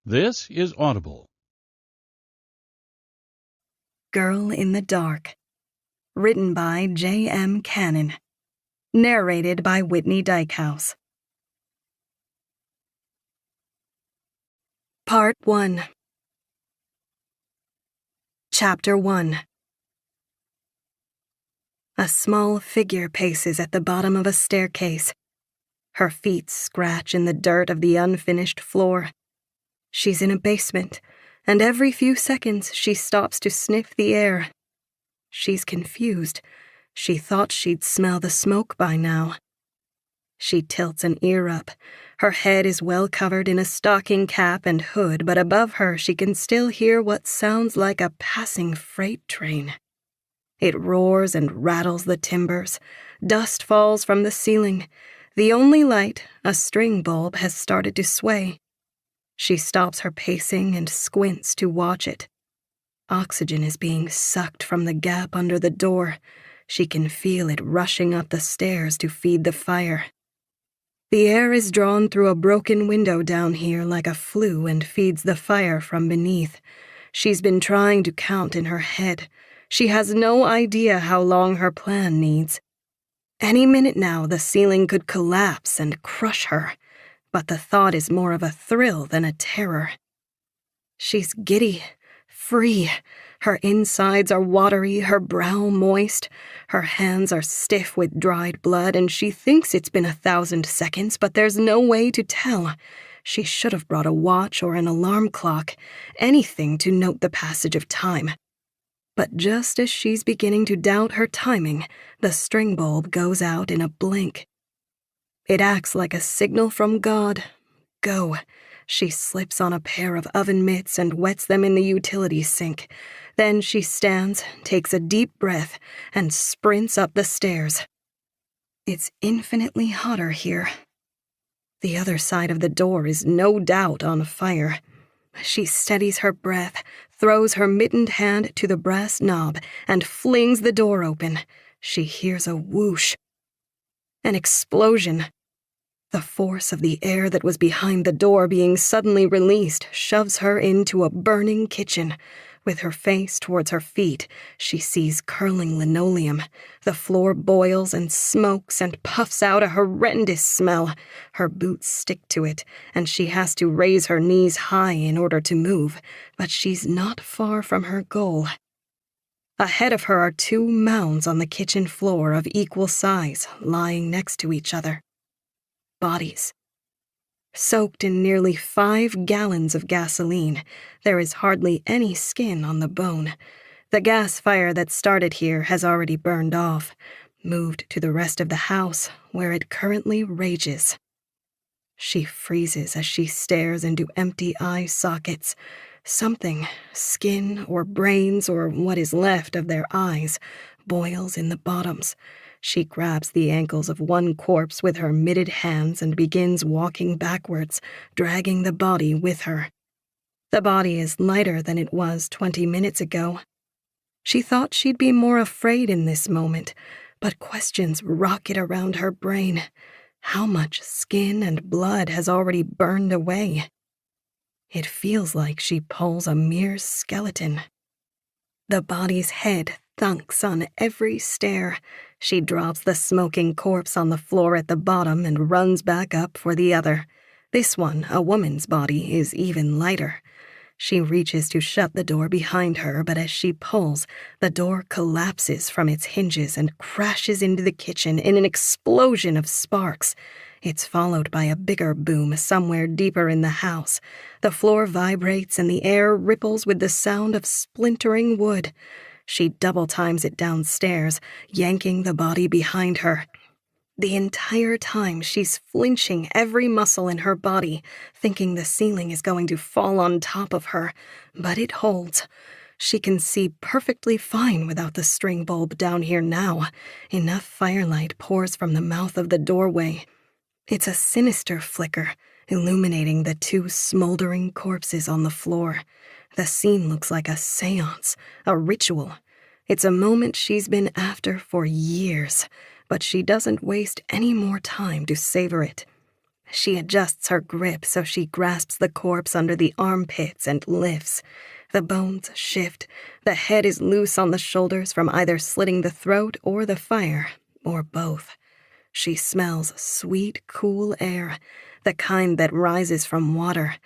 This is Audible. Girl in the Dark. Written by J.M. Cannon. Narrated by Whitney Dykehouse. Part 1. Chapter 1. A small figure paces at the bottom of a staircase. Her feet scratch in the dirt of the unfinished floor. She's in a basement, and every few seconds she stops to sniff the air. She's confused. She thought she'd smell the smoke by now. She tilts an ear up. Her head is well covered in a stocking cap and hood, but above her she can still hear what sounds like a passing freight train. It roars and rattles the timbers. Dust falls from the ceiling. The only light, a string bulb, has started to sway. She stops her pacing and squints to watch it. Oxygen is being sucked from the gap under the door. She can feel it rushing up the stairs to feed the fire. The air is drawn through a broken window down here like a flue and feeds the fire from beneath. She's been trying to count in her head. She has no idea how long her plan needs. Any minute now, the ceiling could collapse and crush her, but the thought is more of a thrill than a terror. She's giddy, free. Her insides are watery, her brow moist. Her hands are stiff with dried blood, and she thinks it's been 1,000 seconds, but there's no way to tell. She should have brought a watch or an alarm clock, anything to note the passage of time. But just as she's beginning to doubt her timing, the string bulb goes out in a blink. It acts like a signal from God. Go. She slips on a pair of oven mitts and wets them in the utility sink. Then she stands, takes a deep breath, and sprints up the stairs. It's infinitely hotter here. The other side of the door is no doubt on fire. She steadies her breath, throws her mittened hand to the brass knob, and flings the door open. She hears a whoosh. An explosion. The force of the air that was behind the door being suddenly released shoves her into a burning kitchen. With her face towards her feet, she sees curling linoleum. The floor boils and smokes and puffs out a horrendous smell. Her boots stick to it, and she has to raise her knees high in order to move, but she's not far from her goal. Ahead of her are 2 mounds on the kitchen floor of equal size, lying next to each other. Bodies. Soaked in nearly 5 gallons of gasoline, there is hardly any skin on the bone. The gas fire that started here has already burned off, moved to the rest of the house, where it currently rages. She freezes as she stares into empty eye sockets. Something, skin or brains or what is left of their eyes, boils in the bottoms. She grabs the ankles of one corpse with her mitted hands and begins walking backwards, dragging the body with her. The body is lighter than it was 20 minutes ago. She thought she'd be more afraid in this moment, but questions rocket around her brain. How much skin and blood has already burned away? It feels like she pulls a mere skeleton. The body's head thunks on every stair. She drops the smoking corpse on the floor at the bottom and runs back up for the other. This one, a woman's body, is even lighter. She reaches to shut the door behind her, but as she pulls, the door collapses from its hinges and crashes into the kitchen in an explosion of sparks. It's followed by a bigger boom somewhere deeper in the house. The floor vibrates and the air ripples with the sound of splintering wood. She double times it downstairs, yanking the body behind her. The entire time she's flinching every muscle in her body, thinking the ceiling is going to fall on top of her, but it holds. She can see perfectly fine without the string bulb down here now. Enough firelight pours from the mouth of the doorway. It's a sinister flicker, illuminating the 2 smoldering corpses on the floor. The scene looks like a seance, a ritual. It's a moment she's been after for years, but she doesn't waste any more time to savor it. She adjusts her grip so she grasps the corpse under the armpits and lifts. The bones shift. The head is loose on the shoulders from either slitting the throat or the fire, or both. She smells sweet, cool air, the kind that rises from water.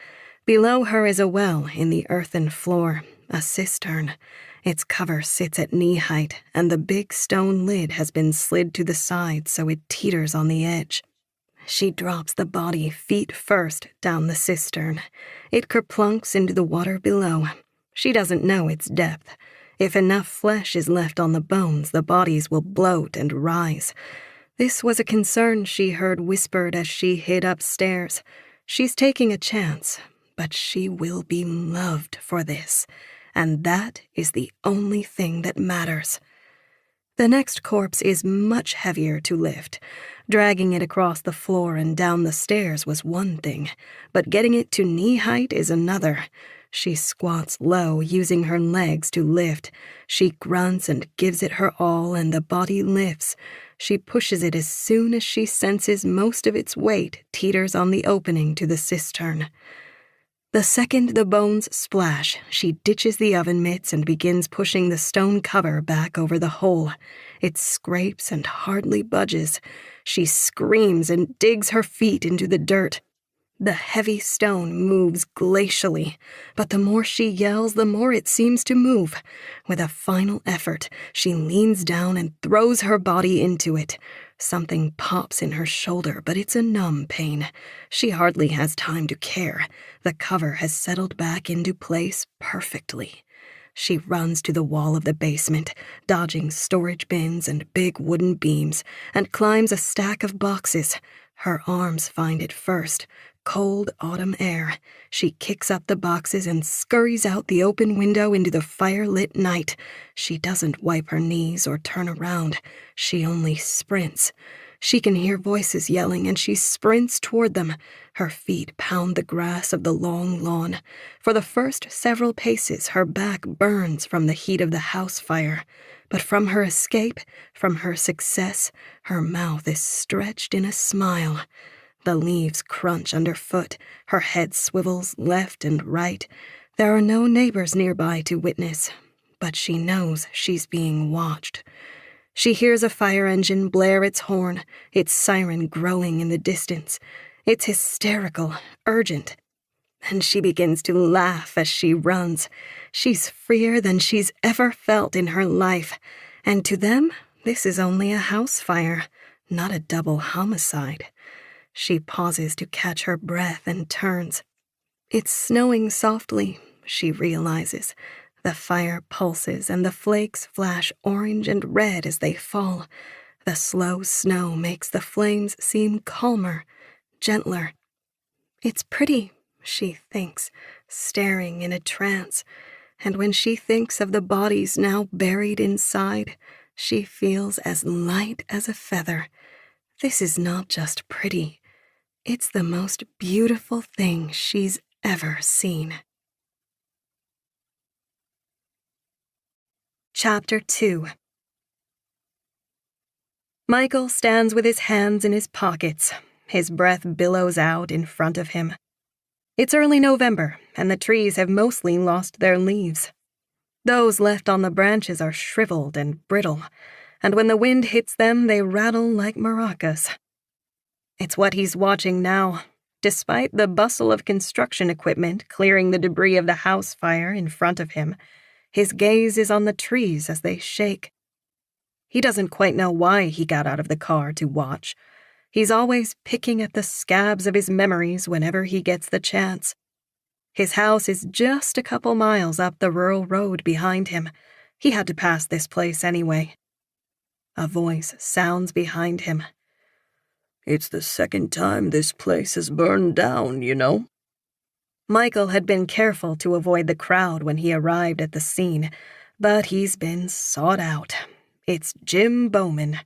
Below her is a well in the earthen floor, a cistern. Its cover sits at knee height, and the big stone lid has been slid to the side so it teeters on the edge. She drops the body feet first down the cistern. It kerplunks into the water below. She doesn't know its depth. If enough flesh is left on the bones, the bodies will bloat and rise. This was a concern she heard whispered as she hid upstairs. She's taking a chance, but she will be loved for this, and that is the only thing that matters. The next corpse is much heavier to lift. Dragging it across the floor and down the stairs was one thing, but getting it to knee height is another. She squats low, using her legs to lift. She grunts and gives it her all, and the body lifts. She pushes it as soon as she senses most of its weight teeters on the opening to the cistern. The second the bones splash, she ditches the oven mitts and begins pushing the stone cover back over the hole. It scrapes and hardly budges. She screams and digs her feet into the dirt. The heavy stone moves glacially, but the more she yells, the more it seems to move. With a final effort, she leans down and throws her body into it. Something pops in her shoulder, but it's a numb pain. She hardly has time to care. The cover has settled back into place perfectly. She runs to the wall of the basement, dodging storage bins and big wooden beams, and climbs a stack of boxes. Her arms find it first. Cold autumn air. She kicks up the boxes and scurries out the open window into the fire-lit night. She doesn't wipe her knees or turn around. She only sprints. She can hear voices yelling, and she sprints toward them. Her feet pound the grass of the long lawn. For the first several paces, her back burns from the heat of the house fire. But from her escape, from her success, her mouth is stretched in a smile. The leaves crunch underfoot. Her head swivels left and right. There are no neighbors nearby to witness, but she knows she's being watched. She hears a fire engine blare its horn, its siren growing in the distance. It's hysterical, urgent, and she begins to laugh as she runs. She's freer than she's ever felt in her life, and to them, this is only a house fire, not a double homicide. She pauses to catch her breath and turns. It's snowing softly, she realizes. The fire pulses and the flakes flash orange and red as they fall. The slow snow makes the flames seem calmer, gentler. It's pretty, she thinks, staring in a trance. And when she thinks of the bodies now buried inside, she feels as light as a feather. This is not just pretty. It's the most beautiful thing she's ever seen. Chapter 2. Michael stands with his hands in his pockets. His breath billows out in front of him. It's early November, and the trees have mostly lost their leaves. Those left on the branches are shriveled and brittle, and when the wind hits them, they rattle like maracas. It's what he's watching now. Despite the bustle of construction equipment clearing the debris of the house fire in front of him, his gaze is on the trees as they shake. He doesn't quite know why he got out of the car to watch. He's always picking at the scabs of his memories whenever he gets the chance. His house is just a couple miles up the rural road behind him. He had to pass this place anyway. A voice sounds behind him. It's the second time this place has burned down, you know. Michael had been careful to avoid the crowd when he arrived at the scene, but he's been sought out. It's Jim Bowman.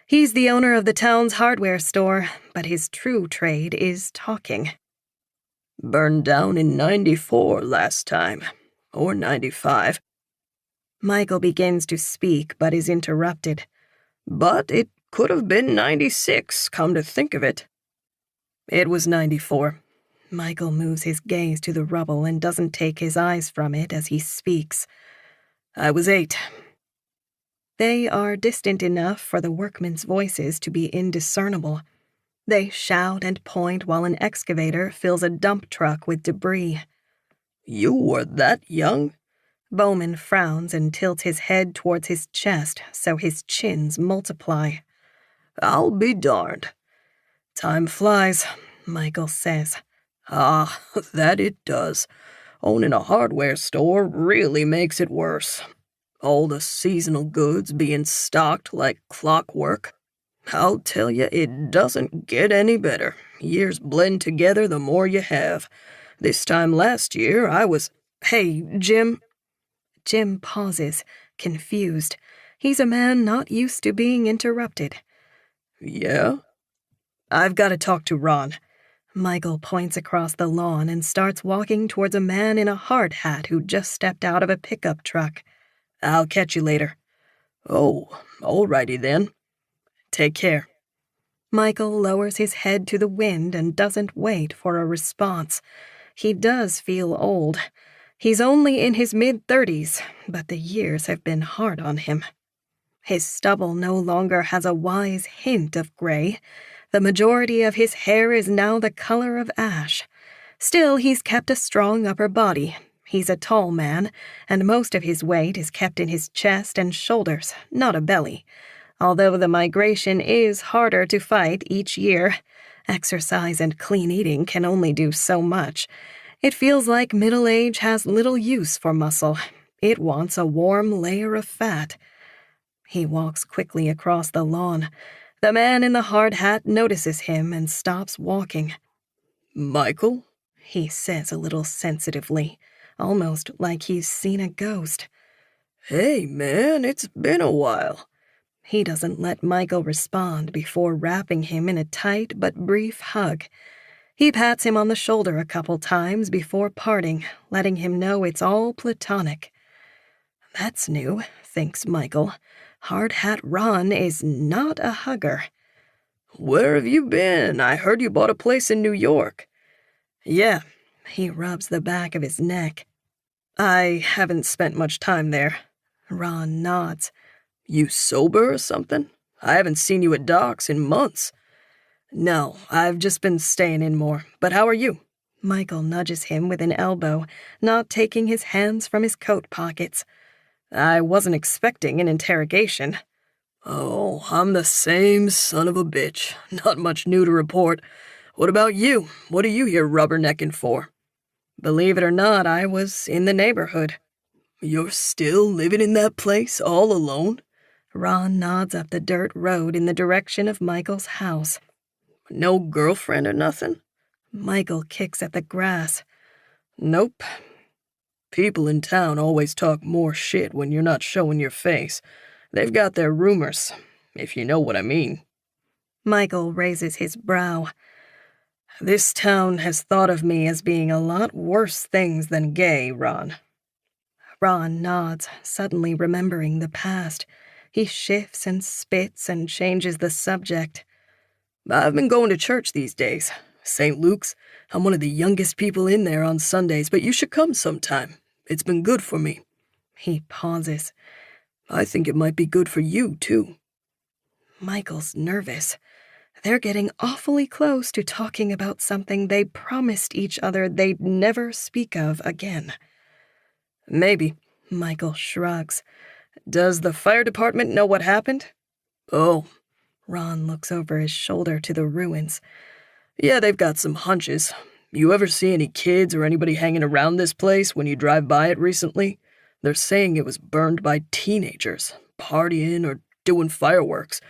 He's the owner of the town's hardware store, but his true trade is talking. Burned down in 94 last time, or 95. Michael begins to speak, but is interrupted. But it could have been 96, come to think of it. It was 94. Michael moves his gaze to the rubble and doesn't take his eyes from it as he speaks. I was 8. They are distant enough for the workmen's voices to be indiscernible. They shout and point while an excavator fills a dump truck with debris. You were that young? Bowman frowns and tilts his head towards his chest so his chins multiply. I'll be darned. Time flies, Michael says. Ah, that it does. Owning a hardware store really makes it worse. All the seasonal goods being stocked like clockwork. I'll tell you, it doesn't get any better. Years blend together the more you have. This time last year, I was... Hey, Jim. Jim pauses, confused. He's a man not used to being interrupted. Yeah? I've got to talk to Ron. Michael points across the lawn and starts walking towards a man in a hard hat who just stepped out of a pickup truck. I'll catch you later. Oh, alrighty then. Take care. Michael lowers his head to the wind and doesn't wait for a response. He does feel old. He's only in his mid-30s, but the years have been hard on him. His stubble no longer has a wise hint of gray. The majority of his hair is now the color of ash. Still, he's kept a strong upper body. He's a tall man, and most of his weight is kept in his chest and shoulders, not a belly. Although the migration is harder to fight each year, exercise and clean eating can only do so much. It feels like middle age has little use for muscle. It wants a warm layer of fat. He walks quickly across the lawn. The man in the hard hat notices him and stops walking. Michael? He says a little sensitively, almost like he's seen a ghost. Hey, man, it's been a while. He doesn't let Michael respond before wrapping him in a tight but brief hug. He pats him on the shoulder a couple times before parting, letting him know it's all platonic. That's new, thinks Michael. Hard Hat Ron is not a hugger. Where have you been? I heard you bought a place in New York. Yeah, he rubs the back of his neck. I haven't spent much time there. Ron nods. You sober or something? I haven't seen you at Doc's in months. No, I've just been staying in more. But how are you? Michael nudges him with an elbow, not taking his hands from his coat pockets. I wasn't expecting an interrogation. Oh, I'm the same son of a bitch. Not much new to report. What about you? What are you here rubbernecking for? Believe it or not, I was in the neighborhood. You're still living in that place all alone? Ron nods up the dirt road in the direction of Michael's house. No girlfriend or nothing? Michael kicks at the grass. Nope. People in town always talk more shit when you're not showing your face. They've got their rumors, if you know what I mean. Michael raises his brow. This town has thought of me as being a lot worse things than gay, Ron. Ron nods, suddenly remembering the past. He shifts and spits and changes the subject. I've been going to church these days. St. Luke's. I'm one of the youngest people in there on Sundays, but you should come sometime. It's been good for me. He pauses. I think it might be good for you, too. Michael's nervous. They're getting awfully close to talking about something they promised each other they'd never speak of again. Maybe. Michael shrugs. Does the fire department know what happened? Oh. Ron looks over his shoulder to the ruins. Yeah, they've got some hunches. You ever see any kids or anybody hanging around this place when you drive by it recently? They're saying it was burned by teenagers, partying or doing fireworks.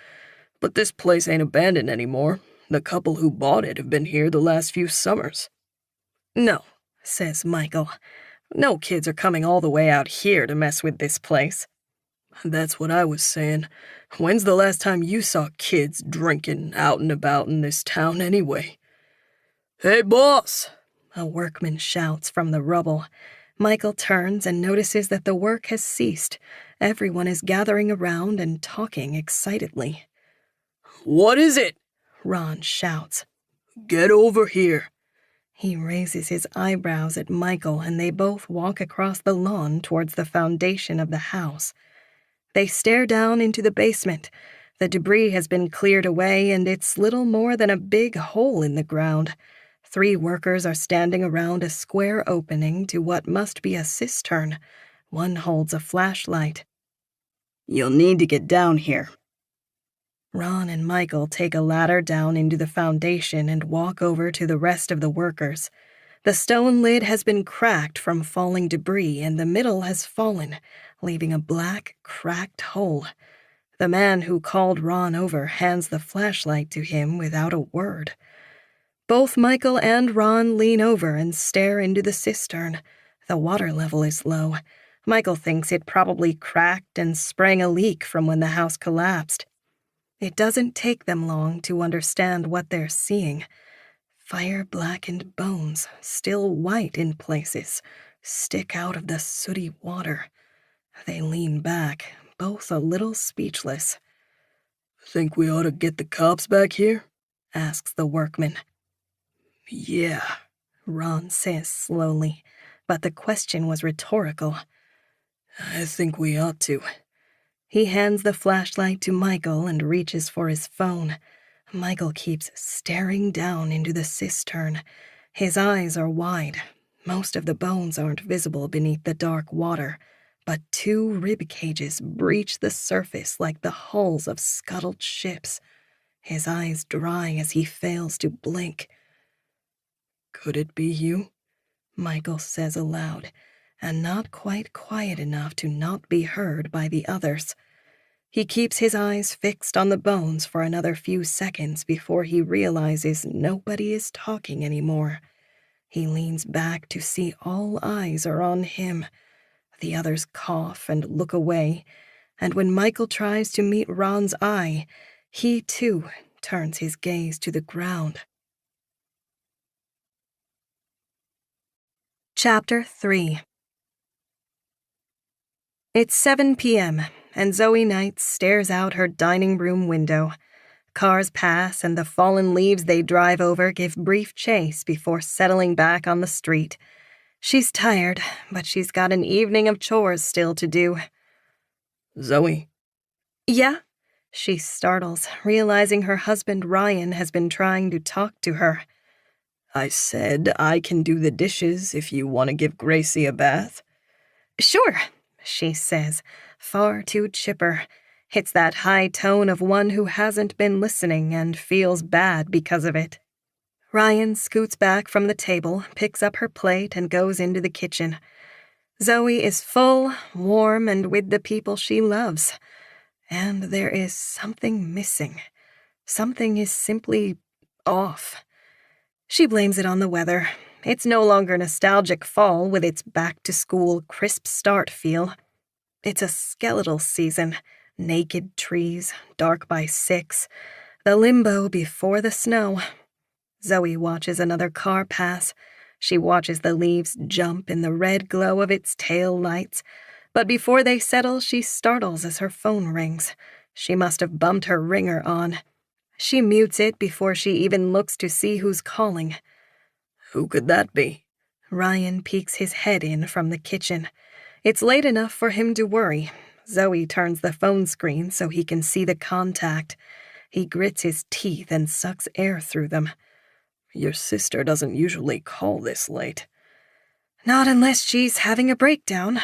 But this place ain't abandoned anymore. The couple who bought it have been here the last few summers. No, says Michael. No kids are coming all the way out here to mess with this place. That's what I was saying. When's the last time you saw kids drinking out and about in this town anyway? Hey, boss! A workman shouts from the rubble. Michael turns and notices that the work has ceased. Everyone is gathering around and talking excitedly. What is it? Ron shouts. Get over here. He raises his eyebrows at Michael, and they both walk across the lawn towards the foundation of the house. They stare down into the basement. The debris has been cleared away, and it's little more than a big hole in the ground. 3 workers are standing around a square opening to what must be a cistern. One holds a flashlight. You'll need to get down here. Ron and Michael take a ladder down into the foundation and walk over to the rest of the workers. The stone lid has been cracked from falling debris, and the middle has fallen, leaving a black, cracked hole. The man who called Ron over hands the flashlight to him without a word. Both Michael and Ron lean over and stare into the cistern. The water level is low. Michael thinks it probably cracked and sprang a leak from when the house collapsed. It doesn't take them long to understand what they're seeing. Fire-blackened bones, still white in places, stick out of the sooty water. They lean back, both a little speechless. Think we ought to get the cops back here? Asks the workman. Yeah, Ron says slowly, but the question was rhetorical. I think we ought to. He hands the flashlight to Michael and reaches for his phone. Michael keeps staring down into the cistern. His eyes are wide. Most of the bones aren't visible beneath the dark water, but 2 rib cages breach the surface like the hulls of scuttled ships. His eyes dry as he fails to blink. Could it be you? Michael says aloud, and not quite quiet enough to not be heard by the others. He keeps his eyes fixed on the bones for another few seconds before he realizes nobody is talking anymore. He leans back to see all eyes are on him. The others cough and look away, and when Michael tries to meet Ron's eye, he too turns his gaze to the ground. Chapter 3. It's 7 p.m., and Zoe Knight stares out her dining room window. Cars pass, and the fallen leaves they drive over give brief chase before settling back on the street. She's tired, but she's got an evening of chores still to do. Zoe? Yeah? She startles, realizing her husband Ryan has been trying to talk to her. I said I can do the dishes if you want to give Gracie a bath. Sure, she says, far too chipper. It's that high tone of one who hasn't been listening and feels bad because of it. Ryan scoots back from the table, picks up her plate, and goes into the kitchen. Zoe is full, warm, and with the people she loves. And there is something missing. Something is simply off. She blames it on the weather. It's no longer nostalgic fall with its back-to-school crisp start feel. It's a skeletal season, naked trees, dark by 6, the limbo before the snow. Zoe watches another car pass. She watches the leaves jump in the red glow of its tail lights, but before they settle, she startles as her phone rings. She must have bumped her ringer on. She mutes it before she even looks to see who's calling. Who could that be? Ryan peeks his head in from the kitchen. It's late enough for him to worry. Zoe turns the phone screen so he can see the contact. He grits his teeth and sucks air through them. Your sister doesn't usually call this late. Not unless she's having a breakdown.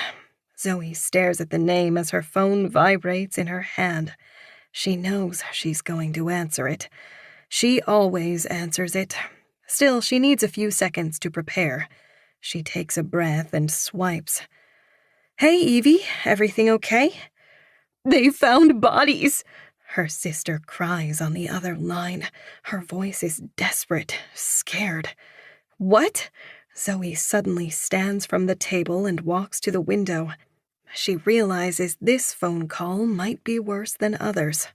Zoe stares at the name as her phone vibrates in her hand. She knows she's going to answer it. She always answers it. Still, she needs a few seconds to prepare. She takes a breath and swipes. Hey, Evie, everything okay? They found bodies, her sister cries on the other line. Her voice is desperate, scared. What? Zoe suddenly stands from the table and walks to the window. She realizes this phone call might be worse than others.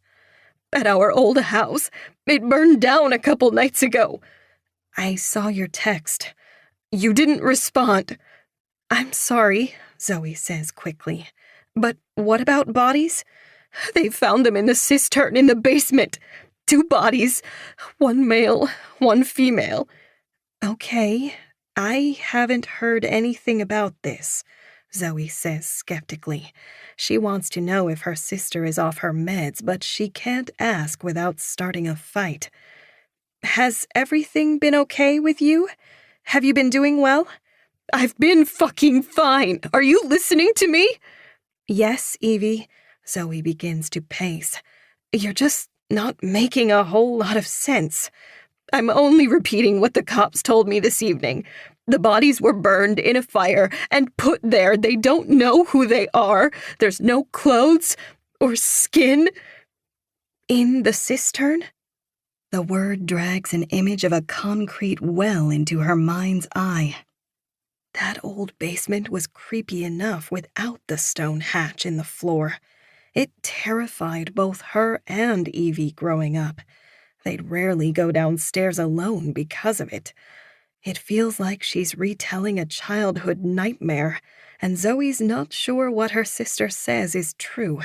At our old house. It burned down a couple nights ago. I saw your text. You didn't respond. I'm sorry, Zoe says quickly. But what about bodies? They found them in the cistern in the basement. 2 bodies. 1 male, 1 female. Okay, I haven't heard anything about this, Zoe says skeptically. She wants to know if her sister is off her meds, but she can't ask without starting a fight. Has everything been okay with you? Have you been doing well? I've been fucking fine. Are you listening to me? Yes, Evie. Zoe begins to pace. You're just not making a whole lot of sense. I'm only repeating what the cops told me this evening. The bodies were burned in a fire and put there. They don't know who they are. There's no clothes or skin. In the cistern? The word drags an image of a concrete well into her mind's eye. That old basement was creepy enough without the stone hatch in the floor. It terrified both her and Evie growing up. They'd rarely go downstairs alone because of it. It feels like she's retelling a childhood nightmare, and Zoe's not sure what her sister says is true.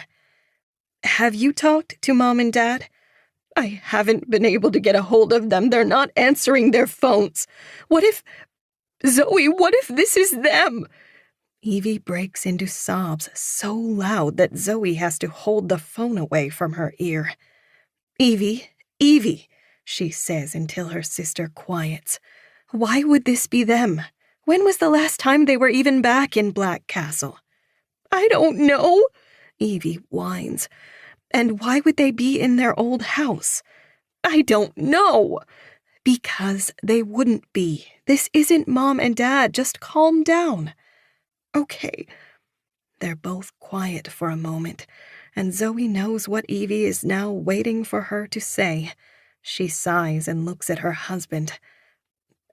Have you talked to Mom and Dad? I haven't been able to get a hold of them. They're not answering their phones. Zoe, what if this is them? Evie breaks into sobs so loud that Zoe has to hold the phone away from her ear. Evie, she says until her sister quiets. Why would this be them? When was the last time they were even back in Black Castle? I don't know, Evie whines. And why would they be in their old house? I don't know. Because they wouldn't be. This isn't Mom and Dad. Just calm down. Okay. They're both quiet for a moment, and Zoe knows what Evie is now waiting for her to say. She sighs and looks at her husband.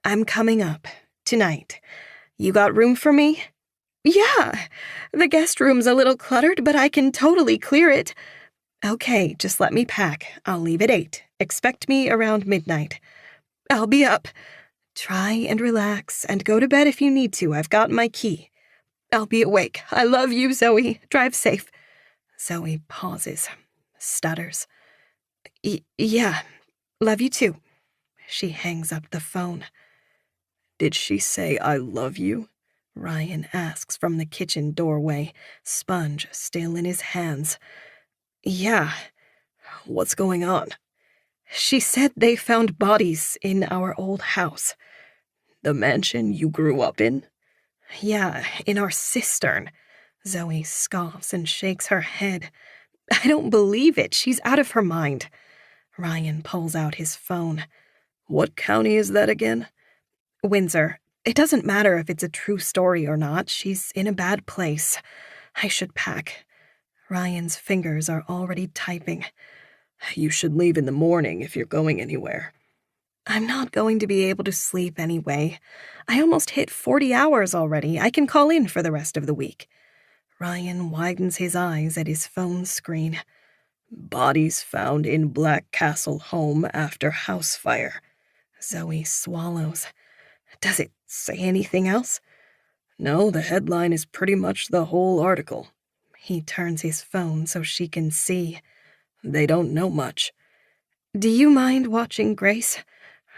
I'm coming up. Tonight. You got room for me? Yeah. The guest room's a little cluttered, but I can totally clear it. Okay, just let me pack. I'll leave at 8. Expect me around midnight. I'll be up. Try and relax, and go to bed if you need to. I've got my key. I'll be awake. I love you, Zoe. Drive safe. Zoe pauses, stutters. Yeah, love you too. She hangs up the phone. Did she say I love you? Ryan asks from the kitchen doorway, sponge still in his hands. Yeah. What's going on? She said they found bodies in our old house. The mansion you grew up in? Yeah, in our cistern. Zoe scoffs and shakes her head. I don't believe it. She's out of her mind. Ryan pulls out his phone. What county is that again? Windsor. It doesn't matter if it's a true story or not. She's in a bad place. I should pack. Ryan's fingers are already typing. You should leave in the morning if you're going anywhere. I'm not going to be able to sleep anyway. I almost hit 40 hours already. I can call in for the rest of the week. Ryan widens his eyes at his phone screen. Bodies found in Black Castle home after house fire. Zoe swallows. Does it say anything else? No, the headline is pretty much the whole article. He turns his phone so she can see. They don't know much. Do you mind watching Grace?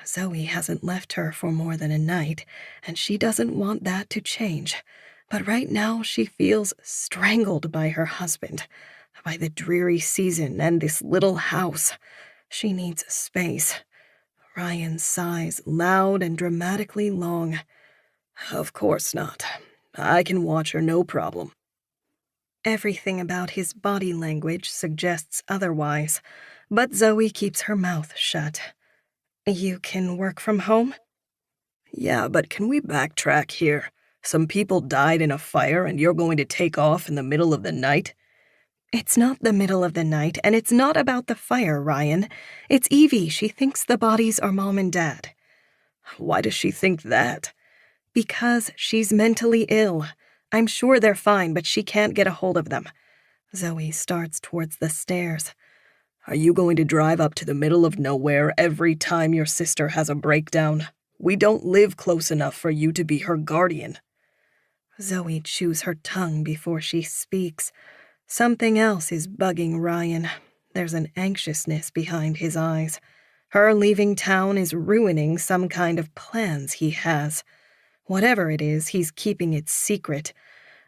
Zoe hasn't left her for more than a night, and she doesn't want that to change. But right now she feels strangled by her husband, by the dreary season and this little house. She needs space. Ryan sighs loud and dramatically long. Of course not. I can watch her, no problem. Everything about his body language suggests otherwise, but Zoe keeps her mouth shut. You can work from home? Yeah, but can we backtrack here? Some people died in a fire and you're going to take off in the middle of the night? It's not the middle of the night, and it's not about the fire, Ryan. It's Evie. She thinks the bodies are Mom and Dad. Why does she think that? Because she's mentally ill. I'm sure they're fine, but she can't get a hold of them. Zoe starts towards the stairs. Are you going to drive up to the middle of nowhere every time your sister has a breakdown? We don't live close enough for you to be her guardian. Zoe chews her tongue before she speaks. Something else is bugging Ryan. There's an anxiousness behind his eyes. Her leaving town is ruining some kind of plans he has. Whatever it is, he's keeping it secret,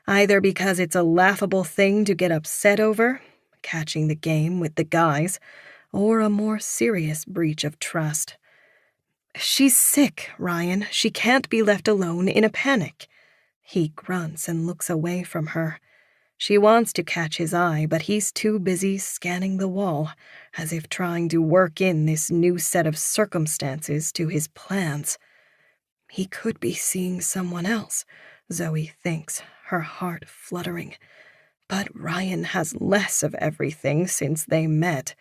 either because it's a laughable thing to get upset over, catching the game with the guys, or a more serious breach of trust. She's sick, Ryan. She can't be left alone in a panic. He grunts and looks away from her. She wants to catch his eye, but he's too busy scanning the wall, as if trying to work in this new set of circumstances to his plans. He could be seeing someone else, Zoe thinks, her heart fluttering. But Ryan has less of everything since they met.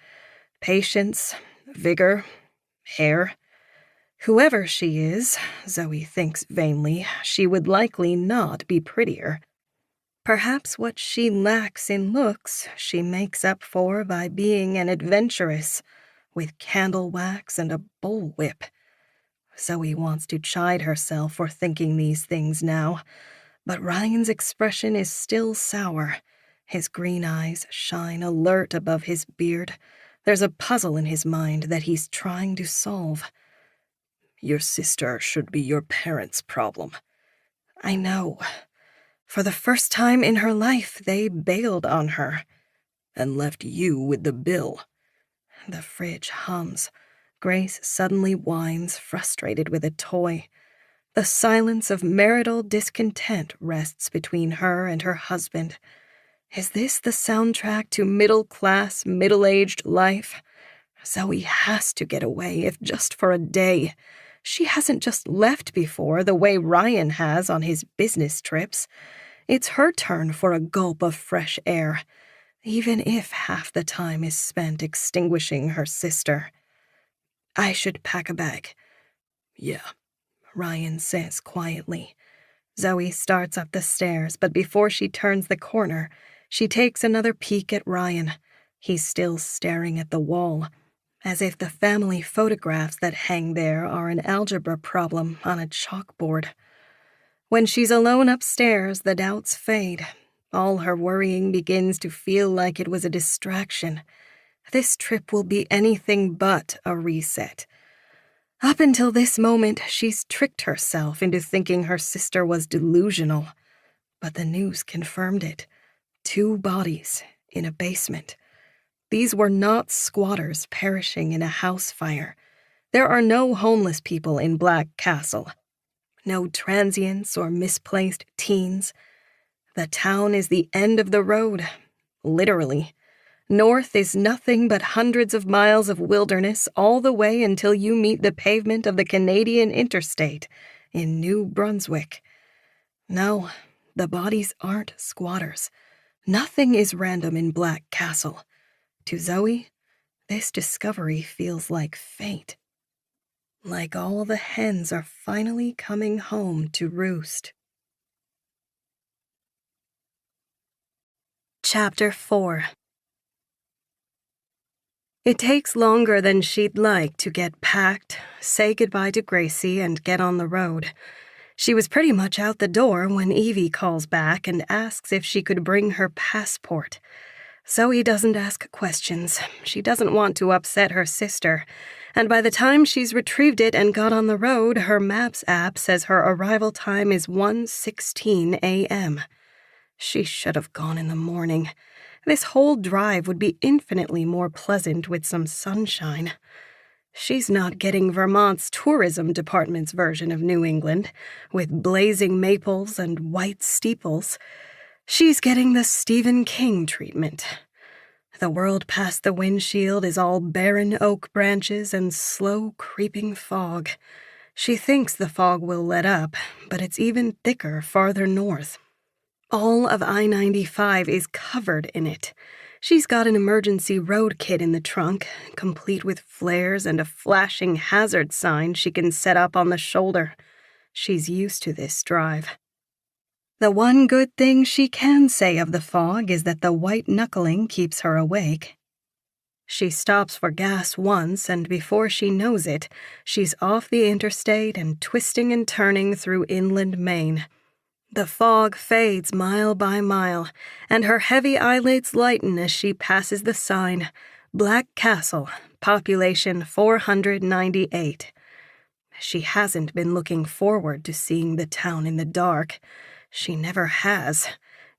Patience, vigor, hair. Whoever she is, Zoe thinks vainly, she would likely not be prettier. Perhaps what she lacks in looks she makes up for by being an adventuress, with candle wax and a bullwhip. Zoe wants to chide herself for thinking these things now, but Ryan's expression is still sour. His green eyes shine alert above his beard. There's a puzzle in his mind that he's trying to solve. Your sister should be your parents' problem. I know. For the first time in her life, they bailed on her. And left you with the bill. The fridge hums. Grace suddenly whines, frustrated with a toy. The silence of marital discontent rests between her and her husband. Is this the soundtrack to middle-class, middle-aged life? Zoe has to get away, if just for a day. She hasn't just left before the way Ryan has on his business trips. It's her turn for a gulp of fresh air, even if half the time is spent extinguishing her sister. I should pack a bag. Yeah, Ryan says quietly. Zoe starts up the stairs, but before she turns the corner, she takes another peek at Ryan. He's still staring at the wall, as if the family photographs that hang there are an algebra problem on a chalkboard. When she's alone upstairs, the doubts fade. All her worrying begins to feel like it was a distraction. This trip will be anything but a reset. Up until this moment, she's tricked herself into thinking her sister was delusional. But the news confirmed it. 2 bodies in a basement. These were not squatters perishing in a house fire. There are no homeless people in Black Castle. No transients or misplaced teens. The town is the end of the road, literally. North is nothing but hundreds of miles of wilderness all the way until you meet the pavement of the Canadian Interstate in New Brunswick. No, the bodies aren't squatters. Nothing is random in Black Castle. To Zoe, this discovery feels like fate. Like all the hens are finally coming home to roost. Chapter 4. It takes longer than she'd like to get packed, say goodbye to Gracie, and get on the road. She was pretty much out the door when Evie calls back and asks if she could bring her passport. Zoe doesn't ask questions. She doesn't want to upset her sister. And by the time she's retrieved it and got on the road, her Maps app says her arrival time is 1:16 a.m. She should have gone in the morning. This whole drive would be infinitely more pleasant with some sunshine. She's not getting Vermont's tourism department's version of New England, with blazing maples and white steeples. She's getting the Stephen King treatment. The world past the windshield is all barren oak branches and slow creeping fog. She thinks the fog will let up, but it's even thicker farther north. All of I-95 is covered in it. She's got an emergency road kit in the trunk, complete with flares and a flashing hazard sign she can set up on the shoulder. She's used to this drive. The one good thing she can say of the fog is that the white knuckling keeps her awake. She stops for gas once, and before she knows it, she's off the interstate and twisting and turning through inland Maine. The fog fades mile by mile, and her heavy eyelids lighten as she passes the sign, Black Castle, population 498. She hasn't been looking forward to seeing the town in the dark. She never has.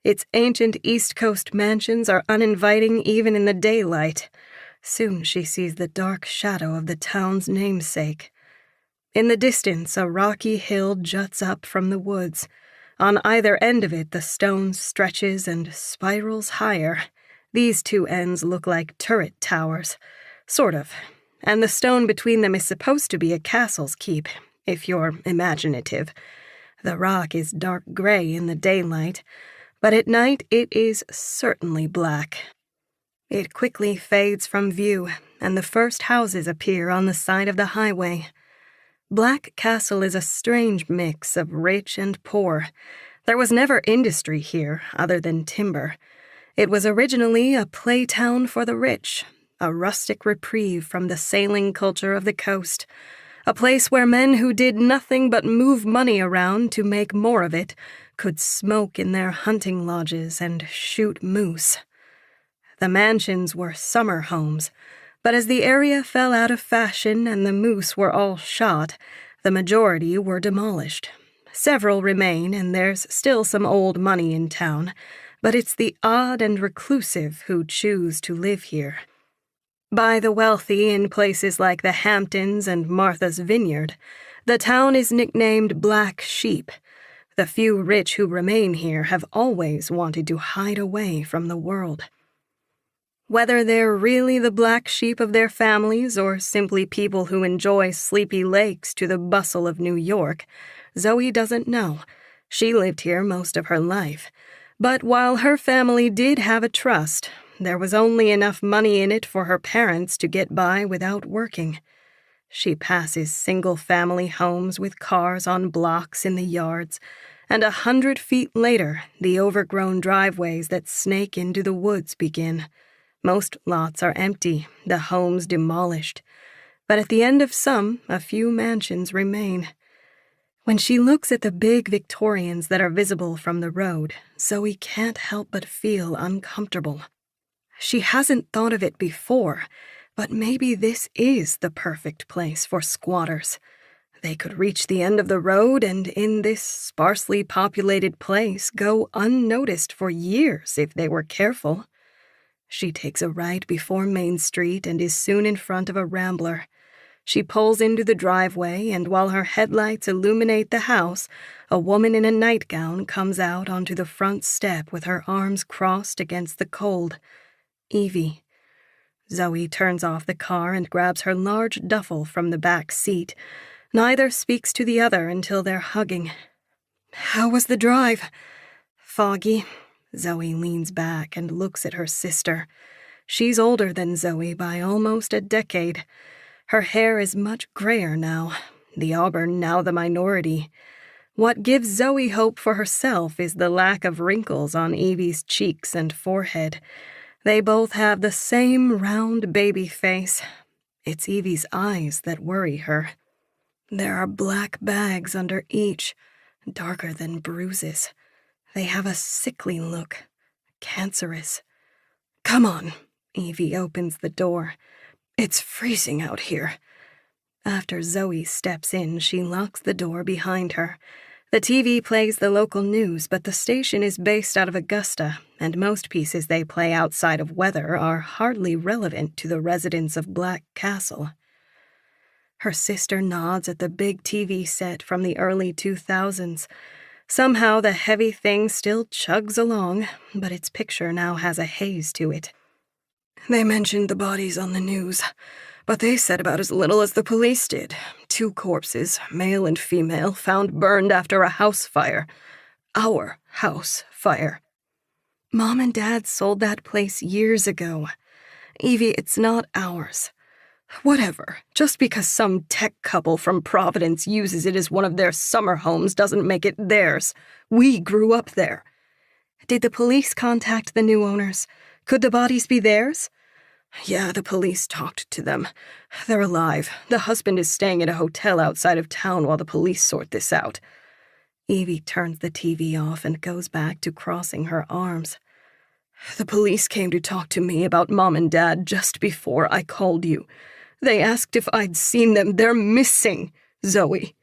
Its ancient East Coast mansions are uninviting even in the daylight. Soon she sees the dark shadow of the town's namesake. In the distance, a rocky hill juts up from the woods. On either end of it, the stone stretches and spirals higher. These two ends look like turret towers. Sort of. And the stone between them is supposed to be a castle's keep, if you're imaginative. The rock is dark gray in the daylight, but at night it is certainly black. It quickly fades from view, and the first houses appear on the side of the highway. Black Castle is a strange mix of rich and poor. There was never industry here other than timber. It was originally a playtown for the rich, a rustic reprieve from the sailing culture of the coast, a place where men who did nothing but move money around to make more of it could smoke in their hunting lodges and shoot moose. The mansions were summer homes, but as the area fell out of fashion and the moose were all shot, the majority were demolished. Several remain, and there's still some old money in town, but it's the odd and reclusive who choose to live here. By the wealthy in places like the Hamptons and Martha's Vineyard, the town is nicknamed Black Sheep. The few rich who remain here have always wanted to hide away from the world. Whether they're really the black sheep of their families or simply people who enjoy sleepy lakes to the bustle of New York, Zoe doesn't know. She lived here most of her life. But while her family did have a trust, there was only enough money in it for her parents to get by without working. She passes single-family homes with cars on blocks in the yards, and 100 feet later, the overgrown driveways that snake into the woods begin. Most lots are empty, the homes demolished. But at the end of some, a few mansions remain. When she looks at the big Victorians that are visible from the road, Zoe can't help but feel uncomfortable. She hasn't thought of it before, but maybe this is the perfect place for squatters. They could reach the end of the road and in this sparsely populated place go unnoticed for years if they were careful. She takes a right before Main Street and is soon in front of a rambler. She pulls into the driveway, and while her headlights illuminate the house, a woman in a nightgown comes out onto the front step with her arms crossed against the cold. Evie. Zoe turns off the car and grabs her large duffel from the back seat. Neither speaks to the other until they're hugging. "How was the drive?" "Foggy." Zoe leans back and looks at her sister. She's older than Zoe by almost a decade. Her hair is much grayer now, the auburn now the minority. What gives Zoe hope for herself is the lack of wrinkles on Evie's cheeks and forehead. They both have the same round baby face. It's Evie's eyes that worry her. There are black bags under each, darker than bruises. They have a sickly look, cancerous. "Come on." Evie opens the door. "It's freezing out here." After Zoe steps in, she locks the door behind her. The TV plays the local news, but the station is based out of Augusta, and most pieces they play outside of weather are hardly relevant to the residents of Black Castle. Her sister nods at the big TV set from the early 2000s. Somehow the heavy thing still chugs along, but its picture now has a haze to it. "They mentioned the bodies on the news, but they said about as little as the police did. 2 corpses, male and female, found burned after a house fire. Our house fire. Mom and Dad sold that place years ago. Evie, it's not ours. Whatever, just because some tech couple from Providence uses it as one of their summer homes doesn't make it theirs. We grew up there." "Did the police contact the new owners? Could the bodies be theirs?" "Yeah, the police talked to them. They're alive. The husband is staying at a hotel outside of town while the police sort this out." Evie turns the TV off and goes back to crossing her arms. The police came to talk to me about Mom and Dad just before I called you. They asked if I'd seen them. They're missing, Zoe."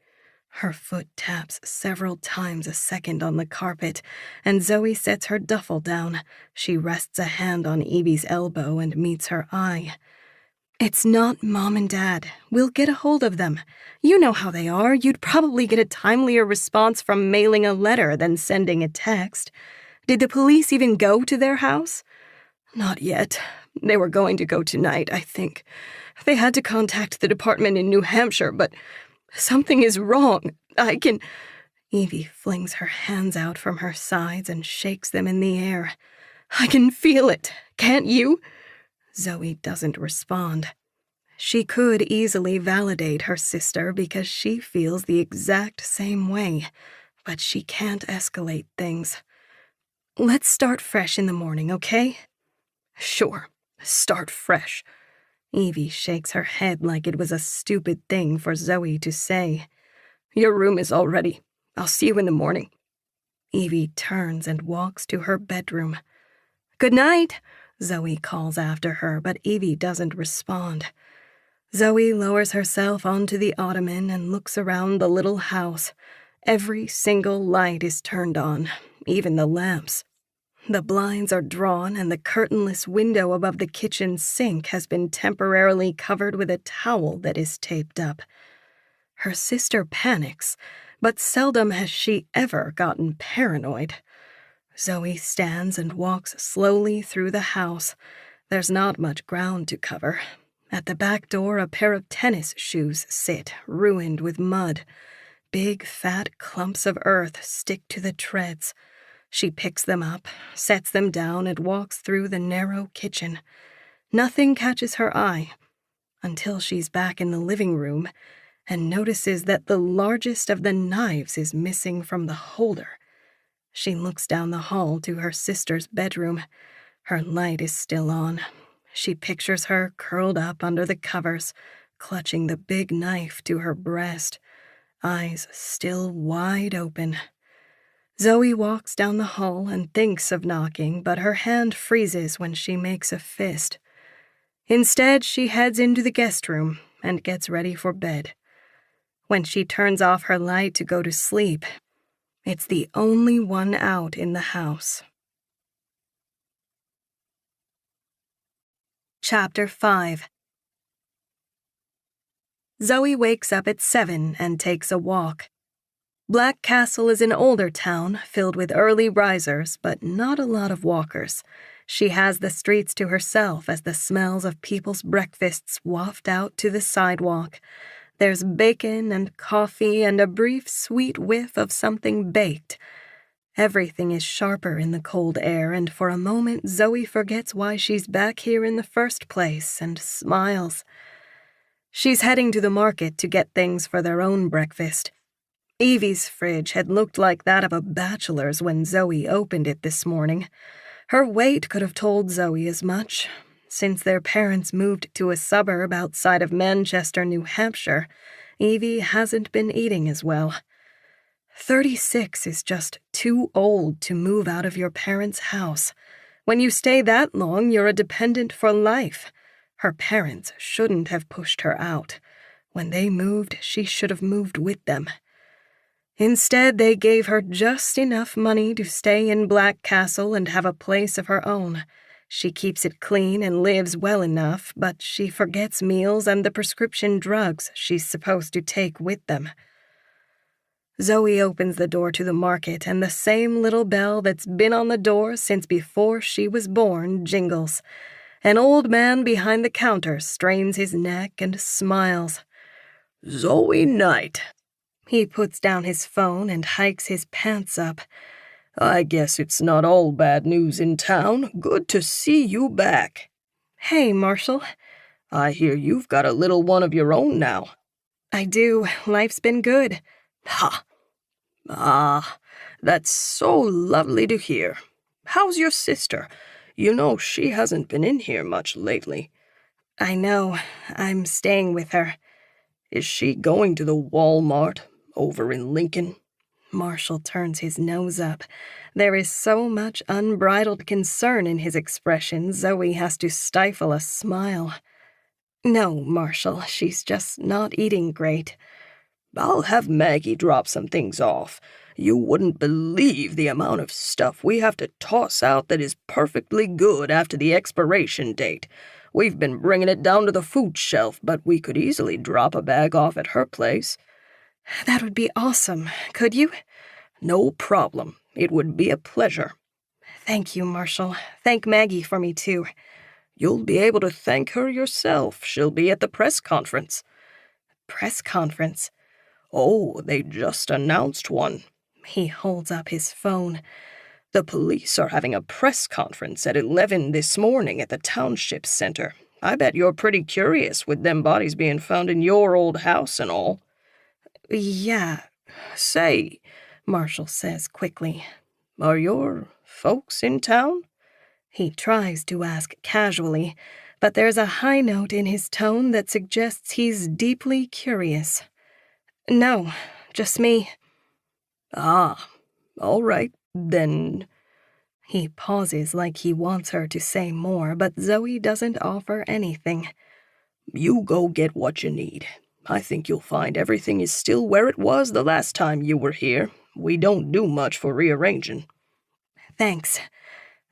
Her foot taps several times a second on the carpet, and Zoe sets her duffel down. She rests a hand on Evie's elbow and meets her eye. "It's not Mom and Dad. We'll get a hold of them. You know how they are. You'd probably get a timelier response from mailing a letter than sending a text. Did the police even go to their house?" "Not yet. They were going to go tonight, I think. They had to contact the department in New Hampshire, but something is wrong. I can—" Evie flings her hands out from her sides and shakes them in the air. "I can feel it. Can't you?" Zoe doesn't respond. She could easily validate her sister because she feels the exact same way, but she can't escalate things. "Let's start fresh in the morning, okay?" "Sure, start fresh." Evie shakes her head like it was a stupid thing for Zoe to say. "Your room is all ready. I'll see you in the morning." Evie turns and walks to her bedroom. "Good night," Zoe calls after her, but Evie doesn't respond. Zoe lowers herself onto the ottoman and looks around the little house. Every single light is turned on, even the lamps. The blinds are drawn and the curtainless window above the kitchen sink has been temporarily covered with a towel that is taped up. Her sister panics, but seldom has she ever gotten paranoid. Zoe stands and walks slowly through the house. There's not much ground to cover. At the back door, a pair of tennis shoes sit, ruined with mud. Big, fat clumps of earth stick to the treads. She picks them up, sets them down, and walks through the narrow kitchen. Nothing catches her eye until she's back in the living room and notices that the largest of the knives is missing from the holder. She looks down the hall to her sister's bedroom. Her light is still on. She pictures her curled up under the covers, clutching the big knife to her breast, eyes still wide open. Zoe walks down the hall and thinks of knocking, but her hand freezes when she makes a fist. Instead, she heads into the guest room and gets ready for bed. When she turns off her light to go to sleep, it's the only one out in the house. Chapter 5. Zoe wakes up at 7 and takes a walk. Black Castle is an older town, filled with early risers, but not a lot of walkers. She has the streets to herself as the smells of people's breakfasts waft out to the sidewalk. There's bacon and coffee and a brief sweet whiff of something baked. Everything is sharper in the cold air, and for a moment Zoe forgets why she's back here in the first place and smiles. She's heading to the market to get things for their own breakfast. Evie's fridge had looked like that of a bachelor's when Zoe opened it this morning. Her weight could have told Zoe as much. Since their parents moved to a suburb outside of Manchester, New Hampshire, Evie hasn't been eating as well. 36 is just too old to move out of your parents' house. When you stay that long, you're a dependent for life. Her parents shouldn't have pushed her out. When they moved, she should have moved with them. Instead, they gave her just enough money to stay in Black Castle and have a place of her own. She keeps it clean and lives well enough, but she forgets meals and the prescription drugs she's supposed to take with them. Zoe opens the door to the market, and the same little bell that's been on the door since before she was born jingles. An old man behind the counter strains his neck and smiles. "Zoe Knight." He puts down his phone and hikes his pants up. "I guess it's not all bad news in town. Good to see you back." "Hey, Marshall." "I hear you've got a little one of your own now." "I do. Life's been good." "Ha! Ah, that's so lovely to hear. How's your sister? You know she hasn't been in here much lately." "I know. I'm staying with her." "Is she going to the Walmart over in Lincoln?" Marshall turns his nose up. There is so much unbridled concern in his expression, Zoe has to stifle a smile. No, Marshall, she's just not eating great. I'll have Maggie drop some things off. You wouldn't believe the amount of stuff we have to toss out that is perfectly good after the expiration date. We've been bringing it down to the food shelf, but we could easily drop a bag off at her place. That would be awesome. Could you? No problem. It would be a pleasure. Thank you, Marshall. Thank Maggie for me, too. You'll be able to thank her yourself. She'll be at the press conference. Press conference? Oh, they just announced one. He holds up his phone. The police are having a press conference at 11 this morning at the Township Center. I bet you're pretty curious with them bodies being found in your old house and all. Yeah. Say, Marshall says quickly. Are your folks in town? He tries to ask casually, but there's a high note in his tone that suggests he's deeply curious. No, just me. Ah, all right, then. He pauses like he wants her to say more, but Zoe doesn't offer anything. You go get what you need. I think you'll find everything is still where it was the last time you were here. We don't do much for rearranging. Thanks.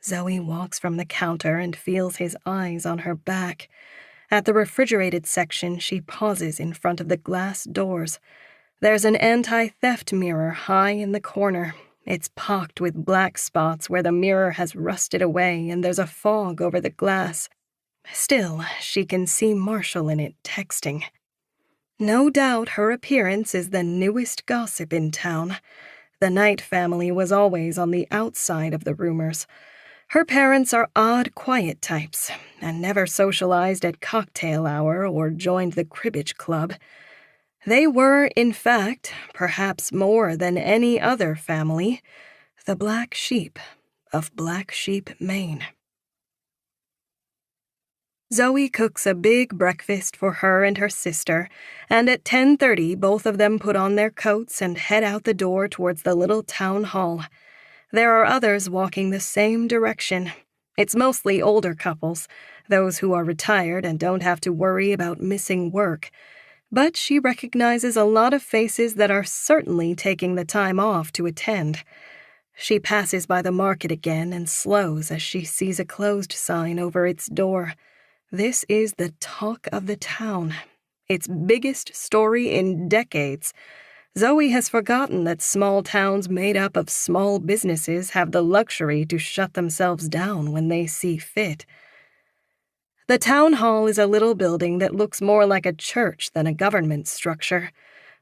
Zoe walks from the counter and feels his eyes on her back. At the refrigerated section, she pauses in front of the glass doors. There's an anti-theft mirror high in the corner. It's pocked with black spots where the mirror has rusted away and there's a fog over the glass. Still, she can see Marshall in it texting. No doubt her appearance is the newest gossip in town. The Knight family was always on the outside of the rumors. Her parents are odd, quiet types and never socialized at cocktail hour or joined the cribbage club. They were, in fact, perhaps more than any other family, the black sheep of Black Sheep, Maine. Zoe cooks a big breakfast for her and her sister, and at 10:30 both of them put on their coats and head out the door towards the little town hall. There are others walking the same direction. It's mostly older couples, those who are retired and don't have to worry about missing work. But she recognizes a lot of faces that are certainly taking the time off to attend. She passes by the market again and slows as she sees a closed sign over its door. This is the talk of the town. Its biggest story in decades. Zoe has forgotten that small towns made up of small businesses have the luxury to shut themselves down when they see fit. The town hall is a little building that looks more like a church than a government structure.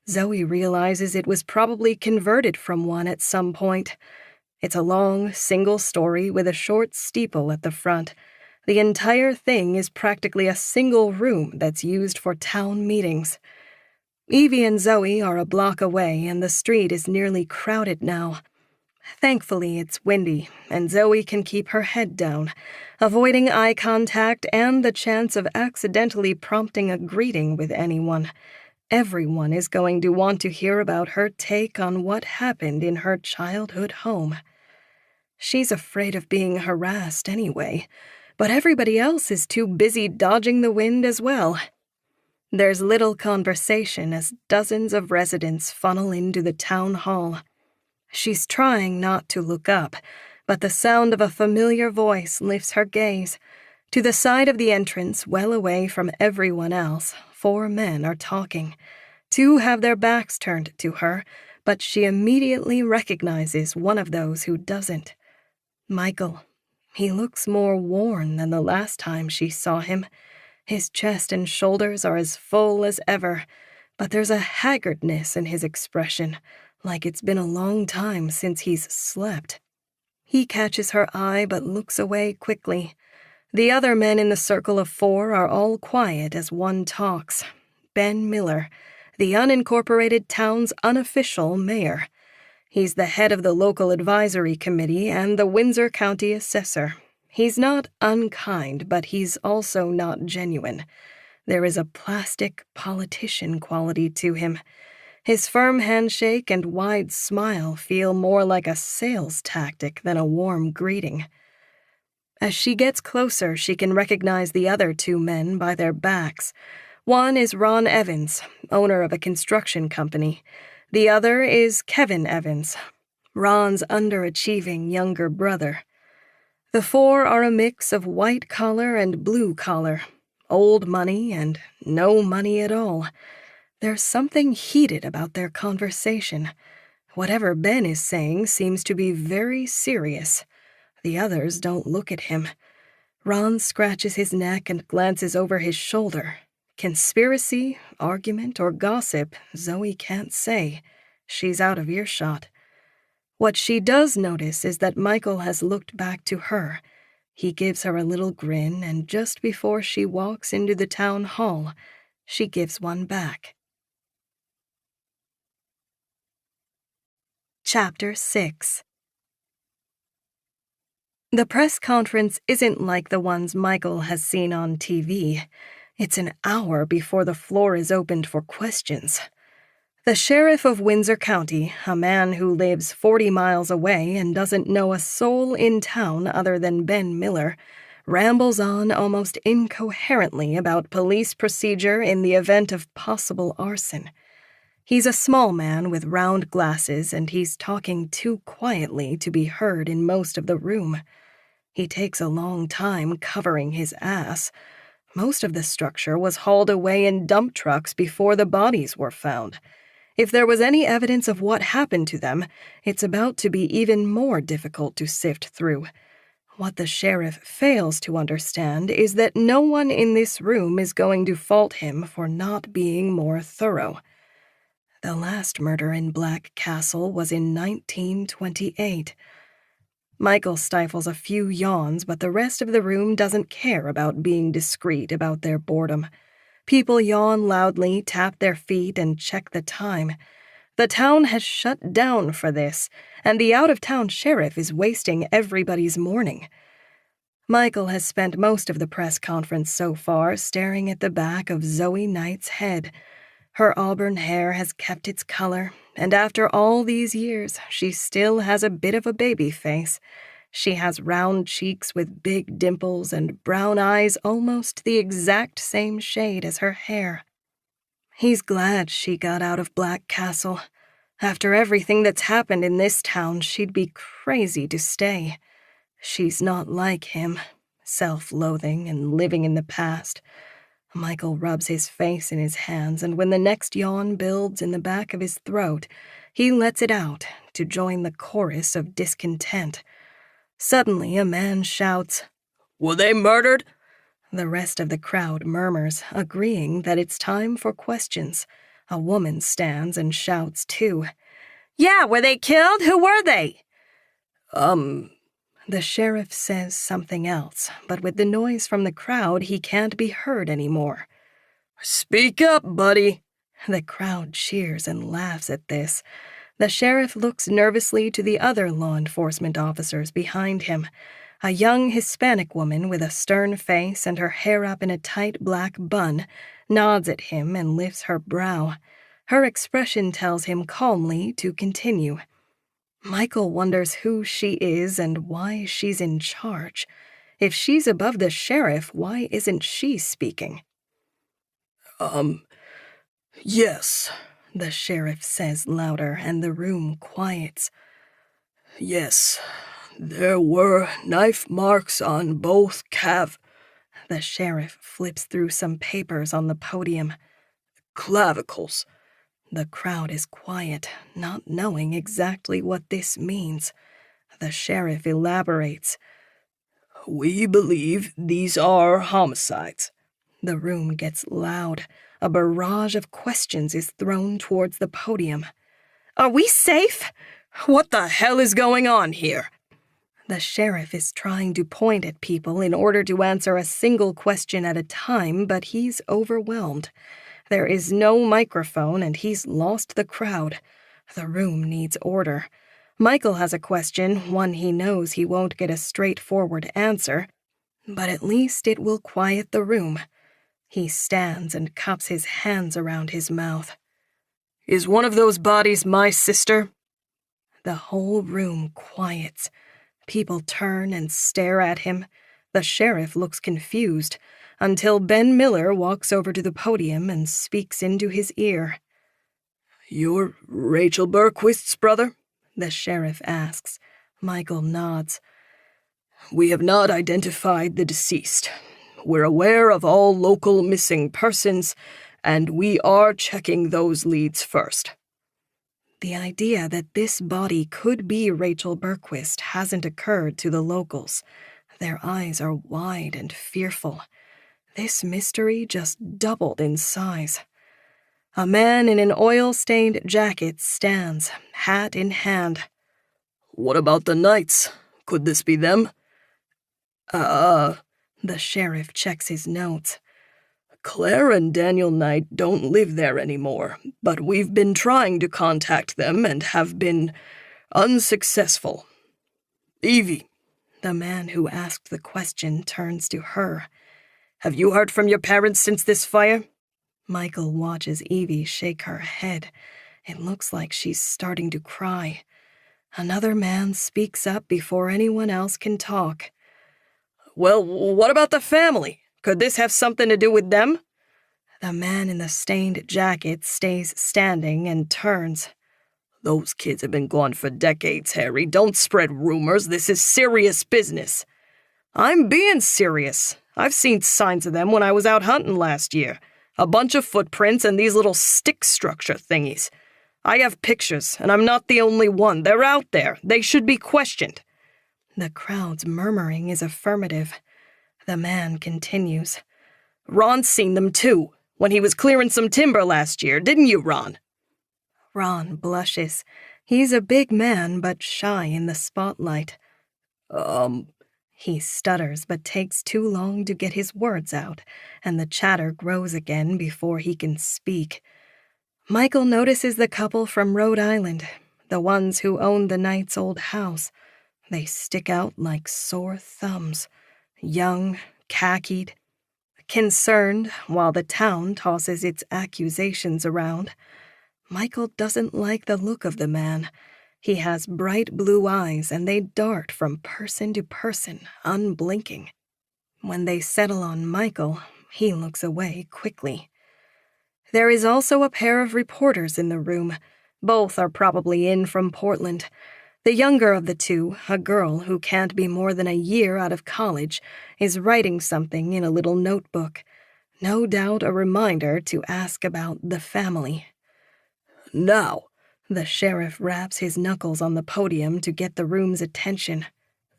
Zoe realizes it was probably converted from one at some point. It's a long, single story with a short steeple at the front. The entire thing is practically a single room that's used for town meetings. Evie and Zoe are a block away, and the street is nearly crowded now. Thankfully, it's windy, and Zoe can keep her head down, avoiding eye contact and the chance of accidentally prompting a greeting with anyone. Everyone is going to want to hear about her take on what happened in her childhood home. She's afraid of being harassed anyway, but everybody else is too busy dodging the wind as well. There's little conversation as dozens of residents funnel into the town hall. She's trying not to look up, but the sound of a familiar voice lifts her gaze. To the side of the entrance, well away from everyone else, 4 men are talking. 2 have their backs turned to her, but she immediately recognizes one of those who doesn't. Michael. He looks more worn than the last time she saw him. His chest and shoulders are as full as ever, but there's a haggardness in his expression, like it's been a long time since he's slept. He catches her eye but looks away quickly. The other men in the circle of 4 are all quiet as one talks. Ben Miller, the unincorporated town's unofficial mayor. He's the head of the local advisory committee and the Windsor County assessor. He's not unkind, but he's also not genuine. There is a plastic politician quality to him. His firm handshake and wide smile feel more like a sales tactic than a warm greeting. As she gets closer, she can recognize the other two men by their backs. One is Ron Evans, owner of a construction company. The other is Kevin Evans, Ron's underachieving younger brother. The four are a mix of white-collar and blue-collar, old money and no money at all. There's something heated about their conversation. Whatever Ben is saying seems to be very serious. The others don't look at him. Ron scratches his neck and glances over his shoulder. Conspiracy, argument, or gossip, Zoe can't say. She's out of earshot. What she does notice is that Michael has looked back to her. He gives her a little grin, and just before she walks into the town hall, she gives one back. Chapter 6. The press conference isn't like the ones Michael has seen on TV. It's an hour before the floor is opened for questions. The sheriff of Windsor County, a man who lives 40 miles away and doesn't know a soul in town other than Ben Miller, rambles on almost incoherently about police procedure in the event of possible arson. He's a small man with round glasses, and he's talking too quietly to be heard in most of the room. He takes a long time covering his ass. Most of the structure was hauled away in dump trucks before the bodies were found. If there was any evidence of what happened to them, it's about to be even more difficult to sift through. What the sheriff fails to understand is that no one in this room is going to fault him for not being more thorough. The last murder in Black Castle was in 1928. Michael stifles a few yawns, but the rest of the room doesn't care about being discreet about their boredom. People yawn loudly, tap their feet, and check the time. The town has shut down for this, and the out-of-town sheriff is wasting everybody's morning. Michael has spent most of the press conference so far staring at the back of Zoe Knight's head. Her auburn hair has kept its color, and after all these years, she still has a bit of a baby face. She has round cheeks with big dimples and brown eyes almost the exact same shade as her hair. He's glad she got out of Black Castle. After everything that's happened in this town, she'd be crazy to stay. She's not like him, self-loathing and living in the past. Michael rubs his face in his hands, and when the next yawn builds in the back of his throat, he lets it out to join the chorus of discontent. Suddenly, a man shouts, "Were they murdered?" The rest of the crowd murmurs, agreeing that it's time for questions. A woman stands and shouts, too. "Yeah, were they killed? Who were they?" The sheriff says something else, but with the noise from the crowd, he can't be heard anymore. "Speak up, buddy." The crowd cheers and laughs at this. The sheriff looks nervously to the other law enforcement officers behind him. A young Hispanic woman with a stern face and her hair up in a tight black bun nods at him and lifts her brow. Her expression tells him calmly to continue. Michael wonders who she is and why she's in charge. If she's above the sheriff, why isn't she speaking? Yes, the sheriff says louder, and the room quiets. Yes, there were knife marks on both The sheriff flips through some papers on the podium. clavicles. The crowd is quiet, not knowing exactly what this means. The sheriff elaborates. "We believe these are homicides." The room gets loud. A barrage of questions is thrown towards the podium. "Are we safe? What the hell is going on here?" The sheriff is trying to point at people in order to answer a single question at a time, but he's overwhelmed. There is no microphone, and he's lost the crowd. The room needs order. Michael has a question, one he knows he won't get a straightforward answer, but at least it will quiet the room. He stands and cups his hands around his mouth. Is one of those bodies my sister?" The whole room quiets. People turn and stare at him. The sheriff looks confused, until Ben Miller walks over to the podium and speaks into his ear. "You're Rachel Berquist's brother?" The sheriff asks. Michael nods. "We have not identified the deceased. We're aware of all local missing persons, and we are checking those leads first." The idea that this body could be Rachel Berquist hasn't occurred to the locals. Their eyes are wide and fearful. This mystery just doubled in size. A man in an oil-stained jacket stands, hat in hand. "What about the Knights? Could this be them?" The sheriff checks his notes. "Claire and Daniel Knight don't live there anymore, but we've been trying to contact them and have been unsuccessful. Evie," The man who asked the question turns to her. "have you heard from your parents since this fire?" Michael watches Evie shake her head. It looks like she's starting to cry. Another man speaks up before anyone else can talk. "Well, what about the family? Could this have something to do with them?" The man in the stained jacket stays standing and turns. "Those kids have been gone for decades, Harry. Don't spread rumors. This is serious business." "I'm being serious. I've seen signs of them when I was out hunting last year. A bunch of footprints and these little stick structure thingies. I have pictures, and I'm not the only one. They're out there. They should be questioned." The crowd's murmuring is affirmative. The man continues. "Ron's seen them too, when he was clearing some timber last year, didn't you, Ron?" Ron blushes. He's a big man, but shy in the spotlight. He stutters, but takes too long to get his words out, and the chatter grows again before he can speak. Michael notices the couple from Rhode Island, the ones who owned the Knight's old house. They stick out like sore thumbs. Young, khaki-ed, concerned while the town tosses its accusations around. Michael doesn't like the look of the man. He has bright blue eyes, and they dart from person to person, unblinking. When they settle on Michael, he looks away quickly. There is also a pair of reporters in the room. Both are probably in from Portland. The younger of the two, a girl who can't be more than a year out of college, is writing something in a little notebook. No doubt a reminder to ask about the family. "Now," the sheriff raps his knuckles on the podium to get the room's attention.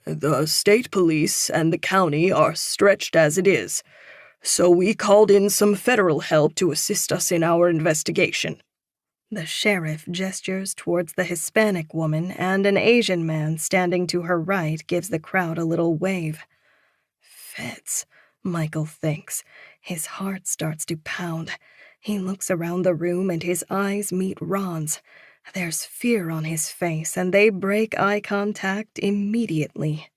"the state police and the county are stretched as it is, so we called in some federal help to assist us in our investigation." The sheriff gestures towards the Hispanic woman, and an Asian man standing to her right gives the crowd a little wave. Feds, Michael thinks. His heart starts to pound. He looks around the room and his eyes meet Ron's. There's fear on his face, and they break eye contact immediately.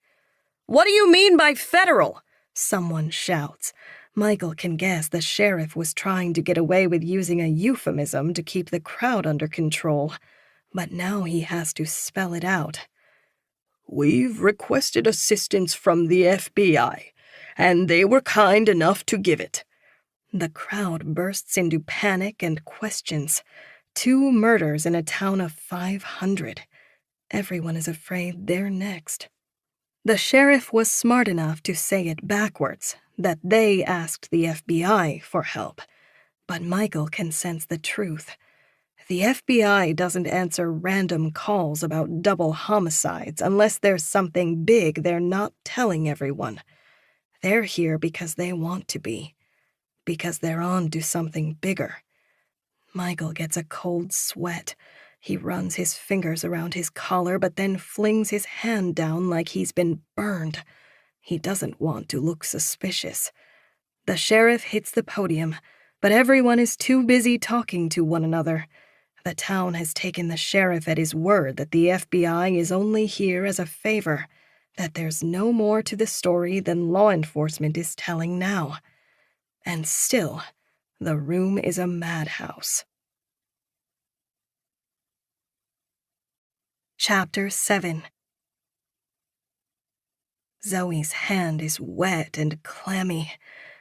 "What do you mean by federal?" Someone shouts. Michael can guess the sheriff was trying to get away with using a euphemism to keep the crowd under control, but now he has to spell it out. "We've requested assistance from the FBI, and they were kind enough to give it." The crowd bursts into panic and questions. 2 murders in a town of 500. Everyone is afraid they're next. The sheriff was smart enough to say it backwards, that they asked the FBI for help. But Michael can sense the truth. The FBI doesn't answer random calls about double homicides unless there's something big they're not telling everyone. They're here because they want to be, because they're on to something bigger. Michael gets a cold sweat. He runs his fingers around his collar, but then flings his hand down like he's been burned. He doesn't want to look suspicious. The sheriff hits the podium, but everyone is too busy talking to one another. The town has taken the sheriff at his word that the FBI is only here as a favor, that there's no more to the story than law enforcement is telling now. And still, the room is a madhouse. Chapter 7. Zoe's hand is wet and clammy.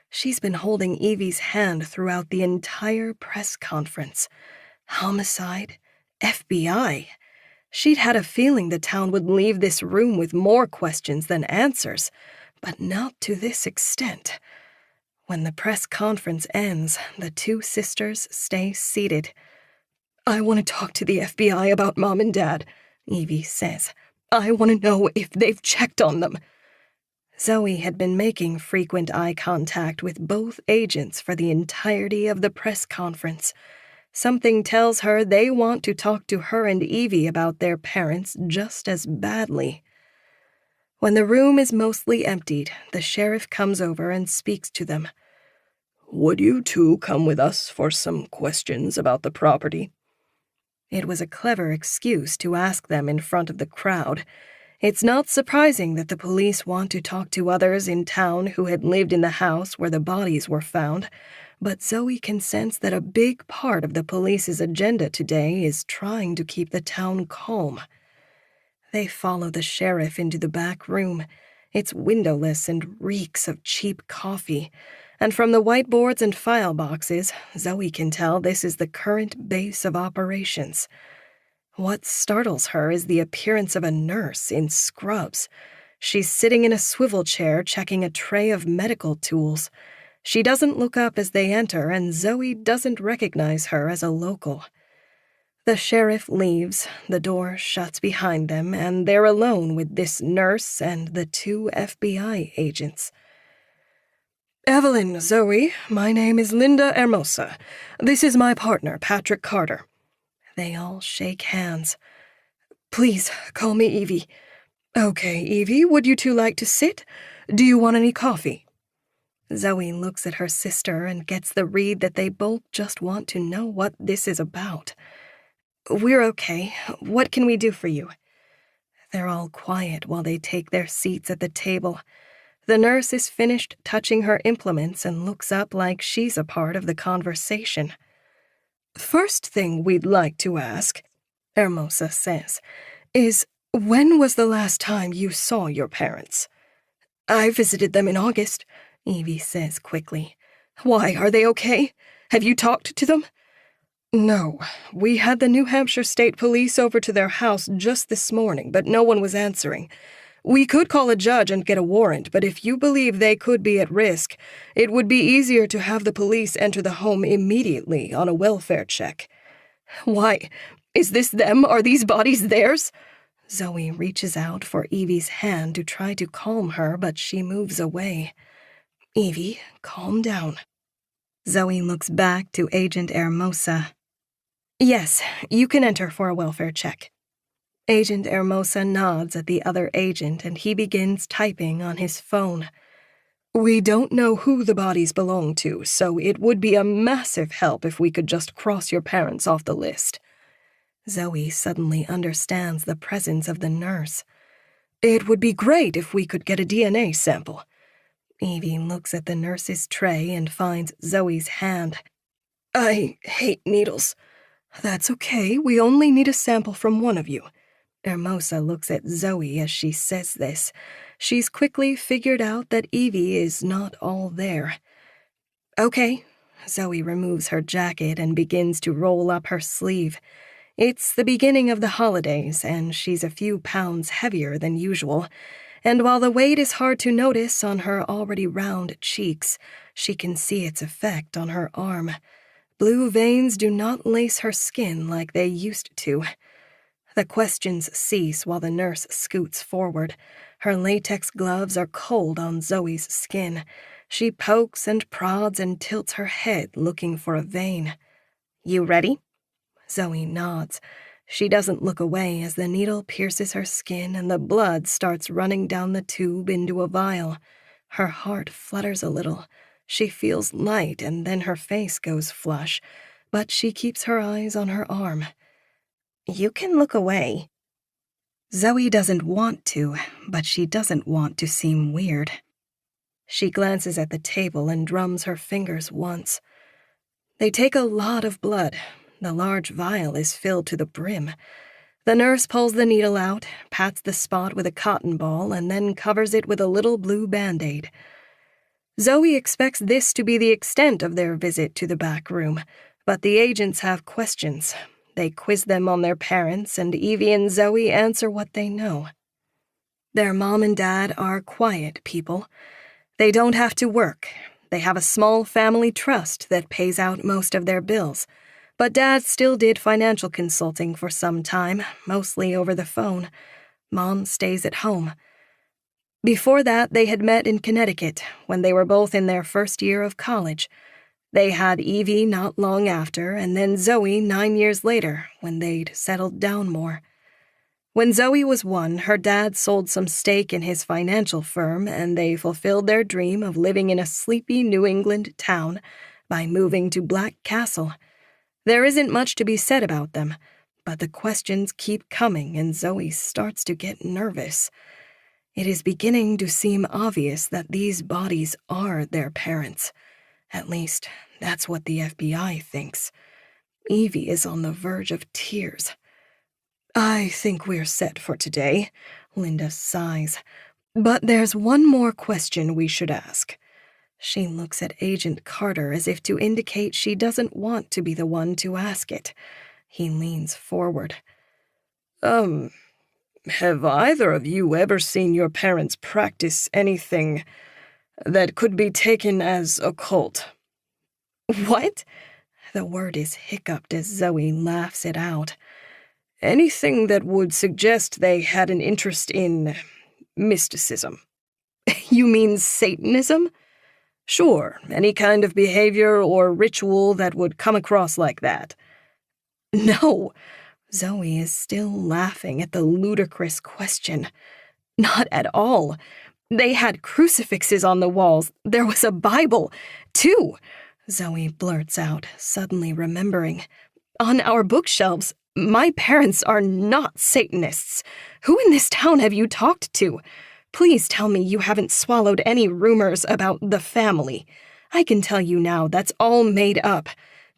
She's been holding Evie's hand throughout the entire press conference. Homicide? FBI? She'd had a feeling the town would leave this room with more questions than answers, but not to this extent. When the press conference ends, the two sisters stay seated. "I want to talk to the FBI about Mom and Dad," Evie says. "I want to know if they've checked on them." Zoe had been making frequent eye contact with both agents for the entirety of the press conference. Something tells her they want to talk to her and Evie about their parents just as badly. When the room is mostly emptied, the sheriff comes over and speaks to them. "Would you two come with us for some questions about the property?" It was a clever excuse to ask them in front of the crowd. It's not surprising that the police want to talk to others in town who had lived in the house where the bodies were found, but Zoe can sense that a big part of the police's agenda today is trying to keep the town calm. They follow the sheriff into the back room. It's windowless and reeks of cheap coffee, and from the whiteboards and file boxes, Zoe can tell this is the current base of operations. What startles her is the appearance of a nurse in scrubs. She's sitting in a swivel chair checking a tray of medical tools. She doesn't look up as they enter, and Zoe doesn't recognize her as a local. The sheriff leaves, the door shuts behind them, and they're alone with this nurse and the two FBI agents. "Evelyn, Zoe, my name is Linda Hermosa. This is my partner, Patrick Carter." They all shake hands. "Please, call me Evie." "Okay, Evie, would you two like to sit? Do you want any coffee?" Zoe looks at her sister and gets the read that they both just want to know what this is about. "We're okay. What can we do for you?" They're all quiet while they take their seats at the table. The nurse is finished touching her implements and looks up like she's a part of the conversation. "First thing we'd like to ask," Hermosa says, "is when was the last time you saw your parents?" "I visited them in August," Evie says quickly. "Why, are they okay? Have you talked to them?" "No. We had the New Hampshire State Police over to their house just this morning, but no one was answering. We could call a judge and get a warrant, but if you believe they could be at risk, it would be easier to have the police enter the home immediately on a welfare check." "Why, is this them? Are these bodies theirs?" Zoe reaches out for Evie's hand to try to calm her, but she moves away. "Evie, calm down." Zoe looks back to Agent Hermosa. "Yes, you can enter for a welfare check." Agent Hermosa nods at the other agent and he begins typing on his phone. "We don't know who the bodies belong to, so it would be a massive help if we could just cross your parents off the list." Zoe suddenly understands the presence of the nurse. "It would be great if we could get a DNA sample." Evie looks at the nurse's tray and finds Zoe's hand. "I hate needles." "That's okay, we only need a sample from one of you." Hermosa looks at Zoe as she says this. She's quickly figured out that Evie is not all there. "Okay." Zoe removes her jacket and begins to roll up her sleeve. It's the beginning of the holidays, and she's a few pounds heavier than usual. And while the weight is hard to notice on her already round cheeks, she can see its effect on her arm. Blue veins do not lace her skin like they used to. The questions cease while the nurse scoots forward. Her latex gloves are cold on Zoe's skin. She pokes and prods and tilts her head looking for a vein. "You ready?" Zoe nods. She doesn't look away as the needle pierces her skin and the blood starts running down the tube into a vial. Her heart flutters a little. She feels light and then her face goes flush, but she keeps her eyes on her arm. "You can look away." Zoe doesn't want to, but she doesn't want to seem weird. She glances at the table and drums her fingers once. They take a lot of blood. The large vial is filled to the brim. The nurse pulls the needle out, pats the spot with a cotton ball, and then covers it with a little blue Band-Aid. Zoe expects this to be the extent of their visit to the back room, but the agents have questions. They quiz them on their parents, and Evie and Zoe answer what they know. Their mom and dad are quiet people. They don't have to work. They have a small family trust that pays out most of their bills. But Dad still did financial consulting for some time, mostly over the phone. Mom stays at home. Before that, they had met in Connecticut when they were both in their first year of college. They had Evie not long after, and then Zoe 9 years later when they'd settled down more. When Zoe was 1, her dad sold some stake in his financial firm, and they fulfilled their dream of living in a sleepy New England town by moving to Black Castle. There isn't much to be said about them, but the questions keep coming and Zoe starts to get nervous. It is beginning to seem obvious that these bodies are their parents. At least, that's what the FBI thinks. Evie is on the verge of tears. I think we're set for today, Linda sighs. But there's one more question we should ask. She looks at Agent Carter as if to indicate she doesn't want to be the one to ask it. He leans forward. Have either of you ever seen your parents practice anything that could be taken as occult? What? The word is hiccuped as Zoe laughs it out. Anything that would suggest they had an interest in mysticism. You mean Satanism? Sure, any kind of behavior or ritual that would come across like that. No. Zoe is still laughing at the ludicrous question. Not at all. They had crucifixes on the walls. There was a Bible, too. Zoe blurts out, suddenly remembering. On our bookshelves, my parents are not Satanists. Who in this town have you talked to? Please tell me you haven't swallowed any rumors about the family. I can tell you now that's all made up.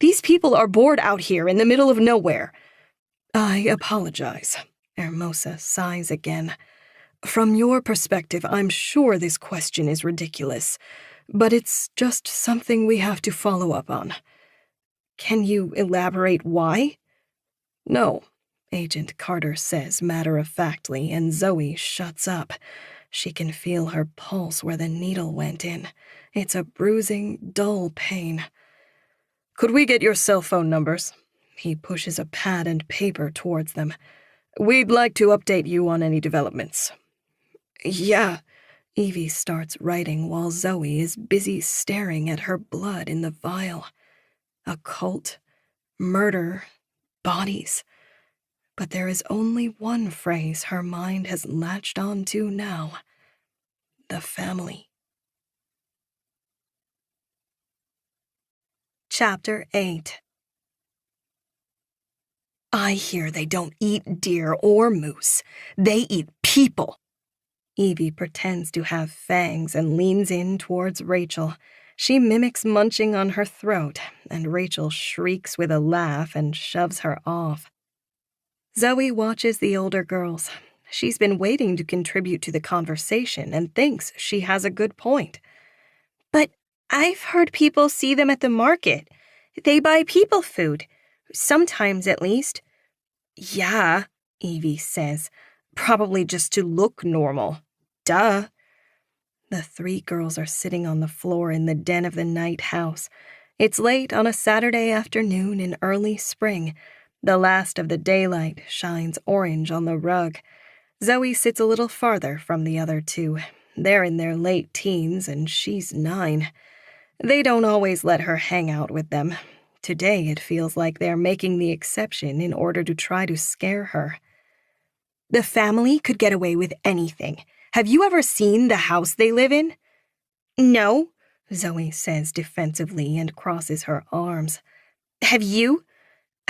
These people are bored out here in the middle of nowhere. I apologize. Hermosa sighs again. From your perspective, I'm sure this question is ridiculous, but it's just something we have to follow up on. Can you elaborate why? No, Agent Carter says matter-of-factly, and Zoe shuts up. She can feel her pulse where the needle went in. It's a bruising, dull pain. Could we get your cell phone numbers? He pushes a pad and paper towards them. We'd like to update you on any developments. Yeah. Evie starts writing while Zoe is busy staring at her blood in the vial. Occult, murder, bodies. But there is only one phrase her mind has latched onto now. The family. Chapter 8. I hear they don't eat deer or moose. They eat people. Evie pretends to have fangs and leans in towards Rachel. She mimics munching on her throat, and Rachel shrieks with a laugh and shoves her off. Zoe watches the older girls. She's been waiting to contribute to the conversation and thinks she has a good point. But I've heard people see them at the market. They buy people food. Sometimes, at least. Yeah, Evie says, probably just to look normal. Duh. The 3 girls are sitting on the floor in the den of the night house. It's late on a Saturday afternoon in early spring. The last of the daylight shines orange on the rug. Zoe sits a little farther from the other 2. They're in their late teens, and she's 9. They don't always let her hang out with them. Today it feels like they're making the exception in order to try to scare her. The family could get away with anything. Have you ever seen the house they live in? No, Zoe says defensively and crosses her arms. Have you?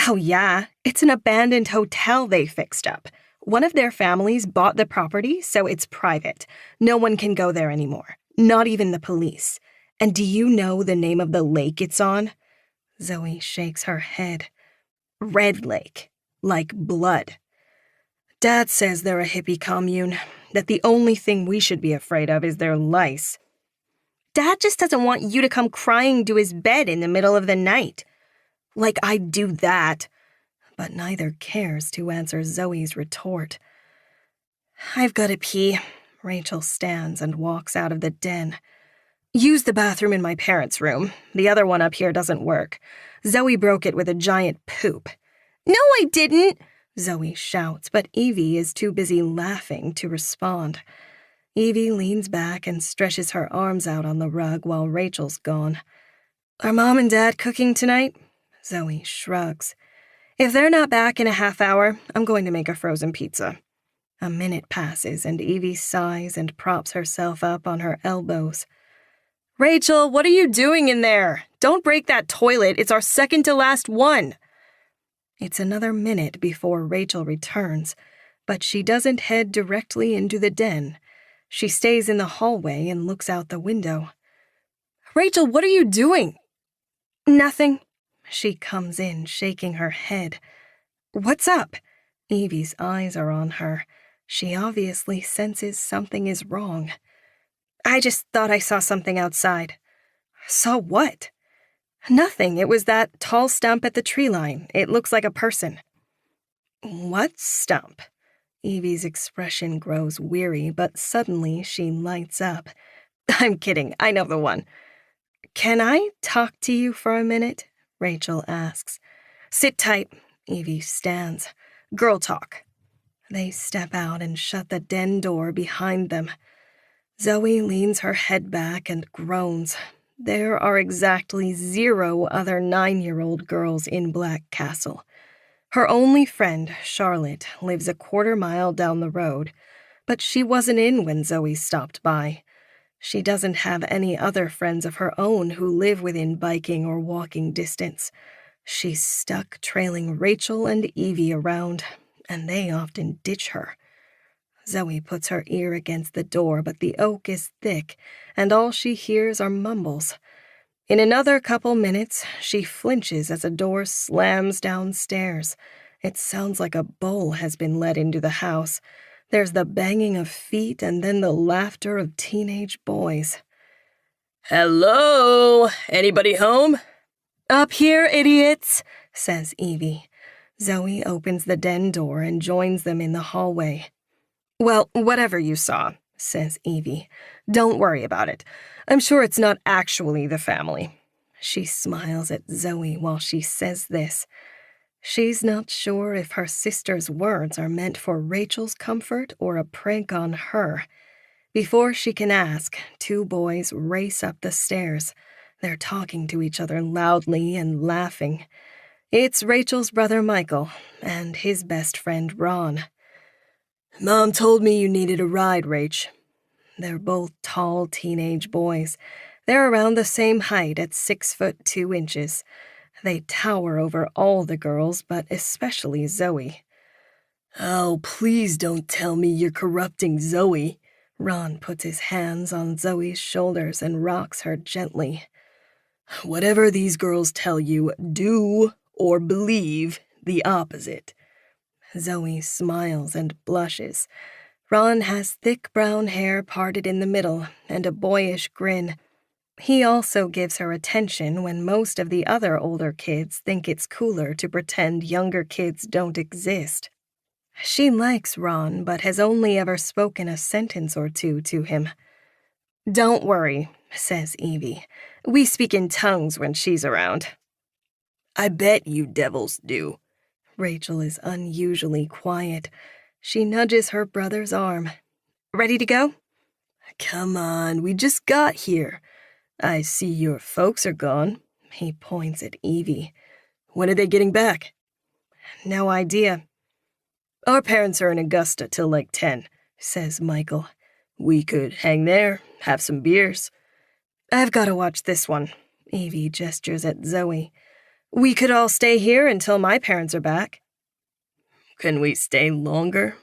Oh yeah, it's an abandoned hotel they fixed up. One of their families bought the property, so it's private. No one can go there anymore, not even the police. And do you know the name of the lake it's on? Zoe shakes her head. Red Lake, like blood. Dad says they're a hippie commune, that the only thing we should be afraid of is their lice. Dad just doesn't want you to come crying to his bed in the middle of the night. Like I'd do that. But neither cares to answer Zoe's retort. I've got to pee. Rachel stands and walks out of the den. Use the bathroom in my parents' room. The other one up here doesn't work. Zoe broke it with a giant poop. No, I didn't, Zoe shouts, but Evie is too busy laughing to respond. Evie leans back and stretches her arms out on the rug while Rachel's gone. Are Mom and Dad cooking tonight? Zoe shrugs. If they're not back in a half hour, I'm going to make a frozen pizza. A minute passes and Evie sighs and props herself up on her elbows. Rachel, what are you doing in there? Don't break that toilet. It's our second to last one. It's another minute before Rachel returns, but she doesn't head directly into the den. She stays in the hallway and looks out the window. Rachel, what are you doing? Nothing. She comes in, shaking her head. What's up? Evie's eyes are on her. She obviously senses something is wrong. I just thought I saw something outside. Saw what? Nothing. It was that tall stump at the tree line. It looks like a person. What stump? Evie's expression grows weary, but suddenly she lights up. I'm kidding. I know the one. Can I talk to you for a minute? Rachel asks. Sit tight. Evie stands. Girl talk. They step out and shut the den door behind them. Zoe leans her head back and groans. There are exactly 0 other 9-year-old girls in Black Castle. Her only friend, Charlotte, lives a quarter-mile down the road, but she wasn't in when Zoe stopped by. She doesn't have any other friends of her own who live within biking or walking distance. She's stuck trailing Rachel and Evie around, and they often ditch her. Zoe puts her ear against the door, but the oak is thick, and all she hears are mumbles. In another couple minutes, she flinches as a door slams downstairs. It sounds like a bull has been let into the house. There's the banging of feet and then the laughter of teenage boys. Hello? Anybody home? Up here, idiots, says Evie. Zoe opens the den door and joins them in the hallway. Well, whatever you saw, says Evie. Don't worry about it. I'm sure it's not actually the family. She smiles at Zoe while she says this. She's not sure if her sister's words are meant for Rachel's comfort or a prank on her. Before she can ask, 2 boys race up the stairs. They're talking to each other loudly and laughing. It's Rachel's brother Michael and his best friend Ron. Mom told me you needed a ride, Rach. They're both tall teenage boys. They're around the same height at 6'2". They tower over all the girls, but especially Zoe. Oh, please don't tell me you're corrupting Zoe. Ron puts his hands on Zoe's shoulders and rocks her gently. Whatever these girls tell you, do or believe the opposite. Zoe smiles and blushes. Ron has thick brown hair parted in the middle and a boyish grin. He also gives her attention when most of the other older kids think it's cooler to pretend younger kids don't exist. She likes Ron, but has only ever spoken a sentence or 2 to him. Don't worry, says Evie. We speak in tongues when she's around. I bet you devils do. Rachel is unusually quiet. She nudges her brother's arm. Ready to go? Come on, we just got here. I see your folks are gone. He points at Evie. When are they getting back? No idea. Our parents are in Augusta till like 10, says Michael. We could hang there, have some beers. I've got to watch this one. Evie gestures at Zoe. We could all stay here until my parents are back. Can we stay longer?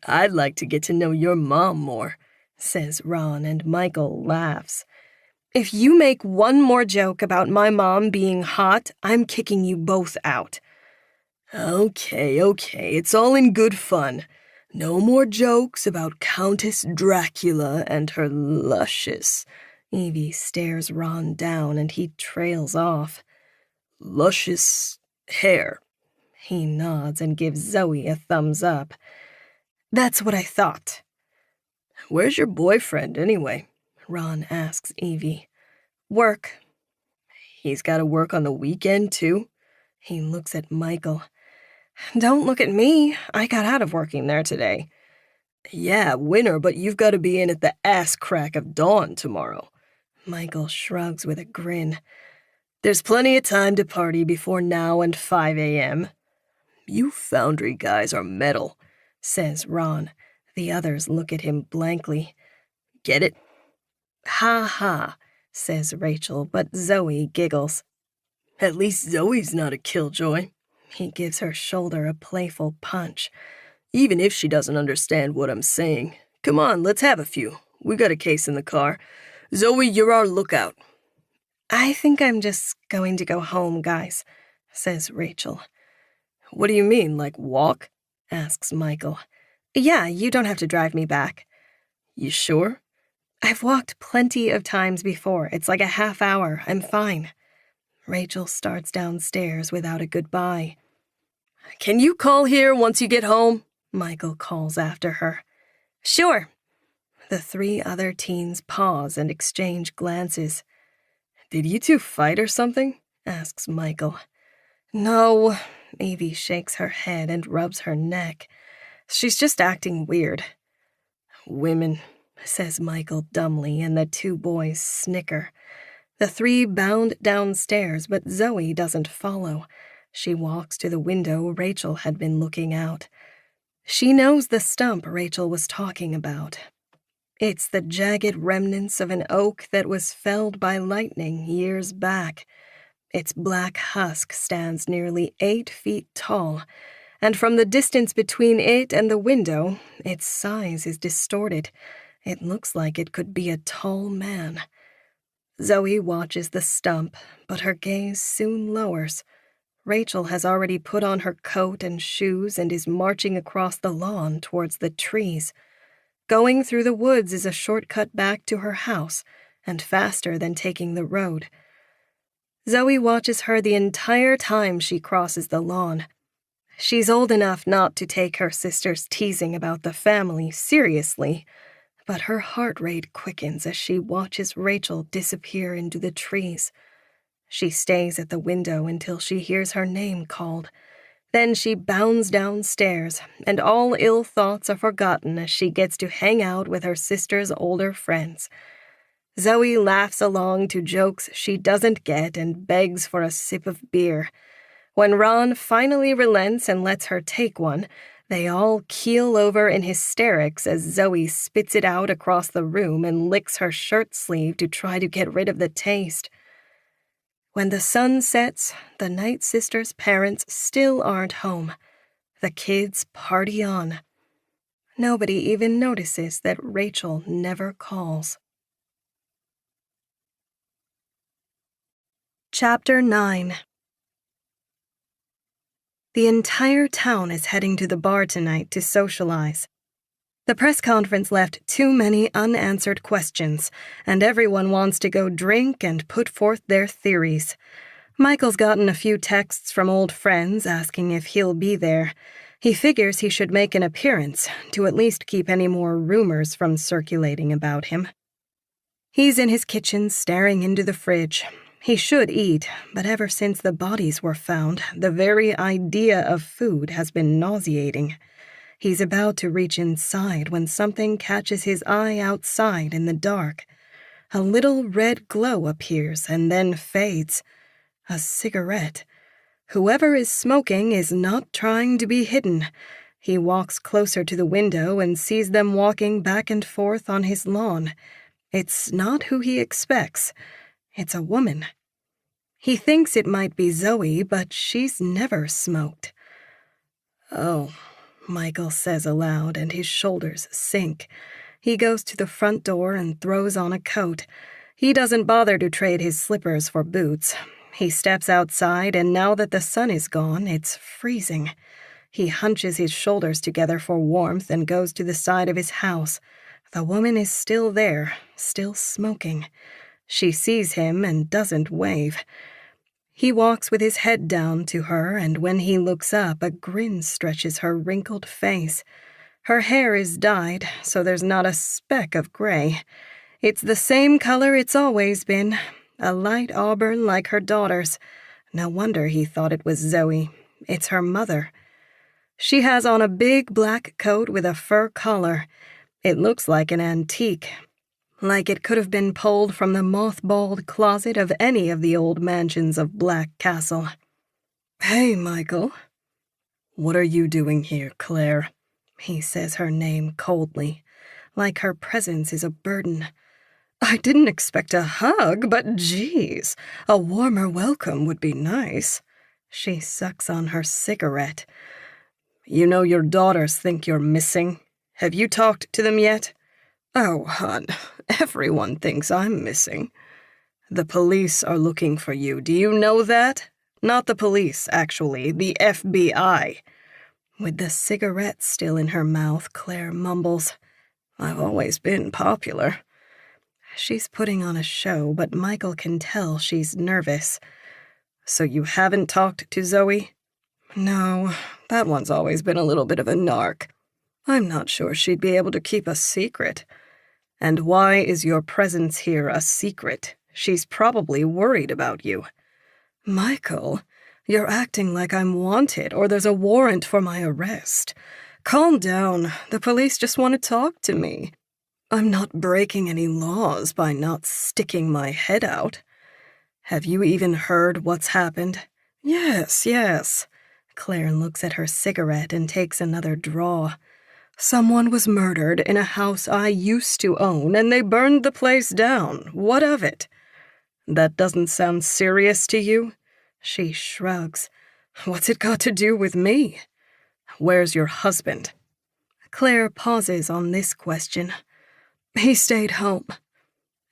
I'd like to get to know your mom more, says Ron, and Michael laughs. If you make one more joke about my mom being hot, I'm kicking you both out. Okay, it's all in good fun. No more jokes about Countess Dracula and her luscious. Evie stares Ron down and he trails off. Luscious hair. He nods and gives Zoe a thumbs up. That's what I thought. Where's your boyfriend, anyway? Ron asks Evie. Work. He's got to work on the weekend, too? He looks at Michael. Don't look at me. I got out of working there today. Yeah, winter, but you've got to be in at the ass crack of dawn tomorrow. Michael shrugs with a grin. There's plenty of time to party before now and 5 a.m. You Foundry guys are metal, says Ron. The others look at him blankly. Get it? Ha ha, says Rachel, but Zoe giggles. At least Zoe's not a killjoy. He gives her shoulder a playful punch. Even if she doesn't understand what I'm saying. Come on, let's have a few. We got a case in the car. Zoe, you're our lookout. I think I'm just going to go home, guys, says Rachel. What do you mean, like walk? Asks Michael. Yeah, you don't have to drive me back. You sure? I've walked plenty of times before. It's like a half hour. I'm fine. Rachel starts downstairs without a goodbye. Can you call here once you get home? Michael calls after her. Sure. The three other teens pause and exchange glances. Did you two fight or something? Asks Michael. No. Evie shakes her head and rubs her neck. She's just acting weird. Women, says Michael dumbly, and the two boys snicker. The three bound downstairs, but Zoe doesn't follow. She walks to the window Rachel had been looking out. She knows the stump Rachel was talking about. It's the jagged remnants of an oak that was felled by lightning years back. Its black husk stands nearly 8 feet tall, and from the distance between it and the window, its size is distorted. It looks like it could be a tall man. Zoe watches the stump, but her gaze soon lowers. Rachel has already put on her coat and shoes and is marching across the lawn towards the trees. Going through the woods is a shortcut back to her house, and faster than taking the road. Zoe watches her the entire time she crosses the lawn. She's old enough not to take her sister's teasing about the family seriously, but her heart rate quickens as she watches Rachel disappear into the trees. She stays at the window until she hears her name called. Then she bounds downstairs, and all ill thoughts are forgotten as she gets to hang out with her sister's older friends. Zoe laughs along to jokes she doesn't get and begs for a sip of beer. When Ron finally relents and lets her take one, they all keel over in hysterics as Zoe spits it out across the room and licks her shirt sleeve to try to get rid of the taste. When the sun sets, the Night Sisters' parents still aren't home. The kids party on. Nobody even notices that Rachel never calls. Chapter 9. The entire town is heading to the bar tonight to socialize. The press conference left too many unanswered questions, and everyone wants to go drink and put forth their theories. Michael's gotten a few texts from old friends asking if he'll be there. He figures he should make an appearance to at least keep any more rumors from circulating about him. He's in his kitchen staring into the fridge. He should eat, but ever since the bodies were found, the very idea of food has been nauseating. He's about to reach inside when something catches his eye outside in the dark. A little red glow appears and then fades. A cigarette. Whoever is smoking is not trying to be hidden. He walks closer to the window and sees them walking back and forth on his lawn. It's not who he expects. It's a woman. He thinks it might be Zoe, but she's never smoked. Oh, Michael says aloud, and his shoulders sink. He goes to the front door and throws on a coat. He doesn't bother to trade his slippers for boots. He steps outside, and now that the sun is gone, it's freezing. He hunches his shoulders together for warmth and goes to the side of his house. The woman is still there, still smoking. She sees him and doesn't wave. He walks with his head down to her, and when he looks up, a grin stretches her wrinkled face. Her hair is dyed, so there's not a speck of gray. It's the same color it's always been, a light auburn like her daughter's. No wonder he thought it was Zoe. It's her mother. She has on a big black coat with a fur collar. It looks like an antique, like it could have been pulled from the mothballed closet of any of the old mansions of Black Castle. "Hey, Michael. What are you doing here, Claire?" He says her name coldly, like her presence is a burden. "I didn't expect a hug, but geez, a warmer welcome would be nice." She sucks on her cigarette. "You know your daughters think you're missing. Have you talked to them yet?" "Oh, hon, everyone thinks I'm missing." "The police are looking for you. Do you know that? Not the police, actually. The FBI. With the cigarette still in her mouth, Claire mumbles, "I've always been popular." She's putting on a show, but Michael can tell she's nervous. "So you haven't talked to Zoe?" "No, that one's always been a little bit of a narc. I'm not sure she'd be able to keep a secret." "And why is your presence here a secret? She's probably worried about you." "Michael, you're acting like I'm wanted or there's a warrant for my arrest. Calm down. The police just want to talk to me. I'm not breaking any laws by not sticking my head out." "Have you even heard what's happened?" Yes. Claire looks at her cigarette and takes another draw. "Someone was murdered in a house I used to own, and they burned the place down. What of it?" "That doesn't sound serious to you?" She shrugs. "What's it got to do with me?" "Where's your husband?" Claire pauses on this question. "He stayed home."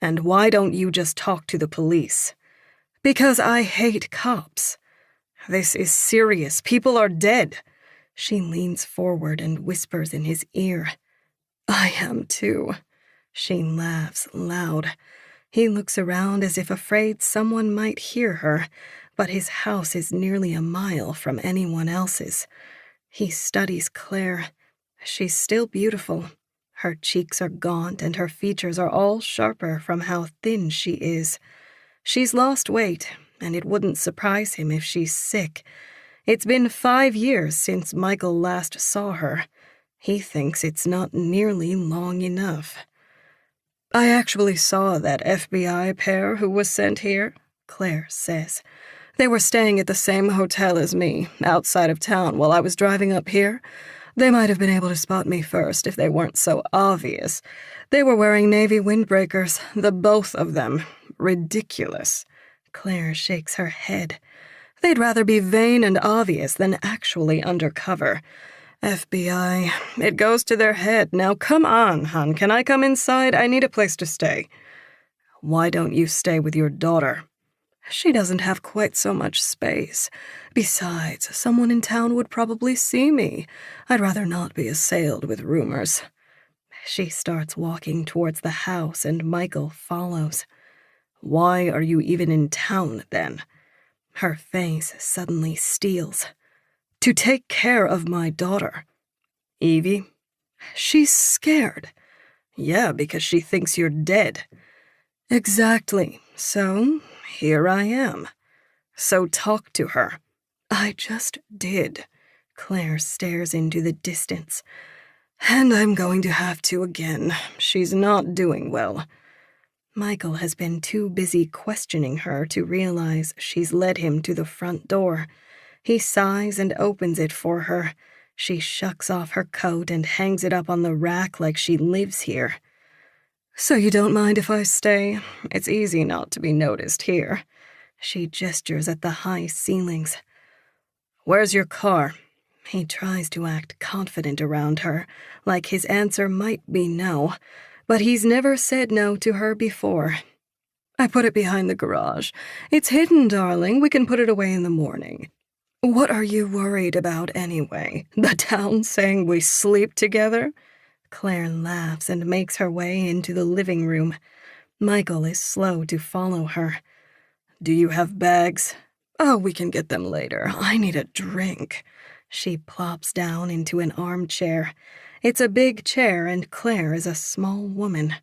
"And why don't you just talk to the police?" "Because I hate cops. This is serious. People are dead." She leans forward and whispers in his ear. "I am too." She laughs loud. He looks around as if afraid someone might hear her, but his house is nearly a mile from anyone else's. He studies Claire. She's still beautiful. Her cheeks are gaunt and her features are all sharper from how thin she is. She's lost weight, and it wouldn't surprise him if she's sick. It's been 5 years since Michael last saw her. He thinks it's not nearly long enough. "I actually saw that FBI pair who was sent here," Claire says. "They were staying at the same hotel as me, outside of town, while I was driving up here. They might have been able to spot me first if they weren't so obvious. They were wearing navy windbreakers, the both of them. Ridiculous." Claire shakes her head. "They'd rather be vain and obvious than actually undercover. FBI, it goes to their head. Now come on, hon, can I come inside? I need a place to stay." "Why don't you stay with your daughter?" "She doesn't have quite so much space. Besides, someone in town would probably see me. I'd rather not be assailed with rumors." She starts walking towards the house and Michael follows. "Why are you even in town, then?" Her face suddenly steels. "To take care of my daughter." "Evie?" "She's scared." "Yeah, because she thinks you're dead." "Exactly. So, here I am." "So talk to her." "I just did." Claire stares into the distance. "And I'm going to have to again. She's not doing well." Michael has been too busy questioning her to realize she's led him to the front door. He sighs and opens it for her. She shucks off her coat and hangs it up on the rack like she lives here. "So you don't mind if I stay? It's easy not to be noticed here." She gestures at the high ceilings. "Where's your car?" He tries to act confident around her, like his answer might be no, but he's never said no to her before. "I put it behind the garage. It's hidden, darling. We can put it away in the morning." What are you worried about anyway? The town saying we sleep together? Claire laughs and makes her way into the living room. Michael is slow to follow her. Do you have bags? Oh, we can get them later. I need a drink. She plops down into an armchair. It's a big chair, and Claire is a small woman.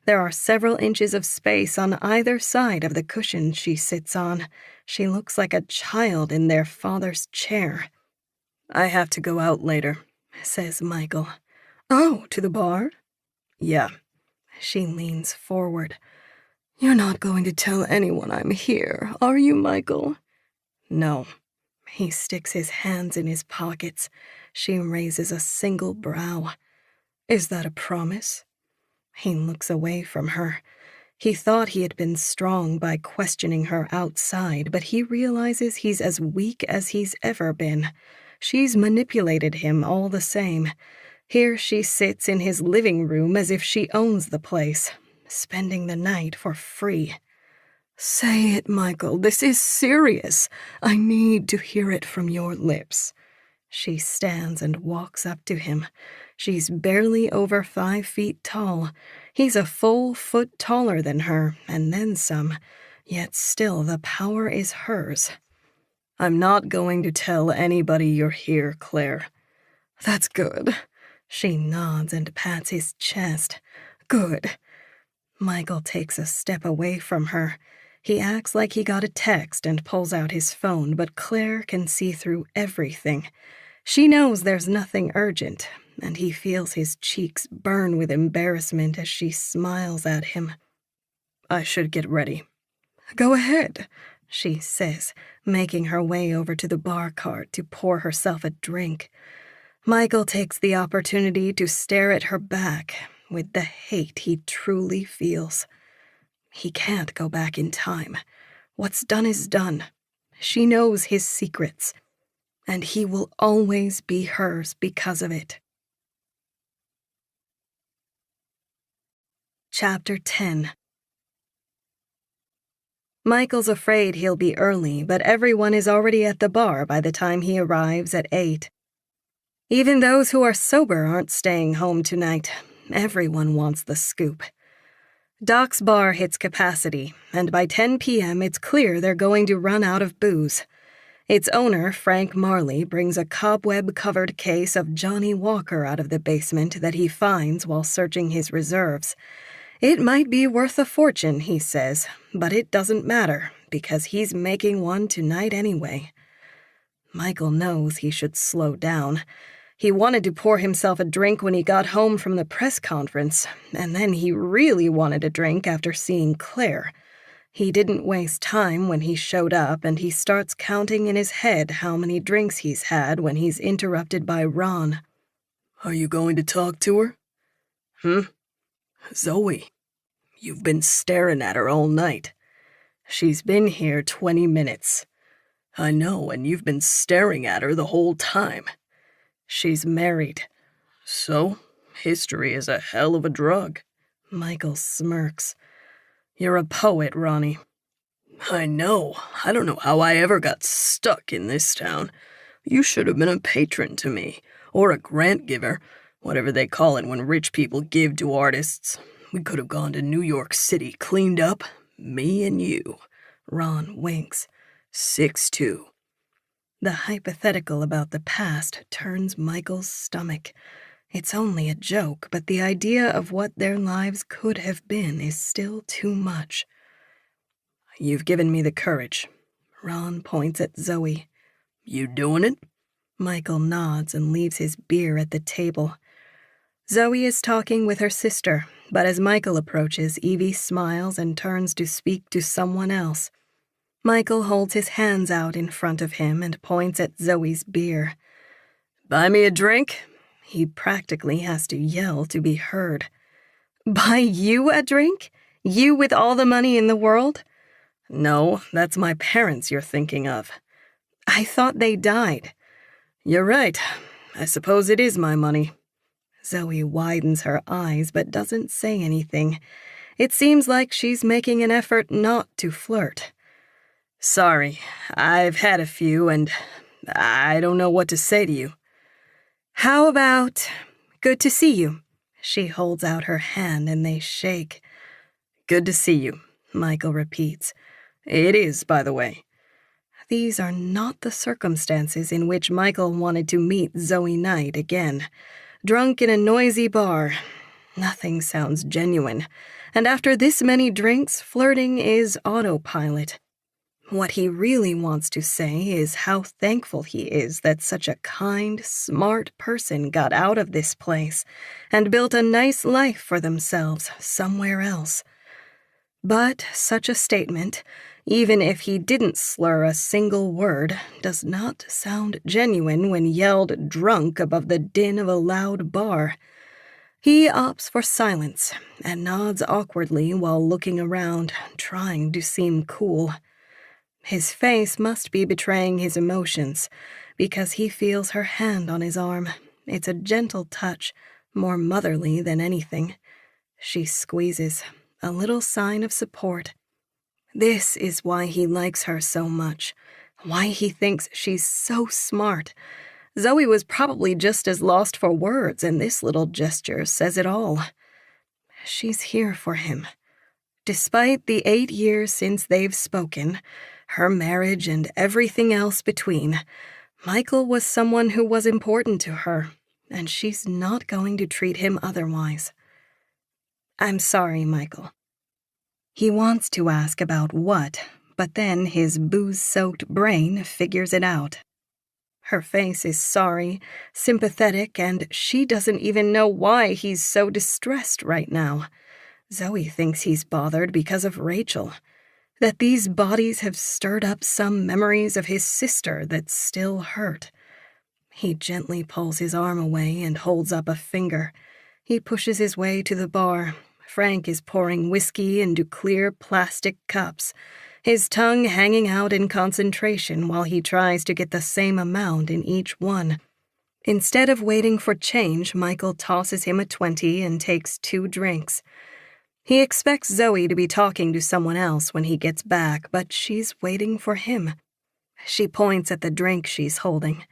There are several inches of space on either side of the cushion she sits on. She looks like a child in their father's chair. I have to go out later, says Michael. Oh, to the bar? Yeah. She leans forward. You're not going to tell anyone I'm here, are you, Michael? No. He sticks his hands in his pockets. She raises a single brow. Is that a promise? He looks away from her. He thought he had been strong by questioning her outside, but he realizes he's as weak as he's ever been. She's manipulated him all the same. Here she sits in his living room as if she owns the place, spending the night for free. Say it, Michael. This is serious. I need to hear it from your lips. She stands and walks up to him. She's barely over 5 feet tall. He's a full foot taller than her, and then some. Yet still the power is hers. I'm not going to tell anybody you're here, Claire. That's good. She nods and pats his chest. Good. Michael takes a step away from her. He acts like he got a text and pulls out his phone, but Claire can see through everything. She knows there's nothing urgent, and he feels his cheeks burn with embarrassment as she smiles at him. I should get ready. Go ahead, she says, making her way over to the bar cart to pour herself a drink. Michael takes the opportunity to stare at her back with the hate he truly feels. He can't go back in time. What's done is done. She knows his secrets, and he will always be hers because of it. Chapter 10. Michael's afraid he'll be early, but everyone is already at the bar by the time he arrives at 8. Even those who are sober aren't staying home tonight. Everyone wants the scoop. Doc's bar hits capacity, and by 10 p.m. it's clear they're going to run out of booze. Its owner, Frank Marley, brings a cobweb-covered case of Johnny Walker out of the basement that he finds while searching his reserves. It might be worth a fortune, he says, but it doesn't matter, because he's making one tonight anyway. Michael knows he should slow down. He wanted to pour himself a drink when he got home from the press conference, and then he really wanted a drink after seeing Claire. He didn't waste time when he showed up, and he starts counting in his head how many drinks he's had when he's interrupted by Ron. Are you going to talk to her? Zoe, you've been staring at her all night. She's been here 20 minutes. I know, and you've been staring at her the whole time. She's married. So, history is a hell of a drug. Michael smirks. You're a poet, Ronnie. I know. I don't know how I ever got stuck in this town. You should have been a patron to me, or a grant giver, whatever they call it when rich people give to artists. We could have gone to New York City, cleaned up, me and you. Ron winks. 6'2". The hypothetical about the past turns Michael's stomach. It's only a joke, but the idea of what their lives could have been is still too much. You've given me the courage. Ron points at Zoe. You doing it? Michael nods and leaves his beer at the table. Zoe is talking with her sister, but as Michael approaches, Evie smiles and turns to speak to someone else. Michael holds his hands out in front of him and points at Zoe's beer. Buy me a drink? He practically has to yell to be heard. Buy you a drink? You with all the money in the world? No, that's my parents you're thinking of. I thought they died. You're right. I suppose it is my money. Zoe widens her eyes but doesn't say anything. It seems like she's making an effort not to flirt. Sorry, I've had a few, and I don't know what to say to you. How about, good to see you? She holds out her hand and they shake. Good to see you, Michael repeats. It is, by the way. These are not the circumstances in which Michael wanted to meet Zoe Knight again. Drunk in a noisy bar. Nothing sounds genuine. And after this many drinks, flirting is autopilot. What he really wants to say is how thankful he is that such a kind, smart person got out of this place and built a nice life for themselves somewhere else. But such a statement, even if he didn't slur a single word, does not sound genuine when yelled drunk above the din of a loud bar. He opts for silence and nods awkwardly while looking around, trying to seem cool. His face must be betraying his emotions, because he feels her hand on his arm. It's a gentle touch, more motherly than anything. She squeezes, a little sign of support. This is why he likes her so much, why he thinks she's so smart. Zoe was probably just as lost for words, and this little gesture says it all. She's here for him. Despite the 8 years since they've spoken, her marriage and everything else between, Michael was someone who was important to her, and she's not going to treat him otherwise. I'm sorry, Michael. He wants to ask about what, but then his booze-soaked brain figures it out. Her face is sorry, sympathetic, and she doesn't even know why he's so distressed right now. Zoe thinks he's bothered because of Rachel, that these bodies have stirred up some memories of his sister that still hurt. He gently pulls his arm away and holds up a finger. He pushes his way to the bar. Frank is pouring whiskey into clear plastic cups, his tongue hanging out in concentration while he tries to get the same amount in each one. Instead of waiting for change, Michael tosses him a 20 and takes 2 drinks. He expects Zoe to be talking to someone else when he gets back, but she's waiting for him. She points at the drink she's holding.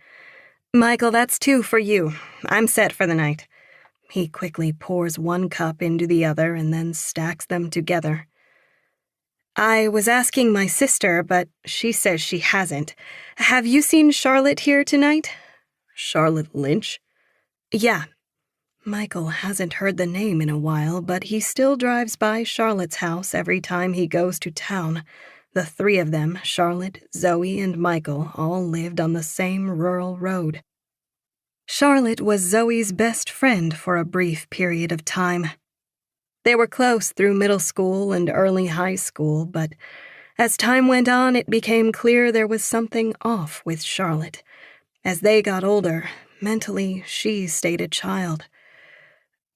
Michael, that's 2 for you. I'm set for the night. He quickly pours 1 cup into the other and then stacks them together. I was asking my sister, but she says she hasn't. Have you seen Charlotte here tonight? Charlotte Lynch? Yeah. Michael hasn't heard the name in a while, but he still drives by Charlotte's house every time he goes to town. The 3 of them, Charlotte, Zoe, and Michael, all lived on the same rural road. Charlotte was Zoe's best friend for a brief period of time. They were close through middle school and early high school, but as time went on, it became clear there was something off with Charlotte. As they got older, mentally, she stayed a child.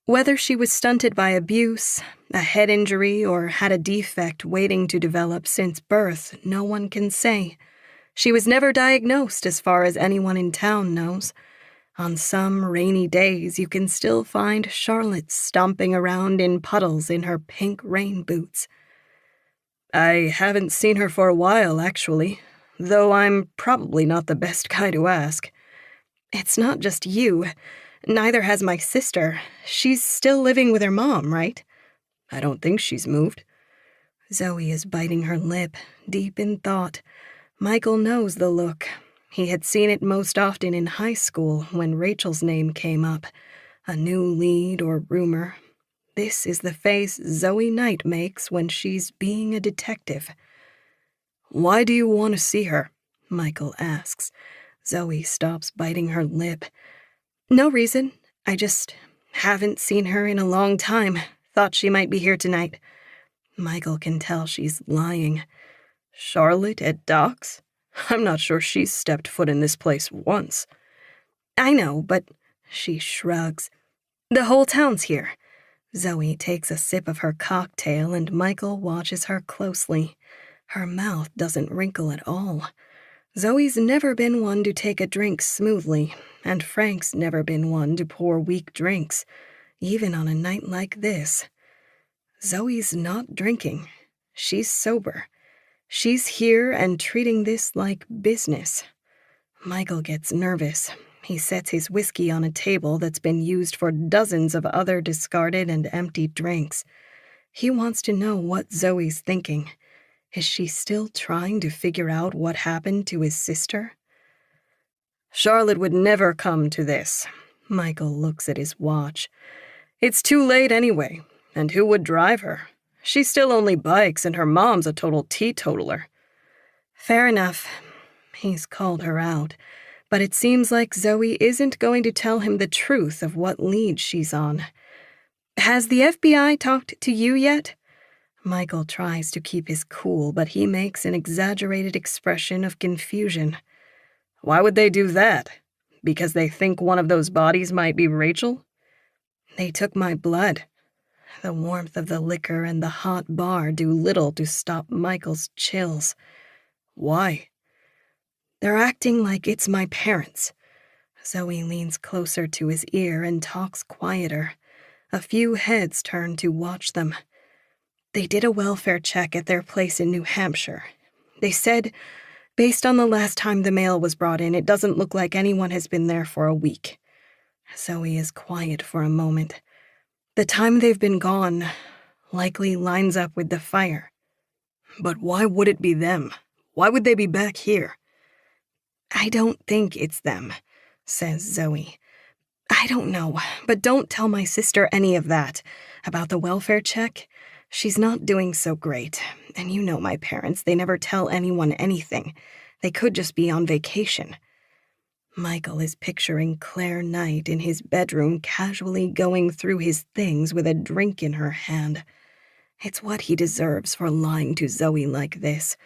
Whether she was stunted by abuse, a head injury, or had a defect waiting to develop since birth, no one can say. She was never diagnosed as far as anyone in town knows. On some rainy days, you can still find Charlotte stomping around in puddles in her pink rain boots. I haven't seen her for a while, actually, though I'm probably not the best guy to ask. It's not just you. Neither has my sister. She's still living with her mom, right? I don't think she's moved. Zoe is biting her lip, deep in thought. Michael knows the look. He had seen it most often in high school when Rachel's name came up. A new lead or rumor. This is the face Zoe Knight makes when she's being a detective. Why do you want to see her? Michael asks. Zoe stops biting her lip. No reason. I just haven't seen her in a long time. Thought she might be here tonight. Michael can tell she's lying. Charlotte at Doc's? I'm not sure she's stepped foot in this place once. I know, but she shrugs. The whole town's here. Zoe takes a sip of her cocktail and Michael watches her closely. Her mouth doesn't wrinkle at all. Zoe's never been one to take a drink smoothly, and Frank's never been one to pour weak drinks, even on a night like this. Zoe's not drinking. She's sober. She's here and treating this like business. Michael gets nervous. He sets his whiskey on a table that's been used for dozens of other discarded and empty drinks. He wants to know what Zoe's thinking. Is she still trying to figure out what happened to his sister? Charlotte would never come to this. Michael looks at his watch. It's too late anyway, and who would drive her? She still only bikes, and her mom's a total teetotaler. Fair enough. He's called her out, but it seems like Zoe isn't going to tell him the truth of what lead she's on. Has the FBI talked to you yet? Michael tries to keep his cool, but he makes an exaggerated expression of confusion. Why would they do that? Because they think one of those bodies might be Rachel? They took my blood. The warmth of the liquor and the hot bar do little to stop Michael's chills. Why? They're acting like it's my parents. Zoe leans closer to his ear and talks quieter. A few heads turn to watch them. They did a welfare check at their place in New Hampshire. They said, based on the last time the mail was brought in, it doesn't look like anyone has been there for a week. Zoe is quiet for a moment. The time they've been gone likely lines up with the fire. But why would it be them? Why would they be back here? I don't think it's them, says Zoe. I don't know, but don't tell my sister any of that. About the welfare check, she's not doing so great. And you know my parents, they never tell anyone anything. They could just be on vacation. Michael is picturing Claire Knight in his bedroom casually going through his things with a drink in her hand. It's what he deserves for lying to Zoe like this.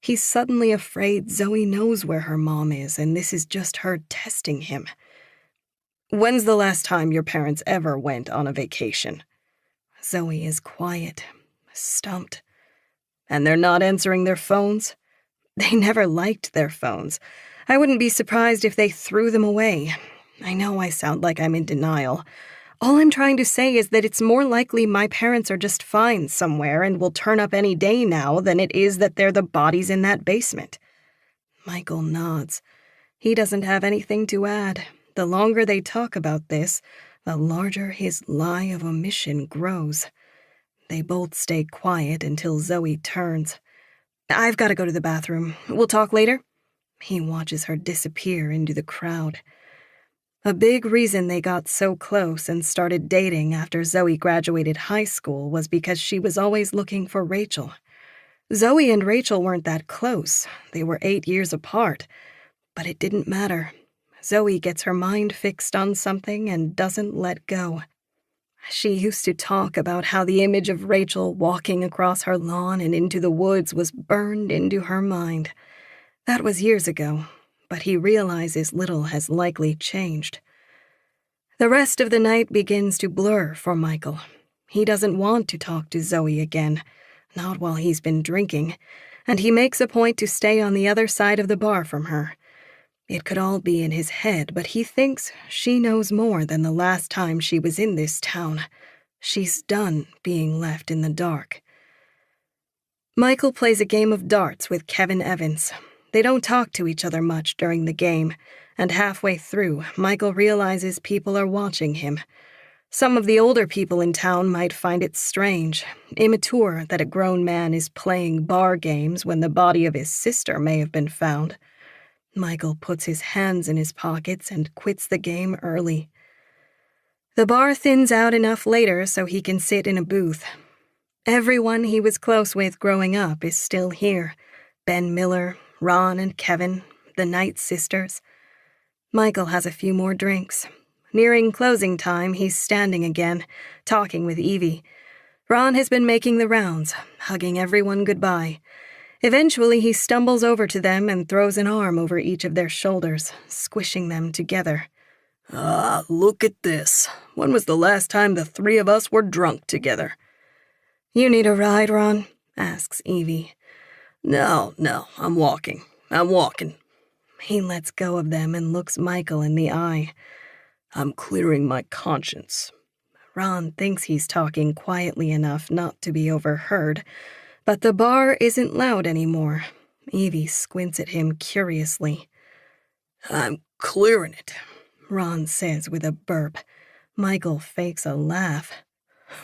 He's suddenly afraid Zoe knows where her mom is, and this is just her testing him. When's the last time your parents ever went on a vacation? Zoe is quiet, stumped. And they're not answering their phones? They never liked their phones. I wouldn't be surprised if they threw them away. I know I sound like I'm in denial. All I'm trying to say is that it's more likely my parents are just fine somewhere and will turn up any day now than it is that they're the bodies in that basement. Michael nods. He doesn't have anything to add. The longer they talk about this, the larger his lie of omission grows. They both stay quiet until Zoe turns. I've got to go to the bathroom. We'll talk later. He watches her disappear into the crowd. A big reason they got so close and started dating after Zoe graduated high school was because she was always looking for Rachel. Zoe and Rachel weren't that close. They were 8 years apart. But it didn't matter. Zoe gets her mind fixed on something and doesn't let go. She used to talk about how the image of Rachel walking across her lawn and into the woods was burned into her mind. That was years ago, but he realizes little has likely changed. The rest of the night begins to blur for Michael. He doesn't want to talk to Zoe again, not while he's been drinking, and he makes a point to stay on the other side of the bar from her. It could all be in his head, but he thinks she knows more than the last time she was in this town. She's done being left in the dark. Michael plays a game of darts with Kevin Evans. They don't talk to each other much during the game, and halfway through, Michael realizes people are watching him. Some of the older people in town might find it strange, immature that a grown man is playing bar games when the body of his sister may have been found. Michael puts his hands in his pockets and quits the game early. The bar thins out enough later so he can sit in a booth. Everyone he was close with growing up is still here. Ben Miller, Ron and Kevin, the Knight sisters. Michael has a few more drinks. Nearing closing time, he's standing again, talking with Evie. Ron has been making the rounds, hugging everyone goodbye. Eventually, he stumbles over to them and throws an arm over each of their shoulders, squishing them together. Ah, look at this. When was the last time the three of us were drunk together? You need a ride, Ron? Asks Evie. No, I'm walking. He lets go of them and looks Michael in the eye. I'm clearing my conscience. Ron thinks he's talking quietly enough not to be overheard, but the bar isn't loud anymore. Evie squints at him curiously. I'm clearing it, Ron says with a burp. Michael fakes a laugh.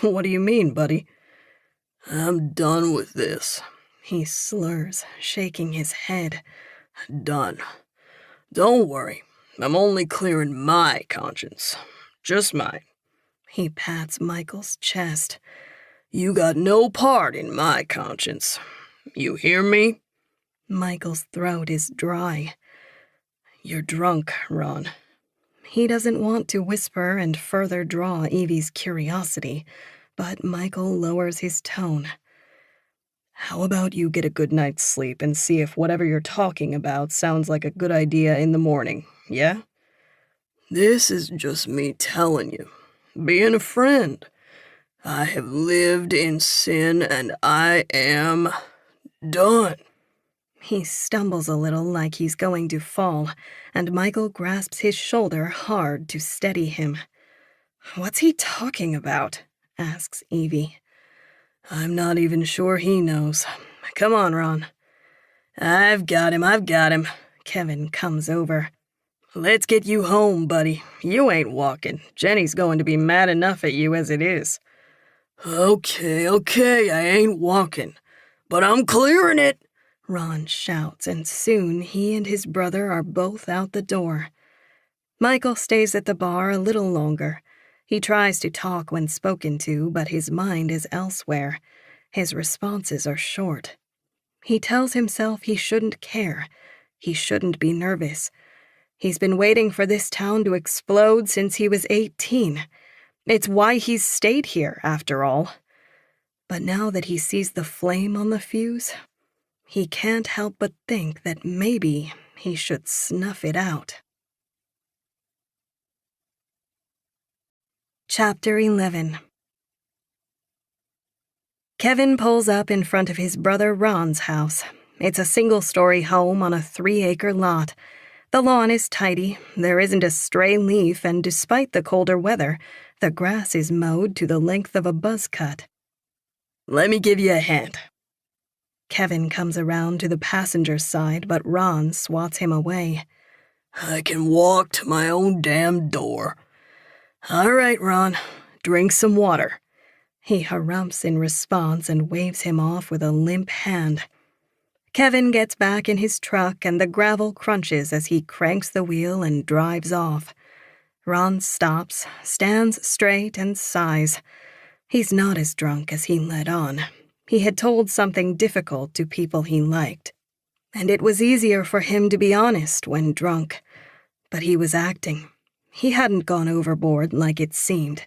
What do you mean, buddy? I'm done with this, he slurs, shaking his head. Done. Don't worry, I'm only clearing my conscience. Just mine. He pats Michael's chest. You got no part in my conscience. You hear me? Michael's throat is dry. You're drunk, Ron. He doesn't want to whisper and further draw Evie's curiosity, but Michael lowers his tone. How about you get a good night's sleep and see if whatever you're talking about sounds like a good idea in the morning, yeah? This is just me telling you, being a friend. I have lived in sin and I am done. He stumbles a little like he's going to fall, and Michael grasps his shoulder hard to steady him. What's he talking about? Asks Evie. I'm not even sure he knows. Come on, Ron. I've got him. Kevin comes over. Let's get you home, buddy. You ain't walking. Jenny's going to be mad enough at you as it is. Okay, I ain't walking. But I'm clearing it, Ron shouts, and soon he and his brother are both out the door. Michael stays at the bar a little longer. He tries to talk when spoken to, but his mind is elsewhere. His responses are short. He tells himself he shouldn't care. He shouldn't be nervous. He's been waiting for this town to explode since he was 18. It's why he's stayed here, after all. But now that he sees the flame on the fuse, he can't help but think that maybe he should snuff it out. Chapter 11. Kevin pulls up in front of his brother Ron's house. It's a single-story home on a 3-acre lot. The lawn is tidy, there isn't a stray leaf, and despite the colder weather, the grass is mowed to the length of a buzz cut. Let me give you a hand. Kevin comes around to the passenger's side, but Ron swats him away. I can walk to my own damn door. All right, Ron, drink some water. He harumphs in response and waves him off with a limp hand. Kevin gets back in his truck and the gravel crunches as he cranks the wheel and drives off. Ron stops, stands straight, and sighs. He's not as drunk as he let on. He had told something difficult to people he liked, and it was easier for him to be honest when drunk. But he was acting. He hadn't gone overboard like it seemed.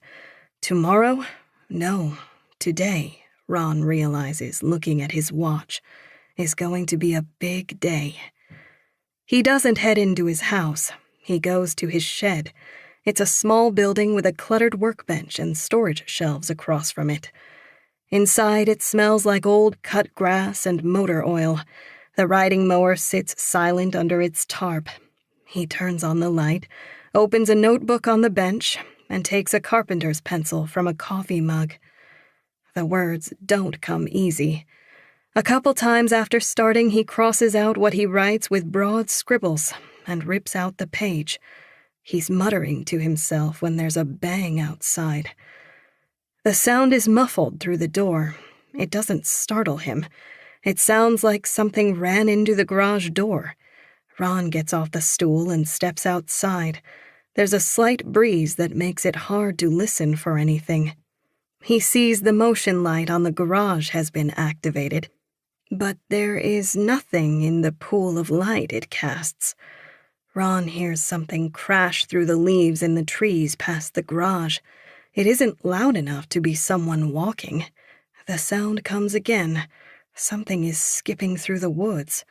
Tomorrow? No, today, Ron realizes, looking at his watch, is going to be a big day. He doesn't head into his house. He goes to his shed. It's a small building with a cluttered workbench and storage shelves across from it. Inside, it smells like old cut grass and motor oil. The riding mower sits silent under its tarp. He turns on the light, opens a notebook on the bench, and takes a carpenter's pencil from a coffee mug. The words don't come easy. A couple times after starting, he crosses out what he writes with broad scribbles and rips out the page. He's muttering to himself when there's a bang outside. The sound is muffled through the door. It doesn't startle him. It sounds like something ran into the garage door. Ron gets off the stool and steps outside. There's a slight breeze that makes it hard to listen for anything. He sees the motion light on the garage has been activated, but there is nothing in the pool of light it casts. Ron hears something crash through the leaves in the trees past the garage. It isn't loud enough to be someone walking. The sound comes again. Something is skipping through the woods.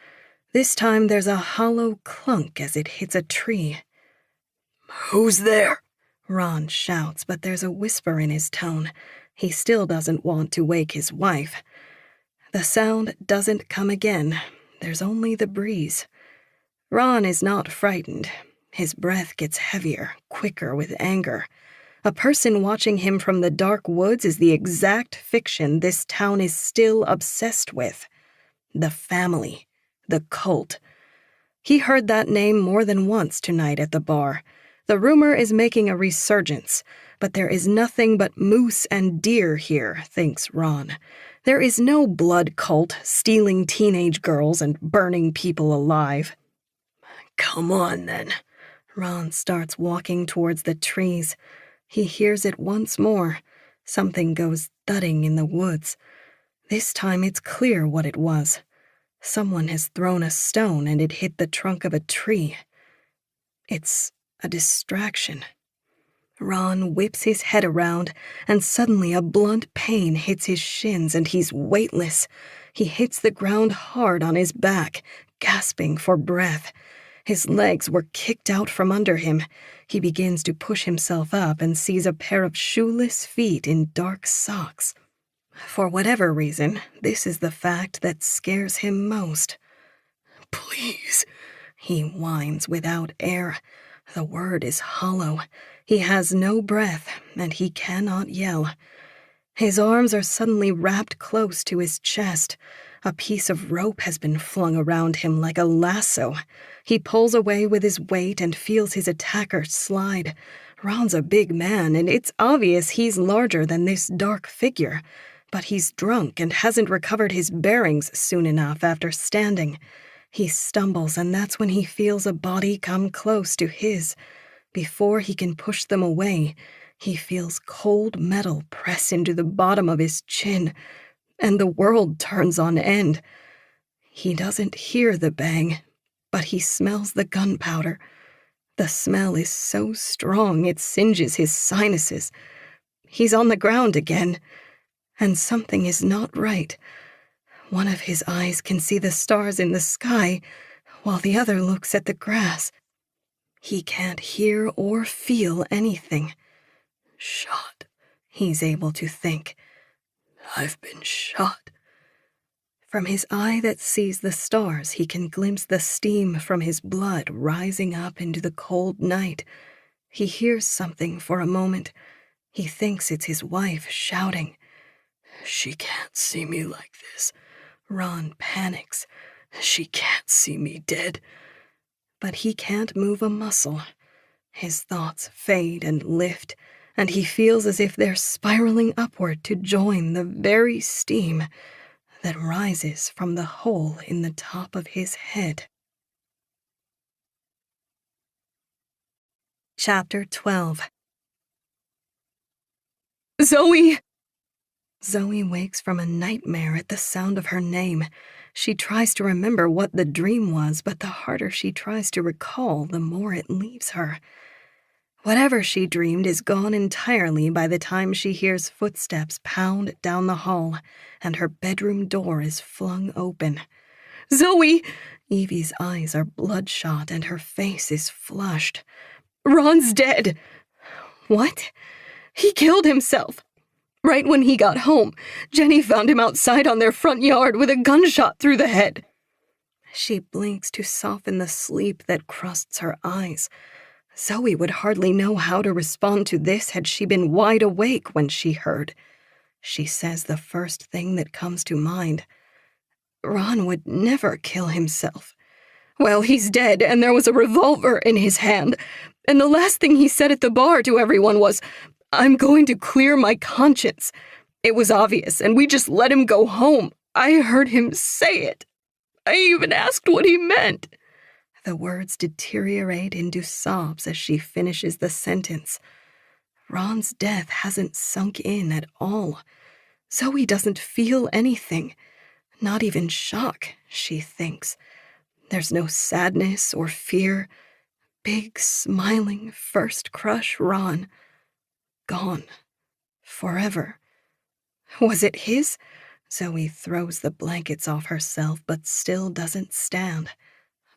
This time there's a hollow clunk as it hits a tree. Who's there? Ron shouts, but there's a whisper in his tone. He still doesn't want to wake his wife. The sound doesn't come again. There's only the breeze. Ron is not frightened. His breath gets heavier, quicker with anger. A person watching him from the dark woods is the exact fiction this town is still obsessed with. The family. The cult. He heard that name more than once tonight at the bar. The rumor is making a resurgence, but there is nothing but moose and deer here, thinks Ron. There is no blood cult stealing teenage girls and burning people alive. Come on, then. Ron starts walking towards the trees. He hears it once more. Something goes thudding in the woods. This time it's clear what it was. Someone has thrown a stone and it hit the trunk of a tree. It's a distraction. Ron whips his head around, and suddenly a blunt pain hits his shins and he's weightless. He hits the ground hard on his back, gasping for breath. His legs were kicked out from under him. He begins to push himself up and sees a pair of shoeless feet in dark socks. For whatever reason, this is the fact that scares him most. Please, he whines without air. The word is hollow. He has no breath, and he cannot yell. His arms are suddenly wrapped close to his chest. A piece of rope has been flung around him like a lasso. He pulls away with his weight and feels his attacker slide. Ron's a big man, and it's obvious he's larger than this dark figure. But he's drunk and hasn't recovered his bearings soon enough after standing. He stumbles, and that's when he feels a body come close to his. Before he can push them away, he feels cold metal press into the bottom of his chin, and the world turns on end. He doesn't hear the bang, but he smells the gunpowder. The smell is so strong it singes his sinuses. He's on the ground again, and something is not right. One of his eyes can see the stars in the sky, while the other looks at the grass. He can't hear or feel anything. Shot, he's able to think. I've been shot. From his eye that sees the stars, he can glimpse the steam from his blood rising up into the cold night. He hears something for a moment. He thinks it's his wife shouting. She can't see me like this. Ron panics. She can't see me dead. But he can't move a muscle. His thoughts fade and lift, and he feels as if they're spiraling upward to join the very steam that rises from the hole in the top of his head. Chapter 12. Zoe! Zoe wakes from a nightmare at the sound of her name. She tries to remember what the dream was, but the harder she tries to recall, the more it leaves her. Whatever she dreamed is gone entirely by the time she hears footsteps pound down the hall, and her bedroom door is flung open. Zoe! Evie's eyes are bloodshot and her face is flushed. Ron's dead. What? He killed himself. Right when he got home, Jenny found him outside on their front yard with a gunshot through the head. She blinks to soften the sleep that crusts her eyes. Zoe would hardly know how to respond to this had she been wide awake when she heard. She says the first thing that comes to mind. Ron would never kill himself. Well, he's dead, and there was a revolver in his hand. And the last thing he said at the bar to everyone was, "I'm going to clear my conscience." It was obvious, and we just let him go home. I heard him say it. I even asked what he meant. The words deteriorate into sobs as she finishes the sentence. Ron's death hasn't sunk in at all. Zoe doesn't feel anything. Not even shock, she thinks. There's no sadness or fear. Big, smiling, first crush Ron. Gone. Forever. Was it his? Zoe throws the blankets off herself, but still doesn't stand.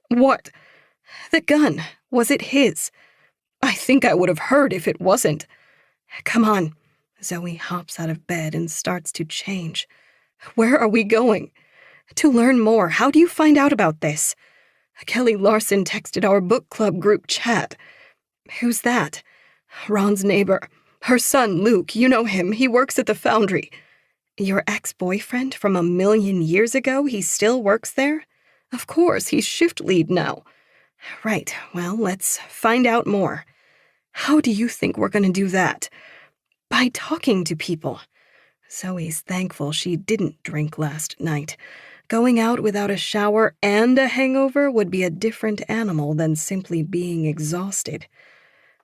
What? The gun. Was it his? I think I would have heard if it wasn't. Come on. Zoe hops out of bed and starts to change. Where are we going? To learn more. How do you find out about this? Kelly Larson texted our book club group chat. Who's that? Ron's neighbor. Her son, Luke. You know him. He works at the foundry. Your ex-boyfriend from 1,000,000 years ago? He still works there? Of course, he's shift lead now. Right, well, let's find out more. How do you think we're going to do that? By talking to people. Zoe's thankful she didn't drink last night. Going out without a shower and a hangover would be a different animal than simply being exhausted.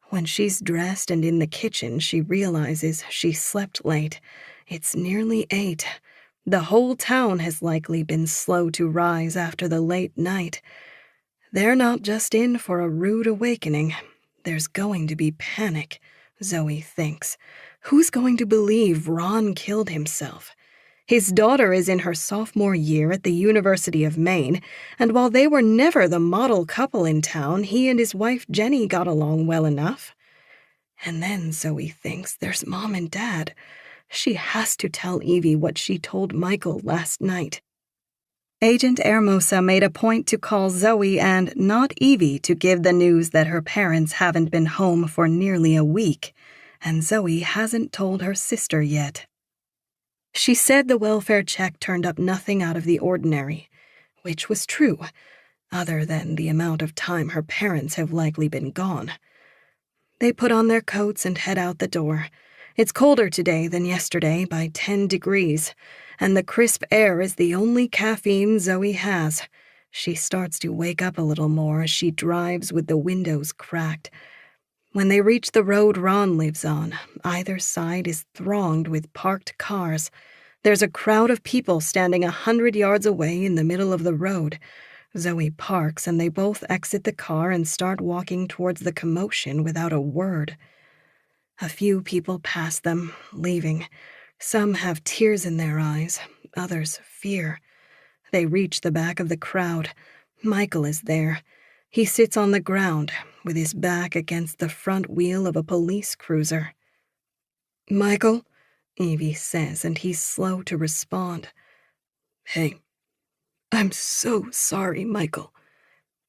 When she's dressed and in the kitchen, she realizes she slept late. It's nearly 8. The whole town has likely been slow to rise after the late night. They're not just in for a rude awakening. There's going to be panic, Zoe thinks. Who's going to believe Ron killed himself? His daughter is in her sophomore year at the University of Maine, and while they were never the model couple in town, he and his wife Jenny got along well enough. And then, Zoe thinks, there's Mom and Dad. She has to tell Evie what she told Michael last night. Agent Hermosa made a point to call Zoe and not Evie to give the news that her parents haven't been home for nearly a week, and Zoe hasn't told her sister yet. She said the welfare check turned up nothing out of the ordinary, which was true, other than the amount of time her parents have likely been gone. They put on their coats and head out the door. It's colder today than yesterday by 10 degrees, and the crisp air is the only caffeine Zoe has. She starts to wake up a little more as she drives with the windows cracked. When they reach the road Ron lives on, either side is thronged with parked cars. There's a crowd of people standing 100 yards away in the middle of the road. Zoe parks and they both exit the car and start walking towards the commotion without a word. A few people pass them, leaving. Some have tears in their eyes, others fear. They reach the back of the crowd. Michael is there. He sits on the ground, with his back against the front wheel of a police cruiser. "Michael?" Evie says, and he's slow to respond. "Hey, I'm so sorry, Michael."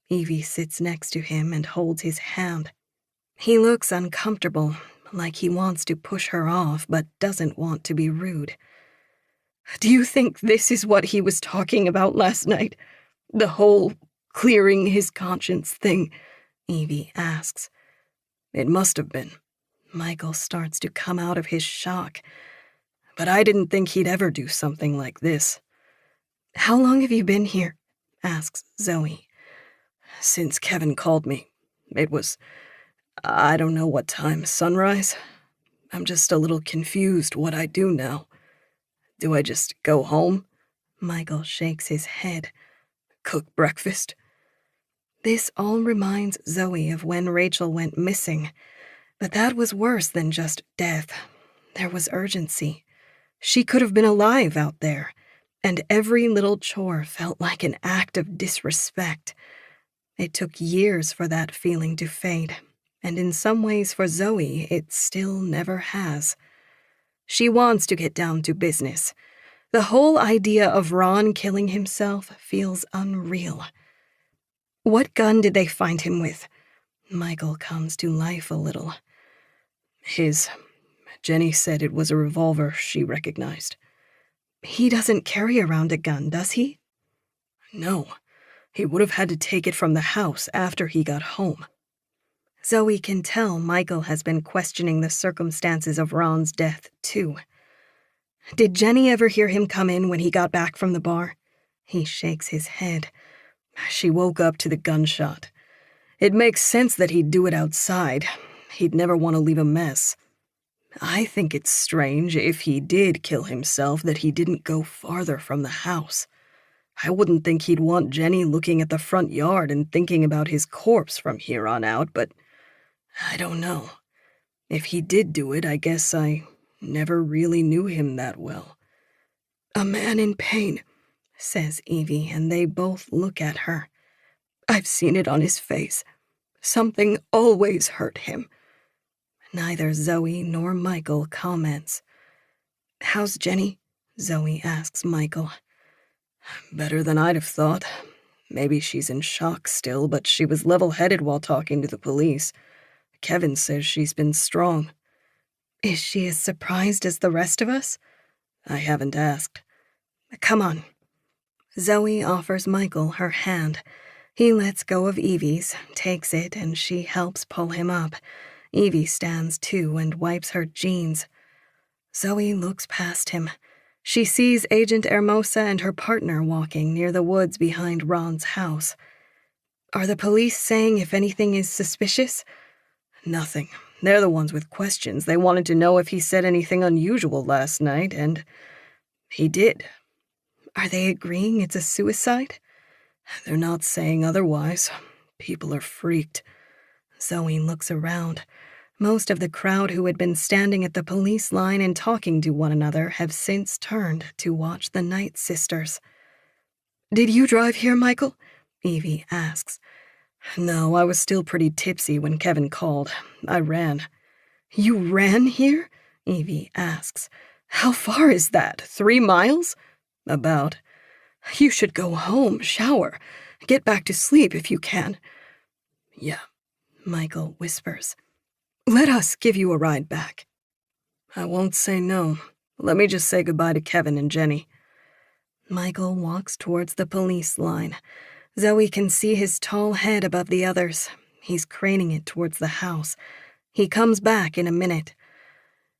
Evie sits next to him and holds his hand. He looks uncomfortable, like he wants to push her off but doesn't want to be rude. "Do you think this is what he was talking about last night? The whole clearing his conscience thing?" Evie asks. "It must have been." Michael starts to come out of his shock. "But I didn't think he'd ever do something like this." "How long have you been here?" asks Zoe. "Since Kevin called me. It was, I don't know what time, sunrise? I'm just a little confused what I do now. Do I just go home?" Michael shakes his head. "Cook breakfast?" This all reminds Zoe of when Rachel went missing. But that was worse than just death. There was urgency. She could have been alive out there, and every little chore felt like an act of disrespect. It took years for that feeling to fade, and in some ways for Zoe, it still never has. She wants to get down to business. The whole idea of Ron killing himself feels unreal. "What gun did they find him with?" Michael comes to life a little. Jenny said it was a revolver she recognized. "He doesn't carry around a gun, does he?" "No. He would have had to take it from the house after he got home." Zoe can tell Michael has been questioning the circumstances of Ron's death, too. "Did Jenny ever hear him come in when he got back from the bar?" He shakes his head. "She woke up to the gunshot. It makes sense that he'd do it outside. He'd never want to leave a mess. I think it's strange, if he did kill himself, that he didn't go farther from the house. I wouldn't think he'd want Jenny looking at the front yard and thinking about his corpse from here on out, but I don't know. If he did do it, I guess I never really knew him that well." "A man in pain," says Evie, and they both look at her. "I've seen it on his face. Something always hurt him." Neither Zoe nor Michael comments. "How's Jenny?" Zoe asks Michael. "Better than I'd have thought. Maybe she's in shock still, but she was level-headed while talking to the police. Kevin says she's been strong." "Is she as surprised as the rest of us?" "I haven't asked." "Come on." Zoe offers Michael her hand. He lets go of Evie's, takes it, and she helps pull him up. Evie stands too and wipes her jeans. Zoe looks past him. She sees Agent Hermosa and her partner walking near the woods behind Ron's house. Are the police saying if anything is suspicious? Nothing. They're the ones with questions. They wanted to know if he said anything unusual last night, and he did. Are they agreeing it's a suicide? They're not saying otherwise. People are freaked. Zoe looks around. Most of the crowd who had been standing at the police line and talking to one another have since turned to watch the Night Sisters. Did you drive here, Michael? Evie asks. No, I was still pretty tipsy when Kevin called. I ran. You ran here? Evie asks. How far is that? 3 miles? About. You should go home, shower, get back to sleep if you can. Yeah, Michael whispers. Let us give you a ride back. I won't say no. Let me just say goodbye to Kevin and Jenny. Michael walks towards the police line. Zoe can see his tall head above the others. He's craning it towards the house. He comes back in a minute.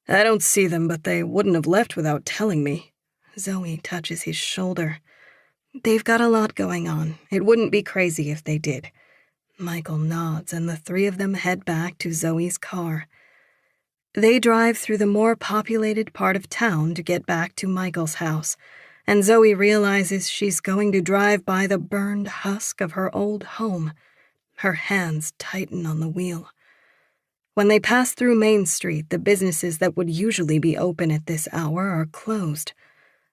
I don't see them, but they wouldn't have left without telling me. Zoe touches his shoulder. They've got a lot going on. It wouldn't be crazy if they did. Michael nods, and the three of them head back to Zoe's car. They drive through the more populated part of town to get back to Michael's house, and Zoe realizes she's going to drive by the burned husk of her old home. Her hands tighten on the wheel. When they pass through Main Street, the businesses that would usually be open at this hour are closed.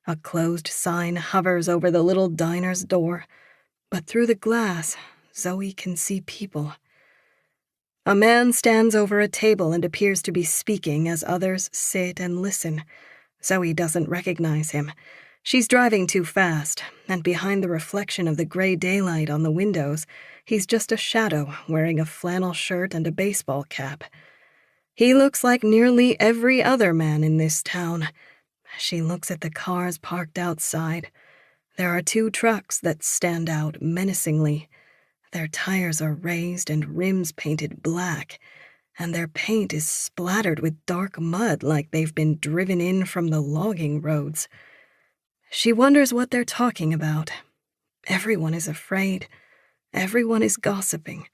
A closed sign hovers over the little diner's door, but through the glass, Zoe can see people. A man stands over a table and appears to be speaking as others sit and listen. Zoe doesn't recognize him. She's driving too fast, and behind the reflection of the gray daylight on the windows, he's just a shadow wearing a flannel shirt and a baseball cap. He looks like nearly every other man in this town. She looks at the cars parked outside. There are 2 trucks that stand out menacingly. Their tires are raised and rims painted black, and their paint is splattered with dark mud like they've been driven in from the logging roads. She wonders what they're talking about. Everyone is afraid. Everyone is gossiping.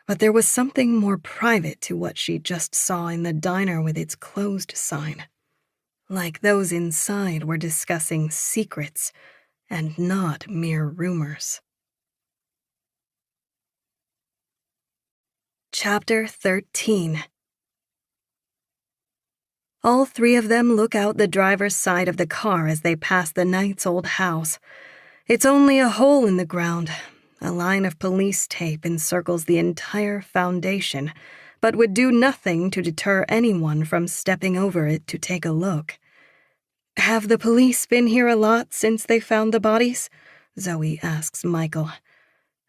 But there was something more private to what she just saw in the diner with its closed sign. Like those inside were discussing secrets and not mere rumors. Chapter 13. All 3 of them look out the driver's side of the car as they pass the Knight's old house. It's only a hole in the ground. A line of police tape encircles the entire foundation, but would do nothing to deter anyone from stepping over it to take a look. Have the police been here a lot since they found the bodies? Zoe asks Michael.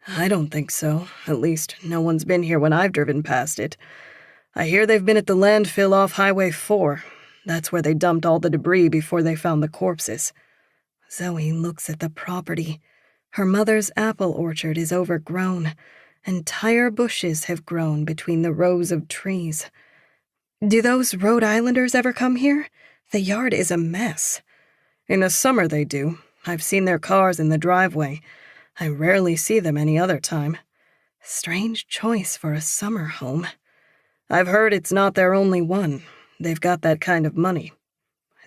I don't think so. At least, no one's been here when I've driven past it. I hear they've been at the landfill off Highway 4. That's where they dumped all the debris before they found the corpses. Zoe looks at the property. Her mother's apple orchard is overgrown. Entire bushes have grown between the rows of trees. Do those Rhode Islanders ever come here? The yard is a mess. In the summer they do. I've seen their cars in the driveway. I rarely see them any other time. Strange choice for a summer home. I've heard it's not their only one. They've got that kind of money.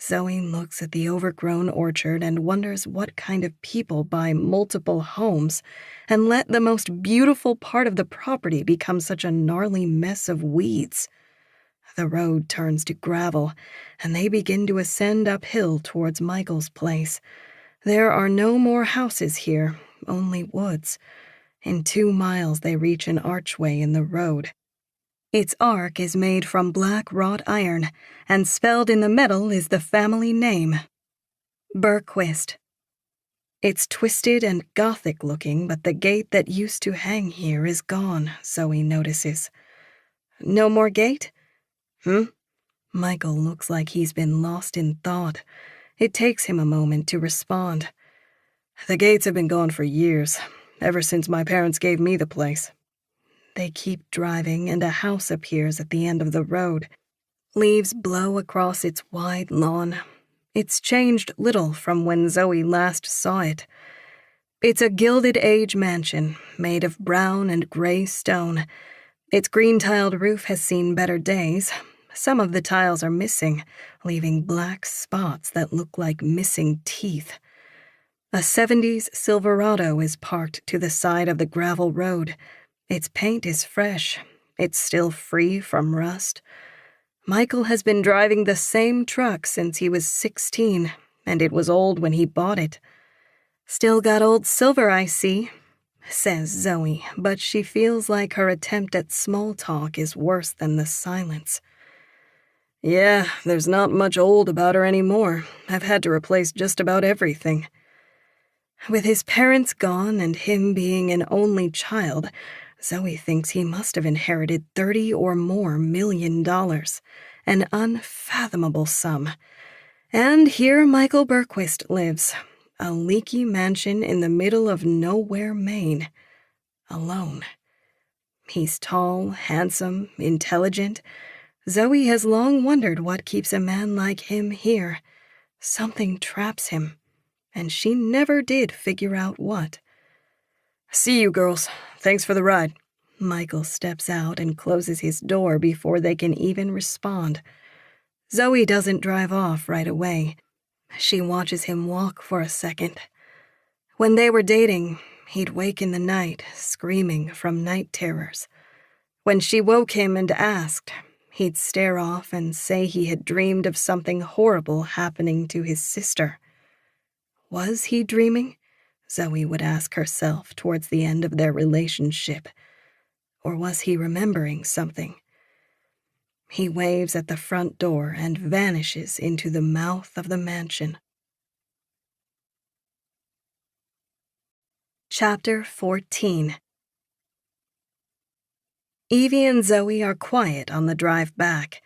Zoe looks at the overgrown orchard and wonders what kind of people buy multiple homes and let the most beautiful part of the property become such a gnarly mess of weeds. The road turns to gravel, and they begin to ascend uphill towards Michael's place. There are no more houses here, only woods. In 2 miles they reach an archway in the road. Its arc is made from black wrought iron, and spelled in the metal is the family name, Berquist. It's twisted and Gothic-looking, but the gate that used to hang here is gone, Zoe notices. No more gate? Michael looks like he's been lost in thought. It takes him a moment to respond. The gates have been gone for years. ever since my parents gave me the place. They keep driving, and a house appears at the end of the road. Leaves blow across its wide lawn. It's changed little from when Zoe last saw it. It's a Gilded Age mansion made of brown and gray stone. Its green-tiled roof has seen better days. Some of the tiles are missing, leaving black spots that look like missing teeth. A 70s Silverado is parked to the side of the gravel road. Its paint is fresh. It's still free from rust. Michael has been driving the same truck since he was 16, and it was old when he bought it. "Still got old silver, I see," says Zoe, but she feels like her attempt at small talk is worse than the silence. Yeah, there's not much old about her anymore. I've had to replace just about everything. With his parents gone and him being an only child, Zoe thinks he must have inherited $30 or more million, an unfathomable sum. And here Michael Berquist lives, a leaky mansion in the middle of nowhere, Maine, alone. He's tall, handsome, intelligent. Zoe has long wondered what keeps a man like him here. Something traps him, and she never did figure out what. "See you, girls. Thanks for the ride." Michael steps out and closes his door before they can even respond. Zoe doesn't drive off right away. She watches him walk for a second. When they were dating, he'd wake in the night, screaming from night terrors. When she woke him and asked, he'd stare off and say he had dreamed of something horrible happening to his sister. Was he dreaming? Zoe would ask herself towards the end of their relationship. Or was he remembering something? He waves at the front door and vanishes into the mouth of the mansion. Chapter 14. Evie and Zoe are quiet on the drive back.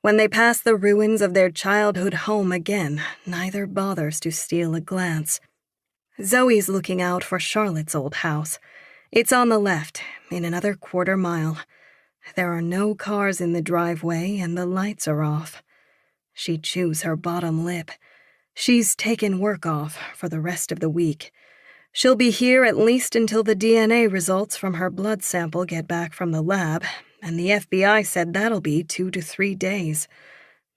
When they pass the ruins of their childhood home again, neither bothers to steal a glance. Zoe's looking out for Charlotte's old house. It's on the left, in another quarter mile. There are no cars in the driveway and the lights are off. She chews her bottom lip. She's taken work off for the rest of the week. She'll be here at least until the DNA results from her blood sample get back from the lab, and the FBI said that'll be 2 to 3 days.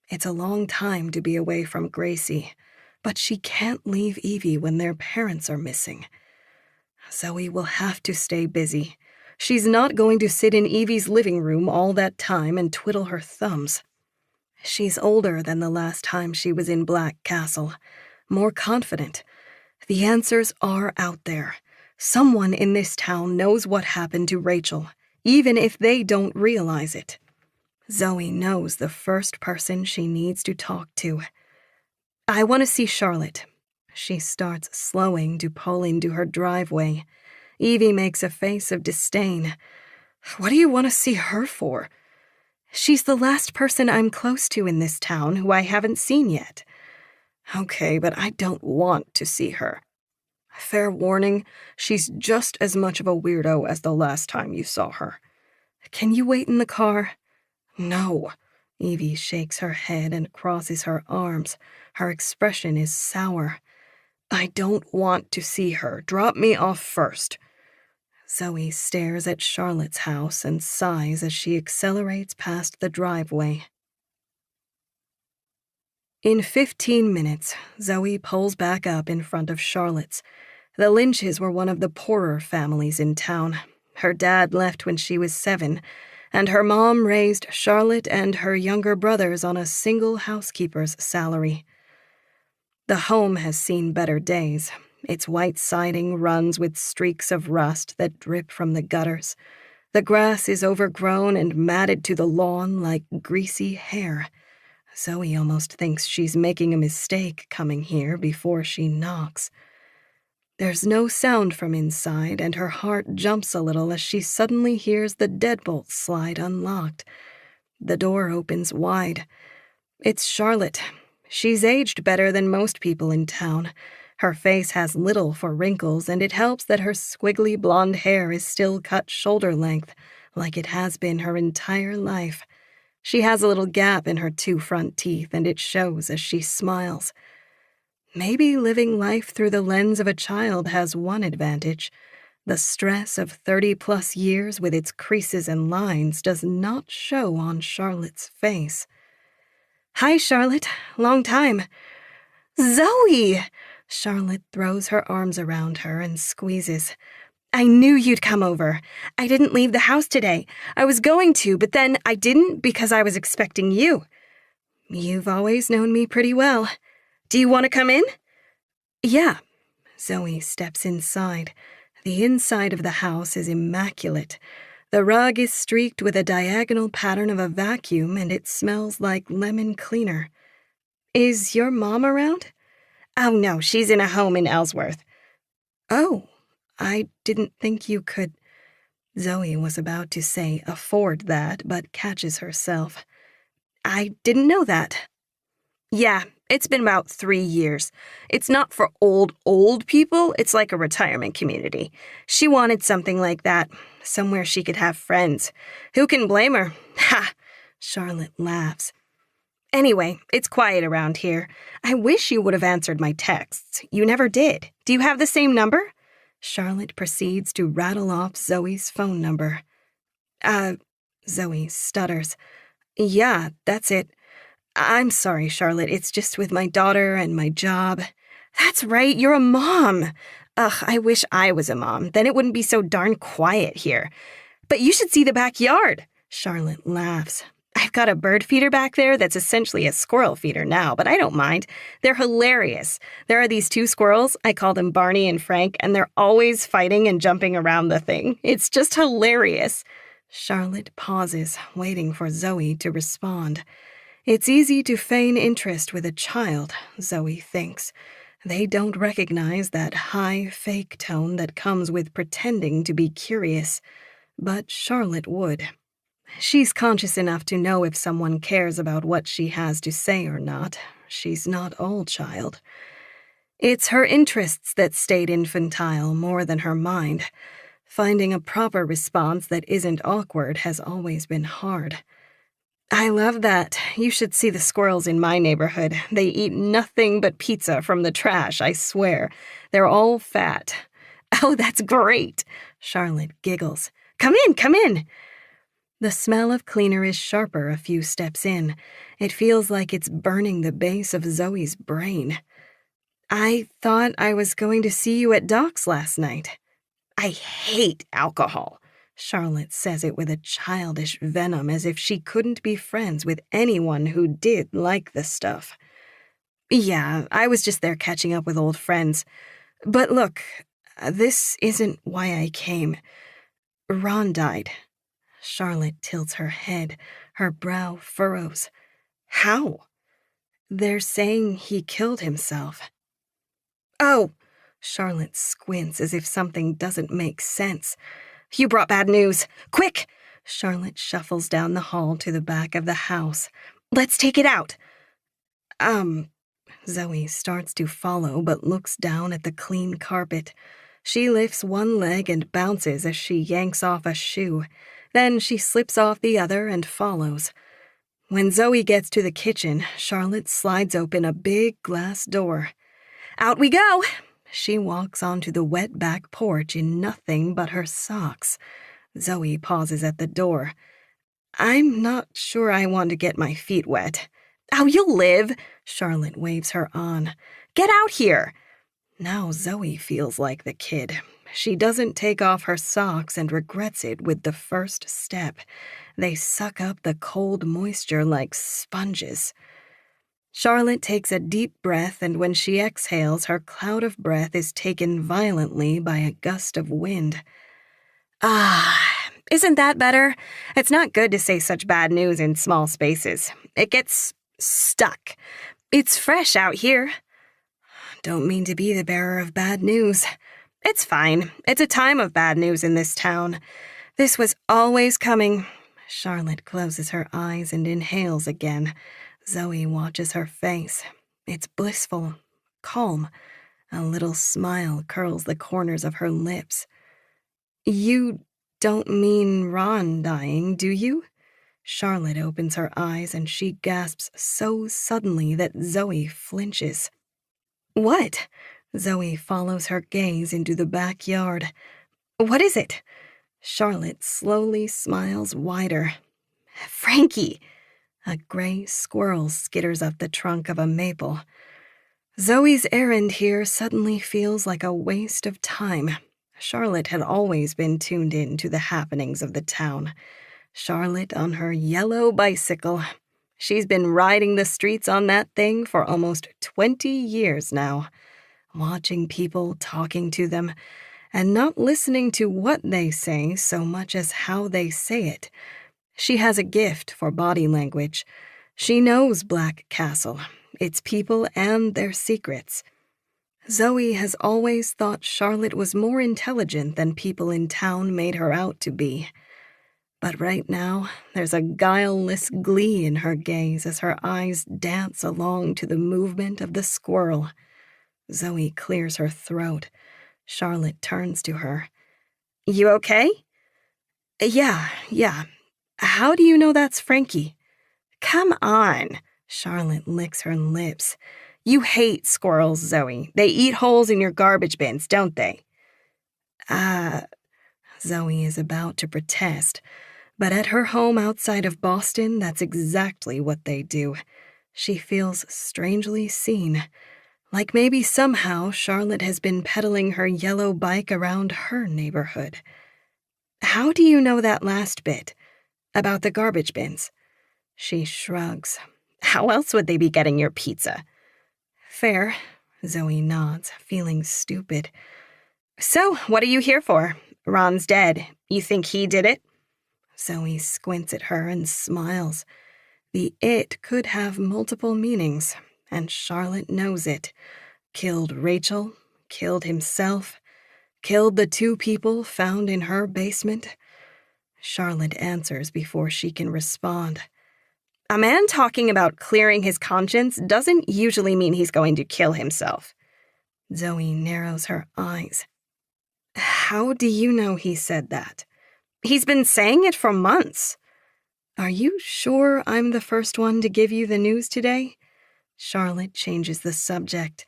It's a long time to be away from Gracie, but she can't leave Evie when their parents are missing. Zoe will have to stay busy. She's not going to sit in Evie's living room all that time and twiddle her thumbs. She's older than the last time she was in Black Castle, more confident. The answers are out there. Someone in this town knows what happened to Rachel, even if they don't realize it. Zoe knows the first person she needs to talk to. "I want to see Charlotte." She starts slowing to pull into her driveway. Evie makes a face of disdain. "What do you want to see her for?" "She's the last person I'm close to in this town who I haven't seen yet." "Okay, but I don't want to see her. Fair warning, she's just as much of a weirdo as the last time you saw her." "Can you wait in the car?" "No." Evie shakes her head and crosses her arms. Her expression is sour. "I don't want to see her. Drop me off first." Zoe stares at Charlotte's house and sighs as she accelerates past the driveway. In 15 minutes, Zoe pulls back up in front of Charlotte's. The Lynches were one of the poorer families in town. Her dad left when she was 7, and her mom raised Charlotte and her younger brothers on a single housekeeper's salary. The home has seen better days. Its white siding runs with streaks of rust that drip from the gutters. The grass is overgrown and matted to the lawn like greasy hair. Zoe almost thinks she's making a mistake coming here before she knocks. There's no sound from inside, and her heart jumps a little as she suddenly hears the deadbolt slide unlocked. The door opens wide. It's Charlotte. She's aged better than most people in town. Her face has little for wrinkles, and it helps that her squiggly blonde hair is still cut shoulder length, like it has been her entire life. She has a little gap in her 2 front teeth, and it shows as she smiles. Maybe living life through the lens of a child has one advantage. The stress of 30-plus years with its creases and lines does not show on Charlotte's face. "Hi, Charlotte. Long time." "Zoe!" Charlotte throws her arms around her and squeezes. "I knew you'd come over. I didn't leave the house today. I was going to, but then I didn't because I was expecting you." "You've always known me pretty well. Do you want to come in?" "Yeah." Zoe steps inside. The inside of the house is immaculate. The rug is streaked with a diagonal pattern of a vacuum, and it smells like lemon cleaner. "Is your mom around?" "Oh, no, she's in a home in Ellsworth." "Oh, I didn't think you could—" Zoe was about to say afford that, but catches herself. "I didn't know that." "Yeah, it's been about 3 years. It's not for old people, it's like a retirement community. She wanted something like that, somewhere she could have friends. Who can blame her?" "Ha!" Charlotte laughs. "Anyway, it's quiet around here. I wish you would have answered my texts. You never did. Do you have the same number?" Charlotte proceeds to rattle off Zoe's phone number. Zoe stutters. "Yeah, that's it. I'm sorry, Charlotte. It's just with my daughter and my job." "That's right, you're a mom." "Ugh, I wish I was a mom. Then it wouldn't be so darn quiet here." "But you should see the backyard." Charlotte laughs. "I've got a bird feeder back there that's essentially a squirrel feeder now, but I don't mind. They're hilarious. There are these 2 squirrels, I call them Barney and Frank, and they're always fighting and jumping around the thing. It's just hilarious." Charlotte pauses, waiting for Zoe to respond. It's easy to feign interest with a child, Zoe thinks. They don't recognize that high, fake tone that comes with pretending to be curious. But Charlotte would. She's conscious enough to know if someone cares about what she has to say or not. She's not all child. It's her interests that stayed infantile more than her mind. Finding a proper response that isn't awkward has always been hard. "I love that. You should see the squirrels in my neighborhood. They eat nothing but pizza from the trash, I swear. They're all fat." "Oh, that's great." Charlotte giggles. Come in." The smell of cleaner is sharper a few steps in. It feels like it's burning the base of Zoe's brain. "I thought I was going to see you at Doc's last night." "I hate alcohol." Charlotte says it with a childish venom, as if she couldn't be friends with anyone who did like the stuff. "Yeah, I was just there catching up with old friends. But look, this isn't why I came. Ron died." Charlotte tilts her head. Her brow furrows. "How?" "They're saying he killed himself." "Oh!" Charlotte squints as if something doesn't make sense. "You brought bad news. Quick!" Charlotte shuffles down the hall to the back of the house. "Let's take it out." Zoe starts to follow but looks down at the clean carpet. She lifts one leg and bounces as she yanks off a shoe. Then she slips off the other and follows. When Zoe gets to the kitchen, Charlotte slides open a big glass door. "Out we go!" She walks onto the wet back porch in nothing but her socks. Zoe pauses at the door. "I'm not sure I want to get my feet wet." "Oh, you'll live!" Charlotte waves her on. "Get out here!" Now Zoe feels like the kid. She doesn't take off her socks and regrets it with the first step. They suck up the cold moisture like sponges. Charlotte takes a deep breath, and when she exhales, her cloud of breath is taken violently by a gust of wind. "Ah, isn't that better? It's not good to say such bad news in small spaces. It gets stuck. It's fresh out here." "Don't mean to be the bearer of bad news." "It's fine. It's a time of bad news in this town. This was always coming." Charlotte closes her eyes and inhales again. Zoe watches her face. It's blissful, calm, A little smile curls the corners of her lips. You don't mean Ron dying, do you? Charlotte opens her eyes and she gasps so suddenly that Zoe flinches. What? Zoe follows her gaze into the backyard. What is it? Charlotte slowly smiles wider. Frankie! A gray squirrel skitters up the trunk of a maple. Zoe's errand here suddenly feels like a waste of time. Charlotte had always been tuned in to the happenings of the town. Charlotte on her yellow bicycle. She's been riding the streets on that thing for almost 20 years now, watching people, talking to them, and not listening to what they say so much as how they say it. She has a gift for body language. She knows Black Castle, its people and their secrets. Zoe has always thought Charlotte was more intelligent than people in town made her out to be. But right now, there's a guileless glee in her gaze as her eyes dance along to the movement of the squirrel. Zoe clears her throat. Charlotte turns to her. You okay? Yeah. How do you know that's Frankie? Come on. Charlotte licks her lips. You hate squirrels, Zoe. They eat holes in your garbage bins, don't they? Zoe is about to protest, but at her home outside of Boston, that's exactly what they do. She feels strangely seen, like maybe somehow Charlotte has been pedaling her yellow bike around her neighborhood. How do you know that last bit? About the garbage bins? She shrugs. How else would they be getting your pizza? Fair, Zoe nods, feeling stupid. So, what are you here for? Ron's dead. You think he did it? Zoe squints at her and smiles. The it could have multiple meanings, and Charlotte knows it. Killed Rachel, killed himself, killed the 2 people found in her basement. Charlotte answers before she can respond. A man talking about clearing his conscience doesn't usually mean he's going to kill himself. Zoe narrows her eyes. How do you know he said that? He's been saying it for months. Are you sure I'm the first one to give you the news today? Charlotte changes the subject.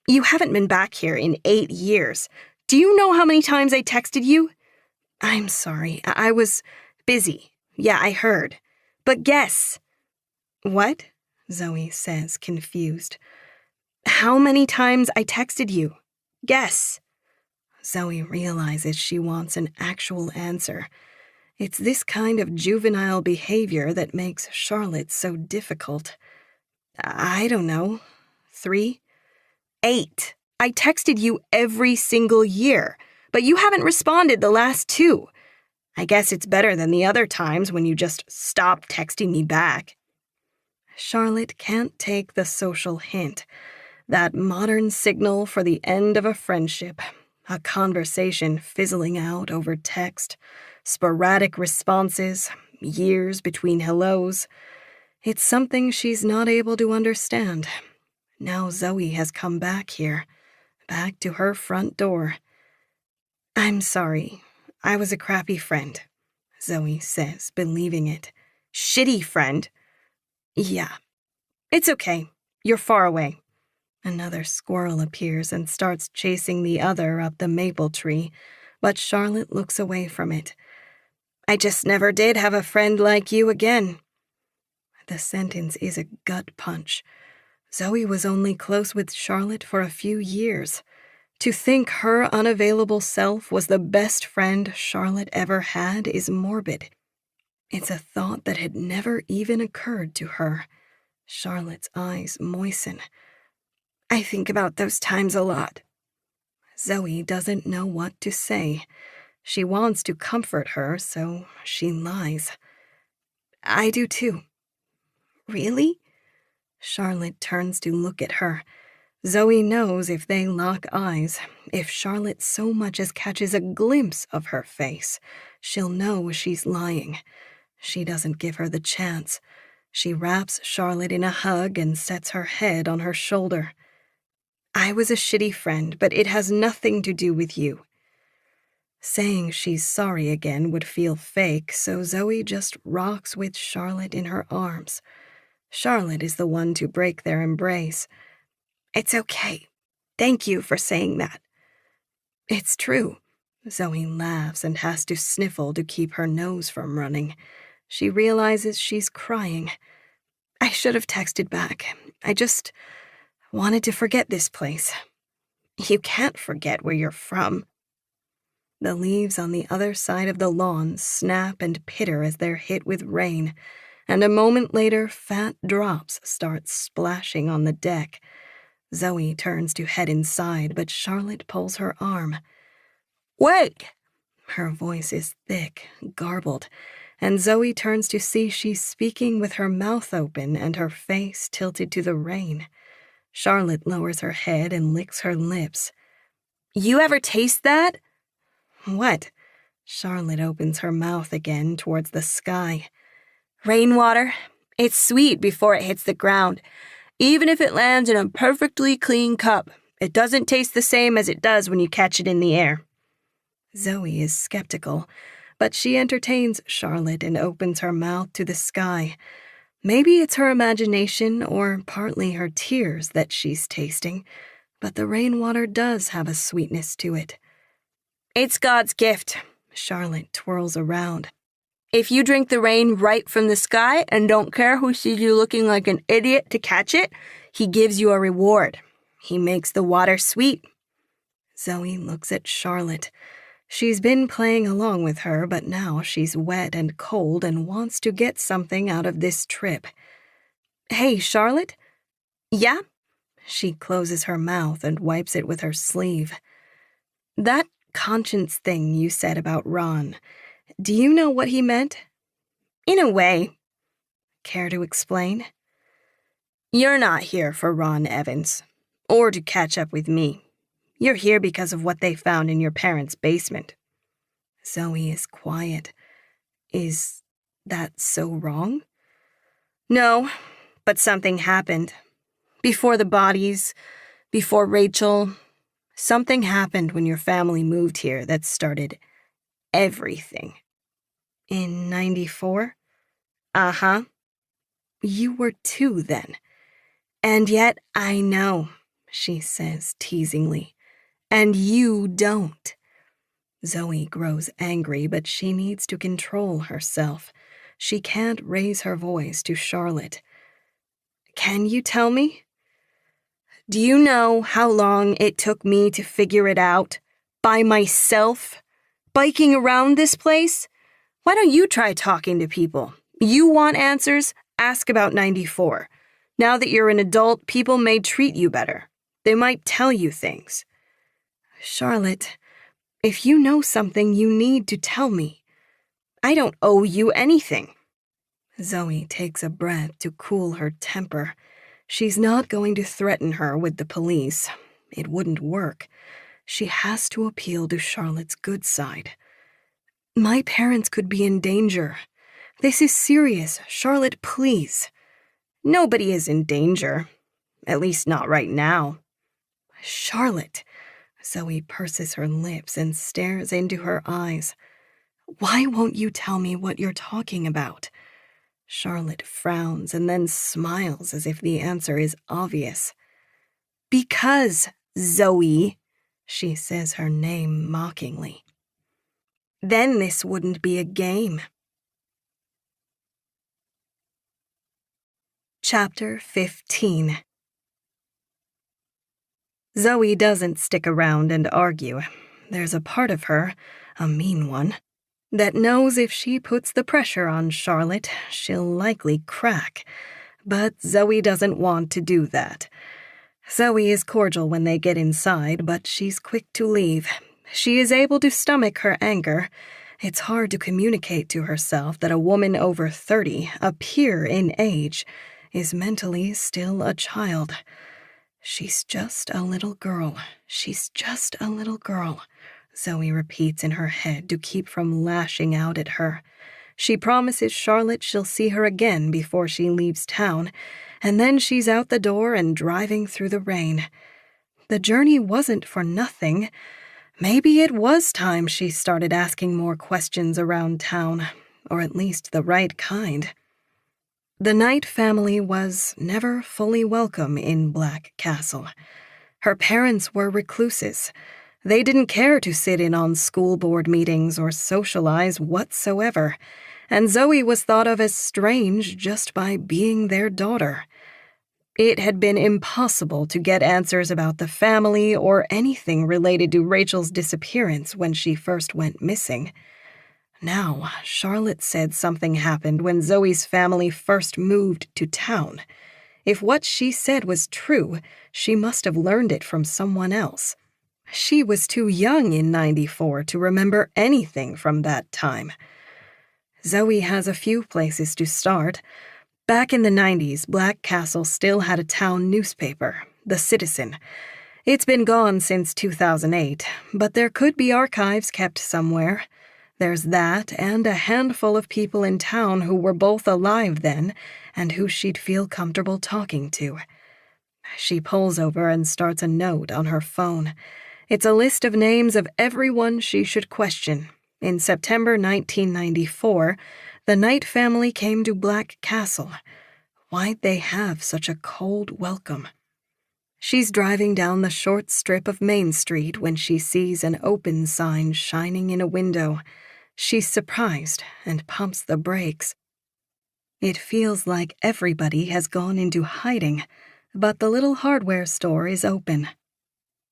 You haven't been back here in 8 years. Do you know how many times I texted you? I'm sorry. I was busy. Yeah, I heard. But guess. What? Zoe says, confused. How many times I texted you? Guess. Zoe realizes she wants an actual answer. It's this kind of juvenile behavior that makes Charlotte so difficult. I don't know. 3? 8. I texted you every single year, but you haven't responded the last 2. I guess it's better than the other times when you just stopped texting me back. Charlotte can't take the social hint, that modern signal for the end of a friendship, a conversation fizzling out over text, sporadic responses, years between hellos. It's something she's not able to understand. Now Zoe has come back here, back to her front door. I'm sorry. I was a crappy friend, Zoe says, believing it. Shitty friend? Yeah. It's okay. You're far away. Another squirrel appears and starts chasing the other up the maple tree, but Charlotte looks away from it. I just never did have a friend like you again. The sentence is a gut punch. Zoe was only close with Charlotte for a few years. To think her unavailable self was the best friend Charlotte ever had is morbid. It's a thought that had never even occurred to her. Charlotte's eyes moisten. I think about those times a lot. Zoe doesn't know what to say. She wants to comfort her, so she lies. I do too. Really? Charlotte turns to look at her. Zoe knows if they lock eyes, if Charlotte so much as catches a glimpse of her face, she'll know she's lying. She doesn't give her the chance. She wraps Charlotte in a hug and sets her head on her shoulder. I was a shitty friend, but it has nothing to do with you. Saying she's sorry again would feel fake, so Zoe just rocks with Charlotte in her arms. Charlotte is the one to break their embrace. It's okay. Thank you for saying that. It's true. Zoe laughs and has to sniffle to keep her nose from running. She realizes she's crying. I should have texted back. I just wanted to forget this place. You can't forget where you're from. The leaves on the other side of the lawn snap and pitter as they're hit with rain, and a moment later, fat drops start splashing on the deck. Zoe turns to head inside, but Charlotte pulls her arm. Wait! Her voice is thick, garbled, and Zoe turns to see she's speaking with her mouth open and her face tilted to the rain. Charlotte lowers her head and licks her lips. You ever taste that? What? Charlotte opens her mouth again towards the sky. Rainwater. It's sweet before it hits the ground. Even if it lands in a perfectly clean cup, it doesn't taste the same as it does when you catch it in the air. Zoe is skeptical, but she entertains Charlotte and opens her mouth to the sky. Maybe it's her imagination or partly her tears that she's tasting, but the rainwater does have a sweetness to it. It's God's gift. Charlotte twirls around. If you drink the rain right from the sky and don't care who sees you looking like an idiot to catch it, he gives you a reward. He makes the water sweet. Zoe looks at Charlotte. She's been playing along with her, but now she's wet and cold and wants to get something out of this trip. Hey, Charlotte? Yeah? She closes her mouth and wipes it with her sleeve. That conscience thing you said about Ron, do you know what he meant? In a way. Care to explain? You're not here for Ron Evans, or to catch up with me. You're here because of what they found in your parents' basement. Zoe is quiet. Is that so wrong? No, but something happened. Before the bodies, before Rachel, something happened when your family moved here that started everything. In 94? Uh-huh. You were 2 then. And yet I know, she says teasingly. And you don't. Zoe grows angry, but she needs to control herself. She can't raise her voice to Charlotte. Can you tell me? Do you know how long it took me to figure it out? By myself? Biking around this place? Why don't you try talking to people? You want answers? Ask about 94. Now that you're an adult, people may treat you better. They might tell you things. Charlotte, if you know something, you need to tell me. I don't owe you anything. Zoe takes a breath to cool her temper. She's not going to threaten her with the police. It wouldn't work. She has to appeal to Charlotte's good side. My parents could be in danger. This is serious. Charlotte, please. Nobody is in danger. At least not right now. Charlotte. Zoe purses her lips and stares into her eyes. Why won't you tell me what you're talking about? Charlotte frowns and then smiles as if the answer is obvious. Because, Zoe, she says her name mockingly. Then this wouldn't be a game. Chapter 15. Zoe doesn't stick around and argue. There's a part of her, a mean one, that knows if she puts the pressure on Charlotte, she'll likely crack. But Zoe doesn't want to do that. Zoe is cordial when they get inside, but she's quick to leave. She is able to stomach her anger. It's hard to communicate to herself that a woman over 30, a peer in age, is mentally still a child. She's just a little girl. She's just a little girl, Zoe repeats in her head to keep from lashing out at her. She promises Charlotte she'll see her again before she leaves town, and then she's out the door and driving through the rain. The journey wasn't for nothing. Maybe it was time she started asking more questions around town, or at least the right kind. The Knight family was never fully welcome in Black Castle. Her parents were recluses. They didn't care to sit in on school board meetings or socialize whatsoever, and Zoe was thought of as strange just by being their daughter. It had been impossible to get answers about the family or anything related to Rachel's disappearance when she first went missing. Now, Charlotte said something happened when Zoe's family first moved to town. If what she said was true, she must have learned it from someone else. She was too young in '94 to remember anything from that time. Zoe has a few places to start. Back in the 90s, Black Castle still had a town newspaper, The Citizen. It's been gone since 2008, but there could be archives kept somewhere. There's that and a handful of people in town who were both alive then and who she'd feel comfortable talking to. She pulls over and starts a note on her phone. It's a list of names of everyone she should question. In September 1994, the Knight family came to Black Castle. Why'd they have such a cold welcome? She's driving down the short strip of Main Street when she sees an open sign shining in a window. She's surprised and pumps the brakes. It feels like everybody has gone into hiding, but the little hardware store is open.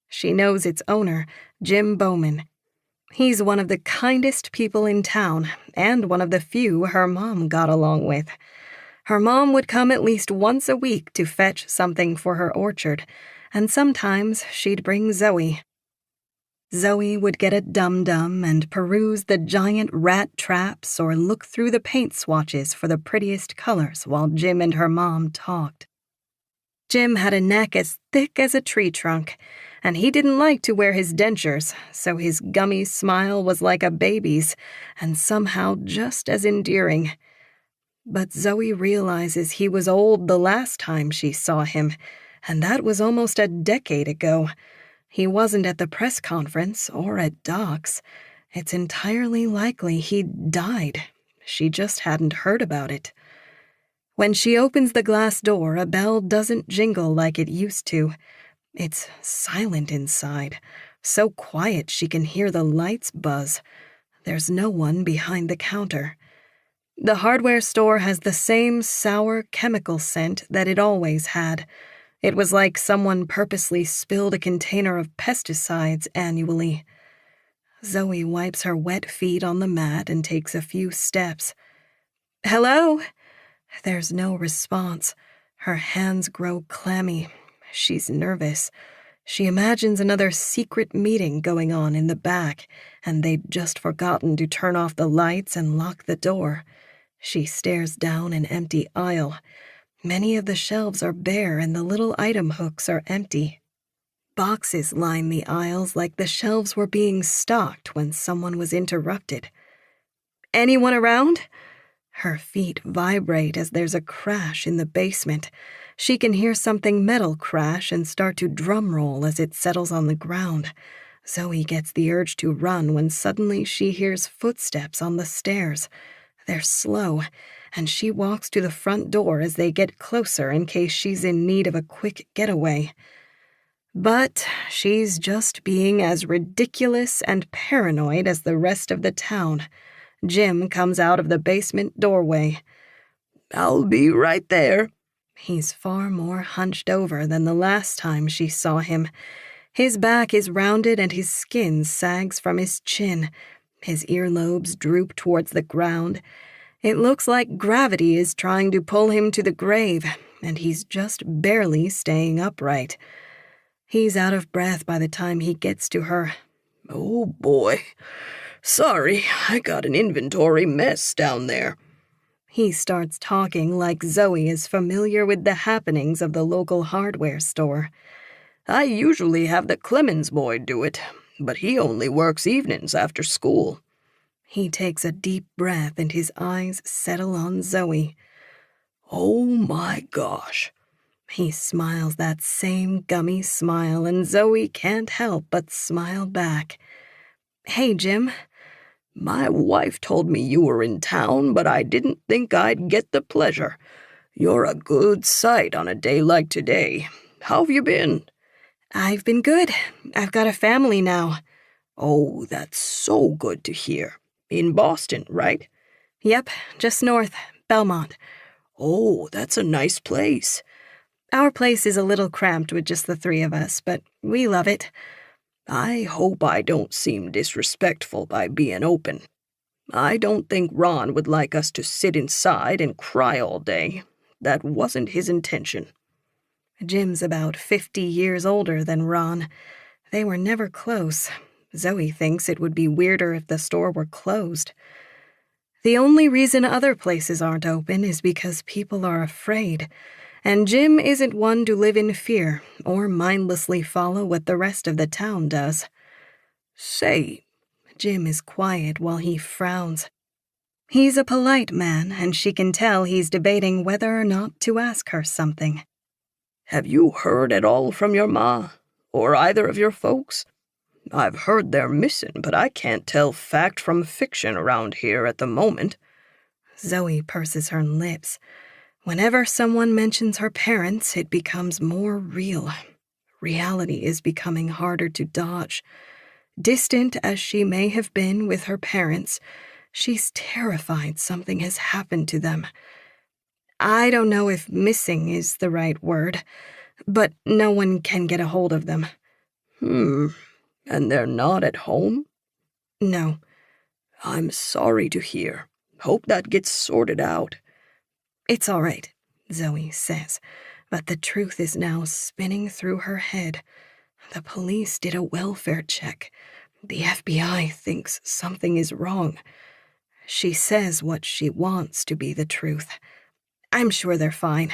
She knows its owner, Jim Bowman. He's one of the kindest people in town, and one of the few her mom got along with. Her mom would come at least once a week to fetch something for her orchard, and sometimes she'd bring Zoe. Zoe would get a dum-dum and peruse the giant rat traps or look through the paint swatches for the prettiest colors while Jim and her mom talked. Jim had a neck as thick as a tree trunk, and he didn't like to wear his dentures, so his gummy smile was like a baby's, and somehow just as endearing. But Zoe realizes he was old the last time she saw him, and that was almost a decade ago. He wasn't at the press conference or at Doc's. It's entirely likely he'd died. She just hadn't heard about it. When she opens the glass door, a bell doesn't jingle like it used to. It's silent inside, so quiet she can hear the lights buzz. There's no one behind the counter. The hardware store has the same sour chemical scent that it always had. It was like someone purposely spilled a container of pesticides annually. Zoe wipes her wet feet on the mat and takes a few steps. "Hello?" There's no response. Her hands grow clammy. She's nervous. She imagines another secret meeting going on in the back, and they'd just forgotten to turn off the lights and lock the door. She stares down an empty aisle. Many of the shelves are bare and the little item hooks are empty. Boxes line the aisles like the shelves were being stocked when someone was interrupted. "Anyone around?" Her feet vibrate as there's a crash in the basement. She can hear something metal crash and start to drum roll as it settles on the ground. Zoe gets the urge to run when suddenly she hears footsteps on the stairs. They're slow, and she walks to the front door as they get closer in case she's in need of a quick getaway. But she's just being as ridiculous and paranoid as the rest of the town. Jim comes out of the basement doorway. "I'll be right there." He's far more hunched over than the last time she saw him. His back is rounded and his skin sags from his chin. His earlobes droop towards the ground. It looks like gravity is trying to pull him to the grave, and he's just barely staying upright. He's out of breath by the time he gets to her. "Oh, boy. Sorry, I got an inventory mess down there." He starts talking like Zoe is familiar with the happenings of the local hardware store. "I usually have the Clemens boy do it, but he only works evenings after school." He takes a deep breath and his eyes settle on Zoe. "Oh my gosh. He smiles that same gummy smile, and Zoe can't help but smile back. Hey, Jim. My wife told me you were in town, but I didn't think I'd get the pleasure. You're a good sight on a day like today. How've you been? I've been good. I've got a family now. Oh, that's so good to hear. In Boston, right? Yep, just north, Belmont. Oh, that's a nice place. Our place is a little cramped with just the three of us, but we love it. I hope I don't seem disrespectful by being open. I don't think Ron would like us to sit inside and cry all day. That wasn't his intention. Jim's about 50 years older than Ron. They were never close. Zoe thinks it would be weirder if the store were closed. The only reason other places aren't open is because people are afraid, and Jim isn't one to live in fear or mindlessly follow what the rest of the town does. Say, Jim is quiet while he frowns. He's a polite man, and she can tell he's debating whether or not to ask her something. have you heard at all from your ma, or either of your folks? I've heard they're missing, but I can't tell fact from fiction around here at the moment. Zoe purses her lips. Whenever someone mentions her parents, it becomes more real. Reality is becoming harder to dodge. Distant as she may have been with her parents, she's terrified something has happened to them. I don't know if missing is the right word, but no one can get a hold of them. And they're not at home? No. I'm sorry to hear. Hope that gets sorted out. It's all right, Zoe says, but the truth is now spinning through her head. The police did a welfare check. The FBI thinks something is wrong. She says what she wants to be the truth. I'm sure they're fine.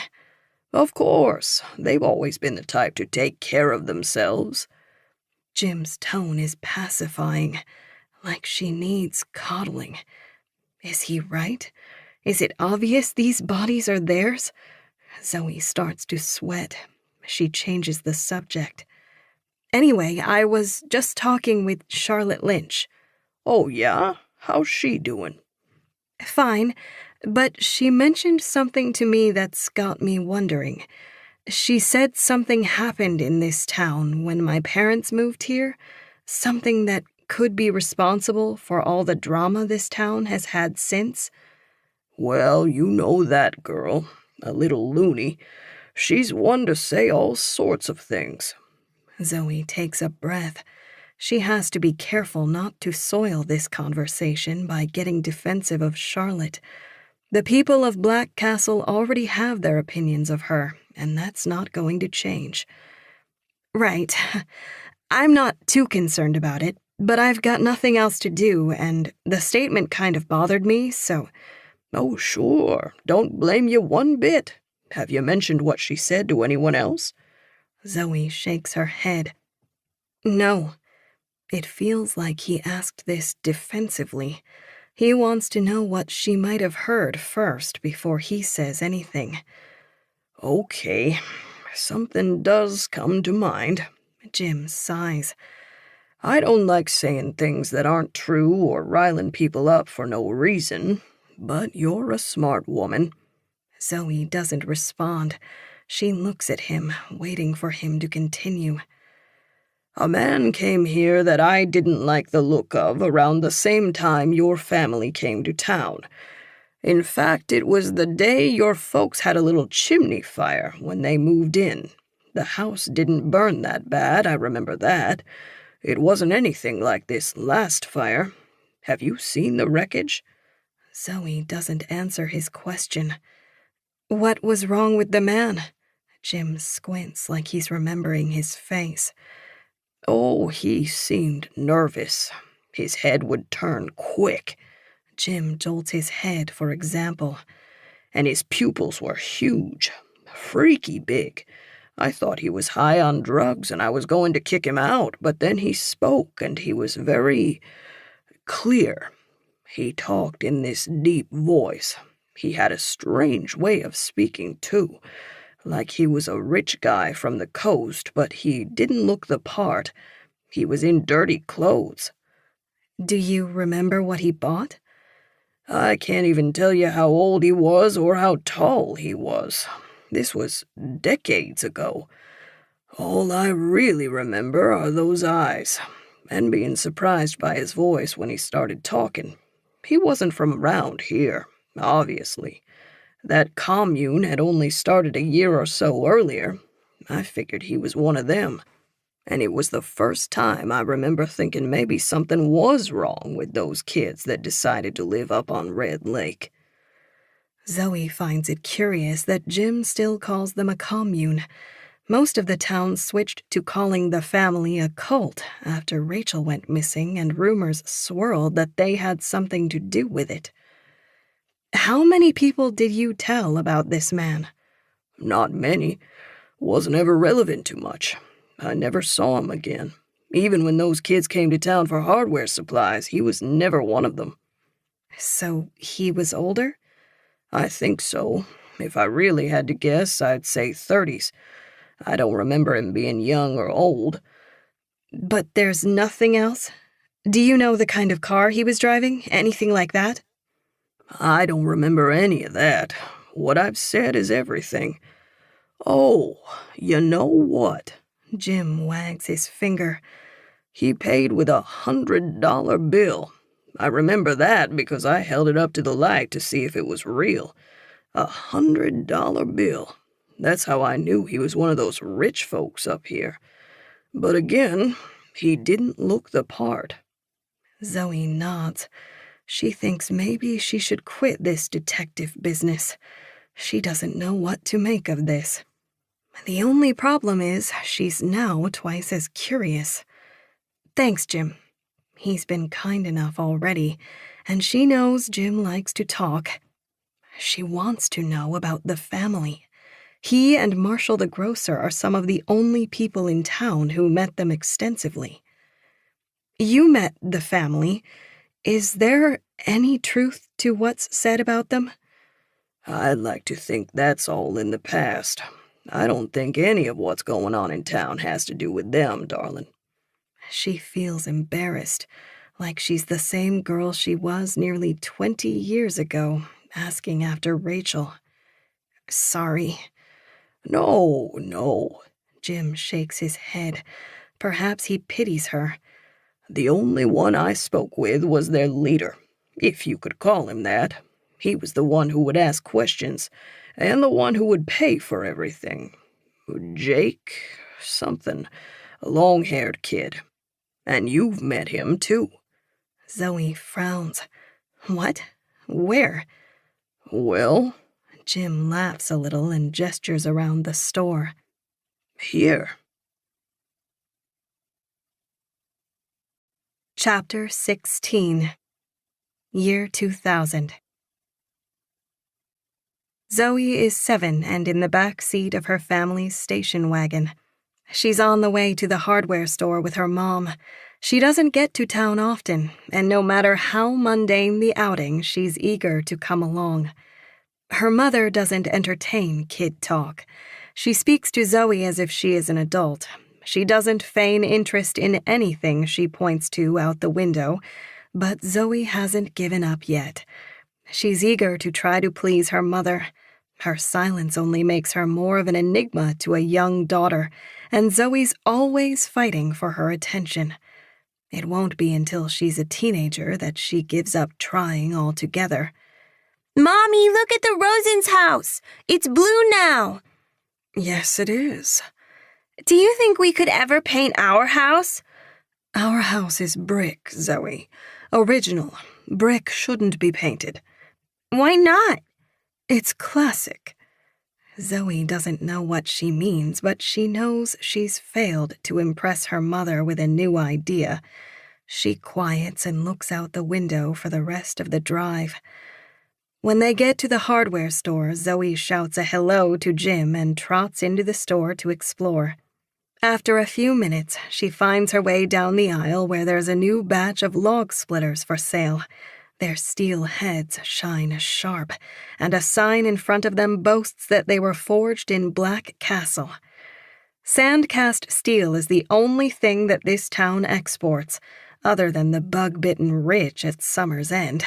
Of course, they've always been the type to take care of themselves. Jim's tone is pacifying, like she needs coddling. Is he right? Is it obvious these bodies are theirs? Zoe starts to sweat. She changes the subject. Anyway, I was just talking with Charlotte Lynch. Oh, yeah? How's she doing? Fine, but she mentioned something to me that's got me wondering. She said something happened in this town when my parents moved here, something that could be responsible for all the drama this town has had since. Well, you know that girl, a little loony. She's one to say all sorts of things. Zoe takes a breath. She has to be careful not to soil this conversation by getting defensive of Charlotte. The people of Black Castle already have their opinions of her, and that's not going to change. Right. I'm not too concerned about it, but I've got nothing else to do, and the statement kind of bothered me, so... Oh, sure. Don't blame you one bit. Have you mentioned what she said to anyone else? Zoe shakes her head. No. It feels like he asked this defensively. He wants to know what she might have heard first before he says anything. Okay, something does come to mind. Jim sighs. I don't like saying things that aren't true or riling people up for no reason, but you're a smart woman. Zoe doesn't respond. She looks at him, waiting for him to continue. A man came here that I didn't like the look of around the same time your family came to town. In fact, it was the day your folks had a little chimney fire when they moved in. The house didn't burn that bad, I remember that. It wasn't anything like this last fire. Have you seen the wreckage? Zoe doesn't answer his question. What was wrong with the man? Jim squints like he's remembering his face. Oh, he seemed nervous. His head would turn quick. Jim jolts his head, for example. And his pupils were huge, freaky big. I thought he was high on drugs and I was going to kick him out, but then he spoke and he was very clear. He talked in this deep voice. He had a strange way of speaking, too. Like he was a rich guy from the coast, but he didn't look the part. He was in dirty clothes. Do you remember what he bought? I can't even tell you how old he was or how tall he was. This was decades ago. All I really remember are those eyes, and being surprised by his voice when he started talking. He wasn't from around here, obviously. That commune had only started a year or so earlier. I figured he was one of them. And it was the first time I remember thinking maybe something was wrong with those kids that decided to live up on Red Lake. Zoe finds it curious that Jim still calls them a commune. Most of the town switched to calling the family a cult after Rachel went missing and rumors swirled that they had something to do with it. How many people did you tell about this man? Not many. Wasn't ever relevant to much. I never saw him again. Even when those kids came to town for hardware supplies, he was never one of them. So he was older? I think so. If I really had to guess, I'd say 30s. I don't remember him being young or old. But there's nothing else? Do you know the kind of car he was driving? Anything like that? I don't remember any of that. What I've said is everything. Oh, you know what? Jim wags his finger. He paid with $100 bill. I remember that because I held it up to the light to see if it was real. $100 bill. That's how I knew he was one of those rich folks up here. But again, he didn't look the part. Zoe nods. She thinks maybe she should quit this detective business. She doesn't know what to make of this. The only problem is she's now twice as curious. Thanks, Jim. He's been kind enough already, and she knows Jim likes to talk. She wants to know about the family. He and Marshall the grocer are some of the only people in town who met them extensively. You met the family. Is there any truth to what's said about them? I'd like to think that's all in the past. I don't think any of what's going on in town has to do with them, darling. She feels embarrassed, like she's the same girl she was nearly 20 years ago, asking after Rachel. Sorry. No. Jim shakes his head. Perhaps he pities her. The only one I spoke with was their leader, if you could call him that. He was the one who would ask questions, and the one who would pay for everything. Jake something, a long-haired kid. And you've met him, too. Zoe frowns. What? Where? Well? Jim laughs a little and gestures around the store. Here. Chapter 16. Year 2000. Zoe is 7 and in the back seat of her family's station wagon. She's on the way to the hardware store with her mom. She doesn't get to town often, and no matter how mundane the outing, she's eager to come along. Her mother doesn't entertain kid talk. She speaks to Zoe as if she is an adult. She doesn't feign interest in anything she points to out the window, but Zoe hasn't given up yet. She's eager to try to please her mother. Her silence only makes her more of an enigma to a young daughter, and Zoe's always fighting for her attention. It won't be until she's a teenager that she gives up trying altogether. Mommy, look at the Rosen's house. It's blue now. Yes, it is. Do you think we could ever paint our house? Our house is brick, Zoe. Original. Brick shouldn't be painted. Why not? It's classic. Zoe doesn't know what she means, but she knows she's failed to impress her mother with a new idea. She quiets and looks out the window for the rest of the drive. When they get to the hardware store, Zoe shouts a hello to Jim and trots into the store to explore. After a few minutes, she finds her way down the aisle where there's a new batch of log splitters for sale. Their steel heads shine sharp, and a sign in front of them boasts that they were forged in Black Castle. Sand-cast steel is the only thing that this town exports, other than the bug-bitten rich at summer's end.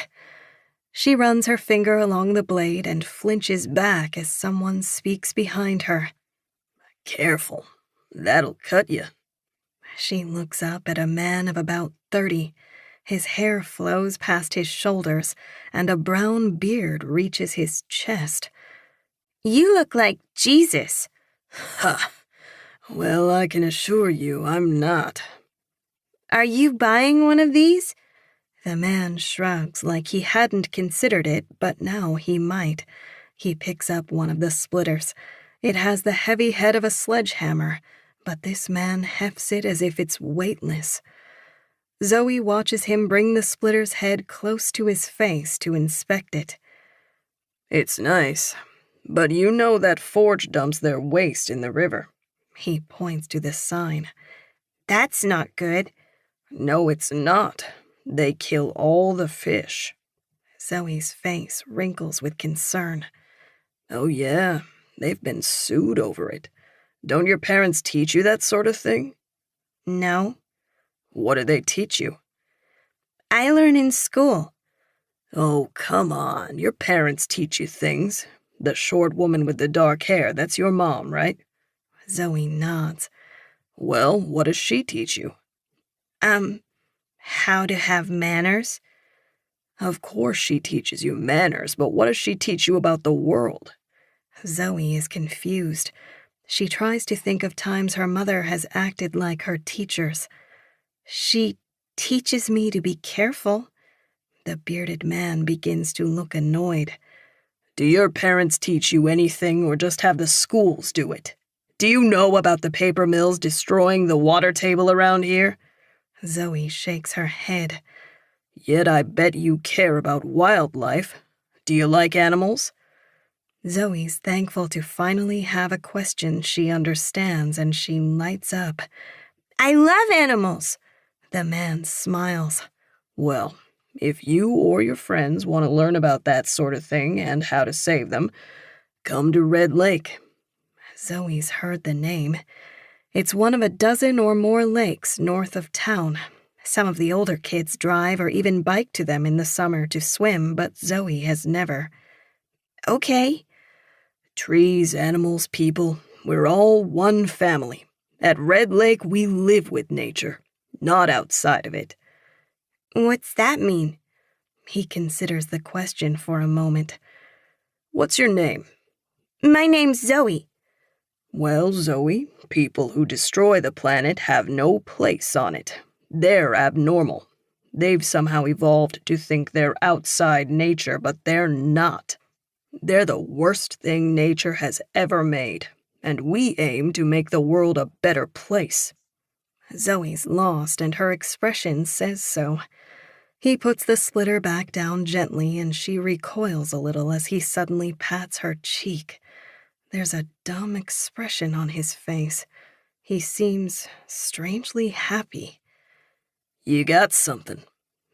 She runs her finger along the blade and flinches back as someone speaks behind her. Careful, that'll cut you. She looks up at a man of about 30. His hair flows past his shoulders, and a brown beard reaches his chest. You look like Jesus. Ha! Well, I can assure you I'm not. Are you buying one of these? The man shrugs like he hadn't considered it, but now he might. He picks up one of the splitters. It has the heavy head of a sledgehammer, but this man hefts it as if it's weightless. Zoe watches him bring the splitter's head close to his face to inspect it. It's nice, but you know that forge dumps their waste in the river. He points to the sign. That's not good. No, it's not. They kill all the fish. Zoe's face wrinkles with concern. Oh yeah, they've been sued over it. Don't your parents teach you that sort of thing? No. What do they teach you? I learn in school. Oh, come on. Your parents teach you things. The short woman with the dark hair, that's your mom, right? Zoe nods. Well, what does she teach you? How to have manners? Of course she teaches you manners, but what does she teach you about the world? Zoe is confused. She tries to think of times her mother has acted like her teachers. She teaches me to be careful. The bearded man begins to look annoyed. Do your parents teach you anything or just have the schools do it? Do you know about the paper mills destroying the water table around here? Zoe shakes her head. Yet I bet you care about wildlife. Do you like animals? Zoe's thankful to finally have a question she understands, and she lights up. I love animals. The man smiles. Well, if you or your friends want to learn about that sort of thing and how to save them, come to Red Lake. Zoe's heard the name. It's one of a dozen or more lakes north of town. Some of the older kids drive or even bike to them in the summer to swim, but Zoe has never. Okay. Trees, animals, people, we're all one family. At Red Lake, we live with nature, not outside of it. What's that mean? He considers the question for a moment. What's your name? My name's Zoe. Well, Zoe, people who destroy the planet have no place on it. They're abnormal. They've somehow evolved to think they're outside nature, but they're not. They're the worst thing nature has ever made, and we aim to make the world a better place. Zoe's lost, and her expression says so. He puts the splitter back down gently, and she recoils a little as he suddenly pats her cheek. There's a dumb expression on his face. He seems strangely happy. You got something.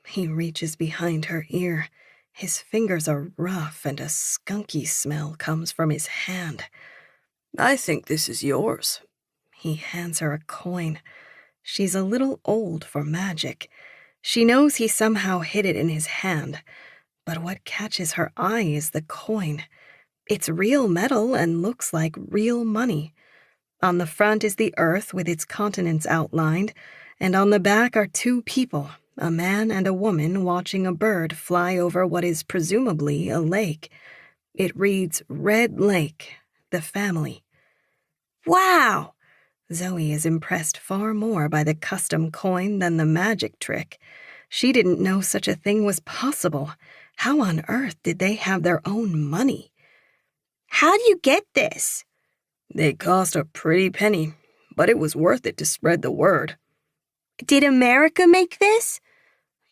He reaches behind her ear. His fingers are rough, and a skunky smell comes from his hand. I think this is yours. He hands her a coin. She's a little old for magic. She knows he somehow hid it in his hand, but what catches her eye is the coin. It's real metal and looks like real money. On the front is the earth with its continents outlined, and on the back are two people, a man and a woman watching a bird fly over what is presumably a lake. It reads Red Lake, the family. Wow! Zoe is impressed far more by the custom coin than the magic trick. She didn't know such a thing was possible. How on earth did they have their own money? How do you get this? They cost a pretty penny, but it was worth it to spread the word. Did America make this?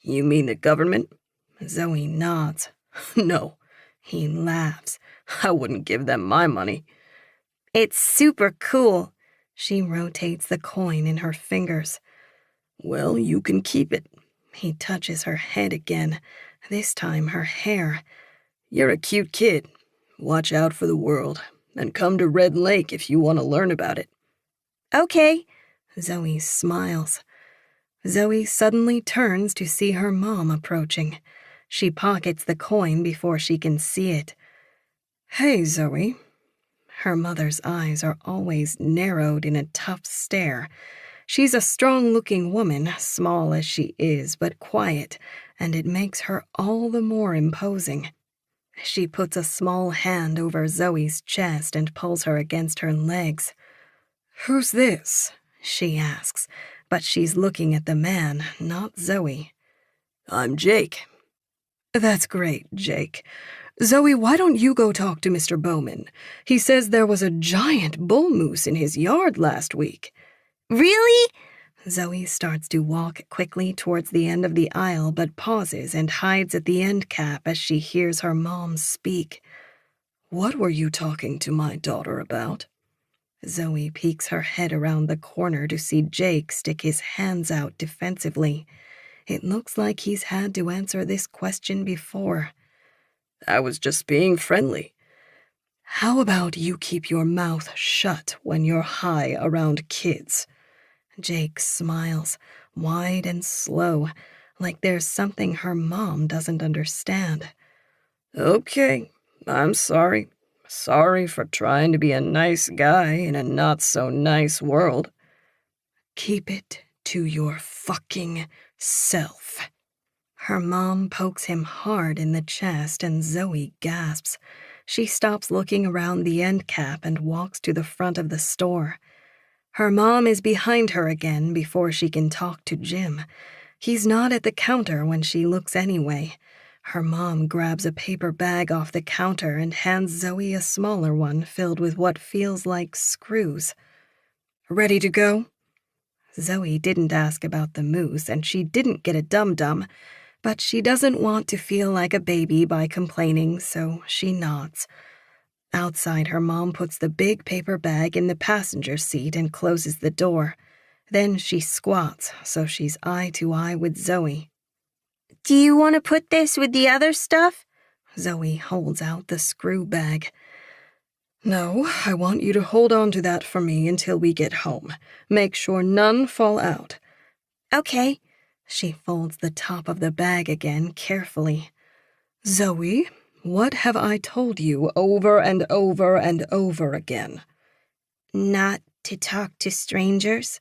You mean the government? Zoe nods. No. He laughs. I wouldn't give them my money. It's super cool. She rotates the coin in her fingers. Well, you can keep it. He touches her head again. This time her hair. You're a cute kid. Watch out for the world, and come to Red Lake if you want to learn about it. Okay. Zoe smiles. Zoe suddenly turns to see her mom approaching. She pockets the coin before she can see it. "Hey, Zoe." Her mother's eyes are always narrowed in a tough stare. She's a strong-looking woman, small as she is, but quiet, and it makes her all the more imposing. She puts a small hand over Zoe's chest and pulls her against her legs. "Who's this?" she asks, but she's looking at the man, not Zoe. I'm Jake. "That's great, Jake. Zoe, why don't you go talk to Mr. Bowman? He says there was a giant bull moose in his yard last week." Really? Zoe starts to walk quickly towards the end of the aisle but pauses and hides at the end cap as she hears her mom speak. What were you talking to my daughter about? Zoe peeks her head around the corner to see Jake stick his hands out defensively. It looks like he's had to answer this question before. I was just being friendly. How about you keep your mouth shut when you're high around kids? Jake smiles, wide and slow, like there's something her mom doesn't understand. Okay, I'm sorry. Sorry for trying to be a nice guy in a not-so-nice world. Keep it to your fucking self. Her mom pokes him hard in the chest and Zoe gasps. She stops looking around the end cap and walks to the front of the store. Her mom is behind her again before she can talk to Jim. He's not at the counter when she looks anyway. Her mom grabs a paper bag off the counter and hands Zoe a smaller one filled with what feels like screws. Ready to go? Zoe didn't ask about the moose and she didn't get a dum-dum, but she doesn't want to feel like a baby by complaining, so she nods. Outside, her mom puts the big paper bag in the passenger seat and closes the door. Then she squats, so she's eye to eye with Zoe. Do you want to put this with the other stuff? Zoe holds out the screw bag. No, I want you to hold on to that for me until we get home. Make sure none fall out. Okay. She folds the top of the bag again carefully. Zoe, what have I told you over and over and over again? Not to talk to strangers?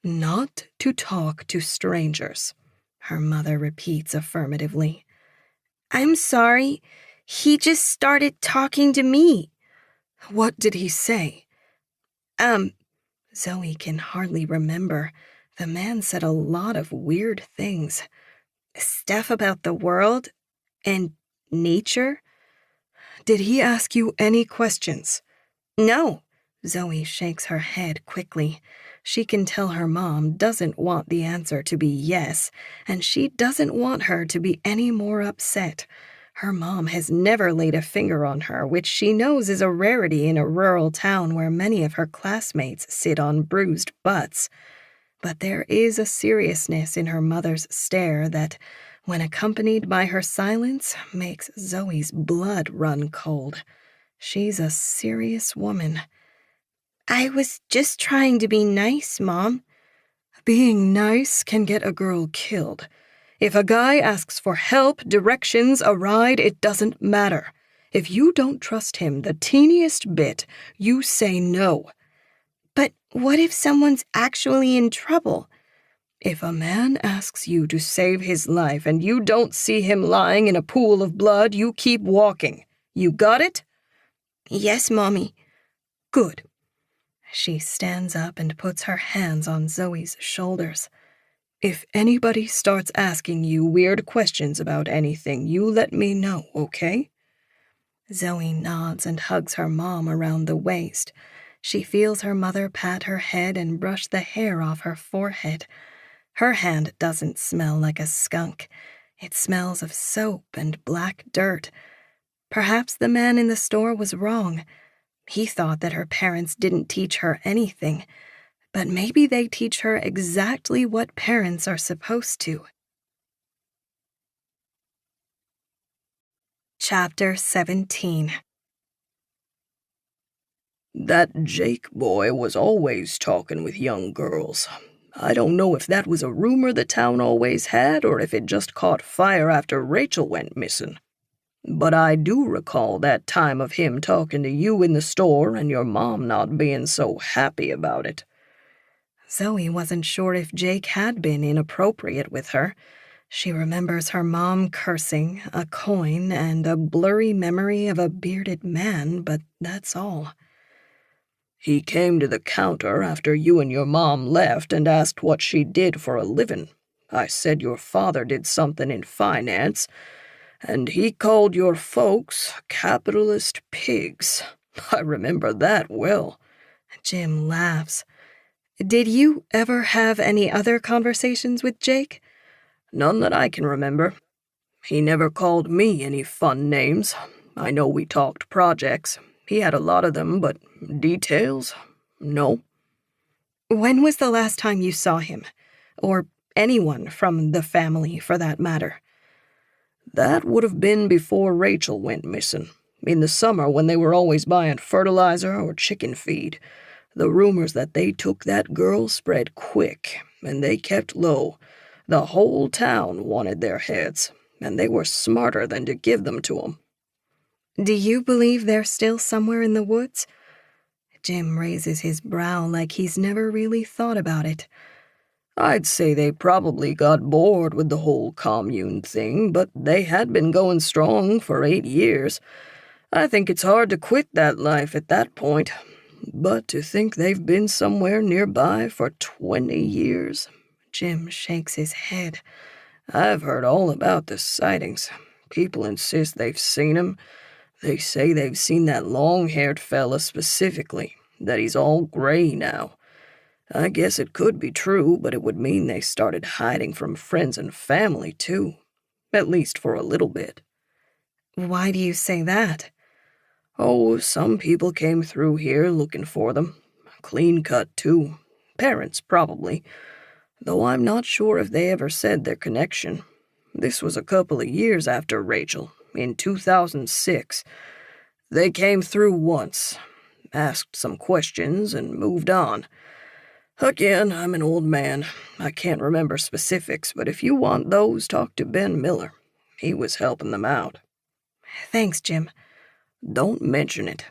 Not to talk to strangers, her mother repeats affirmatively. I'm sorry. He just started talking to me. What did he say? Zoe can hardly remember. The man said a lot of weird things. Stuff about the world and nature? Did he ask you any questions? No. Zoe shakes her head quickly. She can tell her mom doesn't want the answer to be yes, and she doesn't want her to be any more upset. Her mom has never laid a finger on her, which she knows is a rarity in a rural town where many of her classmates sit on bruised butts. But there is a seriousness in her mother's stare that, when accompanied by her silence, makes Zoe's blood run cold. She's a serious woman. I was just trying to be nice, Mom. Being nice can get a girl killed. If a guy asks for help, directions, a ride, it doesn't matter. If you don't trust him the teeniest bit, you say no. But what if someone's actually in trouble? If a man asks you to save his life and you don't see him lying in a pool of blood, you keep walking. You got it? Yes, Mommy. Good. She stands up and puts her hands on Zoe's shoulders. If anybody starts asking you weird questions about anything, you let me know, okay? Zoe nods and hugs her mom around the waist. She feels her mother pat her head and brush the hair off her forehead. Her hand doesn't smell like a skunk. It smells of soap and black dirt. Perhaps the man in the store was wrong. He thought that her parents didn't teach her anything, but maybe they teach her exactly what parents are supposed to. Chapter 17. That Jake boy was always talking with young girls. I don't know if that was a rumor the town always had or if it just caught fire after Rachel went missing. But I do recall that time of him talking to you in the store and your mom not being so happy about it. Zoe wasn't sure if Jake had been inappropriate with her. She remembers her mom cursing, a coin, and a blurry memory of a bearded man, but that's all. He came to the counter after you and your mom left and asked what she did for a living. I said your father did something in finance, and he called your folks capitalist pigs. I remember that well. Jim laughs. Did you ever have any other conversations with Jake? None that I can remember. He never called me any fun names. I know we talked projects. He had a lot of them, but details? No. When was the last time you saw him? Or anyone from the family, for that matter? That would have been before Rachel went missing. In the summer when they were always buying fertilizer or chicken feed. The rumors that they took that girl spread quick, and they kept low. The whole town wanted their heads, and they were smarter than to give them to 'em. Do you believe they're still somewhere in the woods? Jim raises his brow like he's never really thought about it. I'd say they probably got bored with the whole commune thing, but they had been going strong for 8 years. I think it's hard to quit that life at that point. But to think they've been somewhere nearby for 20 years. Jim shakes his head. I've heard all about the sightings. People insist they've seen him. They say they've seen that long-haired fella specifically, that he's all gray now. I guess it could be true, but it would mean they started hiding from friends and family, too. At least for a little bit. Why do you say that? Oh, some people came through here looking for them. Clean cut, too. Parents, probably. Though I'm not sure if they ever said their connection. This was a couple of years after Rachel, in 2006. They came through once, asked some questions, and moved on. Again, I'm an old man. I can't remember specifics, but if you want those, talk to Ben Miller. He was helping them out. Thanks, Jim. Don't mention it.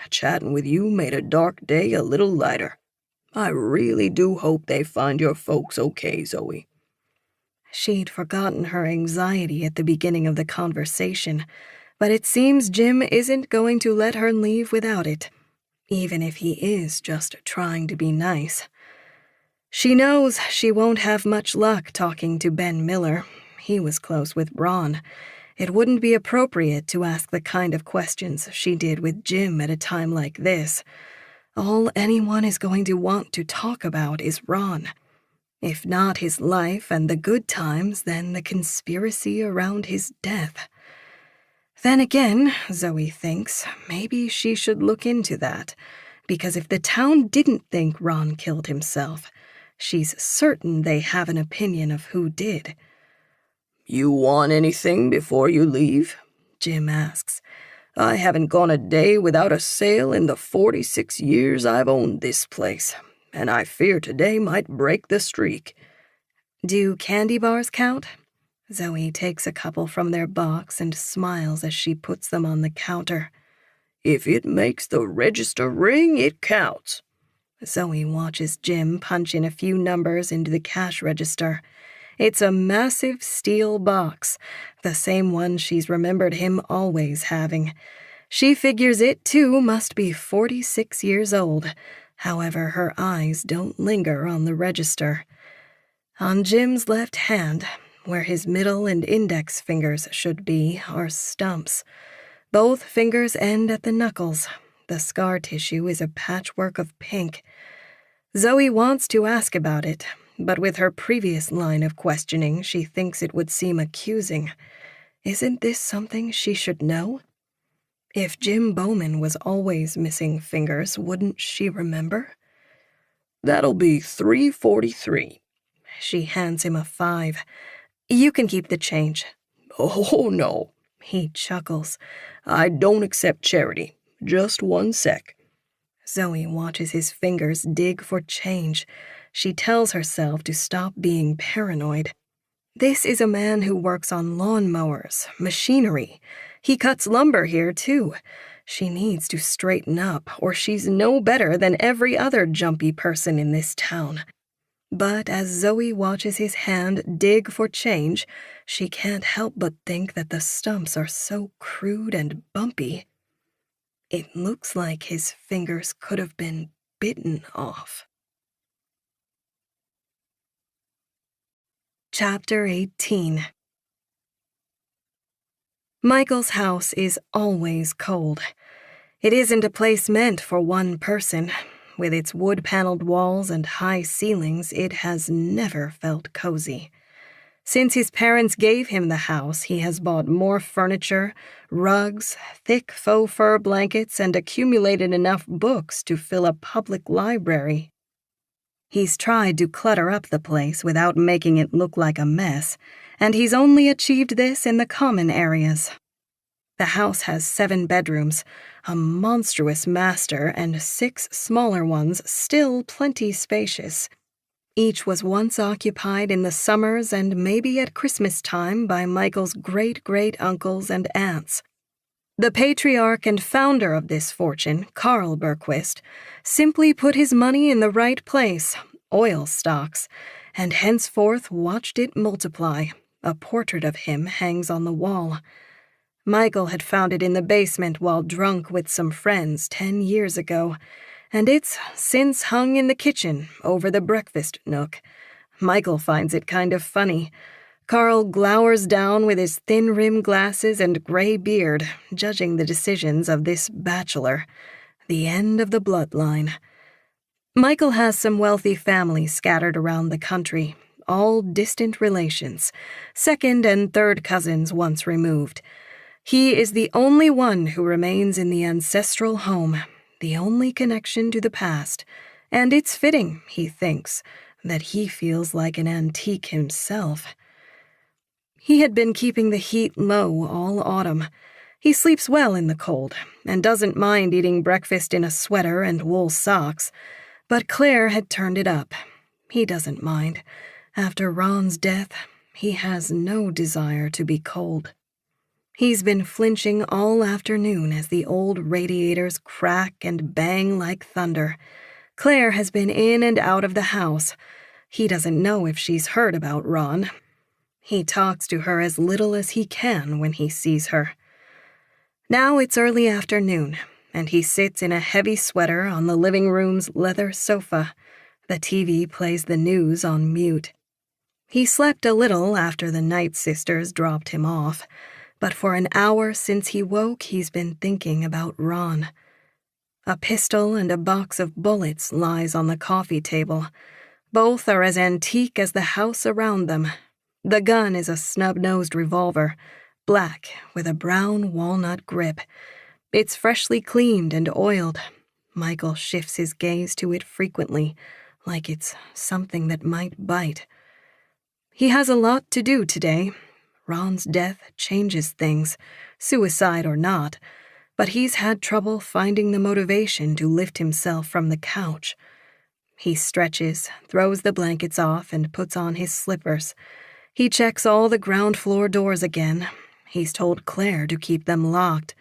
Chatting with you made a dark day a little lighter. I really do hope they find your folks okay, Zoe. She'd forgotten her anxiety at the beginning of the conversation, but it seems Jim isn't going to let her leave without it, even if he is just trying to be nice. She knows she won't have much luck talking to Ben Miller. He was close with Ron. It wouldn't be appropriate to ask the kind of questions she did with Jim at a time like this. All anyone is going to want to talk about is Ron. If not his life and the good times, then the conspiracy around his death. Then again, Zoe thinks, maybe she should look into that, because if the town didn't think Ron killed himself, she's certain they have an opinion of who did. You want anything before you leave? Jim asks. I haven't gone a day without a sale in the 46 years I've owned this place, and I fear today might break the streak. Do candy bars count? Zoe takes a couple from their box and smiles as she puts them on the counter. If it makes the register ring, it counts. Zoe watches Jim punch in a few numbers into the cash register. It's a massive steel box, the same one she's remembered him always having. She figures it, too, must be 46 years old. However, her eyes don't linger on the register. On Jim's left hand, where his middle and index fingers should be, are stumps. Both fingers end at the knuckles. The scar tissue is a patchwork of pink. Zoe wants to ask about it, but with her previous line of questioning, she thinks it would seem accusing. Isn't this something she should know? If Jim Bowman was always missing fingers, wouldn't she remember? That'll be $3.43. She hands him a $5. You can keep the change. Oh, no. He chuckles. I don't accept charity. Just 1 sec. Zoe watches his fingers dig for change. She tells herself to stop being paranoid. This is a man who works on lawnmowers, machinery. He cuts lumber here, too. She needs to straighten up, or she's no better than every other jumpy person in this town. But as Zoe watches his hand dig for change, she can't help but think that the stumps are so crude and bumpy. It looks like his fingers could have been bitten off. Chapter 18. Michael's house is always cold. It isn't a place meant for one person. With its wood-paneled walls and high ceilings, it has never felt cozy. Since his parents gave him the house, he has bought more furniture, rugs, thick faux fur blankets, and accumulated enough books to fill a public library. He's tried to clutter up the place without making it look like a mess, and he's only achieved this in the common areas. The house has 7 bedrooms, a monstrous master, and 6 smaller ones, still plenty spacious. Each was once occupied in the summers and maybe at Christmas time by Michael's great-great-uncles and aunts. The patriarch and founder of this fortune, Carl Berquist, simply put his money in the right place, oil stocks, and henceforth watched it multiply. A portrait of him hangs on the wall. Michael had found it in the basement while drunk with some friends 10 years ago, and it's since hung in the kitchen over the breakfast nook. Michael finds it kind of funny. Carl glowers down with his thin-rimmed glasses and gray beard, judging the decisions of this bachelor. The end of the bloodline. Michael has some wealthy families scattered around the country, all distant relations, 2nd and 3rd cousins once removed. He is the only one who remains in the ancestral home, the only connection to the past, and it's fitting, he thinks, that he feels like an antique himself. He had been keeping the heat low all autumn. He sleeps well in the cold, and doesn't mind eating breakfast in a sweater and wool socks, but Claire had turned it up. He doesn't mind. After Ron's death, he has no desire to be cold. He's been flinching all afternoon as the old radiators crack and bang like thunder. Claire has been in and out of the house. He doesn't know if she's heard about Ron. He talks to her as little as he can when he sees her. Now it's early afternoon, and he sits in a heavy sweater on the living room's leather sofa. The TV plays the news on mute. He slept a little after the night sisters dropped him off, but for an hour since he woke, he's been thinking about Ron. A pistol and a box of bullets lies on the coffee table. Both are as antique as the house around them. The gun is a snub-nosed revolver, black with a brown walnut grip. It's freshly cleaned and oiled. Michael shifts his gaze to it frequently, like it's something that might bite. He has a lot to do today. Ron's death changes things, suicide or not, but he's had trouble finding the motivation to lift himself from the couch. He stretches, throws the blankets off, and puts on his slippers. He checks all the ground floor doors again. He's told Claire to keep them locked.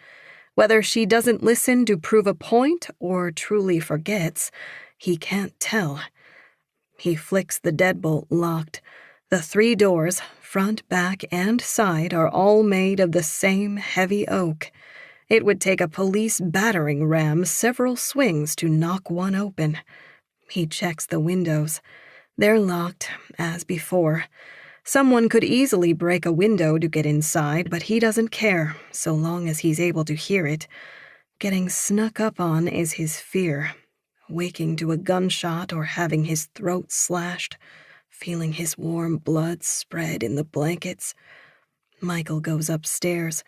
Whether she doesn't listen to prove a point or truly forgets, he can't tell. He flicks the deadbolt locked. The 3 doors, front, back, and side, are all made of the same heavy oak. It would take a police battering ram several swings to knock one open. He checks the windows. They're locked, as before. Someone could easily break a window to get inside, but he doesn't care, so long as he's able to hear it. Getting snuck up on is his fear. Waking to a gunshot or having his throat slashed. Feeling his warm blood spread in the blankets. Michael goes upstairs.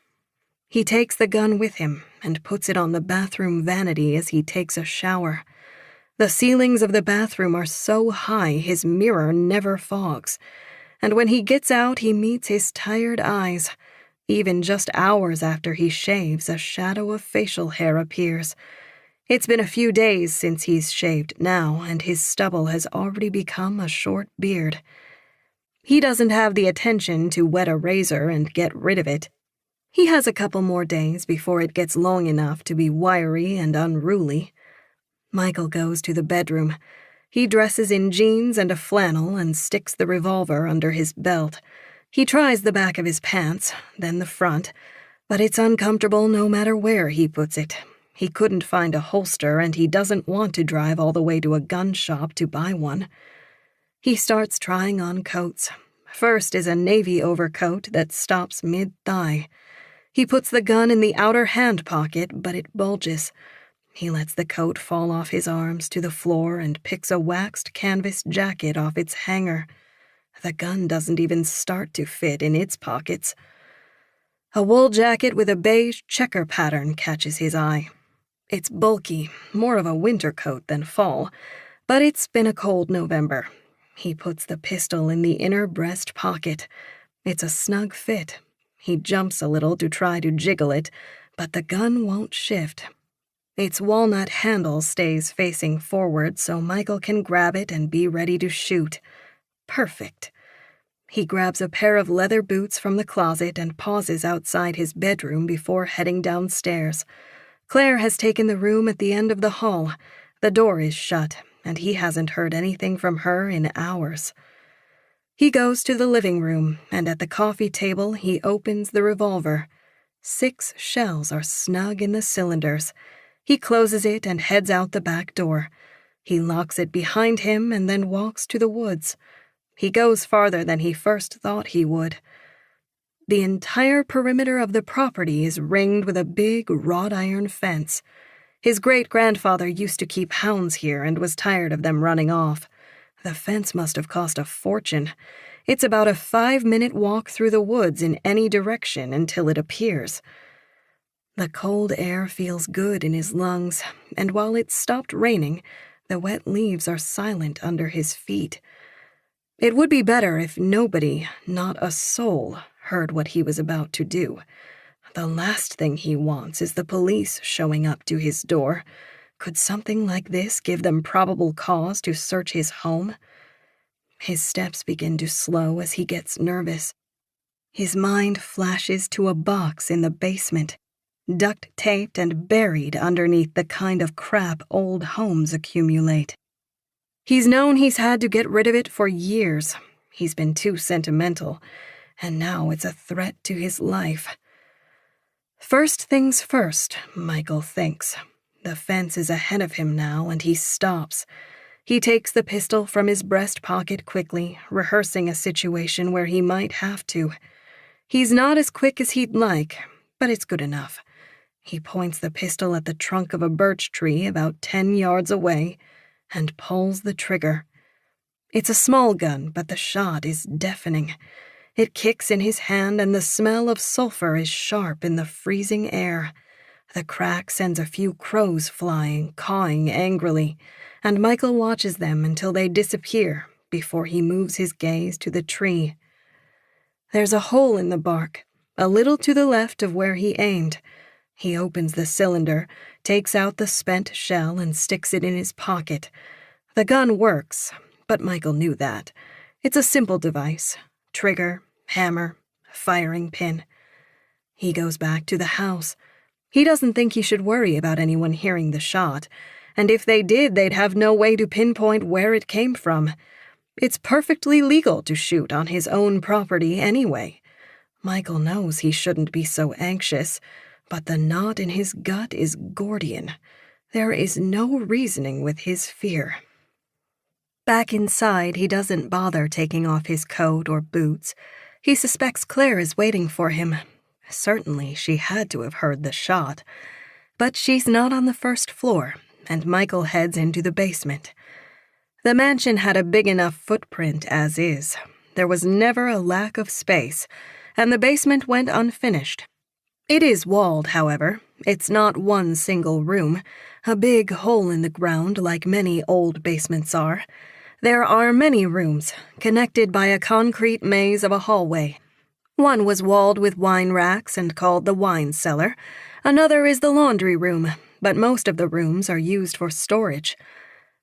He takes the gun with him and puts it on the bathroom vanity as he takes a shower. The ceilings of the bathroom are so high his mirror never fogs, and when he gets out he meets his tired eyes. Even just hours after he shaves, a shadow of facial hair appears. It's been a few days since he's shaved now, and his stubble has already become a short beard. He doesn't have the attention to wet a razor and get rid of it. He has a couple more days before it gets long enough to be wiry and unruly. Michael goes to the bedroom. He dresses in jeans and a flannel and sticks the revolver under his belt. He tries the back of his pants, then the front, but it's uncomfortable no matter where he puts it. He couldn't find a holster, and he doesn't want to drive all the way to a gun shop to buy one. He starts trying on coats. First is a navy overcoat that stops mid-thigh. He puts the gun in the outer hand pocket, but it bulges. He lets the coat fall off his arms to the floor and picks a waxed canvas jacket off its hanger. The gun doesn't even start to fit in its pockets. A wool jacket with a beige checker pattern catches his eye. It's bulky, more of a winter coat than fall, but it's been a cold November. He puts the pistol in the inner breast pocket. It's a snug fit. He jumps a little to try to jiggle it, but the gun won't shift. Its walnut handle stays facing forward so Michael can grab it and be ready to shoot. Perfect. He grabs a pair of leather boots from the closet and pauses outside his bedroom before heading downstairs. Claire has taken the room at the end of the hall. The door is shut, and he hasn't heard anything from her in hours. He goes to the living room, and at the coffee table he opens the revolver. 6 shells are snug in the cylinders. He closes it and heads out the back door. He locks it behind him and then walks to the woods. He goes farther than he first thought he would. The entire perimeter of the property is ringed with a big wrought iron fence. His great-grandfather used to keep hounds here and was tired of them running off. The fence must have cost a fortune. It's about a 5-minute walk through the woods in any direction until it appears. The cold air feels good in his lungs, and while it's stopped raining, the wet leaves are silent under his feet. It would be better if nobody, not a soul, heard what he was about to do. The last thing he wants is the police showing up to his door. Could something like this give them probable cause to search his home? His steps begin to slow as he gets nervous. His mind flashes to a box in the basement, duct-taped and buried underneath the kind of crap old homes accumulate. He's known he's had to get rid of it for years. He's been too sentimental, and now it's a threat to his life. First things first, Michael thinks. The fence is ahead of him now, and he stops. He takes the pistol from his breast pocket quickly, rehearsing a situation where he might have to. He's not as quick as he'd like, but it's good enough. He points the pistol at the trunk of a birch tree about 10 yards away and pulls the trigger. It's a small gun, but the shot is deafening. It kicks in his hand, and the smell of sulfur is sharp in the freezing air. The crack sends a few crows flying, cawing angrily, and Michael watches them until they disappear before he moves his gaze to the tree. There's a hole in the bark, a little to the left of where he aimed. He opens the cylinder, takes out the spent shell, and sticks it in his pocket. The gun works, but Michael knew that. It's a simple device. Trigger, hammer, firing pin. He goes back to the house. He doesn't think he should worry about anyone hearing the shot, and if they did, they'd have no way to pinpoint where it came from. It's perfectly legal to shoot on his own property anyway. Michael knows he shouldn't be so anxious, but the knot in his gut is Gordian. There is no reasoning with his fear. Back inside, he doesn't bother taking off his coat or boots. He suspects Claire is waiting for him. Certainly, she had to have heard the shot. But she's not on the first floor, and Michael heads into the basement. The mansion had a big enough footprint as is. There was never a lack of space, and the basement went unfinished. It is walled, however. It's not one single room, a big hole in the ground like many old basements are. There are many rooms, connected by a concrete maze of a hallway. One was walled with wine racks and called the wine cellar. Another is the laundry room, but most of the rooms are used for storage.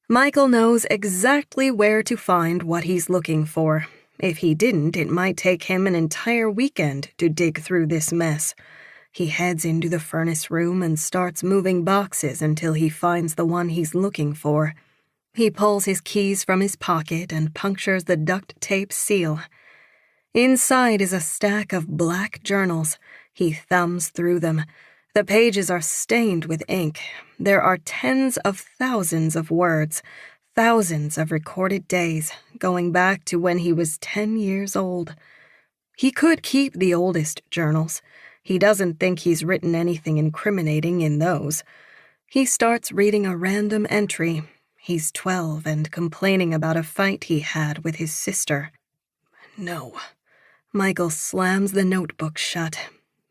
Michael knows exactly where to find what he's looking for. If he didn't, it might take him an entire weekend to dig through this mess. He heads into the furnace room and starts moving boxes until he finds the one he's looking for. He pulls his keys from his pocket and punctures the duct tape seal. Inside is a stack of black journals. He thumbs through them. The pages are stained with ink. There are tens of thousands of words, thousands of recorded days, going back to when he was 10 years old. He could keep the oldest journals. He doesn't think he's written anything incriminating in those. He starts reading a random entry. He's 12 and complaining about a fight he had with his sister. No. Michael slams the notebook shut.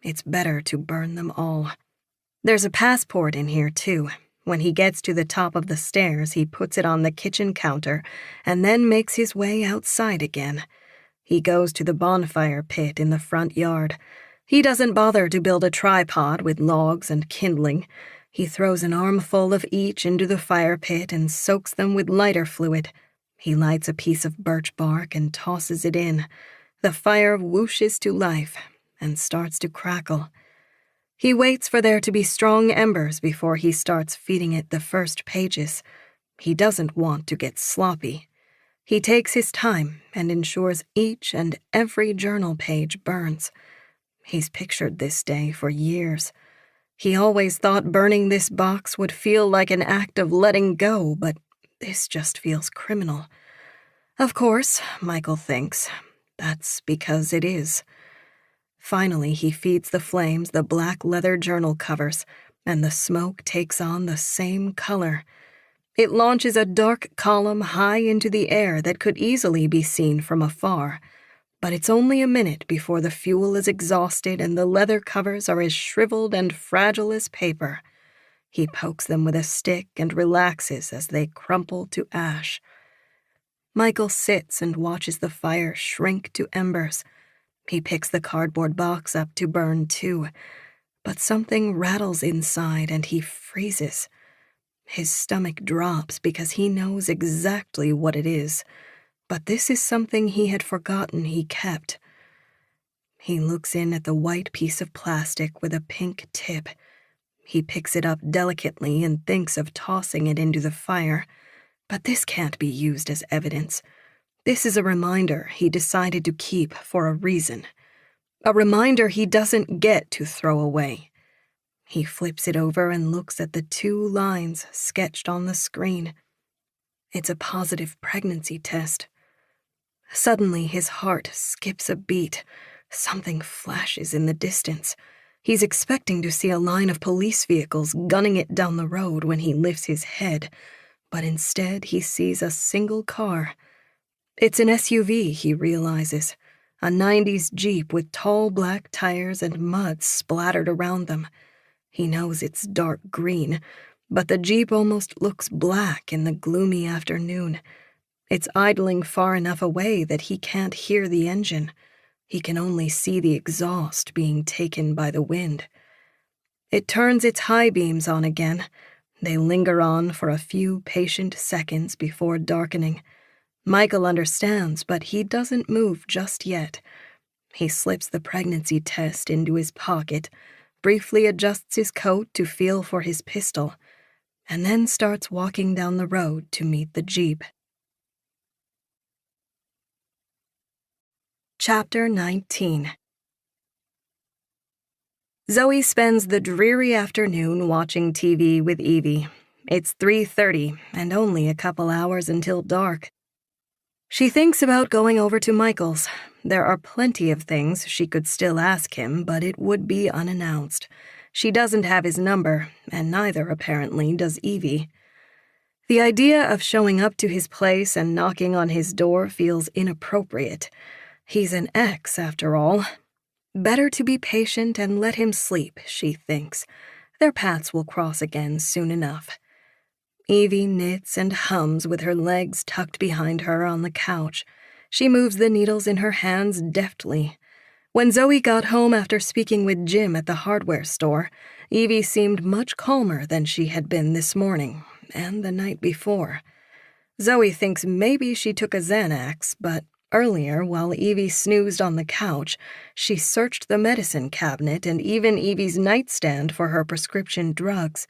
It's better to burn them all. There's a passport in here, too. When he gets to the top of the stairs, he puts it on the kitchen counter and then makes his way outside again. He goes to the bonfire pit in the front yard. He doesn't bother to build a tripod with logs and kindling. He throws an armful of each into the fire pit and soaks them with lighter fluid. He lights a piece of birch bark and tosses it in. The fire whooshes to life and starts to crackle. He waits for there to be strong embers before he starts feeding it the first pages. He doesn't want to get sloppy. He takes his time and ensures each and every journal page burns. He's pictured this day for years. He always thought burning this box would feel like an act of letting go, but this just feels criminal. Of course, Michael thinks, that's because it is. Finally, he feeds the flames the black leather journal covers, and the smoke takes on the same color. It launches a dark column high into the air that could easily be seen from afar. But it's only a minute before the fuel is exhausted and the leather covers are as shriveled and fragile as paper. He pokes them with a stick and relaxes as they crumple to ash. Michael sits and watches the fire shrink to embers. He picks the cardboard box up to burn too, but something rattles inside and he freezes. His stomach drops because he knows exactly what it is, but this is something he had forgotten he kept. He looks in at the white piece of plastic with a pink tip. He picks it up delicately and thinks of tossing it into the fire, but this can't be used as evidence. This is a reminder he decided to keep for a reason. A reminder he doesn't get to throw away. He flips it over and looks at the 2 lines sketched on the screen. It's a positive pregnancy test. Suddenly, his heart skips a beat. Something flashes in the distance. He's expecting to see a line of police vehicles gunning it down the road when he lifts his head, but instead he sees a single car. It's an SUV, he realizes, a 90s Jeep with tall black tires and mud splattered around them. He knows it's dark green, but the Jeep almost looks black in the gloomy afternoon. It's idling far enough away that he can't hear the engine. He can only see the exhaust being taken by the wind. It turns its high beams on again. They linger on for a few patient seconds before darkening. Michael understands, but he doesn't move just yet. He slips the pregnancy test into his pocket, briefly adjusts his coat to feel for his pistol, and then starts walking down the road to meet the Jeep. Chapter 19. Zoe spends the dreary afternoon watching TV with Evie. It's 3:30 and only a couple hours until dark. She thinks about going over to Michael's. There are plenty of things she could still ask him, but it would be unannounced. She doesn't have his number, and neither, apparently, does Evie. The idea of showing up to his place and knocking on his door feels inappropriate. He's an ex, after all. Better to be patient and let him sleep, she thinks. Their paths will cross again soon enough. Evie knits and hums with her legs tucked behind her on the couch. She moves the needles in her hands deftly. When Zoe got home after speaking with Jim at the hardware store, Evie seemed much calmer than she had been this morning and the night before. Zoe thinks maybe she took a Xanax, but earlier, while Evie snoozed on the couch, she searched the medicine cabinet and even Evie's nightstand for her prescription drugs.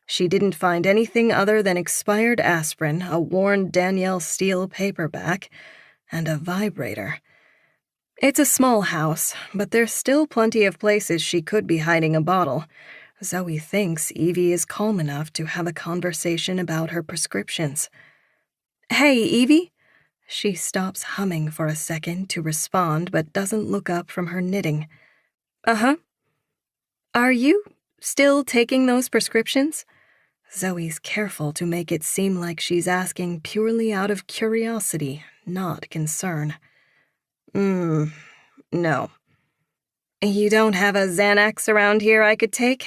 She didn't find anything other than expired aspirin, a worn Danielle Steele paperback, and a vibrator. It's a small house, but there's still plenty of places she could be hiding a bottle. Zoe thinks Evie is calm enough to have a conversation about her prescriptions. "Hey, Evie?" She stops humming for a second to respond, but doesn't look up from her knitting. "Uh-huh. Are you still taking those prescriptions?" Zoe's careful to make it seem like she's asking purely out of curiosity, not concern. No. "You don't have a Xanax around here I could take?"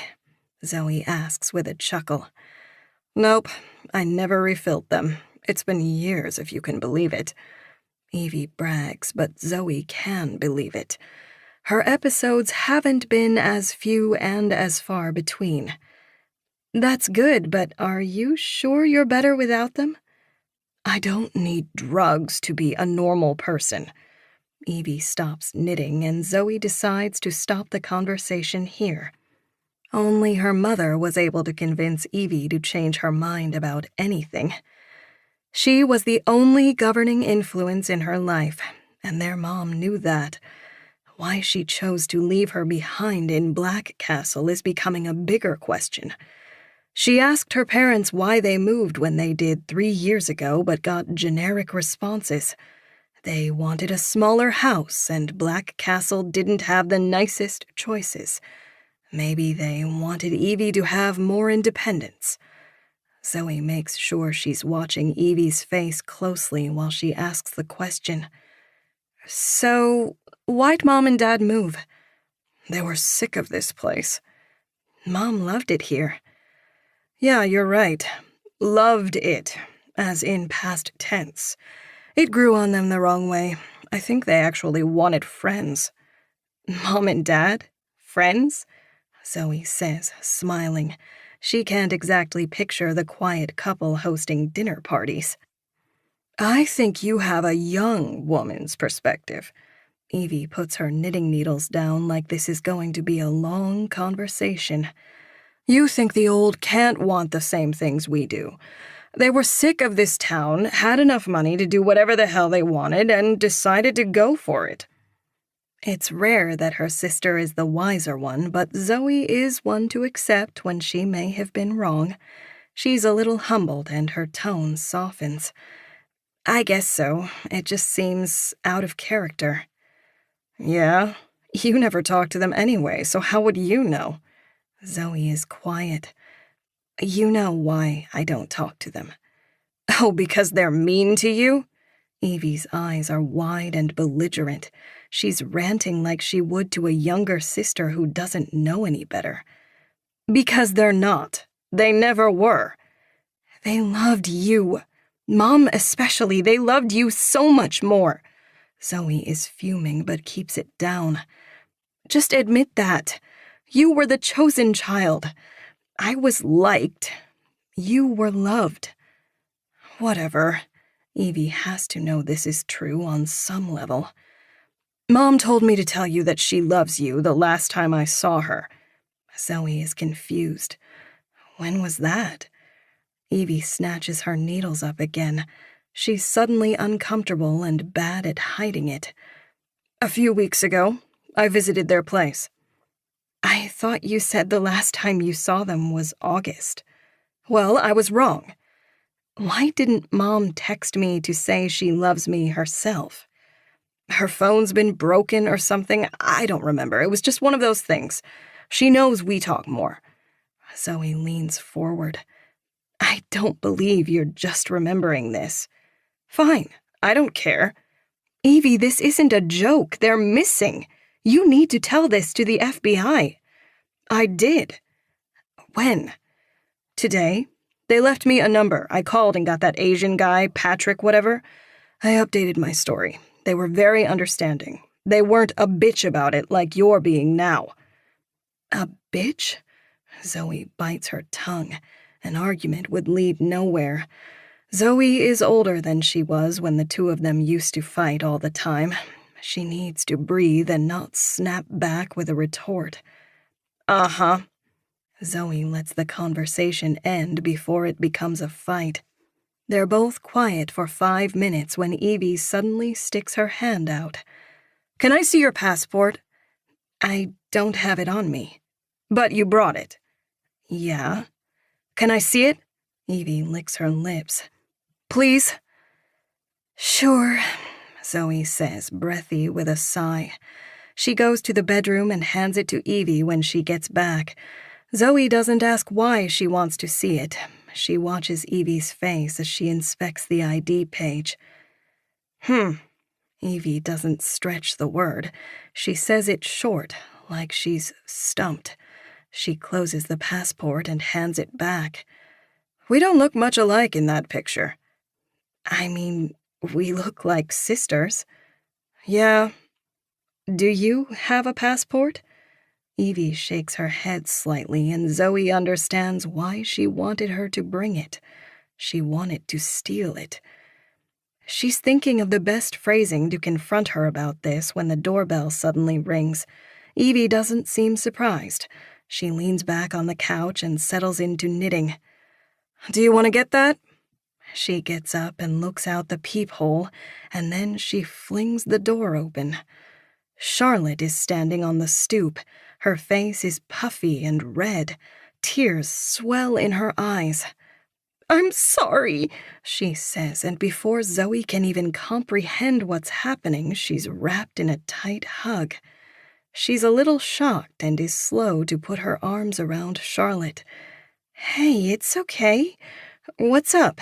Zoe asks with a chuckle. "Nope, I never refilled them. It's been years, if you can believe it." Evie brags, but Zoe can believe it. Her episodes haven't been as few and as far between. "That's good, but are you sure you're better without them?" "I don't need drugs to be a normal person." Evie stops knitting, and Zoe decides to stop the conversation here. Only her mother was able to convince Evie to change her mind about anything. She was the only governing influence in her life, and their mom knew that. Why she chose to leave her behind in Black Castle is becoming a bigger question. She asked her parents why they moved when they did 3 years ago, but got generic responses. They wanted a smaller house, and Black Castle didn't have the nicest choices. Maybe they wanted Evie to have more independence. Zoe makes sure she's watching Evie's face closely while she asks the question. "So, why'd Mom and Dad move?" "They were sick of this place." "Mom loved it here." "Yeah, you're right. Loved it, as in past tense. It grew on them the wrong way. I think they actually wanted friends." "Mom and Dad? Friends?" Zoe says, smiling. She can't exactly picture the quiet couple hosting dinner parties. "I think you have a young woman's perspective." Evie puts her knitting needles down like this is going to be a long conversation. "You think the old can't want the same things we do. They were sick of this town, had enough money to do whatever the hell they wanted, and decided to go for it." It's rare that her sister is the wiser one, but Zoe is one to accept when she may have been wrong. She's a little humbled and her tone softens. "I guess so. It just seems out of character." "Yeah? You never talk to them anyway, so how would you know?" Zoe is quiet. "You know why I don't talk to them." "Oh, because they're mean to you?" Evie's eyes are wide and belligerent. She's ranting like she would to a younger sister who doesn't know any better. "Because they're not. They never were." "They loved you. Mom especially. They loved you so much more." Zoe is fuming but keeps it down. "Just admit that. You were the chosen child. I was liked. You were loved." "Whatever." Evie has to know this is true on some level. "Mom told me to tell you that she loves you the last time I saw her." Zoe is confused. "When was that?" Evie snatches her needles up again. She's suddenly uncomfortable and bad at hiding it. "A few weeks ago, I visited their place." "I thought you said the last time you saw them was August." "Well, I was wrong." "Why didn't Mom text me to say she loves me herself?" "Her phone's been broken or something. I don't remember. It was just one of those things. She knows we talk more." Zoe leans forward. "I don't believe you're just remembering this." "Fine. I don't care." "Evie, this isn't a joke. They're missing. You need to tell this to the FBI." "I did." "When?" "Today. They left me a number. I called and got that Asian guy, Patrick whatever. I updated my story. They were very understanding. They weren't a bitch about it like you're being now. A bitch? Zoe bites her tongue. An argument would lead nowhere. Zoe is older than she was when the two of them used to fight all the time. She needs to breathe and not snap back with a retort. Uh-huh. Zoe lets the conversation end before it becomes a fight. They're both quiet for 5 minutes when Evie suddenly sticks her hand out. Can I see your passport? I don't have it on me. But you brought it. Yeah? Can I see it? Evie licks her lips. Please? Sure, Zoe says, breathy with a sigh. She goes to the bedroom and hands it to Evie when she gets back. Zoe doesn't ask why she wants to see it. She watches Evie's face as she inspects the ID page. Evie doesn't stretch the word. She says it short, like she's stumped. She closes the passport and hands it back. We don't look much alike in that picture. I mean, we look like sisters. Yeah. Do you have a passport? Evie shakes her head slightly, and Zoe understands why she wanted her to bring it. She wanted to steal it. She's thinking of the best phrasing to confront her about this when the doorbell suddenly rings. Evie doesn't seem surprised. She leans back on the couch and settles into knitting. Do you want to get that? She gets up and looks out the peephole, and then she flings the door open. Charlotte is standing on the stoop. Her face is puffy and red. Tears swell in her eyes. I'm sorry, she says, and before Zoe can even comprehend what's happening, she's wrapped in a tight hug. She's a little shocked and is slow to put her arms around Charlotte. Hey, it's okay. What's up?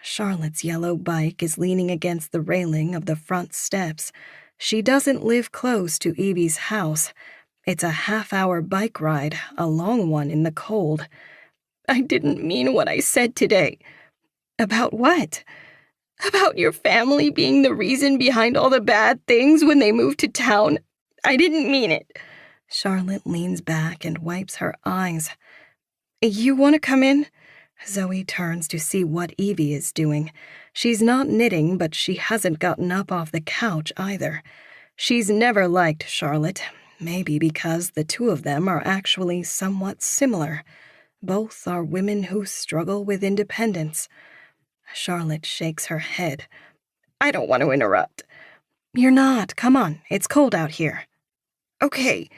Charlotte's yellow bike is leaning against the railing of the front steps. She doesn't live close to Evie's house. It's a half-hour bike ride, a long one in the cold. I didn't mean what I said today. About what? About your family being the reason behind all the bad things when they moved to town. I didn't mean it. Charlotte leans back and wipes her eyes. You want to come in? Zoe turns to see what Evie is doing. She's not knitting, but she hasn't gotten up off the couch either. She's never liked Charlotte, maybe because the two of them are actually somewhat similar. Both are women who struggle with independence. Charlotte shakes her head. I don't want to interrupt. You're not. Come on. It's cold out here. Okay.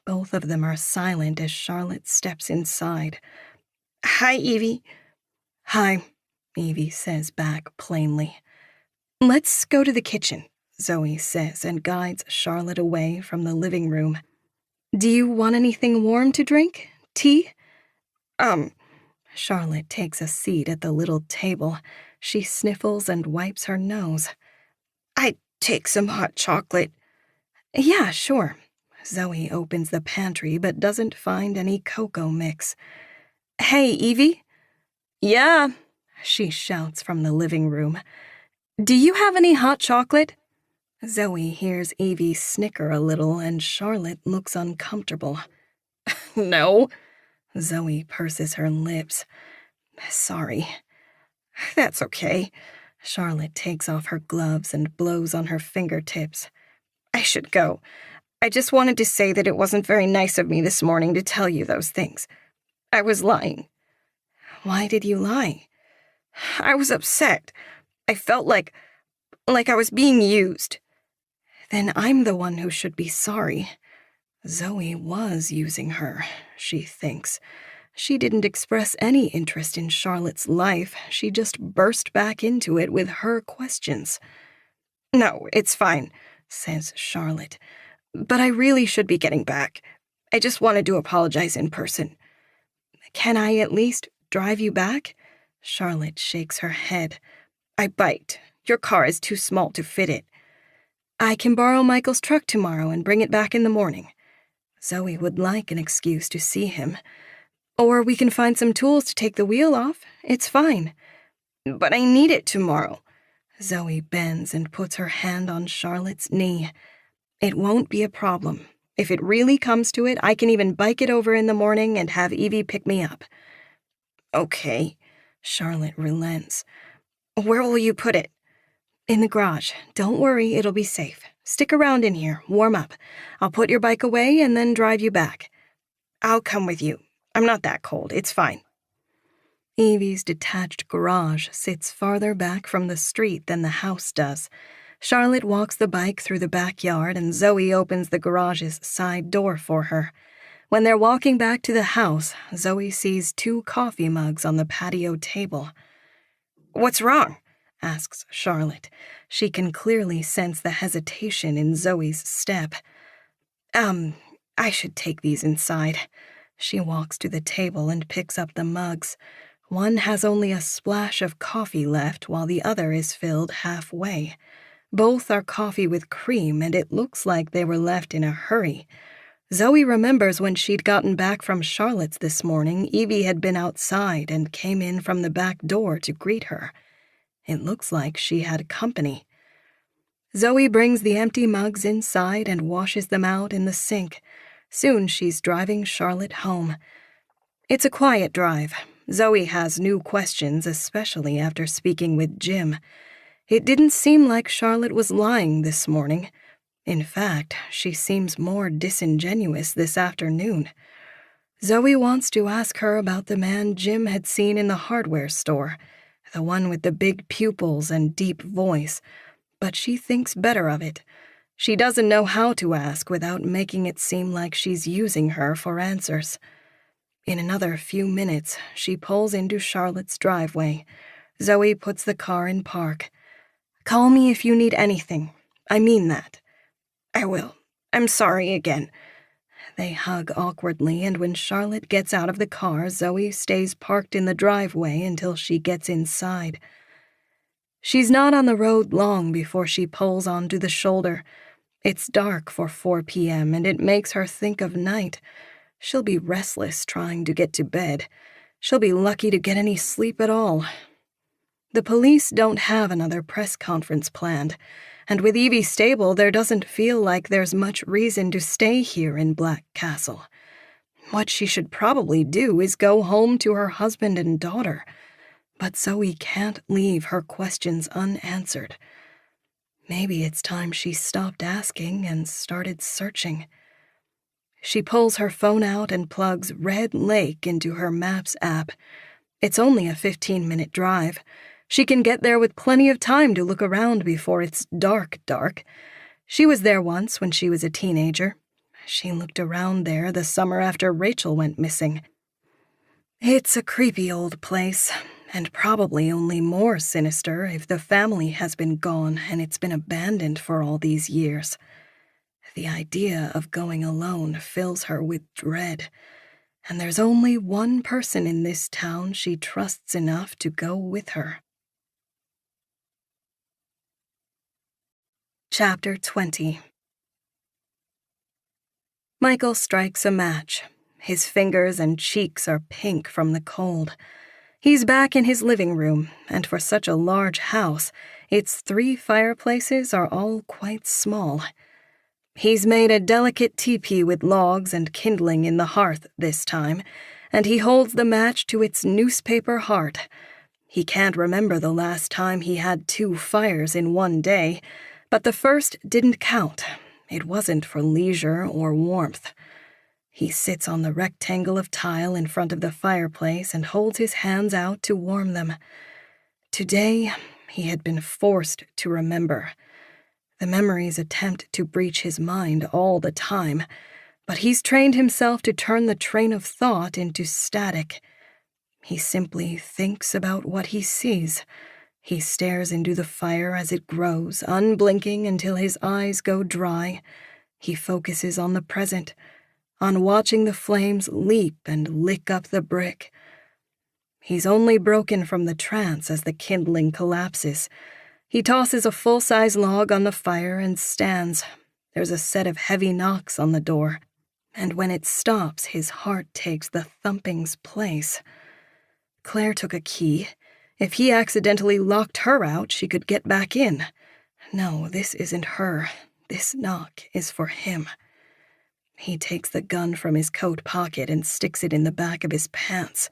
Both of them are silent as Charlotte steps inside. Hi, Evie. Hi, Evie says back plainly. Let's go to the kitchen, Zoe says and guides Charlotte away from the living room. Do you want anything warm to drink? Tea? Charlotte takes a seat at the little table. She sniffles and wipes her nose. I'd take some hot chocolate. Yeah, sure. Zoe opens the pantry but doesn't find any cocoa mix. Hey, Evie? Yeah, she shouts from the living room. Do you have any hot chocolate? Zoe hears Evie snicker a little and Charlotte looks uncomfortable. No. Zoe purses her lips. Sorry. That's okay. Charlotte takes off her gloves and blows on her fingertips. I should go. I just wanted to say that it wasn't very nice of me this morning to tell you those things. I was lying. Why did you lie? I was upset. I felt like I was being used. Then I'm the one who should be sorry. Zoe was using her, she thinks. She didn't express any interest in Charlotte's life. She just burst back into it with her questions. No, it's fine, says Charlotte. But I really should be getting back. I just wanted to apologize in person. Can I at least drive you back? Charlotte shakes her head. I biked. Your car is too small to fit it. I can borrow Michael's truck tomorrow and bring it back in the morning. Zoe would like an excuse to see him. Or we can find some tools to take the wheel off. It's fine. But I need it tomorrow. Zoe bends and puts her hand on Charlotte's knee. It won't be a problem. If it really comes to it, I can even bike it over in the morning and have Evie pick me up. Okay. Charlotte relents. Where will you put it? In the garage. Don't worry, it'll be safe. Stick around in here, warm up. I'll put your bike away and then drive you back. I'll come with you. I'm not that cold, it's fine. Evie's detached garage sits farther back from the street than the house does. Charlotte walks the bike through the backyard and Zoe opens the garage's side door for her. When they're walking back to the house, Zoe sees 2 coffee mugs on the patio table. What's wrong? Asks Charlotte. She can clearly sense the hesitation in Zoe's step. I should take these inside. She walks to the table and picks up the mugs. One has only a splash of coffee left while the other is filled halfway. Both are coffee with cream, and it looks like they were left in a hurry. Zoe remembers when she'd gotten back from Charlotte's this morning, Evie had been outside and came in from the back door to greet her. It looks like she had company. Zoe brings the empty mugs inside and washes them out in the sink. Soon she's driving Charlotte home. It's a quiet drive. Zoe has new questions, especially after speaking with Jim. It didn't seem like Charlotte was lying this morning. In fact, she seems more disingenuous this afternoon. Zoe wants to ask her about the man Jim had seen in the hardware store, the one with the big pupils and deep voice, but she thinks better of it. She doesn't know how to ask without making it seem like she's using her for answers. In another few minutes, she pulls into Charlotte's driveway. Zoe puts the car in park. Call me if you need anything. I mean that. I will. I'm sorry again. They hug awkwardly, and when Charlotte gets out of the car, Zoe stays parked in the driveway until she gets inside. She's not on the road long before she pulls onto the shoulder. It's dark for 4 p.m., and it makes her think of night. She'll be restless trying to get to bed. She'll be lucky to get any sleep at all. The police don't have another press conference planned, and with Evie stable, there doesn't feel like there's much reason to stay here in Black Castle. What she should probably do is go home to her husband and daughter, but Zoe can't leave her questions unanswered. Maybe it's time she stopped asking and started searching. She pulls her phone out and plugs Red Lake into her Maps app. It's only a 15-minute drive. She can get there with plenty of time to look around before it's dark. She was there once when she was a teenager. She looked around there the summer after Rachel went missing. It's a creepy old place, and probably only more sinister if the family has been gone and it's been abandoned for all these years. The idea of going alone fills her with dread, and there's only one person in this town she trusts enough to go with her. Chapter 20. Michael strikes a match. His fingers and cheeks are pink from the cold. He's back in his living room, and for such a large house, its 3 fireplaces are all quite small. He's made a delicate teepee with logs and kindling in the hearth this time, and he holds the match to its newspaper heart. He can't remember the last time he had 2 fires in one day, but the first didn't count. It wasn't for leisure or warmth. He sits on the rectangle of tile in front of the fireplace and holds his hands out to warm them. Today, he had been forced to remember. The memories attempt to breach his mind all the time, but he's trained himself to turn the train of thought into static. He simply thinks about what he sees. He stares into the fire as it grows, unblinking until his eyes go dry. He focuses on the present, on watching the flames leap and lick up the brick. He's only broken from the trance as the kindling collapses. He tosses a full-size log on the fire and stands. There's a set of heavy knocks on the door, and when it stops, his heart takes the thumping's place. Claire took a key. If he accidentally locked her out, she could get back in. No, this isn't her. This knock is for him. He takes the gun from his coat pocket and sticks it in the back of his pants.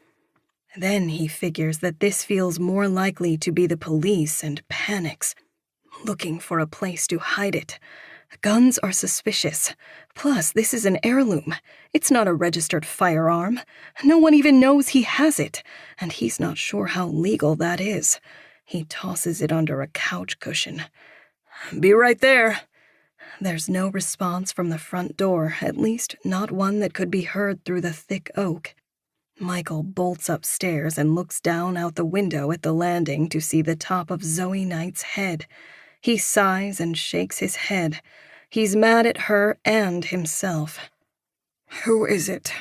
Then he figures that this feels more likely to be the police and panics, looking for a place to hide it. Guns are suspicious. Plus, this is an heirloom. It's not a registered firearm. No one even knows he has it, and he's not sure how legal that is. He tosses it under a couch cushion. Be right there. There's no response from the front door, at least not one that could be heard through the thick oak. Michael bolts upstairs and looks down out the window at the landing to see the top of Zoe Knight's head. He sighs and shakes his head. He's mad at her and himself. Who is it?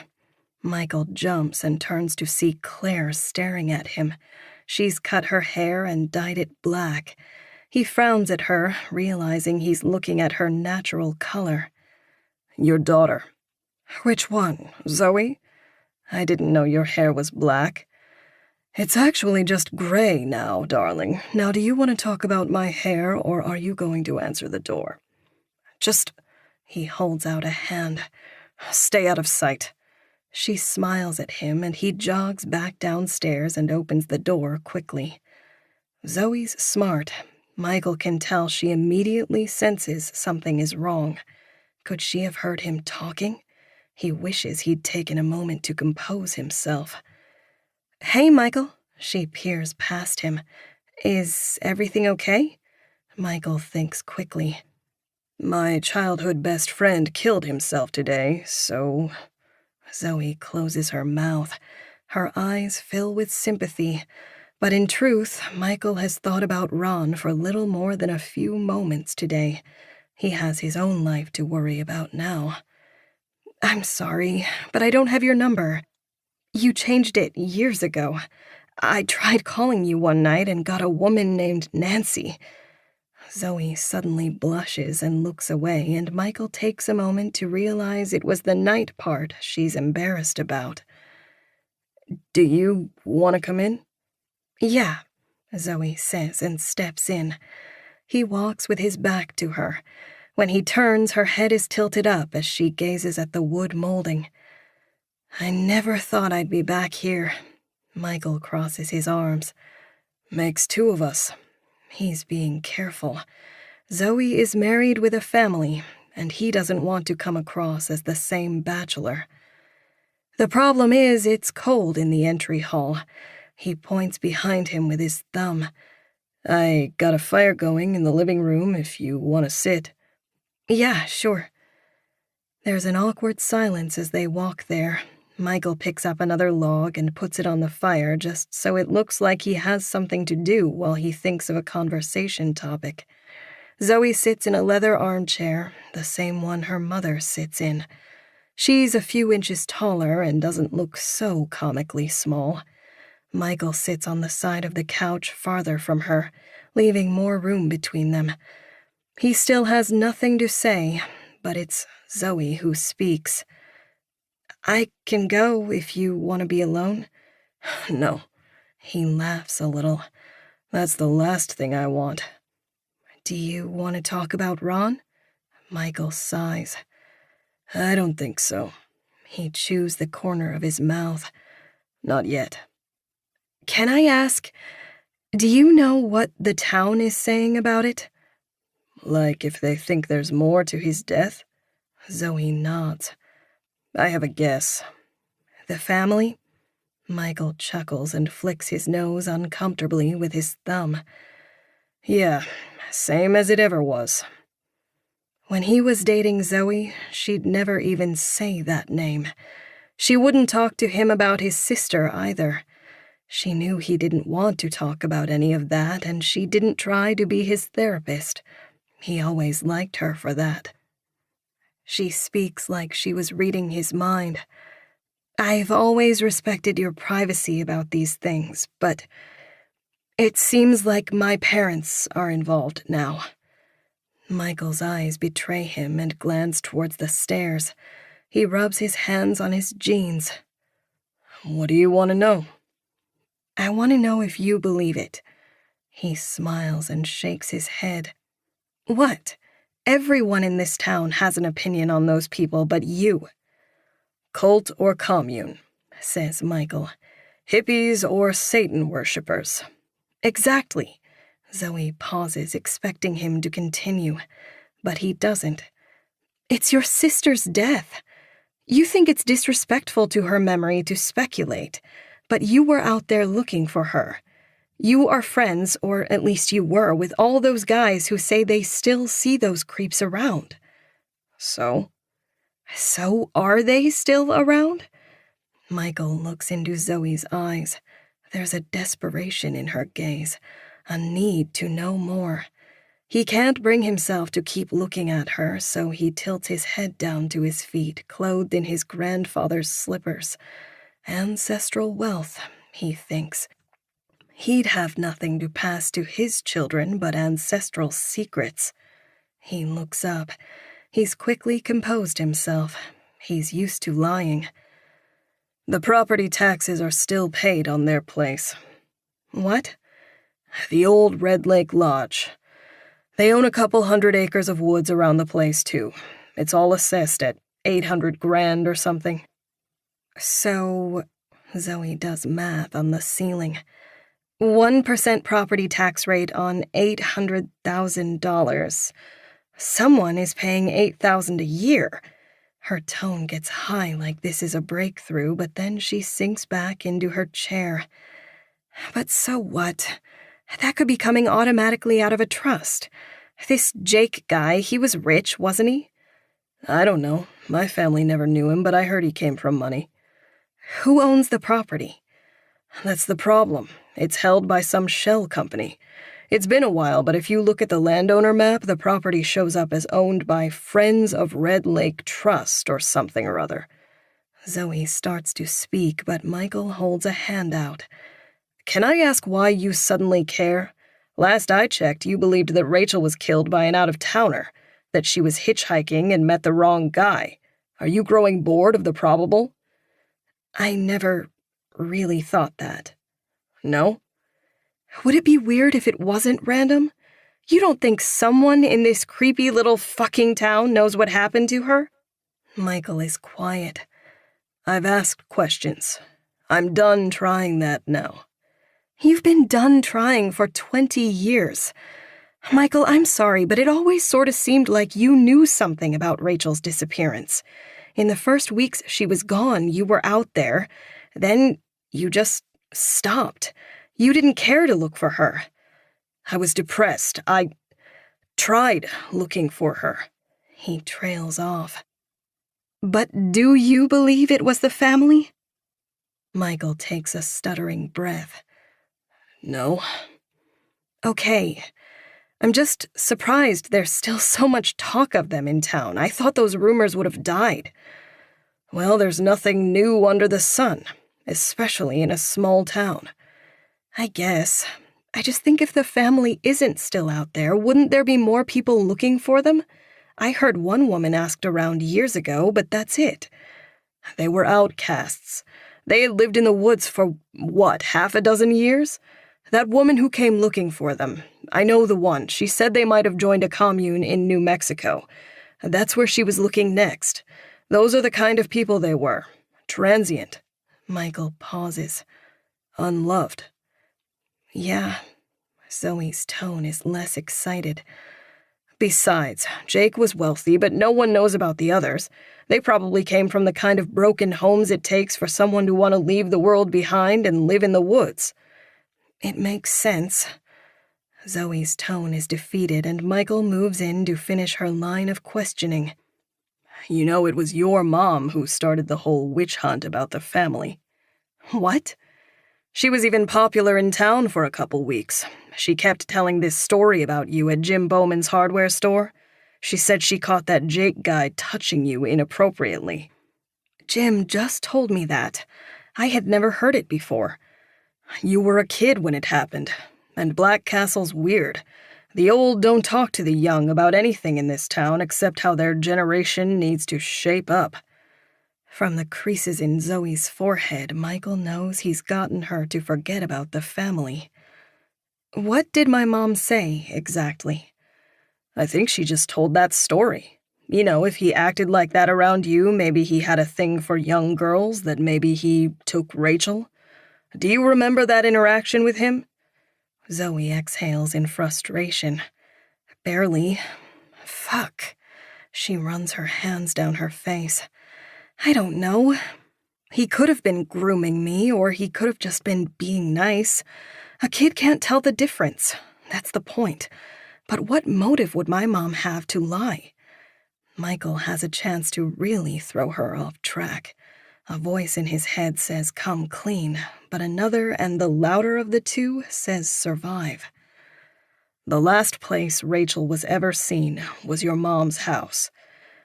Michael jumps and turns to see Claire staring at him. She's cut her hair and dyed it black. He frowns at her, realizing he's looking at her natural color. Your daughter. Which one? Zoe? I didn't know your hair was black. It's actually just gray now, darling. Now, do you want to talk about my hair, or are you going to answer the door? Just... He holds out a hand. Stay out of sight. She smiles at him, and he jogs back downstairs and opens the door quickly. Zoe's smart. Michael can tell she immediately senses something is wrong. Could she have heard him talking? He wishes he'd taken a moment to compose himself. Hey, Michael. She peers past him. Is everything okay? Michael thinks quickly. My childhood best friend killed himself today, so... Zoe closes her mouth. Her eyes fill with sympathy. But in truth, Michael has thought about Ron for little more than a few moments today. He has his own life to worry about now. I'm sorry, but I don't have your number. You changed it years ago. I tried calling you one night and got a woman named Nancy. Zoe suddenly blushes and looks away, and Michael takes a moment to realize it was the night part she's embarrassed about. Do you want to come in? Yeah, Zoe says and steps in. He walks with his back to her. When he turns, her head is tilted up as she gazes at the wood molding. I never thought I'd be back here. Michael crosses his arms. Makes two of us. He's being careful. Zoe is married with a family, and he doesn't want to come across as the same bachelor. The problem is it's cold in the entry hall. He points behind him with his thumb. I got a fire going in the living room if you want to sit. Yeah, sure. There's an awkward silence as they walk there. Michael picks up another log and puts it on the fire just so it looks like he has something to do while he thinks of a conversation topic. Zoe sits in a leather armchair, the same one her mother sits in. She's a few inches taller and doesn't look so comically small. Michael sits on the side of the couch farther from her, leaving more room between them. He still has nothing to say, but it's Zoe who speaks. I can go if you want to be alone. No. He laughs a little. That's the last thing I want. Do you want to talk about Ron? Michael sighs. I don't think so. He chews the corner of his mouth. Not yet. Can I ask, do you know what the town is saying about it? Like if they think there's more to his death? Zoe nods. I have a guess. The family? Michael chuckles and flicks his nose uncomfortably with his thumb. Yeah, same as it ever was. When he was dating Zoe, she'd never even say that name. She wouldn't talk to him about his sister either. She knew he didn't want to talk about any of that, and she didn't try to be his therapist. He always liked her for that. She speaks like she was reading his mind. I've always respected your privacy about these things, but it seems like my parents are involved now. Michael's eyes betray him and glance towards the stairs. He rubs his hands on his jeans. What do you want to know? I want to know if you believe it. He smiles and shakes his head. What? Everyone in this town has an opinion on those people but you. Cult or commune, says Michael. Hippies or Satan worshippers. Exactly. Zoe pauses, expecting him to continue, but he doesn't. It's your sister's death. You think it's disrespectful to her memory to speculate, but you were out there looking for her. You are friends, or at least you were, with all those guys who say they still see those creeps around. So? So are they still around? Michael looks into Zoe's eyes. There's a desperation in her gaze, a need to know more. He can't bring himself to keep looking at her, so he tilts his head down to his feet, clothed in his grandfather's slippers. Ancestral wealth, he thinks. He'd have nothing to pass to his children but ancestral secrets. He looks up. He's quickly composed himself. He's used to lying. The property taxes are still paid on their place. What? The old Red Lake Lodge. They own a couple 100 acres of woods around the place, too. It's all assessed at $800,000 or something. So, Zoe does math on the ceiling. 1% property tax rate on $800,000. Someone is paying $8,000 a year. Her tone gets high like this is a breakthrough, but then she sinks back into her chair. But so what? That could be coming automatically out of a trust. This Jake guy, he was rich, wasn't he? I don't know. My family never knew him, but I heard he came from money. Who owns the property? That's the problem. It's held by some shell company. It's been a while, but if you look at the landowner map, the property shows up as owned by Friends of Red Lake Trust or something or other. Zoe starts to speak, but Michael holds a hand out. Can I ask why you suddenly care? Last I checked, you believed that Rachel was killed by an out-of-towner, that she was hitchhiking and met the wrong guy. Are you growing bored of the probable? I never really thought that. No? Would it be weird if it wasn't random? You don't think someone in this creepy little fucking town knows what happened to her? Michael is quiet. I've asked questions. I'm done trying that now. You've been done trying for 20 years. Michael, I'm sorry, but it always sort of seemed like you knew something about Rachel's disappearance. In the first weeks she was gone, you were out there. Then you just stopped. You didn't care to look for her. I was depressed. I tried looking for her. He trails off. But do you believe it was the family? Michael takes a stuttering breath. No. Okay. I'm just surprised there's still so much talk of them in town. I thought those rumors would have died. Well, there's nothing new under the sun, especially in a small town. I guess. I just think if the family isn't still out there, wouldn't there be more people looking for them? I heard one woman asked around years ago, but that's it. They were outcasts. They had lived in the woods for, what, half a dozen years? That woman who came looking for them, I know the one. She said they might have joined a commune in New Mexico. That's where she was looking next. Those are the kind of people they were. Transient. Michael pauses. Unloved. Yeah. Zoe's tone is less excited. Besides, Jake was wealthy, but no one knows about the others. They probably came from the kind of broken homes it takes for someone to want to leave the world behind and live in the woods. It makes sense. Zoe's tone is defeated, and Michael moves in to finish her line of questioning. You know, it was your mom who started the whole witch hunt about the family. What? She was even popular in town for a couple weeks. She kept telling this story about you at Jim Bowman's hardware store. She said she caught that Jake guy touching you inappropriately. Jim just told me that. I had never heard it before. You were a kid when it happened, and Black Castle's weird. The old don't talk to the young about anything in this town except how their generation needs to shape up. From the creases in Zoe's forehead, Michael knows he's gotten her to forget about the family. What did my mom say, exactly? I think she just told that story. You know, if he acted like that around you, maybe he had a thing for young girls, that maybe he took Rachel. Do you remember that interaction with him?" Zoe exhales in frustration. Barely. Fuck. She runs her hands down her face. I don't know. He could have been grooming me, or he could have just been being nice. A kid can't tell the difference. That's the point. But what motive would my mom have to lie? Michael has a chance to really throw her off track. A voice in his head says come clean, but another, and the louder of the two, says survive. "The last place Rachel was ever seen was your mom's house.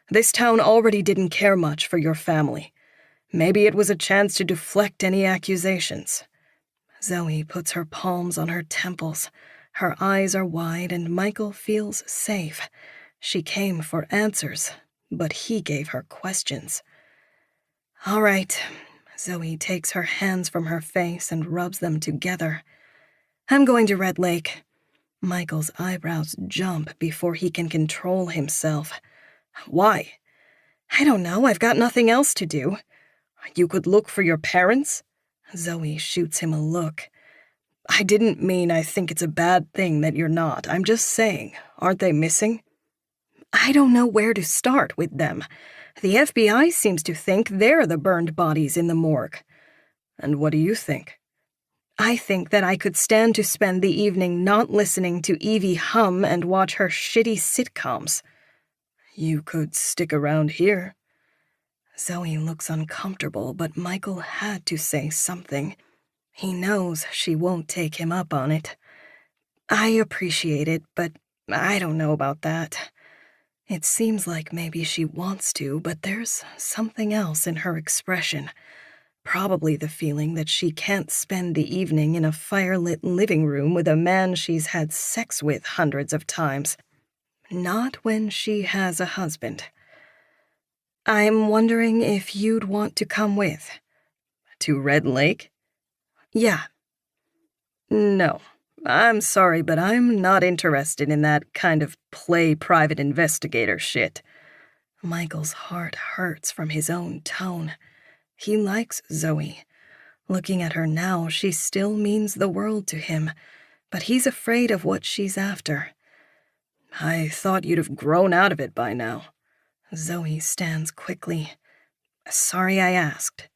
This town already didn't care much for your family. Maybe it was a chance to deflect any accusations." Zoe puts her palms on her temples. Her eyes are wide, and Michael feels safe. She came for answers, but he gave her questions. All right. Zoe takes her hands from her face and rubs them together. I'm going to Red Lake. Michael's eyebrows jump before he can control himself. Why? I don't know. I've got nothing else to do. You could look for your parents? Zoe shoots him a look. I didn't mean I think it's a bad thing that you're not. I'm just saying, aren't they missing? I don't know where to start with them. The FBI seems to think they're the burned bodies in the morgue. And what do you think? I think that I could stand to spend the evening not listening to Evie hum and watch her shitty sitcoms. You could stick around here. Zoe looks uncomfortable, but Michael had to say something. He knows she won't take him up on it. I appreciate it, but I don't know about that. It seems like maybe she wants to, but there's something else in her expression. Probably the feeling that she can't spend the evening in a firelit living room with a man she's had sex with hundreds of times. Not when she has a husband. I'm wondering if you'd want to come with. To Red Lake? Yeah. No. I'm sorry, but I'm not interested in that kind of play private investigator shit. Michael's heart hurts from his own tone. He likes Zoe. Looking at her now, she still means the world to him, but he's afraid of what she's after. I thought you'd have grown out of it by now. Zoe stands quickly. Sorry I asked.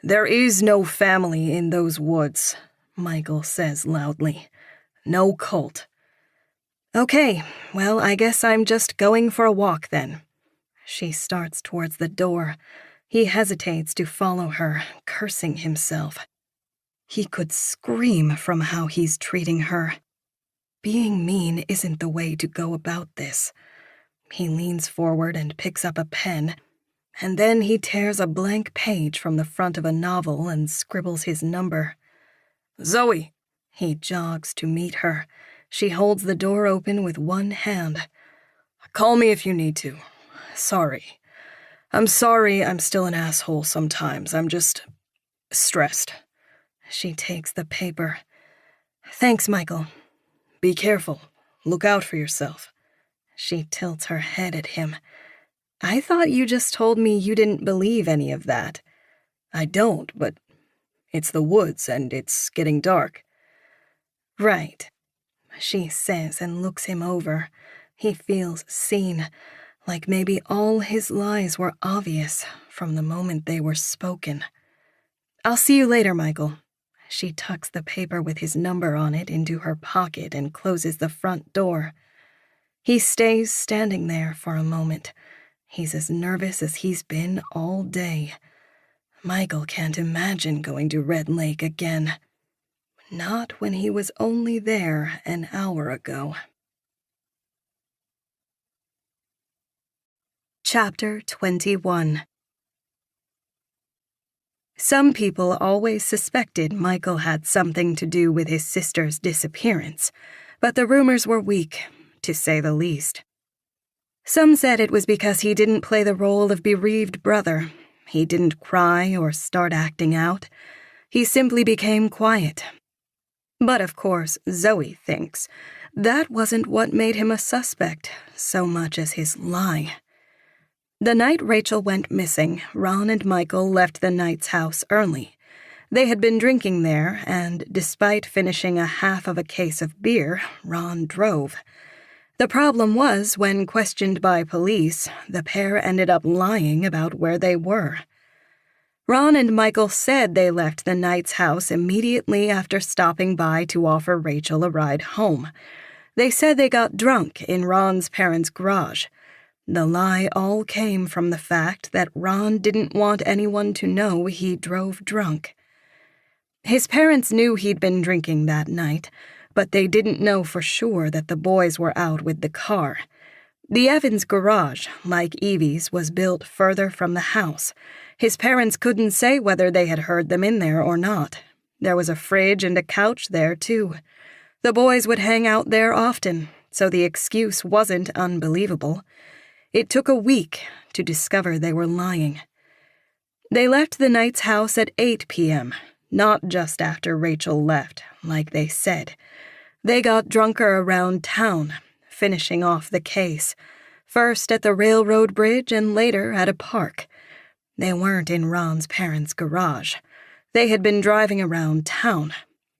There is no family in those woods, Michael says loudly. No cult. Okay, well, I guess I'm just going for a walk then. She starts towards the door. He hesitates to follow her, cursing himself. He could scream from how he's treating her. Being mean isn't the way to go about this. He leans forward and picks up a pen, and then he tears a blank page from the front of a novel and scribbles his number. Zoe! He jogs to meet her. She holds the door open with one hand. Call me if you need to. Sorry. I'm sorry I'm still an asshole sometimes. I'm just stressed. She takes the paper. Thanks, Michael. Be careful. Look out for yourself. She tilts her head at him. I thought you just told me you didn't believe any of that. I don't, but it's the woods and it's getting dark. Right, she says and looks him over. He feels seen, like maybe all his lies were obvious from the moment they were spoken. I'll see you later, Michael. She tucks the paper with his number on it into her pocket and closes the front door. He stays standing there for a moment. He's as nervous as he's been all day. Michael can't imagine going to Red Lake again. Not when he was only there an hour ago. Chapter 21. Some people always suspected Michael had something to do with his sister's disappearance, but the rumors were weak, to say the least. Some said it was because he didn't play the role of bereaved brother. He didn't cry or start acting out. He simply became quiet. But of course, Zoe thinks that wasn't what made him a suspect so much as his lie. The night Rachel went missing, Ron and Michael left the Knight's house early. They had been drinking there, and despite finishing a half of a case of beer, Ron drove. The problem was, when questioned by police, the pair ended up lying about where they were. Ron and Michael said they left the Knight's house immediately after stopping by to offer Rachel a ride home. They said they got drunk in Ron's parents' garage. The lie all came from the fact that Ron didn't want anyone to know he drove drunk. His parents knew he'd been drinking that night, but they didn't know for sure that the boys were out with the car. The Evans garage, like Evie's, was built further from the house. His parents couldn't say whether they had heard them in there or not. There was a fridge and a couch there, too. The boys would hang out there often, so the excuse wasn't unbelievable. It took a week to discover they were lying. They left the Knight's house at 8 p.m., not just after Rachel left, like they said. They got drunker around town, finishing off the case, first at the railroad bridge and later at a park. They weren't in Ron's parents' garage. They had been driving around town.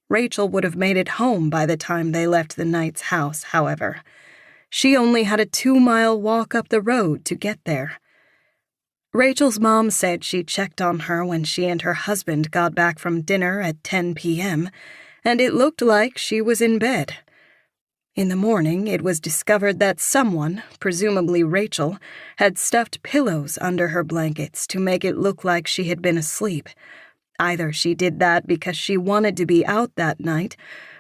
Rachel would have made it home by the time they left the Knight's house, however. She only had a 2-mile walk up the road to get there. Rachel's mom said she checked on her when she and her husband got back from dinner at 10 p.m., and it looked like she was in bed. In the morning, it was discovered that someone, presumably Rachel, had stuffed pillows under her blankets to make it look like she had been asleep. Either she did that because she wanted to be out that night,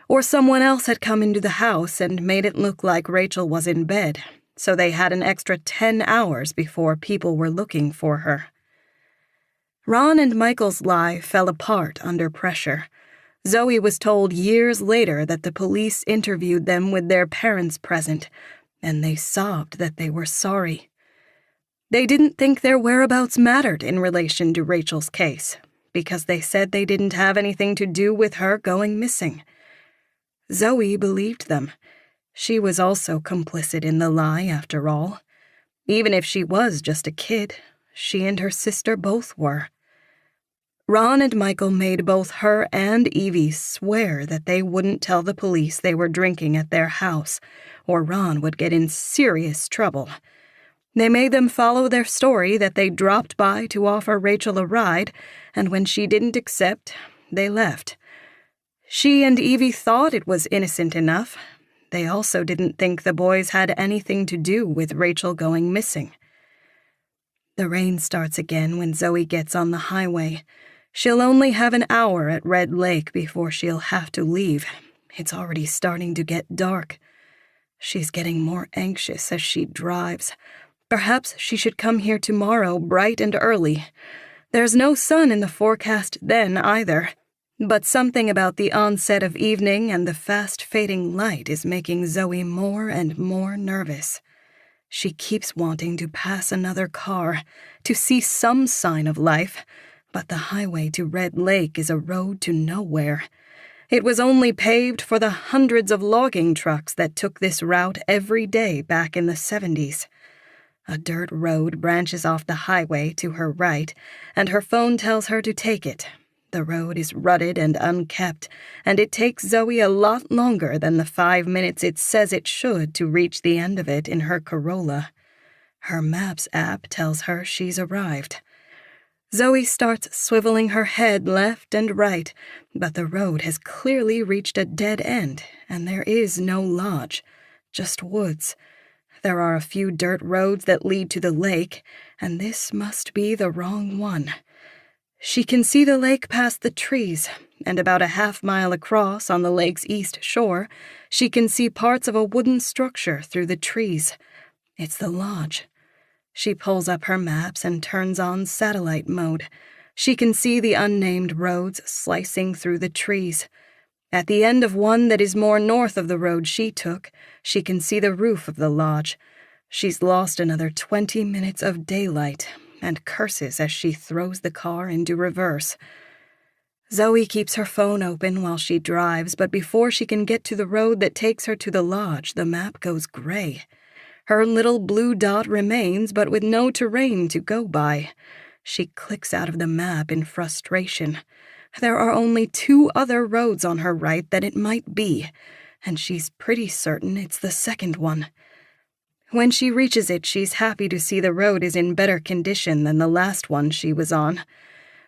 or someone else had come into the house and made it look like Rachel was in bed, so they had an extra 10 hours before people were looking for her. Ron and Michael's lie fell apart under pressure. Zoe was told years later that the police interviewed them with their parents present, and they sobbed that they were sorry. They didn't think their whereabouts mattered in relation to Rachel's case, because they said they didn't have anything to do with her going missing. Zoe believed them. She was also complicit in the lie, after all. Even if she was just a kid, she and her sister both were. Ron and Michael made both her and Evie swear that they wouldn't tell the police they were drinking at their house, or Ron would get in serious trouble. They made them follow their story that they dropped by to offer Rachel a ride, and when she didn't accept, they left. She and Evie thought it was innocent enough. They also didn't think the boys had anything to do with Rachel going missing. The rain starts again when Zoe gets on the highway. She'll only have an hour at Red Lake before she'll have to leave. It's already starting to get dark. She's getting more anxious as she drives. Perhaps she should come here tomorrow bright and early. There's no sun in the forecast then either, but something about the onset of evening and the fast-fading light is making Zoe more and more nervous. She keeps wanting to pass another car, to see some sign of life, but the highway to Red Lake is a road to nowhere. It was only paved for the hundreds of logging trucks that took this route every day back in the 70s. A dirt road branches off the highway to her right, and her phone tells her to take it. The road is rutted and unkept, and it takes Zoe a lot longer than the 5 minutes it says it should to reach the end of it in her Corolla. Her Maps app tells her she's arrived. Zoe starts swiveling her head left and right, but the road has clearly reached a dead end, and there is no lodge, just woods. There are a few dirt roads that lead to the lake, and this must be the wrong one. She can see the lake past the trees, and about a half-mile across on the lake's east shore, she can see parts of a wooden structure through the trees. It's the lodge. She pulls up her maps and turns on satellite mode. She can see the unnamed roads slicing through the trees. At the end of one that is more north of the road she took, she can see the roof of the lodge. She's lost another 20 minutes of daylight, and curses as she throws the car into reverse. Zoe keeps her phone open while she drives, but before she can get to the road that takes her to the lodge, the map goes gray. Her little blue dot remains, but with no terrain to go by. She clicks out of the map in frustration. There are only 2 other roads on her right that it might be, and she's pretty certain it's the second one. When she reaches it, she's happy to see the road is in better condition than the last one she was on.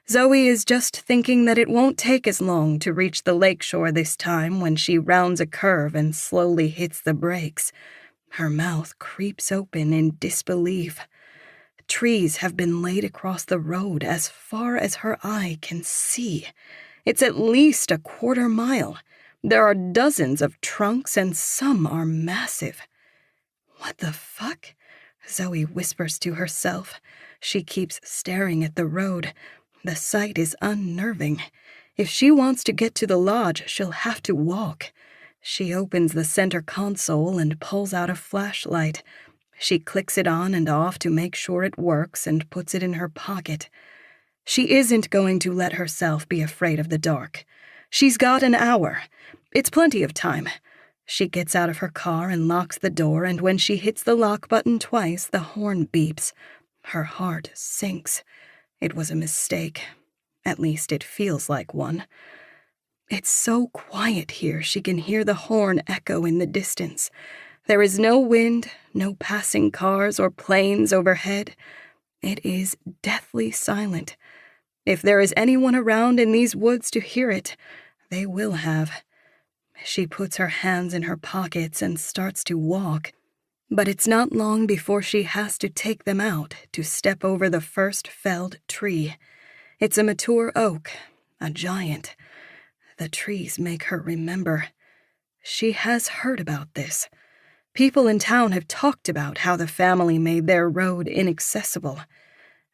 Zoe is just thinking that it won't take as long to reach the lakeshore this time when she rounds a curve and slowly hits the brakes. Her mouth creeps open in disbelief. Trees have been laid across the road as far as her eye can see. It's at least a quarter mile. There are dozens of trunks and some are massive. What the fuck? Zoe whispers to herself. She keeps staring at the road. The sight is unnerving. If she wants to get to the lodge, she'll have to walk. She opens the center console and pulls out a flashlight. She clicks it on and off to make sure it works and puts it in her pocket. She isn't going to let herself be afraid of the dark. She's got an hour. It's plenty of time. She gets out of her car and locks the door, and when she hits the lock button twice, the horn beeps. Her heart sinks. It was a mistake. At least it feels like one. It's so quiet here she can hear the horn echo in the distance. There is no wind, no passing cars or planes overhead. It is deathly silent. If there is anyone around in these woods to hear it, they will have. She puts her hands in her pockets and starts to walk, but it's not long before she has to take them out to step over the first felled tree. It's a mature oak, a giant. The trees make her remember. She has heard about this. People in town have talked about how the family made their road inaccessible,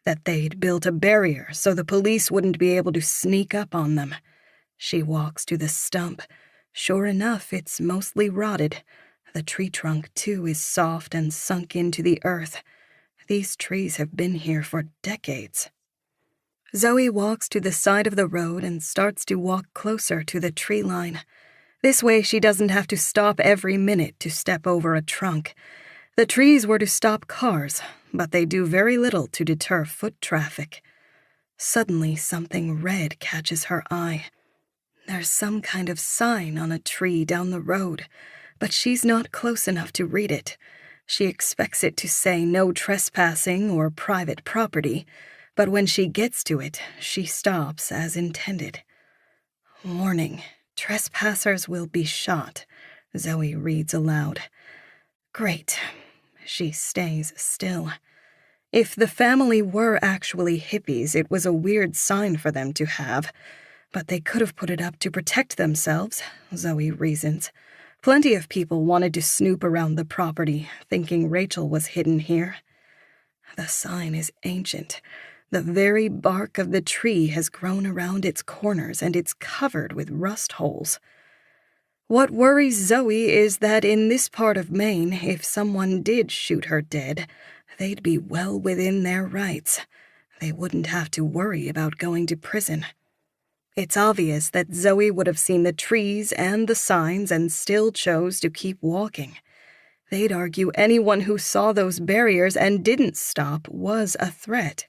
that they'd built a barrier so the police wouldn't be able to sneak up on them. She walks to the stump. Sure enough, it's mostly rotted. The tree trunk, too, is soft and sunk into the earth. These trees have been here for decades. Zoe walks to the side of the road and starts to walk closer to the tree line. This way she doesn't have to stop every minute to step over a trunk. The trees were to stop cars, but they do very little to deter foot traffic. Suddenly, something red catches her eye. There's some kind of sign on a tree down the road, but she's not close enough to read it. She expects it to say no trespassing or private property, but when she gets to it, she stops as intended. Warning, trespassers will be shot, Zoe reads aloud. Great. She stays still. If the family were actually hippies, it was a weird sign for them to have. But they could have put it up to protect themselves, Zoe reasons. Plenty of people wanted to snoop around the property, thinking Rachel was hidden here. The sign is ancient. The very bark of the tree has grown around its corners, and it's covered with rust holes. What worries Zoe is that in this part of Maine, if someone did shoot her dead, they'd be well within their rights. They wouldn't have to worry about going to prison. It's obvious that Zoe would have seen the trees and the signs and still chose to keep walking. They'd argue anyone who saw those barriers and didn't stop was a threat.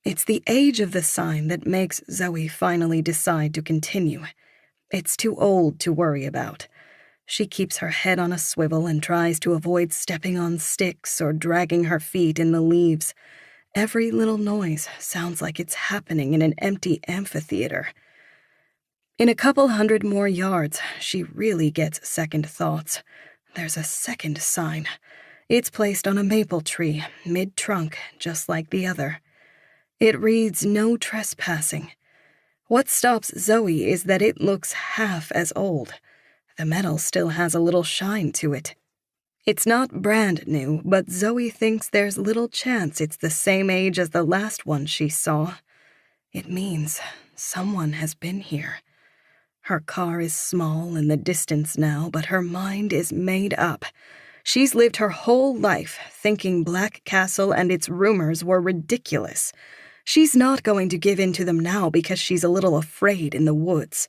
It's the age of the sign that makes Zoe finally decide to continue. It's too old to worry about. She keeps her head on a swivel and tries to avoid stepping on sticks or dragging her feet in the leaves. Every little noise sounds like it's happening in an empty amphitheater. In a couple hundred more yards, she really gets second thoughts. There's a second sign. It's placed on a maple tree, mid-trunk, just like the other. It reads no trespassing. What stops Zoe is that it looks half as old. The metal still has a little shine to it. It's not brand new, but Zoe thinks there's little chance it's the same age as the last one she saw. It means someone has been here. Her car is small in the distance now, but her mind is made up. She's lived her whole life thinking Black Castle and its rumors were ridiculous. She's not going to give in to them now because she's a little afraid in the woods.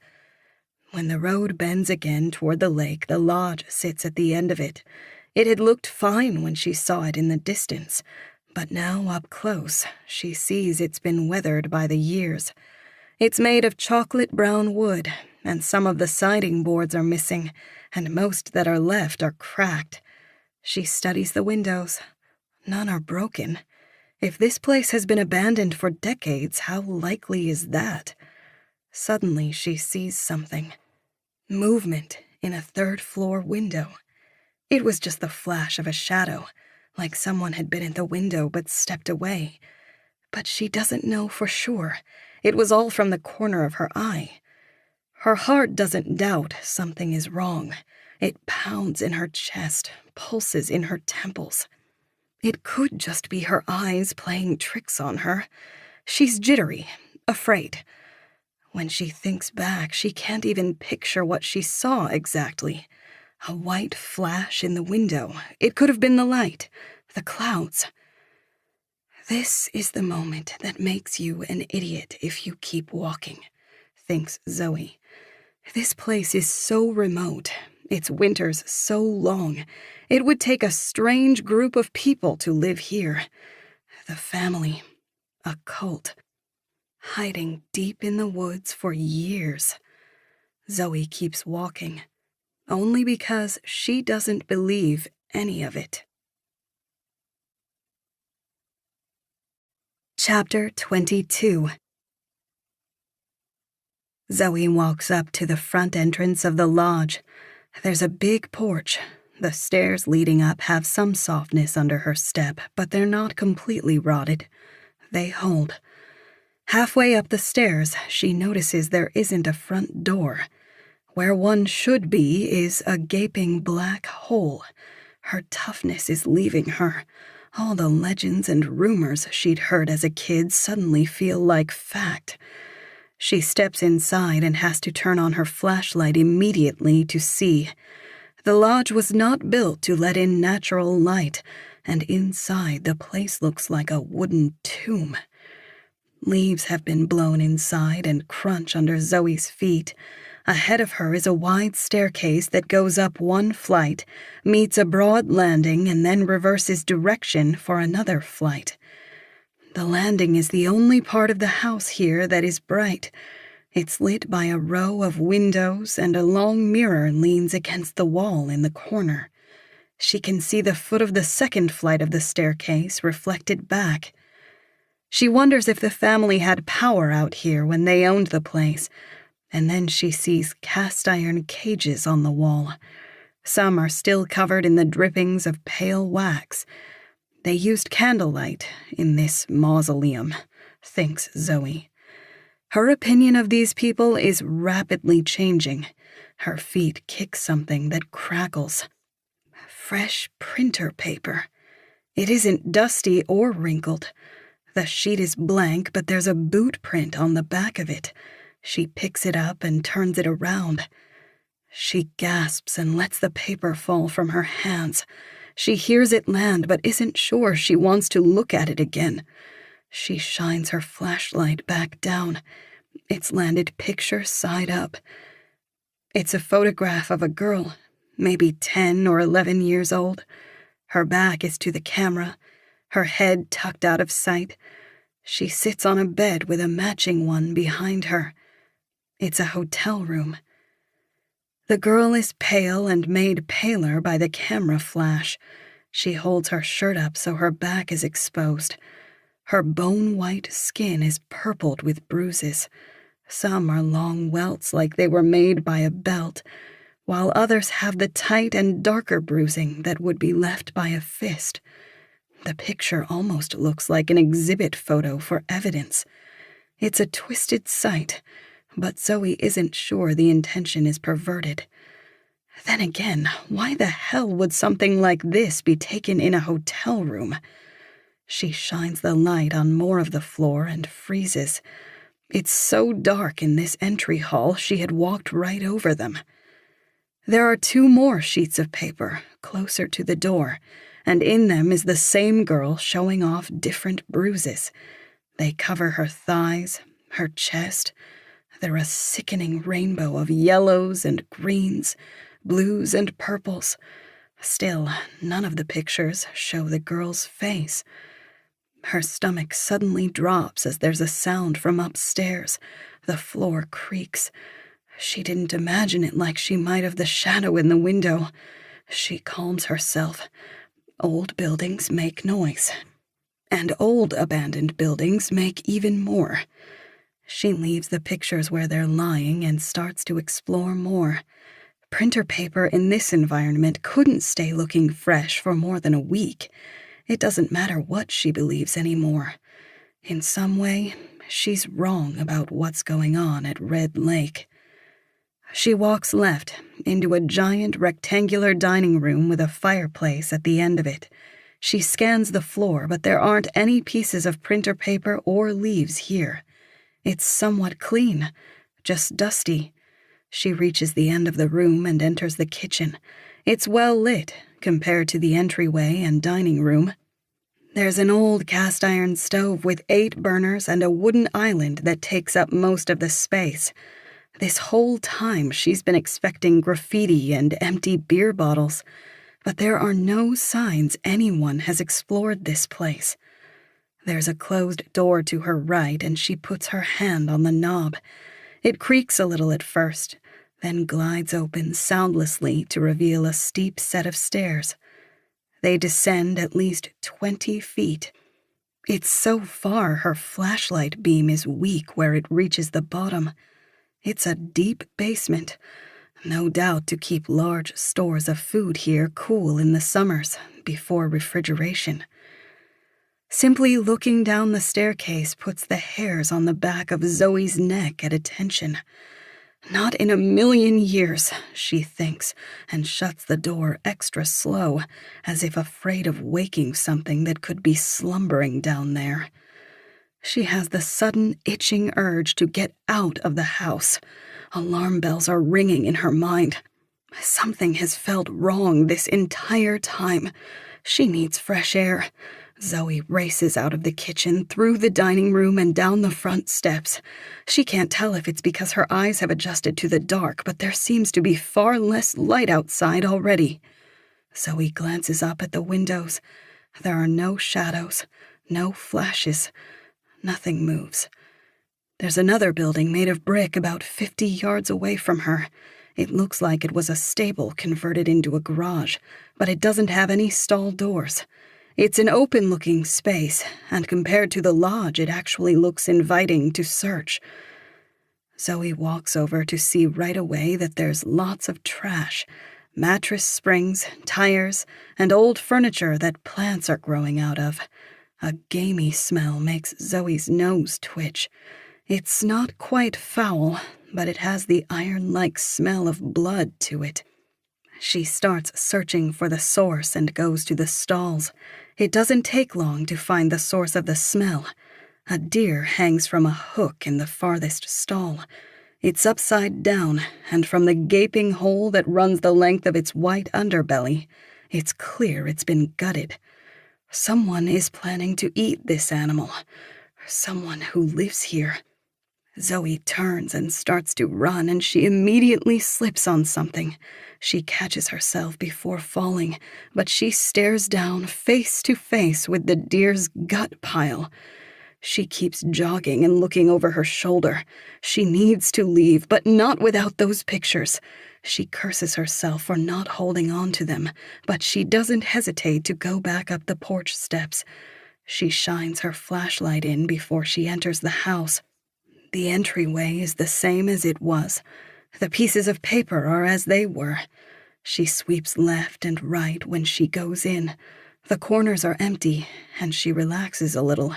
When the road bends again toward the lake, the lodge sits at the end of it. It had looked fine when she saw it in the distance, but now up close, she sees it's been weathered by the years. It's made of chocolate brown wood, and some of the siding boards are missing, and most that are left are cracked. She studies the windows. None are broken. If this place has been abandoned for decades, how likely is that? Suddenly she sees something. Movement in a third-floor window. It was just the flash of a shadow, like someone had been at the window but stepped away. But she doesn't know for sure. It was all from the corner of her eye. Her heart doesn't doubt something is wrong. It pounds in her chest, pulses in her temples. It could just be her eyes playing tricks on her. She's jittery, afraid. When she thinks back, she can't even picture what she saw exactly. A white flash in the window. It could have been the light, the clouds. This is the moment that makes you an idiot if you keep walking, thinks Zoe. This place is so remote. Its winters so long. It would take a strange group of people to live here. The family, a cult, hiding deep in the woods for years. Zoe keeps walking, only because she doesn't believe any of it. Chapter 22. Zoe walks up to the front entrance of the lodge. There's a big porch. The stairs leading up have some softness under her step, but they're not completely rotted. They hold. Halfway up the stairs, she notices there isn't a front door. Where one should be is a gaping black hole. Her toughness is leaving her. All the legends and rumors she'd heard as a kid suddenly feel like fact. She steps inside and has to turn on her flashlight immediately to see. The lodge was not built to let in natural light, and inside the place looks like a wooden tomb. Leaves have been blown inside and crunch under Zoe's feet. Ahead of her is a wide staircase that goes up one flight, meets a broad landing, and then reverses direction for another flight. The landing is the only part of the house here that is bright. It's lit by a row of windows, and a long mirror leans against the wall in the corner. She can see the foot of the second flight of the staircase reflected back. She wonders if the family had power out here when they owned the place, and then she sees cast-iron cages on the wall. Some are still covered in the drippings of pale wax. They used candlelight in this mausoleum, thinks Zoe. Her opinion of these people is rapidly changing. Her feet kick something that crackles. Fresh printer paper. It isn't dusty or wrinkled. The sheet is blank, but there's a boot print on the back of it. She picks it up and turns it around. She gasps and lets the paper fall from her hands. She hears it land, but isn't sure she wants to look at it again. She shines her flashlight back down. It's landed picture side up. It's a photograph of a girl, maybe 10 or 11 years old. Her back is to the camera, her head tucked out of sight. She sits on a bed with a matching one behind her. It's a hotel room. The girl is pale and made paler by the camera flash. She holds her shirt up so her back is exposed. Her bone-white skin is purpled with bruises. Some are long welts like they were made by a belt, while others have the tight and darker bruising that would be left by a fist. The picture almost looks like an exhibit photo for evidence. It's a twisted sight, but Zoe isn't sure the intention is perverted. Then again, why the hell would something like this be taken in a hotel room? She shines the light on more of the floor and freezes. It's so dark in this entry hall she had walked right over them. There are 2 more sheets of paper closer to the door, and in them is the same girl showing off different bruises. They cover her thighs, her chest. They're a sickening rainbow of yellows and greens, blues and purples. Still, none of the pictures show the girl's face. Her stomach suddenly drops as there's a sound from upstairs. The floor creaks. She didn't imagine it like she might of the shadow in the window. She calms herself. Old buildings make noise. And old abandoned buildings make even more. She leaves the pictures where they're lying and starts to explore more. Printer paper in this environment couldn't stay looking fresh for more than a week. It doesn't matter what she believes anymore. In some way, she's wrong about what's going on at Red Lake. She walks left into a giant rectangular dining room with a fireplace at the end of it. She scans the floor, but there aren't any pieces of printer paper or leaves here. It's somewhat clean, just dusty. She reaches the end of the room and enters the kitchen. It's well lit compared to the entryway and dining room. There's an old cast-iron stove with 8 burners and a wooden island that takes up most of the space. This whole time she's been expecting graffiti and empty beer bottles, but there are no signs anyone has explored this place. There's a closed door to her right, and she puts her hand on the knob. It creaks a little at first, then glides open soundlessly to reveal a steep set of stairs. They descend at least 20 feet. It's so far her flashlight beam is weak where it reaches the bottom. It's a deep basement, no doubt to keep large stores of food here cool in the summers before refrigeration. Simply looking down the staircase puts the hairs on the back of Zoe's neck at attention. Not in a million years, she thinks, and shuts the door extra slow, as if afraid of waking something that could be slumbering down there. She has the sudden itching urge to get out of the house. Alarm bells are ringing in her mind. Something has felt wrong this entire time. She needs fresh air. Zoe races out of the kitchen, through the dining room, and down the front steps. She can't tell if it's because her eyes have adjusted to the dark, but there seems to be far less light outside already. Zoe glances up at the windows. There are no shadows, no flashes. Nothing moves. There's another building made of brick about 50 yards away from her. It looks like it was a stable converted into a garage, but it doesn't have any stall doors. It's an open-looking space, and compared to the lodge, it actually looks inviting to search. Zoe walks over to see right away that there's lots of trash, mattress springs, tires, and old furniture that plants are growing out of. A gamey smell makes Zoe's nose twitch. It's not quite foul, but it has the iron-like smell of blood to it. She starts searching for the source and goes to the stalls. It doesn't take long to find the source of the smell. A deer hangs from a hook in the farthest stall. It's upside down, and from the gaping hole that runs the length of its white underbelly, it's clear it's been gutted. Someone is planning to eat this animal. Someone who lives here. Zoe turns and starts to run, and she immediately slips on something. She catches herself before falling, but she stares down face to face with the deer's gut pile. She keeps jogging and looking over her shoulder. She needs to leave, but not without those pictures. She curses herself for not holding on to them, but she doesn't hesitate to go back up the porch steps. She shines her flashlight in before she enters the house. The entryway is the same as it was. The pieces of paper are as they were. She sweeps left and right when she goes in. The corners are empty, and she relaxes a little.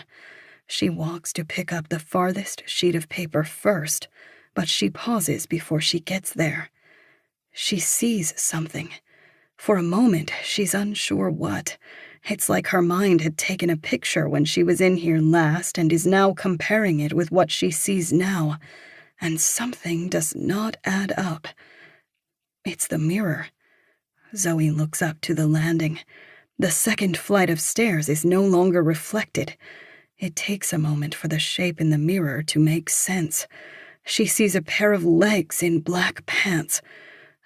She walks to pick up the farthest sheet of paper first, but she pauses before she gets there. She sees something. For a moment, she's unsure what. It's like her mind had taken a picture when she was in here last and is now comparing it with what she sees now, and something does not add up. It's the mirror. Zoe looks up to the landing. The second flight of stairs is no longer reflected. It takes a moment for the shape in the mirror to make sense. She sees a pair of legs in black pants.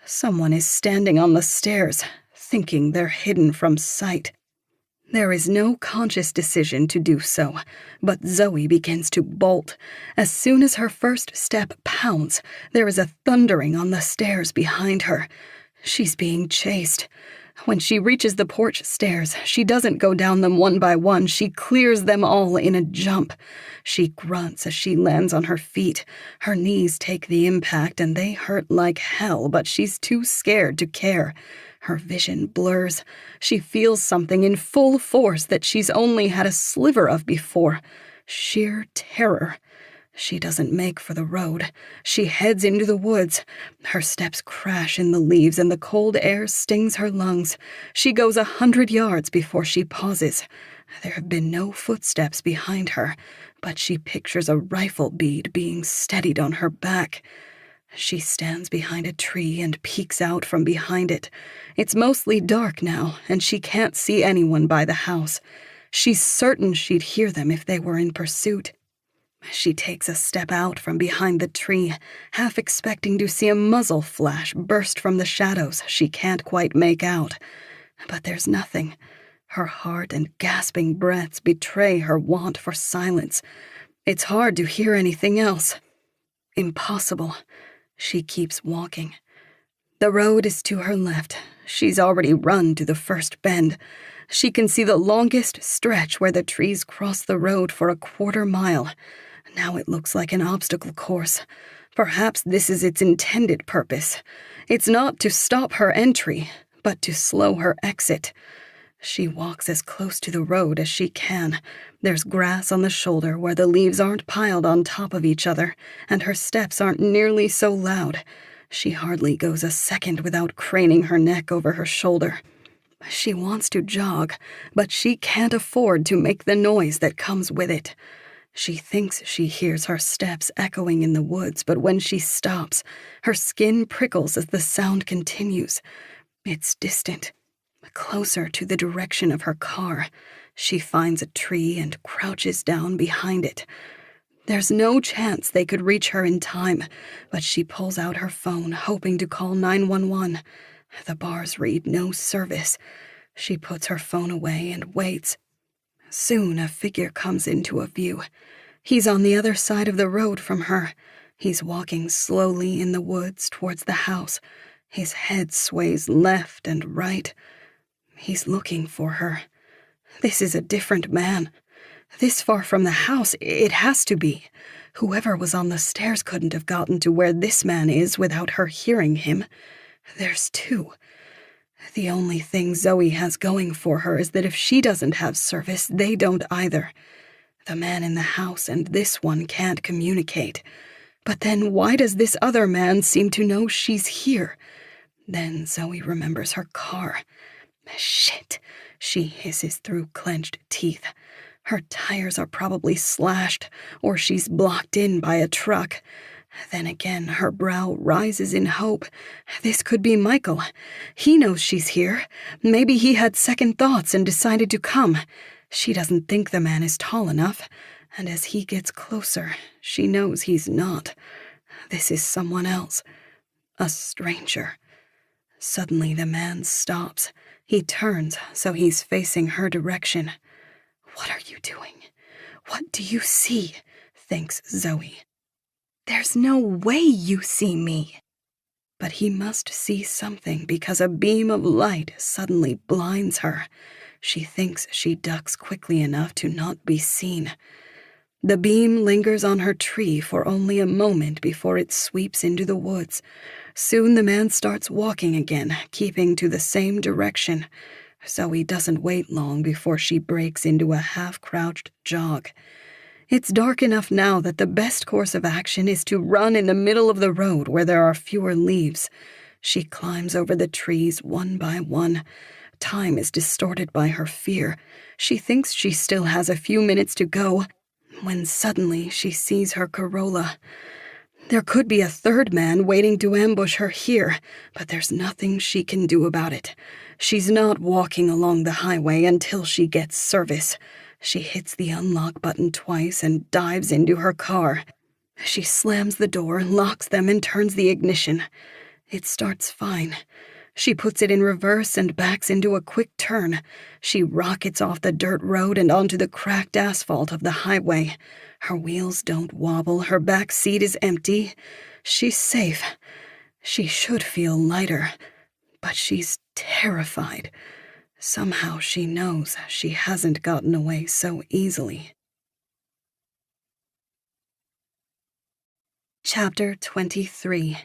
Someone is standing on the stairs, thinking they're hidden from sight. There is no conscious decision to do so, but Zoe begins to bolt. As soon as her first step pounds, there is a thundering on the stairs behind her. She's being chased. When she reaches the porch stairs, she doesn't go down them one by one. She clears them all in a jump. She grunts as she lands on her feet. Her knees take the impact and they hurt like hell, but she's too scared to care. Her vision blurs. She feels something in full force that she's only had a sliver of before. Sheer terror. She doesn't make for the road. She heads into the woods. Her steps crash in the leaves and the cold air stings her lungs. She goes 100 yards before she pauses. There have been no footsteps behind her, but she pictures a rifle bead being steadied on her back. She stands behind a tree and peeks out from behind it. It's mostly dark now, and she can't see anyone by the house. She's certain she'd hear them if they were in pursuit. She takes a step out from behind the tree, half expecting to see a muzzle flash burst from the shadows she can't quite make out. But there's nothing. Her heart and gasping breaths betray her want for silence. It's hard to hear anything else. Impossible. She keeps walking. The road is to her left. She's already run to the first bend. She can see the longest stretch where the trees cross the road for a quarter mile. Now it looks like an obstacle course. Perhaps this is its intended purpose. It's not to stop her entry, but to slow her exit. She walks as close to the road as she can. There's grass on the shoulder where the leaves aren't piled on top of each other, and her steps aren't nearly so loud. She hardly goes a second without craning her neck over her shoulder. She wants to jog, but she can't afford to make the noise that comes with it. She thinks she hears her steps echoing in the woods, but when she stops, her skin prickles as the sound continues. It's distant, closer to the direction of her car. She finds a tree and crouches down behind it. There's no chance they could reach her in time, but she pulls out her phone, hoping to call 911. The bars read no service. She puts her phone away and waits. Soon a figure comes into a view. He's on the other side of the road from her. He's walking slowly in the woods towards the house. His head sways left and right. He's looking for her. This is a different man. This far from the house, it has to be. Whoever was on the stairs couldn't have gotten to where this man is without her hearing him. There's two. The only thing Zoe has going for her is that if she doesn't have service, they don't either. The man in the house and this one can't communicate. But then why does this other man seem to know she's here? Then Zoe remembers her car. Shit, she hisses through clenched teeth. Her tires are probably slashed, or she's blocked in by a truck. Then again, her brow rises in hope. This could be Michael. He knows she's here. Maybe he had second thoughts and decided to come. She doesn't think the man is tall enough, and as he gets closer, she knows he's not. This is someone else. A stranger. Suddenly the man stops. He turns, so he's facing her direction. What are you doing? What do you see? Thinks Zoe. There's no way you see me. But he must see something because a beam of light suddenly blinds her. She thinks she ducks quickly enough to not be seen. The beam lingers on her tree for only a moment before it sweeps into the woods. Soon the man starts walking again, keeping to the same direction. Zoe doesn't wait long before she breaks into a half-crouched jog. It's dark enough now that the best course of action is to run in the middle of the road where there are fewer leaves. She climbs over the trees one by one. Time is distorted by her fear. She thinks she still has a few minutes to go, when suddenly she sees her Corolla. There could be a third man waiting to ambush her here, but there's nothing she can do about it. She's not walking along the highway until she gets service. She hits the unlock button twice and dives into her car. She slams the door, locks them, and turns the ignition. It starts fine. She puts it in reverse and backs into a quick turn. She rockets off the dirt road and onto the cracked asphalt of the highway. Her wheels don't wobble. Her back seat is empty. She's safe. She should feel lighter, but she's terrified. Somehow she knows she hasn't gotten away so easily. Chapter 23.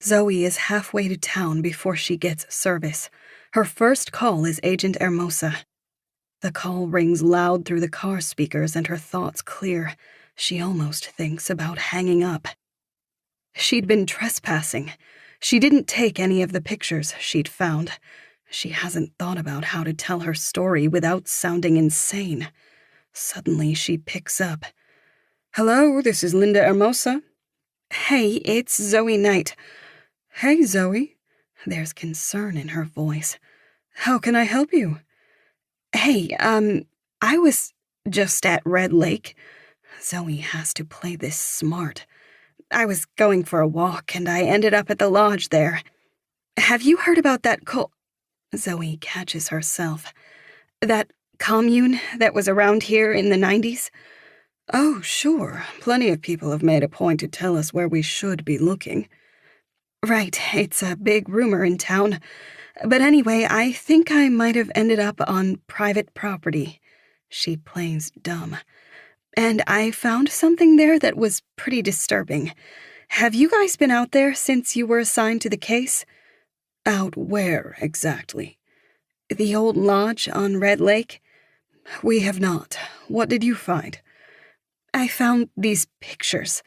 Zoe is halfway to town before she gets service. Her first call is Agent Hermosa. The call rings loud through the car speakers and her thoughts clear. She almost thinks about hanging up. She'd been trespassing. She didn't take any of the pictures she'd found. She hasn't thought about how to tell her story without sounding insane. Suddenly she picks up. Hello, this is Linda Hermosa. Hey, it's Zoe Knight. Hey, Zoe. There's concern in her voice. How can I help you? Hey, I was just at Red Lake. Zoe has to play this smart. I was going for a walk, and I ended up at the lodge there. Have you heard about that Zoe catches herself. That commune that was around here in the 90s? Oh, sure. Plenty of people have made a point to tell us where we should be looking. Right, it's a big rumor in town. But anyway, I think I might have ended up on private property. She plays dumb. And I found something there that was pretty disturbing. Have you guys been out there since you were assigned to the case? Out where, exactly? The old lodge on Red Lake? We have not. What did you find? I found these pictures.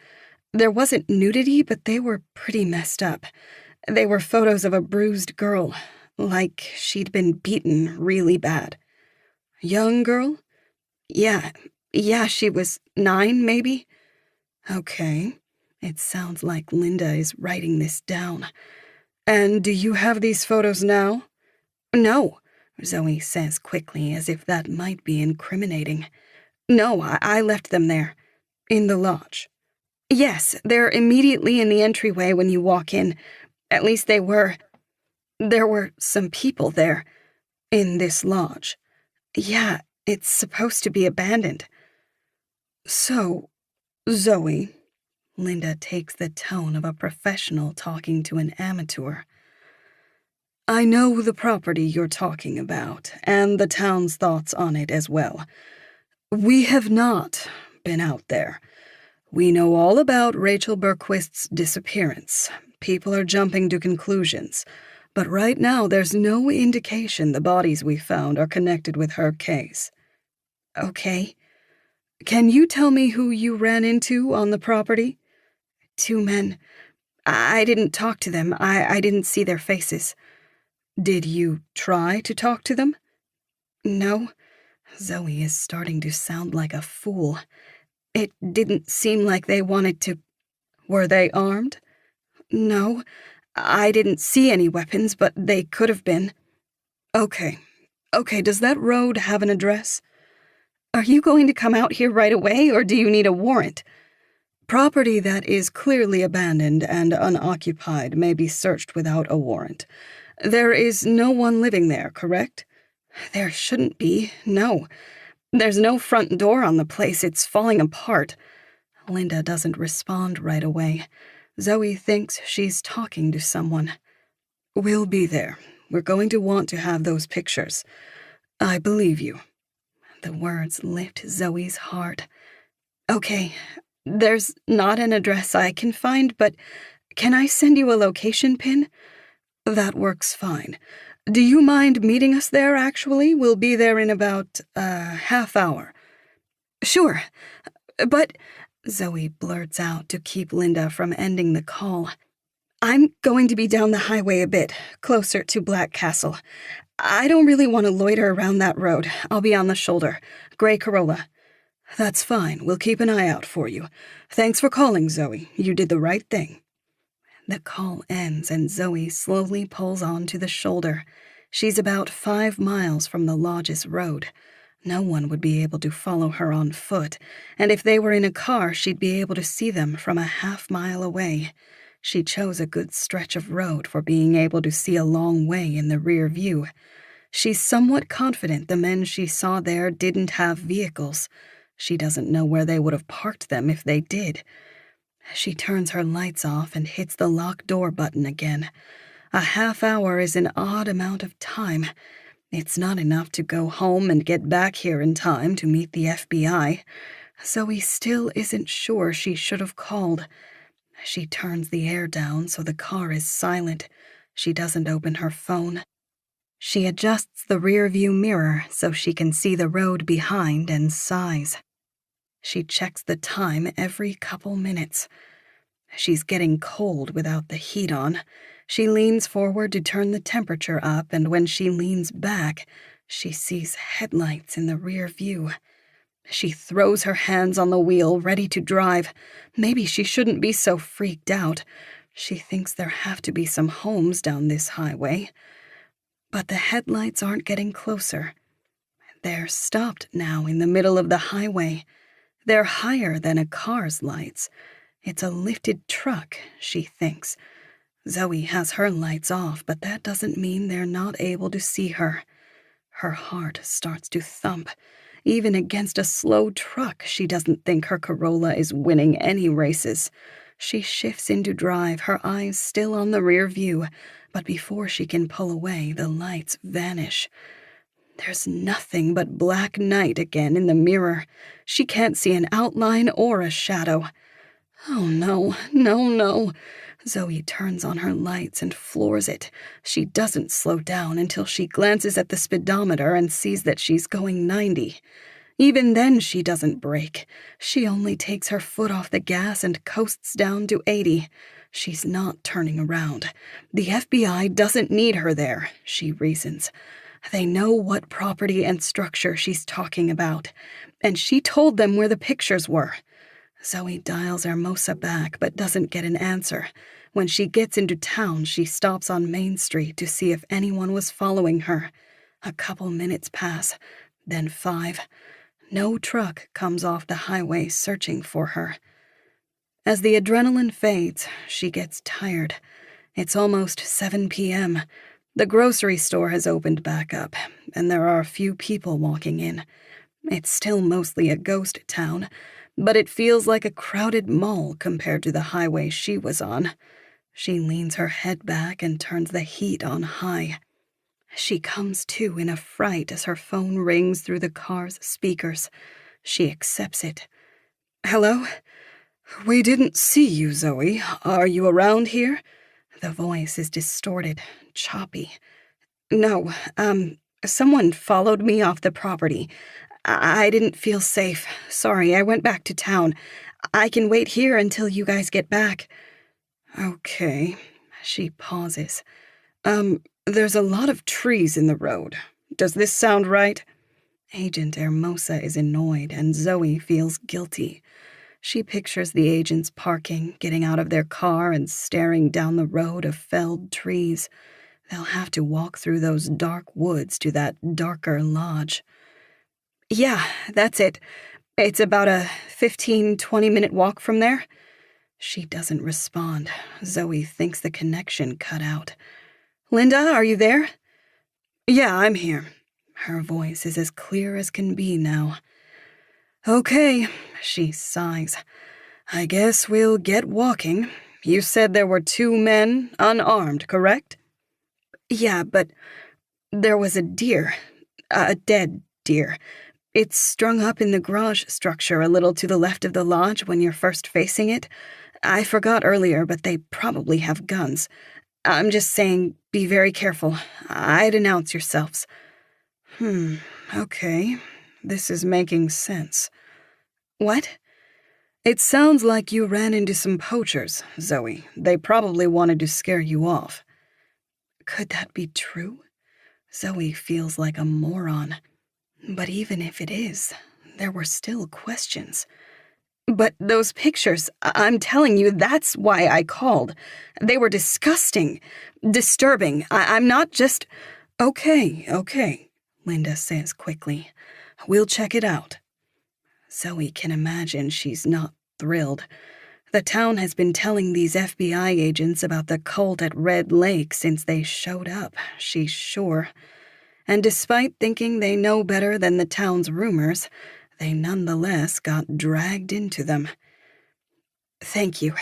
There wasn't nudity, but they were pretty messed up. They were photos of a bruised girl, like she'd been beaten really bad. Young girl? Yeah, she was 9, maybe. Okay. It sounds like Linda is writing this down. And do you have these photos now? No, Zoe says quickly, as if that might be incriminating. No, I left them there. In the lodge? Yes, they're immediately in the entryway when you walk in. At least they were. There were some people there. In this lodge? Yeah, it's supposed to be abandoned. So, Zoe, Linda takes the tone of a professional talking to an amateur. I know the property you're talking about, and the town's thoughts on it as well. We have not been out there. We know all about Rachel Berquist's disappearance. People are jumping to conclusions, but right now there's no indication the bodies we found are connected with her case. Okay. Can you tell me who you ran into on the property? 2 men. I didn't talk to them. I didn't see their faces. Did you try to talk to them? No. Zoe is starting to sound like a fool. It didn't seem like they wanted to. Were they armed? No. I didn't see any weapons, but they could have been. Okay, does that road have an address? Are you going to come out here right away, or do you need a warrant? Property that is clearly abandoned and unoccupied may be searched without a warrant. There is no one living there, correct? There shouldn't be, no. There's no front door on the place. It's falling apart. Linda doesn't respond right away. Zoe thinks she's talking to someone. We'll be there. We're going to want to have those pictures. I believe you. The words lift Zoe's heart. Okay, there's not an address I can find, but can I send you a location pin? That works fine. Do you mind meeting us there, actually? We'll be there in about a half hour. Sure, but Zoe blurts out to keep Linda from ending the call. I'm going to be down the highway a bit, closer to Black Castle. I don't really want to loiter around that road. I'll be on the shoulder. Gray Corolla. That's fine. We'll keep an eye out for you. Thanks for calling, Zoe. You did the right thing. The call ends and Zoe slowly pulls on to the shoulder. She's about 5 miles from the lodge's road. No one would be able to follow her on foot, and if they were in a car, she'd be able to see them from a half-mile away. She chose a good stretch of road for being able to see a long way in the rear view. She's somewhat confident the men she saw there didn't have vehicles. She doesn't know where they would have parked them if they did. She turns her lights off and hits the lock door button again. A half hour is an odd amount of time. It's not enough to go home and get back here in time to meet the FBI. Zoe still isn't sure she should have called. She turns the air down so the car is silent. She doesn't open her phone. She adjusts the rear-view mirror so she can see the road behind and sighs. She checks the time every couple minutes. She's getting cold without the heat on. She leans forward to turn the temperature up, and when she leans back, she sees headlights in the rear view. She throws her hands on the wheel, ready to drive. Maybe she shouldn't be so freaked out. She thinks there have to be some homes down this highway. But the headlights aren't getting closer. They're stopped now in the middle of the highway. They're higher than a car's lights. It's a lifted truck, she thinks. Zoe has her lights off, but that doesn't mean they're not able to see her. Her heart starts to thump. Even against a slow truck, she doesn't think her Corolla is winning any races. She shifts into drive, her eyes still on the rear view, but before she can pull away, the lights vanish. There's nothing but black night again in the mirror. She can't see an outline or a shadow. Oh, no, no, no. Zoe turns on her lights and floors it. She doesn't slow down until she glances at the speedometer and sees that she's going 90. Even then, she doesn't brake. She only takes her foot off the gas and coasts down to 80. She's not turning around. The FBI doesn't need her there, she reasons. They know what property and structure she's talking about, and she told them where the pictures were. Zoe dials Hermosa back but doesn't get an answer. When she gets into town, she stops on Main Street to see if anyone was following her. A couple minutes pass, then 5. No truck comes off the highway searching for her. As the adrenaline fades, she gets tired. It's almost 7 p.m. The grocery store has opened back up, and there are a few people walking in. It's still mostly a ghost town, but it feels like a crowded mall compared to the highway she was on. She leans her head back and turns the heat on high. She comes to in a fright as her phone rings through the car's speakers. She accepts it. Hello? We didn't see you, Zoe. Are you around here? The voice is distorted, choppy. No, someone followed me off the property. I didn't feel safe. Sorry, I went back to town. I can wait here until you guys get back. Okay. She pauses. There's a lot of trees in the road. Does this sound right? Agent Hermosa is annoyed, and Zoe feels guilty. She pictures the agents parking, getting out of their car, and staring down the road of felled trees. They'll have to walk through those dark woods to that darker lodge. Yeah, that's it. It's about a 15-20-minute walk from there. She doesn't respond. Zoe thinks the connection cut out. Linda, are you there? Yeah, I'm here. Her voice is as clear as can be now. Okay, she sighs. I guess we'll get walking. You said there were 2 men, unarmed, correct? Yeah, but there was a deer. A dead deer. It's strung up in the garage structure a little to the left of the lodge when you're first facing it. I forgot earlier, but they probably have guns. I'm just saying, be very careful. I'd announce yourselves. Okay. This is making sense. What? It sounds like you ran into some poachers, Zoe. They probably wanted to scare you off. Could that be true? Zoe feels like a moron. But even if it is, there were still questions. But those pictures, I'm telling you, that's why I called. They were disgusting, disturbing. I'm not just... Okay, Linda says quickly. We'll check it out. Zoe can imagine she's not thrilled. The town has been telling these FBI agents about the cult at Red Lake since they showed up, she's sure. And despite thinking they know better than the town's rumors, they nonetheless got dragged into them. Thank you.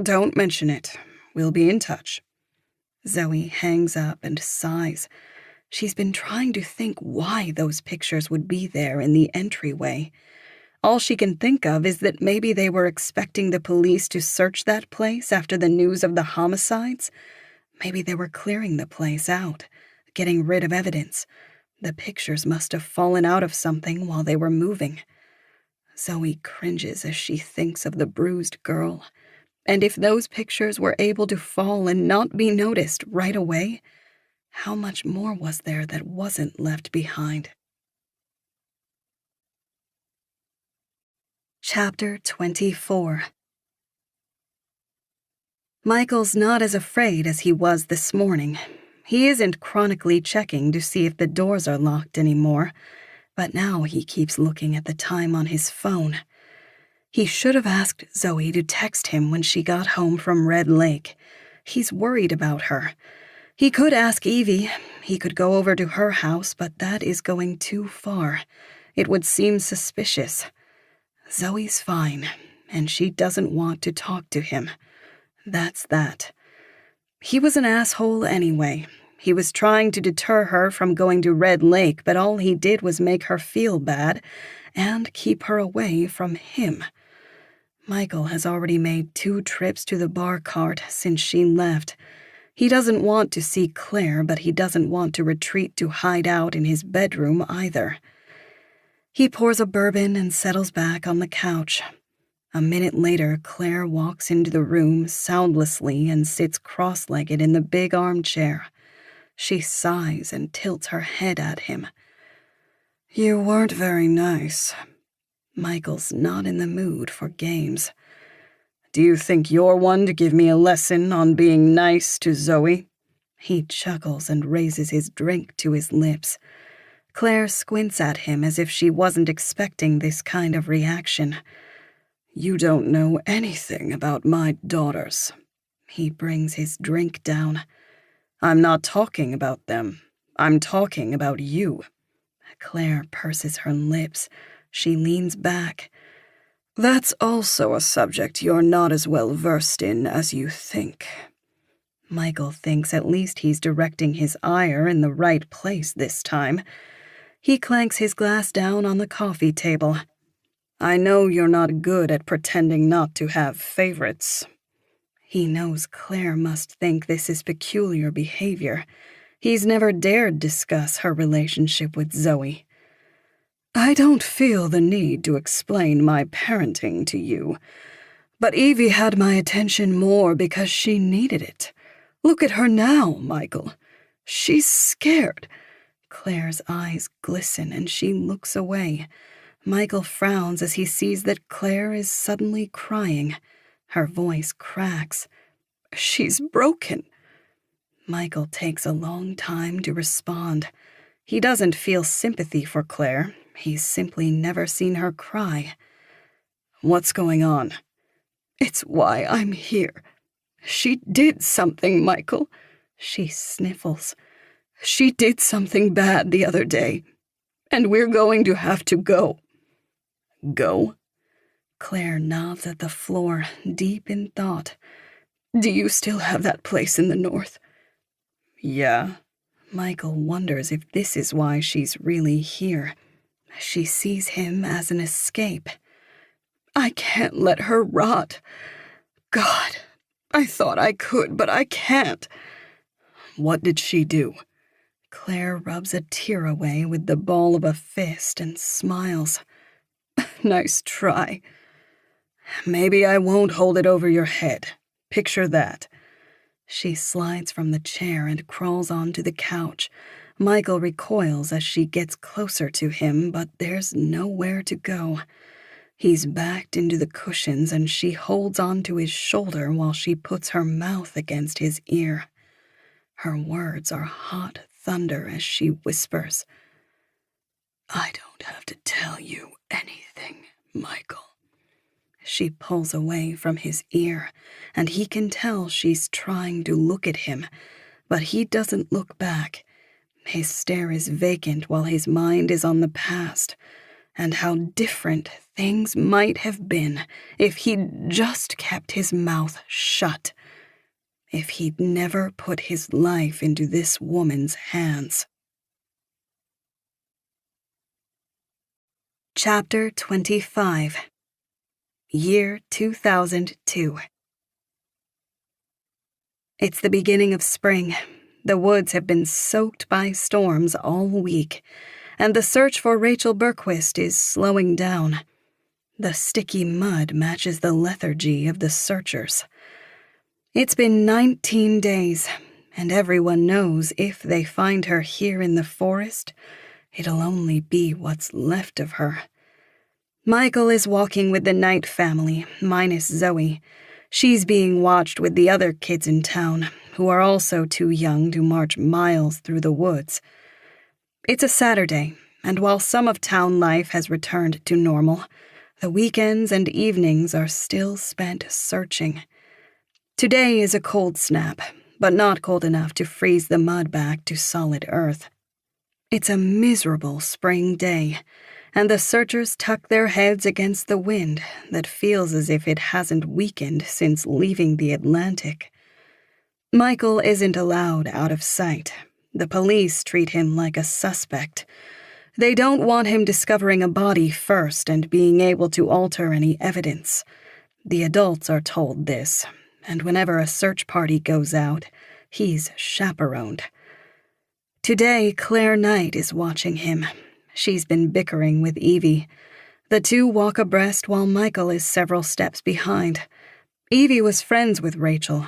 Don't mention it. We'll be in touch. Zoe hangs up and sighs. She's been trying to think why those pictures would be there in the entryway. All she can think of is that maybe they were expecting the police to search that place after the news of the homicides. Maybe they were clearing the place out, getting rid of evidence. The pictures must have fallen out of something while they were moving. Zoe cringes as she thinks of the bruised girl. And if those pictures were able to fall and not be noticed right away, how much more was there that wasn't left behind? Chapter 24. Michael's not as afraid as he was this morning. He isn't chronically checking to see if the doors are locked anymore, but now he keeps looking at the time on his phone. He should have asked Zoe to text him when she got home from Red Lake. He's worried about her. He could ask Evie. He could go over to her house, but that is going too far. It would seem suspicious. Zoe's fine, and she doesn't want to talk to him. That's that. He was an asshole anyway. He was trying to deter her from going to Red Lake, but all he did was make her feel bad and keep her away from him. Michael has already made 2 trips to the bar cart since she left. He doesn't want to see Claire, but he doesn't want to retreat to hide out in his bedroom either. He pours a bourbon and settles back on the couch. A minute later, Claire walks into the room soundlessly and sits cross-legged in the big armchair. She sighs and tilts her head at him. You weren't very nice. Michael's not in the mood for games. Do you think you're one to give me a lesson on being nice to Zoe? He chuckles and raises his drink to his lips. Claire squints at him as if she wasn't expecting this kind of reaction. You don't know anything about my daughters. He brings his drink down. I'm not talking about them. I'm talking about you. Claire purses her lips. She leans back. That's also a subject you're not as well versed in as you think. Michael thinks at least he's directing his ire in the right place this time. He clanks his glass down on the coffee table. I know you're not good at pretending not to have favorites. He knows Claire must think this is peculiar behavior. He's never dared discuss her relationship with Zoe. I don't feel the need to explain my parenting to you, but Evie had my attention more because she needed it. Look at her now, Michael. She's scared. Claire's eyes glisten and she looks away. Michael frowns as he sees that Claire is suddenly crying. Her voice cracks. She's broken. Michael takes a long time to respond. He doesn't feel sympathy for Claire. He's simply never seen her cry. What's going on? It's why I'm here. She did something, Michael. She sniffles. She did something bad the other day, and we're going to have to go. Go? Claire nods at the floor, deep in thought. Do you still have that place in the north? Yeah. Michael wonders if this is why she's really here. She sees him as an escape. I can't let her rot. God, I thought I could, but I can't. What did she do? Claire rubs a tear away with the ball of a fist and smiles. Nice try. Maybe I won't hold it over your head. Picture that. She slides from the chair and crawls onto the couch. Michael recoils as she gets closer to him, but there's nowhere to go. He's backed into the cushions and she holds onto his shoulder while she puts her mouth against his ear. Her words are hot thunder as she whispers, "I don't have to tell you anything, Michael." She pulls away from his ear, and he can tell she's trying to look at him, but he doesn't look back. His stare is vacant while his mind is on the past, and how different things might have been if he'd just kept his mouth shut, if he'd never put his life into this woman's hands. Chapter 25. Year 2002. It's the beginning of spring. The woods have been soaked by storms all week, and the search for Rachel Berquist is slowing down. The sticky mud matches the lethargy of the searchers. It's been 19 days, and everyone knows if they find her here in the forest, it'll only be what's left of her. Michael is walking with the Knight family, minus Zoe. She's being watched with the other kids in town, who are also too young to march miles through the woods. It's a Saturday, and while some of town life has returned to normal, the weekends and evenings are still spent searching. Today is a cold snap, but not cold enough to freeze the mud back to solid earth. It's a miserable spring day, and the searchers tuck their heads against the wind that feels as if it hasn't weakened since leaving the Atlantic. Michael isn't allowed out of sight. The police treat him like a suspect. They don't want him discovering a body first and being able to alter any evidence. The adults are told this, and whenever a search party goes out, he's chaperoned. Today, Claire Knight is watching him. She's been bickering with Evie. The two walk abreast while Michael is several steps behind. Evie was friends with Rachel,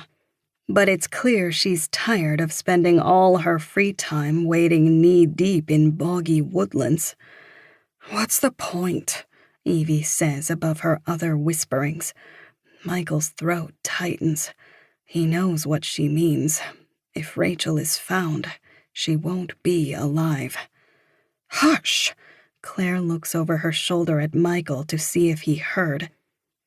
but it's clear she's tired of spending all her free time wading knee-deep in boggy woodlands. "What's the point?" Evie says above her other whisperings. Michael's throat tightens. He knows what she means. If Rachel is found, she won't be alive. "Hush!" Claire looks over her shoulder at Michael to see if he heard,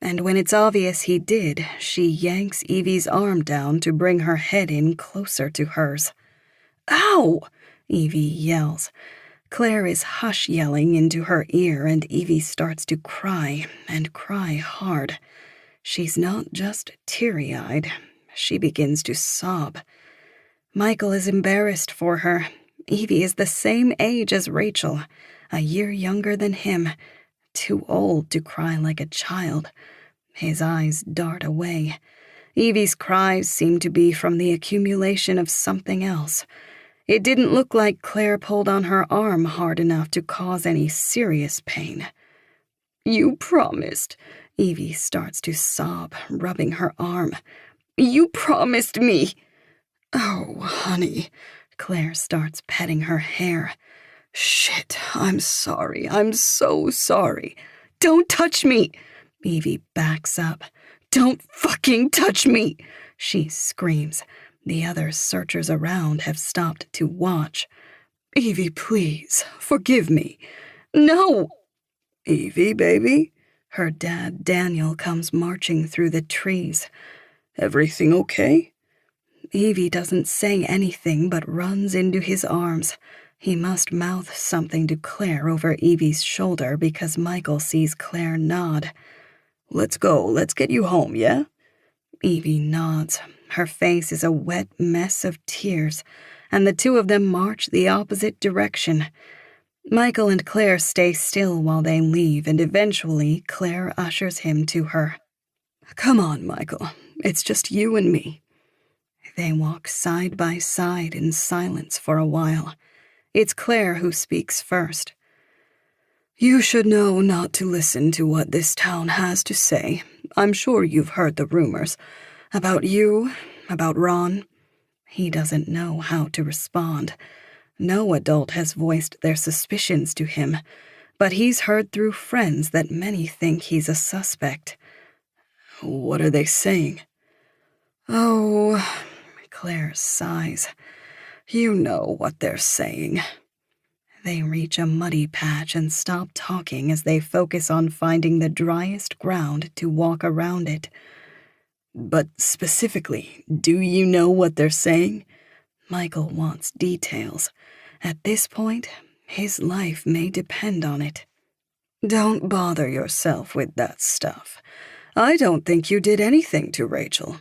and when it's obvious he did, she yanks Evie's arm down to bring her head in closer to hers. "Ow!" Evie yells. Claire is hush-yelling into her ear, and Evie starts to cry, and cry hard. She's not just teary-eyed. She begins to sob. Michael is embarrassed for her. Evie is the same age as Rachel, a year younger than him, too old to cry like a child. His eyes dart away. Evie's cries seem to be from the accumulation of something else. It didn't look like Claire pulled on her arm hard enough to cause any serious pain. "You promised," Evie starts to sob, rubbing her arm. "You promised me." "Oh, honey," Claire starts petting her hair. "Shit, I'm sorry. I'm so sorry." "Don't touch me!" Evie backs up. "Don't fucking touch me!" she screams. The other searchers around have stopped to watch. "Evie, please, forgive me." "No!" "Evie, baby?" Her dad, Daniel, comes marching through the trees. "Everything okay?" Evie doesn't say anything but runs into his arms. He must mouth something to Claire over Evie's shoulder because Michael sees Claire nod. "Let's go. Let's get you home, yeah?" Evie nods. Her face is a wet mess of tears, and the two of them march the opposite direction. Michael and Claire stay still while they leave, and eventually Claire ushers him to her. "Come on, Michael. It's just you and me." They walk side by side in silence for a while. It's Claire who speaks first. "You should know not to listen to what this town has to say. I'm sure you've heard the rumors. About you, about Ron." He doesn't know how to respond. No adult has voiced their suspicions to him, but he's heard through friends that many think he's a suspect. "What are they saying?" "Oh," Claire sighs. You know what they're saying. They reach a muddy patch and stop talking as they focus on finding the driest ground to walk around it. But specifically, do you know what they're saying? Michael wants details. At this point, his life may depend on it. Don't bother yourself with that stuff. I don't think you did anything to Rachel.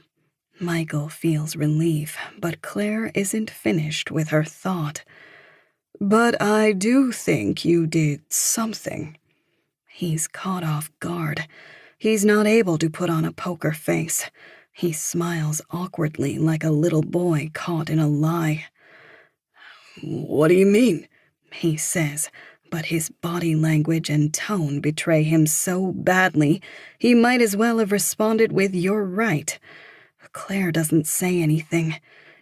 Michael feels relief, but Claire isn't finished with her thought. But I do think you did something. He's caught off guard. He's not able to put on a poker face. He smiles awkwardly like a little boy caught in a lie. What do you mean? He says, but his body language and tone betray him so badly, he might as well have responded with, "You're right." Claire doesn't say anything.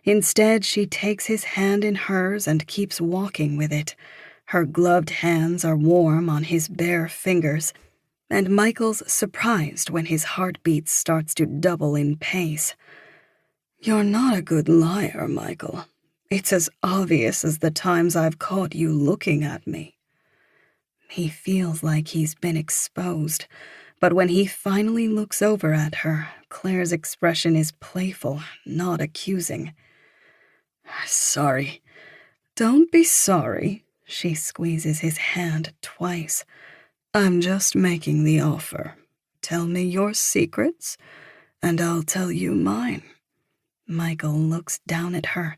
Instead, she takes his hand in hers and keeps walking with it. Her gloved hands are warm on his bare fingers, and Michael's surprised when his heartbeat starts to double in pace. You're not a good liar, Michael. It's as obvious as the times I've caught you looking at me. He feels like he's been exposed, but when he finally looks over at her, Claire's expression is playful, not accusing. Sorry. Don't be sorry. She squeezes his hand twice. I'm just making the offer. Tell me your secrets, and I'll tell you mine. Michael looks down at her.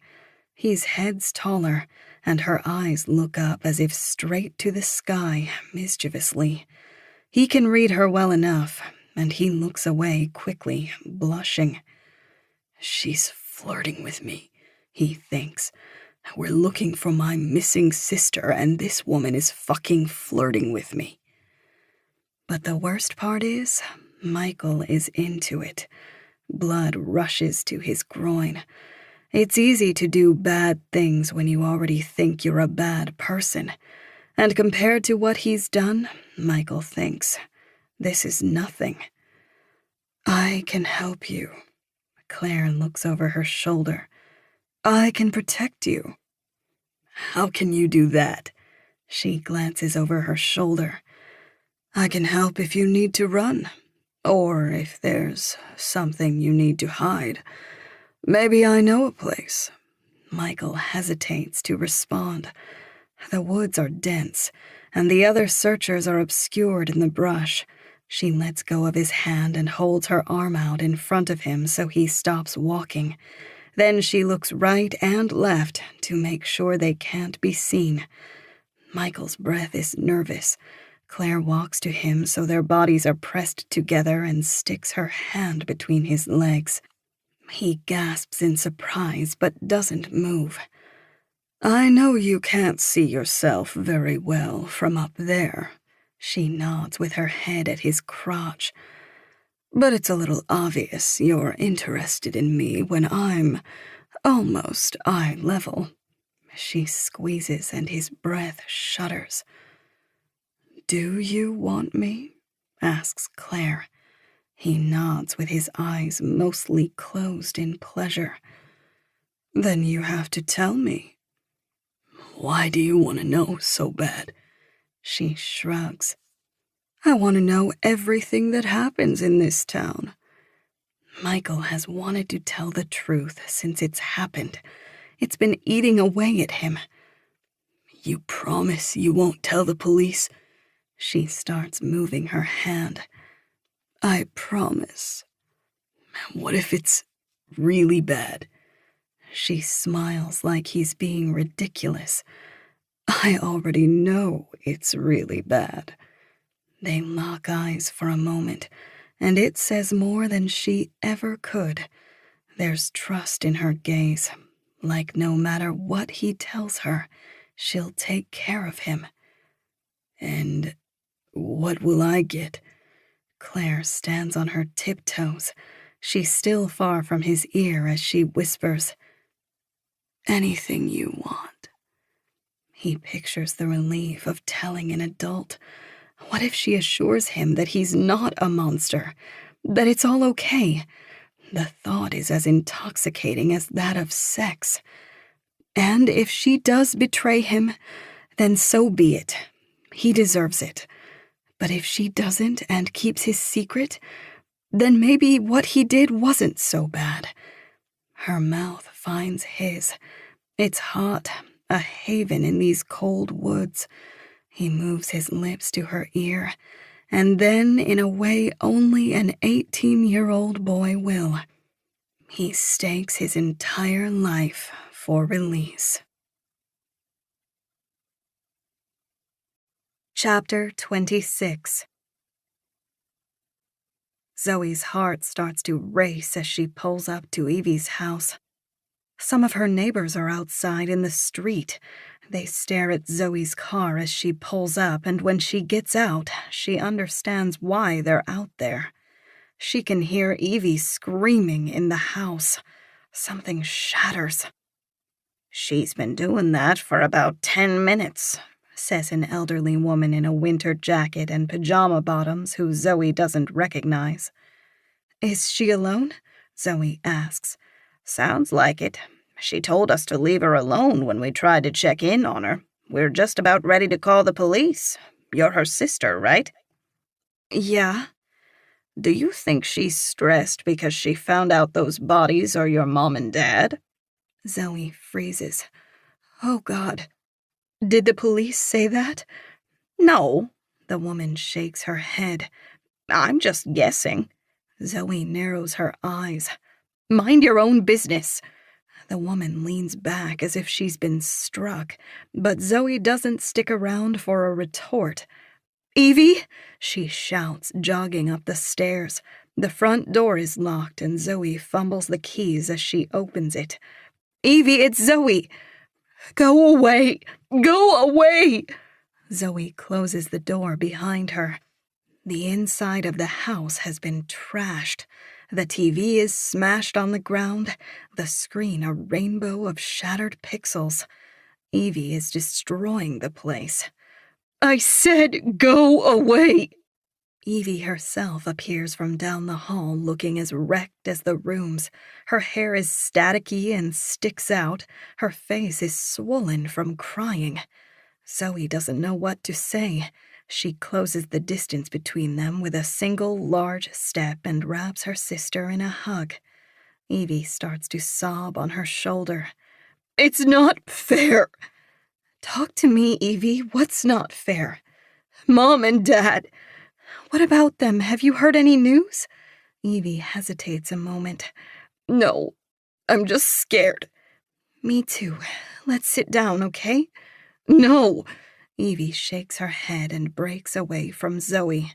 He's heads taller, and her eyes look up as if straight to the sky, mischievously. He can read her well enough, and he looks away quickly, blushing. She's flirting with me, he thinks. We're looking for my missing sister, and this woman is fucking flirting with me. But the worst part is, Michael is into it. Blood rushes to his groin. It's easy to do bad things when you already think you're a bad person. And compared to what he's done, Michael thinks, this is nothing. I can help you. Claire looks over her shoulder. I can protect you. How can you do that? She glances over her shoulder. I can help if you need to run, or if there's something you need to hide. Maybe I know a place. Michael hesitates to respond. The woods are dense, and the other searchers are obscured in the brush. She lets go of his hand and holds her arm out in front of him so he stops walking. Then she looks right and left to make sure they can't be seen. Michael's breath is nervous. Claire walks to him so their bodies are pressed together and sticks her hand between his legs. He gasps in surprise but doesn't move. I know you can't see yourself very well from up there. She nods with her head at his crotch. But it's a little obvious you're interested in me when I'm almost eye level. She squeezes and his breath shudders. Do you want me? Asks Claire. He nods with his eyes mostly closed in pleasure. Then you have to tell me. Why do you want to know so bad? She shrugs. I want to know everything that happens in this town. Michael has wanted to tell the truth since it's happened. It's been eating away at him. You promise you won't tell the police? She starts moving her hand. I promise. What if it's really bad? She smiles like he's being ridiculous. I already know it's really bad. They lock eyes for a moment, and it says more than she ever could. There's trust in her gaze, like no matter what he tells her, she'll take care of him. And what will I get? Claire stands on her tiptoes. She's still far from his ear as she whispers, anything you want. He pictures the relief of telling an adult. What if she assures him that he's not a monster, that it's all okay? The thought is as intoxicating as that of sex. And if she does betray him, then so be it. He deserves it. But if she doesn't and keeps his secret, then maybe what he did wasn't so bad. Her mouth finds his. It's hot, a haven in these cold woods. He moves his lips to her ear, and then, in a way only an 18-year-old boy will, he stakes his entire life for release. Chapter 26. Zoe's heart starts to race as she pulls up to Evie's house. Some of her neighbors are outside in the street. They stare at Zoe's car as she pulls up, and when she gets out, she understands why they're out there. She can hear Evie screaming in the house. Something shatters. "She's been doing that for about 10 minutes, says an elderly woman in a winter jacket and pajama bottoms who Zoe doesn't recognize. "Is she alone?" Zoe asks. "Sounds like it. She told us to leave her alone when we tried to check in on her. We're just about ready to call the police. You're her sister, right?" "Yeah." "Do you think she's stressed because she found out those bodies are your mom and dad?" Zoe freezes. Oh, God. Did the police say that? "No," The woman shakes her head. "I'm just guessing." Zoe narrows her eyes. Mind your own business. The woman leans back as if she's been struck, but Zoe doesn't stick around for a retort. Evie? She shouts, jogging up the stairs. The front door is locked, and Zoe fumbles the keys as she opens it. Evie, it's Zoe. Go away. Go away. Zoe closes the door behind her. The inside of the house has been trashed. The TV is smashed on the ground, the screen a rainbow of shattered pixels. Evie is destroying the place. I said go away. Evie herself appears from down the hall looking as wrecked as the rooms. Her hair is staticky and sticks out. Her face is swollen from crying. Zoe doesn't know what to say. She closes the distance between them with a single large step and wraps her sister in a hug. Evie starts to sob on her shoulder. It's not fair. Talk to me, Evie. What's not fair? Mom and Dad. What about them? Have you heard any news? Evie hesitates a moment. No, I'm just scared. Me too. Let's sit down, okay? No. Evie shakes her head and breaks away from Zoe.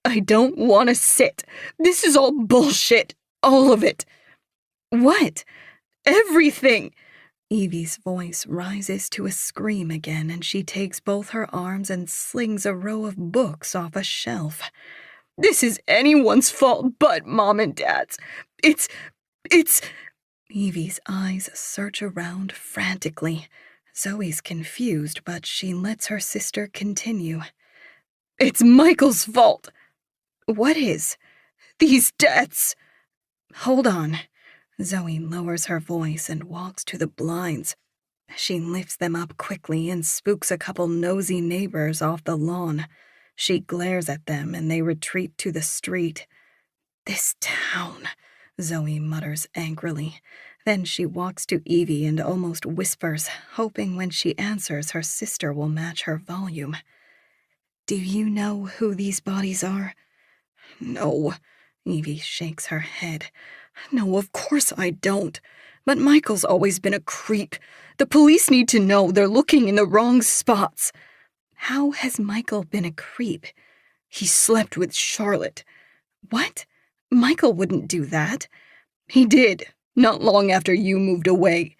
I don't want to sit. This is all bullshit. All of it. What? Everything. Evie's voice rises to a scream again, and she takes both her arms and slings a row of books off a shelf. This is anyone's fault but Mom and Dad's. It's... Evie's eyes search around frantically. Zoe's confused, but she lets her sister continue. It's Michael's fault. What is? These deaths. Hold on. Zoe lowers her voice and walks to the blinds. She lifts them up quickly and spooks a couple nosy neighbors off the lawn. She glares at them and they retreat to the street. This town, Zoe mutters angrily. Then she walks to Evie and almost whispers, hoping when she answers her sister will match her volume. Do you know who these bodies are? No. Evie shakes her head. No, of course I don't. But Michael's always been a creep. The police need to know they're looking in the wrong spots. How has Michael been a creep? He slept with Charlotte. What? Michael wouldn't do that. He did, not long after you moved away.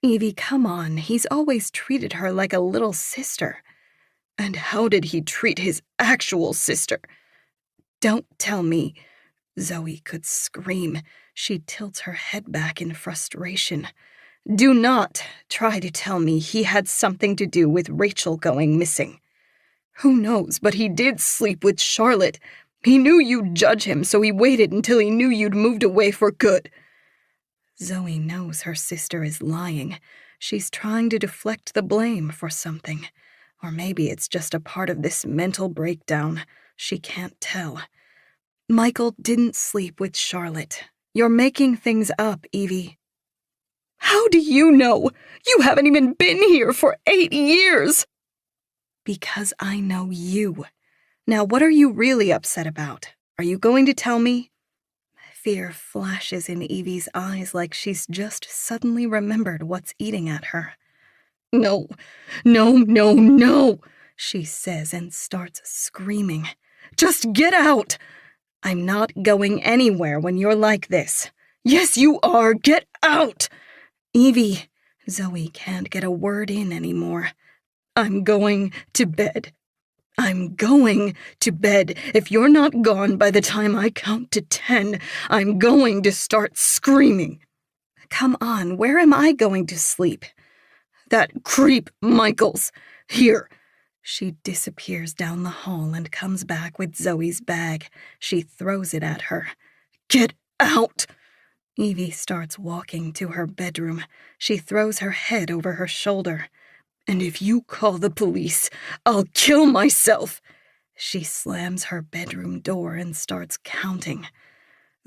Evie, come on. He's always treated her like a little sister. And how did he treat his actual sister? Don't tell me. Zoe could scream. She tilts her head back in frustration. Do not try to tell me he had something to do with Rachel going missing. Who knows, but he did sleep with Charlotte. He knew you'd judge him, so he waited until he knew you'd moved away for good. Zoe knows her sister is lying. She's trying to deflect the blame for something. Or maybe it's just a part of this mental breakdown. She can't tell. Michael didn't sleep with Charlotte. You're making things up, Evie. How do you know? You haven't even been here for 8 years. Because I know you. Now, what are you really upset about? Are you going to tell me? Fear flashes in Evie's eyes like she's just suddenly remembered what's eating at her. No, no, no, no, she says and starts screaming. Just get out! I'm not going anywhere when you're like this. Yes, you are. Get out! Evie, Zoe can't get a word in anymore. I'm going to bed. I'm going to bed. If you're not gone by the time I count to 10, I'm going to start screaming. Come on, where am I going to sleep? That creep Michael's. Here. She disappears down the hall and comes back with Zoe's bag. She throws it at her. Get out! Evie starts walking to her bedroom. She throws her head over her shoulder. And if you call the police, I'll kill myself. She slams her bedroom door and starts counting.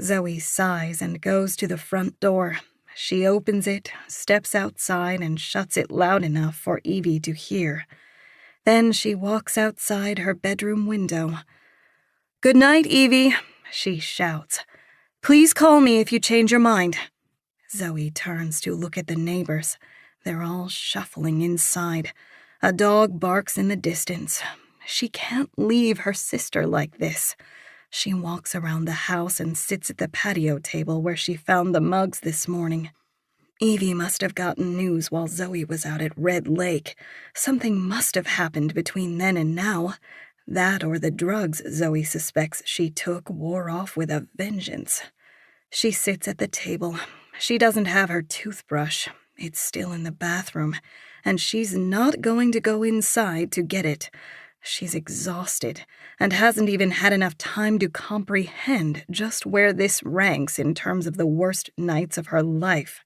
Zoe sighs and goes to the front door. She opens it, steps outside, and shuts it loud enough for Evie to hear. Then she walks outside her bedroom window. "Good night, Evie," she shouts. "Please call me if you change your mind." Zoe turns to look at the neighbors. They're all shuffling inside. A dog barks in the distance. She can't leave her sister like this. She walks around the house and sits at the patio table where she found the mugs this morning. Evie must have gotten news while Zoe was out at Red Lake. Something must have happened between then and now. That or the drugs Zoe suspects she took wore off with a vengeance. She sits at the table. She doesn't have her toothbrush. It's still in the bathroom, and she's not going to go inside to get it. She's exhausted and hasn't even had enough time to comprehend just where this ranks in terms of the worst nights of her life.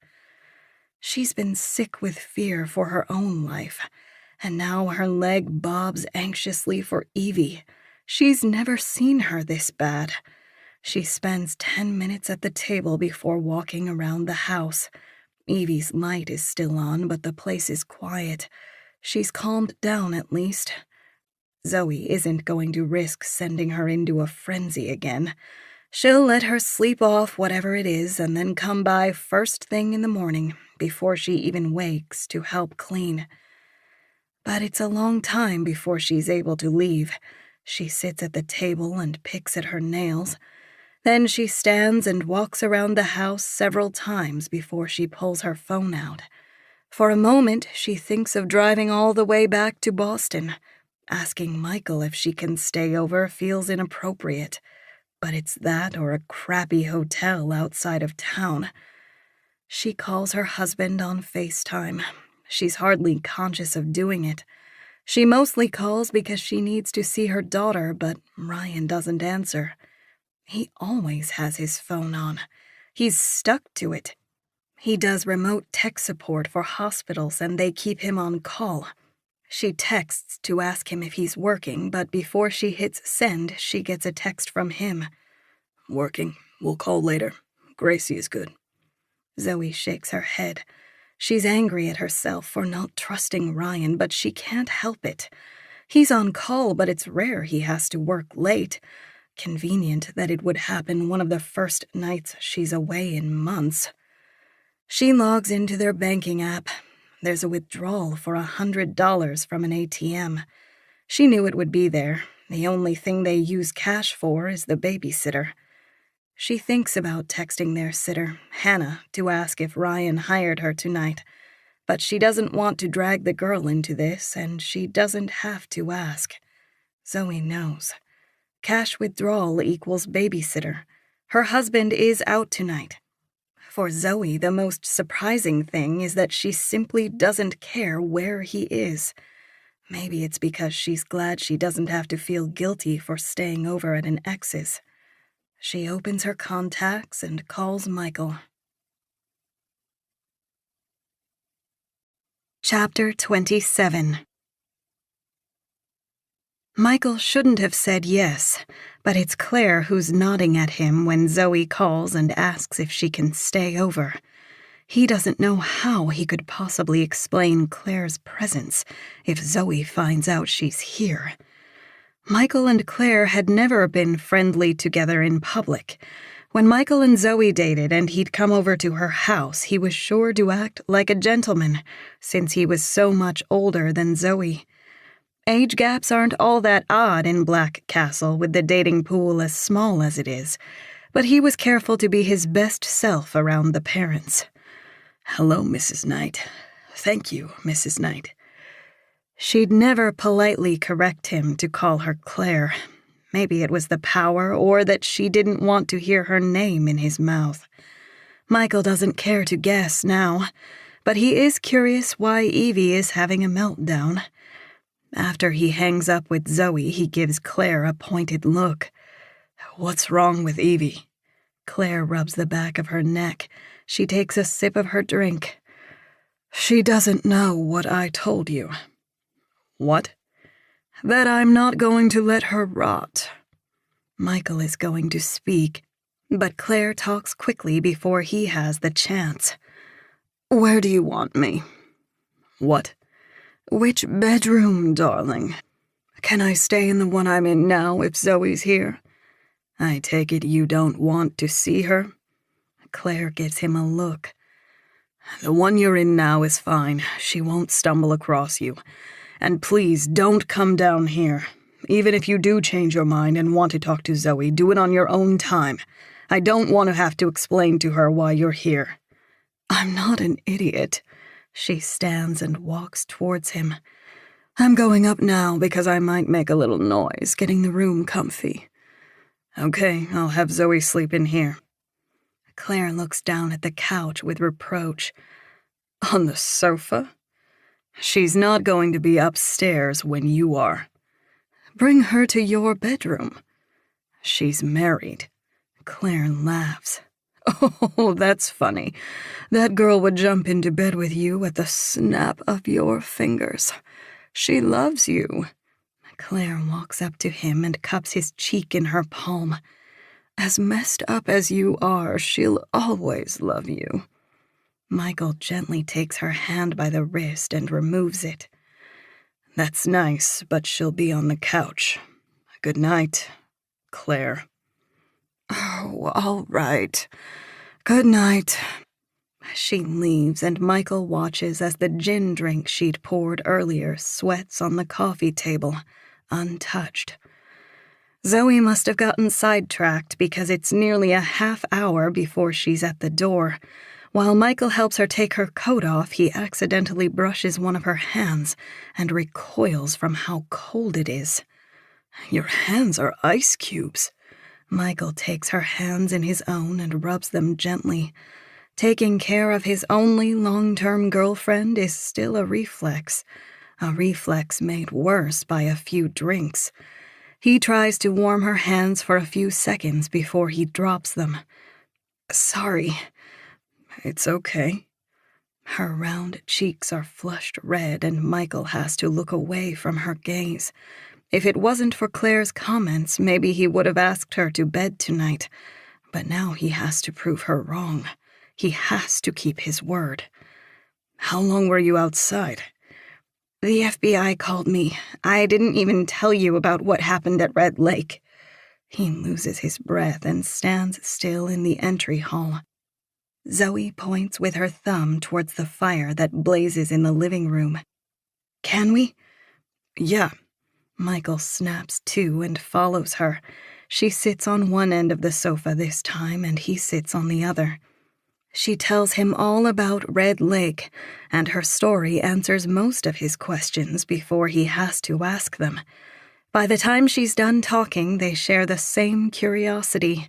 She's been sick with fear for her own life, and now her leg bobs anxiously for Evie. She's never seen her this bad. She spends 10 minutes at the table before walking around the house. Evie's light is still on, but the place is quiet. She's calmed down at least. Zoe isn't going to risk sending her into a frenzy again. She'll let her sleep off whatever it is and then come by first thing in the morning, before she even wakes, to help clean. But it's a long time before she's able to leave. She sits at the table and picks at her nails. Then she stands and walks around the house several times before she pulls her phone out. For a moment, she thinks of driving all the way back to Boston. Asking Michael if she can stay over feels inappropriate, but it's that or a crappy hotel outside of town. She calls her husband on FaceTime. She's hardly conscious of doing it. She mostly calls because she needs to see her daughter, but Ryan doesn't answer. He always has his phone on. He's stuck to it. He does remote tech support for hospitals, and they keep him on call. She texts to ask him if he's working, but before she hits send, she gets a text from him. "Working. We'll call later. Gracie is good." Zoe shakes her head. She's angry at herself for not trusting Ryan, but she can't help it. He's on call, but it's rare he has to work late. Convenient that it would happen one of the first nights she's away in months. She logs into their banking app. There's a withdrawal for $100 from an ATM. She knew it would be there. The only thing they use cash for is the babysitter. She thinks about texting their sitter, Hannah, to ask if Ryan hired her tonight. But she doesn't want to drag the girl into this, and she doesn't have to ask. Zoe knows. Cash withdrawal equals babysitter. Her husband is out tonight. For Zoe, the most surprising thing is that she simply doesn't care where he is. Maybe it's because she's glad she doesn't have to feel guilty for staying over at an ex's. She opens her contacts and calls Michael. Chapter 27. Michael shouldn't have said yes, but it's Claire who's nodding at him when Zoe calls and asks if she can stay over. He doesn't know how he could possibly explain Claire's presence if Zoe finds out she's here. Michael and Claire had never been friendly together in public. When Michael and Zoe dated and he'd come over to her house, he was sure to act like a gentleman, since he was so much older than Zoe. Age gaps aren't all that odd in Black Castle, with the dating pool as small as it is, but he was careful to be his best self around the parents. "Hello, Mrs. Knight. Thank you, Mrs. Knight." She'd never politely correct him to call her Claire. Maybe it was the power, or that she didn't want to hear her name in his mouth. Michael doesn't care to guess now, but he is curious why Evie is having a meltdown. After he hangs up with Zoe, he gives Claire a pointed look. "What's wrong with Evie?" Claire rubs the back of her neck. She takes a sip of her drink. "She doesn't know what I told you." "What?" "That I'm not going to let her rot." Michael is going to speak, but Claire talks quickly before he has the chance. "Where do you want me?" "What?" "Which bedroom, darling? Can I stay in the one I'm in now if Zoe's here?" "I take it you don't want to see her?" Claire gives him a look. "The one you're in now is fine. She won't stumble across you. And please don't come down here. Even if you do change your mind and want to talk to Zoe, do it on your own time. I don't want to have to explain to her why you're here." "I'm not an idiot." She stands and walks towards him. "I'm going up now because I might make a little noise getting the room comfy." "Okay, I'll have Zoe sleep in here." Claire looks down at the couch with reproach. "On the sofa? She's not going to be upstairs when you are." "Bring her to your bedroom." "She's married." Claire laughs. "Oh, that's funny. That girl would jump into bed with you at the snap of your fingers. She loves you." Claire walks up to him and cups his cheek in her palm. "As messed up as you are, she'll always love you." Michael gently takes her hand by the wrist and removes it. "That's nice, but she'll be on the couch. Good night, Claire." "Oh, all right. Good night." She leaves, and Michael watches as the gin drink she'd poured earlier sweats on the coffee table, untouched. Zoe must have gotten sidetracked because it's nearly a half hour before she's at the door. While Michael helps her take her coat off, he accidentally brushes one of her hands and recoils from how cold it is. "Your hands are ice cubes." Michael takes her hands in his own and rubs them gently. Taking care of his only long-term girlfriend is still a reflex made worse by a few drinks. He tries to warm her hands for a few seconds before he drops them. "Sorry." "It's okay." Her round cheeks are flushed red, and Michael has to look away from her gaze. If it wasn't for Claire's comments, maybe he would have asked her to bed tonight. But now he has to prove her wrong. He has to keep his word. "How long were you outside?" "The FBI called me. I didn't even tell you about what happened at Red Lake." He loses his breath and stands still in the entry hall. Zoe points with her thumb towards the fire that blazes in the living room. "Can we?" "Yeah." Michael snaps to and follows her. She sits on one end of the sofa this time, and he sits on the other. She tells him all about Red Lake, and her story answers most of his questions before he has to ask them. By the time she's done talking, they share the same curiosity.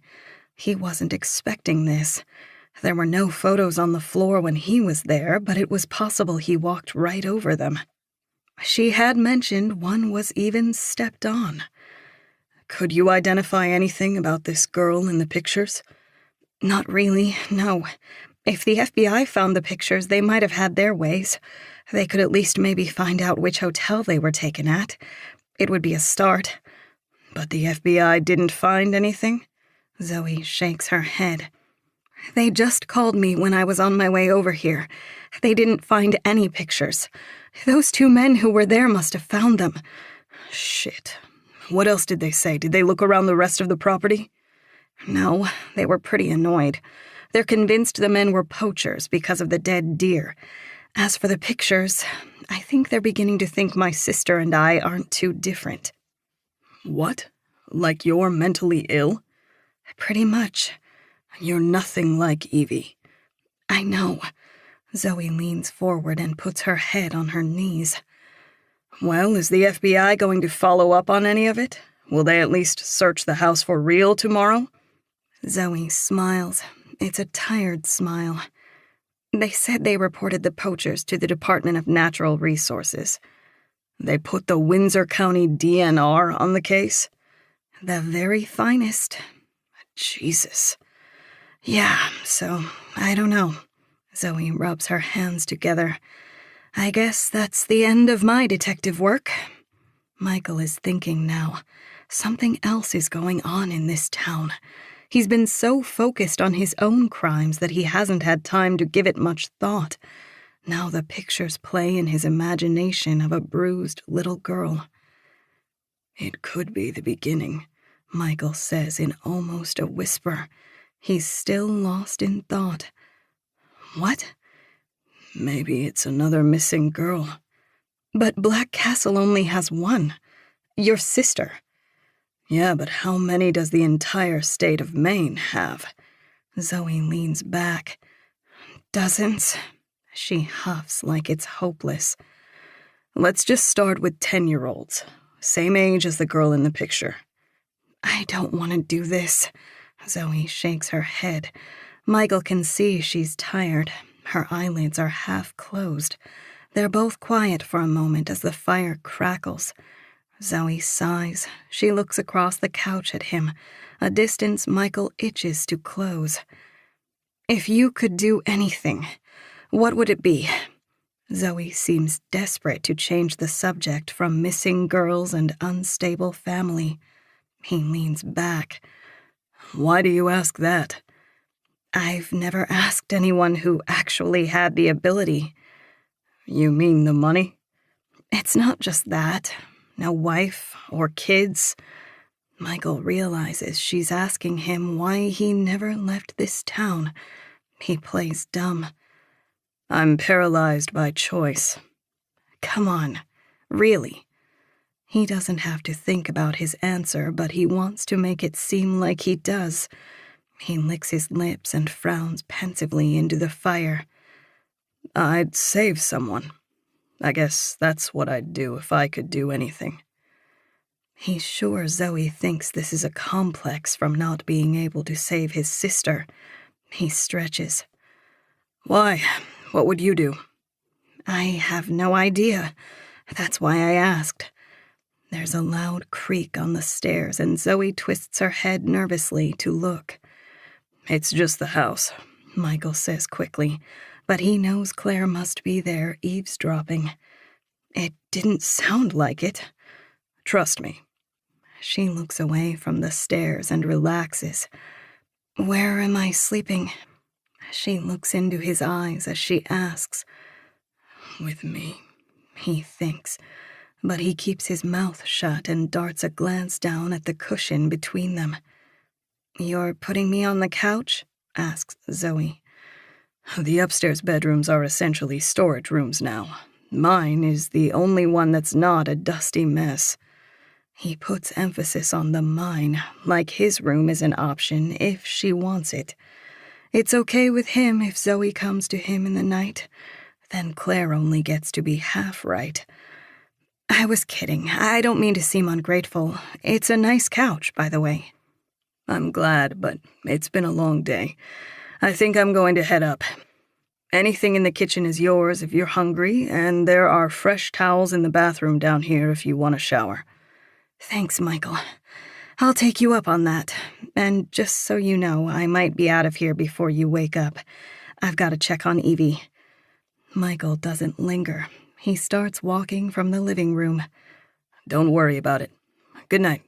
He wasn't expecting this. There were no photos on the floor when he was there, but it was possible he walked right over them. She had mentioned one was even stepped on. "Could you identify anything about this girl in the pictures?" "Not really, no. If the FBI found the pictures, they might have had their ways. They could at least maybe find out which hotel they were taken at. It would be a start. But the FBI didn't find anything? Zoe shakes her head. They just called me when I was on my way over here. They didn't find any pictures. Those 2 men who were there must have found them. Shit. What else did they say? Did they look around the rest of the property? No, they were pretty annoyed. They're convinced the men were poachers because of the dead deer. As for the pictures, I think they're beginning to think my sister and I aren't too different. What? Like you're mentally ill? Pretty much. You're nothing like Evie. I know. Zoe leans forward and puts her head on her knees. Well, is the FBI going to follow up on any of it? Will they at least search the house for real tomorrow? Zoe smiles. It's a tired smile. They said they reported the poachers to the Department of Natural Resources. They put the Windsor County DNR on the case? The very finest. Jesus. Yeah, so I don't know. Zoe rubs her hands together. I guess that's the end of my detective work. Michael is thinking now. Something else is going on in this town. He's been so focused on his own crimes that he hasn't had time to give it much thought. Now the pictures play in his imagination of a bruised little girl. It could be the beginning, Michael says in almost a whisper. He's still lost in thought. What? Maybe it's another missing girl. But Black Castle only has one. Your sister. Yeah, but how many does the entire state of Maine have? Zoe leans back. Dozens. She huffs like it's hopeless. Let's just start with 10-year-olds. Same age as the girl in the picture. I don't want to do this. Zoe shakes her head. Michael can see she's tired. Her eyelids are half closed. They're both quiet for a moment as the fire crackles. Zoe sighs. She looks across the couch at him, a distance Michael itches to close. If you could do anything, what would it be? Zoe seems desperate to change the subject from missing girls and unstable family. He leans back. Why do you ask that? I've never asked anyone who actually had the ability. You mean the money? It's not just that. No wife or kids. Michael realizes she's asking him why he never left this town. He plays dumb. I'm paralyzed by choice. Come on, really? He doesn't have to think about his answer, but he wants to make it seem like he does. He licks his lips and frowns pensively into the fire. I'd save someone. I guess that's what I'd do if I could do anything. He's sure Zoe thinks this is a complex from not being able to save his sister. He stretches. Why? What would you do? I have no idea. That's why I asked. There's a loud creak on the stairs, and Zoe twists her head nervously to look. It's just the house, Michael says quickly, but he knows Claire must be there eavesdropping. It didn't sound like it. Trust me. She looks away from the stairs and relaxes. Where am I sleeping? She looks into his eyes as she asks. With me, he thinks, but he keeps his mouth shut and darts a glance down at the cushion between them. You're putting me on the couch? Asks Zoe. The upstairs bedrooms are essentially storage rooms now. Mine is the only one that's not a dusty mess. He puts emphasis on the mine, like his room is an option if she wants it. It's okay with him if Zoe comes to him in the night. Then Claire only gets to be half right. I was kidding. I don't mean to seem ungrateful. It's a nice couch, by the way. I'm glad, but it's been a long day. I think I'm going to head up. Anything in the kitchen is yours if you're hungry, and there are fresh towels in the bathroom down here if you want a shower. Thanks, Michael. I'll take you up on that. And just so you know, I might be out of here before you wake up. I've got to check on Evie. Michael doesn't linger. He starts walking from the living room. Don't worry about it. Good night.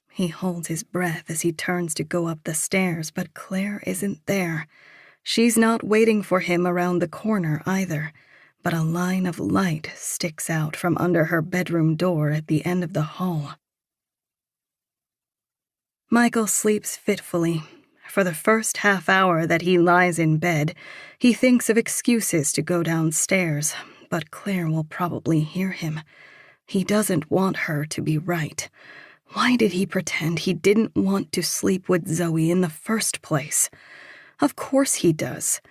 He holds his breath as he turns to go up the stairs, but Claire isn't there. She's not waiting for him around the corner either, but a line of light sticks out from under her bedroom door at the end of the hall. Michael sleeps fitfully. For the first half hour that he lies in bed, he thinks of excuses to go downstairs, but Claire will probably hear him. He doesn't want her to be right. Why did he pretend he didn't want to sleep with Zoe in the first place? Of course he does.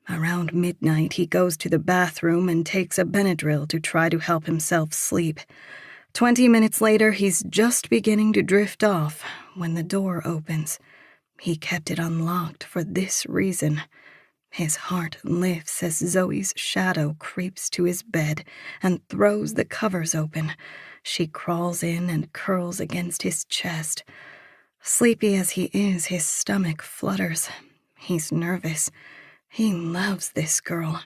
Around midnight, he goes to the bathroom and takes a Benadryl to try to help himself sleep. 20 minutes later, he's just beginning to drift off when the door opens. He kept it unlocked for this reason. His heart lifts as Zoe's shadow creeps to his bed and throws the covers open. She crawls in and curls against his chest. Sleepy as he is, his stomach flutters. He's nervous. He loves this girl.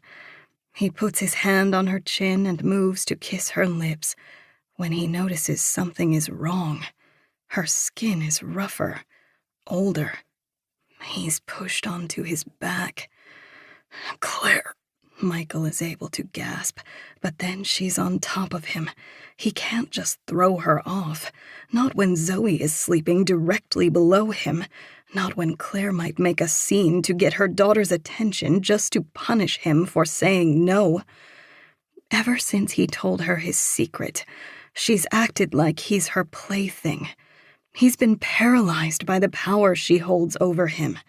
He puts his hand on her chin and moves to kiss her lips when he notices something is wrong. Her skin is rougher, older. He's pushed onto his back. Claire, Michael is able to gasp, but then she's on top of him. He can't just throw her off, not when Zoe is sleeping directly below him, not when Claire might make a scene to get her daughter's attention just to punish him for saying no. Ever since he told her his secret, she's acted like he's her plaything. He's been paralyzed by the power she holds over him,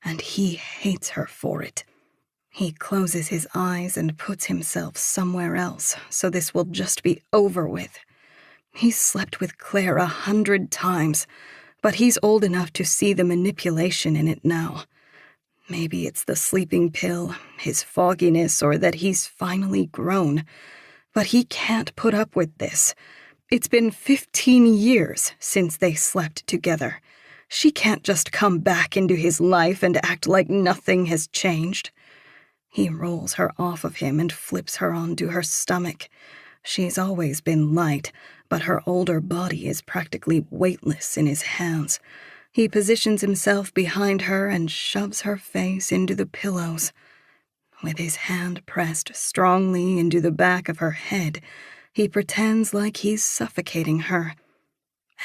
and he hates her for it. He closes his eyes and puts himself somewhere else, so this will just be over with. He's slept with Claire 100 times, but he's old enough to see the manipulation in it now. Maybe it's the sleeping pill, his fogginess, or that he's finally grown. But he can't put up with this. It's been 15 years since they slept together. She can't just come back into his life and act like nothing has changed. He rolls her off of him and flips her onto her stomach. She's always been light, but her older body is practically weightless in his hands. He positions himself behind her and shoves her face into the pillows. With his hand pressed strongly into the back of her head, he pretends like he's suffocating her.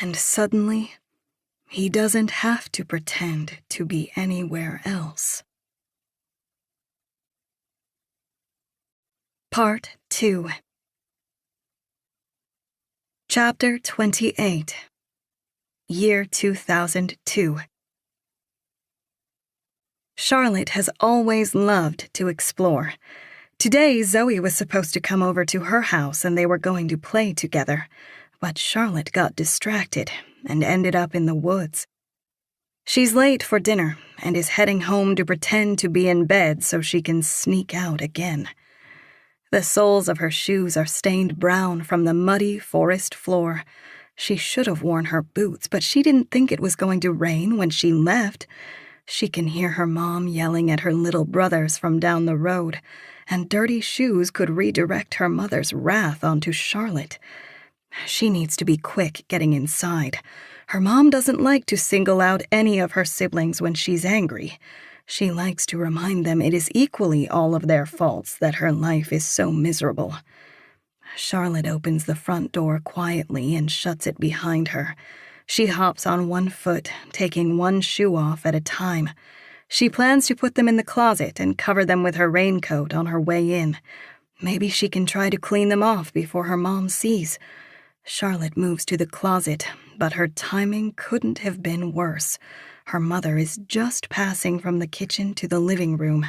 And suddenly, he doesn't have to pretend to be anywhere else. Part 2. Chapter 28. Year 2002. Charlotte has always loved to explore. Today, Zoe was supposed to come over to her house and they were going to play together, but Charlotte got distracted and ended up in the woods. She's late for dinner and is heading home to pretend to be in bed so she can sneak out again. The soles of her shoes are stained brown from the muddy forest floor. She should have worn her boots, but she didn't think it was going to rain when she left. She can hear her mom yelling at her little brothers from down the road, and dirty shoes could redirect her mother's wrath onto Charlotte. She needs to be quick getting inside. Her mom doesn't like to single out any of her siblings when she's angry. She likes to remind them it is equally all of their faults that her life is so miserable. Charlotte opens the front door quietly and shuts it behind her. She hops on one foot, taking one shoe off at a time. She plans to put them in the closet and cover them with her raincoat on her way in. Maybe she can try to clean them off before her mom sees. Charlotte moves to the closet, but her timing couldn't have been worse. Her mother is just passing from the kitchen to the living room.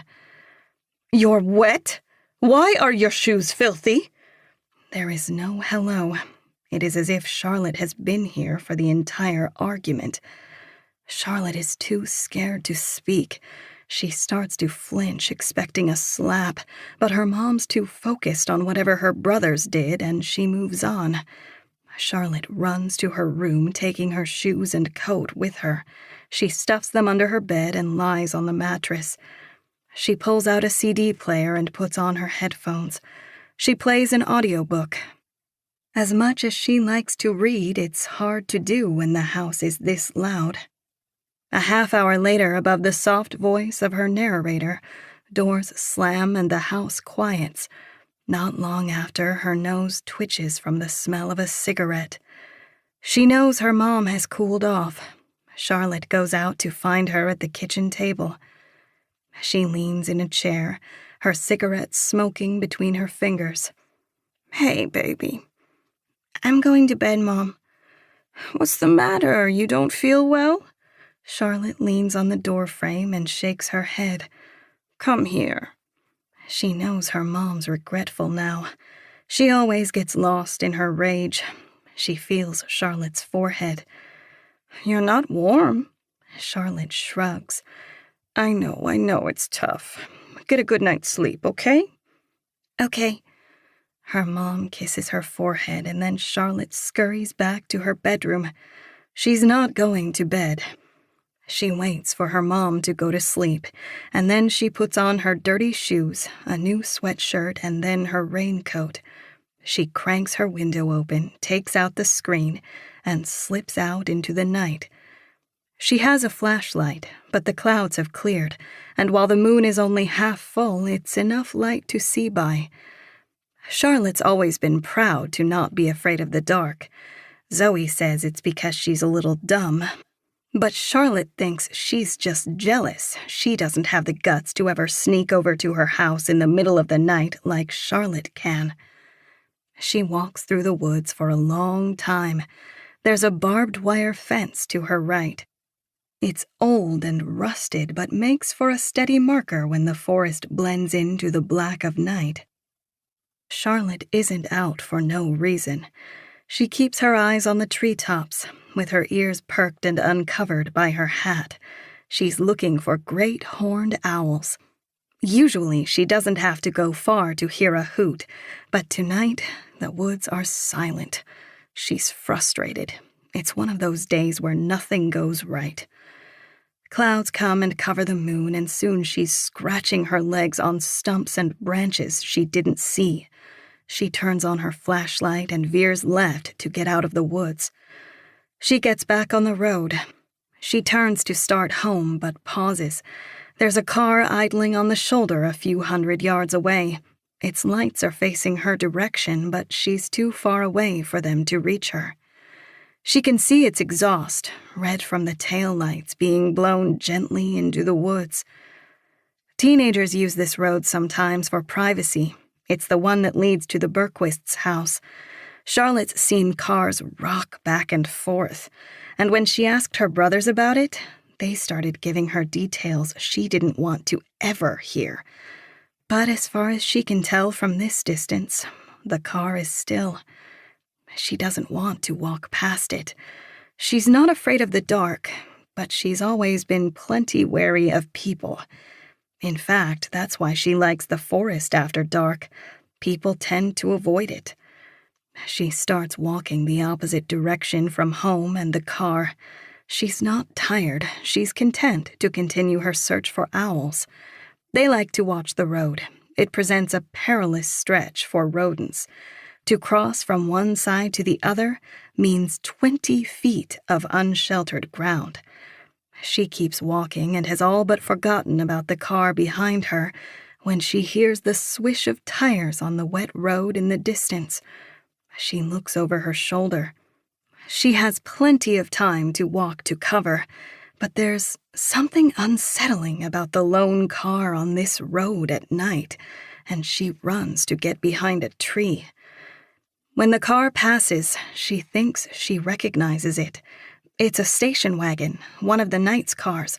"You're wet? Why are your shoes filthy?" There is no hello. It is as if Charlotte has been here for the entire argument. Charlotte is too scared to speak. She starts to flinch, expecting a slap, but her mom's too focused on whatever her brothers did, and she moves on. Charlotte runs to her room, taking her shoes and coat with her. She stuffs them under her bed and lies on the mattress. She pulls out a CD player and puts on her headphones. She plays an audiobook. As much as she likes to read, it's hard to do when the house is this loud. A half hour later, above the soft voice of her narrator, doors slam and the house quiets. Not long after, her nose twitches from the smell of a cigarette. She knows her mom has cooled off. Charlotte goes out to find her at the kitchen table. She leans in a chair, her cigarette smoking between her fingers. "Hey, baby." "I'm going to bed, Mom." "What's the matter? You don't feel well?" Charlotte leans on the doorframe and shakes her head. "Come here." She knows her mom's regretful now. She always gets lost in her rage. She feels Charlotte's forehead. "You're not warm." Charlotte shrugs. I know it's tough. Get a good night's sleep, okay?" "Okay." Her mom kisses her forehead, and then Charlotte scurries back to her bedroom. She's not going to bed. She waits for her mom to go to sleep, and then she puts on her dirty shoes, a new sweatshirt, and then her raincoat. She cranks her window open, takes out the screen, and slips out into the night. She has a flashlight, but the clouds have cleared, and while the moon is only half full, it's enough light to see by. Charlotte's always been proud to not be afraid of the dark. Zoe says it's because she's a little dumb. But Charlotte thinks she's just jealous. She doesn't have the guts to ever sneak over to her house in the middle of the night like Charlotte can. She walks through the woods for a long time. There's a barbed wire fence to her right. It's old and rusted, but makes for a steady marker when the forest blends into the black of night. Charlotte isn't out for no reason. She keeps her eyes on the treetops, with her ears perked and uncovered by her hat. She's looking for great horned owls. Usually she doesn't have to go far to hear a hoot, but tonight the woods are silent. She's frustrated. It's one of those days where nothing goes right. Clouds come and cover the moon, and soon she's scratching her legs on stumps and branches she didn't see. She turns on her flashlight and veers left to get out of the woods. She gets back on the road. She turns to start home, but pauses. There's a car idling on the shoulder a few hundred yards away. Its lights are facing her direction, but she's too far away for them to reach her. She can see its exhaust, red from the taillights, being blown gently into the woods. Teenagers use this road sometimes for privacy. It's the one that leads to the Berquist's house. Charlotte's seen cars rock back and forth, and when she asked her brothers about it, they started giving her details she didn't want to ever hear. But as far as she can tell from this distance, the car is still. She doesn't want to walk past it. She's not afraid of the dark, but she's always been plenty wary of people. In fact, that's why she likes the forest after dark. People tend to avoid it. She starts walking the opposite direction from home and the car. She's not tired. She's content to continue her search for owls. They like to watch the road. It presents a perilous stretch for rodents. To cross from one side to the other means 20 feet of unsheltered ground. She keeps walking and has all but forgotten about the car behind her when she hears the swish of tires on the wet road in the distance. She looks over her shoulder. She has plenty of time to walk to cover, but there's something unsettling about the lone car on this road at night, and she runs to get behind a tree. When the car passes, she thinks she recognizes it. It's a station wagon, one of the Knight's cars.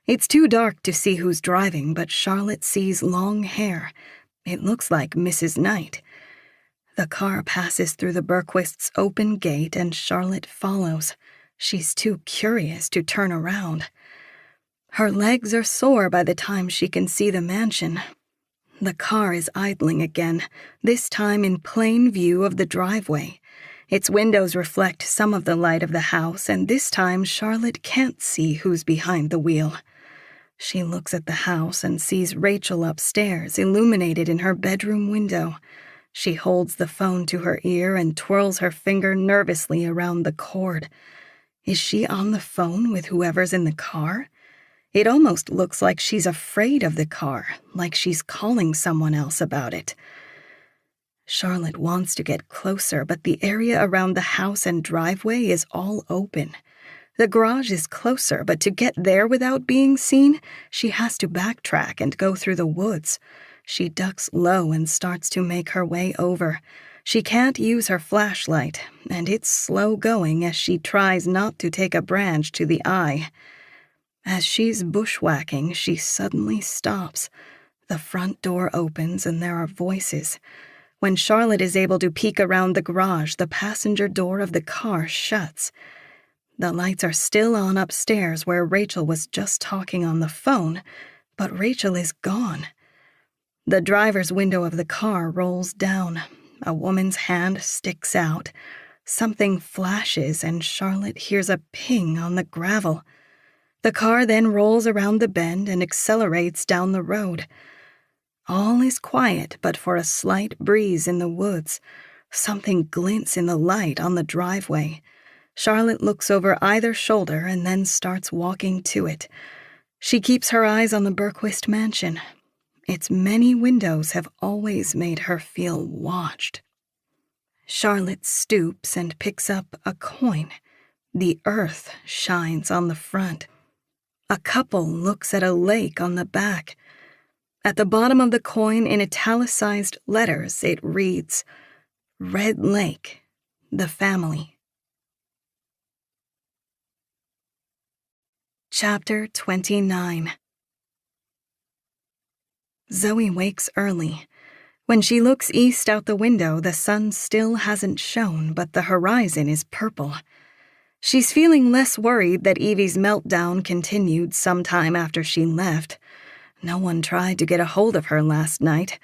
It's too dark to see who's driving, but Charlotte sees long hair. It looks like Mrs. Knight. The car passes through the Berquists' open gate, and Charlotte follows. She's too curious to turn around. Her legs are sore by the time she can see the mansion. The car is idling again, this time in plain view of the driveway. Its windows reflect some of the light of the house, and this time Charlotte can't see who's behind the wheel. She looks at the house and sees Rachel upstairs, illuminated in her bedroom window. She holds the phone to her ear and twirls her finger nervously around the cord. Is she on the phone with whoever's in the car? It almost looks like she's afraid of the car, like she's calling someone else about it. Charlotte wants to get closer, but the area around the house and driveway is all open. The garage is closer, but to get there without being seen, she has to backtrack and go through the woods. She ducks low and starts to make her way over. She can't use her flashlight, and it's slow going as she tries not to take a branch to the eye. As she's bushwhacking, she suddenly stops. The front door opens and there are voices. When Charlotte is able to peek around the garage, the passenger door of the car shuts. The lights are still on upstairs where Rachel was just talking on the phone, but Rachel is gone. The driver's window of the car rolls down. A woman's hand sticks out. Something flashes and Charlotte hears a ping on the gravel. The car then rolls around the bend and accelerates down the road. All is quiet but for a slight breeze in the woods. Something glints in the light on the driveway. Charlotte looks over either shoulder and then starts walking to it. She keeps her eyes on the Berquist mansion. Its many windows have always made her feel watched. Charlotte stoops and picks up a coin. The earth shines on the front. A couple looks at a lake on the back. At the bottom of the coin, in italicized letters, it reads, Red Lake, the family. Chapter 29. Zoe wakes early. When she looks east out the window, the sun still hasn't shone, but the horizon is purple. She's feeling less worried that Evie's meltdown continued sometime after she left. No one tried to get a hold of her last night.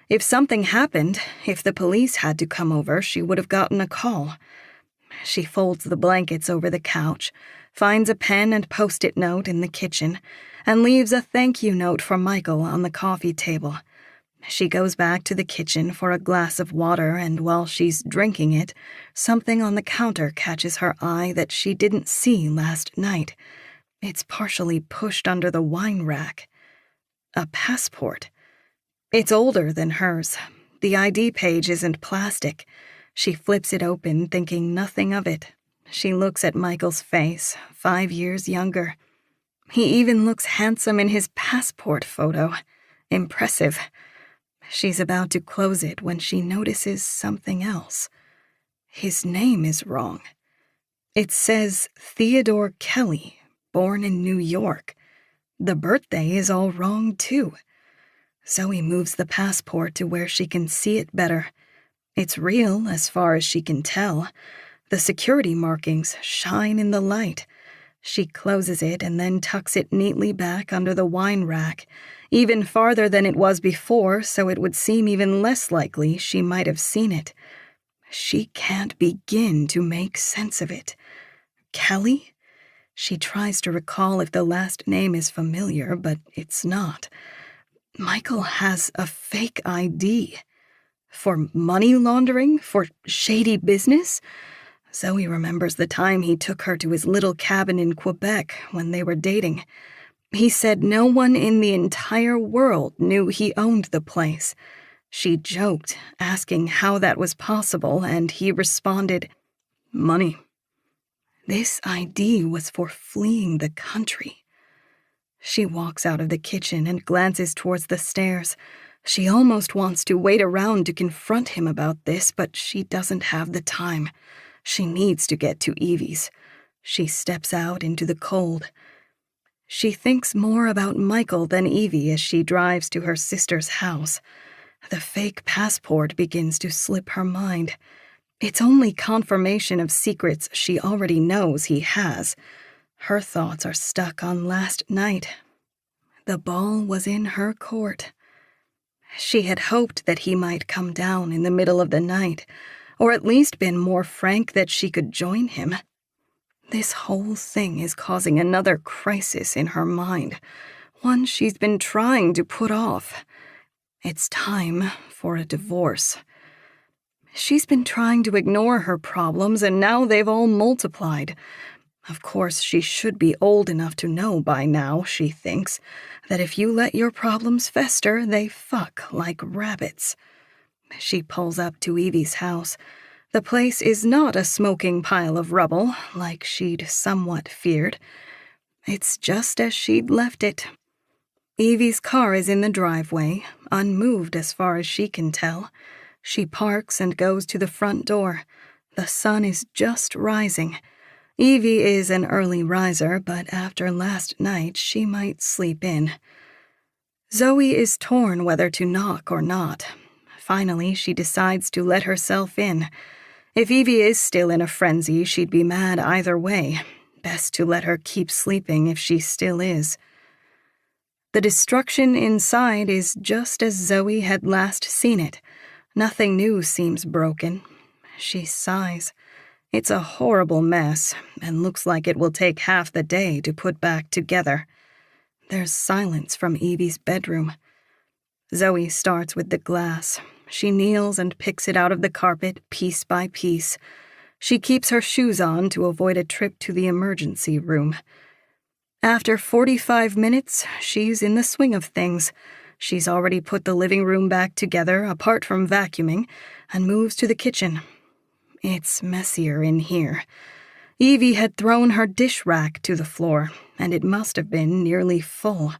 If something happened, if the police had to come over, she would have gotten a call. She folds the blankets over the couch, finds a pen and post-it note in the kitchen, and leaves a thank you note for Michael on the coffee table. She goes back to the kitchen for a glass of water, and while she's drinking it, something on the counter catches her eye that she didn't see last night. It's partially pushed under the wine rack. A passport. It's older than hers. The ID page isn't plastic. She flips it open, thinking nothing of it. She looks at Michael's face, 5 years younger. He even looks handsome in his passport photo. Impressive. She's about to close it when she notices something else. His name is wrong. It says Theodore Kelly, born in New York. The birthday is all wrong, too. Zoe moves the passport to where she can see it better. It's real as far as she can tell. The security markings shine in the light. She closes it and then tucks it neatly back under the wine rack, even farther than it was before, so it would seem even less likely she might have seen it. She can't begin to make sense of it. Kelly? She tries to recall if the last name is familiar, but it's not. Michael has a fake ID. For money laundering? For shady business? Zoe remembers the time he took her to his little cabin in Quebec when they were dating. He said no one in the entire world knew he owned the place. She joked, asking how that was possible, and he responded, money. This ID was for fleeing the country. She walks out of the kitchen and glances towards the stairs. She almost wants to wait around to confront him about this, but she doesn't have the time. She needs to get to Evie's. She steps out into the cold. She thinks more about Michael than Evie as she drives to her sister's house. The fake passport begins to slip her mind. It's only confirmation of secrets she already knows he has. Her thoughts are stuck on last night. The ball was in her court. She had hoped that he might come down in the middle of the night, or at least been more frank that she could join him. This whole thing is causing another crisis in her mind, one she's been trying to put off. It's time for a divorce. She's been trying to ignore her problems, and now they've all multiplied. Of course, she should be old enough to know by now, she thinks, that if you let your problems fester, they fuck like rabbits. She pulls up to Evie's house. The place is not a smoking pile of rubble, like she'd somewhat feared. It's just as she'd left it. Evie's car is in the driveway, unmoved as far as she can tell. She parks and goes to the front door. The sun is just rising. Evie is an early riser, but after last night, she might sleep in. Zoe is torn whether to knock or not. Finally, she decides to let herself in. If Evie is still in a frenzy, she'd be mad either way. Best to let her keep sleeping if she still is. The destruction inside is just as Zoe had last seen it. Nothing new seems broken. She sighs. It's a horrible mess, and looks like it will take half the day to put back together. There's silence from Evie's bedroom. Zoe starts with the glass. She kneels and picks it out of the carpet piece by piece. She keeps her shoes on to avoid a trip to the emergency room. After 45 minutes, she's in the swing of things. She's already put the living room back together, apart from vacuuming, and moves to the kitchen. It's messier in here. Evie had thrown her dish rack to the floor, and it must have been nearly full.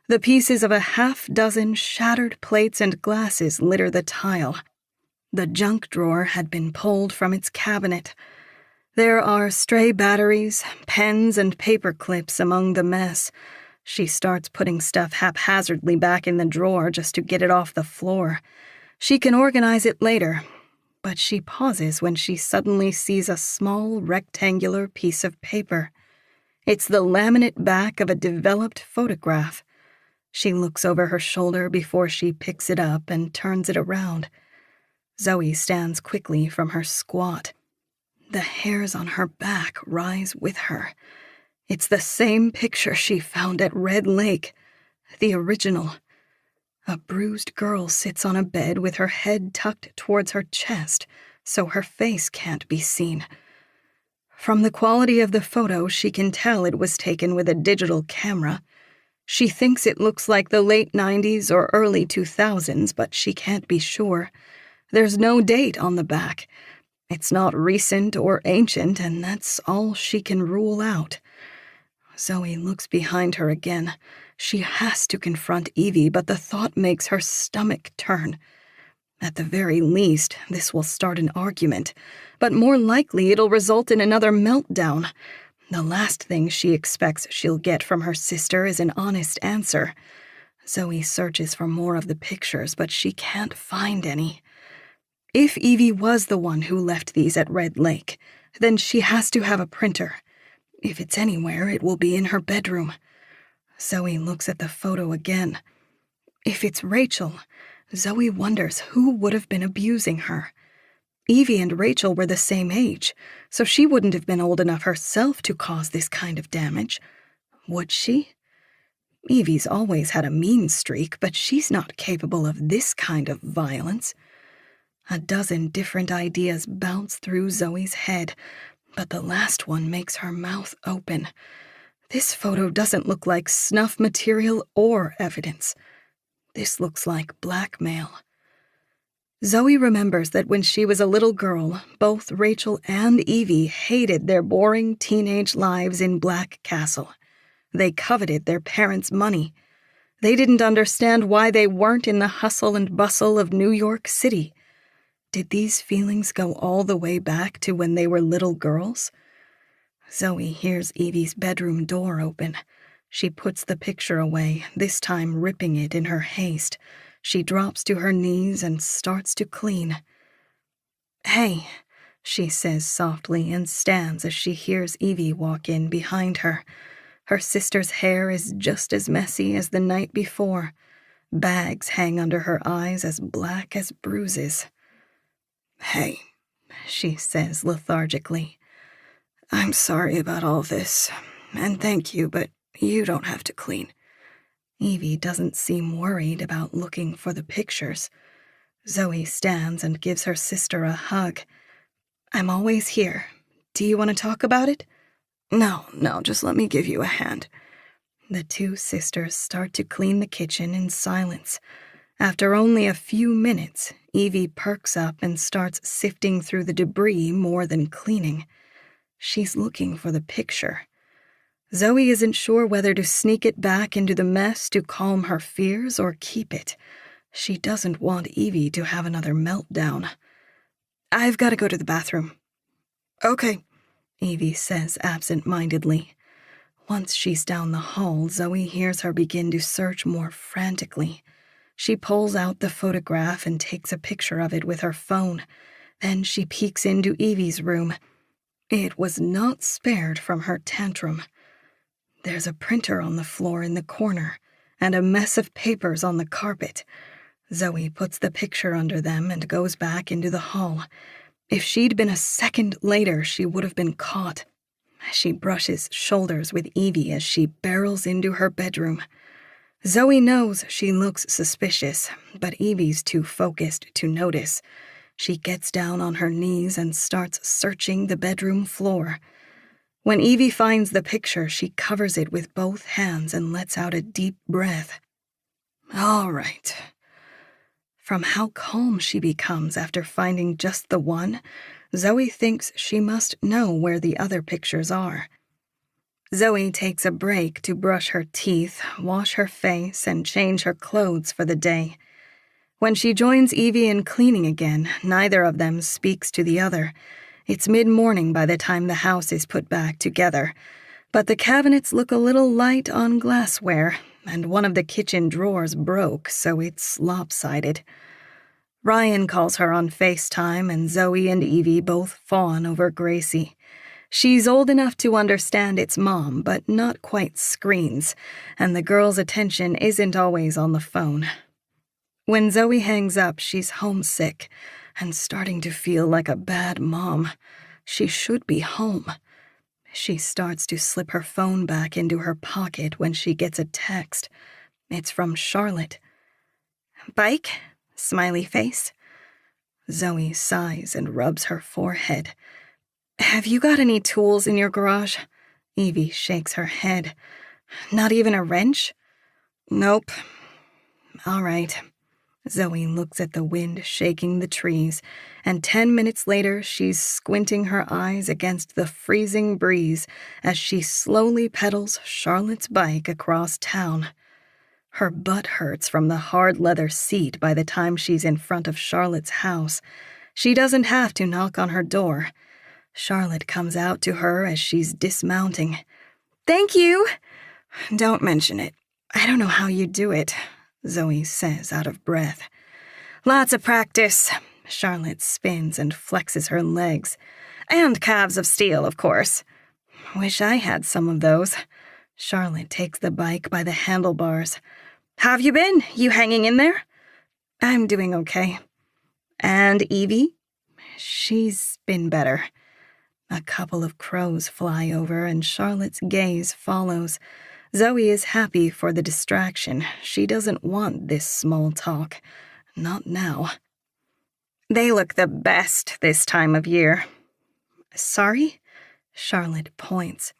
The pieces of a half-dozen shattered plates and glasses litter the tile. The junk drawer had been pulled from its cabinet. There are stray batteries, pens, and paper clips among the mess. She starts putting stuff haphazardly back in the drawer just to get it off the floor. She can organize it later, but she pauses when she suddenly sees a small rectangular piece of paper. It's the laminate back of a developed photograph. She looks over her shoulder before she picks it up and turns it around. Zoe stands quickly from her squat. The hairs on her back rise with her. It's the same picture she found at Red Lake, the original. A bruised girl sits on a bed with her head tucked towards her chest, so her face can't be seen. From the quality of the photo, she can tell it was taken with a digital camera. She thinks it looks like the late 90s or early 2000s, but she can't be sure. There's no date on the back. It's not recent or ancient, and that's all she can rule out. Zoe looks behind her again. She has to confront Evie, but the thought makes her stomach turn. At the very least, this will start an argument, but more likely it'll result in another meltdown. The last thing she expects she'll get from her sister is an honest answer. Zoe searches for more of the pictures, but she can't find any. If Evie was the one who left these at Red Lake, then she has to have a printer. If it's anywhere, it will be in her bedroom. Zoe looks at the photo again. If it's Rachel, Zoe wonders who would have been abusing her. Evie and Rachel were the same age, so she wouldn't have been old enough herself to cause this kind of damage. Would she? Evie's always had a mean streak, but she's not capable of this kind of violence. A dozen different ideas bounce through Zoe's head, but the last one makes her mouth open. This photo doesn't look like snuff material or evidence. This looks like blackmail. Zoe remembers that when she was a little girl, both Rachel and Evie hated their boring teenage lives in Black Castle. They coveted their parents' money. They didn't understand why they weren't in the hustle and bustle of New York City. Did these feelings go all the way back to when they were little girls? Zoe hears Evie's bedroom door open. She puts the picture away, this time ripping it in her haste. She drops to her knees and starts to clean. "Hey," she says softly and stands as she hears Evie walk in behind her. Her sister's hair is just as messy as the night before. Bags hang under her eyes as black as bruises. "Hey," she says lethargically. I'm sorry about all this, and thank you, but you don't have to clean. Evie doesn't seem worried about looking for the pictures. Zoe stands and gives her sister a hug. I'm always here. Do you want to talk about it? No, just let me give you a hand. The two sisters start to clean the kitchen in silence. After only a few minutes, Evie perks up and starts sifting through the debris more than cleaning. She's looking for the picture. Zoe isn't sure whether to sneak it back into the mess to calm her fears or keep it. She doesn't want Evie to have another meltdown. I've got to go to the bathroom. Okay, Evie says absent-mindedly. Once she's down the hall, Zoe hears her begin to search more frantically. She pulls out the photograph and takes a picture of it with her phone. Then she peeks into Evie's room. It was not spared from her tantrum. There's a printer on the floor in the corner, and a mess of papers on the carpet. Zoe puts the picture under them and goes back into the hall. If she'd been a second later, she would have been caught. She brushes shoulders with Evie as she barrels into her bedroom. Zoe knows she looks suspicious, but Evie's too focused to notice. She gets down on her knees and starts searching the bedroom floor. When Evie finds the picture, she covers it with both hands and lets out a deep breath. All right. From how calm she becomes after finding just the one, Zoe thinks she must know where the other pictures are. Zoe takes a break to brush her teeth, wash her face, and change her clothes for the day. When she joins Evie in cleaning again, neither of them speaks to the other. It's mid-morning by the time the house is put back together, but the cabinets look a little light on glassware, and one of the kitchen drawers broke, so it's lopsided. Ryan calls her on FaceTime, and Zoe and Evie both fawn over Gracie. She's old enough to understand its mom, but not quite screens, and the girl's attention isn't always on the phone. When Zoe hangs up, she's homesick and starting to feel like a bad mom. She should be home. She starts to slip her phone back into her pocket when she gets a text. It's from Charlotte. Bike? Smiley face. Zoe sighs and rubs her forehead. Have you got any tools in your garage? Evie shakes her head. Not even a wrench? Nope. All right. Zoe looks at the wind shaking the trees, and 10 minutes later she's squinting her eyes against the freezing breeze as she slowly pedals Charlotte's bike across town. Her butt hurts from the hard leather seat by the time she's in front of Charlotte's house. She doesn't have to knock on her door. Charlotte comes out to her as she's dismounting. Thank you. Don't mention it. I don't know how you do it, Zoe says out of breath. Lots of practice. Charlotte spins and flexes her legs. And calves of steel, of course. Wish I had some of those. Charlotte takes the bike by the handlebars. Have you been? You hanging in there? I'm doing okay. And Evie? She's been better. A couple of crows fly over and Charlotte's gaze follows. Zoe is happy for the distraction. She doesn't want this small talk. Not now. They look the best this time of year. Sorry? Charlotte points.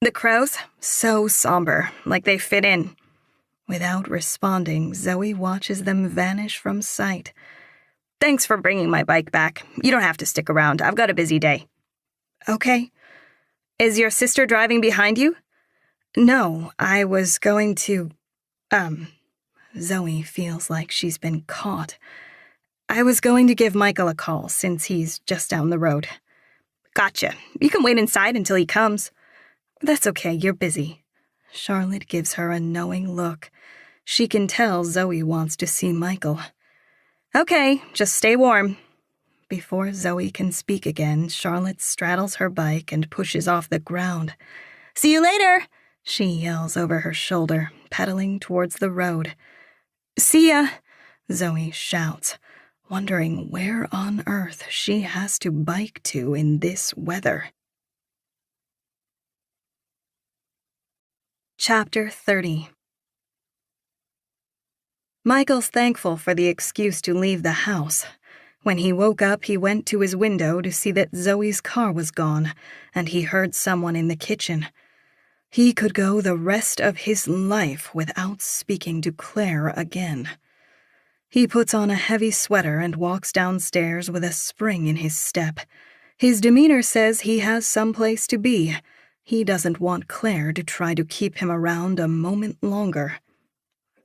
The crows? So somber, like they fit in. Without responding, Zoe watches them vanish from sight. Thanks for bringing my bike back. You don't have to stick around. I've got a busy day. Okay. Is your sister driving behind you? No, I was going to... Zoe feels like she's been caught. I was going to give Michael a call since he's just down the road. Gotcha. You can wait inside until he comes. That's okay, you're busy. Charlotte gives her a knowing look. She can tell Zoe wants to see Michael. Okay, just stay warm. Before Zoe can speak again, Charlotte straddles her bike and pushes off the ground. See you later, she yells over her shoulder, pedaling towards the road. See ya, Zoe shouts. wondering where on earth she has to bike to in this weather. Chapter 30. Michael's thankful for the excuse to leave the house. When he woke up, he went to his window to see that Zoe's car was gone, and he heard someone in the kitchen. He could go the rest of his life without speaking to Claire again. He puts on a heavy sweater and walks downstairs with a spring in his step. His demeanor says he has someplace to be. He doesn't want Claire to try to keep him around a moment longer.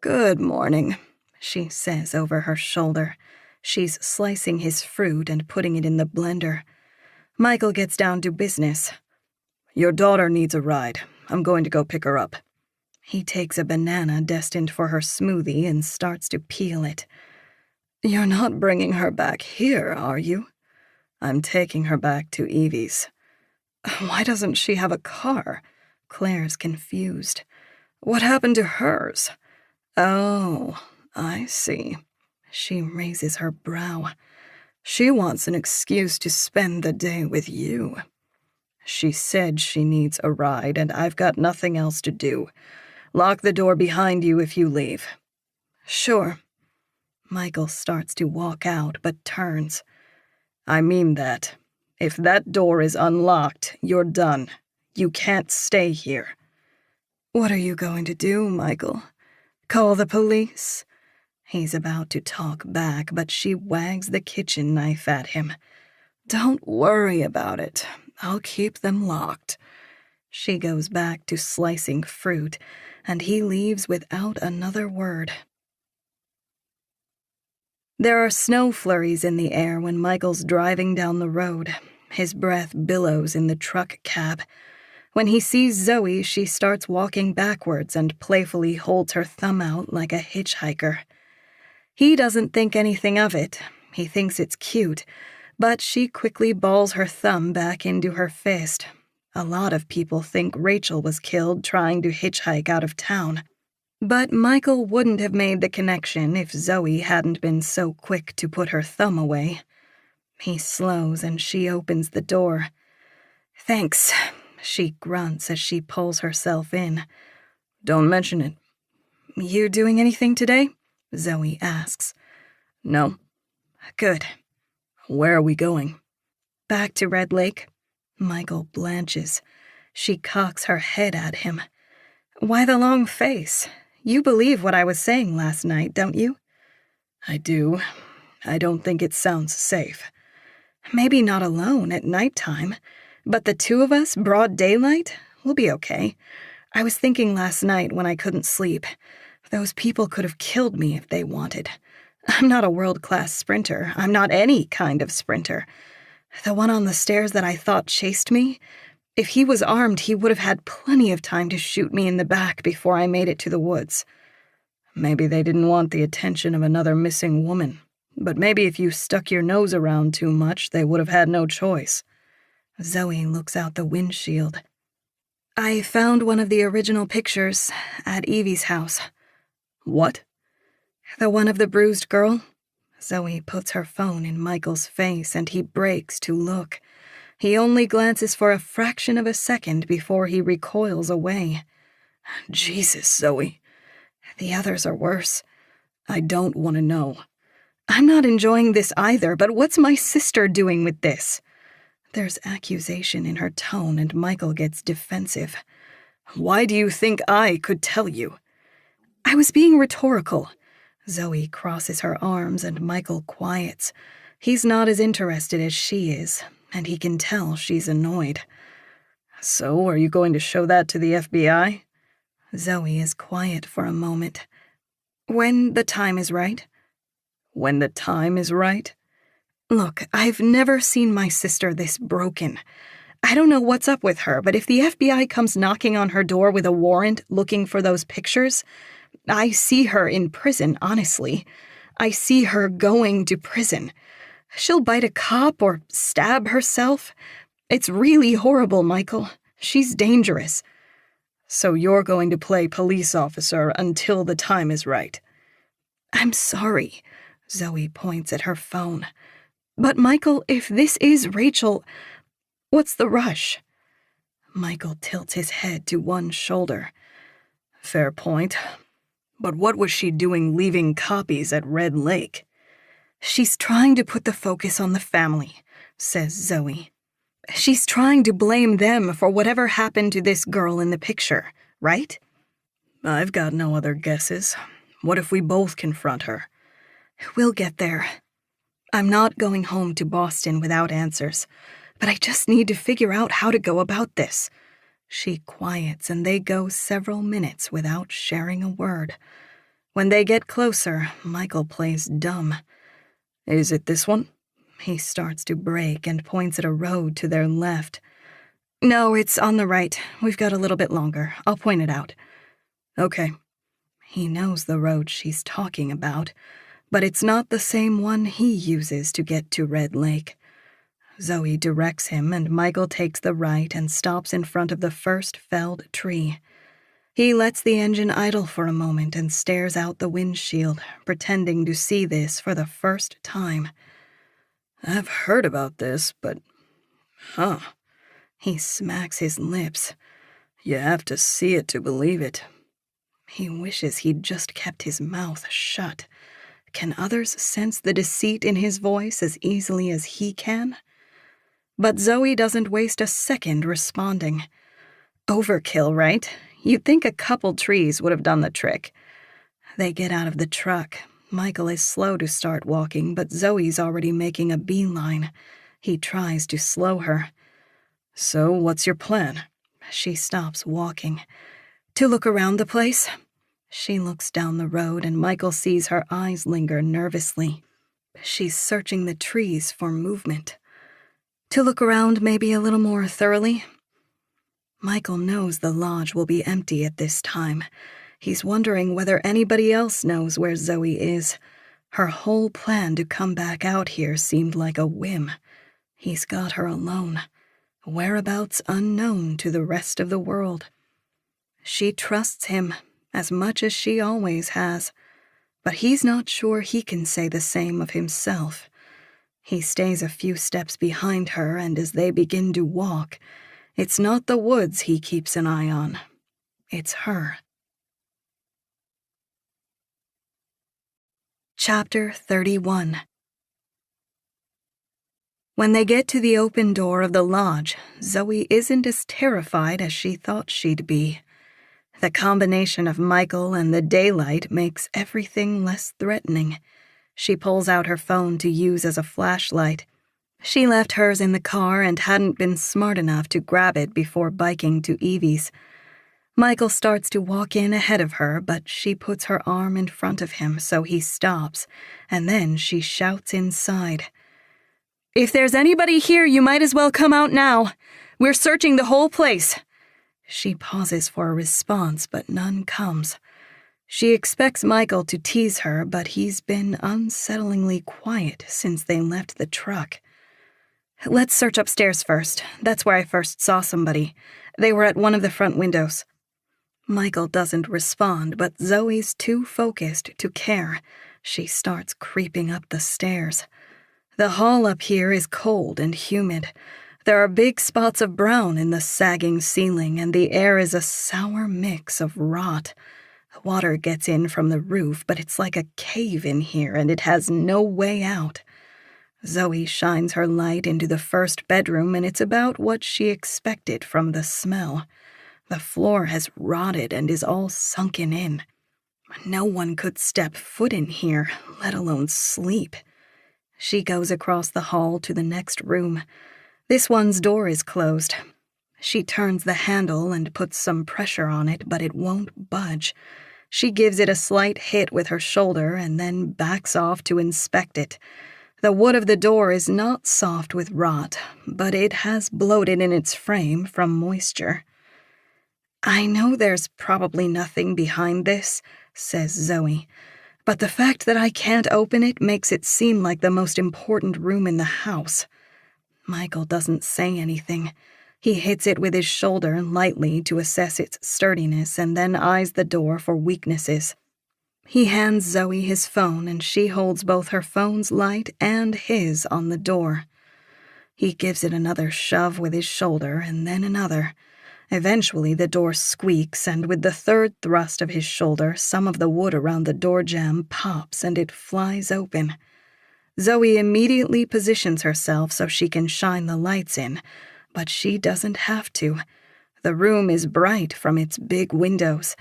"Good morning," she says over her shoulder. She's slicing his fruit and putting it in the blender. Michael gets down to business. "Your daughter needs a ride. I'm going to go pick her up." He takes a banana destined for her smoothie and starts to peel it. "You're not bringing her back here, are you?" "I'm taking her back to Evie's." "Why doesn't she have a car?" Claire's confused. "What happened to hers?" "Oh, I see." She raises her brow. "She wants an excuse to spend the day with you." "She said she needs a ride, and I've got nothing else to do. Lock the door behind you if you leave." "Sure." Michael starts to walk out, but turns. "I mean that. If that door is unlocked, you're done. You can't stay here." "What are you going to do, Michael? Call the police?" He's about to talk back, but she wags the kitchen knife at him. "Don't worry about it. I'll keep them locked." She goes back to slicing fruit, and he leaves without another word. There are snow flurries in the air when Michael's driving down the road. His breath billows in the truck cab. When he sees Zoe, she starts walking backwards and playfully holds her thumb out like a hitchhiker. He doesn't think anything of it. He thinks it's cute, but she quickly balls her thumb back into her fist. A lot of people think Rachel was killed trying to hitchhike out of town. But Michael wouldn't have made the connection if Zoe hadn't been so quick to put her thumb away. He slows and she opens the door. "Thanks," she grunts as she pulls herself in. "Don't mention it." "You doing anything today?" Zoe asks. "No." "Good." "Where are we going?" "Back to Red Lake." Michael blanches. She cocks her head at him. "Why the long face? You believe what I was saying last night, don't you?" "I do. I don't think it sounds safe." "Maybe not alone at nighttime, but the two of us, broad daylight, we'll be okay. I was thinking last night when I couldn't sleep. Those people could have killed me if they wanted. I'm not a world-class sprinter. I'm not any kind of sprinter. The one on the stairs that I thought chased me, if he was armed, he would have had plenty of time to shoot me in the back before I made it to the woods." "Maybe they didn't want the attention of another missing woman. But maybe if you stuck your nose around too much, they would have had no choice." Zoe looks out the windshield. "I found one of the original pictures at Evie's house." "What?" "The one of the bruised girl." Zoe puts her phone in Michael's face and he breaks to look. He only glances for a fraction of a second before he recoils away. "Jesus, Zoe." "The others are worse." "I don't want to know." "I'm not enjoying this either, but what's my sister doing with this?" There's accusation in her tone and Michael gets defensive. "Why do you think I could tell you?" "I was being rhetorical." Zoe crosses her arms and Michael quiets. He's not as interested as she is, and he can tell she's annoyed. "So, are you going to show that to the FBI?" Zoe is quiet for a moment. "When the time is right." "When the time is right?" "Look, I've never seen my sister this broken. I don't know what's up with her, but if the FBI comes knocking on her door with a warrant looking for those pictures, I see her in prison, honestly. I see her going to prison. She'll bite a cop or stab herself. It's really horrible, Michael. She's dangerous." "So you're going to play police officer until the time is right?" "I'm sorry." Zoe points at her phone. But Michael, if this is Rachel, what's the rush? Michael tilts his head to one shoulder. Fair point. But what was she doing leaving copies at Red Lake? She's trying to put the focus on the family, says Zoe. She's trying to blame them for whatever happened to this girl in the picture, right? I've got no other guesses. What if we both confront her? We'll get there. I'm not going home to Boston without answers, but I just need to figure out how to go about this. She quiets, and they go several minutes without sharing a word. When they get closer, Michael plays dumb. Is it this one? He starts to brake and points at a road to their left. No, it's on the right. We've got a little bit longer. I'll point it out. Okay. He knows the road she's talking about, but it's not the same one he uses to get to Red Lake. Zoe directs him, and Michael takes the right and stops in front of the first felled tree. He lets the engine idle for a moment and stares out the windshield, pretending to see this for the first time. I've heard about this, but... He smacks his lips. You have to see it to believe it. He wishes he'd just kept his mouth shut. Can others sense the deceit in his voice as easily as he can? But Zoe doesn't waste a second responding. Overkill, right? You'd think a couple trees would have done the trick. They get out of the truck. Michael is slow to start walking, but Zoe's already making a beeline. He tries to slow her. So, what's your plan? She stops walking. To look around the place. She looks down the road, and Michael sees her eyes linger nervously. She's searching the trees for movement. To look around maybe a little more thoroughly. Michael knows the lodge will be empty at this time. He's wondering whether anybody else knows where Zoe is. Her whole plan to come back out here seemed like a whim. He's got her alone. Whereabouts unknown to the rest of the world. She trusts him as much as she always has, but he's not sure he can say the same of himself. He stays a few steps behind her, and as they begin to walk, it's not the woods he keeps an eye on. It's her. Chapter 31. When they get to the open door of the lodge, Zoe isn't as terrified as she thought she'd be. The combination of Michael and the daylight makes everything less threatening. She pulls out her phone to use as a flashlight. She left hers in the car and hadn't been smart enough to grab it before biking to Evie's. Michael starts to walk in ahead of her, but she puts her arm in front of him, so he stops, and then she shouts inside. "If there's anybody here, you might as well come out now. We're searching the whole place." She pauses for a response, but none comes. She expects Michael to tease her, but he's been unsettlingly quiet since they left the truck. "Let's search upstairs first. That's where I first saw somebody. They were at one of the front windows." Michael doesn't respond, but Zoe's too focused to care. She starts creeping up the stairs. The hall up here is cold and humid. There are big spots of brown in the sagging ceiling, and the air is a sour mix of rot. Water gets in from the roof, but it's like a cave in here, and it has no way out. Zoe shines her light into the first bedroom, and it's about what she expected from the smell. The floor has rotted and is all sunken in. No one could step foot in here, let alone sleep. She goes across the hall to the next room. This one's door is closed. She turns the handle and puts some pressure on it, but it won't budge. She gives it a slight hit with her shoulder and then backs off to inspect it. The wood of the door is not soft with rot, but it has bloated in its frame from moisture. "I know there's probably nothing behind this," says Zoe, "but the fact that I can't open it makes it seem like the most important room in the house." Michael doesn't say anything. He hits it with his shoulder lightly to assess its sturdiness and then eyes the door for weaknesses. He hands Zoe his phone, and she holds both her phone's light and his on the door. He gives it another shove with his shoulder, and then another. Eventually, the door squeaks, and with the third thrust of his shoulder, some of the wood around the door jamb pops and it flies open. Zoe immediately positions herself so she can shine the lights in, but she doesn't have to. The room is bright from its big windows.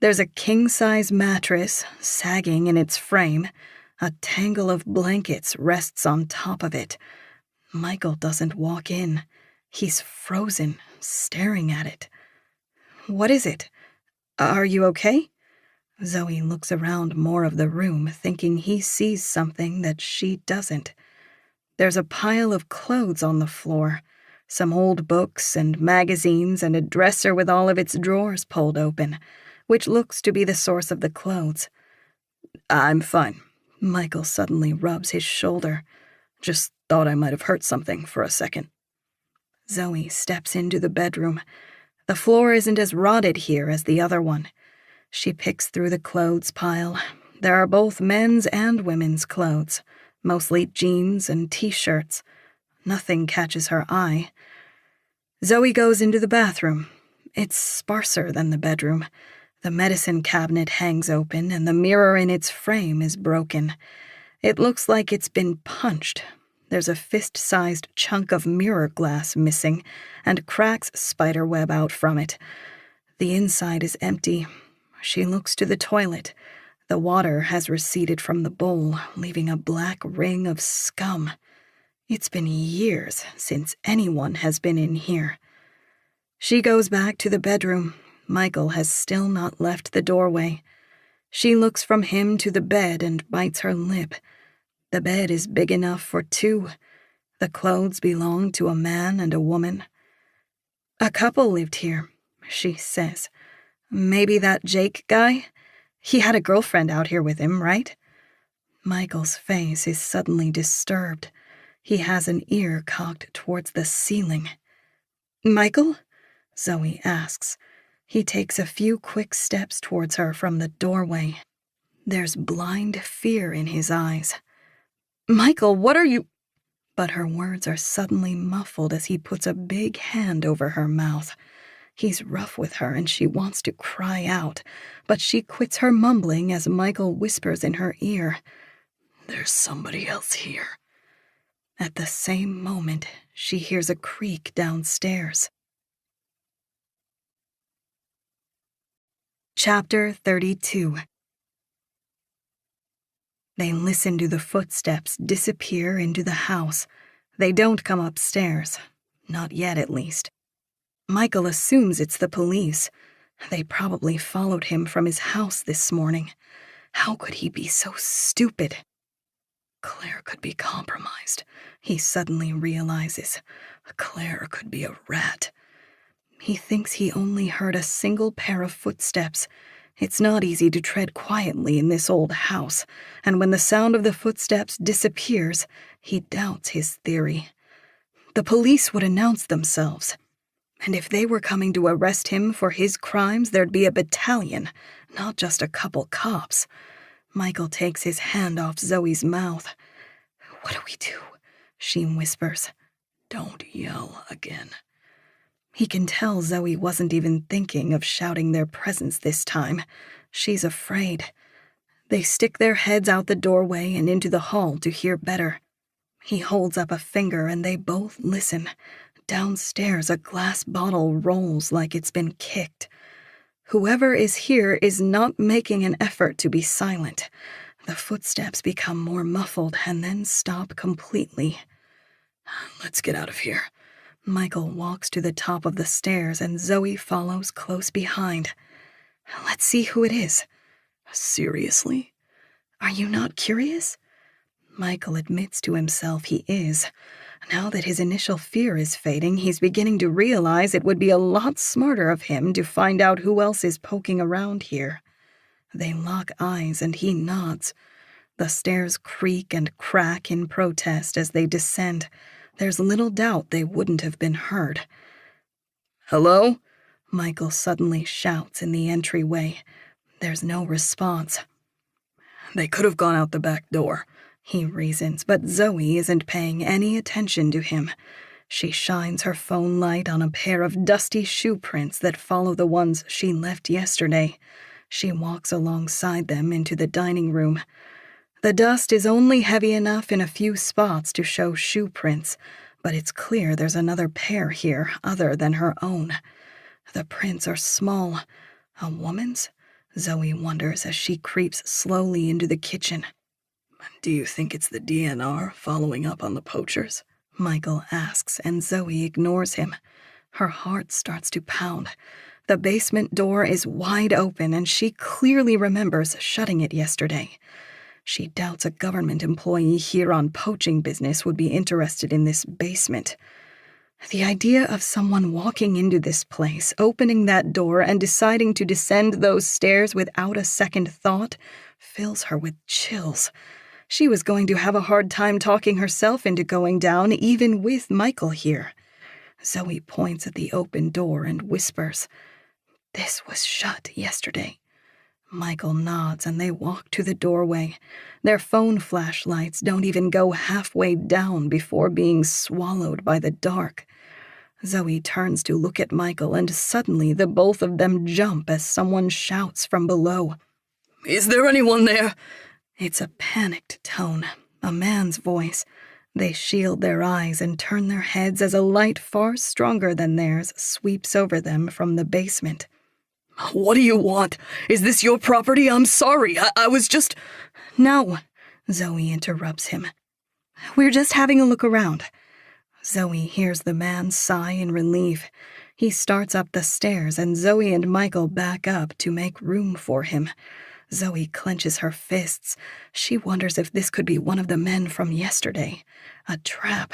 There's a king-size mattress sagging in its frame. A tangle of blankets rests on top of it. Michael doesn't walk in. He's frozen, staring at it. "What is it? Are you okay?" Zoe looks around more of the room, thinking he sees something that she doesn't. There's a pile of clothes on the floor, some old books and magazines, and a dresser with all of its drawers pulled open, which looks to be the source of the clothes. I'm fine. Michael suddenly rubs his shoulder. Just thought I might have hurt something for a second. Zoe steps into the bedroom. The floor isn't as rotted here as the other one. She picks through the clothes pile. There are both men's and women's clothes, mostly jeans and t-shirts. Nothing catches her eye. Zoe goes into the bathroom. It's sparser than the bedroom. The medicine cabinet hangs open, and the mirror in its frame is broken. It looks like it's been punched. There's a fist-sized chunk of mirror glass missing, and cracks spiderweb out from it. The inside is empty. She looks to the toilet. The water has receded from the bowl, leaving a black ring of scum. It's been years since anyone has been in here. She goes back to the bedroom. Michael has still not left the doorway. She looks from him to the bed and bites her lip. The bed is big enough for two. The clothes belong to a man and a woman. "A couple lived here," she says. "Maybe that Jake guy? He had a girlfriend out here with him, right?" Michael's face is suddenly disturbed. He has an ear cocked towards the ceiling. "Michael?" Zoe asks. He takes a few quick steps towards her from the doorway. There's blind fear in his eyes. "Michael, what are you—" But her words are suddenly muffled as he puts a big hand over her mouth. He's rough with her and she wants to cry out, but she quits her mumbling as Michael whispers in her ear, "There's somebody else here." At the same moment, she hears a creak downstairs. Chapter 32. They listen to the footsteps disappear into the house. They don't come upstairs. Not yet, at least. Michael assumes it's the police. They probably followed him from his house this morning. How could he be so stupid? Claire could be compromised, he suddenly realizes. Claire could be a rat. He thinks he only heard a single pair of footsteps. It's not easy to tread quietly in this old house, and when the sound of the footsteps disappears, he doubts his theory. The police would announce themselves, and if they were coming to arrest him for his crimes, there'd be a battalion, not just a couple cops. Michael takes his hand off Zoe's mouth. "What do we do?" she whispers. "Don't yell again." He can tell Zoe wasn't even thinking of shouting their presence this time. She's afraid. They stick their heads out the doorway and into the hall to hear better. He holds up a finger and they both listen. Downstairs, a glass bottle rolls like it's been kicked. Whoever is here is not making an effort to be silent. The footsteps become more muffled and then stop completely. "Let's get out of here." Michael walks to the top of the stairs and Zoe follows close behind. "Let's see who it is." "Seriously? Are you not curious?" Michael admits to himself he is. Now that his initial fear is fading, he's beginning to realize it would be a lot smarter of him to find out who else is poking around here. They lock eyes and he nods. The stairs creak and crack in protest as they descend. There's little doubt they wouldn't have been heard. "Hello?" Michael suddenly shouts in the entryway. There's no response. They could have gone out the back door, he reasons, but Zoe isn't paying any attention to him. She shines her phone light on a pair of dusty shoe prints that follow the ones she left yesterday. She walks alongside them into the dining room. The dust is only heavy enough in a few spots to show shoe prints, but it's clear there's another pair here other than her own. The prints are small. A woman's? Zoe wonders as she creeps slowly into the kitchen. Do you think it's the DNR following up on the poachers? Michael asks, and Zoe ignores him. Her heart starts to pound. The basement door is wide open, and she clearly remembers shutting it yesterday. She doubts a government employee here on poaching business would be interested in this basement. The idea of someone walking into this place, opening that door, and deciding to descend those stairs without a second thought fills her with chills. She was going to have a hard time talking herself into going down, even with Michael here. Zoe points at the open door and whispers, "This was shut yesterday." Michael nods and they walk to the doorway. Their phone flashlights don't even go halfway down before being swallowed by the dark. Zoe turns to look at Michael, and suddenly the both of them jump as someone shouts from below. "Is there anyone there?" It's a panicked tone, a man's voice. They shield their eyes and turn their heads as a light far stronger than theirs sweeps over them from the basement. "What do you want? Is this your property? I'm sorry. I was just—" "No," Zoe interrupts him. "We're just having a look around." Zoe hears the man sigh in relief. He starts up the stairs, and Zoe and Michael back up to make room for him. Zoe clenches her fists. She wonders if this could be one of the men from yesterday. A trap.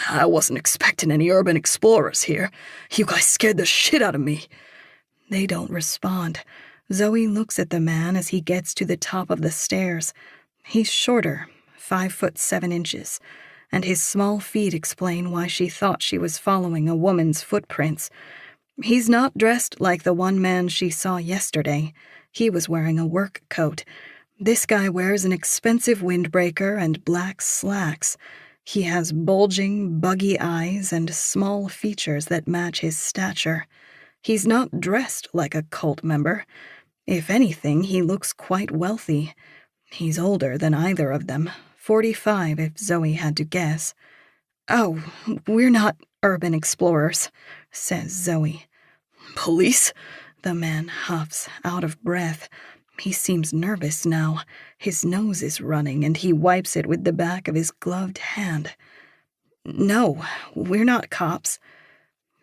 "I wasn't expecting any urban explorers here. You guys scared the shit out of me." They don't respond. Zoe looks at the man as he gets to the top of the stairs. He's shorter, 5'7", and his small feet explain why she thought she was following a woman's footprints. He's not dressed like the one man she saw yesterday. He was wearing a work coat. This guy wears an expensive windbreaker and black slacks. He has bulging, buggy eyes and small features that match his stature. He's not dressed like a cult member. If anything, he looks quite wealthy. He's older than either of them, 45 if Zoe had to guess. "Oh, we're not urban explorers," says Zoe. "Police?" The man huffs, out of breath. He seems nervous now. His nose is running, and he wipes it with the back of his gloved hand. "No, we're not cops."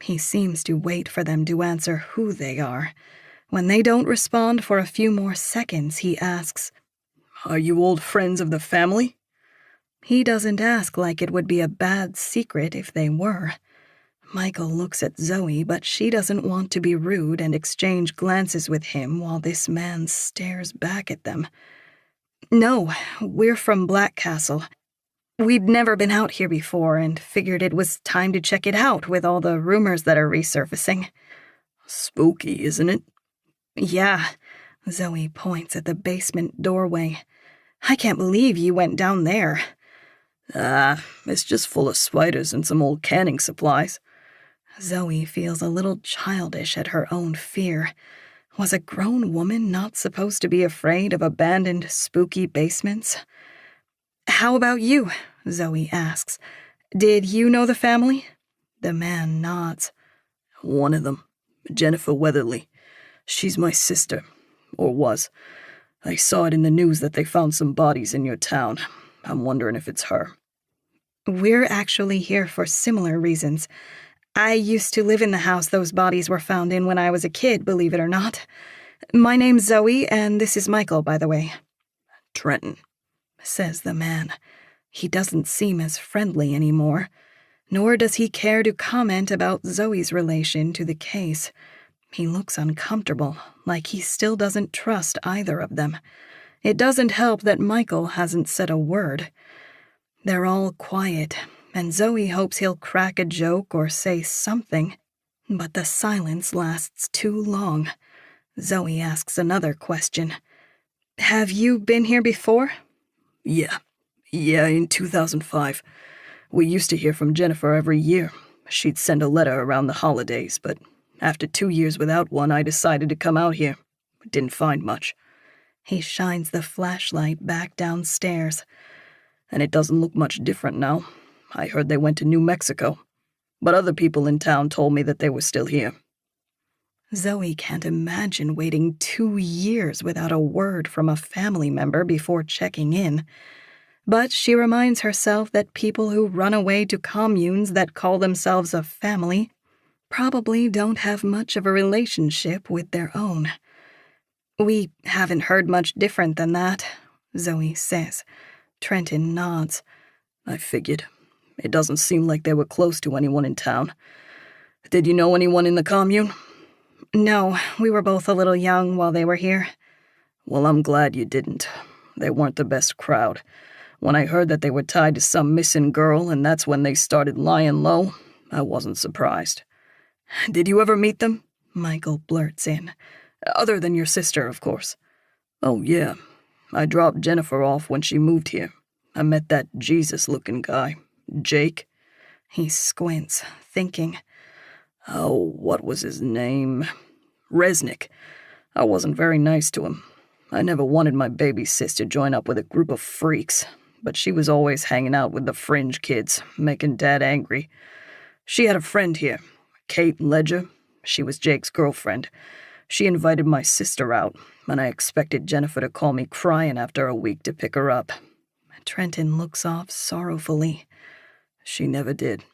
He seems to wait for them to answer who they are. When they don't respond for a few more seconds, he asks, "Are you old friends of the family?" He doesn't ask like it would be a bad secret if they were. Michael looks at Zoe, but she doesn't want to be rude and exchange glances with him while this man stares back at them. "No, we're from Black Castle. We'd never been out here before and figured it was time to check it out with all the rumors that are resurfacing." "Spooky, isn't it?" "Yeah," Zoe points at the basement doorway. "I can't believe you went down there." It's just full of spiders and some old canning supplies." Zoe feels a little childish at her own fear. Was a grown woman not supposed to be afraid of abandoned, spooky basements? "How about you?" Zoe asks. "Did you know the family?" The man nods. "One of them, Jennifer Weatherly. She's my sister, or was. I saw it in the news that they found some bodies in your town. I'm wondering if it's her." "We're actually here for similar reasons. I used to live in the house those bodies were found in when I was a kid, believe it or not. My name's Zoe, and this is Michael, by the way." "Trenton," says the man. He doesn't seem as friendly anymore, nor does he care to comment about Zoe's relation to the case. He looks uncomfortable, like he still doesn't trust either of them. It doesn't help that Michael hasn't said a word. They're all quiet, and Zoe hopes he'll crack a joke or say something, but the silence lasts too long. Zoe asks another question. Have you been here before? Yeah, in 2005. We used to hear from Jennifer every year. She'd send a letter around the holidays, but after 2 years without one, I decided to come out here. Didn't find much. He shines the flashlight back downstairs. And it doesn't look much different now. I heard they went to New Mexico, but other people in town told me that they were still here. Zoe can't imagine waiting 2 years without a word from a family member before checking in. But she reminds herself that people who run away to communes that call themselves a family probably don't have much of a relationship with their own. We haven't heard much different than that, Zoe says. Trenton nods. I figured. It doesn't seem like they were close to anyone in town. Did you know anyone in the commune? No, we were both a little young while they were here. Well, I'm glad you didn't. They weren't the best crowd. When I heard that they were tied to some missing girl, and that's when they started lying low, I wasn't surprised. Did you ever meet them? Michael blurts in. Other than your sister, of course. Oh, yeah. I dropped Jennifer off when she moved here. I met that Jesus-looking guy, Jake. He squints, thinking. Oh, what was his name? Resnick. I wasn't very nice to him. I never wanted my baby sis to join up with a group of freaks, but she was always hanging out with the fringe kids, making Dad angry. She had a friend here, Kate Ledger. She was Jake's girlfriend. She invited my sister out, and I expected Jennifer to call me crying after a week to pick her up. Trenton looks off sorrowfully. She never did.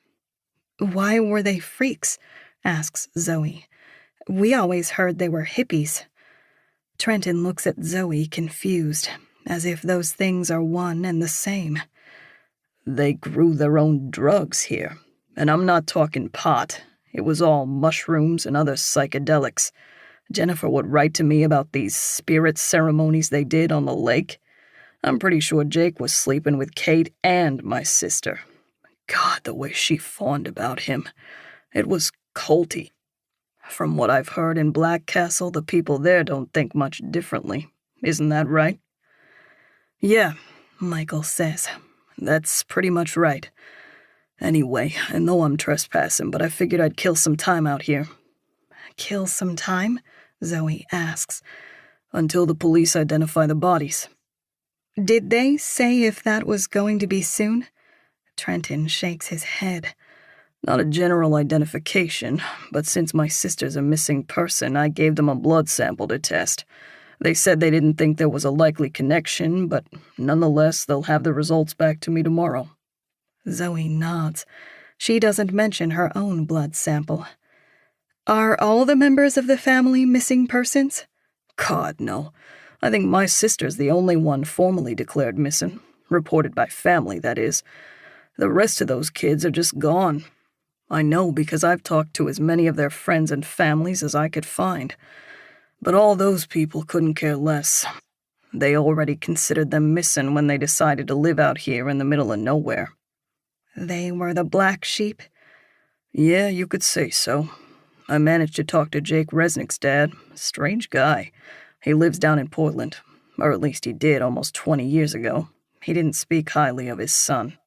Why were they freaks? Asks Zoe. We always heard they were hippies. Trenton looks at Zoe confused, as if those things are one and the same. They grew their own drugs here, and I'm not talking pot. It was all mushrooms and other psychedelics. Jennifer would write to me about these spirit ceremonies they did on the lake. I'm pretty sure Jake was sleeping with Kate and my sister. God, the way she fawned about him. It was culty. From what I've heard in Black Castle, the people there don't think much differently. Isn't that right? Yeah, Michael says. That's pretty much right. Anyway, I know I'm trespassing, but I figured I'd kill some time out here. Kill some time? Zoe asks. Until the police identify the bodies. Did they say if that was going to be soon? Trenton shakes his head. Not a general identification, but since my sister's a missing person, I gave them a blood sample to test. They said they didn't think there was a likely connection, but nonetheless, they'll have the results back to me tomorrow. Zoe nods. She doesn't mention her own blood sample. Are all the members of the family missing persons? God, no. I think my sister's the only one formally declared missing. Reported by family, that is. The rest of those kids are just gone. I know because I've talked to as many of their friends and families as I could find. But all those people couldn't care less. They already considered them missing when they decided to live out here in the middle of nowhere. They were the black sheep? Yeah, you could say so. I managed to talk to Jake Resnick's dad. Strange guy. He lives down in Portland. Or at least he did almost 20 years ago. He didn't speak highly of his son.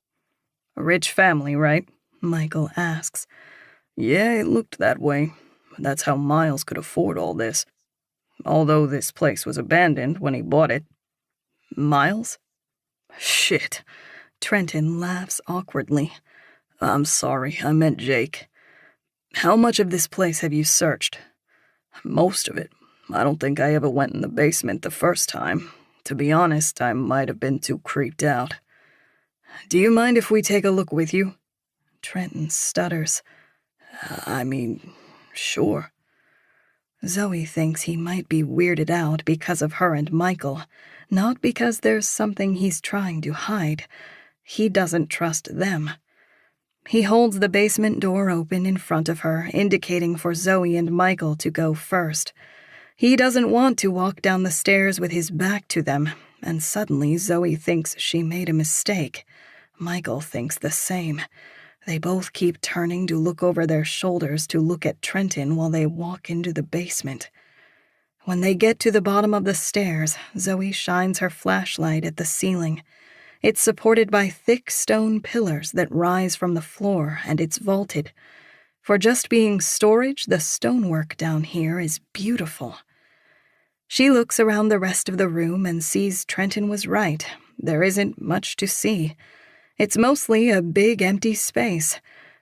A rich family, right? Michael asks. Yeah, it looked that way. That's how Miles could afford all this. Although this place was abandoned when he bought it. Miles? Shit. Trenton laughs awkwardly. I'm sorry, I meant Jake. How much of this place have you searched? Most of it. I don't think I ever went in the basement the first time. To be honest, I might have been too creeped out. Do you mind if we take a look with you? Trenton stutters. Sure. Zoe thinks he might be weirded out because of her and Michael, not because there's something he's trying to hide. He doesn't trust them. He holds the basement door open in front of her, indicating for Zoe and Michael to go first. He doesn't want to walk down the stairs with his back to them, and suddenly Zoe thinks she made a mistake. Michael thinks the same. They both keep turning to look over their shoulders to look at Trenton while they walk into the basement. When they get to the bottom of the stairs, Zoe shines her flashlight at the ceiling. It's supported by thick stone pillars that rise from the floor, and it's vaulted. For just being storage, the stonework down here is beautiful. She looks around the rest of the room and sees Trenton was right. There isn't much to see. It's mostly a big empty space.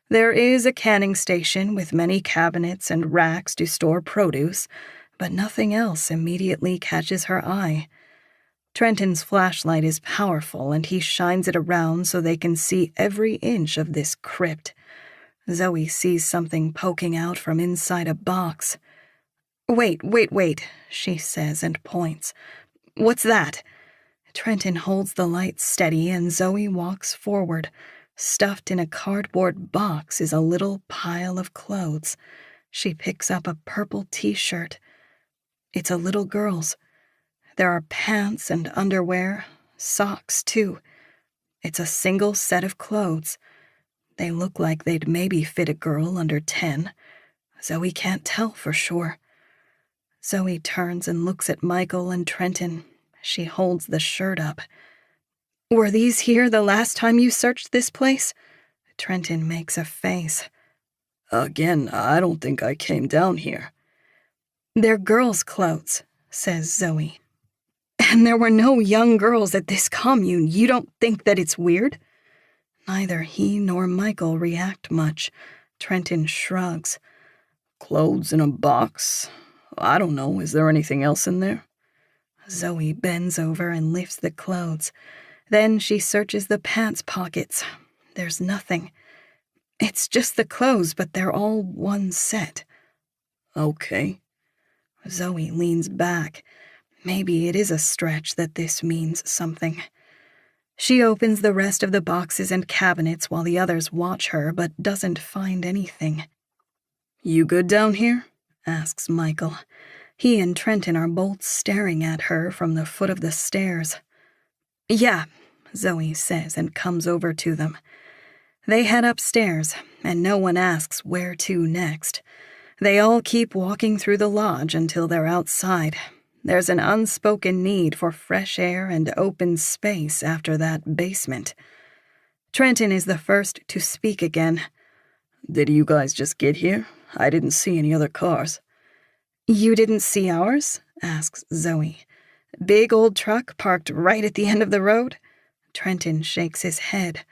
There is a canning station with many cabinets and racks to store produce, but nothing else immediately catches her eye. Trenton's flashlight is powerful, and he shines it around so they can see every inch of this crypt. Zoe sees something poking out from inside a box. Wait, she says and points. What's that? Trenton holds the light steady and Zoe walks forward. Stuffed in a cardboard box is a little pile of clothes. She picks up a purple t-shirt. It's a little girl's. There are pants and underwear, socks too. It's a single set of clothes. They look like they'd maybe fit a girl under 10. Zoe can't tell for sure. Zoe turns and looks at Michael and Trenton. She holds the shirt up. Were these here the last time you searched this place? Trenton makes a face. Again, I don't think I came down here. They're girls' clothes, says Zoe. And there were no young girls at this commune. You don't think that it's weird? Neither he nor Michael react much. Trenton shrugs. Clothes in a box? I don't know. Is there anything else in there? Zoe bends over and lifts the clothes. Then she searches the pants pockets. There's nothing. It's just the clothes, but they're all one set. Okay. Zoe leans back. Maybe it is a stretch that this means something. She opens the rest of the boxes and cabinets while the others watch her, but doesn't find anything. You good down here? Asks Michael. He and Trenton are both staring at her from the foot of the stairs. Yeah, Zoe says and comes over to them. They head upstairs, and no one asks where to next. They all keep walking through the lodge until they're outside. There's an unspoken need for fresh air and open space after that basement. Trenton is the first to speak again. Did you guys just get here? I didn't see any other cars. You didn't see ours? Asks Zoe. Big old truck parked right at the end of the road? Trenton shakes his head.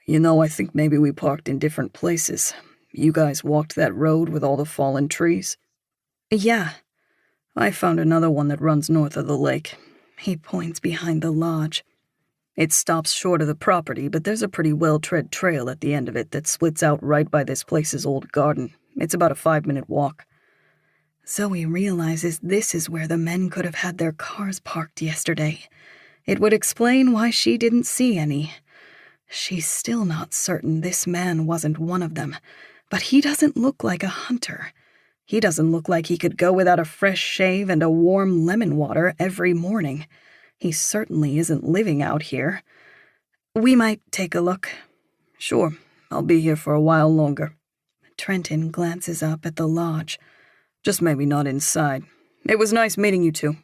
You know, I think maybe we parked in different places. You guys walked that road with all the fallen trees? Yeah. I found another one that runs north of the lake. He points behind the lodge. It stops short of the property, but there's a pretty well-tread trail at the end of it that splits out right by this place's old garden. It's about a 5-minute walk. Zoe realizes this is where the men could have had their cars parked yesterday. It would explain why she didn't see any. She's still not certain this man wasn't one of them, but he doesn't look like a hunter. He doesn't look like he could go without a fresh shave and a warm lemon water every morning. He certainly isn't living out here. We might take a look. Sure, I'll be here for a while longer. Trenton glances up at the lodge. Just maybe not inside. It was nice meeting you two.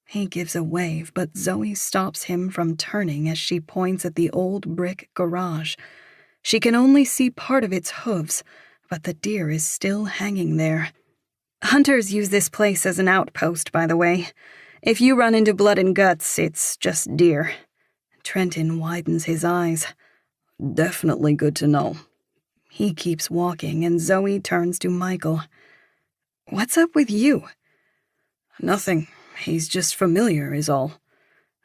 He gives a wave, but Zoe stops him from turning as she points at the old brick garage. She can only see part of its hooves, but the deer is still hanging there. Hunters use this place as an outpost, by the way. If you run into blood and guts, it's just deer. Trenton widens his eyes. Definitely good to know. He keeps walking, and Zoe turns to Michael. What's up with you? Nothing. He's just familiar, is all.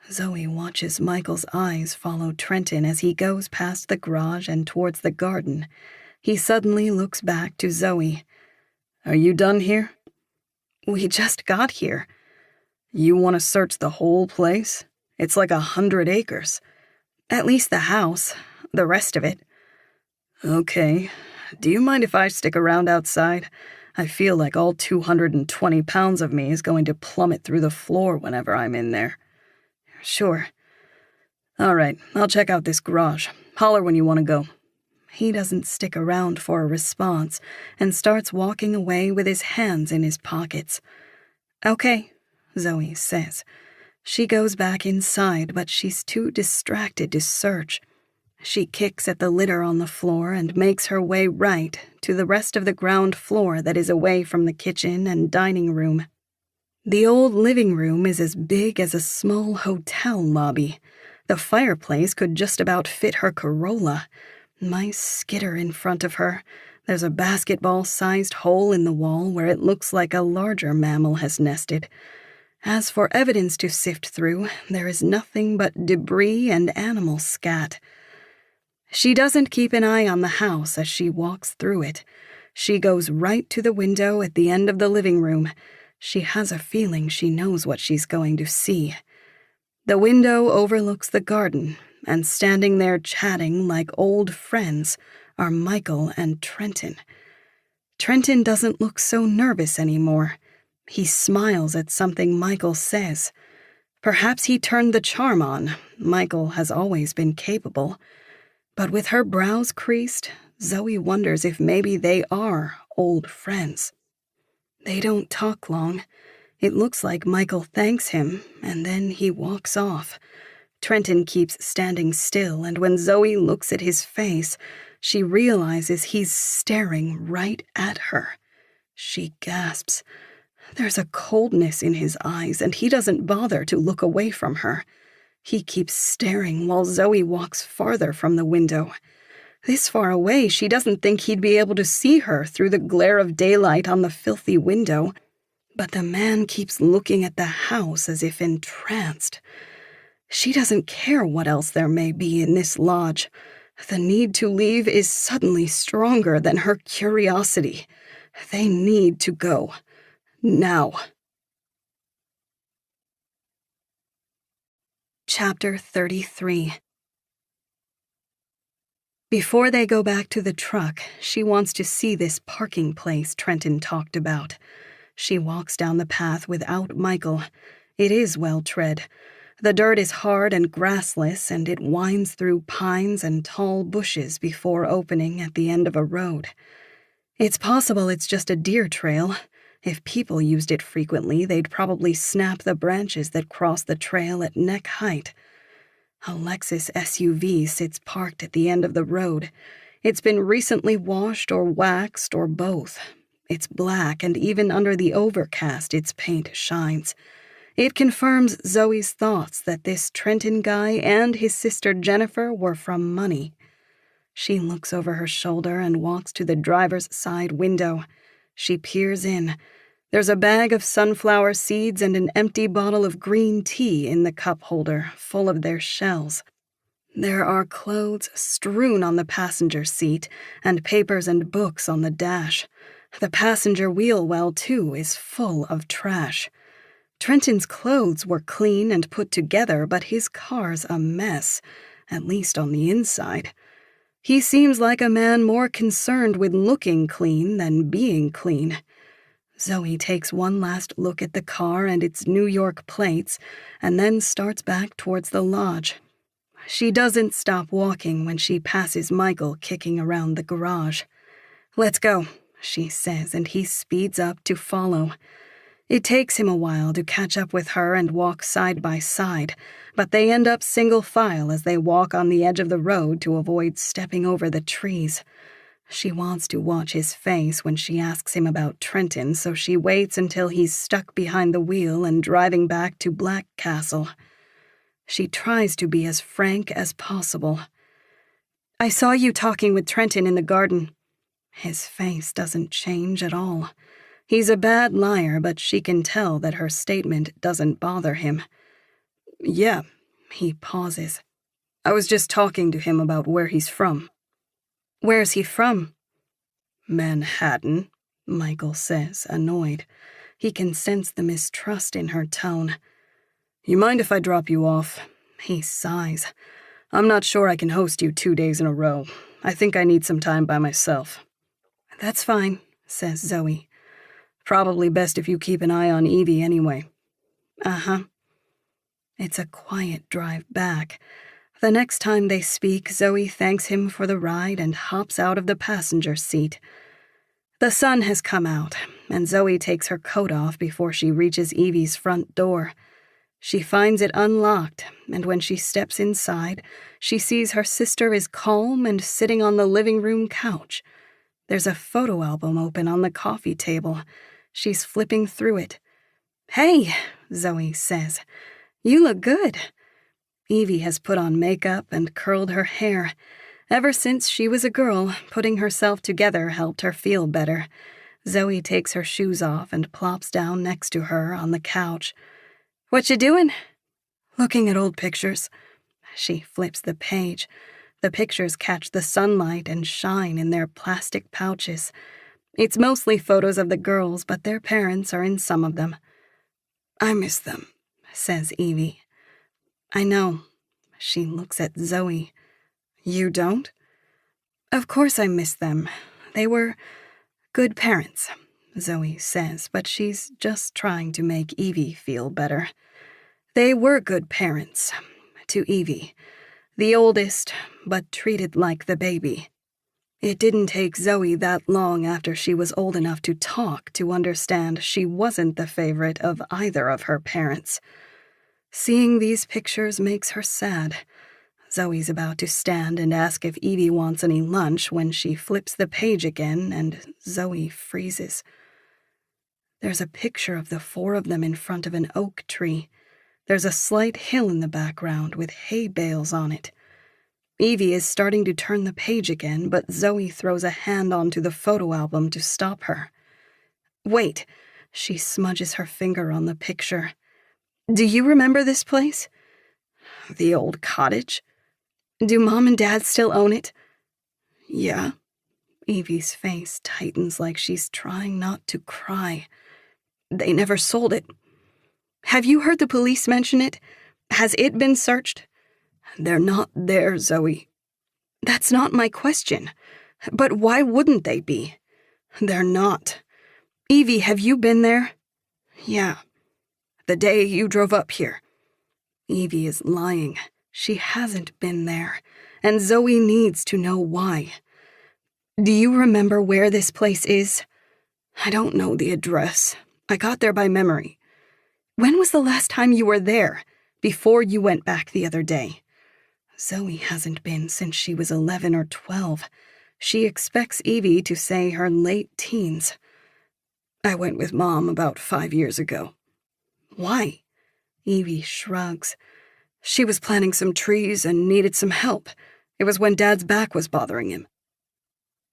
Zoe watches Michael's eyes follow Trenton as he goes past the garage and towards the garden. He suddenly looks back to Zoe. Are you done here? We just got here. You want to search the whole place? It's like 100 acres. At least the house. The rest of it. Okay. Do you mind if I stick around outside? I feel like all 220 pounds of me is going to plummet through the floor whenever I'm in there. Sure. All right, I'll check out this garage. Holler when you want to go. He doesn't stick around for a response and starts walking away with his hands in his pockets. Okay, Zoe says. She goes back inside, but she's too distracted to search. She kicks at the litter on the floor and makes her way right to the rest of the ground floor that is away from the kitchen and dining room. The old living room is as big as a small hotel lobby. The fireplace could just about fit her Corolla. Mice skitter in front of her. There's a basketball-sized hole in the wall where it looks like a larger mammal has nested. As for evidence to sift through, there is nothing but debris and animal scat. She doesn't keep an eye on the house as she walks through it. She goes right to the window at the end of the living room. She has a feeling she knows what she's going to see. The window overlooks the garden, and standing there chatting like old friends are Michael and Trenton. Trenton doesn't look so nervous anymore. He smiles at something Michael says. Perhaps he turned the charm on. Michael has always been capable. But with her brows creased, Zoe wonders if maybe they are old friends. They don't talk long. It looks like Michael thanks him, and then he walks off. Trenton keeps standing still, and when Zoe looks at his face, she realizes he's staring right at her. She gasps. There's a coldness in his eyes, and he doesn't bother to look away from her. He keeps staring while Zoe walks farther from the window. This far away, she doesn't think he'd be able to see her through the glare of daylight on the filthy window. But the man keeps looking at the house as if entranced. She doesn't care what else there may be in this lodge. The need to leave is suddenly stronger than her curiosity. They need to go. Now. Chapter 33. Before they go back to the truck, she wants to see this parking place Trenton talked about. She walks down the path without Michael. It is well tread. The dirt is hard and grassless, and it winds through pines and tall bushes before opening at the end of a road. It's possible it's just a deer trail. If people used it frequently, they'd probably snap the branches that cross the trail at neck height. A Lexus SUV sits parked at the end of the road. It's been recently washed or waxed or both. It's black, and even under the overcast, its paint shines. It confirms Zoe's thoughts that this Trenton guy and his sister Jennifer were from money. She looks over her shoulder and walks to the driver's side window. She peers in. There's a bag of sunflower seeds and an empty bottle of green tea in the cup holder, full of their shells. There are clothes strewn on the passenger seat and papers and books on the dash. The passenger wheel well, too, is full of trash. Trenton's clothes were clean and put together, but his car's a mess, at least on the inside. He seems like a man more concerned with looking clean than being clean. Zoe takes one last look at the car and its New York plates, and then starts back towards the lodge. She doesn't stop walking when she passes Michael kicking around the garage. "Let's go," she says, and he speeds up to follow. It takes him a while to catch up with her and walk side by side, but they end up single file as they walk on the edge of the road to avoid stepping over the trees. She wants to watch his face when she asks him about Trenton, so she waits until he's stuck behind the wheel and driving back to Black Castle. She tries to be as frank as possible. "I saw you talking with Trenton in the garden." His face doesn't change at all. He's a bad liar, but she can tell that her statement doesn't bother him. "Yeah," he pauses. "I was just talking to him about where he's from." "Where's he from?" "Manhattan," Michael says, annoyed. He can sense the mistrust in her tone. "You mind if I drop you off?" He sighs. "I'm not sure I can host you 2 days in a row. I think I need some time by myself." "That's fine," says Zoe. "Probably best if you keep an eye on Evie anyway." "Uh-huh." It's a quiet drive back. The next time they speak, Zoe thanks him for the ride and hops out of the passenger seat. The sun has come out. and Zoe takes her coat off before she reaches Evie's front door. She finds it unlocked, and when she steps inside, she sees her sister is calm and sitting on the living room couch. There's a photo album open on the coffee table. She's flipping through it. "Hey," Zoe says, "you look good." Evie has put on makeup and curled her hair. Ever since she was a girl, putting herself together helped her feel better. Zoe takes her shoes off and plops down next to her on the couch. "What you doing?" "Looking at old pictures." She flips the page. The pictures catch the sunlight and shine in their plastic pouches. It's mostly photos of the girls, but their parents are in some of them. "I miss them," says Evie. "I know." She looks at Zoe. "You don't?" "Of course I miss them. They were good parents," Zoe says, but she's just trying to make Evie feel better. They were good parents. To Evie. The oldest, but treated like the baby. It didn't take Zoe that long after she was old enough to talk to understand she wasn't the favorite of either of her parents. Seeing these pictures makes her sad. Zoe's about to stand and ask if Evie wants any lunch when she flips the page again and Zoe freezes. There's a picture of the four of them in front of an oak tree. There's a slight hill in the background with hay bales on it. Evie is starting to turn the page again, but Zoe throws a hand onto the photo album to stop her. "Wait," she smudges her finger on the picture. "Do you remember this place?" "The old cottage?" "Do Mom and Dad still own it?" "Yeah." Evie's face tightens like she's trying not to cry. "They never sold it." "Have you heard the police mention it? Has it been searched?" "They're not there, Zoe." "That's not my question. But why wouldn't they be?" "They're not." "Evie, have you been there?" "Yeah. The day you drove up here." Evie is lying. She hasn't been there, and Zoe needs to know why. "Do you remember where this place is?" "I don't know the address. I got there by memory." "When was the last time you were there, before you went back the other day?" Zoe hasn't been since she was 11 or 12. She expects Evie to say her late teens. "I went with Mom about 5 years ago." "Why?" Evie shrugs. "She was planting some trees and needed some help. It was when Dad's back was bothering him."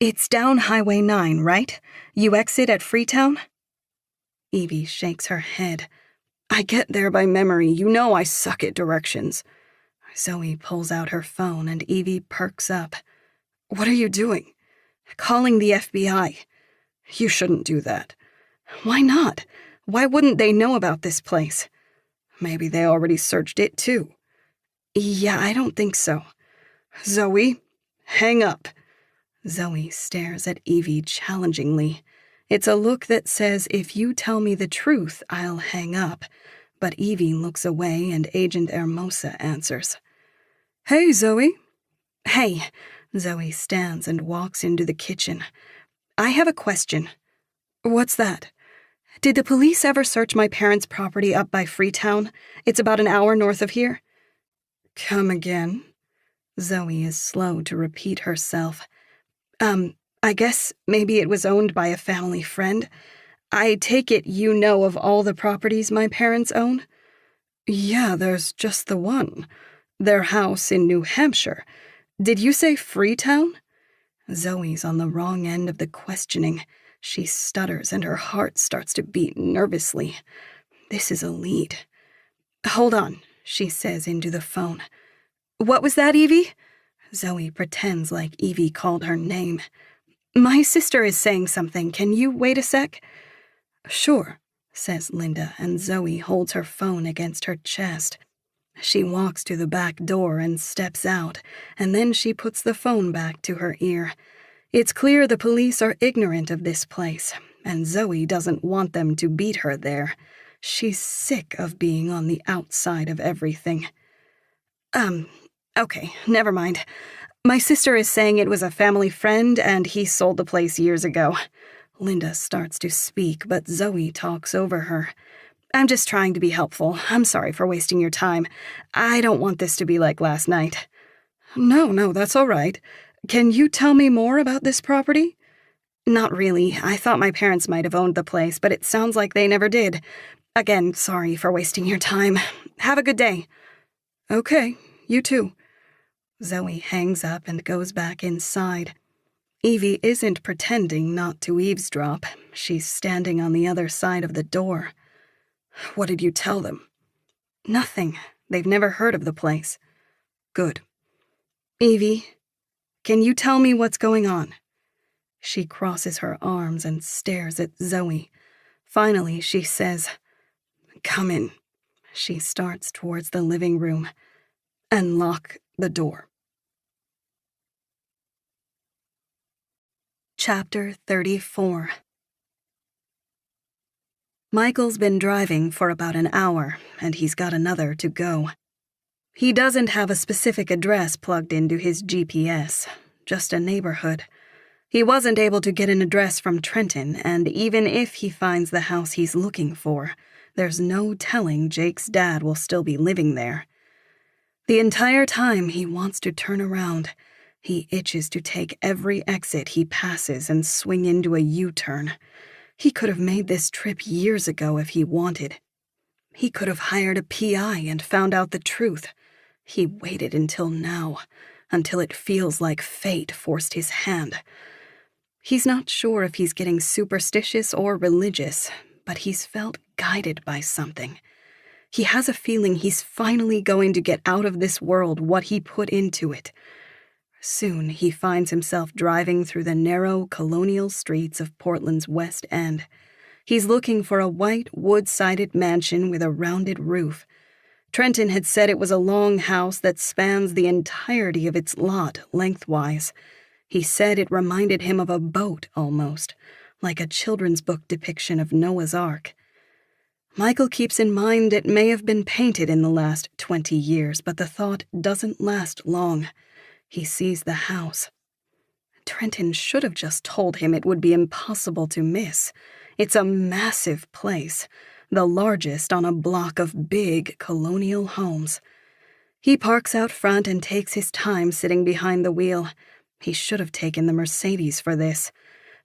"It's down Highway 9, right? You exit at Freetown?" Evie shakes her head. "I get there by memory. You know I suck at directions." Zoe pulls out her phone and Evie perks up. "What are you doing?" "Calling the FBI." "You shouldn't do that." "Why not? Why wouldn't they know about this place?" "Maybe they already searched it too." "Yeah, I don't think so." "Zoe, hang up." Zoe stares at Evie challengingly. It's a look that says, "If you tell me the truth, I'll hang up." But Evie looks away and Agent Hermosa answers. "Hey, Zoe." "Hey." Zoe stands and walks into the kitchen. "I have a question." "What's that?" "Did the police ever search my parents' property up by Freetown? It's about an hour north of here." "Come again?" Zoe is slow to repeat herself. I guess maybe it was owned by a family friend. I take it you know of all the properties my parents own?" "Yeah, there's just the one. Their house in New Hampshire. Did you say Freetown?" Zoe's on the wrong end of the questioning. She stutters and her heart starts to beat nervously. This is a lead. "Hold on," she says into the phone. "What was that, Evie?" Zoe pretends like Evie called her name. "My sister is saying something. Can you wait a sec?" "Sure," says Linda, and Zoe holds her phone against her chest. She walks to the back door and steps out, and then she puts the phone back to her ear. It's clear the police are ignorant of this place, and Zoe doesn't want them to beat her there. She's sick of being on the outside of everything. Okay, never mind. My sister is saying it was a family friend and he sold the place years ago. Linda starts to speak, but Zoe talks over her. I'm just trying to be helpful. I'm sorry for wasting your time. I don't want this to be like last night. No, that's all right. Can you tell me more about this property? Not really. I thought my parents might have owned the place, but it sounds like they never did. Again, sorry for wasting your time. Have a good day. Okay, you too. Zoe hangs up and goes back inside. Evie isn't pretending not to eavesdrop. She's standing on the other side of the door. What did you tell them? Nothing. They've never heard of the place. Good. Evie, can you tell me what's going on? She crosses her arms and stares at Zoe. Finally, she says, Come in. She starts towards the living room. And lock the door. Chapter 34. Michael's been driving for about an hour, and he's got another to go. He doesn't have a specific address plugged into his GPS, just a neighborhood. He wasn't able to get an address from Trenton, and even if he finds the house he's looking for, there's no telling Jake's dad will still be living there. The entire time he wants to turn around. He itches to take every exit he passes and swing into a U-turn. He could have made this trip years ago if he wanted. He could have hired a PI and found out the truth. He waited until now, until it feels like fate forced his hand. He's not sure if he's getting superstitious or religious, but he's felt guided by something. He has a feeling he's finally going to get out of this world what he put into it. Soon he finds himself driving through the narrow colonial streets of Portland's West End. He's looking for a white, wood-sided mansion with a rounded roof. Trenton had said it was a long house that spans the entirety of its lot lengthwise. He said it reminded him of a boat, almost, like a children's book depiction of Noah's Ark. Michael keeps in mind it may have been painted in the last 20 years, but the thought doesn't last long. He sees the house. Trenton should have just told him it would be impossible to miss. It's a massive place, the largest on a block of big colonial homes. He parks out front and takes his time sitting behind the wheel. He should have taken the Mercedes for this.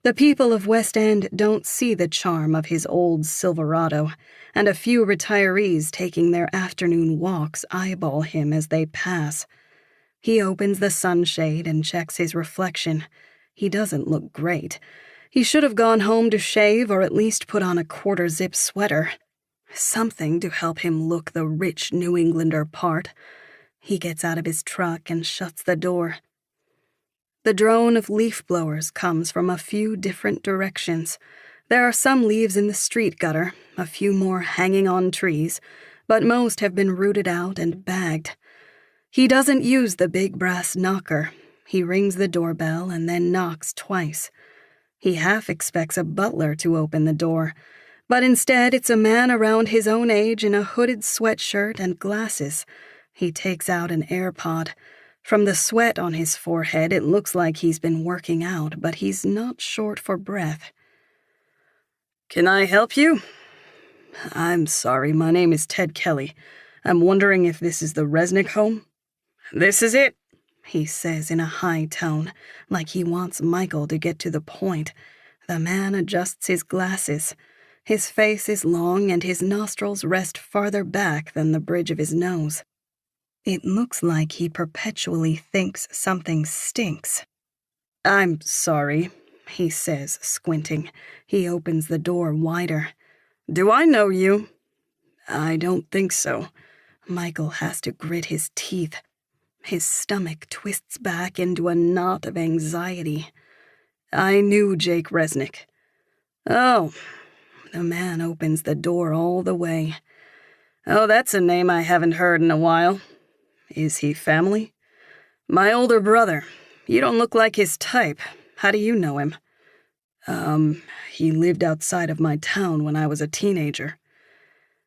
The people of West End don't see the charm of his old Silverado, and a few retirees taking their afternoon walks eyeball him as they pass. He opens the sunshade and checks his reflection. He doesn't look great. He should have gone home to shave or at least put on a quarter-zip sweater. Something to help him look the rich New Englander part. He gets out of his truck and shuts the door. The drone of leaf blowers comes from a few different directions. There are some leaves in the street gutter, a few more hanging on trees, but most have been rooted out and bagged. He doesn't use the big brass knocker. He rings the doorbell and then knocks twice. He half expects a butler to open the door, but instead it's a man around his own age in a hooded sweatshirt and glasses. He takes out an AirPod. From the sweat on his forehead, it looks like he's been working out, but he's not short for breath. Can I help you? I'm sorry, my name is Ted Kelly. I'm wondering if this is the Resnick home? This is it, he says in a high tone, like he wants Michael to get to the point. The man adjusts his glasses. His face is long and his nostrils rest farther back than the bridge of his nose. It looks like he perpetually thinks something stinks. I'm sorry, he says, squinting. He opens the door wider. Do I know you? I don't think so. Michael has to grit his teeth. His stomach twists back into a knot of anxiety. I knew Jake Resnick. Oh. The man opens the door all the way. Oh, that's a name I haven't heard in a while. Is he family? My older brother. You don't look like his type. How do you know him? He lived outside of my town when I was a teenager.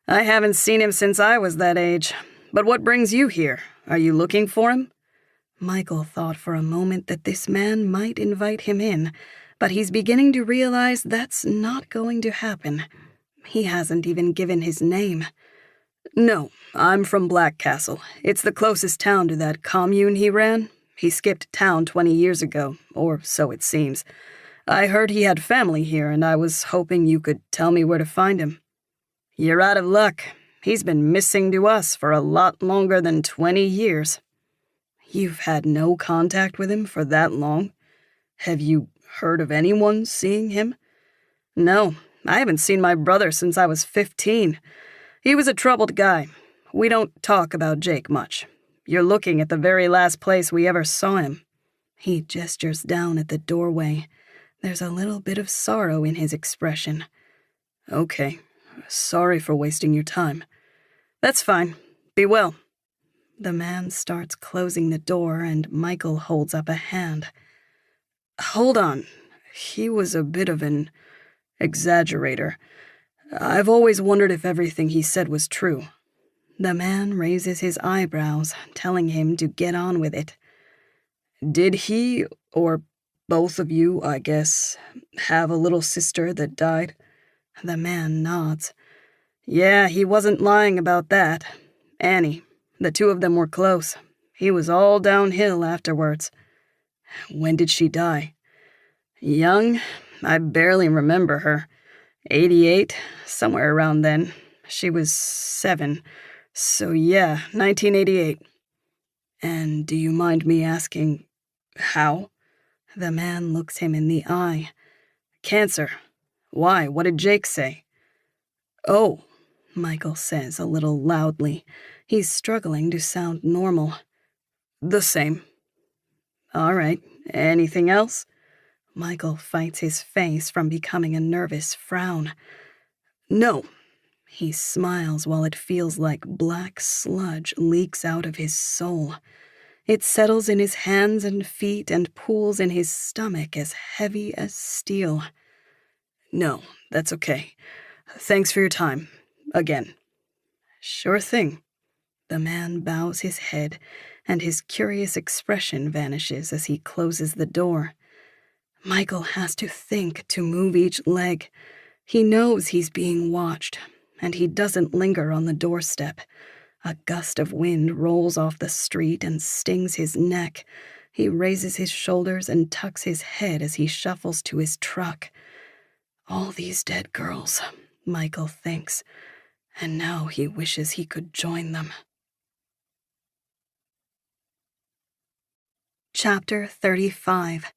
I haven't seen him since I was that age. But what brings you here? Are you looking for him? Michael thought for a moment that this man might invite him in, But he's beginning to realize that's not going to happen. He hasn't even given his name. No, I'm from Black Castle. It's the closest town to that commune he ran. He skipped town 20 years ago, or so it seems. I heard he had family here, and I was hoping you could tell me where to find him. You're out of luck. He's been missing to us for a lot longer than 20 years. You've had no contact with him for that long? Have you heard of anyone seeing him? No, I haven't seen my brother since I was 15. He was a troubled guy. We don't talk about Jake much. You're looking at the very last place we ever saw him. He gestures down at the doorway. There's a little bit of sorrow in his expression. Okay, sorry for wasting your time. That's fine. Be well. The man starts closing the door, and Michael holds up a hand. Hold on. He was a bit of an exaggerator. I've always wondered if everything he said was true. The man raises his eyebrows, telling him to get on with it. Did he, or both of you, I guess, have a little sister that died? The man nods. Yeah, he wasn't lying about that. Annie. The two of them were close. He was all downhill afterwards. When did she die? Young. I barely remember her. 88, somewhere around then. She was 7. So yeah, 1988. And do you mind me asking, how? The man looks him in the eye. Cancer. Why? What did Jake say? Oh, Michael says a little loudly. He's struggling to sound normal. The same. All right. Anything else? Michael fights his face from becoming a nervous frown. No. He smiles while it feels like black sludge leaks out of his soul. It settles in his hands and feet and pools in his stomach as heavy as steel. No, that's okay. Thanks for your time. Again. Sure thing. The man bows his head, and his curious expression vanishes as he closes the door. Michael has to think to move each leg. He knows he's being watched, and he doesn't linger on the doorstep. A gust of wind rolls off the street and stings his neck. He raises his shoulders and tucks his head as he shuffles to his truck. All these dead girls, Michael thinks, and now he wishes he could join them. Chapter 35.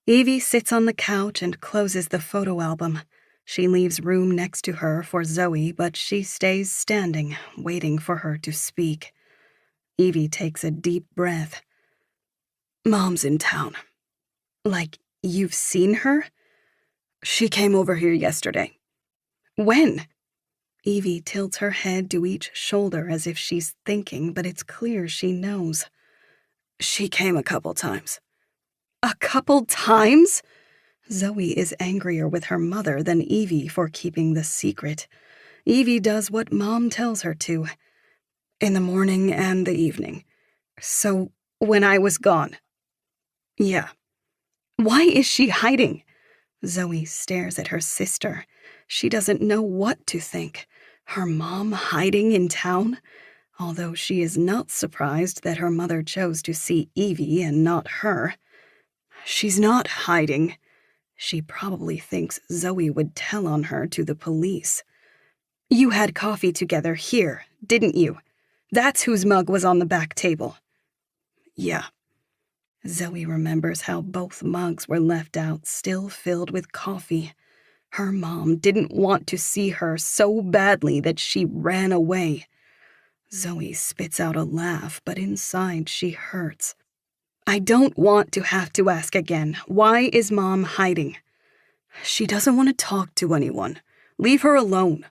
Evie sits on the couch and closes the photo album. She leaves room next to her for Zoe, but she stays standing, waiting for her to speak. Evie takes a deep breath. Mom's in town. Like, you've seen her? She came over here yesterday. When? Evie tilts her head to each shoulder as if she's thinking, but it's clear she knows. She came a couple times. A couple times? Zoe is angrier with her mother than Evie for keeping the secret. Evie does what Mom tells her to. In the morning and the evening. So, when I was gone? Yeah. Why is she hiding? Zoe stares at her sister. She doesn't know what to think. Her mom hiding in town? Although she is not surprised that her mother chose to see Evie and not her. She's not hiding. She probably thinks Zoe would tell on her to the police. You had coffee together here, didn't you? That's whose mug was on the back table. Yeah. Zoe remembers how both mugs were left out, still filled with coffee. Her mom didn't want to see her so badly that she ran away. Zoe spits out a laugh, but inside she hurts. I don't want to have to ask again. Why is Mom hiding? She doesn't want to talk to anyone. Leave her alone.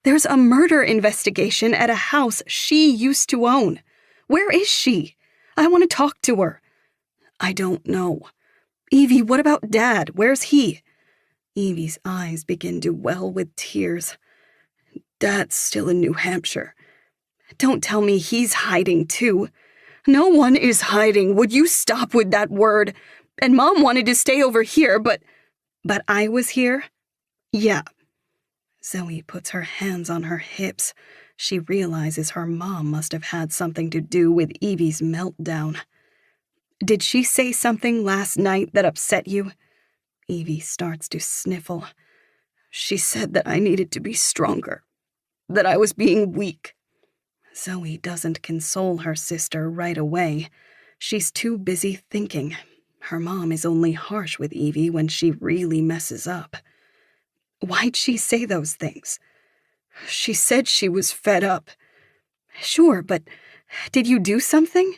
There's a murder investigation at a house she used to own. Where is she? I want to talk to her. I don't know. Evie, what about Dad? Where's he? Evie's eyes begin to well with tears. Dad's still in New Hampshire. Don't tell me he's hiding too. No one is hiding. Would you stop with that word? And Mom wanted to stay over here, but I was here? yeah. Zoe puts her hands on her hips. She realizes her mom must have had something to do with Evie's meltdown. Did she say something last night that upset you? Evie starts to sniffle. She said that I needed to be stronger, that I was being weak. Zoe doesn't console her sister right away. She's too busy thinking. Her mom is only harsh with Evie when she really messes up. Why'd she say those things? She said she was fed up. Sure, but did you do something?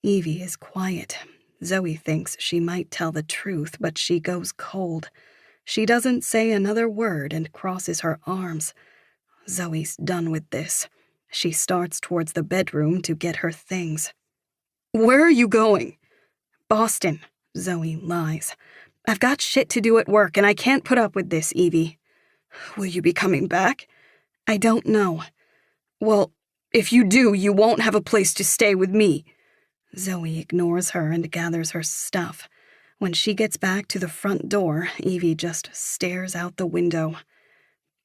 Evie is quiet. Zoe thinks she might tell the truth, but she goes cold. She doesn't say another word and crosses her arms. Zoe's done with this. She starts towards the bedroom to get her things. Where are you going? Boston, Zoe lies. I've got shit to do at work and I can't put up with this, Evie. Will you be coming back? I don't know. Well, if you do, you won't have a place to stay with me. Zoe ignores her and gathers her stuff. When she gets back to the front door, Evie just stares out the window.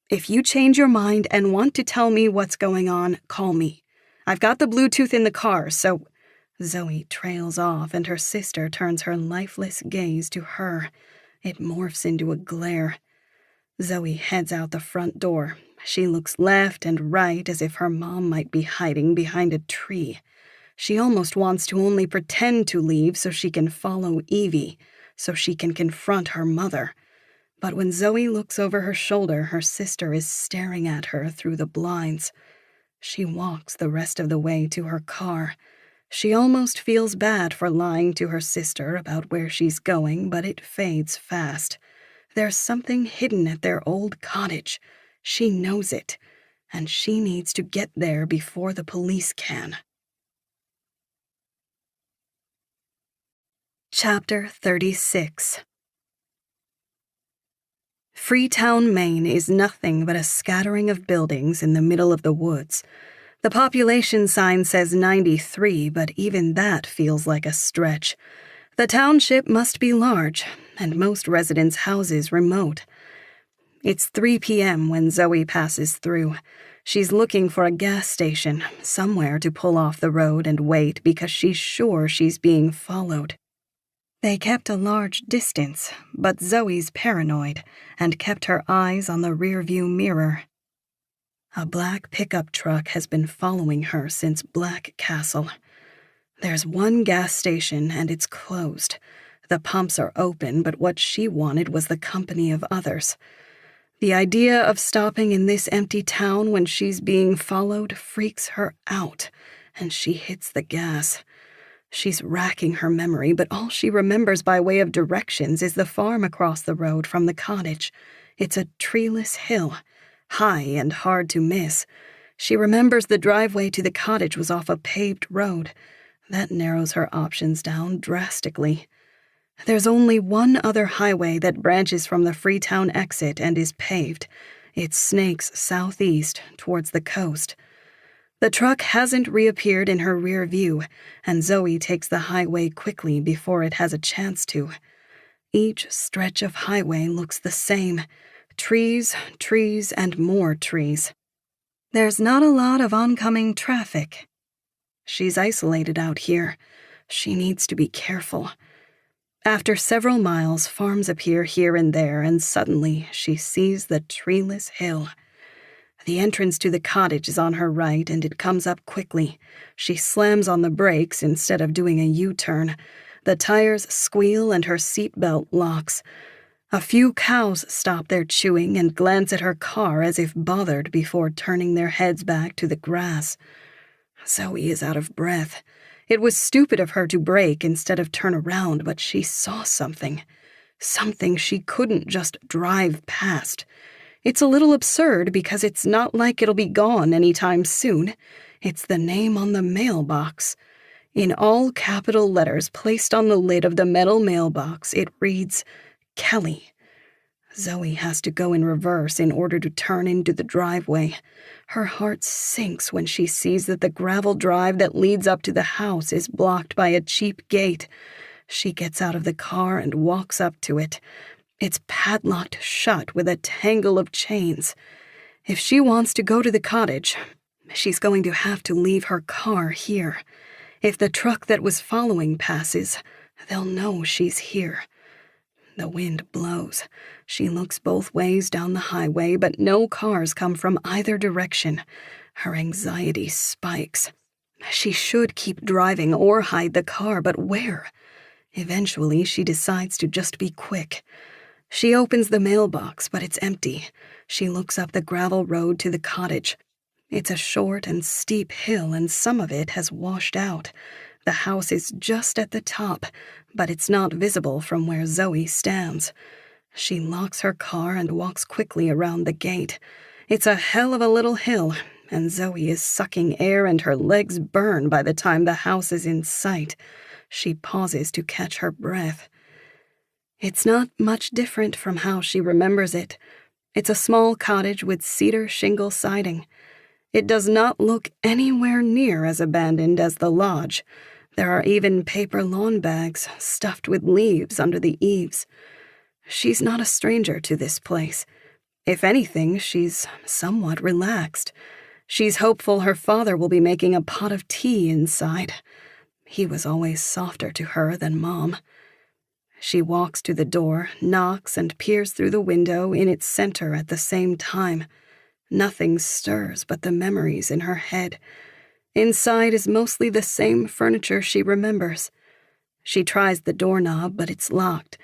If you change your mind and want to tell me what's going on, call me. I've got the Bluetooth in the car, so... Zoe trails off and her sister turns her lifeless gaze to her. It morphs into a glare. Zoe heads out the front door. She looks left and right as if her mom might be hiding behind a tree. She almost wants to only pretend to leave so she can follow Evie, so she can confront her mother. But when Zoe looks over her shoulder, her sister is staring at her through the blinds. She walks the rest of the way to her car. She almost feels bad for lying to her sister about where she's going, but it fades fast. There's something hidden at their old cottage. She knows it, and she needs to get there before the police can. Chapter 36. Freetown, Maine is nothing but a scattering of buildings in the middle of the woods. The population sign says 93, but even that feels like a stretch. The township must be large, and most residents' houses remote. It's 3 p.m. when Zoe passes through. She's looking for a gas station, somewhere to pull off the road and wait because she's sure she's being followed. They kept a large distance, but Zoe's paranoid and kept her eyes on the rearview mirror. A black pickup truck has been following her since Black Castle. There's one gas station and it's closed. The pumps are open, but what she wanted was the company of others. The idea of stopping in this empty town when she's being followed freaks her out, and she hits the gas. She's racking her memory, but all she remembers by way of directions is the farm across the road from the cottage. It's a treeless hill, high and hard to miss. She remembers the driveway to the cottage was off a paved road. That narrows her options down drastically. There's only one other highway that branches from the Freetown exit and is paved. It snakes southeast towards the coast. The truck hasn't reappeared in her rear view, and Zoe takes the highway quickly before it has a chance to. Each stretch of highway looks the same. Trees, trees, and more trees. There's not a lot of oncoming traffic. She's isolated out here. She needs to be careful. After several miles, farms appear here and there, and suddenly she sees the treeless hill. The entrance to the cottage is on her right, and it comes up quickly. She slams on the brakes instead of doing a U-turn. The tires squeal and her seatbelt locks. A few cows stop their chewing and glance at her car as if bothered before turning their heads back to the grass. Zoe is out of breath. It was stupid of her to brake instead of turn around, but she saw something. Something she couldn't just drive past. It's a little absurd because it's not like it'll be gone anytime soon. It's the name on the mailbox. In all capital letters placed on the lid of the metal mailbox, it reads, Kelly. Zoe has to go in reverse in order to turn into the driveway. Her heart sinks when she sees that the gravel drive that leads up to the house is blocked by a cheap gate. She gets out of the car and walks up to it. It's padlocked shut with a tangle of chains. If she wants to go to the cottage, she's going to have to leave her car here. If the truck that was following passes, they'll know she's here. The wind blows. She looks both ways down the highway, but no cars come from either direction. Her anxiety spikes. She should keep driving or hide the car, but where? Eventually, she decides to just be quick. She opens the mailbox, but it's empty. She looks up the gravel road to the cottage. It's a short and steep hill, and some of it has washed out. The house is just at the top, but it's not visible from where Zoe stands. She locks her car and walks quickly around the gate. It's a hell of a little hill, and Zoe is sucking air and her legs burn by the time the house is in sight. She pauses to catch her breath. It's not much different from how she remembers it. It's a small cottage with cedar shingle siding. It does not look anywhere near as abandoned as the lodge. There are even paper lawn bags stuffed with leaves under the eaves. She's not a stranger to this place. If anything, she's somewhat relaxed. She's hopeful her father will be making a pot of tea inside. He was always softer to her than Mom. She walks to the door, knocks, and peers through the window in its center at the same time. Nothing stirs but the memories in her head. Inside is mostly the same furniture she remembers. She tries the doorknob, but it's locked.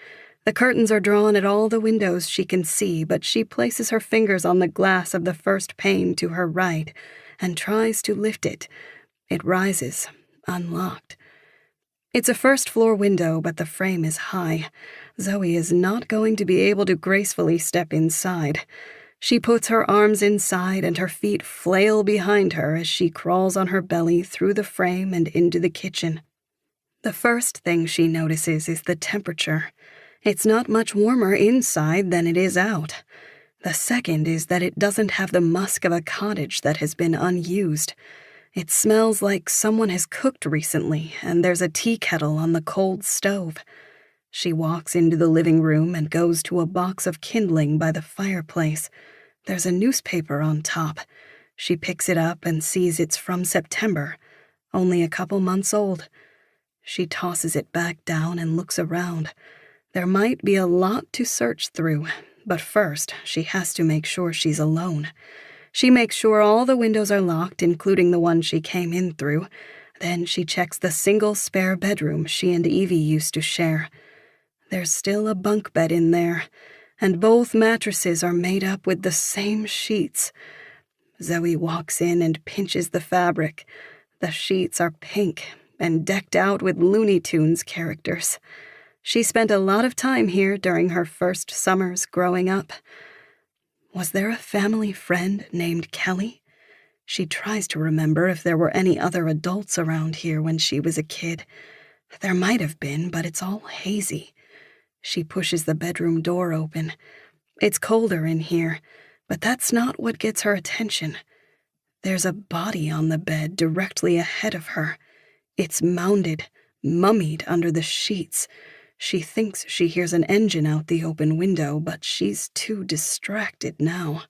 The curtains are drawn at all the windows she can see, but she places her fingers on the glass of the first pane to her right and tries to lift it. It rises, unlocked. It's a first-floor window, but the frame is high. Zoe is not going to be able to gracefully step inside. She puts her arms inside and her feet flail behind her as she crawls on her belly through the frame and into the kitchen. The first thing she notices is the temperature. It's not much warmer inside than it is out. The second is that it doesn't have the musk of a cottage that has been unused. It smells like someone has cooked recently, and there's a tea kettle on the cold stove. She walks into the living room and goes to a box of kindling by the fireplace. There's a newspaper on top. She picks it up and sees it's from September, only a couple months old. She tosses it back down and looks around. There might be a lot to search through, but first she has to make sure she's alone. She makes sure all the windows are locked, including the one she came in through. Then she checks the single spare bedroom she and Evie used to share. There's still a bunk bed in there, and both mattresses are made up with the same sheets. Zoe walks in and pinches the fabric. The sheets are pink and decked out with Looney Tunes characters. She spent a lot of time here during her first summers growing up. Was there a family friend named Kelly? She tries to remember if there were any other adults around here when she was a kid. There might have been, but it's all hazy. She pushes the bedroom door open. It's colder in here, but that's not what gets her attention. There's a body on the bed directly ahead of her. It's mounded, mummied under the sheets. She thinks she hears an engine out the open window, but she's too distracted now.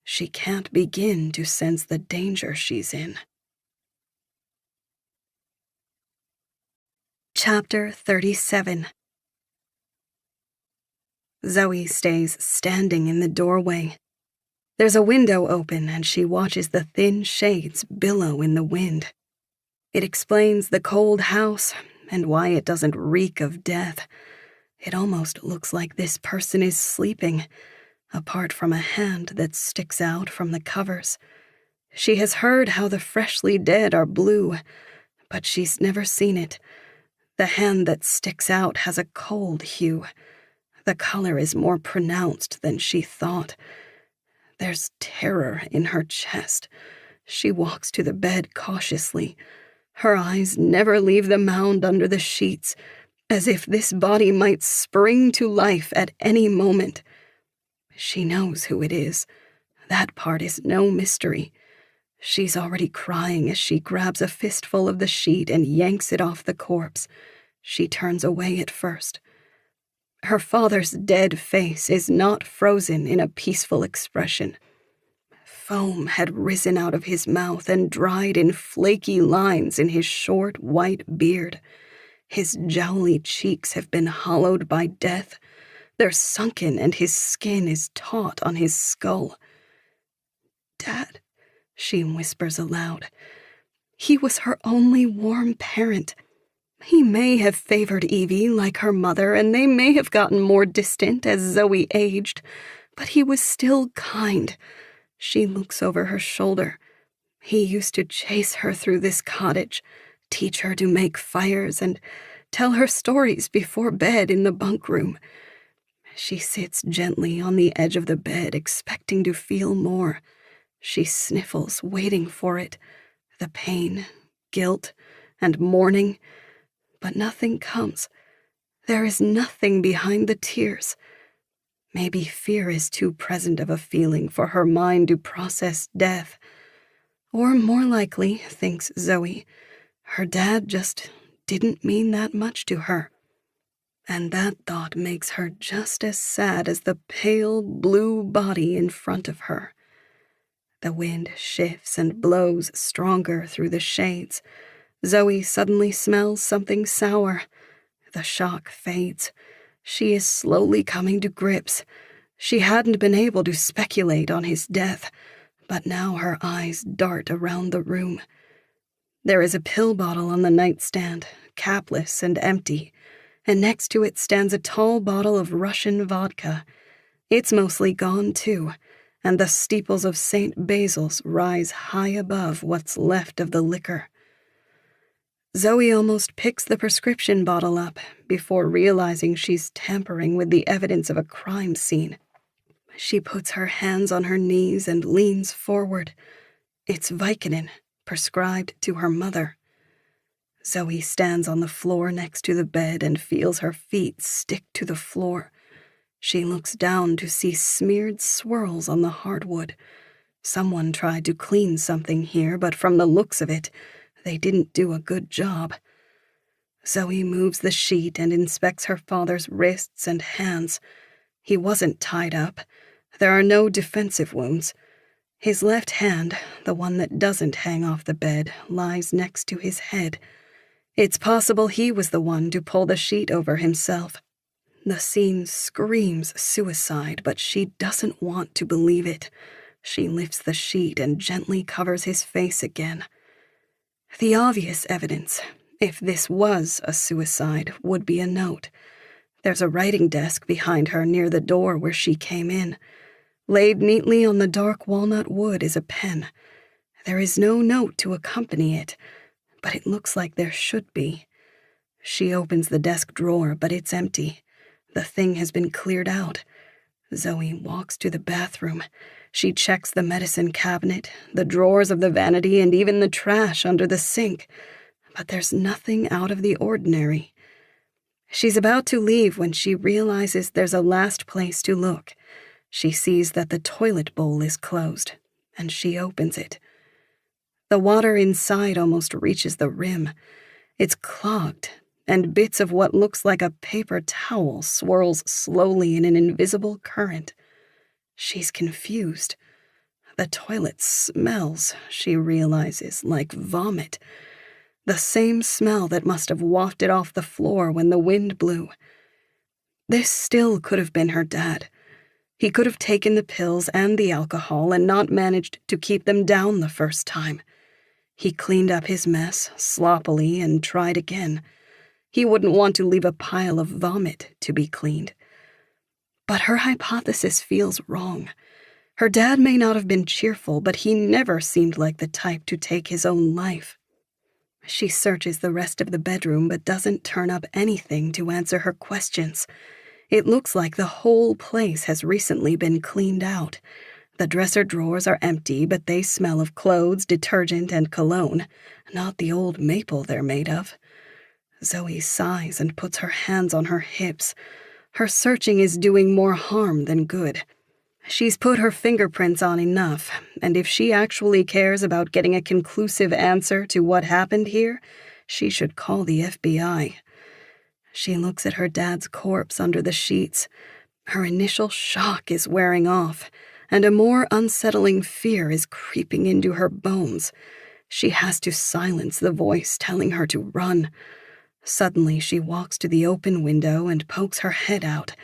She can't begin to sense the danger she's in. Chapter 37. Zoe stays standing in the doorway. There's a window open, and she watches the thin shades billow in the wind. It explains the cold house and why it doesn't reek of death. It almost looks like this person is sleeping, apart from a hand that sticks out from the covers. She has heard how the freshly dead are blue, but she's never seen it. The hand that sticks out has a cold hue. The color is more pronounced than she thought. There's terror in her chest. She walks to the bed cautiously. Her eyes never leave the mound under the sheets, as if this body might spring to life at any moment. She knows who it is. That part is no mystery. She's already crying as she grabs a fistful of the sheet and yanks it off the corpse. She turns away at first. Her father's dead face is not frozen in a peaceful expression. Foam had risen out of his mouth and dried in flaky lines in his short white beard. His jowly cheeks have been hollowed by death. They're sunken, and his skin is taut on his skull. "Dad," she whispers aloud. "He was her only warm parent. He may have favored Evie like her mother, and they may have gotten more distant as Zoe aged, but he was still kind." She looks over her shoulder. "He used to chase her through this cottage, teach her to make fires, and tell her stories before bed in the bunk room." She sits gently on the edge of the bed, expecting to feel more. She sniffles, waiting for it. The pain, guilt, and mourning. But nothing comes. There is nothing behind the tears. Maybe fear is too present of a feeling for her mind to process death. Or more likely, thinks Zoe, her dad just didn't mean that much to her. And that thought makes her just as sad as the pale blue body in front of her. The wind shifts and blows stronger through the shades. Zoe suddenly smells something sour. The shock fades. She is slowly coming to grips. She hadn't been able to speculate on his death, but now her eyes dart around the room. There is a pill bottle on the nightstand, capless and empty, and next to it stands a tall bottle of Russian vodka. It's mostly gone, too, and the steeples of St. Basil's rise high above what's left of the liquor. Zoe almost picks the prescription bottle up before realizing she's tampering with the evidence of a crime scene. She puts her hands on her knees and leans forward. It's Vicodin, prescribed to her mother. Zoe stands on the floor next to the bed and feels her feet stick to the floor. She looks down to see smeared swirls on the hardwood. Someone tried to clean something here, but from the looks of it, they didn't do a good job. Zoe moves the sheet and inspects her father's wrists and hands. He wasn't tied up. There are no defensive wounds. His left hand, the one that doesn't hang off the bed, lies next to his head. It's possible he was the one to pull the sheet over himself. The scene screams suicide, but she doesn't want to believe it. She lifts the sheet and gently covers his face again. The obvious evidence, if this was a suicide, would be a note. There's a writing desk behind her near the door where she came in. Laid neatly on the dark walnut wood is a pen. There is no note to accompany it, but it looks like there should be. She opens the desk drawer, but it's empty. The thing has been cleared out. Zoe walks to the bathroom. She checks the medicine cabinet, the drawers of the vanity, and even the trash under the sink. But there's nothing out of the ordinary. She's about to leave when she realizes there's a last place to look. She sees that the toilet bowl is closed, and she opens it. The water inside almost reaches the rim. It's clogged, and bits of what looks like a paper towel swirls slowly in an invisible current. She's confused. The toilet smells, she realizes, like vomit. The same smell that must have wafted off the floor when the wind blew. This still could have been her dad. He could have taken the pills and the alcohol and not managed to keep them down the first time. He cleaned up his mess sloppily and tried again. He wouldn't want to leave a pile of vomit to be cleaned. But her hypothesis feels wrong. Her dad may not have been cheerful, but he never seemed like the type to take his own life. She searches the rest of the bedroom but doesn't turn up anything to answer her questions. It looks like the whole place has recently been cleaned out. The dresser drawers are empty, but they smell of clothes, detergent, and cologne, not the old maple they're made of. Zoe sighs and puts her hands on her hips. Her searching is doing more harm than good. She's put her fingerprints on enough, and if she actually cares about getting a conclusive answer to what happened here, she should call the FBI. She looks at her dad's corpse under the sheets. Her initial shock is wearing off, and a more unsettling fear is creeping into her bones. She has to silence the voice telling her to run. Suddenly, she walks to the open window and pokes her head out.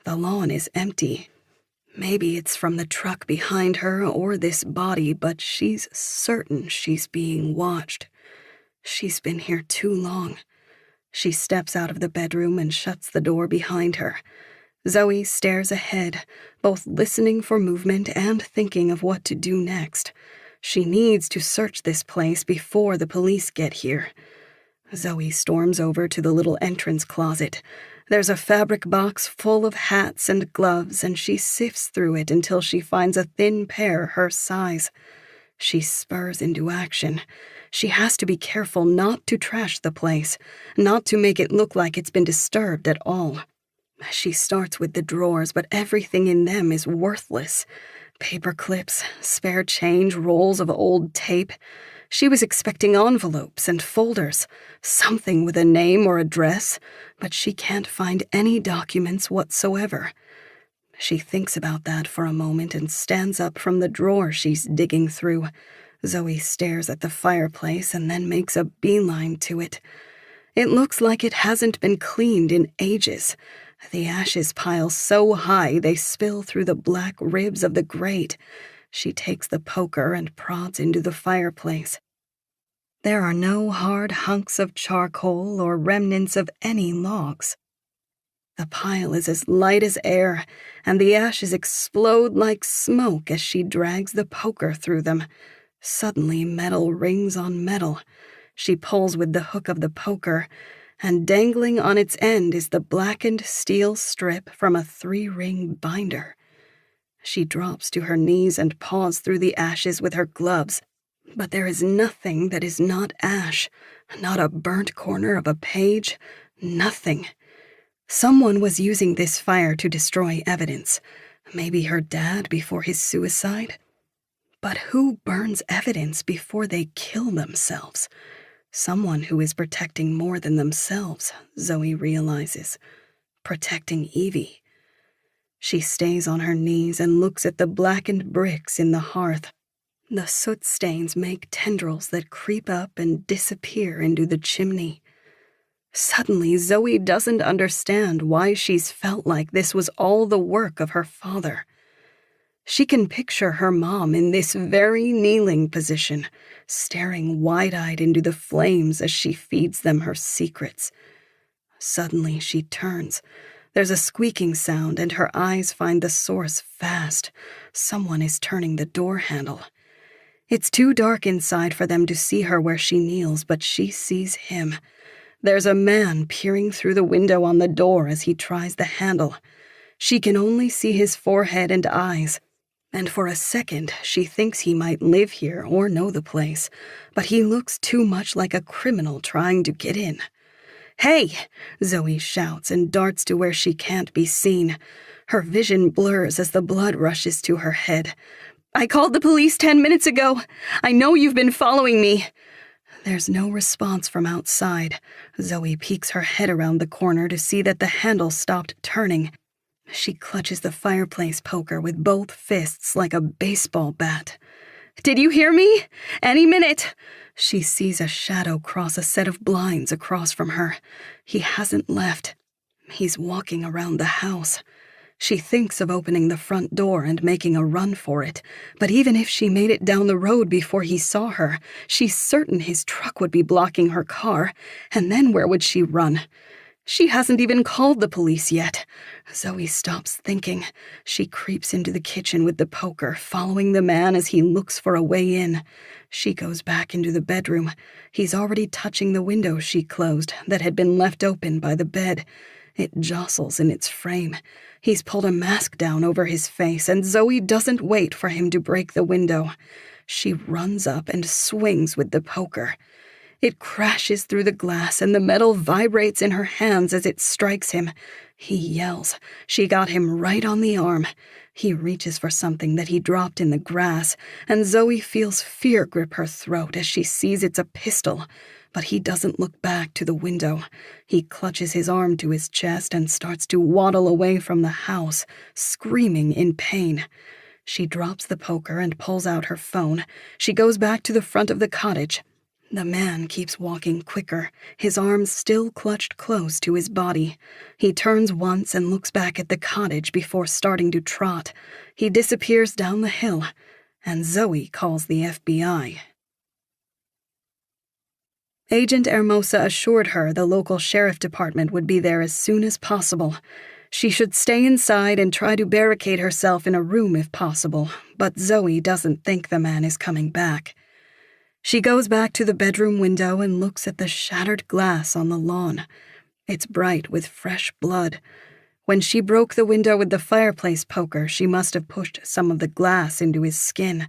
The lawn is empty. Maybe it's from the truck behind her or this body, but she's certain she's being watched. She's been here too long. She steps out of the bedroom and shuts the door behind her. Zoe stares ahead, both listening for movement and thinking of what to do next. She needs to search this place before the police get here. Zoe storms over to the little entrance closet. There's a fabric box full of hats and gloves, and she sifts through it until she finds a thin pair her size. She spurs into action. She has to be careful not to trash the place, not to make it look like it's been disturbed at all. She starts with the drawers, but everything in them is worthless. Paper clips, spare change, rolls of old tape. She was expecting envelopes and folders, something with a name or address, but she can't find any documents whatsoever. She thinks about that for a moment and stands up from the drawer she's digging through. Zoe stares at the fireplace and then makes a beeline to it. It looks like it hasn't been cleaned in ages. The ashes pile so high they spill through the black ribs of the grate. She takes the poker and prods into the fireplace. There are no hard hunks of charcoal or remnants of any logs. The pile is as light as air, and the ashes explode like smoke as she drags the poker through them. Suddenly, metal rings on metal. She pulls with the hook of the poker, and dangling on its end is the blackened steel strip from a 3-ring binder. She drops to her knees and paws through the ashes with her gloves, but there is nothing that is not ash, not a burnt corner of a page, nothing. Someone was using this fire to destroy evidence. Maybe her dad before his suicide? But who burns evidence before they kill themselves? Someone who is protecting more than themselves, Zoe realizes. Protecting Evie. She stays on her knees and looks at the blackened bricks in the hearth. The soot stains make tendrils that creep up and disappear into the chimney. Suddenly, Zoe doesn't understand why she's felt like this was all the work of her father. She can picture her mom in this very kneeling position, staring wide-eyed into the flames as she feeds them her secrets. Suddenly, she turns. There's a squeaking sound, and her eyes find the source fast. Someone is turning the door handle. It's too dark inside for them to see her where she kneels, but she sees him. There's a man peering through the window on the door as he tries the handle. She can only see his forehead and eyes, and for a second she thinks he might live here or know the place, but he looks too much like a criminal trying to get in. "Hey!" Zoe shouts and darts to where she can't be seen. Her vision blurs as the blood rushes to her head. "I called the police 10 minutes ago. I know you've been following me." There's no response from outside. Zoe peeks her head around the corner to see that the handle stopped turning. She clutches the fireplace poker with both fists like a baseball bat. "Did you hear me? Any minute." She sees a shadow cross a set of blinds across from her. He hasn't left. He's walking around the house. She thinks of opening the front door and making a run for it, but even if she made it down the road before he saw her, she's certain his truck would be blocking her car, and then where would she run? She hasn't even called the police yet. Zoe stops thinking. She creeps into the kitchen with the poker, following the man as he looks for a way in. She goes back into the bedroom. He's already touching the window she closed that had been left open by the bed. It jostles in its frame. He's pulled a mask down over his face, and Zoe doesn't wait for him to break the window. She runs up and swings with the poker. It crashes through the glass, and the metal vibrates in her hands as it strikes him. He yells. She got him right on the arm. He reaches for something that he dropped in the grass, and Zoe feels fear grip her throat as she sees it's a pistol. but he doesn't look back to the window. He clutches his arm to his chest and starts to waddle away from the house, screaming in pain. She drops the poker and pulls out her phone. She goes back to the front of the cottage. The man keeps walking quicker, his arms still clutched close to his body. He turns once and looks back at the cottage before starting to trot. He disappears down the hill, and Zoe calls the FBI. Agent Hermosa assured her the local sheriff department would be there as soon as possible. She should stay inside and try to barricade herself in a room if possible, but Zoe doesn't think the man is coming back. She goes back to the bedroom window and looks at the shattered glass on the lawn. It's bright with fresh blood. When she broke the window with the fireplace poker, she must have pushed some of the glass into his skin.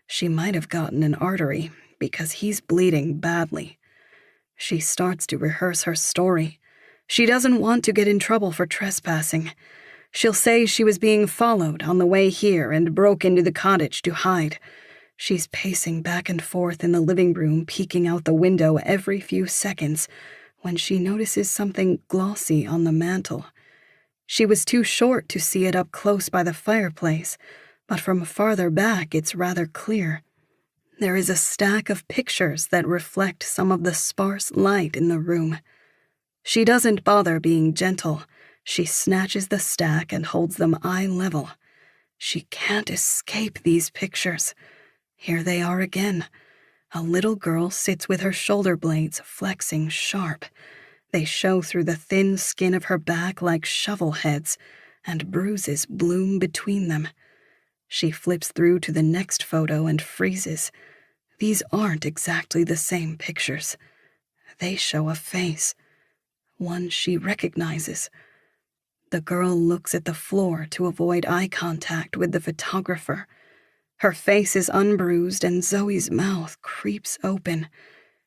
She might have gotten an artery, because he's bleeding badly. She starts to rehearse her story. She doesn't want to get in trouble for trespassing. She'll say she was being followed on the way here and broke into the cottage to hide. She's pacing back and forth in the living room, peeking out the window every few seconds, when she notices something glossy on the mantel. She was too short to see it up close by the fireplace, but from farther back it's rather clear. There is a stack of pictures that reflect some of the sparse light in the room. She doesn't bother being gentle. She snatches the stack and holds them eye level. She can't escape these pictures. Here they are again. A little girl sits with her shoulder blades flexing sharp. They show through the thin skin of her back like shovel heads, and bruises bloom between them. She flips through to the next photo and freezes. These aren't exactly the same pictures. They show a face, one she recognizes. The girl looks at the floor to avoid eye contact with the photographer. Her face is unbruised and Zoe's mouth creeps open.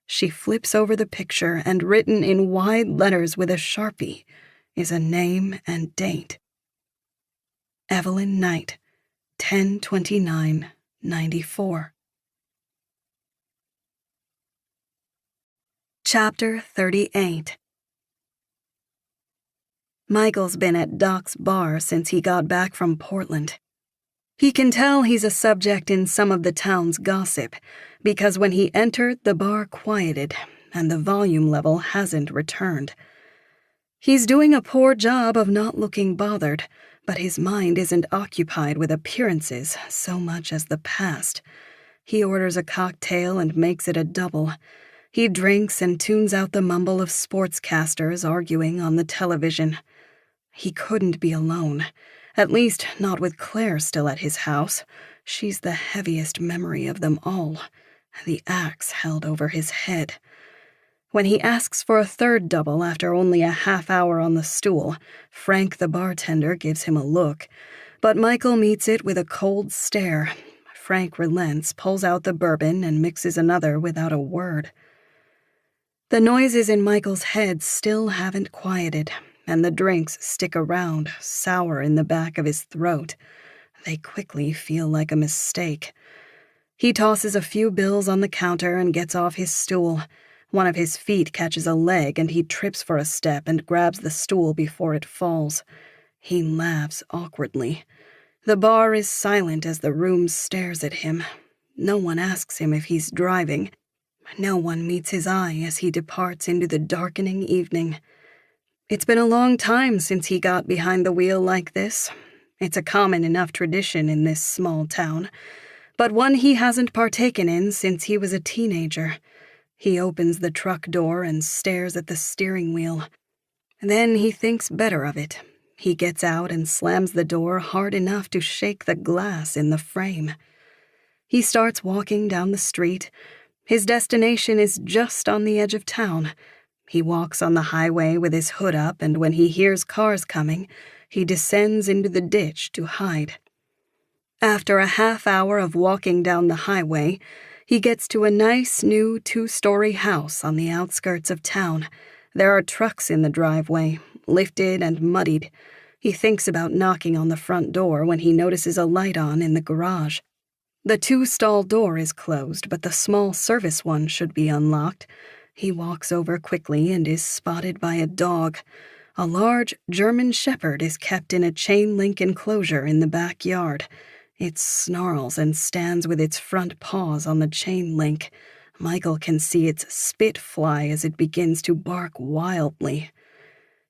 She flips over the picture and written in wide letters with a Sharpie is a name and date. Evelyn Knight, 10/29/94. Chapter 38. Michael's been at Doc's bar since he got back from Portland. He can tell he's a subject in some of the town's gossip, because when he entered, the bar quieted, and the volume level hasn't returned. He's doing a poor job of not looking bothered, but his mind isn't occupied with appearances so much as the past. He orders a cocktail and makes it a double. He drinks and tunes out the mumble of sportscasters arguing on the television. He couldn't be alone. At least not with Claire still at his house. She's the heaviest memory of them all, the axe held over his head. When he asks for a third double after only a half hour on the stool, Frank the bartender gives him a look, but Michael meets it with a cold stare. Frank relents, pulls out the bourbon, and mixes another without a word. The noises in Michael's head still haven't quieted, and the drinks stick around, sour in the back of his throat. They quickly feel like a mistake. He tosses a few bills on the counter and gets off his stool. One of his feet catches a leg and he trips for a step and grabs the stool before it falls. He laughs awkwardly. The bar is silent as the room stares at him. No one asks him if he's driving. No one meets his eye as he departs into the darkening evening. It's been a long time since he got behind the wheel like this. It's a common enough tradition in this small town, but one he hasn't partaken in since he was a teenager. He opens the truck door and stares at the steering wheel. Then he thinks better of it. He gets out and slams the door hard enough to shake the glass in the frame. He starts walking down the street. His destination is just on the edge of town. He walks on the highway with his hood up, and when he hears cars coming, he descends into the ditch to hide. After a half hour of walking down the highway, he gets to a nice new 2-story house on the outskirts of town. There are trucks in the driveway, lifted and muddied. He thinks about knocking on the front door when he notices a light on in the garage. The 2-stall door is closed, but the small service one should be unlocked. He walks over quickly and is spotted by a dog. A large German shepherd is kept in a chain-link enclosure in the backyard. It snarls and stands with its front paws on the chain link. Michael can see its spit fly as it begins to bark wildly.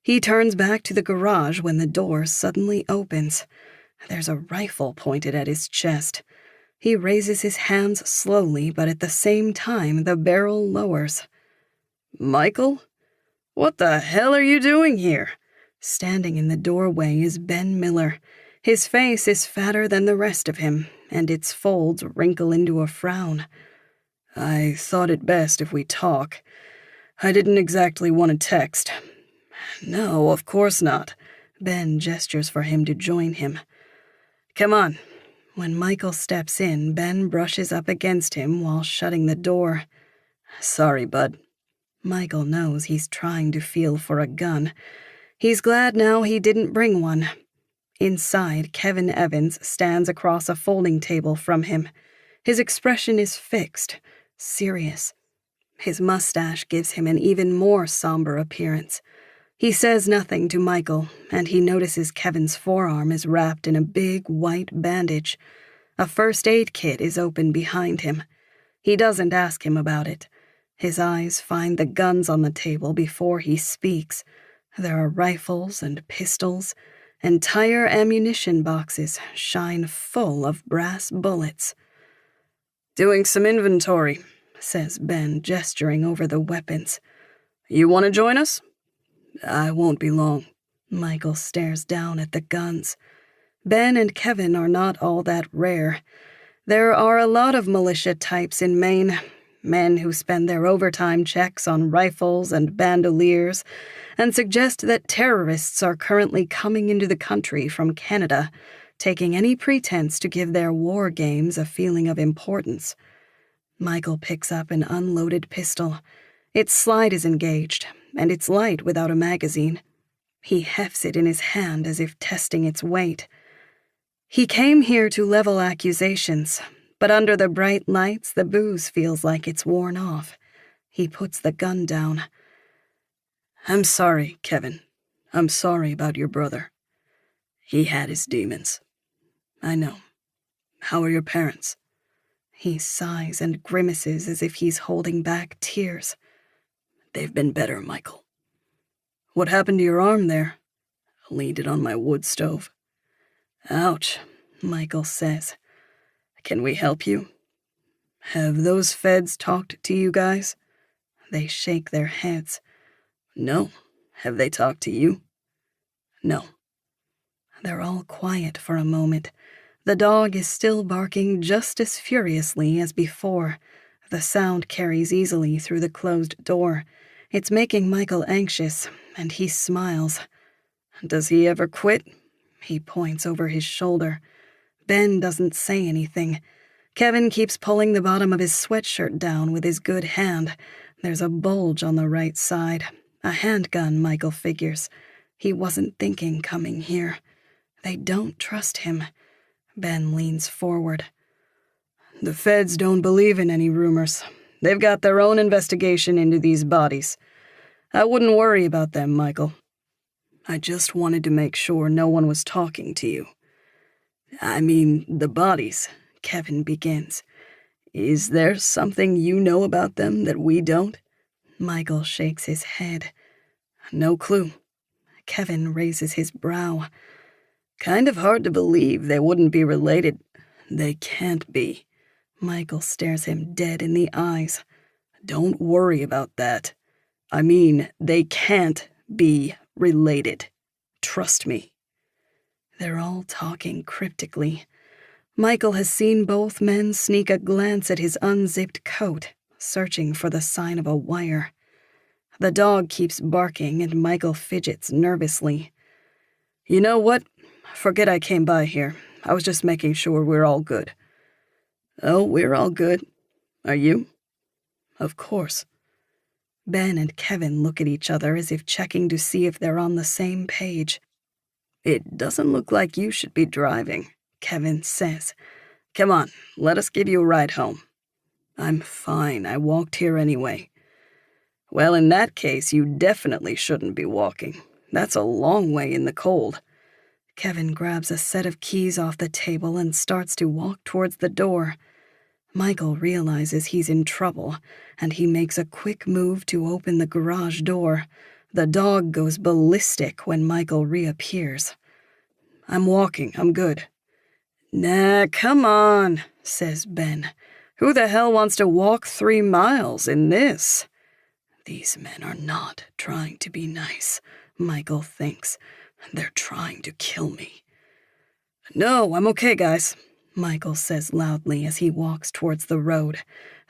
He turns back to the garage when the door suddenly opens. There's a rifle pointed at his chest. He raises his hands slowly, but at the same time the barrel lowers. Michael? What the hell are you doing here? Standing in the doorway is Ben Miller. His face is fatter than the rest of him, and its folds wrinkle into a frown. I thought it best if we talk. I didn't exactly want to text. No, of course not. Ben gestures for him to join him. Come on. When Michael steps in, Ben brushes up against him while shutting the door. Sorry, bud. Michael knows he's trying to feel for a gun. He's glad now he didn't bring one. Inside, Kevin Evans stands across a folding table from him. His expression is fixed, serious. His mustache gives him an even more somber appearance. He says nothing to Michael, and he notices Kevin's forearm is wrapped in a big white bandage. A first aid kit is open behind him. He doesn't ask him about it. His eyes find the guns on the table before he speaks. There are rifles and pistols. Entire ammunition boxes shine full of brass bullets. Doing some inventory, says Ben, gesturing over the weapons. You want to join us? I won't be long. Michael stares down at the guns. Ben and Kevin are not all that rare. There are a lot of militia types in Maine, men who spend their overtime checks on rifles and bandoliers and suggest that terrorists are currently coming into the country from Canada, taking any pretense to give their war games a feeling of importance. Michael picks up an unloaded pistol. Its slide is engaged, and it's light without a magazine. He hefts it in his hand as if testing its weight. He came here to level accusations, but under the bright lights, the booze feels like it's worn off. He puts the gun down. I'm sorry, Kevin. I'm sorry about your brother. He had his demons. I know. How are your parents? He sighs and grimaces as if he's holding back tears. They've been better, Michael. What happened to your arm there? I leaned it on my wood stove. Ouch, Michael says. Can we help you? Have those feds talked to you guys? They shake their heads. No. Have they talked to you? No. They're all quiet for a moment. The dog is still barking just as furiously as before. The sound carries easily through the closed door. It's making Michael anxious, and he smiles. Does he ever quit? He points over his shoulder. Ben doesn't say anything. Kevin keeps pulling the bottom of his sweatshirt down with his good hand. There's a bulge on the right side. A handgun, Michael figures. He wasn't thinking coming here. They don't trust him. Ben leans forward. The feds don't believe in any rumors. They've got their own investigation into these bodies. I wouldn't worry about them, Michael. I just wanted to make sure no one was talking to you. I mean, the bodies, Kevin begins. Is there something you know about them that we don't? Michael shakes his head. No clue. Kevin raises his brow. Kind of hard to believe they wouldn't be related. They can't be. Michael stares him dead in the eyes. Don't worry about that. I mean, they can't be related. Trust me. They're all talking cryptically. Michael has seen both men sneak a glance at his unzipped coat, searching for the sign of a wire. The dog keeps barking and Michael fidgets nervously. You know what? Forget I came by here. I was just making sure we're all good. Oh, we're all good. Are you? Of course. Ben and Kevin look at each other as if checking to see if they're on the same page. It doesn't look like you should be driving, Kevin says. Come on, let us give you a ride home. I'm fine. I walked here anyway. Well, in that case, you definitely shouldn't be walking. That's a long way in the cold. Kevin grabs a set of keys off the table and starts to walk towards the door. Michael realizes he's in trouble, and he makes a quick move to open the garage door. The dog goes ballistic when Michael reappears. I'm walking, I'm good. Nah, come on, says Ben. Who the hell wants to walk 3 miles in this? These men are not trying to be nice, Michael thinks. They're trying to kill me. No, I'm okay, guys, Michael says loudly as he walks towards the road.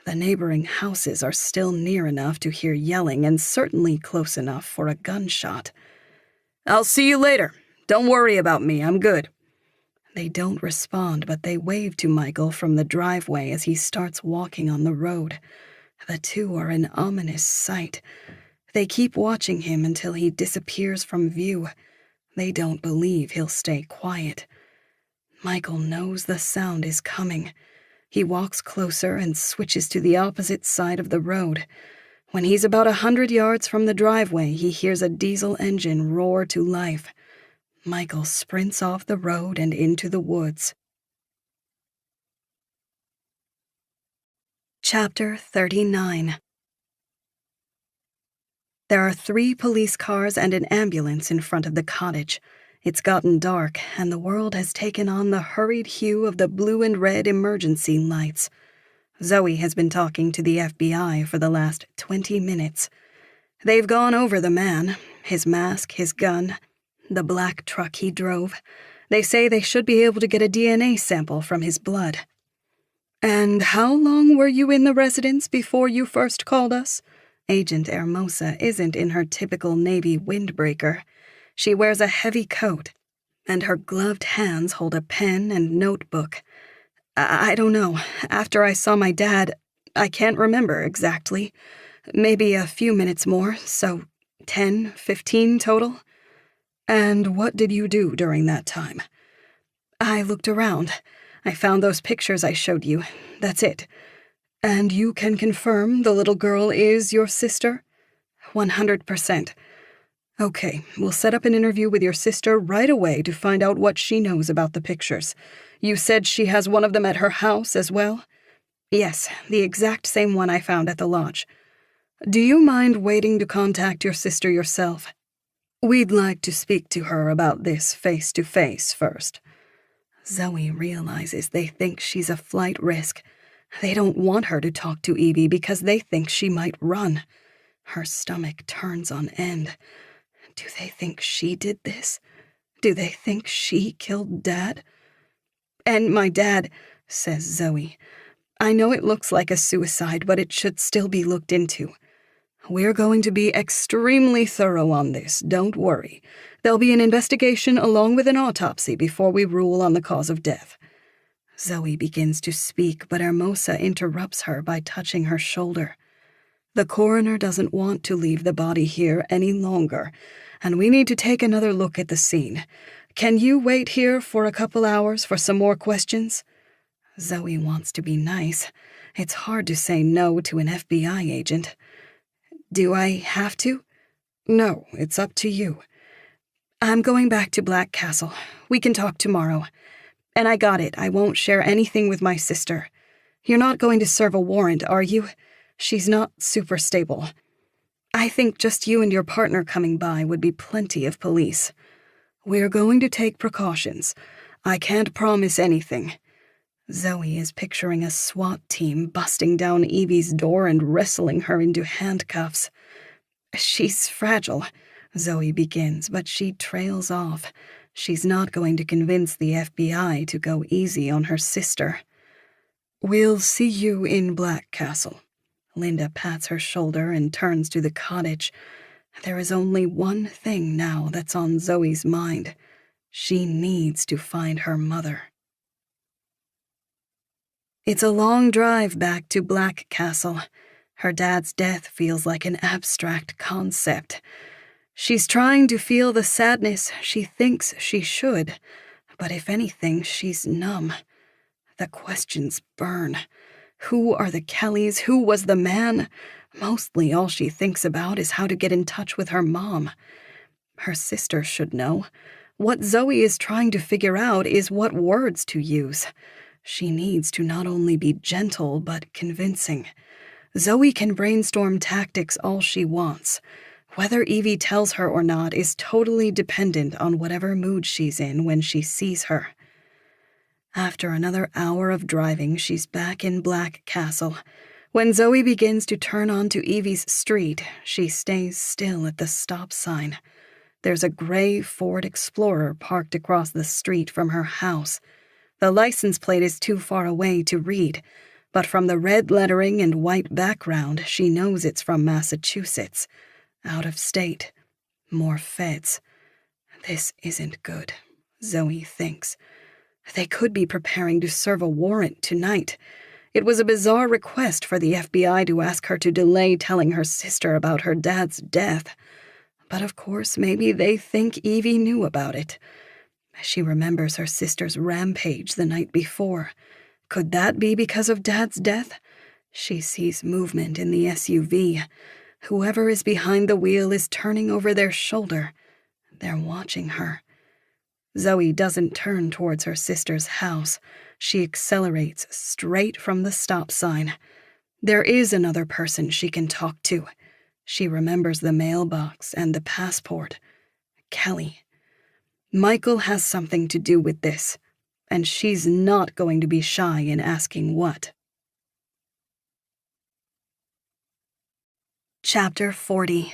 The neighboring houses are still near enough to hear yelling and certainly close enough for a gunshot. I'll see you later. Don't worry about me, I'm good. They don't respond, but they wave to Michael from the driveway as he starts walking on the road. The two are an ominous sight. They keep watching him until he disappears from view. They don't believe he'll stay quiet. Michael knows the sound is coming. He walks closer and switches to the opposite side of the road. When he's about 100 yards from the driveway, he hears a diesel engine roar to life. Michael sprints off the road and into the woods. Chapter 39. There are 3 police cars and an ambulance in front of the cottage. It's gotten dark, and the world has taken on the hurried hue of the blue and red emergency lights. Zoe has been talking to the FBI for the last 20 minutes. They've gone over the man, his mask, his gun, the black truck he drove. They say they should be able to get a DNA sample from his blood. And how long were you in the residence before you first called us? Agent Hermosa isn't in her typical Navy windbreaker. She wears a heavy coat, and her gloved hands hold a pen and notebook. I don't know. After I saw my dad, I can't remember exactly. Maybe a few minutes more, so 10, 15 total. And what did you do during that time? I looked around. I found those pictures I showed you. That's it. And you can confirm the little girl is your sister? 100%. Okay, we'll set up an interview with your sister right away to find out what she knows about the pictures. You said she has one of them at her house as well? Yes, the exact same one I found at the lodge. Do you mind waiting to contact your sister yourself? We'd like to speak to her about this face-to-face first. Zoe realizes they think she's a flight risk. They don't want her to talk to Evie because they think she might run. Her stomach turns on end. Do they think she did this? Do they think she killed Dad? And my dad, says Zoe. I know it looks like a suicide, but it should still be looked into. We're going to be extremely thorough on this, don't worry. There'll be an investigation along with an autopsy before we rule on the cause of death. Zoe begins to speak, but Hermosa interrupts her by touching her shoulder. The coroner doesn't want to leave the body here any longer, and we need to take another look at the scene. Can you wait here for a couple hours for some more questions? Zoe wants to be nice. It's hard to say no to an FBI agent. Do I have to? No, it's up to you. I'm going back to Black Castle. We can talk tomorrow. And I got it, I won't share anything with my sister. You're not going to serve a warrant, are you? She's not super stable. I think just you and your partner coming by would be plenty of police. We're going to take precautions. I can't promise anything. Zoe is picturing a SWAT team busting down Evie's door and wrestling her into handcuffs. She's fragile, Zoe begins, but she trails off. She's not going to convince the FBI to go easy on her sister. We'll see you in Black Castle. Linda pats her shoulder and turns to the cottage. There is only one thing now that's on Zoe's mind. She needs to find her mother. It's a long drive back to Black Castle. Her dad's death feels like an abstract concept. She's trying to feel the sadness she thinks she should, but if anything, she's numb. The questions burn. Who are the Kellys? Who was the man? Mostly all she thinks about is how to get in touch with her mom. Her sister should know. What Zoe is trying to figure out is what words to use. She needs to not only be gentle, but convincing. Zoe can brainstorm tactics all she wants. Whether Evie tells her or not is totally dependent on whatever mood she's in when she sees her. After another hour of driving, she's back in Black Castle. When Zoe begins to turn onto Evie's street, she stays still at the stop sign. There's a gray Ford Explorer parked across the street from her house. The license plate is too far away to read, but from the red lettering and white background, she knows it's from Massachusetts. Out of state. More feds. This isn't good, Zoe thinks. They could be preparing to serve a warrant tonight. It was a bizarre request for the FBI to ask her to delay telling her sister about her dad's death. But of course, maybe they think Evie knew about it. She remembers her sister's rampage the night before. Could that be because of Dad's death? She sees movement in the SUV. Whoever is behind the wheel is turning over their shoulder. They're watching her. Zoe doesn't turn towards her sister's house. She accelerates straight from the stop sign. There is another person she can talk to. She remembers the mailbox and the passport. Kelly. Michael has something to do with this, and she's not going to be shy in asking what. Chapter 40.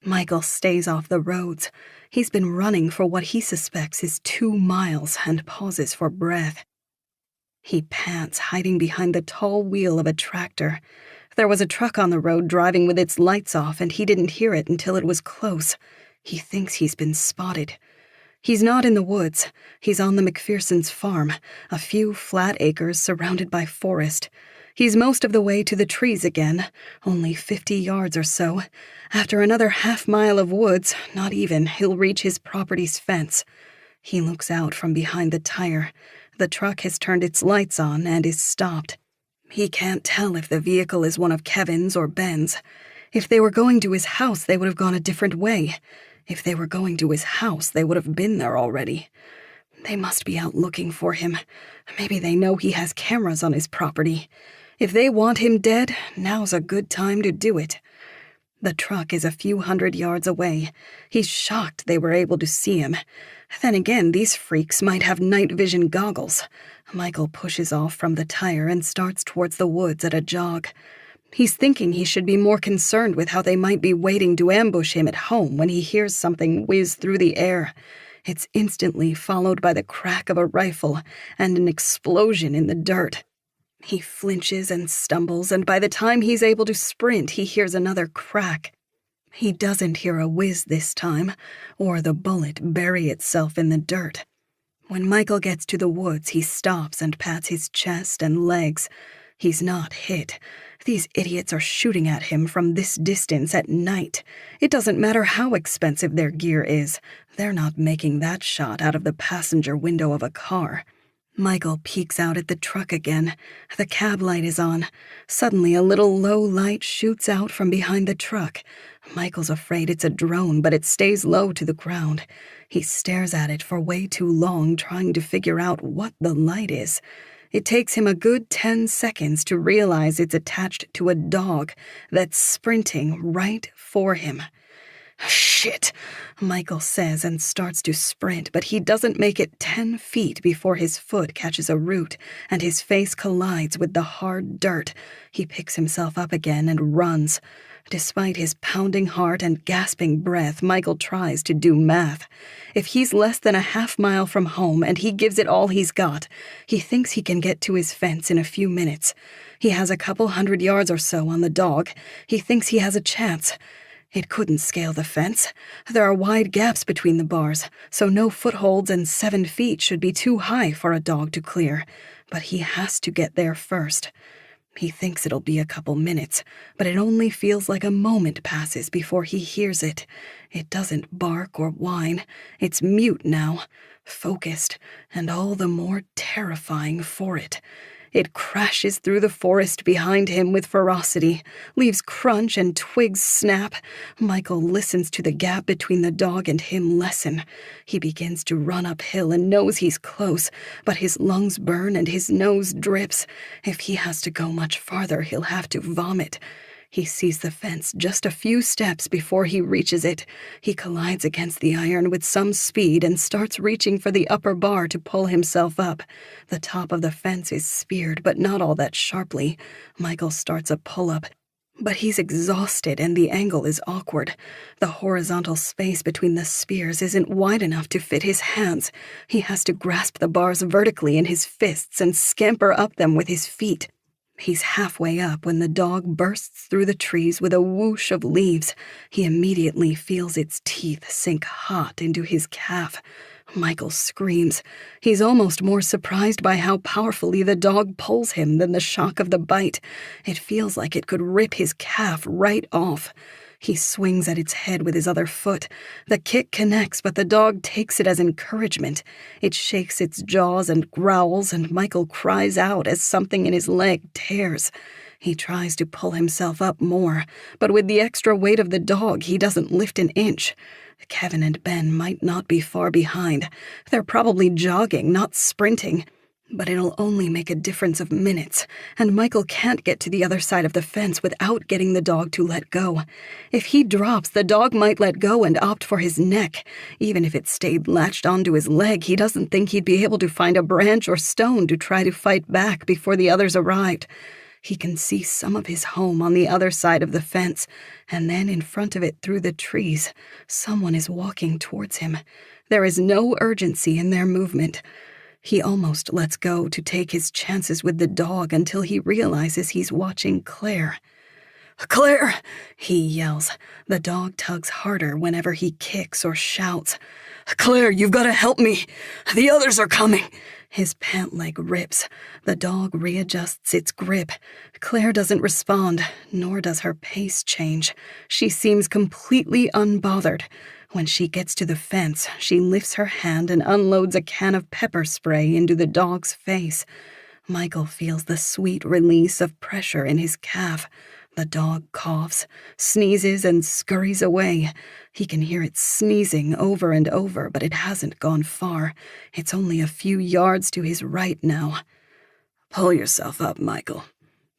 Michael stays off the roads. He's been running for what he suspects is 2 miles and pauses for breath. He pants, hiding behind the tall wheel of a tractor. There was a truck on the road driving with its lights off, and he didn't hear it until it was close. He thinks he's been spotted. He's not in the woods. He's on the McPherson's farm, a few flat acres surrounded by forest. He's most of the way to the trees again, only 50 yards or so. After another half-mile of woods, not even, he'll reach his property's fence. He looks out from behind the tire. The truck has turned its lights on and is stopped. He can't tell if the vehicle is one of Kevin's or Ben's. If they were going to his house, they would have gone a different way. If they were going to his house, they would have been there already. They must be out looking for him. Maybe they know he has cameras on his property. If they want him dead, now's a good time to do it. The truck is a few hundred yards away. He's shocked they were able to see him. Then again, these freaks might have night vision goggles. Michael pushes off from the tire and starts towards the woods at a jog. He's thinking he should be more concerned with how they might be waiting to ambush him at home when he hears something whiz through the air. It's instantly followed by the crack of a rifle and an explosion in the dirt. He flinches and stumbles, and by the time he's able to sprint, he hears another crack. He doesn't hear a whiz this time, or the bullet bury itself in the dirt. When Michael gets to the woods, he stops and pats his chest and legs. He's not hit. These idiots are shooting at him from this distance at night. It doesn't matter how expensive their gear is. They're not making that shot out of the passenger window of a car. Michael peeks out at the truck again. The cab light is on. Suddenly, a little low light shoots out from behind the truck. Michael's afraid it's a drone, but it stays low to the ground. He stares at it for way too long, trying to figure out what the light is. It takes him a good 10 seconds to realize it's attached to a dog that's sprinting right for him. "Shit," Michael says and starts to sprint, but he doesn't make it 10 feet before his foot catches a root and his face collides with the hard dirt. He picks himself up again and runs. Despite his pounding heart and gasping breath, Michael tries to do math. If he's less than a half-mile from home and he gives it all he's got, he thinks he can get to his fence in a few minutes. He has a couple hundred yards or so on the dog. He thinks he has a chance. It couldn't scale the fence. There are wide gaps between the bars, so no footholds, and 7 feet should be too high for a dog to clear. But he has to get there first. He thinks it'll be a couple minutes, but it only feels like a moment passes before he hears it. It doesn't bark or whine. It's mute now, focused, and all the more terrifying for it. It crashes through the forest behind him with ferocity, leaves crunch and twigs snap. Michael listens to the gap between the dog and him lessen. He begins to run uphill and knows he's close, but his lungs burn and his nose drips. If he has to go much farther, he'll have to vomit. He sees the fence just a few steps before he reaches it. He collides against the iron with some speed and starts reaching for the upper bar to pull himself up. The top of the fence is speared, but not all that sharply. Michael starts a pull-up, but he's exhausted and the angle is awkward. The horizontal space between the spears isn't wide enough to fit his hands. He has to grasp the bars vertically in his fists and scamper up them with his feet. He's halfway up when the dog bursts through the trees with a whoosh of leaves. He immediately feels its teeth sink hot into his calf. Michael screams. He's almost more surprised by how powerfully the dog pulls him than the shock of the bite. It feels like it could rip his calf right off. He swings at its head with his other foot. The kick connects, but the dog takes it as encouragement. It shakes its jaws and growls, and Michael cries out as something in his leg tears. He tries to pull himself up more, but with the extra weight of the dog, he doesn't lift an inch. Kevin and Ben might not be far behind. They're probably jogging, not sprinting. But it'll only make a difference of minutes, and Michael can't get to the other side of the fence without getting the dog to let go. If he drops, the dog might let go and opt for his neck. Even if it stayed latched onto his leg, he doesn't think he'd be able to find a branch or stone to try to fight back before the others arrived. He can see some of his home on the other side of the fence, and then in front of it through the trees, someone is walking towards him. There is no urgency in their movement. He almost lets go to take his chances with the dog until he realizes he's watching Claire. "Claire!" he yells. The dog tugs harder whenever he kicks or shouts. "Claire, you've got to help me. The others are coming." His pant leg rips. The dog readjusts its grip. Claire doesn't respond, nor does her pace change. She seems completely unbothered. When she gets to the fence, she lifts her hand and unloads a can of pepper spray into the dog's face. Michael feels the sweet release of pressure in his calf. The dog coughs, sneezes, and scurries away. He can hear it sneezing over and over, but it hasn't gone far. It's only a few yards to his right now. "Pull yourself up, Michael."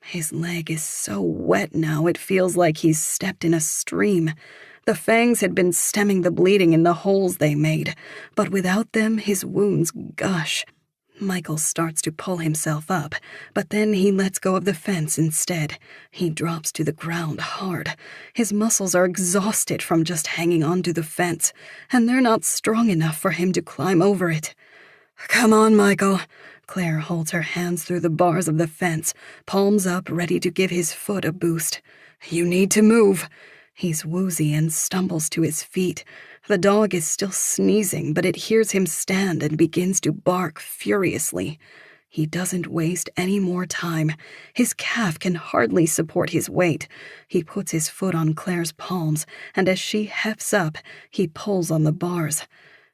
His leg is so wet now it feels like he's stepped in a stream. The fangs had been stemming the bleeding in the holes they made, but without them, his wounds gush. Michael starts to pull himself up, but then he lets go of the fence instead. He drops to the ground hard. His muscles are exhausted from just hanging onto the fence, and they're not strong enough for him to climb over it. "Come on, Michael." Claire holds her hands through the bars of the fence, palms up, ready to give his foot a boost. "You need to move." He's woozy and stumbles to his feet. The dog is still sneezing, but it hears him stand and begins to bark furiously. He doesn't waste any more time. His calf can hardly support his weight. He puts his foot on Claire's palms, and as she hefts up, he pulls on the bars.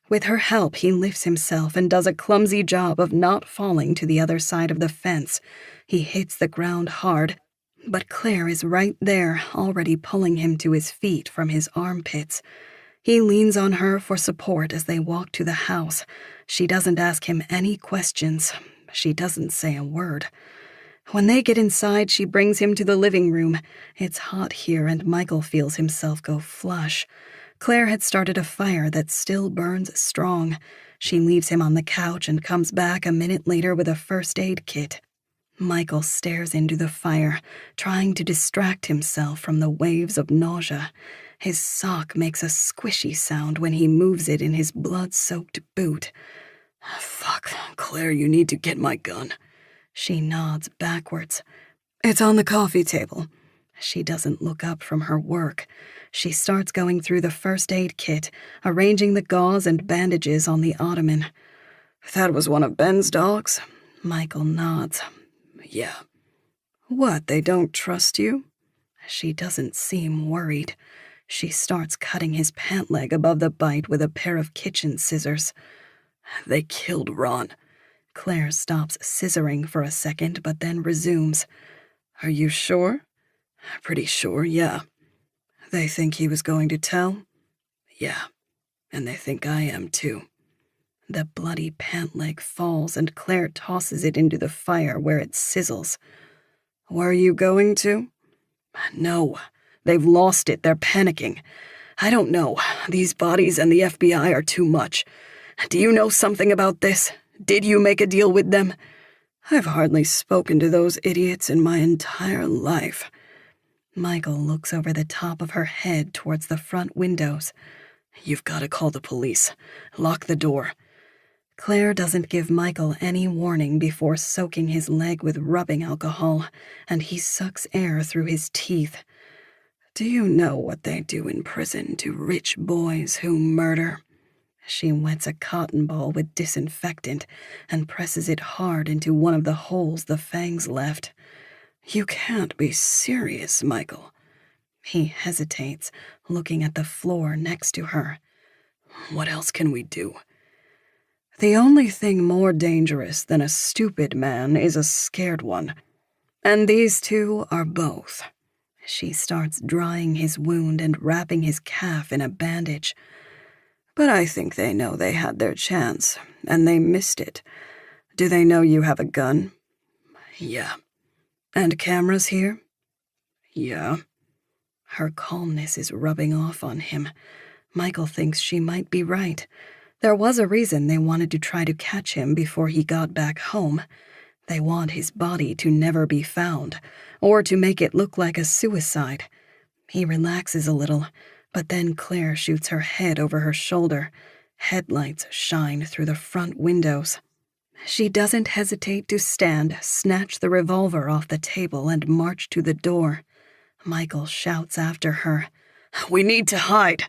With her help, he lifts himself and does a clumsy job of not falling to the other side of the fence. He hits the ground hard, but Claire is right there, already pulling him to his feet from his armpits. He leans on her for support as they walk to the house. She doesn't ask him any questions. She doesn't say a word. When they get inside, she brings him to the living room. It's hot here, and Michael feels himself go flush. Claire had started a fire that still burns strong. She leaves him on the couch and comes back a minute later with a first aid kit. Michael stares into the fire, trying to distract himself from the waves of nausea. His sock makes a squishy sound when he moves it in his blood-soaked boot. "Fuck, Claire, you need to get my gun." She nods backwards. "It's on the coffee table." She doesn't look up from her work. She starts going through the first aid kit, arranging the gauze and bandages on the ottoman. "That was one of Ben's dogs?" Michael nods. "Yeah." "What, they don't trust you?" She doesn't seem worried. She starts cutting his pant leg above the bite with a pair of kitchen scissors. "They killed Ron." Claire stops scissoring for a second, but then resumes. Are you sure? Pretty sure, yeah. They think he was going to tell? Yeah, and they think I am too. The bloody pant leg falls and Claire tosses it into the fire where it sizzles. Where are you going to? No, they've lost it. They're panicking. I don't know. These bodies and the FBI are too much. Do you know something about this? Did you make a deal with them? I've hardly spoken to those idiots in my entire life. Michael looks over the top of her head towards the front windows. You've got to call the police. Lock the door. Claire doesn't give Michael any warning before soaking his leg with rubbing alcohol, and he sucks air through his teeth. Do you know what they do in prison to rich boys who murder? She wets a cotton ball with disinfectant and presses it hard into one of the holes the fangs left. You can't be serious, Michael. He hesitates, looking at the floor next to her. What else can we do? The only thing more dangerous than a stupid man is a scared one. And these two are both. She starts drying his wound and wrapping his calf in a bandage. But I think they know they had their chance, and they missed it. Do they know you have a gun? Yeah. And cameras here? Yeah. Her calmness is rubbing off on him. Michael thinks she might be right. There was a reason they wanted to try to catch him before he got back home. They want his body to never be found, or to make it look like a suicide. He relaxes a little, but then Claire shoots her head over her shoulder. Headlights shine through the front windows. She doesn't hesitate to stand, snatch the revolver off the table, and march to the door. Michael shouts after her, "We need to hide."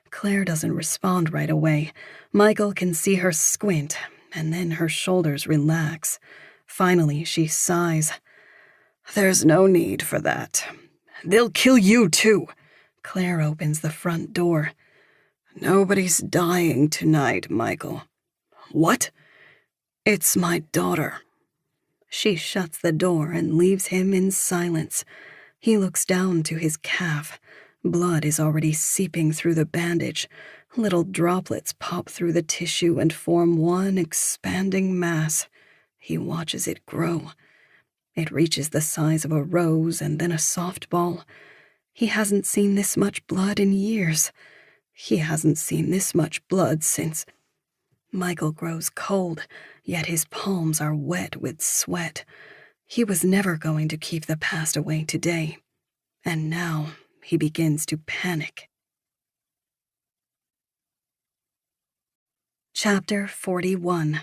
Claire doesn't respond right away. Michael can see her squint, and then her shoulders relax. Finally, she sighs. "There's no need for that. They'll kill you, too." Claire opens the front door. "Nobody's dying tonight, Michael." "What?" "It's my daughter." She shuts the door and leaves him in silence. He looks down to his calf. Blood is already seeping through the bandage. Little droplets pop through the tissue and form one expanding mass. He watches it grow. It reaches the size of a rose and then a softball. He hasn't seen this much blood in years. He hasn't seen this much blood since... Michael grows cold, yet his palms are wet with sweat. He was never going to keep the past away today. And now he begins to panic. Chapter 41.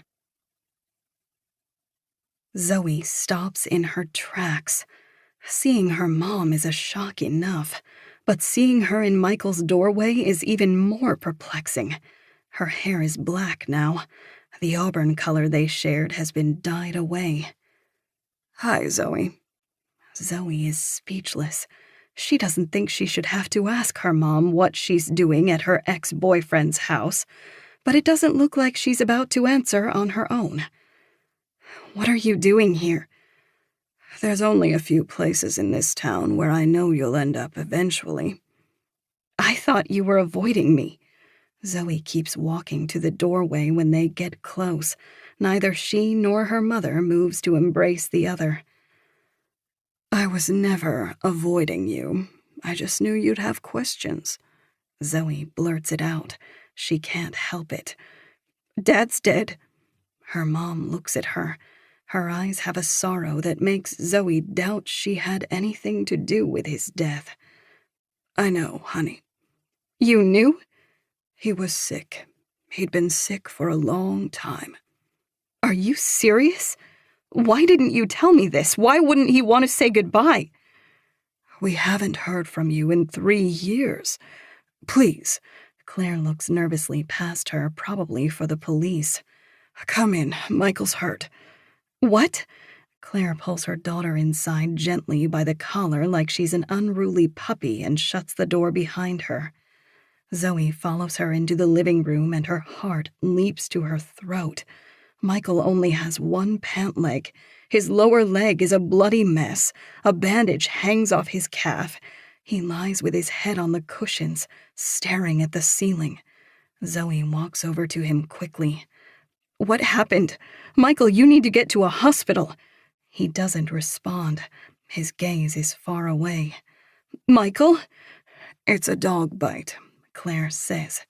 Zoe stops in her tracks. Seeing her mom is a shock enough, but seeing her in Michael's doorway is even more perplexing. Her hair is black now. The auburn color they shared has been dyed away. "Hi, Zoe." Zoe is speechless. She doesn't think she should have to ask her mom what she's doing at her ex-boyfriend's house, but it doesn't look like she's about to answer on her own. "What are you doing here?" "There's only a few places in this town where I know you'll end up eventually." "I thought you were avoiding me." Zoe keeps walking to the doorway when they get close. Neither she nor her mother moves to embrace the other. "I was never avoiding you. I just knew you'd have questions." Zoe blurts it out. She can't help it. "Dad's dead." Her mom looks at her. Her eyes have a sorrow that makes Zoe doubt she had anything to do with his death. "I know, honey." "You knew?" "He was sick. He'd been sick for a long time." "Are you serious? Why didn't you tell me this? Why wouldn't he want to say goodbye?" "We haven't heard from you in 3 years. Please." Claire looks nervously past her, probably for the police. "Come in. Michael's hurt." "What?" Claire pulls her daughter inside gently by the collar like she's an unruly puppy and shuts the door behind her. Zoe follows her into the living room and her heart leaps to her throat. Michael only has one pant leg. His lower leg is a bloody mess. A bandage hangs off his calf. He lies with his head on the cushions, staring at the ceiling. Zoe walks over to him quickly. "What happened? Michael, you need to get to a hospital." He doesn't respond. His gaze is far away. "Michael?" "It's a dog bite," Claire says.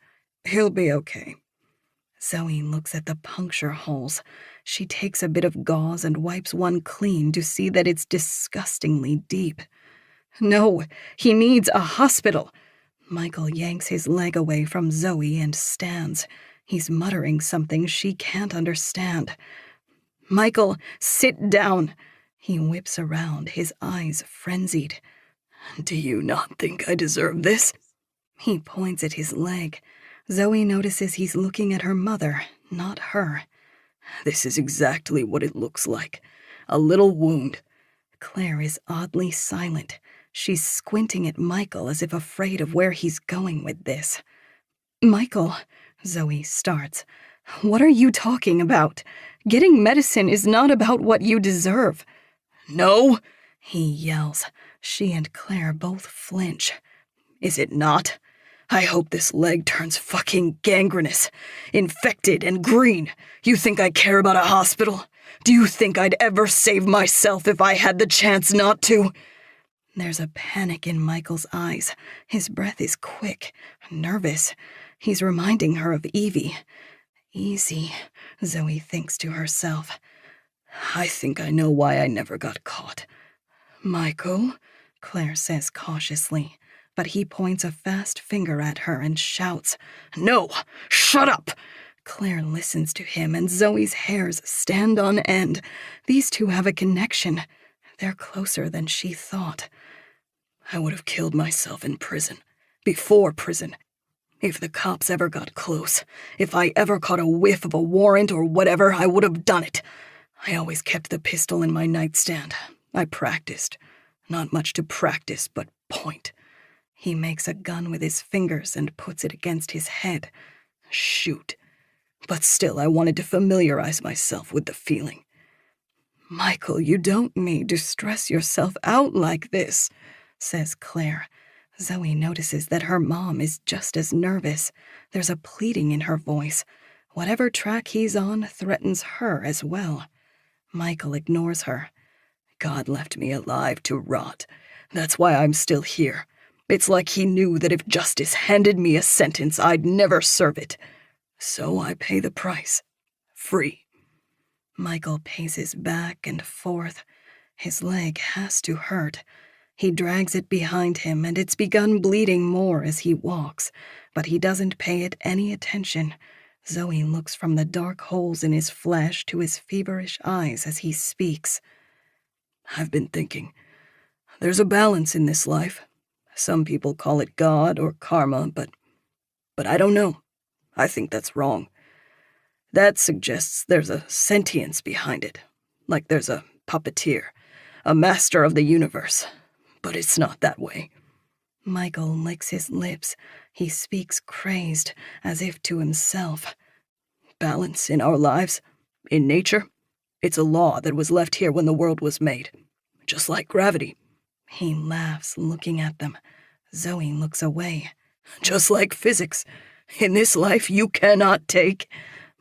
"He'll be okay." Zoe looks at the puncture holes. She takes a bit of gauze and wipes one clean to see that it's disgustingly deep. "No, he needs a hospital." Michael yanks his leg away from Zoe and stands. He's muttering something she can't understand. "Michael, sit down." He whips around, his eyes frenzied. "Do you not think I deserve this?" He points at his leg. Zoe notices he's looking at her mother, not her. "This is exactly what it looks like. A little wound." Claire is oddly silent. She's squinting at Michael as if afraid of where he's going with this. "Michael," Zoe starts, "what are you talking about? Getting medicine is not about what you deserve." "No," he yells. She and Claire both flinch. "Is it not? I hope this leg turns fucking gangrenous, infected and green. You think I care about a hospital? Do you think I'd ever save myself if I had the chance not to?" There's a panic in Michael's eyes. His breath is quick, nervous. He's reminding her of Evie. Easy, Zoe thinks to herself. "I think I know why I never got caught." "Michael," Claire says cautiously, but he points a fast finger at her and shouts, "No, shut up!" Claire listens to him and Zoe's hairs stand on end. These two have a connection. They're closer than she thought. "I would have killed myself in prison. Before prison. If the cops ever got close, if I ever caught a whiff of a warrant or whatever, I would have done it. I always kept the pistol in my nightstand. I practiced. Not much to practice, but point." He makes a gun with his fingers and puts it against his head. "Shoot. But still, I wanted to familiarize myself with the feeling." "Michael, you don't need to stress yourself out like this," says Claire. Zoe notices that her mom is just as nervous. There's a pleading in her voice. Whatever track he's on threatens her as well. Michael ignores her. "God left me alive to rot. That's why I'm still here. It's like he knew that if justice handed me a sentence, I'd never serve it. So I pay the price. Free." Michael paces back and forth. His leg has to hurt. He drags it behind him, and it's begun bleeding more as he walks, but he doesn't pay it any attention. Zoe looks from the dark holes in his flesh to his feverish eyes as he speaks. "I've been thinking. There's a balance in this life. Some people call it God or karma, but I don't know. I think that's wrong. That suggests there's a sentience behind it, like there's a puppeteer, a master of the universe. But it's not that way." Michael licks his lips. He speaks crazed, as if to himself. "Balance in our lives, in nature. It's a law that was left here when the world was made. Just like gravity." He laughs, looking at them. Zoe looks away. "Just like physics. In this life you cannot take."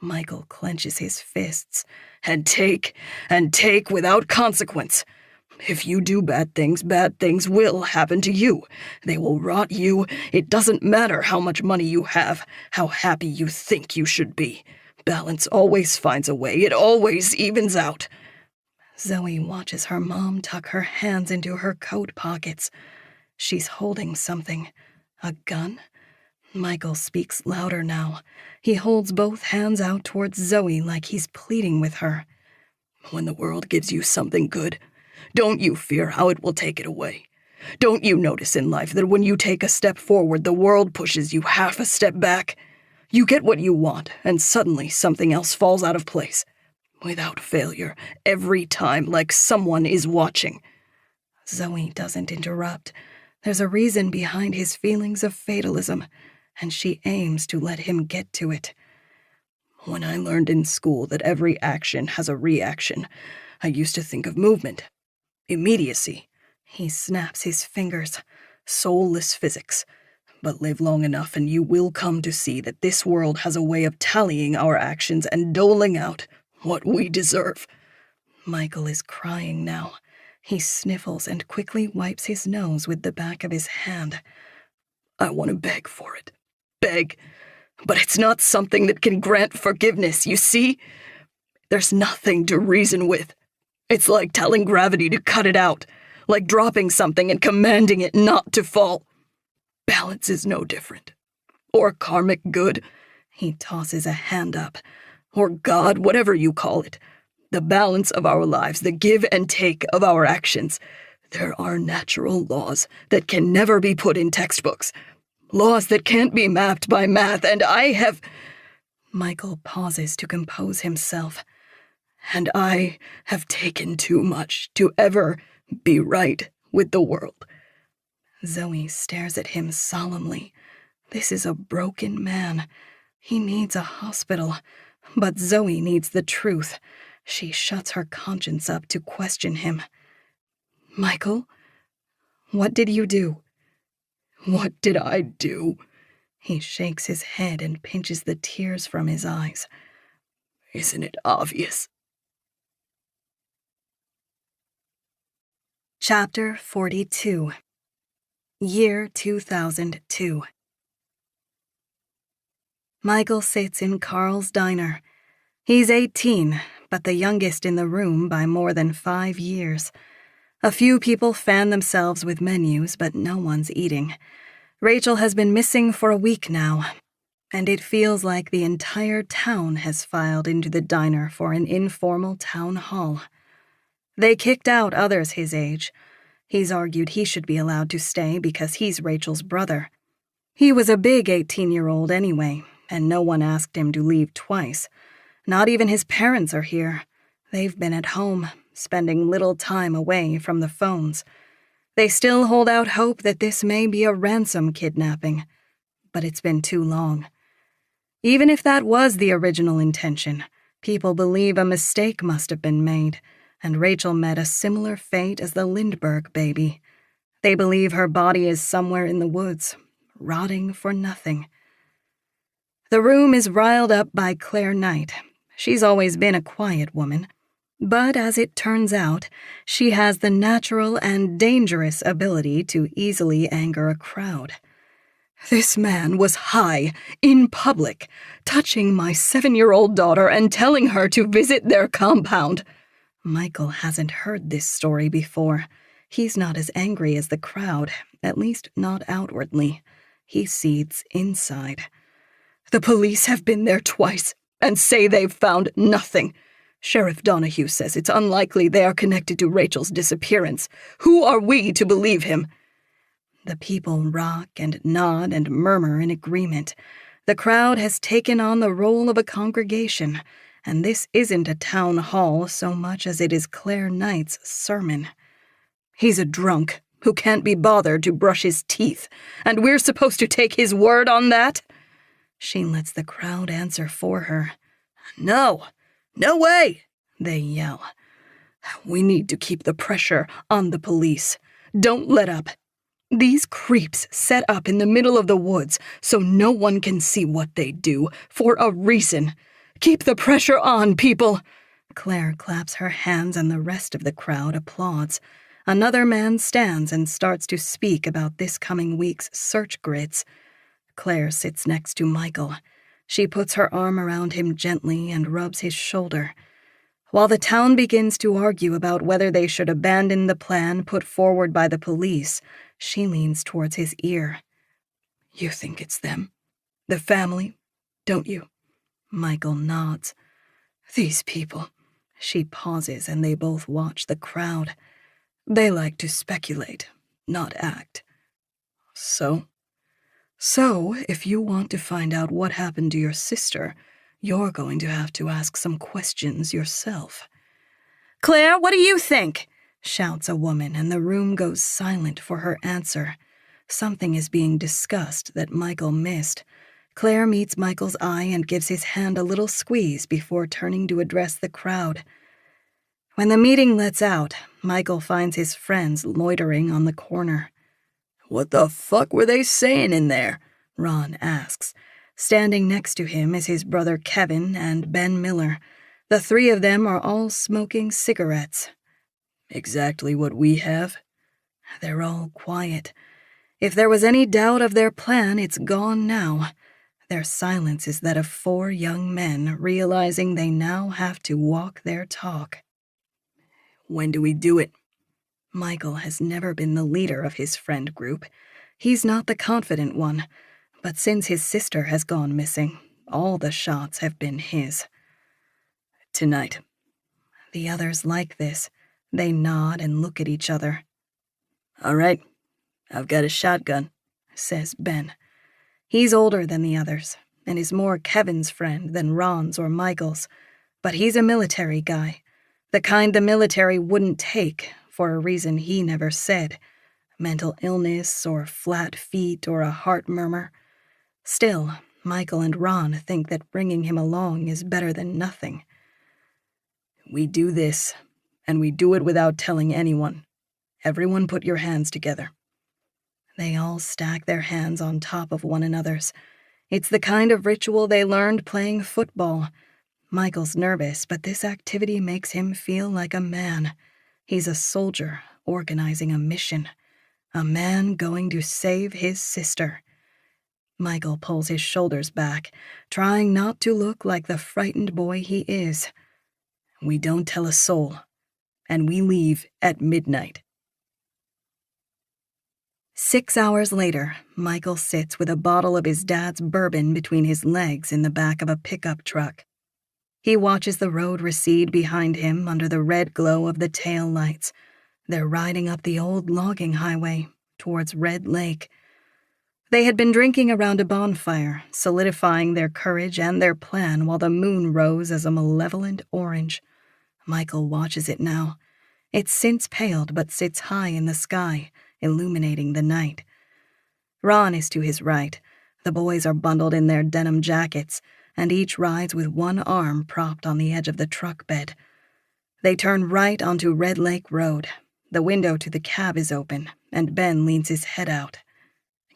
Michael clenches his fists. And take without consequence. If you do bad things will happen to you. They will rot you. It doesn't matter how much money you have, how happy you think you should be. Balance always finds a way. It always evens out." Zoe watches her mom tuck her hands into her coat pockets. She's holding something. A gun? Michael speaks louder now. He holds both hands out towards Zoe like he's pleading with her. "When the world gives you something good, don't you fear how it will take it away. Don't you notice in life that when you take a step forward, the world pushes you half a step back? You get what you want, and suddenly something else falls out of place. Without failure, every time, like someone is watching." Zoe doesn't interrupt. There's a reason behind his feelings of fatalism, and she aims to let him get to it. When I learned in school that every action has a reaction, I used to think of movement, immediacy. He snaps his fingers. Soulless physics. But live long enough and you will come to see that this world has a way of tallying our actions and doling out what we deserve. Michael is crying now. He sniffles and quickly wipes his nose with the back of his hand. I want to beg for it. Beg. But it's not something that can grant forgiveness, you see? There's nothing to reason with. It's like telling gravity to cut it out, like dropping something and commanding it not to fall. Balance is no different. Or karmic good. He tosses a hand up. Or God, whatever you call it. The balance of our lives, the give and take of our actions. There are natural laws that can never be put in textbooks. Laws that can't be mapped by math, and I have... Michael pauses to compose himself. And I have taken too much to ever be right with the world. Zoe stares at him solemnly. This is a broken man. He needs a hospital. But Zoe needs the truth. She shuts her conscience up to question him. Michael, what did you do? What did I do? He shakes his head and pinches the tears from his eyes. Isn't it obvious? Chapter 42. Year 2002. Michael sits in Carl's diner. He's 18, but the youngest in the room by more than 5 years. A few people fan themselves with menus, but no one's eating. Rachel has been missing for a week now, and it feels like the entire town has filed into the diner for an informal town hall. They kicked out others his age. He's argued he should be allowed to stay because he's Rachel's brother. He was a big 18-year-old anyway, and no one asked him to leave twice. Not even his parents are here. They've been at home, spending little time away from the phones. They still hold out hope that this may be a ransom kidnapping, but it's been too long. Even if that was the original intention, people believe a mistake must have been made, and Rachel met a similar fate as the Lindbergh baby. They believe her body is somewhere in the woods, rotting for nothing. The room is riled up by Claire Knight. She's always been a quiet woman, but as it turns out, she has the natural and dangerous ability to easily anger a crowd. This man was high, in public, touching my 7-year-old daughter and telling her to visit their compound. Michael hasn't heard this story before. He's not as angry as the crowd, at least not outwardly. He seethes inside. The police have been there twice and say they've found nothing. Sheriff Donahue says it's unlikely they are connected to Rachel's disappearance. Who are we to believe him? The people rock and nod and murmur in agreement. The crowd has taken on the role of a congregation, and this isn't a town hall so much as it is Claire Knight's sermon. He's a drunk who can't be bothered to brush his teeth, and we're supposed to take his word on that? She lets the crowd answer for her. No way, they yell. We need to keep the pressure on the police. Don't let up. These creeps set up in the middle of the woods so no one can see what they do, for a reason. Keep the pressure on, people. Claire claps her hands and the rest of the crowd applauds. Another man stands and starts to speak about this coming week's search grids. Claire sits next to Michael. She puts her arm around him gently and rubs his shoulder. While the town begins to argue about whether they should abandon the plan put forward by the police, she leans towards his ear. You think it's them? The family, don't you? Michael nods. These people. She pauses and they both watch the crowd. They like to speculate, not act. So, if you want to find out what happened to your sister, you're going to have to ask some questions yourself. Claire, what do you think? Shouts a woman, and the room goes silent for her answer. Something is being discussed that Michael missed. Claire meets Michael's eye and gives his hand a little squeeze before turning to address the crowd. When the meeting lets out, Michael finds his friends loitering on the corner. "What the fuck were they saying in there?" Ron asks. Standing next to him is his brother Kevin and Ben Miller. The three of them are all smoking cigarettes. "Exactly what we have." They're all quiet. If there was any doubt of their plan, it's gone now. Their silence is that of four young men realizing they now have to walk their talk. "When do we do it?" Michael has never been the leader of his friend group. He's not the confident one, but since his sister has gone missing, all the shots have been his. "Tonight." The others like this. They nod and look at each other. "All right, I've got a shotgun," says Ben. He's older than the others, and is more Kevin's friend than Ron's or Michael's, but he's a military guy, the kind the military wouldn't take for a reason he never said, mental illness or flat feet or a heart murmur. Still, Michael and Ron think that bringing him along is better than nothing. "We do this, and we do it without telling anyone. Everyone put your hands together." They all stack their hands on top of one another's. It's the kind of ritual they learned playing football. Michael's nervous, but this activity makes him feel like a man. He's a soldier organizing a mission. A man going to save his sister. Michael pulls his shoulders back, trying not to look like the frightened boy he is. "We don't tell a soul, and we leave at midnight." 6 hours later, Michael sits with a bottle of his dad's bourbon between his legs in the back of a pickup truck. He watches the road recede behind him under the red glow of the tail lights. They're riding up the old logging highway towards Red Lake. They had been drinking around a bonfire, solidifying their courage and their plan while the moon rose as a malevolent orange. Michael watches it now. It's since paled but sits high in the sky, illuminating the night. Ron is to his right. The boys are bundled in their denim jackets, and each rides with one arm propped on the edge of the truck bed. They turn right onto Red Lake Road. The window to the cab is open, and Ben leans his head out.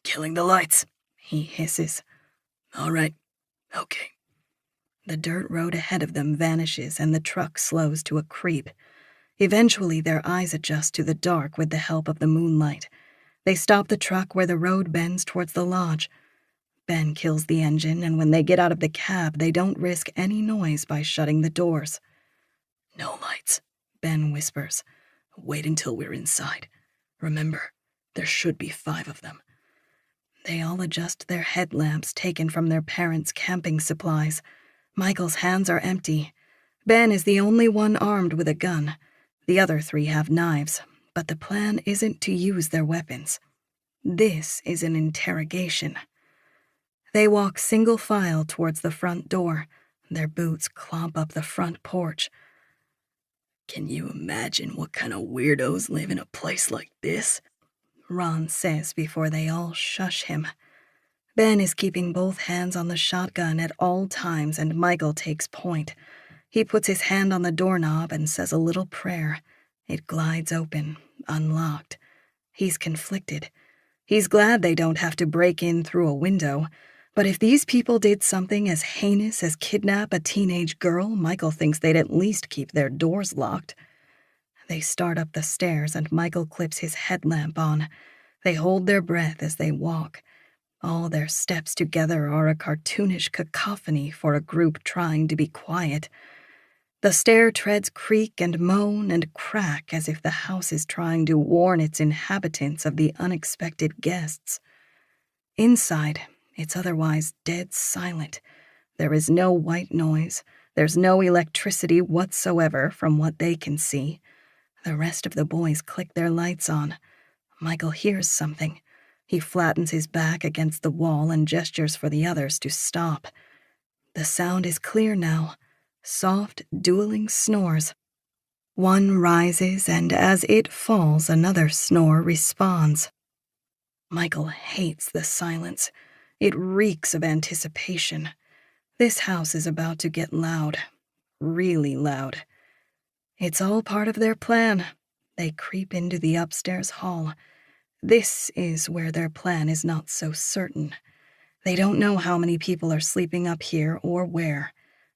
"Killing the lights," he hisses. "All right, okay." The dirt road ahead of them vanishes, and the truck slows to a creep. Eventually, their eyes adjust to the dark with the help of the moonlight. They stop the truck where the road bends towards the lodge. Ben kills the engine, and when they get out of the cab, they don't risk any noise by shutting the doors. "No lights," Ben whispers. "Wait until we're inside. Remember, there should be 5 of them." They all adjust their headlamps taken from their parents' camping supplies. Michael's hands are empty. Ben is the only one armed with a gun. The other 3 have knives, but the plan isn't to use their weapons. This is an interrogation. They walk single file towards the front door. Their boots clomp up the front porch. "Can you imagine what kind of weirdos live in a place like this?" Ron says before they all shush him. Ben is keeping both hands on the shotgun at all times, and Michael takes point. He puts his hand on the doorknob and says a little prayer. It glides open, unlocked. He's conflicted. He's glad they don't have to break in through a window. But if these people did something as heinous as kidnap a teenage girl, Michael thinks they'd at least keep their doors locked. They start up the stairs, and Michael clips his headlamp on. They hold their breath as they walk. All their steps together are a cartoonish cacophony for a group trying to be quiet. The stair treads creak and moan and crack as if the house is trying to warn its inhabitants of the unexpected guests. Inside, it's otherwise dead silent. There is no white noise. There's no electricity whatsoever from what they can see. The rest of the boys click their lights on. Michael hears something. He flattens his back against the wall and gestures for the others to stop. The sound is clear now. Soft, dueling snores. One rises, and as it falls, another snore responds. Michael hates the silence. It reeks of anticipation. This house is about to get loud. Really loud. It's all part of their plan. They creep into the upstairs hall. This is where their plan is not so certain. They don't know how many people are sleeping up here or where,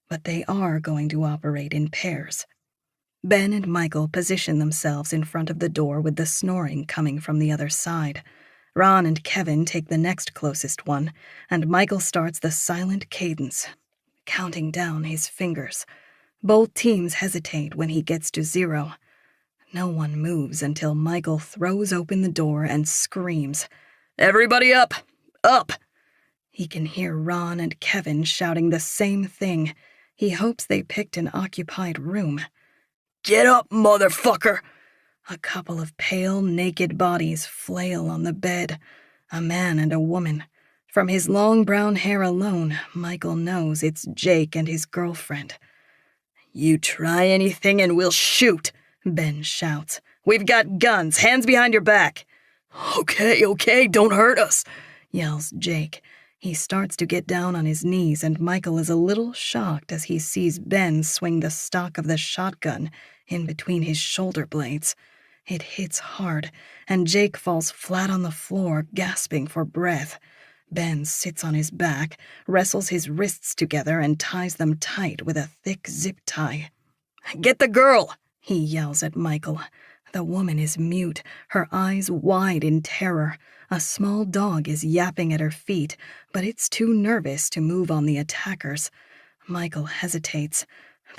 but they are going to operate in pairs. Ben and Michael position themselves in front of the door with the snoring coming from the other side. Ron and Kevin take the next closest one, and Michael starts the silent cadence, counting down his fingers. Both teams hesitate when he gets to 0. No one moves until Michael throws open the door and screams, "Everybody up! Up!" He can hear Ron and Kevin shouting the same thing. He hopes they picked an occupied room. "Get up, motherfucker!" A couple of pale, naked bodies flail on the bed, a man and a woman. From his long brown hair alone, Michael knows it's Jake and his girlfriend. "You try anything and we'll shoot," Ben shouts. "We've got guns, hands behind your back." Okay, don't hurt us," yells Jake. He starts to get down on his knees, and Michael is a little shocked as he sees Ben swing the stock of the shotgun in between his shoulder blades. It hits hard, and Jake falls flat on the floor, gasping for breath. Ben sits on his back, wrestles his wrists together, and ties them tight with a thick zip tie. "Get the girl!" he yells at Michael. The woman is mute, her eyes wide in terror. A small dog is yapping at her feet, but it's too nervous to move on the attackers. Michael hesitates.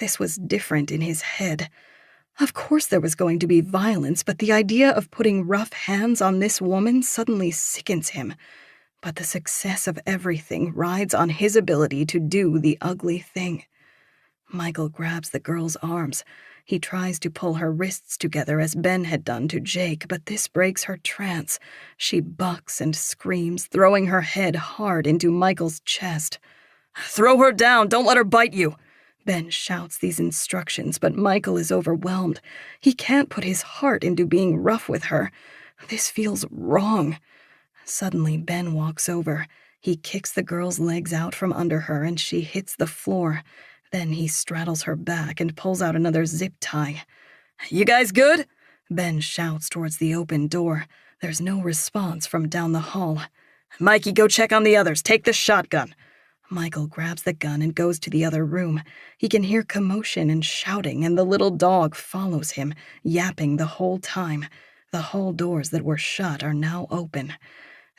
This was different in his head. Of course there was going to be violence, but the idea of putting rough hands on this woman suddenly sickens him. But the success of everything rides on his ability to do the ugly thing. Michael grabs the girl's arms. He tries to pull her wrists together as Ben had done to Jake, but this breaks her trance. She bucks and screams, throwing her head hard into Michael's chest. "Throw her down! Don't let her bite you!" Ben shouts these instructions, but Michael is overwhelmed. He can't put his heart into being rough with her. This feels wrong. Suddenly, Ben walks over. He kicks the girl's legs out from under her, and she hits the floor. Then he straddles her back and pulls out another zip tie. "You guys good?" Ben shouts towards the open door. There's no response from down the hall. "Mikey, go check on the others. Take the shotgun." Michael grabs the gun and goes to the other room. He can hear commotion and shouting, and the little dog follows him, yapping the whole time. The hall doors that were shut are now open.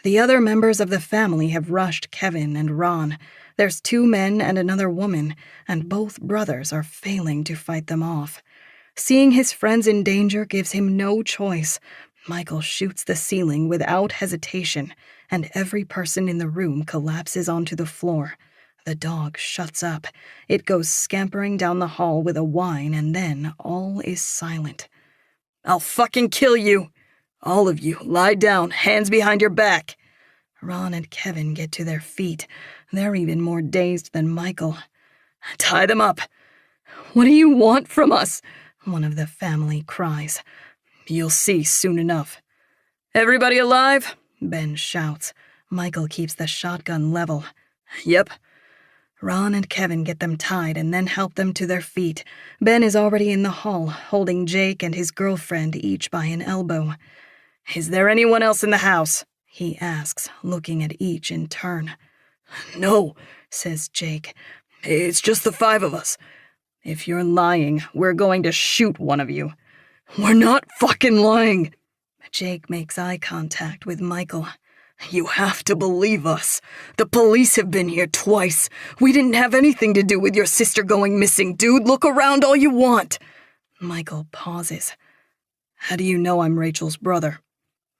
The other members of the family have rushed Kevin and Ron. There's 2 men and another woman, and both brothers are failing to fight them off. Seeing his friends in danger gives him no choice. Michael shoots the ceiling without hesitation, and every person in the room collapses onto the floor. The dog shuts up. It goes scampering down the hall with a whine, and then all is silent. "I'll fucking kill you! All of you, lie down, hands behind your back." Ron and Kevin get to their feet. They're even more dazed than Michael. "Tie them up." "What do you want from us?" one of the family cries. "You'll see soon enough." "Everybody alive?" Ben shouts. Michael keeps the shotgun level. "Yep." Ron and Kevin get them tied and then help them to their feet. Ben is already in the hall, holding Jake and his girlfriend each by an elbow. "Is there anyone else in the house?" he asks, looking at each in turn. "No," says Jake. "It's just the 5 of us. If you're lying, we're going to shoot one of you." "We're not fucking lying." Jake makes eye contact with Michael. "You have to believe us. The police have been here twice. We didn't have anything to do with your sister going missing, dude. Look around all you want." Michael pauses. "How do you know I'm Rachel's brother?"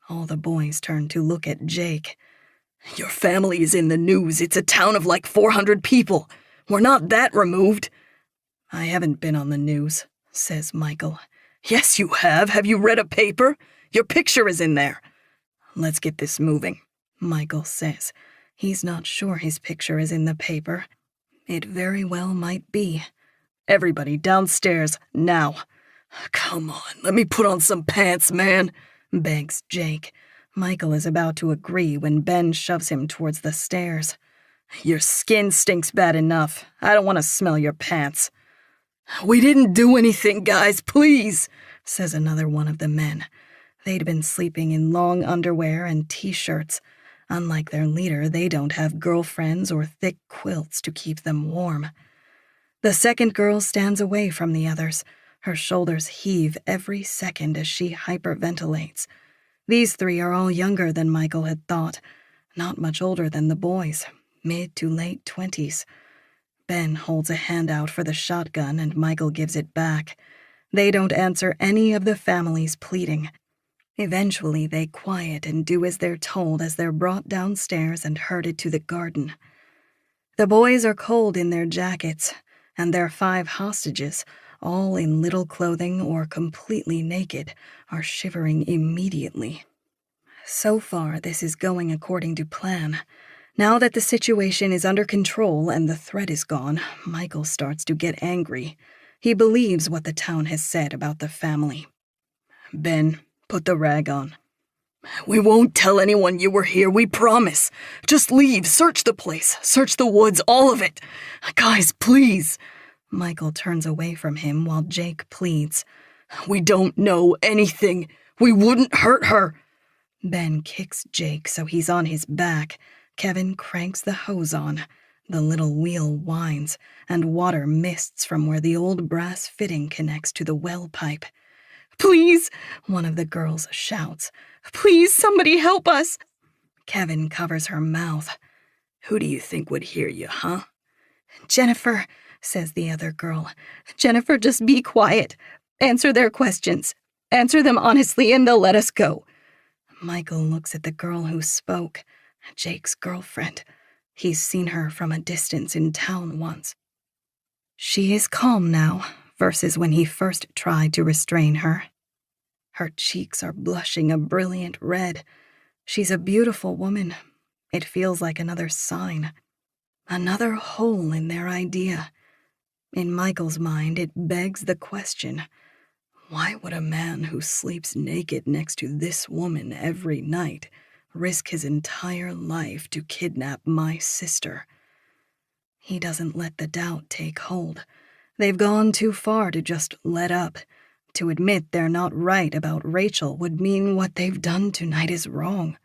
All the boys turn to look at Jake. "Your family is in the news. It's a town of like 400 people. We're not that removed." "I haven't been on the news," says Michael. "Yes, you have. Have you read a paper? Your picture is in there." "Let's get this moving," Michael says. He's not sure his picture is in the paper. It very well might be. "Everybody downstairs, now." "Come on, let me put on some pants, man," begs Jake. Michael is about to agree when Ben shoves him towards the stairs. Your skin stinks bad enough. I don't want to smell your pants. We didn't do anything, guys, please, says another one of the men. They'd been sleeping in long underwear and t-shirts. Unlike their leader, they don't have girlfriends or thick quilts to keep them warm. The second girl stands away from the others. Her shoulders heave every second as she hyperventilates. These three are all younger than Michael had thought, not much older than the boys, mid to late 20s. Ben holds a hand out for the shotgun and Michael gives it back. They don't answer any of the family's pleading. Eventually, they quiet and do as they're told as they're brought downstairs and herded to the garden. The boys are cold in their jackets, and their 5 hostages, all in little clothing or completely naked, are shivering immediately. So far, this is going according to plan. Now that the situation is under control and the threat is gone, Michael starts to get angry. He believes what the town has said about the family. Ben, put the rag on. We won't tell anyone you were here, we promise. Just leave, search the place, search the woods, all of it. Guys, please. Michael turns away from him while Jake pleads. We don't know anything. We wouldn't hurt her. Ben kicks Jake so he's on his back. Kevin cranks the hose on. The little wheel whines, and water mists from where the old brass fitting connects to the well pipe. Please, one of the girls shouts. Please, somebody help us. Kevin covers her mouth. Who do you think would hear you, huh? Jennifer, says the other girl. Jennifer, just be quiet. Answer their questions. Answer them honestly and they'll let us go. Michael looks at the girl who spoke. Jake's girlfriend. He's seen her from a distance in town once. She is calm now, versus when he first tried to restrain her. Her cheeks are blushing a brilliant red. She's a beautiful woman. It feels like another sign. Another hole in their idea. In Michael's mind, it begs the question, why would a man who sleeps naked next to this woman every night risk his entire life to kidnap my sister? He doesn't let the doubt take hold. They've gone too far to just let up. To admit they're not right about Rachel would mean what they've done tonight is wrong.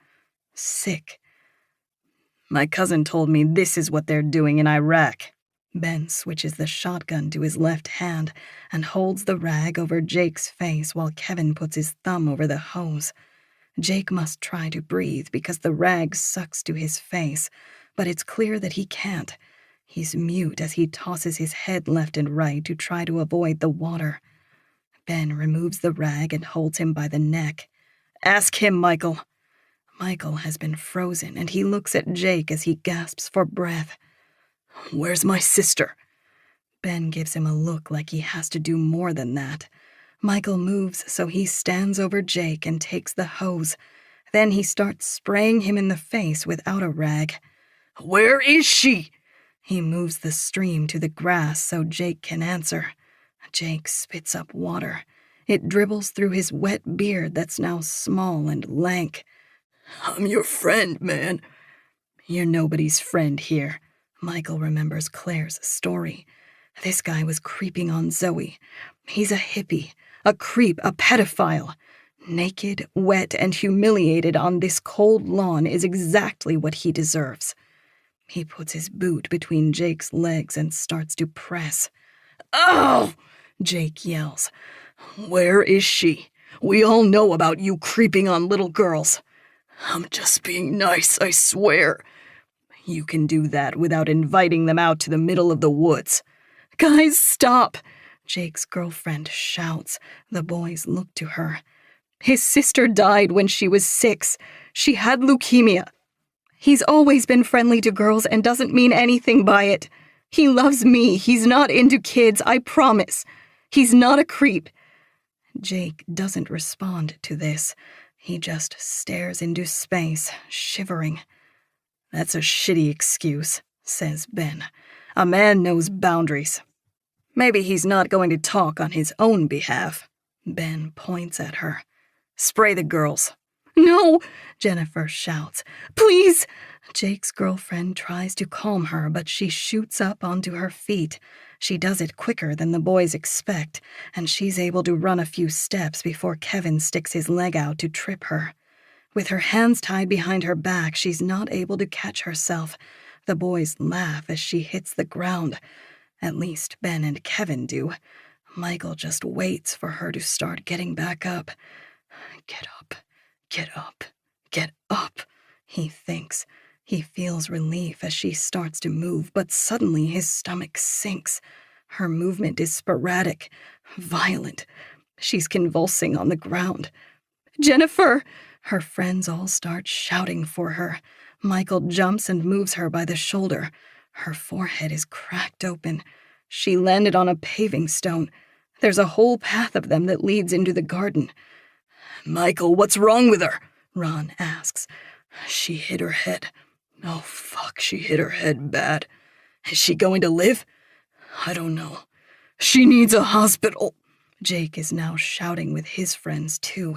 Sick. My cousin told me this is what they're doing in Iraq. Ben switches the shotgun to his left hand and holds the rag over Jake's face while Kevin puts his thumb over the hose. Jake must try to breathe because the rag sucks to his face, but it's clear that he can't. He's mute as he tosses his head left and right to try to avoid the water. Ben removes the rag and holds him by the neck. Ask him, Michael. Michael has been frozen and he looks at Jake as he gasps for breath. Where's my sister? Ben gives him a look like he has to do more than that. Michael moves so he stands over Jake and takes the hose. Then he starts spraying him in the face without a rag. Where is she? He moves the stream to the grass so Jake can answer. Jake spits up water. It dribbles through his wet beard that's now small and lank. I'm your friend, man. You're nobody's friend here. Michael remembers Claire's story. This guy was creeping on Zoe. He's a hippie, a creep, a pedophile. Naked, wet, and humiliated on this cold lawn is exactly what he deserves. He puts his boot between Jake's legs and starts to press. Oh! Jake yells. Where is she? We all know about you creeping on little girls. I'm just being nice, I swear. You can do that without inviting them out to the middle of the woods. Guys, stop! Jake's girlfriend shouts. The boys look to her. His sister died when she was 6. She had leukemia. He's always been friendly to girls and doesn't mean anything by it. He loves me. He's not into kids, I promise. He's not a creep. Jake doesn't respond to this. He just stares into space, shivering. That's a shitty excuse, says Ben. A man knows boundaries. Maybe he's not going to talk on his own behalf. Ben points at her. Spray the girls. No, Jennifer shouts. Please! Jake's girlfriend tries to calm her, but she shoots up onto her feet. She does it quicker than the boys expect, and she's able to run a few steps before Kevin sticks his leg out to trip her. With her hands tied behind her back, she's not able to catch herself. The boys laugh as she hits the ground. At least Ben and Kevin do. Michael just waits for her to start getting back up. Get up, get up, get up, he thinks. He feels relief as she starts to move, but suddenly his stomach sinks. Her movement is sporadic, violent. She's convulsing on the ground. Jennifer! Her friends all start shouting for her. Michael jumps and moves her by the shoulder. Her forehead is cracked open. She landed on a paving stone. There's a whole path of them that leads into the garden. Michael, what's wrong with her? Ron asks. She hit her head. Oh, fuck, she hit her head bad. Is she going to live? I don't know. She needs a hospital. Jake is now shouting with his friends, too.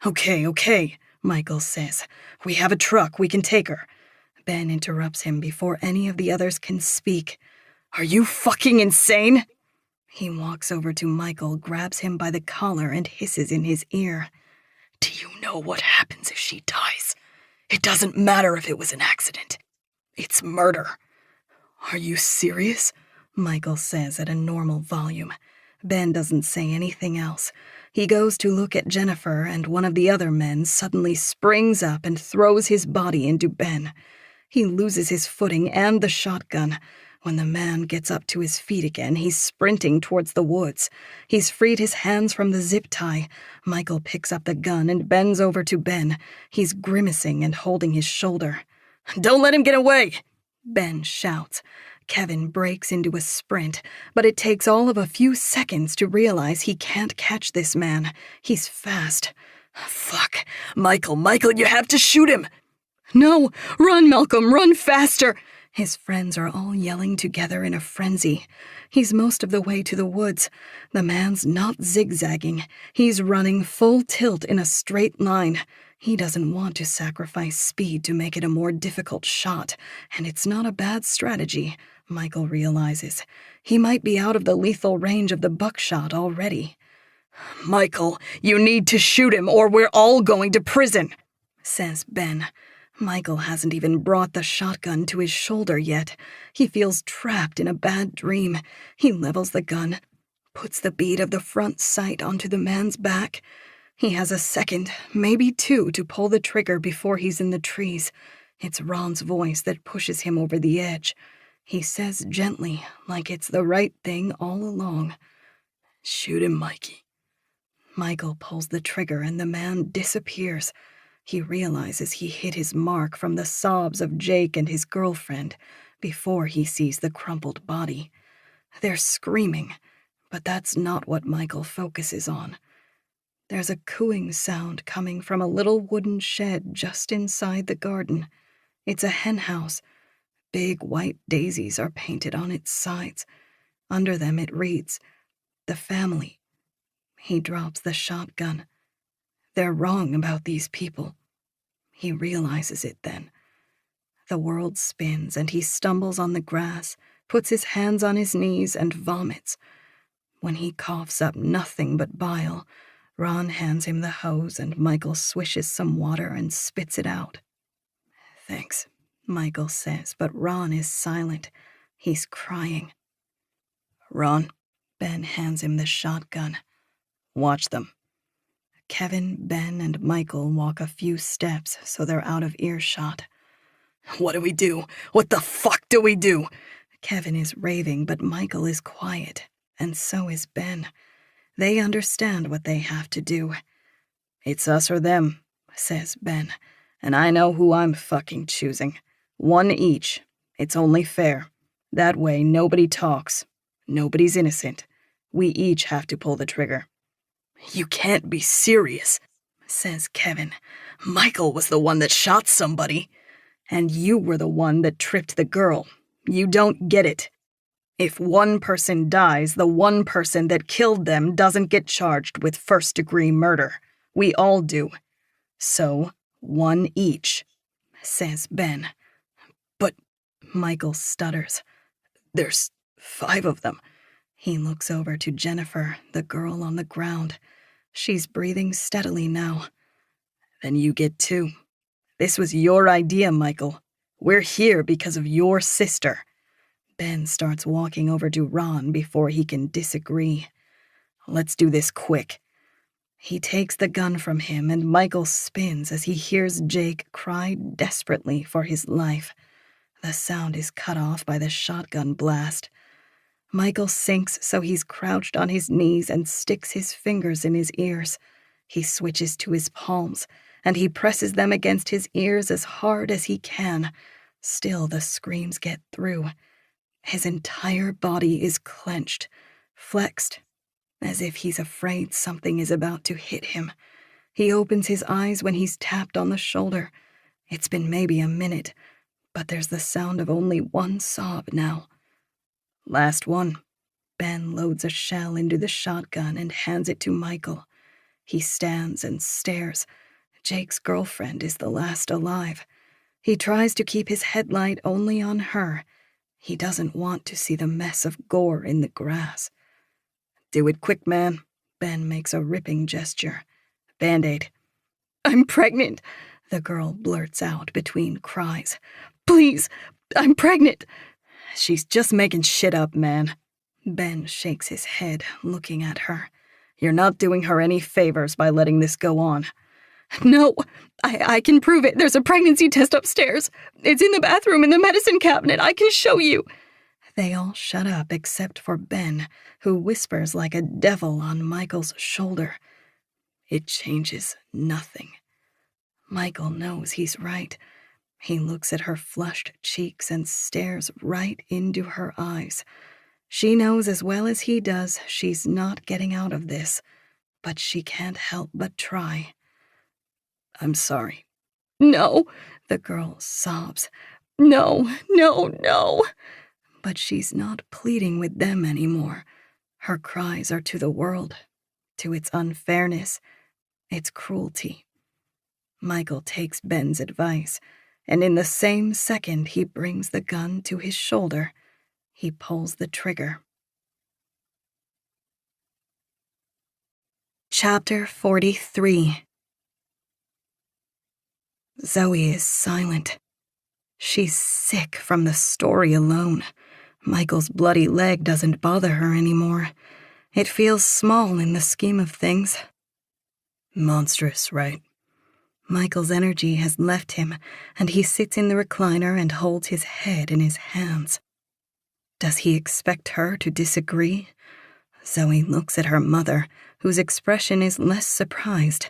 Okay, Michael says. We have a truck, we can take her. Ben interrupts him before any of the others can speak. Are you fucking insane? He walks over to Michael, grabs him by the collar, and hisses in his ear. Do you know what happens if she dies? It doesn't matter if it was an accident. It's murder. Are you serious? Michael says at a normal volume. Ben doesn't say anything else. He goes to look at Jennifer, and one of the other men suddenly springs up and throws his body into Ben. He loses his footing and the shotgun. When the man gets up to his feet again, he's sprinting towards the woods. He's freed his hands from the zip tie. Michael picks up the gun and bends over to Ben. He's grimacing and holding his shoulder. Don't let him get away, Ben shouts. Kevin breaks into a sprint, but it takes all of a few seconds to realize he can't catch this man. He's fast. Fuck. Michael, you have to shoot him. No, run, Malcolm, run faster. His friends are all yelling together in a frenzy. He's most of the way to the woods. The man's not zigzagging. He's running full tilt in a straight line. He doesn't want to sacrifice speed to make it a more difficult shot, and it's not a bad strategy, Michael realizes. He might be out of the lethal range of the buckshot already. Michael, you need to shoot him or we're all going to prison, says Ben. Michael hasn't even brought the shotgun to his shoulder yet. He feels trapped in a bad dream. He levels the gun, puts the bead of the front sight onto the man's back. He has a second, maybe two, to pull the trigger before he's in the trees. It's Ron's voice that pushes him over the edge. He says gently, like it's the right thing all along. Shoot him, Mikey. Michael pulls the trigger and the man disappears. He realizes he hit his mark from the sobs of Jake and his girlfriend before he sees the crumpled body. They're screaming, but that's not what Michael focuses on. There's a cooing sound coming from a little wooden shed just inside the garden. It's a hen house. Big white daisies are painted on its sides. Under them it reads, "The family." He drops the shotgun. They're wrong about these people. He realizes it then. The world spins and he stumbles on the grass, puts his hands on his knees and vomits. When he coughs up nothing but bile, Ron hands him the hose and Michael swishes some water and spits it out. Thanks, Michael says, but Ron is silent. He's crying. Ron, Ben hands him the shotgun. Watch them. Kevin, Ben, and Michael walk a few steps so they're out of earshot. What do we do? What the fuck do we do? Kevin is raving, but Michael is quiet, and so is Ben. They understand what they have to do. It's us or them, says Ben, and I know who I'm fucking choosing. One each. It's only fair. That way nobody talks. Nobody's innocent. We each have to pull the trigger. You can't be serious, says Kevin. Michael was the one that shot somebody. And you were the one that tripped the girl. You don't get it. If one person dies, the one person that killed them doesn't get charged with first-degree murder. We all do. So, one each, says Ben. But Michael stutters. there's 5 of them. He looks over to Jennifer, the girl on the ground. She's breathing steadily now. Then you get 2. This was your idea, Michael. We're here because of your sister. Ben starts walking over to Ron before he can disagree. Let's do this quick. He takes the gun from him, and Michael spins as he hears Jake cry desperately for his life. The sound is cut off by the shotgun blast. Michael sinks so he's crouched on his knees and sticks his fingers in his ears. He switches to his palms, and he presses them against his ears as hard as he can. Still, the screams get through. His entire body is clenched, flexed, as if he's afraid something is about to hit him. He opens his eyes when he's tapped on the shoulder. It's been maybe a minute, but there's the sound of only one sob now. Last one. Ben loads a shell into the shotgun and hands it to Michael. He stands and stares. Jake's girlfriend is the last alive. He tries to keep his headlight only on her. He doesn't want to see the mess of gore in the grass. Do it quick, man. Ben makes a ripping gesture. Band-Aid. I'm pregnant, the girl blurts out between cries. Please, I'm pregnant. She's just making shit up, man. Ben shakes his head, looking at her. You're not doing her any favors by letting this go on. No, I can prove it. There's a pregnancy test upstairs. It's in the bathroom in the medicine cabinet. I can show you. They all shut up except for Ben, who whispers like a devil on Michael's shoulder. It changes nothing. Michael knows he's right. He looks at her flushed cheeks and stares right into her eyes. She knows as well as he does she's not getting out of this, but she can't help but try. I'm sorry. No, the girl sobs. No. But she's not pleading with them anymore. Her cries are to the world, to its unfairness, its cruelty. Michael takes Ben's advice, and in the same second he brings the gun to his shoulder. He pulls the trigger. Chapter 43. Zoe is silent. She's sick from the story alone. Michael's bloody leg doesn't bother her anymore. It feels small in the scheme of things. Monstrous, right? Michael's energy has left him, and he sits in the recliner and holds his head in his hands. Does he expect her to disagree? Zoe looks at her mother, whose expression is less surprised.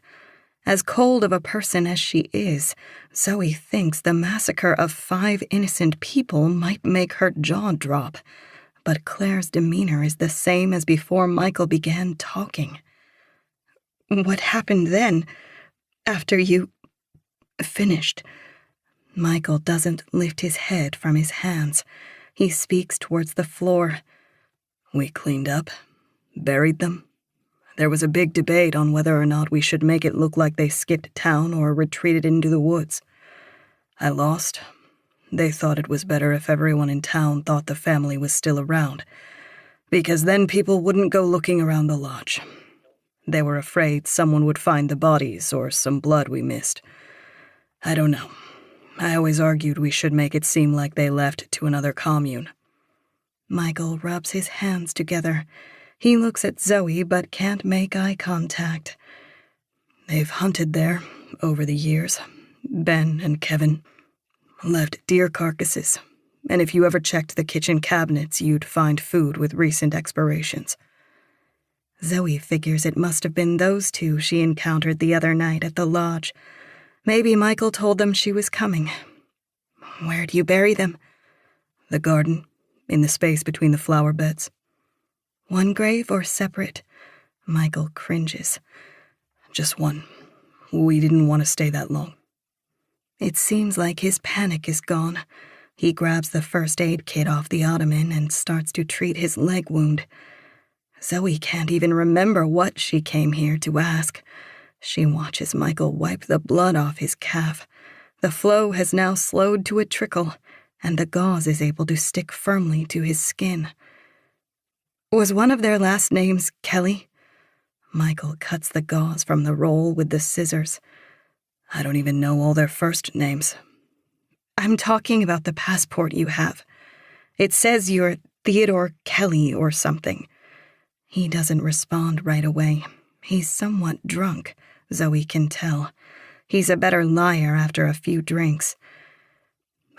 As cold of a person as she is, Zoe thinks the massacre of 5 innocent people might make her jaw drop. But Claire's demeanor is the same as before Michael began talking. What happened then, after you finished? Michael doesn't lift his head from his hands. He speaks towards the floor. We cleaned up, buried them. There was a big debate on whether or not we should make it look like they skipped town or retreated into the woods. I lost. They thought it was better if everyone in town thought the family was still around, because then people wouldn't go looking around the lodge. They were afraid someone would find the bodies or some blood we missed. I don't know. I always argued we should make it seem like they left to another commune. Michael rubs his hands together. He looks at Zoe but can't make eye contact. They've hunted there over the years. Ben and Kevin left deer carcasses, and if you ever checked the kitchen cabinets, you'd find food with recent expirations. Zoe figures it must have been those 2 she encountered the other night at the lodge. Maybe Michael told them she was coming. Where'd you bury them? The garden, in the space between the flower beds. One grave or separate? Michael cringes. Just one. We didn't want to stay that long. It seems like his panic is gone. He grabs the first aid kit off the ottoman and starts to treat his leg wound. Zoe can't even remember what she came here to ask. She watches Michael wipe the blood off his calf. The flow has now slowed to a trickle, and the gauze is able to stick firmly to his skin. Was one of their last names Kelly? Michael cuts the gauze from the roll with the scissors. I don't even know all their first names. I'm talking about the passport you have. It says you're Theodore Kelly or something. He doesn't respond right away. He's somewhat drunk, Zoe can tell. He's a better liar after a few drinks.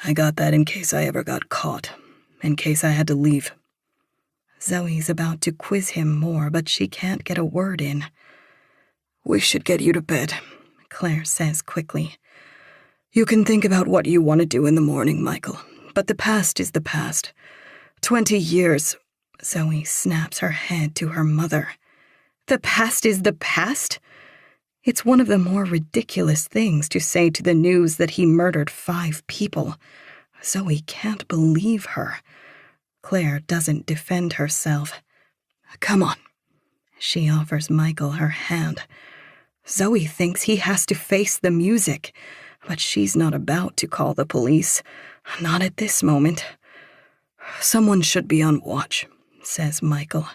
I got that in case I ever got caught, in case I had to leave. Zoe's about to quiz him more, but she can't get a word in. We should get you to bed, Claire says quickly. You can think about what you want to do in the morning, Michael, but the past is the past. 20 years, Zoe snaps her head to her mother. The past is the past? It's one of the more ridiculous things to say to the news that he murdered 5 people. Zoe can't believe her. Claire doesn't defend herself. Come on. She offers Michael her hand. Zoe thinks he has to face the music, but she's not about to call the police. Not at this moment. Someone should be on watch, says Michael.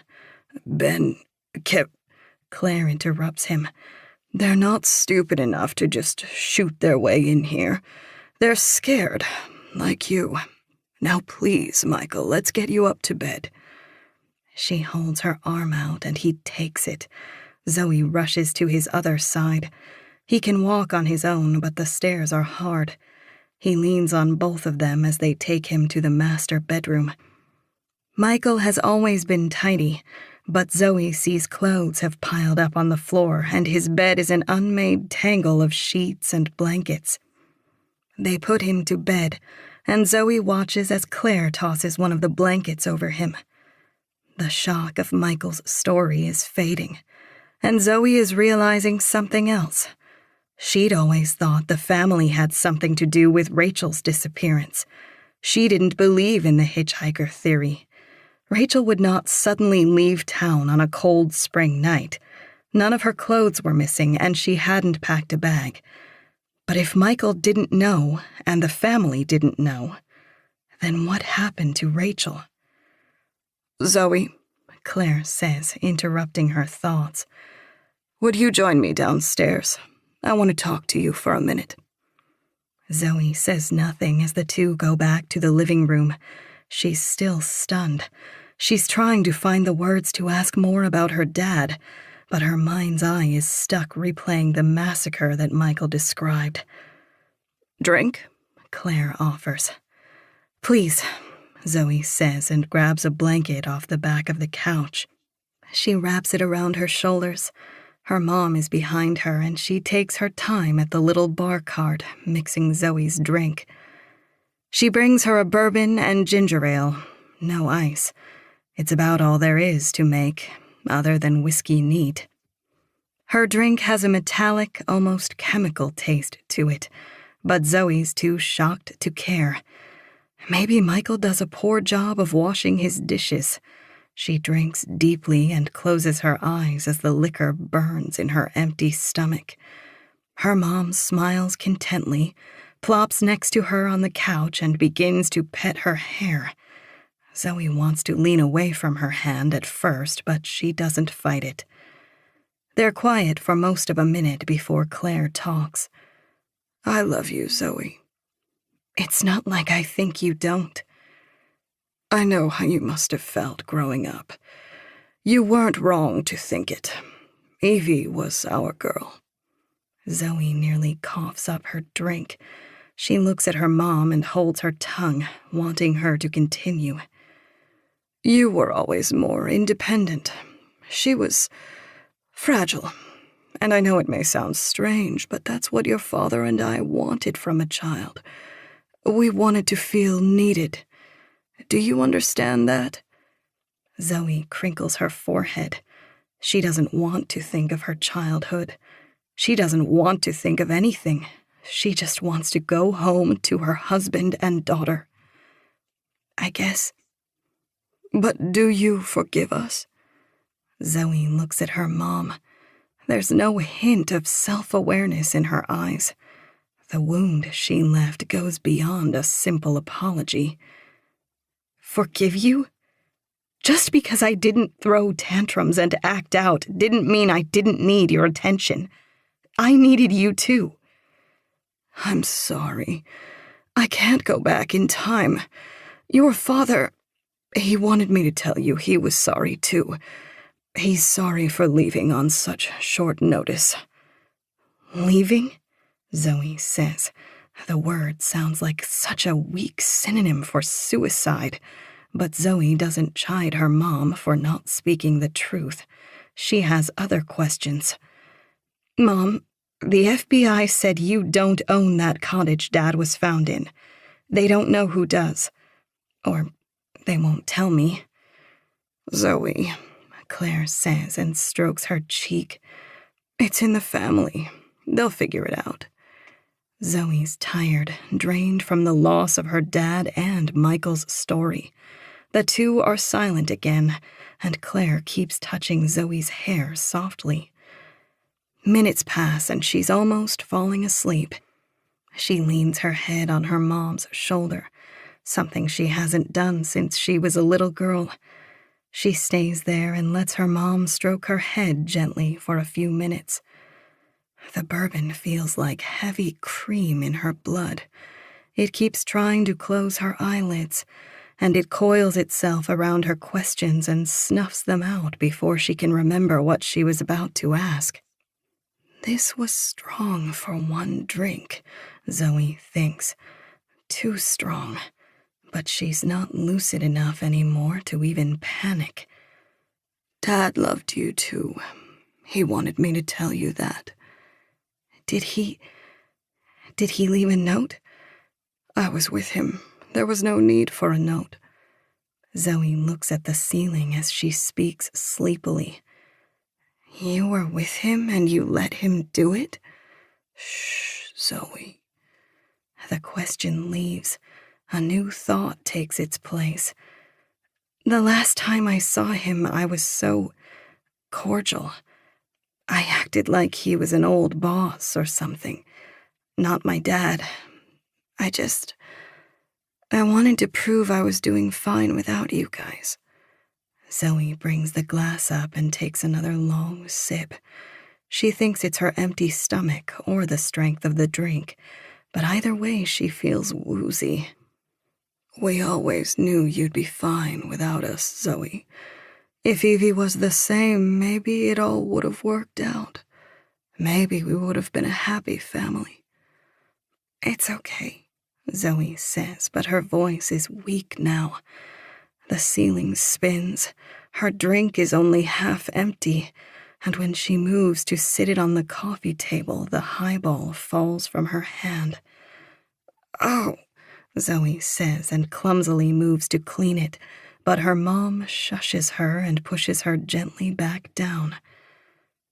Claire interrupts him. They're not stupid enough to just shoot their way in here. They're scared, like you. Now please, Michael, let's get you up to bed. She holds her arm out and he takes it. Zoe rushes to his other side. He can walk on his own, but the stairs are hard. He leans on both of them as they take him to the master bedroom. Michael has always been tidy, but Zoe sees clothes have piled up on the floor and his bed is an unmade tangle of sheets and blankets. They put him to bed, and Zoe watches as Claire tosses one of the blankets over him. The shock of Michael's story is fading, and Zoe is realizing something else. She'd always thought the family had something to do with Rachel's disappearance. She didn't believe in the hitchhiker theory. Rachel would not suddenly leave town on a cold spring night. None of her clothes were missing, and she hadn't packed a bag. But if Michael didn't know, and the family didn't know, then what happened to Rachel? Zoe, Claire says, interrupting her thoughts, would you join me downstairs? I want to talk to you for a minute. Zoe says nothing as the two go back to the living room. She's still stunned. She's trying to find the words to ask more about her dad, but her mind's eye is stuck replaying the massacre that Michael described. Drink? Claire offers. Please, Zoe says and grabs a blanket off the back of the couch. She wraps it around her shoulders. Her mom is behind her, and she takes her time at the little bar cart, mixing Zoe's drink. She brings her a bourbon and ginger ale, no ice. It's about all there is to make, other than whiskey neat. Her drink has a metallic, almost chemical taste to it, but Zoe's too shocked to care. Maybe Michael does a poor job of washing his dishes. She drinks deeply and closes her eyes as the liquor burns in her empty stomach. Her mom smiles contently, plops next to her on the couch and begins to pet her hair. Zoe wants to lean away from her hand at first, but she doesn't fight it. They're quiet for most of a minute before Claire talks. I love you, Zoe. It's not like I think you don't. I know how you must have felt growing up. You weren't wrong to think it. Evie was our girl. Zoe nearly coughs up her drink. She looks at her mom and holds her tongue, wanting her to continue. You were always more independent. She was fragile. And I know it may sound strange, but that's what your father and I wanted from a child. We wanted to feel needed. Do you understand that? Zoe crinkles her forehead. She doesn't want to think of her childhood. She doesn't want to think of anything. She just wants to go home to her husband and daughter. I guess. But do you forgive us? Zoe looks at her mom. There's no hint of self-awareness in her eyes. The wound she left goes beyond a simple apology. Forgive you? Just because I didn't throw tantrums and act out didn't mean I didn't need your attention. I needed you too. I'm sorry. I can't go back in time. Your father, he wanted me to tell you he was sorry too. He's sorry for leaving on such short notice. Leaving? Zoe says. The word sounds like such a weak synonym for suicide. But Zoe doesn't chide her mom for not speaking the truth. She has other questions. Mom, the FBI said you don't own that cottage Dad was found in. They don't know who does. Or they won't tell me. Zoe, Claire says and strokes her cheek. It's in the family. They'll figure it out. Zoe's tired, drained from the loss of her dad and Michael's story. The two are silent again, and Claire keeps touching Zoe's hair softly. Minutes pass and she's almost falling asleep. She leans her head on her mom's shoulder, something she hasn't done since she was a little girl. She stays there and lets her mom stroke her head gently for a few minutes. The bourbon feels like heavy cream in her blood. It keeps trying to close her eyelids, and it coils itself around her questions and snuffs them out before she can remember what she was about to ask. This was strong for one drink, Zoe thinks. Too strong. But she's not lucid enough anymore to even panic. Dad loved you too. He wanted me to tell you that. Did he leave a note? I was with him. There was no need for a note. Zoe looks at the ceiling as she speaks sleepily. You were with him and you let him do it? Shh, Zoe. The question leaves. A new thought takes its place. The last time I saw him, I was so cordial. I acted like he was an old boss or something. Not my dad. I wanted to prove I was doing fine without you guys. Zoe brings the glass up and takes another long sip. She thinks it's her empty stomach or the strength of the drink, but either way she feels woozy. We always knew you'd be fine without us, Zoe. If Evie was the same, maybe it all would have worked out. Maybe we would have been a happy family. It's okay, Zoe says, but her voice is weak now. The ceiling spins. Her drink is only half empty, and when she moves to sit it on the coffee table, the highball falls from her hand. Oh, Zoe says and clumsily moves to clean it, but her mom shushes her and pushes her gently back down.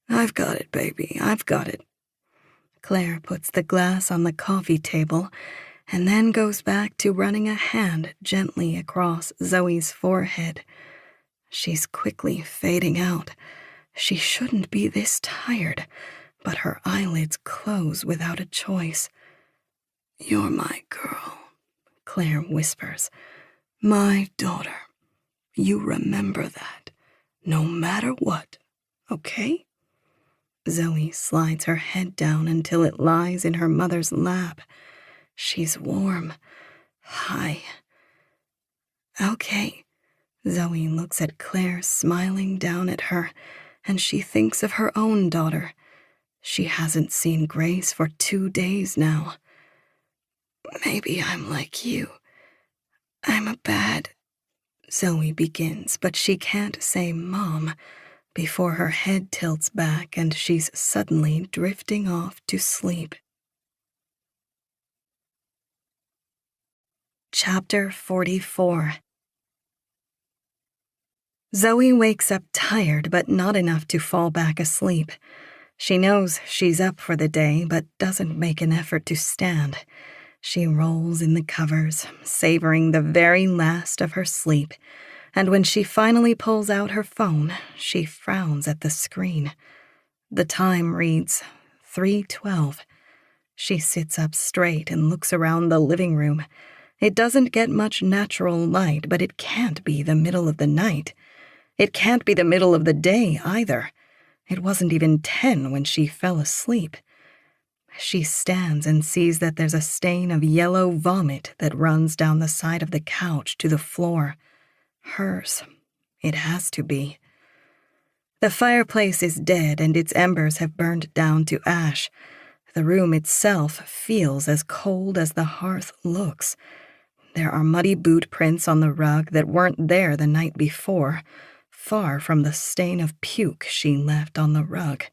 I've got it, baby, I've got it. Claire puts the glass on the coffee table and then goes back to running a hand gently across Zoe's forehead. She's quickly fading out. She shouldn't be this tired, but her eyelids close without a choice. You're my girl, Claire whispers. My daughter. You remember that, no matter what, okay? Zoe slides her head down until it lies in her mother's lap. She's warm. Hi. Okay. Zoe looks at Claire smiling down at her, and she thinks of her own daughter. She hasn't seen Grace for 2 days now. Maybe I'm like you. I'm a bad... Zoe begins, but she can't say Mom before her head tilts back and she's suddenly drifting off to sleep. Chapter 44. Zoe wakes up tired, but not enough to fall back asleep. She knows she's up for the day, but doesn't make an effort to stand. She rolls in the covers, savoring the very last of her sleep, and when she finally pulls out her phone, she frowns at the screen. The time reads 3:12. She sits up straight and looks around the living room. It doesn't get much natural light, but it can't be the middle of the night. It can't be the middle of the day either. It wasn't even 10 when she fell asleep. She stands and sees that there's a stain of yellow vomit that runs down the side of the couch to the floor. Hers. It has to be. The fireplace is dead and its embers have burned down to ash. The room itself feels as cold as the hearth looks. There are muddy boot prints on the rug that weren't there the night before, far from the stain of puke she left on the rug.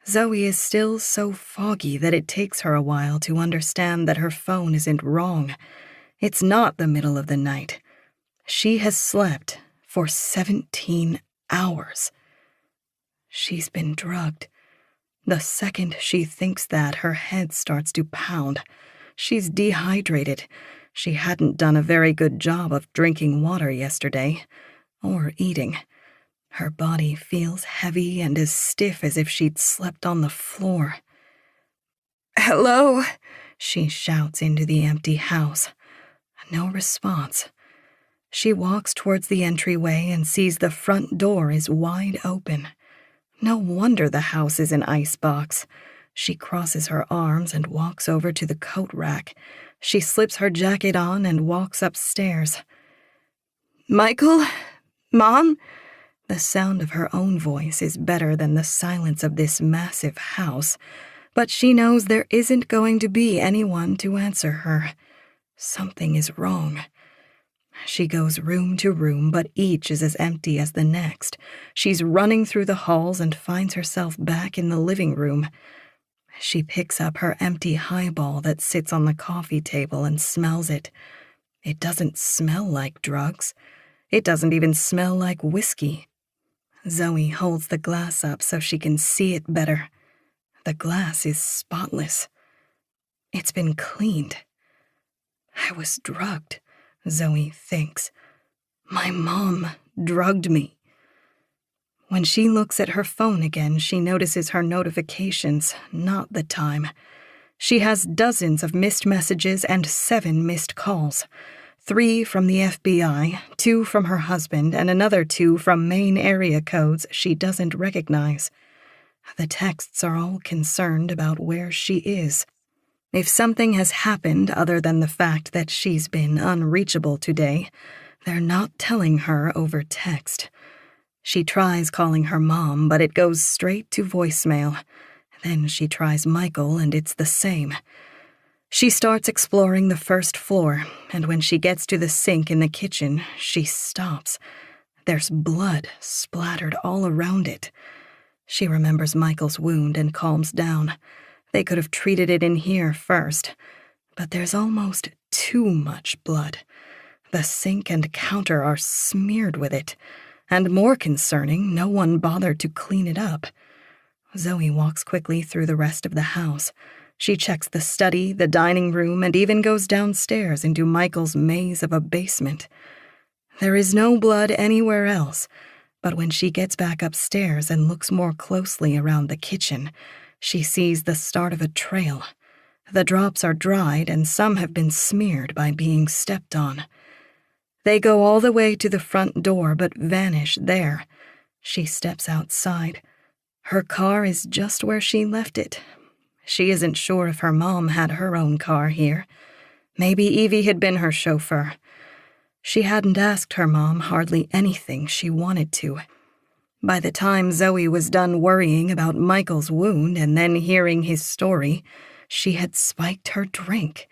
Zoe is still so foggy that it takes her a while to understand that her phone isn't wrong. It's not the middle of the night. She has slept for 17 hours. She's been drugged. The second she thinks that, her head starts to pound. She's dehydrated. She hadn't done a very good job of drinking water yesterday, or eating. Her body feels heavy and as stiff as if she'd slept on the floor. "Hello?" she shouts into the empty house. No response. She walks towards the entryway and sees the front door is wide open. No wonder the house is an icebox. She crosses her arms and walks over to the coat rack. She slips her jacket on and walks upstairs. "Michael? Mom?" The sound of her own voice is better than the silence of this massive house, but she knows there isn't going to be anyone to answer her. Something is wrong. She goes room to room, but each is as empty as the next. She's running through the halls and finds herself back in the living room. She picks up her empty highball that sits on the coffee table and smells it. It doesn't smell like drugs. It doesn't even smell like whiskey. Zoe holds the glass up so she can see it better. The glass is spotless. It's been cleaned. I was drugged, Zoe thinks. My mom drugged me. When she looks at her phone again, she notices her notifications, not the time. She has dozens of missed messages and 7 missed calls. 3 from the FBI, 2 from her husband, and another 2 from main area codes she doesn't recognize. The texts are all concerned about where she is. If something has happened other than the fact that she's been unreachable today, they're not telling her over text. She tries calling her mom, but it goes straight to voicemail. Then she tries Michael, and it's the same. She starts exploring the first floor, and when she gets to the sink in the kitchen, she stops. There's blood splattered all around it. She remembers Michael's wound and calms down. They could have treated it in here first, but there's almost too much blood. The sink and counter are smeared with it, and more concerning, no one bothered to clean it up. Zoe walks quickly through the rest of the house. She checks the study, the dining room, and even goes downstairs into Michael's maze of a basement. There is no blood anywhere else, but when she gets back upstairs and looks more closely around the kitchen, she sees the start of a trail. The drops are dried and some have been smeared by being stepped on. They go all the way to the front door but vanish there. She steps outside. Her car is just where she left it. She isn't sure if her mom had her own car here. Maybe Evie had been her chauffeur. She hadn't asked her mom hardly anything she wanted to. By the time Zoe was done worrying about Michael's wound and then hearing his story, she had spiked her drink.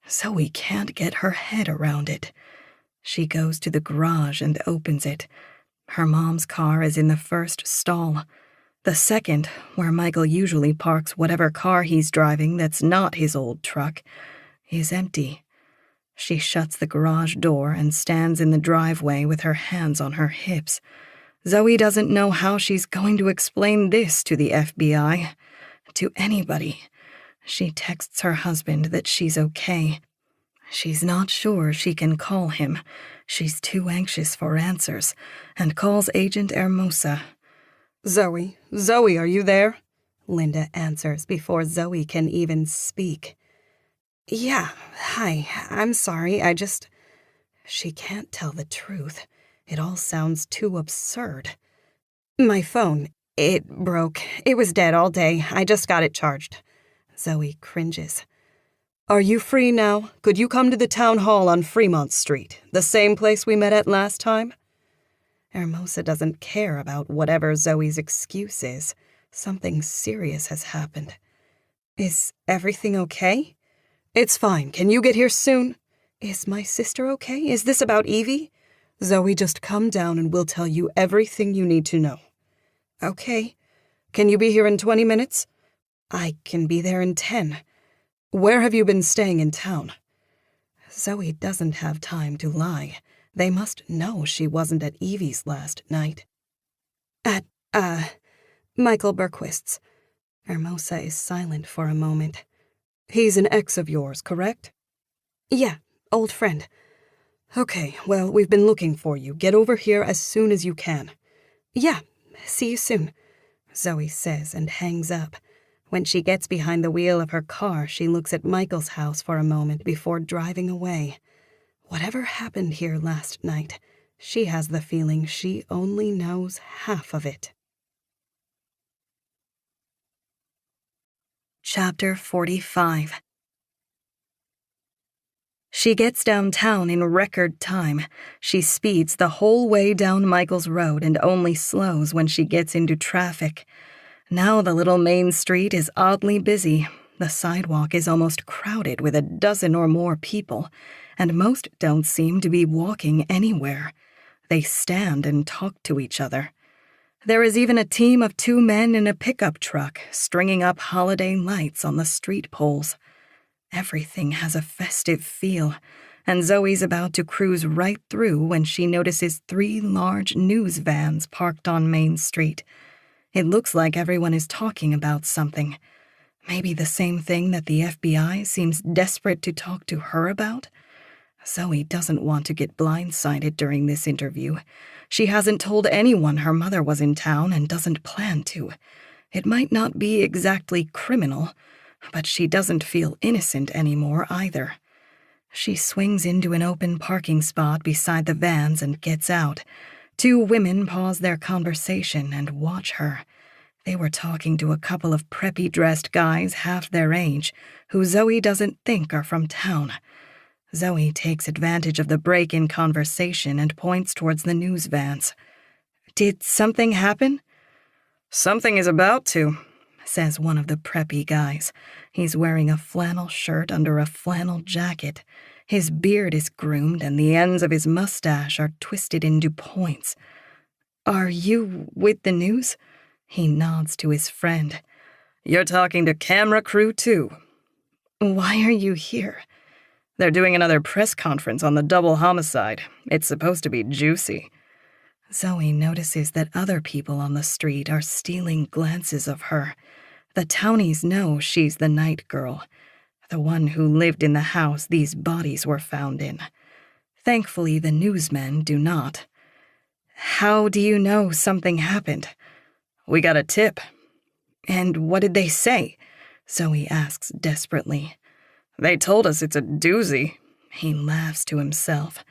Zoe can't get her head around it. She goes to the garage and opens it. Her mom's car is in the first stall. The second, where Michael usually parks whatever car he's driving that's not his old truck, is empty. She shuts the garage door and stands in the driveway with her hands on her hips. Zoe doesn't know how she's going to explain this to the FBI, to anybody. She texts her husband that she's okay. She's not sure she can call him. She's too anxious for answers, and calls Agent Hermosa. Zoe, are you there? Linda answers before Zoe can even speak. Yeah, hi, I'm sorry, She can't tell the truth. It all sounds too absurd. My phone, it broke. It was dead all day. I just got it charged. Zoe cringes. Are you free now? Could you come to the town hall on Fremont Street, the same place we met at last time? Hermosa doesn't care about whatever Zoe's excuse is. Something serious has happened. Is everything okay? It's fine. Can you get here soon? Is my sister okay? Is this about Evie? Zoe, just come down and we'll tell you everything you need to know. Okay. Can you be here in 20 minutes? I can be there in 10. Where have you been staying in town? Zoe doesn't have time to lie. They must know she wasn't at Evie's last night. At, Michael Berquist's. Hermosa is silent for a moment. He's an ex of yours, correct? Yeah, old friend. Okay, well, we've been looking for you. Get over here as soon as you can. Yeah, see you soon, Zoe says and hangs up. When she gets behind the wheel of her car, she looks at Michael's house for a moment before driving away. Whatever happened here last night, she has the feeling she only knows half of it. Chapter 45. She gets downtown in record time. She speeds the whole way down Michael's road and only slows when she gets into traffic. Now the little main street is oddly busy. The sidewalk is almost crowded with a dozen or more people, and most don't seem to be walking anywhere. They stand and talk to each other. There is even a team of 2 men in a pickup truck stringing up holiday lights on the street poles. Everything has a festive feel, and Zoe's about to cruise right through when she notices 3 large news vans parked on Main Street. It looks like everyone is talking about something. Maybe the same thing that the FBI seems desperate to talk to her about? Zoe doesn't want to get blindsided during this interview. She hasn't told anyone her mother was in town and doesn't plan to. It might not be exactly criminal, but she doesn't feel innocent anymore either. She swings into an open parking spot beside the vans and gets out. 2 women pause their conversation and watch her. They were talking to a couple of preppy-dressed guys half their age, who Zoe doesn't think are from town. Zoe takes advantage of the break in conversation and points towards the news vans. Did something happen? Something is about to, says one of the preppy guys. He's wearing a flannel shirt under a flannel jacket. His beard is groomed and the ends of his mustache are twisted into points. Are you with the news? He nods to his friend. You're talking to camera crew too. Why are you here? They're doing another press conference on the double homicide. It's supposed to be juicy. Zoe notices that other people on the street are stealing glances of her. The townies know she's the night girl, the one who lived in the house these bodies were found in. Thankfully, the newsmen do not. How do you know something happened? We got a tip. And what did they say? Zoe asks desperately. They told us it's a doozy. He laughs to himself.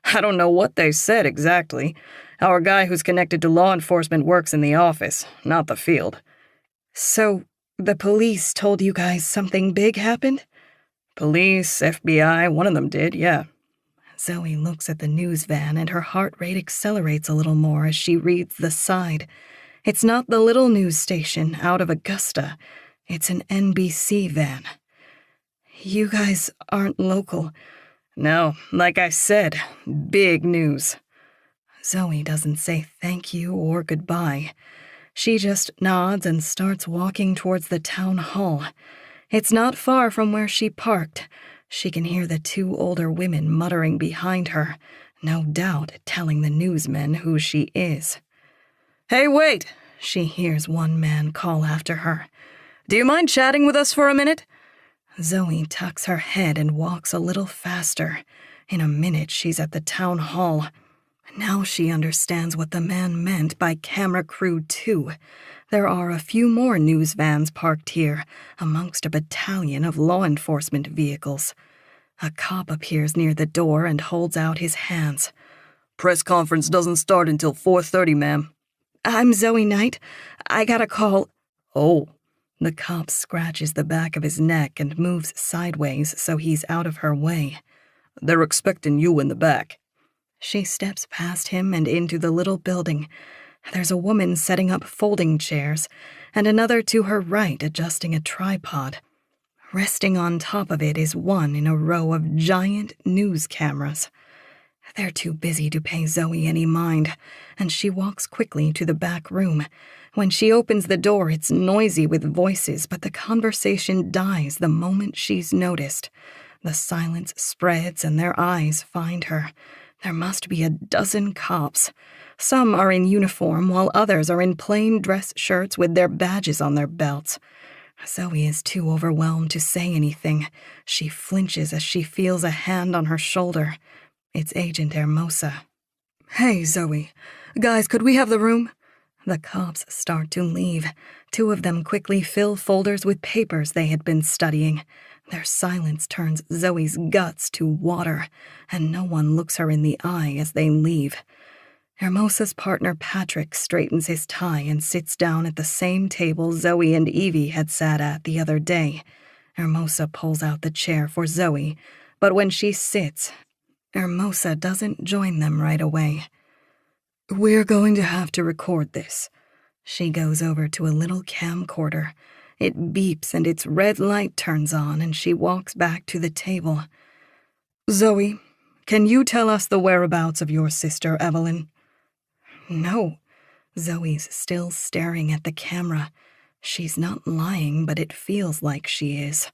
I don't know what they said exactly. Our guy who's connected to law enforcement works in the office, not the field. So, the police told you guys something big happened? Police, FBI, one of them did, yeah. Zoe looks at the news van and her heart rate accelerates a little more as she reads the side. It's not the little news station out of Augusta. It's an NBC van. You guys aren't local. No, like I said, big news. Zoe doesn't say thank you or goodbye. She just nods and starts walking towards the town hall. It's not far from where she parked. She can hear the 2 older women muttering behind her, no doubt telling the newsmen who she is. Hey, wait, she hears one man call after her. Do you mind chatting with us for a minute? Zoe tucks her head and walks a little faster. In a minute, she's at the town hall. Now she understands what the man meant by camera crew 2. There are a few more news vans parked here, amongst a battalion of law enforcement vehicles. A cop appears near the door and holds out his hands. Press conference doesn't start until 4:30, ma'am. I'm Zoe Knight. I got a call. Oh. The cop scratches the back of his neck and moves sideways so he's out of her way. They're expecting you in the back. She steps past him and into the little building. There's a woman setting up folding chairs, and another to her right adjusting a tripod. Resting on top of it is one in a row of giant news cameras. They're too busy to pay Zoe any mind, and she walks quickly to the back room. When she opens the door, it's noisy with voices, but the conversation dies the moment she's noticed. The silence spreads and their eyes find her. There must be a dozen cops. Some are in uniform, while others are in plain dress shirts with their badges on their belts. Zoe is too overwhelmed to say anything. She flinches as she feels a hand on her shoulder. It's Agent Hermosa. Hey, Zoe. Guys, could we have the room? The cops start to leave. 2 of them quickly fill folders with papers they had been studying. Their silence turns Zoe's guts to water, and no one looks her in the eye as they leave. Hermosa's partner Patrick straightens his tie and sits down at the same table Zoe and Evie had sat at the other day. Hermosa pulls out the chair for Zoe, but when she sits, Hermosa doesn't join them right away. We're going to have to record this. She goes over to a little camcorder. It beeps and its red light turns on, and she walks back to the table. Zoe, can you tell us the whereabouts of your sister, Evelyn? No. Zoe's still staring at the camera. She's not lying, but it feels like she is.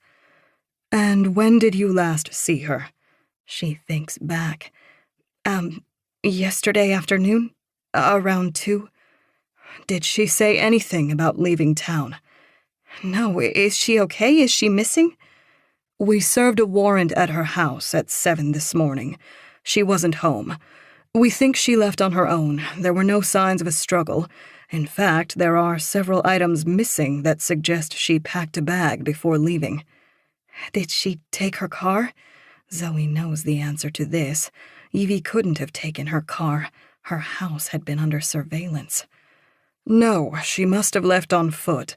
And when did you last see her? She thinks back. Yesterday afternoon? Around 2? Did she say anything about leaving town? No, is she okay? Is she missing? We served a warrant at her house at 7 this morning. She wasn't home. We think she left on her own. There were no signs of a struggle. In fact, there are several items missing that suggest she packed a bag before leaving. Did she take her car? Zoe knows the answer to this. Evie couldn't have taken her car. Her house had been under surveillance. No, she must have left on foot.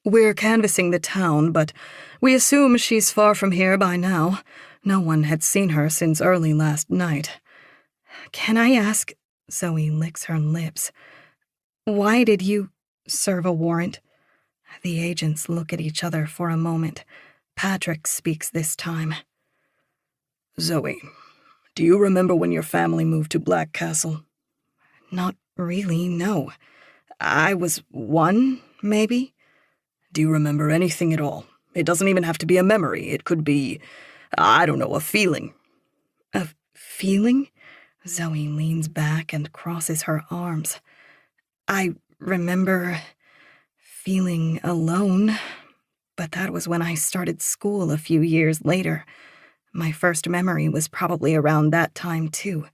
We're canvassing the town, but we assume she's far from here by now. No one had seen her since early last night. Can I ask? Zoe licks her lips. Why did you serve a warrant? The agents look at each other for a moment. Patrick speaks this time. Zoe, do you remember when your family moved to Black Castle? Not really, no. I was 1, maybe? Do you remember anything at all? It doesn't even have to be a memory. It could be, I don't know, a feeling. A feeling? Zoe leans back and crosses her arms. I remember feeling alone, but that was when I started school a few years later. My first memory was probably around that time, too.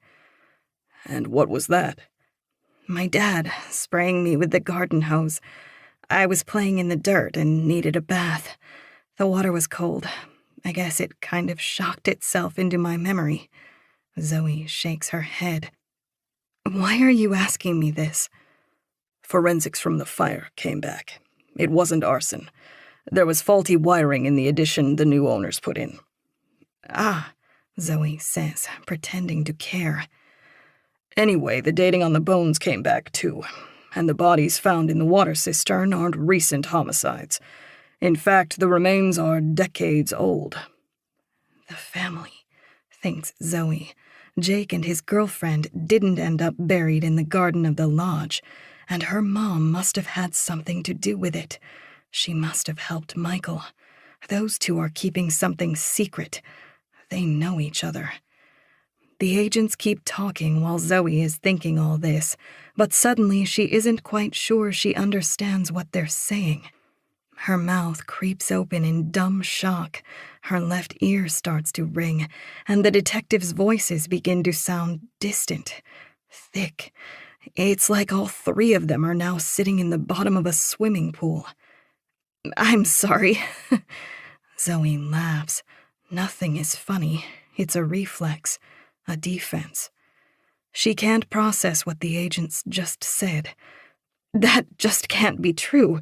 And what was that? My dad spraying me with the garden hose. I was playing in the dirt and needed a bath. The water was cold. I guess it kind of shocked itself into my memory. Zoe shakes her head. Why are you asking me this? Forensics from the fire came back. It wasn't arson. There was faulty wiring in the addition the new owners put in. Ah, Zoe says, pretending to care. Anyway, the dating on the bones came back too, and the bodies found in the water cistern aren't recent homicides. In fact, the remains are decades old. The family, thinks Zoe. Jake and his girlfriend didn't end up buried in the garden of the lodge, and her mom must have had something to do with it. She must have helped Michael. Those 2 are keeping something secret. They know each other. The agents keep talking while Zoe is thinking all this, but suddenly she isn't quite sure she understands what they're saying. Her mouth creeps open in dumb shock. Her left ear starts to ring, and the detectives' voices begin to sound distant. thick. It's like all three of them are now sitting in the bottom of a swimming pool. I'm sorry. Zoe laughs. Nothing is funny. It's a reflex, a defense. She can't process what the agents just said. That just can't be true.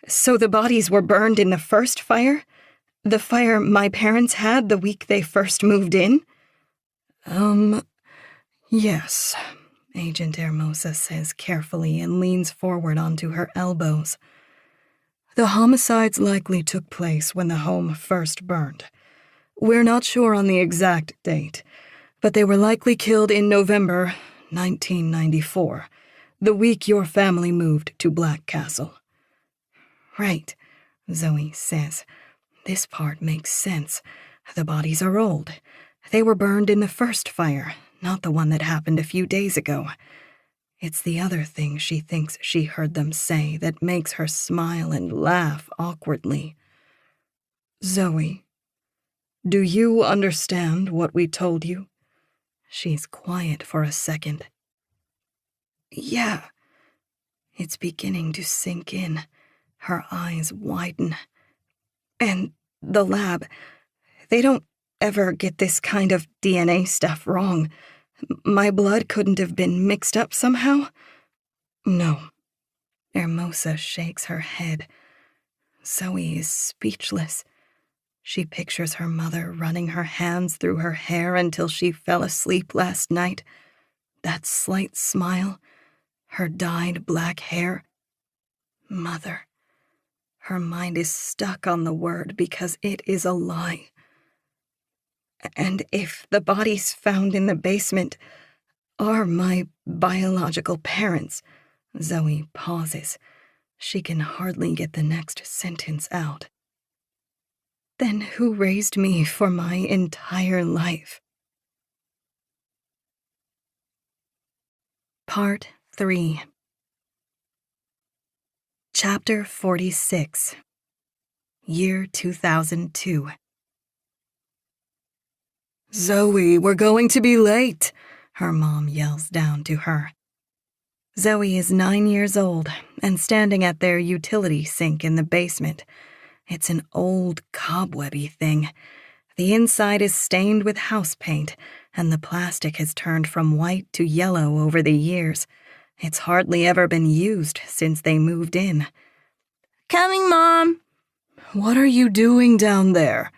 So the bodies were burned in the first fire? The fire my parents had the week they first moved in? Yes, Agent Hermosa says carefully and leans forward onto her elbows. The homicides likely took place when the home first burned. We're not sure on the exact date, but they were likely killed in November 1994, the week your family moved to Black Castle. Right, Zoe says. This part makes sense. The bodies are old. They were burned in the first fire, not the one that happened a few days ago. It's the other thing she thinks she heard them say that makes her smile and laugh awkwardly. Zoe, do you understand what we told you? She's quiet for a second. Yeah. It's beginning to sink in. Her eyes widen. And the lab, they don't ever get this kind of DNA stuff wrong. My blood couldn't have been mixed up somehow? No. Hermosa shakes her head. Zoe is speechless. She pictures her mother running her hands through her hair until she fell asleep last night. That slight smile, her dyed black hair. Mother. Her mind is stuck on the word because it is a lie. And if the bodies found in the basement are my biological parents, Zoe pauses. She can hardly get the next sentence out. Then who raised me for my entire life? Part 3. Chapter 46. Year 2002. Zoe, we're going to be late, her mom yells down to her. Zoe is 9 years old and standing at their utility sink in the basement. It's an old, cobwebby thing. The inside is stained with house paint, and the plastic has turned from white to yellow over the years. It's hardly ever been used since they moved in. Coming, Mom. What are you doing down there?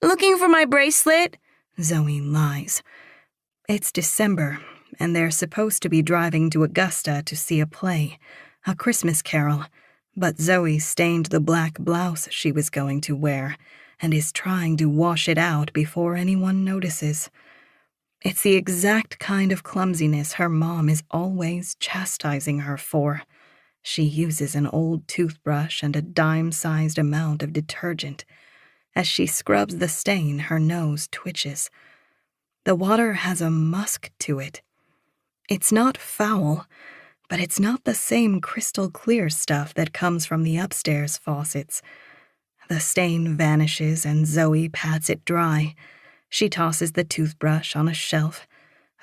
Looking for my bracelet. Zoe lies. It's December, and they're supposed to be driving to Augusta to see a play, a Christmas carol, but Zoe stained the black blouse she was going to wear and is trying to wash it out before anyone notices. It's the exact kind of clumsiness her mom is always chastising her for. She uses an old toothbrush and a dime-sized amount of detergent. As she scrubs the stain, her nose twitches. The water has a musk to it. It's not foul, but it's not the same crystal clear stuff that comes from the upstairs faucets. The stain vanishes and Zoe pats it dry. She tosses the toothbrush on a shelf.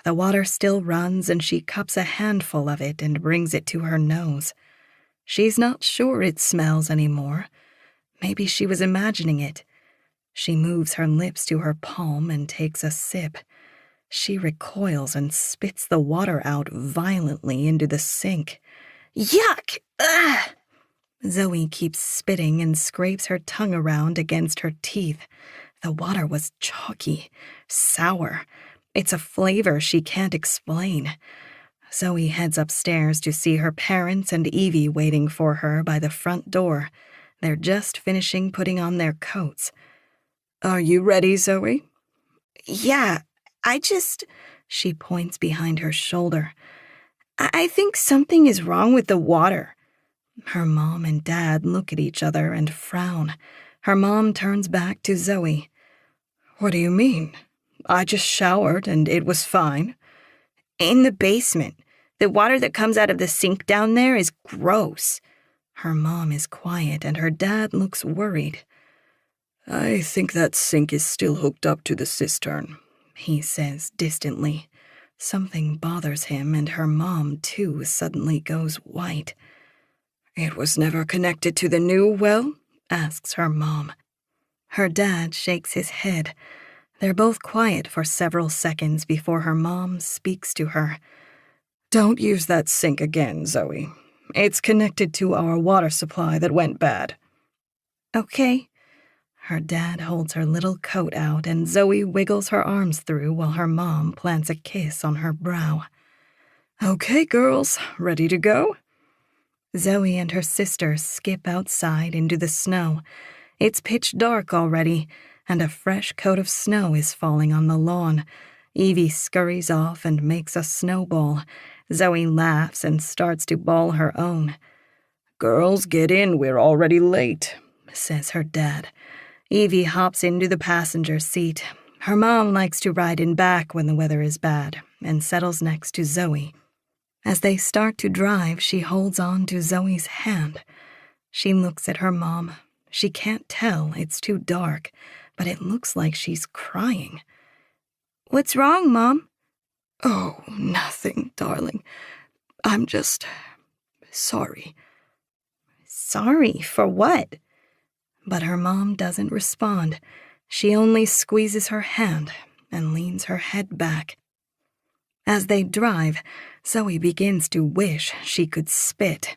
The water still runs and she cups a handful of it and brings it to her nose. She's not sure it smells anymore. Maybe she was imagining it. She moves her lips to her palm and takes a sip. She recoils and spits the water out violently into the sink. Yuck! Ugh! Zoe keeps spitting and scrapes her tongue around against her teeth. The water was chalky, sour. It's a flavor she can't explain. Zoe heads upstairs to see her parents and Evie waiting for her by the front door. They're just finishing putting on their coats. Are you ready, Zoe? Yeah, she points behind her shoulder. I think something is wrong with the water. Her mom and dad look at each other and frown. Her mom turns back to Zoe. What do you mean? I just showered and it was fine. In the basement. The water that comes out of the sink down there is gross. Her mom is quiet and her dad looks worried. I think that sink is still hooked up to the cistern, he says distantly. Something bothers him, and her mom, too, suddenly goes white. "It was never connected to the new well?" asks her mom. Her dad shakes his head. They're both quiet for several seconds before her mom speaks to her. "Don't use that sink again, Zoe. It's connected to our water supply that went bad." "Okay." Her dad holds her little coat out, and Zoe wiggles her arms through while her mom plants a kiss on her brow. "Okay, girls, ready to go?" Zoe and her sister skip outside into the snow. It's pitch dark already, and a fresh coat of snow is falling on the lawn. Evie scurries off and makes a snowball. Zoe laughs and starts to ball her own. "Girls, get in, we're already late," says her dad. Evie hops into the passenger seat. Her mom likes to ride in back when the weather is bad, and settles next to Zoe. As they start to drive, she holds on to Zoe's hand. She looks at her mom. She can't tell, it's too dark, but it looks like she's crying. What's wrong, Mom? "Oh, nothing, darling. I'm just sorry." Sorry for what? But her mom doesn't respond. She only squeezes her hand and leans her head back. As they drive, Zoe begins to wish she could spit.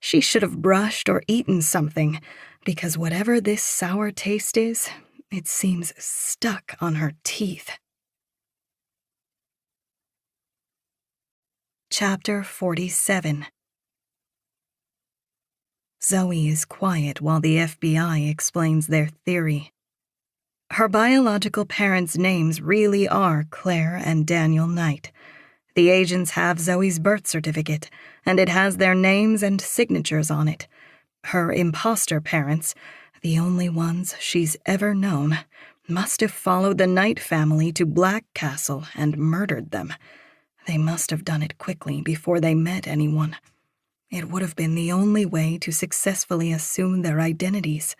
She should have brushed or eaten something, because whatever this sour taste is, it seems stuck on her teeth. Chapter 47. Zoe is quiet while the FBI explains their theory. Her biological parents' names really are Claire and Daniel Knight. The agents have Zoe's birth certificate, and it has their names and signatures on it. Her imposter parents, the only ones she's ever known, must have followed the Knight family to Black Castle and murdered them. They must have done it quickly before they met anyone. It would have been the only way to successfully assume their identities.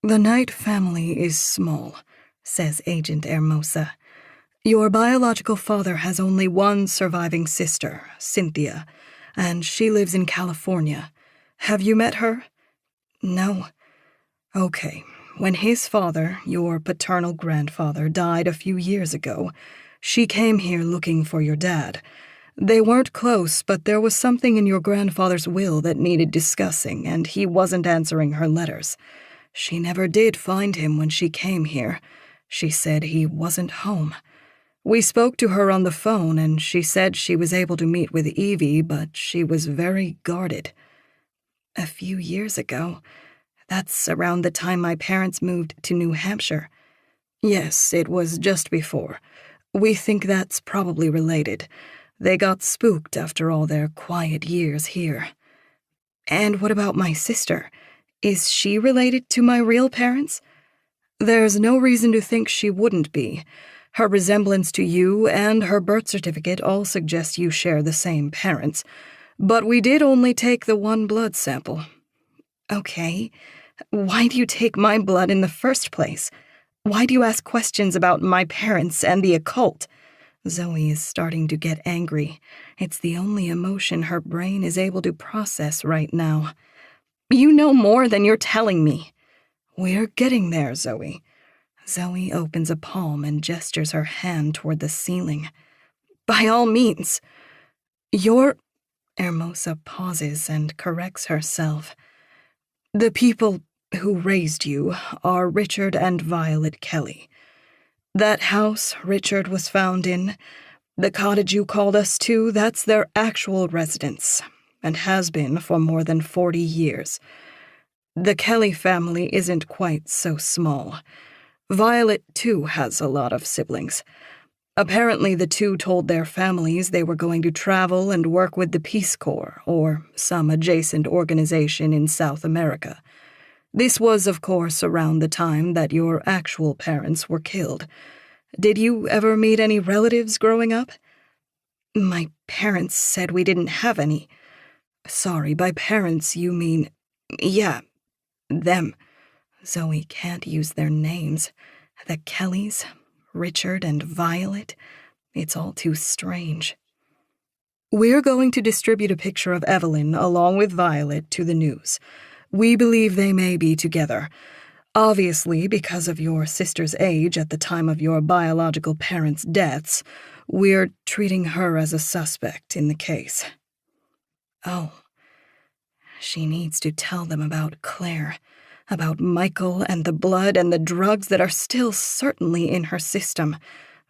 "The Knight family is small," says Agent Hermosa. "Your biological father has only one surviving sister, Cynthia, and she lives in California. Have you met her?" No. Okay. When his father, your paternal grandfather, died a few years ago, she came here looking for your dad. They weren't close, but there was something in your grandfather's will that needed discussing, and he wasn't answering her letters. She never did find him when she came here. She said he wasn't home. We spoke to her on the phone, and she said she was able to meet with Evie, but she was very guarded. A few years ago. That's around the time my parents moved to New Hampshire. Yes, it was just before. We think that's probably related. They got spooked after all their quiet years here. And what about my sister? Is she related to my real parents? There's no reason to think she wouldn't be. Her resemblance to you and her birth certificate all suggest you share the same parents. But we did only take the one blood sample. Okay. Why do you take my blood in the first place? Why do you ask questions about my parents and the occult? Zoe is starting to get angry. It's the only emotion her brain is able to process right now. You know more than you're telling me. We're getting there, Zoe. Zoe opens a palm and gestures her hand toward the ceiling. By all means. Hermosa pauses and corrects herself. The people who raised you are Richard and Violet Kelly. That house Richard was found in, the cottage you called us to, that's their actual residence, and has been for more than 40 years. The Kelly family isn't quite so small. Violet, too, has a lot of siblings. Apparently, the two told their families they were going to travel and work with the Peace Corps, or some adjacent organization in South America. This was, of course, around the time that your actual parents were killed. Did you ever meet any relatives growing up? My parents said we didn't have any. Sorry, by parents you mean... Yeah, them. Zoe can't use their names. The Kellys, Richard and Violet. It's all too strange. We're going to distribute a picture of Evelyn along with Violet to the news. We believe they may be together. Obviously, because of your sister's age at the time of your biological parents' deaths, we're treating her as a suspect in the case. Oh, she needs to tell them about Claire, about Michael and the blood and the drugs that are still certainly in her system,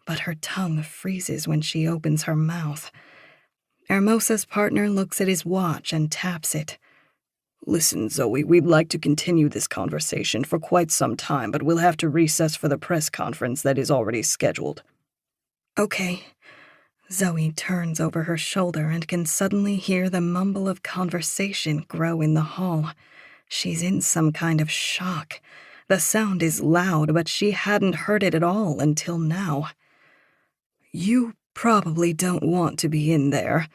but her tongue freezes when she opens her mouth. Hermosa's partner looks at his watch and taps it. Listen, Zoe, we'd like to continue this conversation for quite some time, but we'll have to recess for the press conference that is already scheduled. Okay. Zoe turns over her shoulder and can suddenly hear the mumble of conversation grow in the hall. She's in some kind of shock. The sound is loud, but she hadn't heard it at all until now. You probably don't want to be in there,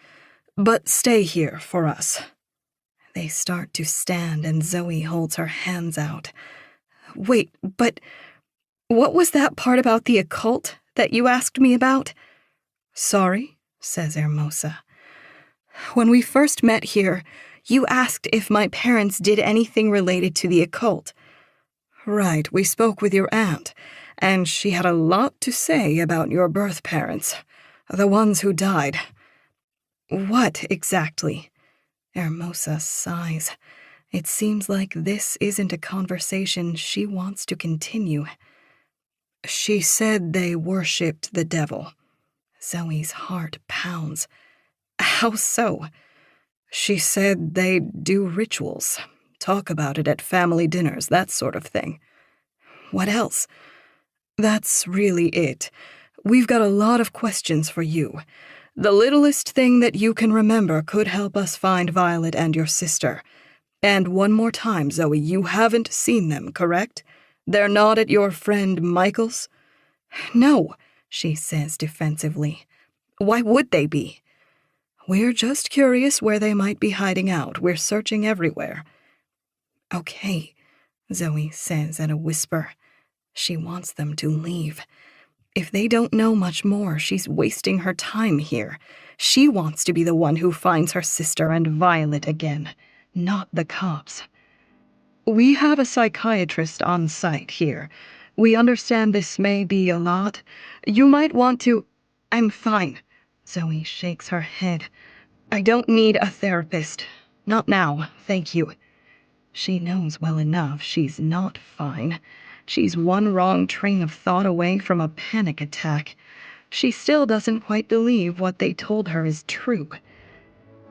but stay here for us. They start to stand and Zoe holds her hands out. Wait, but what was that part about the occult that you asked me about? Sorry, says Hermosa. When we first met here, you asked if my parents did anything related to the occult. Right, we spoke with your aunt, and she had a lot to say about your birth parents, the ones who died. What exactly? Hermosa sighs. It seems like this isn't a conversation she wants to continue. She said they worshipped the devil. Zoe's heart pounds. How so? She said they do rituals, talk about it at family dinners, that sort of thing. What else? That's really it. We've got a lot of questions for you. The littlest thing that you can remember could help us find Violet and your sister. And one more time, Zoe, you haven't seen them, correct? They're not at your friend Michael's? No, she says defensively. Why would they be? We're just curious where they might be hiding out. We're searching everywhere. Okay, Zoe says at a whisper. She wants them to leave. If they don't know much more, she's wasting her time here. She wants to be the one who finds her sister and Violet again, not the cops. We have a psychiatrist on site here. We understand this may be a lot. You might want to... I'm fine. Zoe shakes her head. I don't need a therapist. Not now, thank you. She knows well enough she's not fine. She's one wrong train of thought away from a panic attack. She still doesn't quite believe what they told her is true.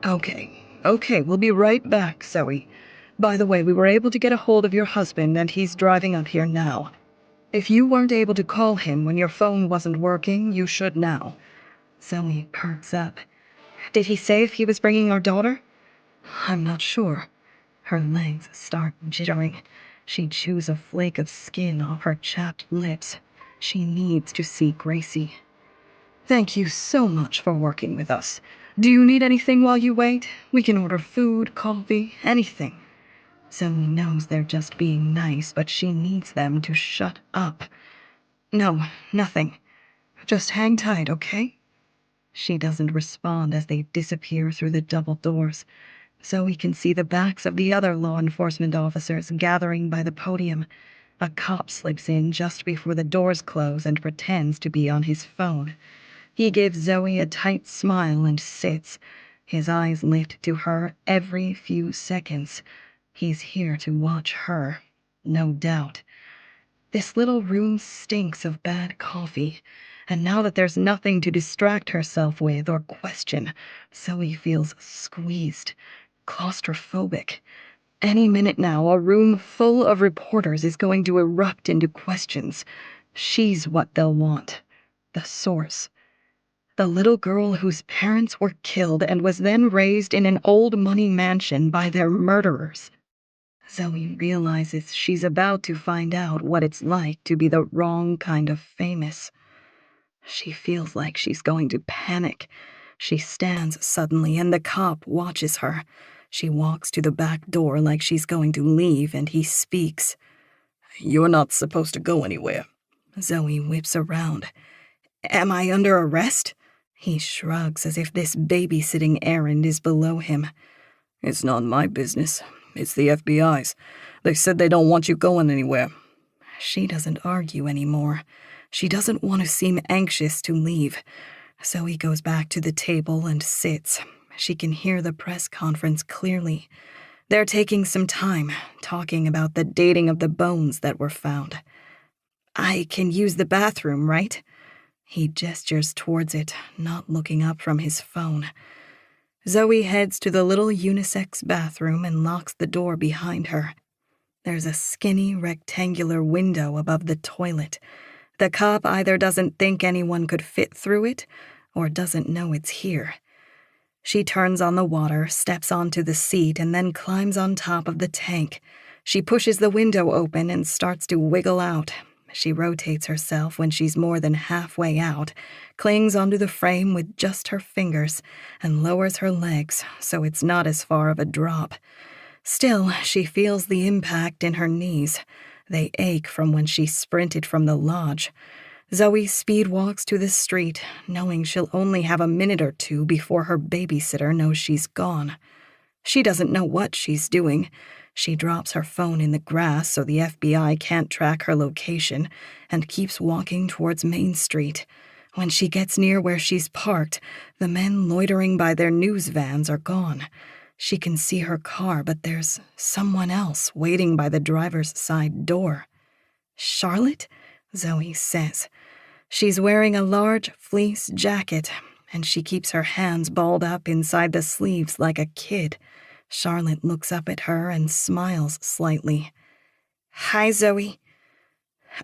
Okay, we'll be right back, Zoe. By the way, we were able to get a hold of your husband and he's driving up here now. If you weren't able to call him when your phone wasn't working, you should now. Zoe perks up. Did he say if he was bringing our daughter? I'm not sure. Her legs start jittering. She chews a flake of skin off her chapped lips. She needs to see Gracie. Thank you so much for working with us. Do you need anything while you wait? We can order food, coffee, anything. Zoe knows they're just being nice, but she needs them to shut up. No, nothing. Just hang tight, okay? She doesn't respond as they disappear through the double doors. Zoe can see the backs of the other law enforcement officers gathering by the podium. A cop slips in just before the doors close and pretends to be on his phone. He gives Zoe a tight smile and sits. His eyes lift to her every few seconds. He's here to watch her, no doubt. This little room stinks of bad coffee, and now that there's nothing to distract herself with or question, Zoe feels squeezed, claustrophobic. Any minute now, a room full of reporters is going to erupt into questions. She's what they'll want. The source. The little girl whose parents were killed and was then raised in an old money mansion by their murderers. Zoe realizes she's about to find out what it's like to be the wrong kind of famous. She feels like she's going to panic. She stands suddenly and the cop watches her. She walks to the back door like she's going to leave and he speaks. You're not supposed to go anywhere. Zoe whips around. Am I under arrest? He shrugs as if this babysitting errand is below him. It's not my business. It's the FBI's. They said they don't want you going anywhere. She doesn't argue anymore. She doesn't want to seem anxious to leave. Zoe goes back to the table and sits. She can hear the press conference clearly. They're taking some time, talking about the dating of the bones that were found. I can use the bathroom, right? He gestures towards it, not looking up from his phone. Zoe heads to the little unisex bathroom and locks the door behind her. There's a skinny, rectangular window above the toilet. The cop either doesn't think anyone could fit through it or doesn't know it's here. She turns on the water, steps onto the seat, and then climbs on top of the tank. She pushes the window open and starts to wiggle out. She rotates herself when she's more than halfway out, clings onto the frame with just her fingers, and lowers her legs so it's not as far of a drop. Still, she feels the impact in her knees. They ache from when she sprinted from the lodge. Zoe speed walks to the street, knowing she'll only have a minute or two before her babysitter knows she's gone. She doesn't know what she's doing. She drops her phone in the grass so the FBI can't track her location and keeps walking towards Main Street. When she gets near where she's parked, the men loitering by their news vans are gone. She can see her car, but there's someone else waiting by the driver's side door. Charlotte? Zoe says. She's wearing a large fleece jacket, and she keeps her hands balled up inside the sleeves like a kid. Charlotte looks up at her and smiles slightly. Hi, Zoe.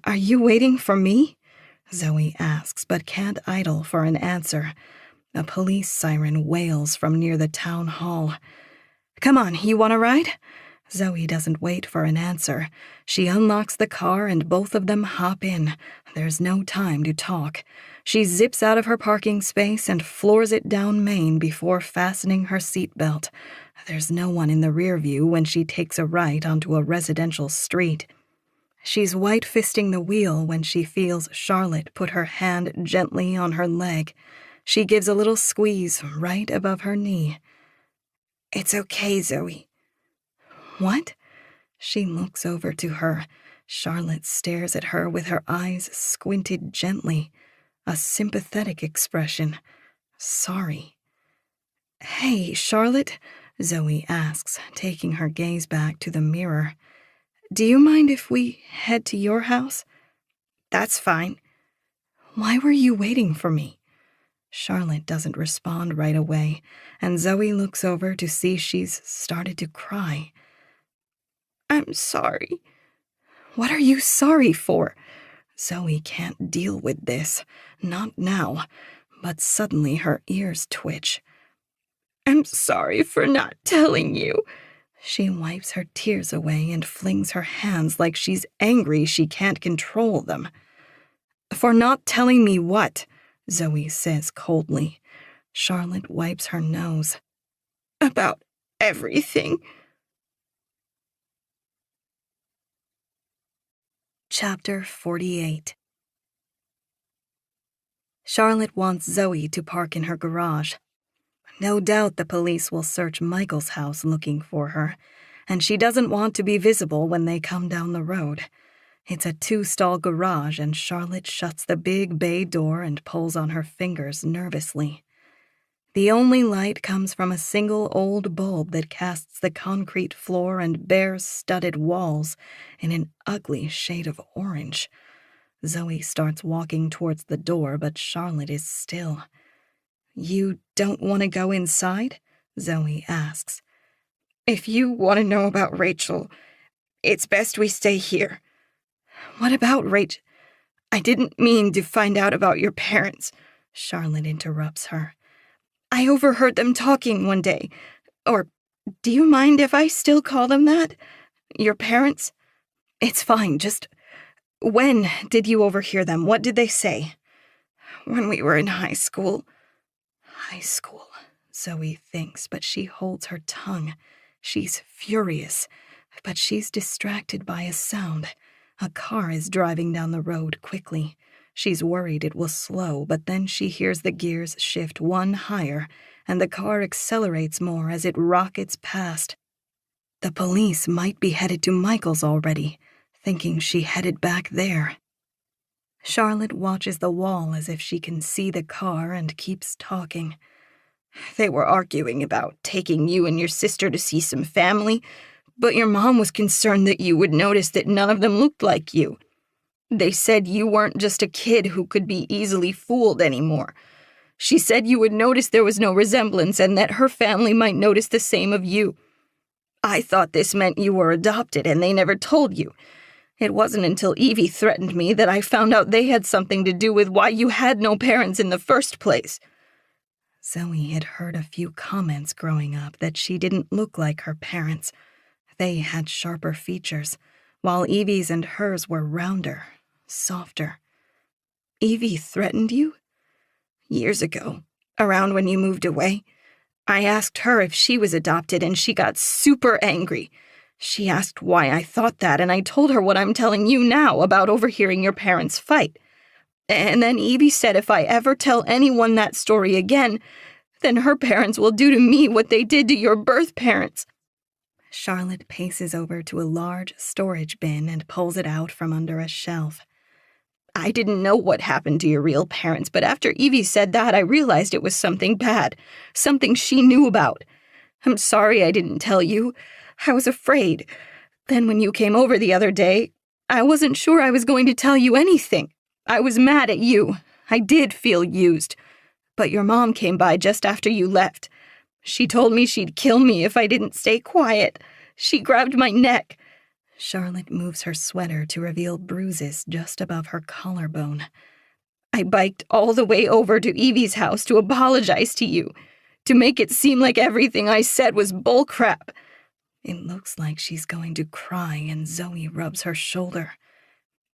Are you waiting for me? Zoe asks, but can't idle for an answer. A police siren wails from near the town hall. Come on, you want a ride? Zoe doesn't wait for an answer. She unlocks the car and both of them hop in. There's no time to talk. She zips out of her parking space and floors it down Main before fastening her seatbelt. There's no one in the rear view when she takes a right onto a residential street. She's white-fisting the wheel when she feels Charlotte put her hand gently on her leg. She gives a little squeeze right above her knee. It's okay, Zoe. What? She looks over to her. Charlotte stares at her with her eyes squinted gently. A sympathetic expression. Sorry. Hey, Charlotte, Zoe asks, taking her gaze back to the mirror. Do you mind if we head to your house? That's fine. Why were you waiting for me? Charlotte doesn't respond right away, and Zoe looks over to see she's started to cry. I'm sorry. What are you sorry for? Zoe can't deal with this. Not now. But suddenly her ears twitch. I'm sorry for not telling you. She wipes her tears away and flings her hands like she's angry she can't control them. For not telling me what? Zoe says coldly. Charlotte wipes her nose. About everything. Chapter 48. Charlotte wants Zoe to park in her garage. No doubt the police will search Michael's house looking for her, and she doesn't want to be visible when they come down the road. It's a 2-stall garage, and Charlotte shuts the big bay door and pulls on her fingers nervously. The only light comes from a single old bulb that casts the concrete floor and bare studded walls in an ugly shade of orange. Zoe starts walking towards the door, but Charlotte is still. You don't want to go inside? Zoe asks. If you want to know about Rachel, it's best we stay here. What about Rachel? I didn't mean to find out about your parents, Charlotte interrupts her. I overheard them talking one day. Or, do you mind if I still call them that? Your parents? It's fine, just... When did you overhear them? What did they say? When we were in high school. High school, Zoe thinks, but she holds her tongue. She's furious, but she's distracted by a sound. A car is driving down the road quickly. She's worried it will slow, but then she hears the gears shift one higher, and the car accelerates more as it rockets past. The police might be headed to Michael's already, thinking she headed back there. Charlotte watches the wall as if she can see the car and keeps talking. They were arguing about taking you and your sister to see some family, but your mom was concerned that you would notice that none of them looked like you. They said you weren't just a kid who could be easily fooled anymore. She said you would notice there was no resemblance and that her family might notice the same of you. I thought this meant you were adopted and they never told you. It wasn't until Evie threatened me that I found out they had something to do with why you had no parents in the first place. Zoe had heard a few comments growing up that she didn't look like her parents. They had sharper features, while Evie's and hers were rounder, softer. Evie threatened you? Years ago, around when you moved away. I asked her if she was adopted and she got super angry. She asked why I thought that, and I told her what I'm telling you now about overhearing your parents fight. And then Evie said if I ever tell anyone that story again, then her parents will do to me what they did to your birth parents. Charlotte paces over to a large storage bin and pulls it out from under a shelf. I didn't know what happened to your real parents, but after Evie said that, I realized it was something bad, something she knew about. I'm sorry I didn't tell you. I was afraid. Then when you came over the other day, I wasn't sure I was going to tell you anything. I was mad at you. I did feel used. But your mom came by just after you left. She told me she'd kill me if I didn't stay quiet. She grabbed my neck. Charlotte moves her sweater to reveal bruises just above her collarbone. I biked all the way over to Evie's house to apologize to you, to make it seem like everything I said was bullcrap. It looks like she's going to cry, and Zoe rubs her shoulder.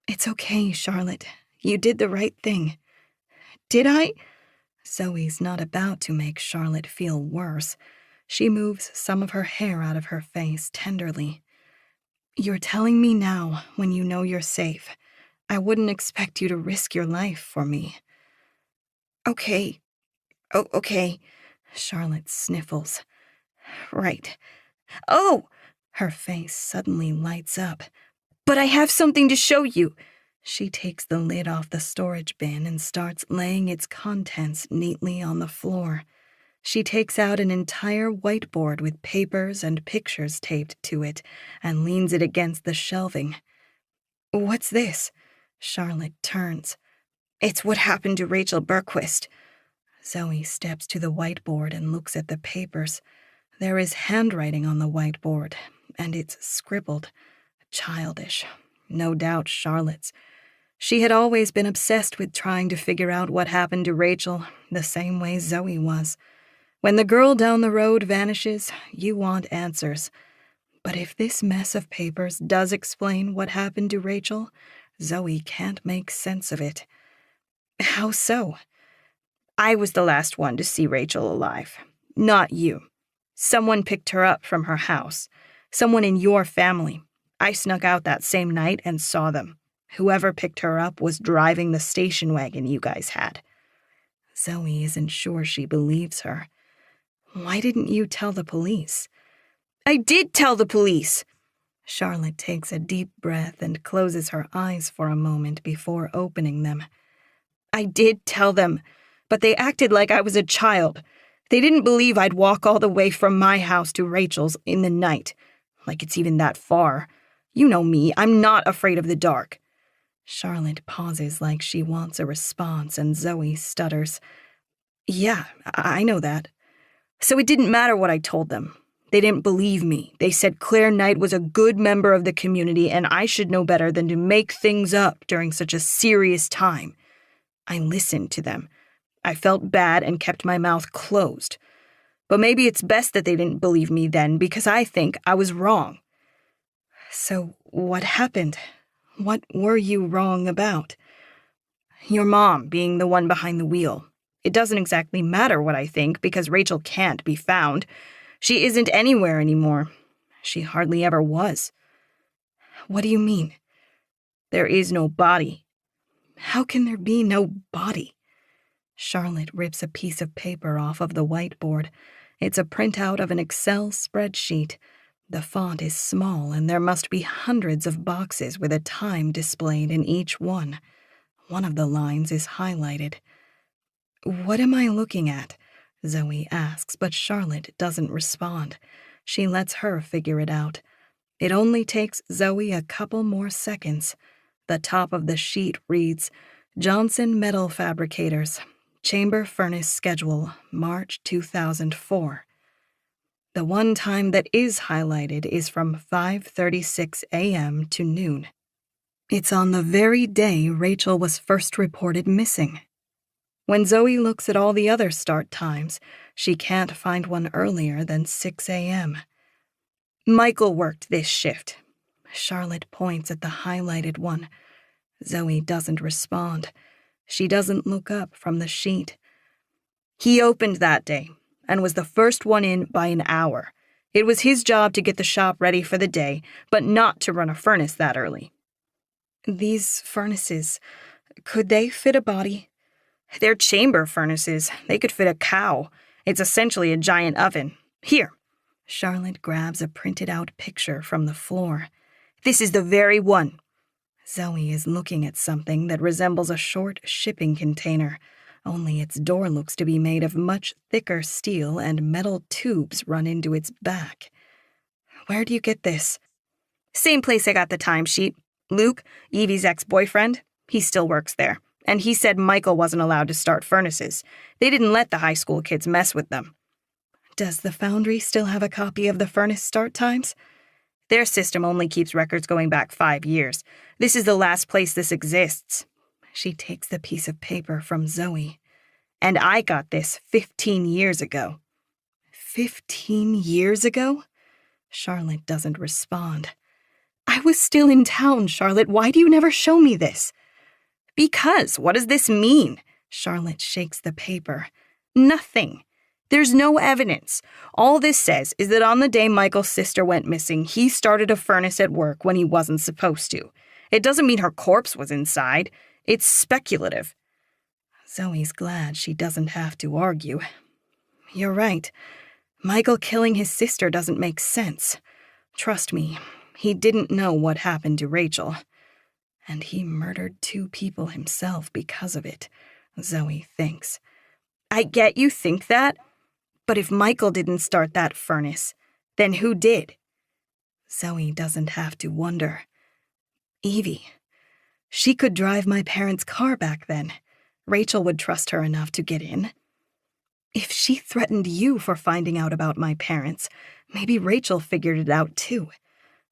It's okay, Charlotte. You did the right thing. Did I? Zoe's not about to make Charlotte feel worse. She moves some of her hair out of her face tenderly. You're telling me now when you know you're safe. I wouldn't expect you to risk your life for me. Okay. Oh, okay. Charlotte sniffles. Right. Oh! Her face suddenly lights up. But I have something to show you. She takes the lid off the storage bin and starts laying its contents neatly on the floor. She takes out an entire whiteboard with papers and pictures taped to it and leans it against the shelving. What's this? Charlotte turns. It's what happened to Rachel Berquist. Zoe steps to the whiteboard and looks at the papers. There is handwriting on the whiteboard, and it's scribbled. Childish. No doubt Charlotte's. She had always been obsessed with trying to figure out what happened to Rachel, the same way Zoe was. When the girl down the road vanishes, you want answers. But if this mess of papers does explain what happened to Rachel, Zoe can't make sense of it. How so? I was the last one to see Rachel alive, not you. Someone picked her up from her house. Someone in your family. I snuck out that same night and saw them. Whoever picked her up was driving the station wagon you guys had. Zoe isn't sure she believes her. Why didn't you tell the police? I did tell the police. Charlotte takes a deep breath and closes her eyes for a moment before opening them. I did tell them, but they acted like I was a child. They didn't believe I'd walk all the way from my house to Rachel's in the night. Like it's even that far. You know me, I'm not afraid of the dark. Charlotte pauses like she wants a response, and Zoe stutters. Yeah, I know that. So it didn't matter what I told them. They didn't believe me. They said Claire Knight was a good member of the community and I should know better than to make things up during such a serious time. I listened to them. I felt bad and kept my mouth closed. But maybe it's best that they didn't believe me then because I think I was wrong. So what happened? What were you wrong about? Your mom being the one behind the wheel. It doesn't exactly matter what I think because Rachel can't be found. She isn't anywhere anymore. She hardly ever was. What do you mean? There is no body. How can there be no body? Charlotte rips a piece of paper off of the whiteboard. It's a printout of an Excel spreadsheet. The font is small, and there must be hundreds of boxes with a time displayed in each one. One of the lines is highlighted. "What am I looking at?" Zoe asks, but Charlotte doesn't respond. She lets her figure it out. It only takes Zoe a couple more seconds. The top of the sheet reads, Johnson Metal Fabricators, Chamber Furnace Schedule, March 2004. The one time that is highlighted is from 5:36 a.m. to noon. It's on the very day Rachel was first reported missing. When Zoe looks at all the other start times, she can't find one earlier than 6 a.m. Michael worked this shift. Charlotte points at the highlighted one. Zoe doesn't respond. She doesn't look up from the sheet. He opened that day and was the first one in by an hour. It was his job to get the shop ready for the day, but not to run a furnace that early. These furnaces, could they fit a body? They're chamber furnaces. They could fit a cow. It's essentially a giant oven. Here. Charlotte grabs a printed-out picture from the floor. This is the very one. Zoe is looking at something that resembles a short shipping container, only its door looks to be made of much thicker steel and metal tubes run into its back. Where do you get this? Same place I got the timesheet. Luke, Evie's ex-boyfriend, he still works there, and he said Michael wasn't allowed to start furnaces. They didn't let the high school kids mess with them. Does the foundry still have a copy of the furnace start times? Their system only keeps records going back 5 years. This is the last place this exists. She takes the piece of paper from Zoe. And I got this 15 years ago. 15 years ago? Charlotte doesn't respond. I was still in town, Charlotte. Why do you never show me this? Because, what does this mean? Charlotte shakes the paper. Nothing. There's no evidence. All this says is that on the day Michael's sister went missing, he started a furnace at work when he wasn't supposed to. It doesn't mean her corpse was inside. It's speculative. Zoe's glad she doesn't have to argue. You're right. Michael killing his sister doesn't make sense. Trust me, he didn't know what happened to Rachel. And he murdered 2 people himself because of it, Zoe thinks. I get you think that, but if Michael didn't start that furnace, then who did? Zoe doesn't have to wonder. Evie. She could drive my parents' car back then. Rachel would trust her enough to get in. If she threatened you for finding out about my parents, maybe Rachel figured it out too.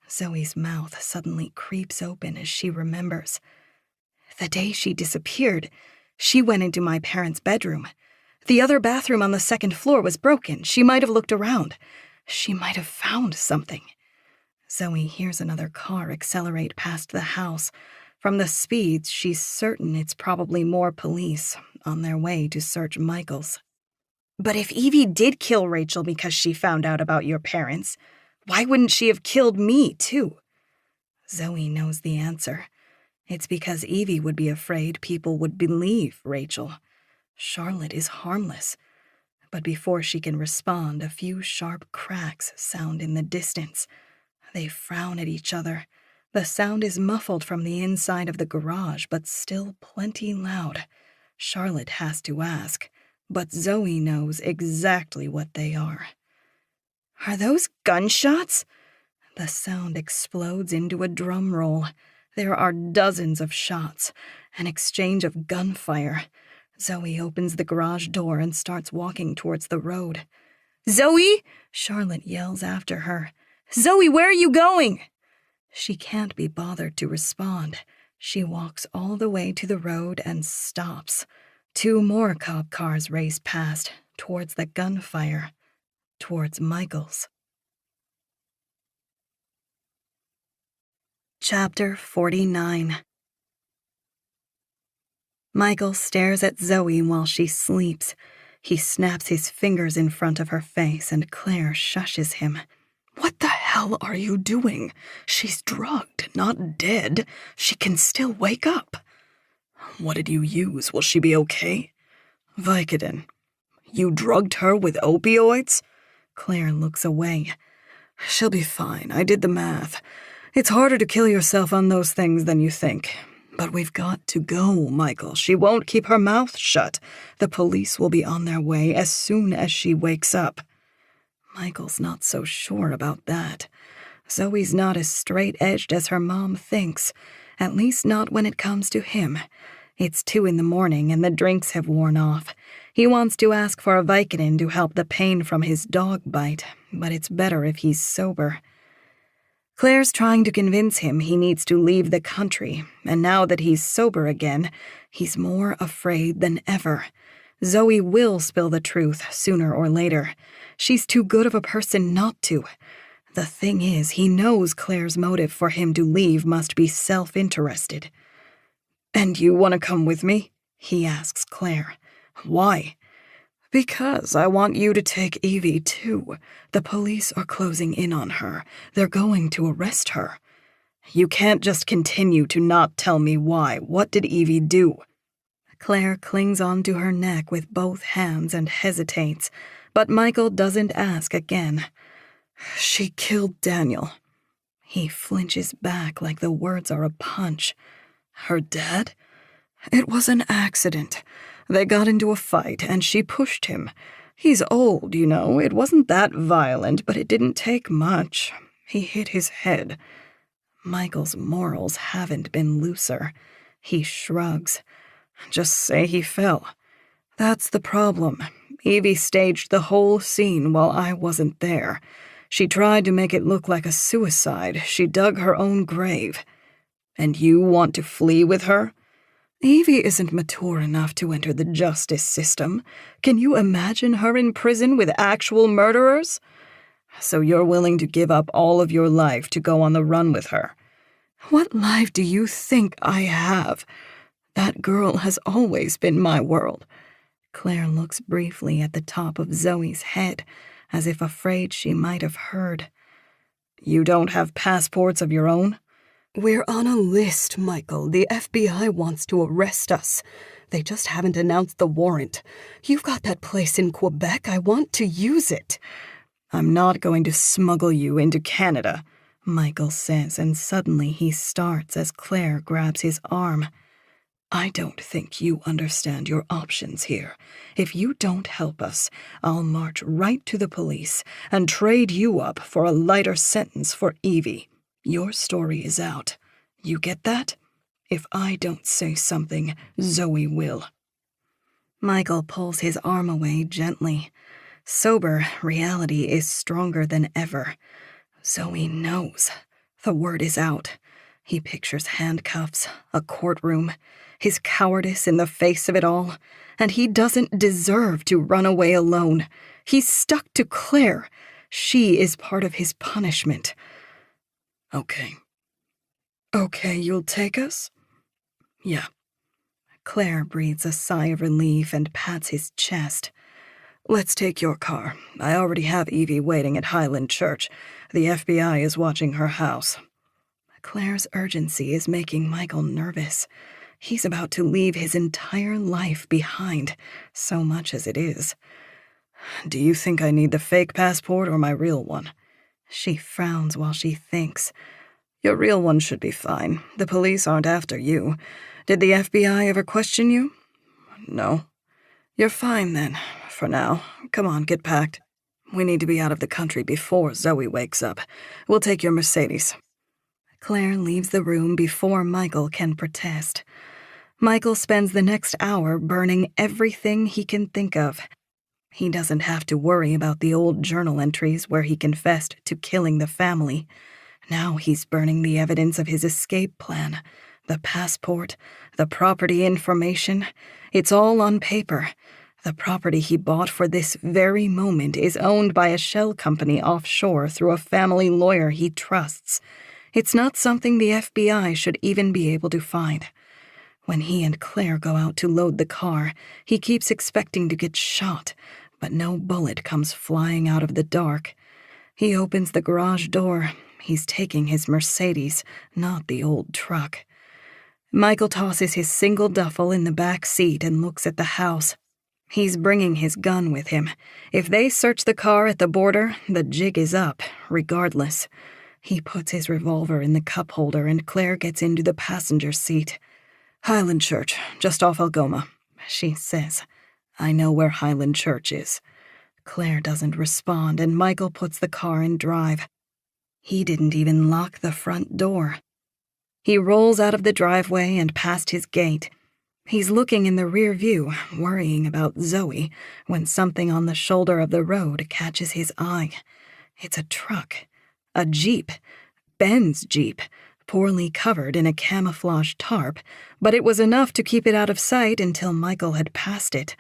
Zoe's mouth suddenly creeps open as she remembers. The day she disappeared, she went into my parents' bedroom. The other bathroom on the 2nd floor was broken. She might have looked around. She might have found something. Zoe hears another car accelerate past the house. From the speeds, she's certain it's probably more police on their way to search Michael's. But if Evie did kill Rachel because she found out about your parents, why wouldn't she have killed me, too? Zoe knows the answer. It's because Evie would be afraid people would believe Rachel. Charlotte is harmless. But before she can respond, a few sharp cracks sound in the distance. They frown at each other. The sound is muffled from the inside of the garage, but still plenty loud. Charlotte has to ask, but Zoe knows exactly what they are. Are those gunshots? The sound explodes into a drum roll. There are dozens of shots, an exchange of gunfire. Zoe opens the garage door and starts walking towards the road. Zoe! Charlotte yells after her. Zoe, where are you going? She can't be bothered to respond. She walks all the way to the road and stops. 2 more cop cars race past, towards the gunfire, towards Michael's. Chapter 49. Michael stares at Zoe while she sleeps. He snaps his fingers in front of her face and Claire shushes him. What the hell are you doing? She's drugged, not dead. She can still wake up. What did you use? Will she be okay? Vicodin. You drugged her with opioids? Claire looks away. She'll be fine. I did the math. It's harder to kill yourself on those things than you think. But we've got to go, Michael. She won't keep her mouth shut. The police will be on their way as soon as she wakes up. Michael's not so sure about that. Zoe's not as straight-edged as her mom thinks, at least not when it comes to him. It's 2 a.m. and the drinks have worn off. He wants to ask for a Vicodin to help the pain from his dog bite, but it's better if he's sober. Claire's trying to convince him he needs to leave the country, and now that he's sober again, he's more afraid than ever. Zoe will spill the truth sooner or later. She's too good of a person not to. The thing is, he knows Claire's motive for him to leave must be self-interested. "And you want to come with me?" he asks Claire. "Why?" "Because I want you to take Evie, too. The police are closing in on her. They're going to arrest her." "You can't just continue to not tell me why. What did Evie do?" Claire clings onto her neck with both hands and hesitates, but Michael doesn't ask again. "She killed Daniel." He flinches back like the words are a punch. "Her dad?" "It was an accident. They got into a fight, and she pushed him. He's old, you know. It wasn't that violent, but it didn't take much. He hit his head." Michael's morals haven't been looser. He shrugs. "Just say he fell. That's the problem. Evie staged the whole scene while I wasn't there. She tried to make it look like a suicide. She dug her own grave." "And you want to flee with her?" "Evie isn't mature enough to enter the justice system. Can you imagine her in prison with actual murderers?" "So you're willing to give up all of your life to go on the run with her?" "What life do you think I have? That girl has always been my world." Claire looks briefly at the top of Zoe's head, as if afraid she might have heard. "You don't have passports of your own?" "We're on a list, Michael. The FBI wants to arrest us. They just haven't announced the warrant. You've got that place in Quebec. I want to use it." "I'm not going to smuggle you into Canada," Michael says, and suddenly he starts as Claire grabs his arm. "I don't think you understand your options here. If you don't help us, I'll march right to the police and trade you up for a lighter sentence for Evie. Your story is out. You get that? If I don't say something, Zoe will." Michael pulls his arm away gently. Sober, reality is stronger than ever. Zoe knows. The word is out. He pictures handcuffs, a courtroom, his cowardice in the face of it all, and he doesn't deserve to run away alone. He's stuck to Claire. She is part of his punishment. "Okay. Okay, you'll take us?" "Yeah." Claire breathes a sigh of relief and pats his chest. "Let's take your car. I already have Evie waiting at Highland Church. The FBI is watching her house." Claire's urgency is making Michael nervous. He's about to leave his entire life behind, so much as it is. "Do you think I need the fake passport or my real one?" She frowns while she thinks. "Your real one should be fine. The police aren't after you. Did the FBI ever question you?" "No." "You're fine then, for now. Come on, get packed. We need to be out of the country before Zoe wakes up. We'll take your Mercedes." Claire leaves the room before Michael can protest. Michael spends the next hour burning everything he can think of. He doesn't have to worry about the old journal entries where he confessed to killing the family. Now he's burning the evidence of his escape plan. The passport, the property information, it's all on paper. The property he bought for this very moment is owned by a shell company offshore through a family lawyer he trusts. It's not something the FBI should even be able to find. When he and Claire go out to load the car, he keeps expecting to get shot, but no bullet comes flying out of the dark. He opens the garage door. He's taking his Mercedes, not the old truck. Michael tosses his single duffel in the back seat and looks at the house. He's bringing his gun with him. If they search the car at the border, the jig is up, regardless. He puts his revolver in the cup holder and Claire gets into the passenger seat. "Highland Church, just off Algoma," she says. "I know where Highland Church is." Claire doesn't respond and Michael puts the car in drive. He didn't even lock the front door. He rolls out of the driveway and past his gate. He's looking in the rear view, worrying about Zoe, when something on the shoulder of the road catches his eye. It's a truck. A Jeep. Ben's Jeep, poorly covered in a camouflage tarp, but it was enough to keep it out of sight until Michael had passed it.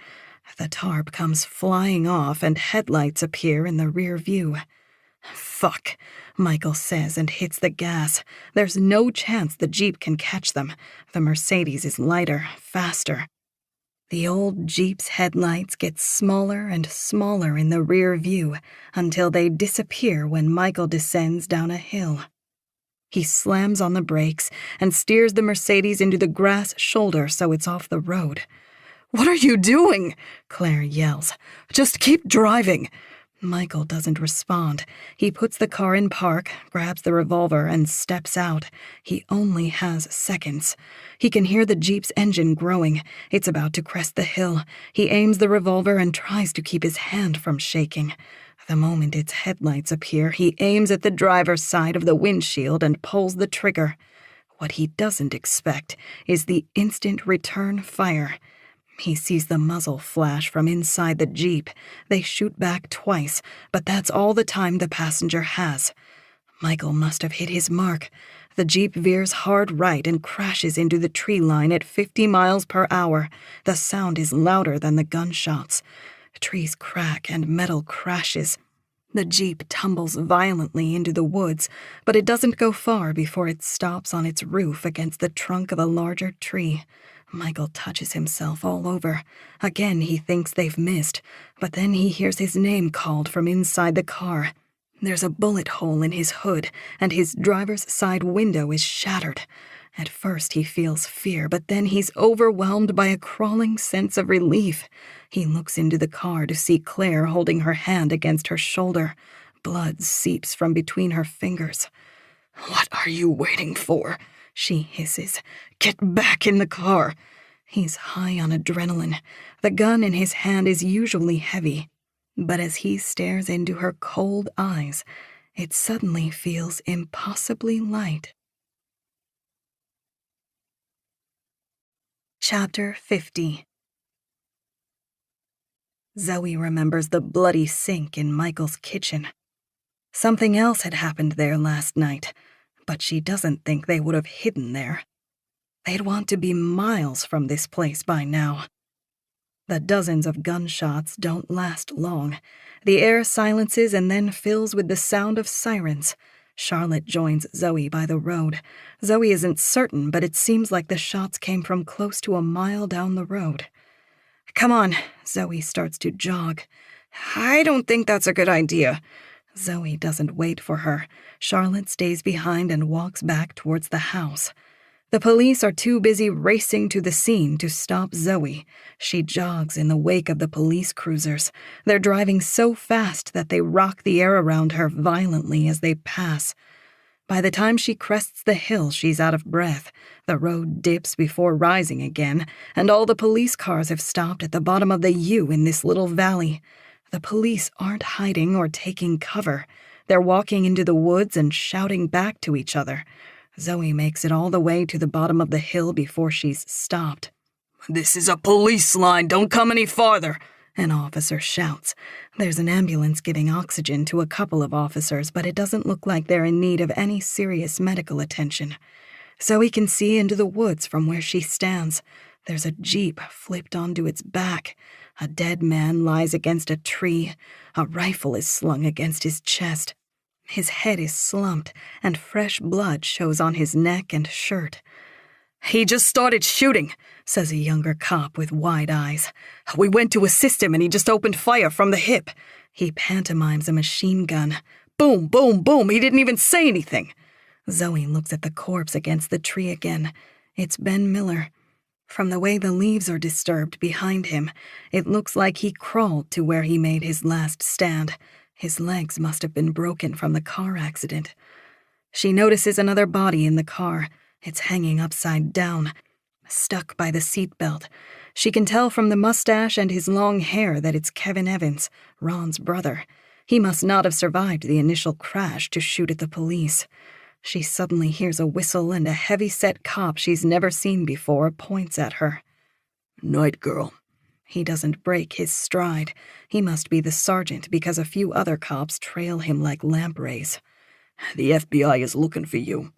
The tarp comes flying off and headlights appear in the rear view. "Fuck," Michael says and hits the gas. There's no chance the Jeep can catch them. The Mercedes is lighter, faster. The old Jeep's headlights get smaller and smaller in the rear view until they disappear when Michael descends down a hill. He slams on the brakes and steers the Mercedes into the grass shoulder so it's off the road. "What are you doing?" Claire yells. "Just keep driving." Michael doesn't respond. He puts the car in park, grabs the revolver, and steps out. He only has seconds. He can hear the Jeep's engine growing. It's about to crest the hill. He aims the revolver and tries to keep his hand from shaking. The moment its headlights appear, he aims at the driver's side of the windshield and pulls the trigger. What he doesn't expect is the instant return fire. He sees the muzzle flash from inside the Jeep. They shoot back twice, but that's all the time the passenger has. Michael must have hit his mark. The Jeep veers hard right and crashes into the tree line at 50 miles per hour. The sound is louder than the gunshots. Trees crack and metal crashes. The Jeep tumbles violently into the woods, but it doesn't go far before it stops on its roof against the trunk of a larger tree. Michael touches himself all over. Again he thinks they've missed, but then he hears his name called from inside the car. There's a bullet hole in his hood, and his driver's side window is shattered. At first he feels fear, but then he's overwhelmed by a crawling sense of relief. He looks into the car to see Claire holding her hand against her shoulder. Blood seeps from between her fingers. "What are you waiting for?" she hisses. "Get back in the car." He's high on adrenaline. The gun in his hand is usually heavy, but as he stares into her cold eyes, it suddenly feels impossibly light. Chapter 50. Zoe remembers the bloody sink in Michael's kitchen. Something else had happened there last night, but she doesn't think they would have hidden there. They'd want to be miles from this place by now. The dozens of gunshots don't last long. The air silences and then fills with the sound of sirens. Charlotte joins Zoe by the road. Zoe isn't certain, but it seems like the shots came from close to a mile down the road. "Come on," Zoe starts to jog. "I don't think that's a good idea." Zoe doesn't wait for her. Charlotte stays behind and walks back towards the house. The police are too busy racing to the scene to stop Zoe. She jogs in the wake of the police cruisers. They're driving so fast that they rock the air around her violently as they pass. By the time she crests the hill, she's out of breath. The road dips before rising again, and all the police cars have stopped at the bottom of the U in this little valley. The police aren't hiding or taking cover. They're walking into the woods and shouting back to each other. Zoe makes it all the way to the bottom of the hill before she's stopped. "This is a police line. Don't come any farther," an officer shouts. There's an ambulance giving oxygen to a couple of officers, but it doesn't look like they're in need of any serious medical attention. Zoe can see into the woods from where she stands. There's a Jeep flipped onto its back. A dead man lies against a tree. A rifle is slung against his chest. His head is slumped, and fresh blood shows on his neck and shirt. "He just started shooting," says a younger cop with wide eyes. "We went to assist him, and he just opened fire from the hip." He pantomimes a machine gun. "Boom, boom, boom, he didn't even say anything." Zoe looks at the corpse against the tree again. It's Ben Miller. From the way the leaves are disturbed behind him, it looks like he crawled to where he made his last stand. His legs must have been broken from the car accident. She notices another body in the car. It's hanging upside down, stuck by the seatbelt. She can tell from the mustache and his long hair that it's Kevin Evans, Ron's brother. He must not have survived the initial crash to shoot at the police. She suddenly hears a whistle and a heavy-set cop she's never seen before points at her. "Night girl." He doesn't break his stride. He must be the sergeant because a few other cops trail him like lampreys. "The FBI is looking for you."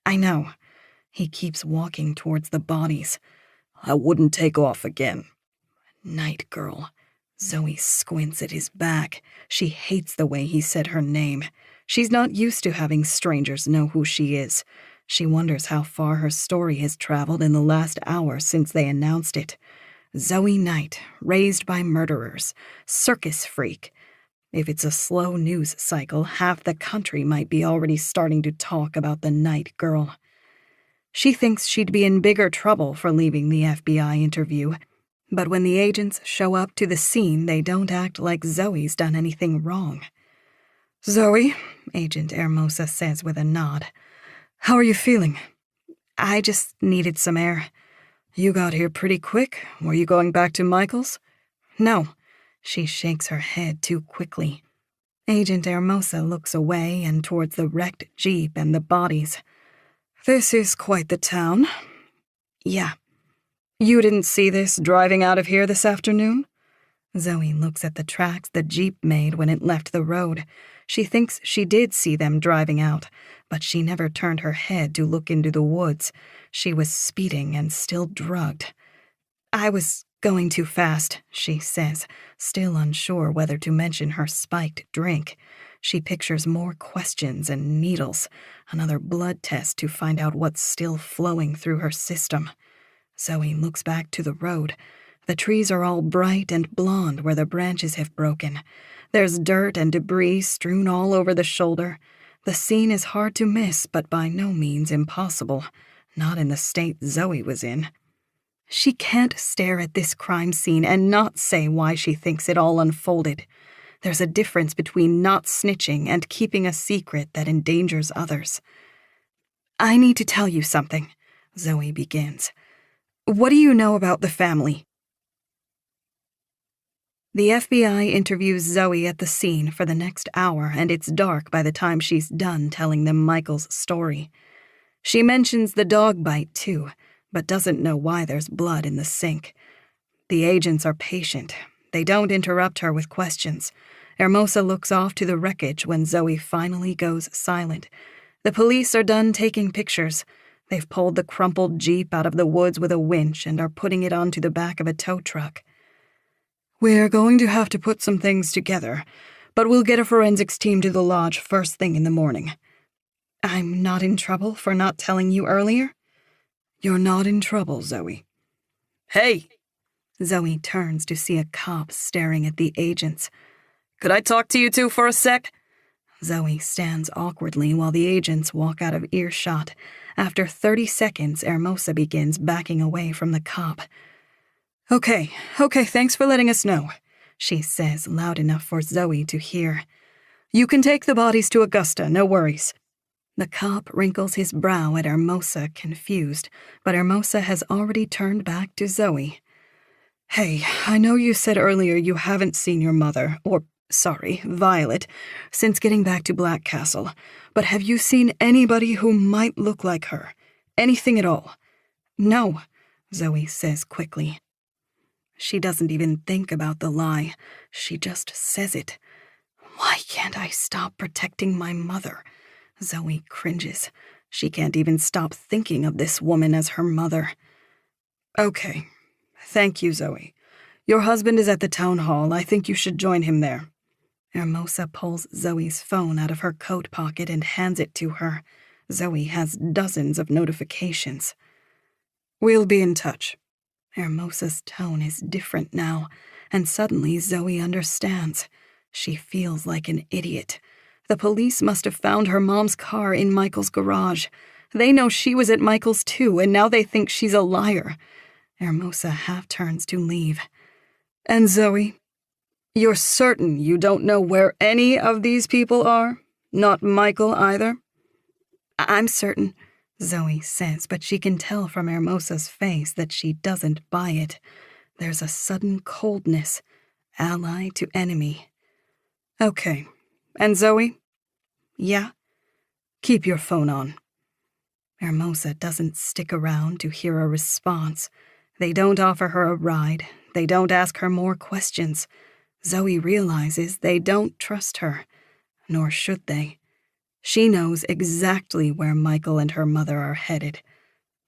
I know. He keeps walking towards the bodies. "I wouldn't take off again." Night girl. Zoe squints at his back. She hates the way he said her name. She's not used to having strangers know who she is. She wonders how far her story has traveled in the last hour since they announced it. Zoe Knight, raised by murderers, circus freak. If it's a slow news cycle, half the country might be already starting to talk about the night girl. She thinks she'd be in bigger trouble for leaving the FBI interview, but when the agents show up to the scene, they don't act like Zoe's done anything wrong. "Zoe," Agent Hermosa says with a nod. "How are you feeling?" "I just needed some air." "You got here pretty quick. Were you going back to Michael's?" "No." She shakes her head too quickly. Agent Hermosa looks away and towards the wrecked Jeep and the bodies. "This is quite the town." "Yeah." "You didn't see this driving out of here this afternoon?" Zoe looks at the tracks the Jeep made when it left the road. She thinks she did see them driving out, but she never turned her head to look into the woods. She was speeding and still drugged. "I was going too fast," she says, still unsure whether to mention her spiked drink. She pictures more questions and needles, another blood test to find out what's still flowing through her system. Zoe looks back to the road. The trees are all bright and blonde where the branches have broken. There's dirt and debris strewn all over the shoulder. The scene is hard to miss, but by no means impossible. Not in the state Zoe was in. She can't stare at this crime scene and not say why she thinks it all unfolded. There's a difference between not snitching and keeping a secret that endangers others. "I need to tell you something," Zoe begins. "What do you know about the family?" The FBI interviews Zoe at the scene for the next hour, and it's dark by the time she's done telling them Michael's story. She mentions the dog bite, too, but doesn't know why there's blood in the sink. The agents are patient. They don't interrupt her with questions. Hermosa looks off to the wreckage when Zoe finally goes silent. The police are done taking pictures. They've pulled the crumpled Jeep out of the woods with a winch and are putting it onto the back of a tow truck. "We're going to have to put some things together, but we'll get a forensics team to the lodge first thing in the morning." "I'm not in trouble for not telling you earlier?" "You're not in trouble, Zoe." "Hey!" Zoe turns to see a cop staring at the agents. "Could I talk to you two for a sec?" Zoe stands awkwardly while the agents walk out of earshot. After 30 seconds, Hermosa begins backing away from the cop. Okay, thanks for letting us know," she says loud enough for Zoe to hear. "You can take the bodies to Augusta, no worries." The cop wrinkles his brow at Hermosa, confused, but Hermosa has already turned back to Zoe. "Hey, I know you said earlier you haven't seen your mother, Violet, since getting back to Black Castle, but have you seen anybody who might look like her? Anything at all?" "No," Zoe says quickly. She doesn't even think about the lie. She just says it. "Why can't I stop protecting my mother?" Zoe cringes. She can't even stop thinking of this woman as her mother. "Okay. Thank you, Zoe. Your husband is at the town hall. I think you should join him there." Hermosa pulls Zoe's phone out of her coat pocket and hands it to her. Zoe has dozens of notifications. "We'll be in touch." Hermosa's tone is different now, and suddenly Zoe understands. She feels like an idiot. The police must have found her mom's car in Michael's garage. They know she was at Michael's too, and now they think she's a liar. Hermosa half turns to leave. And Zoe, you're certain you don't know where any of these people are? Not Michael either? I'm certain, Zoe says, but she can tell from Hermosa's face that she doesn't buy it. There's a sudden coldness, ally to enemy. Okay. And Zoe? Yeah? Keep your phone on. Hermosa doesn't stick around to hear a response. They don't offer her a ride. They don't ask her more questions. Zoe realizes they don't trust her, nor should they. She knows exactly where Michael and her mother are headed.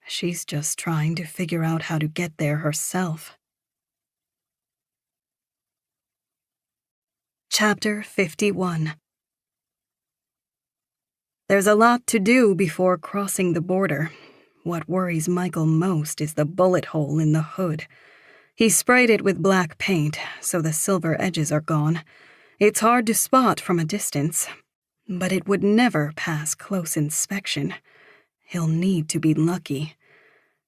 She's just trying to figure out how to get there herself. Chapter 51. There's a lot to do before crossing the border. What worries Michael most is the bullet hole in the hood. He sprayed it with black paint, so the silver edges are gone. It's hard to spot from a distance, but it would never pass close inspection. He'll need to be lucky.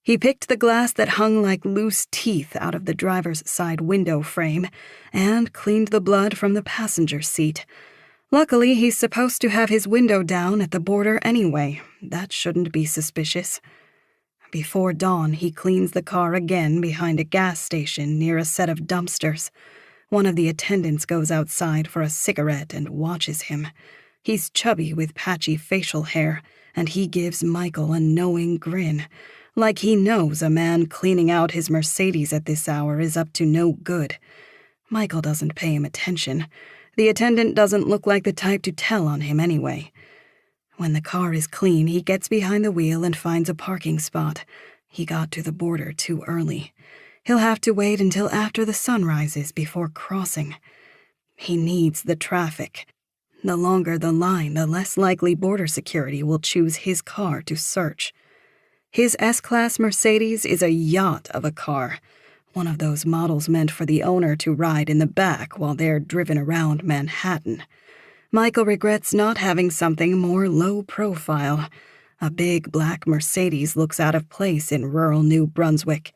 He picked the glass that hung like loose teeth out of the driver's side window frame and cleaned the blood from the passenger seat. Luckily, he's supposed to have his window down at the border anyway. That shouldn't be suspicious. Before dawn, he cleans the car again behind a gas station near a set of dumpsters. One of the attendants goes outside for a cigarette and watches him. He's chubby with patchy facial hair, and he gives Michael a knowing grin, like he knows a man cleaning out his Mercedes at this hour is up to no good. Michael doesn't pay him attention. The attendant doesn't look like the type to tell on him anyway. When the car is clean, he gets behind the wheel and finds a parking spot. He got to the border too early. He'll have to wait until after the sun rises before crossing. He needs the traffic. The longer the line, the less likely border security will choose his car to search. His S-Class Mercedes is a yacht of a car, one of those models meant for the owner to ride in the back while they're driven around Manhattan. Michael regrets not having something more low-profile. A big black Mercedes looks out of place in rural New Brunswick,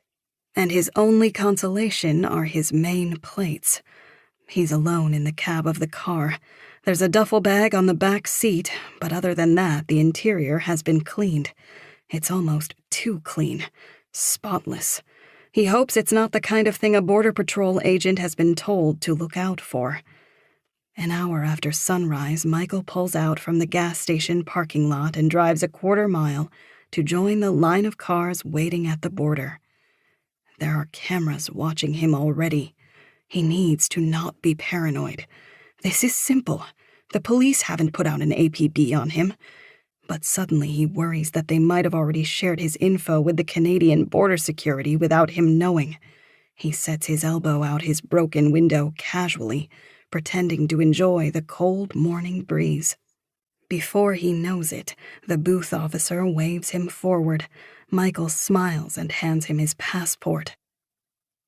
and his only consolation are his main plates. He's alone in the cab of the car. There's a duffel bag on the back seat, but other than that, the interior has been cleaned. It's almost too clean. Spotless. He hopes it's not the kind of thing a Border Patrol agent has been told to look out for. An hour after sunrise, Michael pulls out from the gas station parking lot and drives a quarter mile to join the line of cars waiting at the border. There are cameras watching him already. He needs to not be paranoid. This is simple. The police haven't put out an APB on him. But suddenly he worries that they might have already shared his info with the Canadian border security without him knowing. He sets his elbow out his broken window casually, pretending to enjoy the cold morning breeze. Before he knows it, the booth officer waves him forward. Michael smiles and hands him his passport.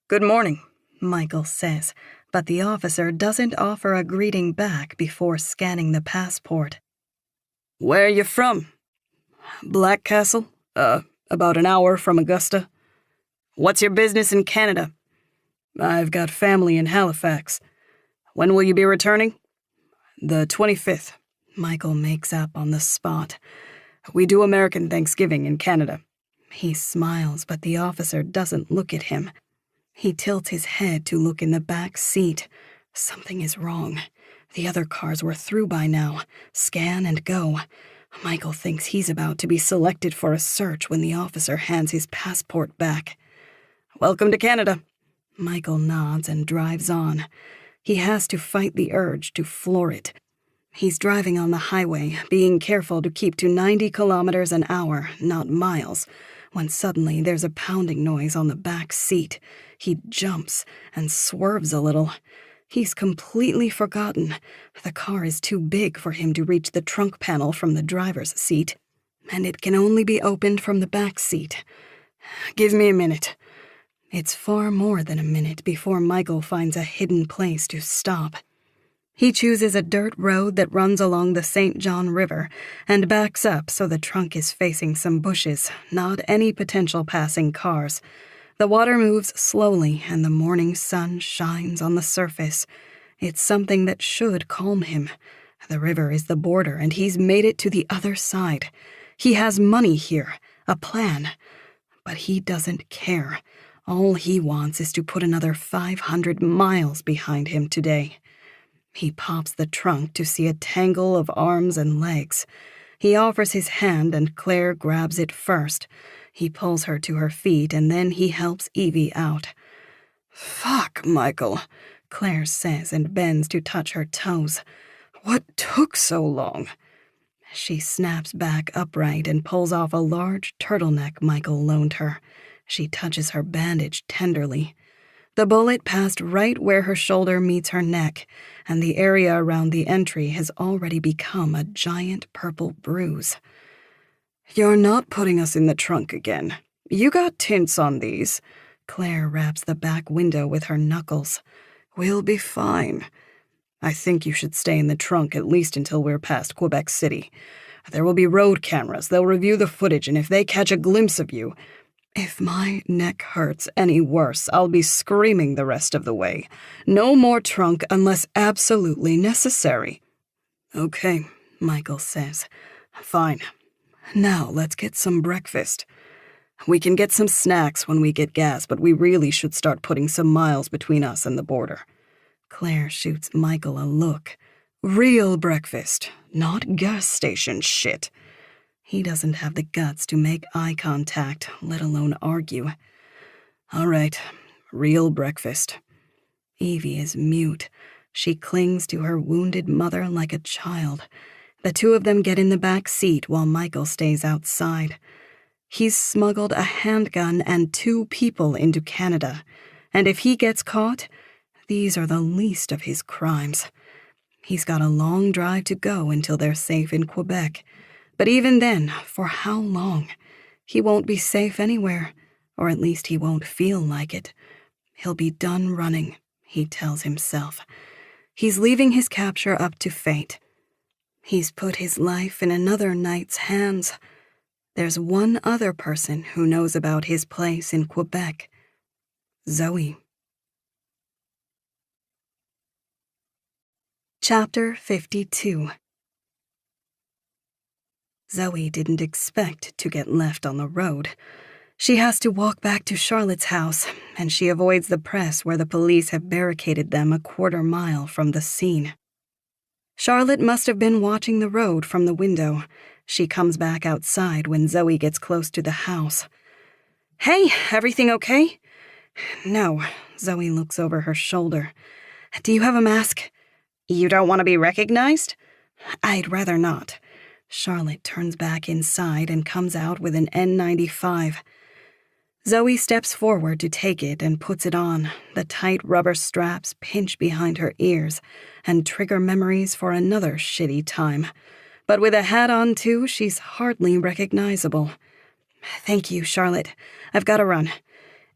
Good morning, Michael says, but the officer doesn't offer a greeting back before scanning the passport. Where are you from? Black Castle? About an hour from Augusta. What's your business in Canada? I've got family in Halifax. When will you be returning? The 25th. Michael makes up on the spot. We do American Thanksgiving in Canada. He smiles, but the officer doesn't look at him. He tilts his head to look in the back seat. Something is wrong. The other cars were through by now. Scan and go. Michael thinks he's about to be selected for a search when the officer hands his passport back. Welcome to Canada. Michael nods and drives on. He has to fight the urge to floor it. He's driving on the highway, being careful to keep to 90 kilometers an hour, not miles, when suddenly there's a pounding noise on the back seat. He jumps and swerves a little. He's completely forgotten. The car is too big for him to reach the trunk panel from the driver's seat, and it can only be opened from the back seat. Give me a minute. It's far more than a minute before Michael finds a hidden place to stop. He chooses a dirt road that runs along the St. John River and backs up so the trunk is facing some bushes, not any potential passing cars. The water moves slowly and the morning sun shines on the surface. It's something that should calm him. The river is the border and he's made it to the other side. He has money here, a plan. But he doesn't care. All he wants is to put another 500 miles behind him today. He pops the trunk to see a tangle of arms and legs. He offers his hand and Claire grabs it first. He pulls her to her feet and then he helps Evie out. "Fuck, Michael," Claire says and bends to touch her toes. "What took so long?" She snaps back upright and pulls off a large turtleneck Michael loaned her. She touches her bandage tenderly. The bullet passed right where her shoulder meets her neck, and the area around the entry has already become a giant purple bruise. "You're not putting us in the trunk again. You got tints on these." Claire raps the back window with her knuckles. "We'll be fine. I think you should stay in the trunk at least until we're past Quebec City. There will be road cameras. They'll review the footage, and if they catch a glimpse of you... If my neck hurts any worse, I'll be screaming the rest of the way. No more trunk unless absolutely necessary." "Okay," Michael says. "Fine. Now let's get some breakfast. We can get some snacks when we get gas, but we really should start putting some miles between us and the border." Claire shoots Michael a look. "Real breakfast, not gas station shit." He doesn't have the guts to make eye contact, let alone argue. "All right, real breakfast." Evie is mute. She clings to her wounded mother like a child. The two of them get in the back seat while Michael stays outside. He's smuggled a handgun and 2 people into Canada, and if he gets caught, these are the least of his crimes. He's got a long drive to go until they're safe in Quebec. But even then, for how long? He won't be safe anywhere, or at least he won't feel like it. He'll be done running, he tells himself. He's leaving his capture up to fate. He's put his life in another knight's hands. There's one other person who knows about his place in Quebec. Zoe. Chapter 52. Zoe didn't expect to get left on the road. She has to walk back to Charlotte's house, and she avoids the press where the police have barricaded them a 1/4 mile from the scene. Charlotte must have been watching the road from the window. She comes back outside when Zoe gets close to the house. "Hey, everything okay?" "No." Zoe looks over her shoulder. "Do you have a mask?" "You don't want to be recognized?" "I'd rather not." Charlotte turns back inside and comes out with an N95. Zoe steps forward to take it and puts it on. The tight rubber straps pinch behind her ears and trigger memories for another shitty time. But with a hat on, too, she's hardly recognizable. "Thank you, Charlotte. I've got to run."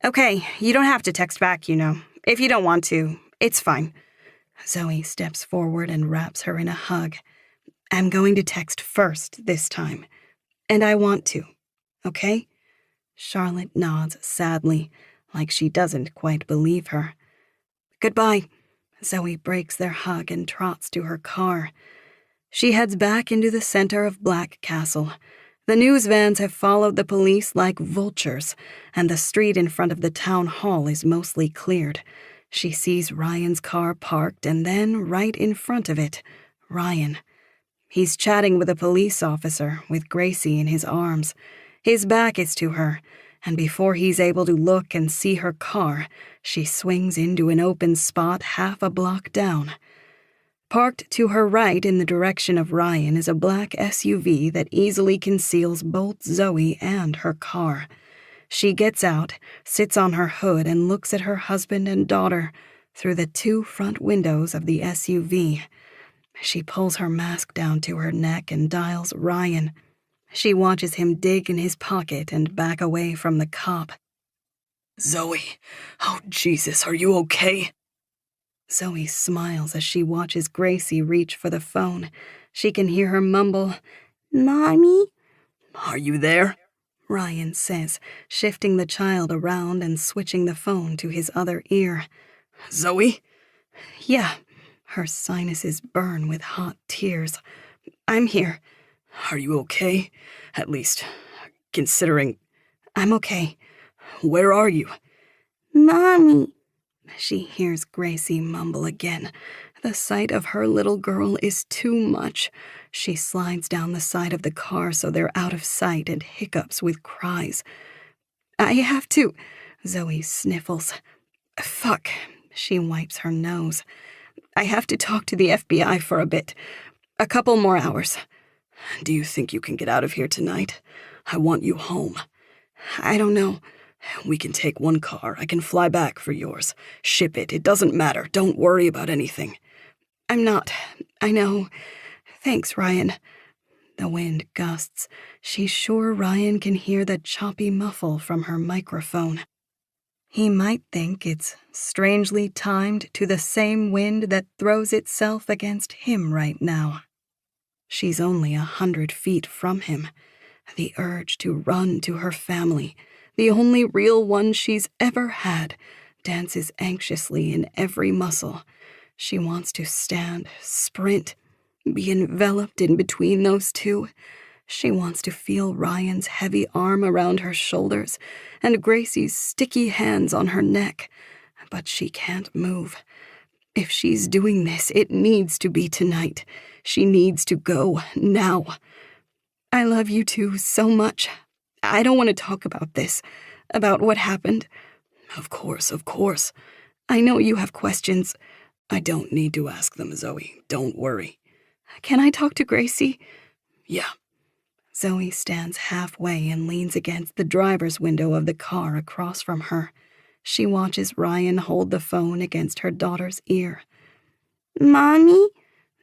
"Okay, you don't have to text back, you know. If you don't want to, it's fine." Zoe steps forward and wraps her in a hug. "I'm going to text first this time. And I want to, okay?" Charlotte nods sadly, like she doesn't quite believe her. "Goodbye." Zoe breaks their hug and trots to her car. She heads back into the center of Black Castle. The news vans have followed the police like vultures, and the street in front of the town hall is mostly cleared. She sees Ryan's car parked, and then right in front of it, Ryan. He's chatting with a police officer, with Gracie in his arms. His back is to her, and before he's able to look and see her car, she swings into an open spot half a block down. Parked to her right in the direction of Ryan is a black SUV that easily conceals both Zoe and her car. She gets out, sits on her hood, and looks at her husband and daughter through the 2 front windows of the SUV. She pulls her mask down to her neck and dials Ryan. She watches him dig in his pocket and back away from the cop. "Zoe, oh Jesus, are you okay?" Zoe smiles as she watches Gracie reach for the phone. She can hear her mumble, "Mommy?" Are you there? Ryan says, shifting the child around and switching the phone to his other ear. Zoe? Yeah. Her sinuses burn with hot tears. I'm here. Are you okay? At least, considering... I'm okay. Where are you? Mommy. She hears Gracie mumble again. The sight of her little girl is too much. She slides down the side of the car so they're out of sight and hiccups with cries. I have to... Zoe sniffles. Fuck. She wipes her nose. I have to talk to the FBI for a bit. A couple more hours. Do you think you can get out of here tonight? I want you home. I don't know. We can take one car. I can fly back for yours. Ship it. It doesn't matter. Don't worry about anything. I'm not. I know. Thanks, Ryan. The wind gusts. She's sure Ryan can hear the choppy muffle from her microphone. He might think it's strangely timed to the same wind that throws itself against him right now. She's only 100 feet from him. The urge to run to her family, the only real one she's ever had, dances anxiously in every muscle. She wants to stand, sprint, be enveloped in between those two. She wants to feel Ryan's heavy arm around her shoulders and Gracie's sticky hands on her neck. But she can't move. If she's doing this, it needs to be tonight. She needs to go now. I love you two so much. I don't want to talk about this, about what happened. Of course, of course. I know you have questions. I don't need to ask them, Zoe. Don't worry. Can I talk to Gracie? Yeah. Zoe stands halfway and leans against the driver's window of the car across from her. She watches Ryan hold the phone against her daughter's ear. Mommy?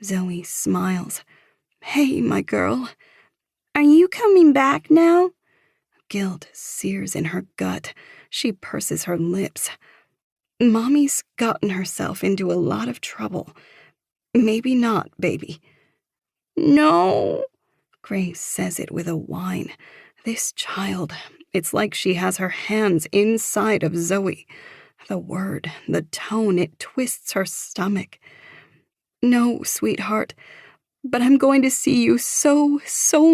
Zoe smiles. Hey, my girl. Are you coming back now? Guilt sears in her gut. She purses her lips. Mommy's gotten herself into a lot of trouble. Maybe not, baby. No. Grace says it with a whine. This child, it's like she has her hands inside of Zoe. The word, the tone, it twists her stomach. No, sweetheart, but I'm going to see you so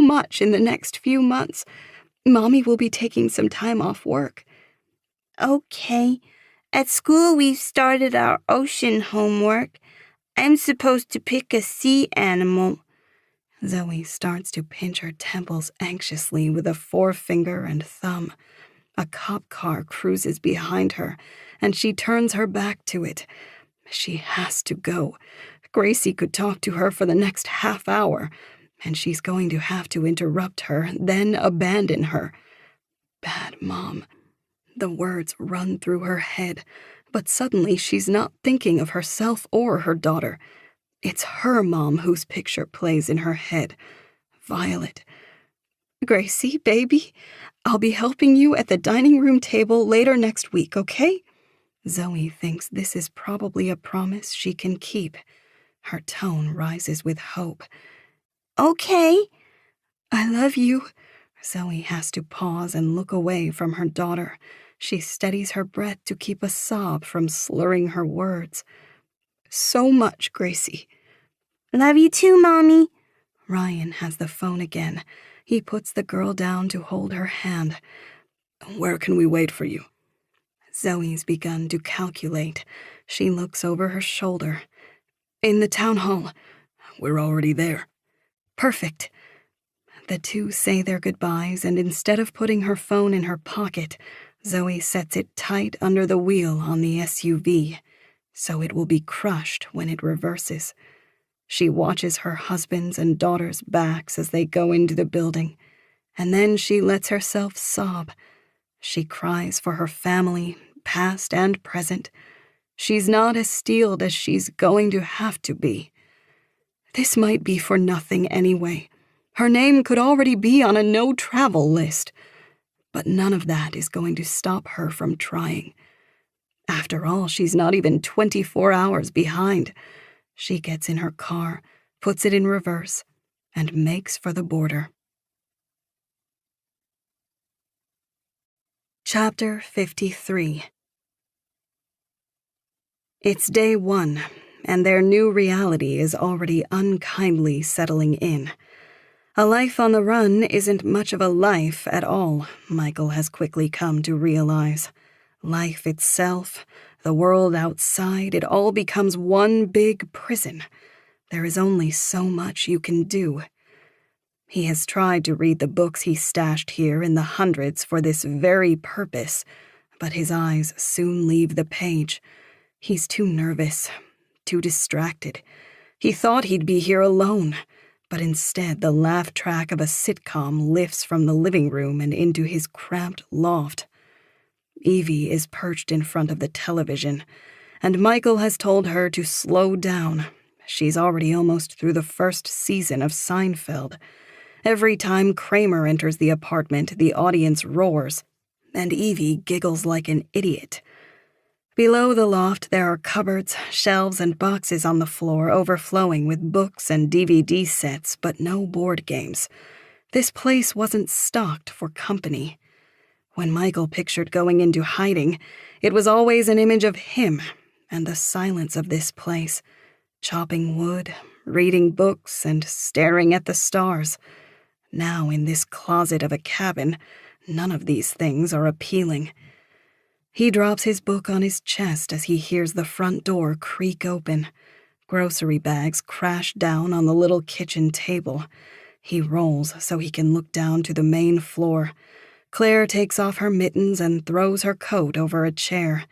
much in the next few months. Mommy will be taking some time off work. Okay. At school, we've started our ocean homework. I'm supposed to pick a sea animal. Zoe starts to pinch her temples anxiously with a forefinger and thumb. A cop car cruises behind her, and she turns her back to it. She has to go. Gracie could talk to her for the next half hour, and she's going to have to interrupt her, then abandon her. Bad mom. The words run through her head, but suddenly she's not thinking of herself or her daughter. It's her mom whose picture plays in her head. Violet. Gracie, baby, I'll be helping you at the dining room table later next week, okay? Zoe thinks this is probably a promise she can keep. Her tone rises with hope. Okay. I love you. Zoe has to pause and look away from her daughter. She steadies her breath to keep a sob from slurring her words. So much, Gracie. Love you too, Mommy. Ryan has the phone again. He puts the girl down to hold her hand. Where can we wait for you? Zoe's begun to calculate. She looks over her shoulder. In the town hall. We're already there. Perfect. The two say their goodbyes, and instead of putting her phone in her pocket, Zoe sets it tight under the wheel on the SUV, so it will be crushed when it reverses. She watches her husband's and daughter's backs as they go into the building, and then she lets herself sob. She cries for her family, past and present. She's not as steeled as she's going to have to be. This might be for nothing anyway. Her name could already be on a no-travel list. But none of that is going to stop her from trying. After all, she's not even 24 hours behind. She gets in her car, puts it in reverse, and makes for the border. Chapter 53. It's day 1, and their new reality is already unkindly settling in. A life on the run isn't much of a life at all, Michael has quickly come to realize. Life itself, the world outside, it all becomes one big prison. There is only so much you can do. He has tried to read the books he stashed here in the hundreds for this very purpose, but his eyes soon leave the page. He's too nervous, too distracted. He thought he'd be here alone, but instead the laugh track of a sitcom lifts from the living room and into his cramped loft. Evie is perched in front of the television, and Michael has told her to slow down. She's already almost through the first season of Seinfeld. Every time Kramer enters the apartment, the audience roars, and Evie giggles like an idiot. Below the loft, there are cupboards, shelves, and boxes on the floor overflowing with books and DVD sets, but no board games. This place wasn't stocked for company. When Michael pictured going into hiding, it was always an image of him and the silence of this place, chopping wood, reading books, and staring at the stars. Now, in this closet of a cabin, none of these things are appealing. He drops his book on his chest as he hears the front door creak open. Grocery bags crash down on the little kitchen table. He rolls so he can look down to the main floor. Claire takes off her mittens and throws her coat over a chair.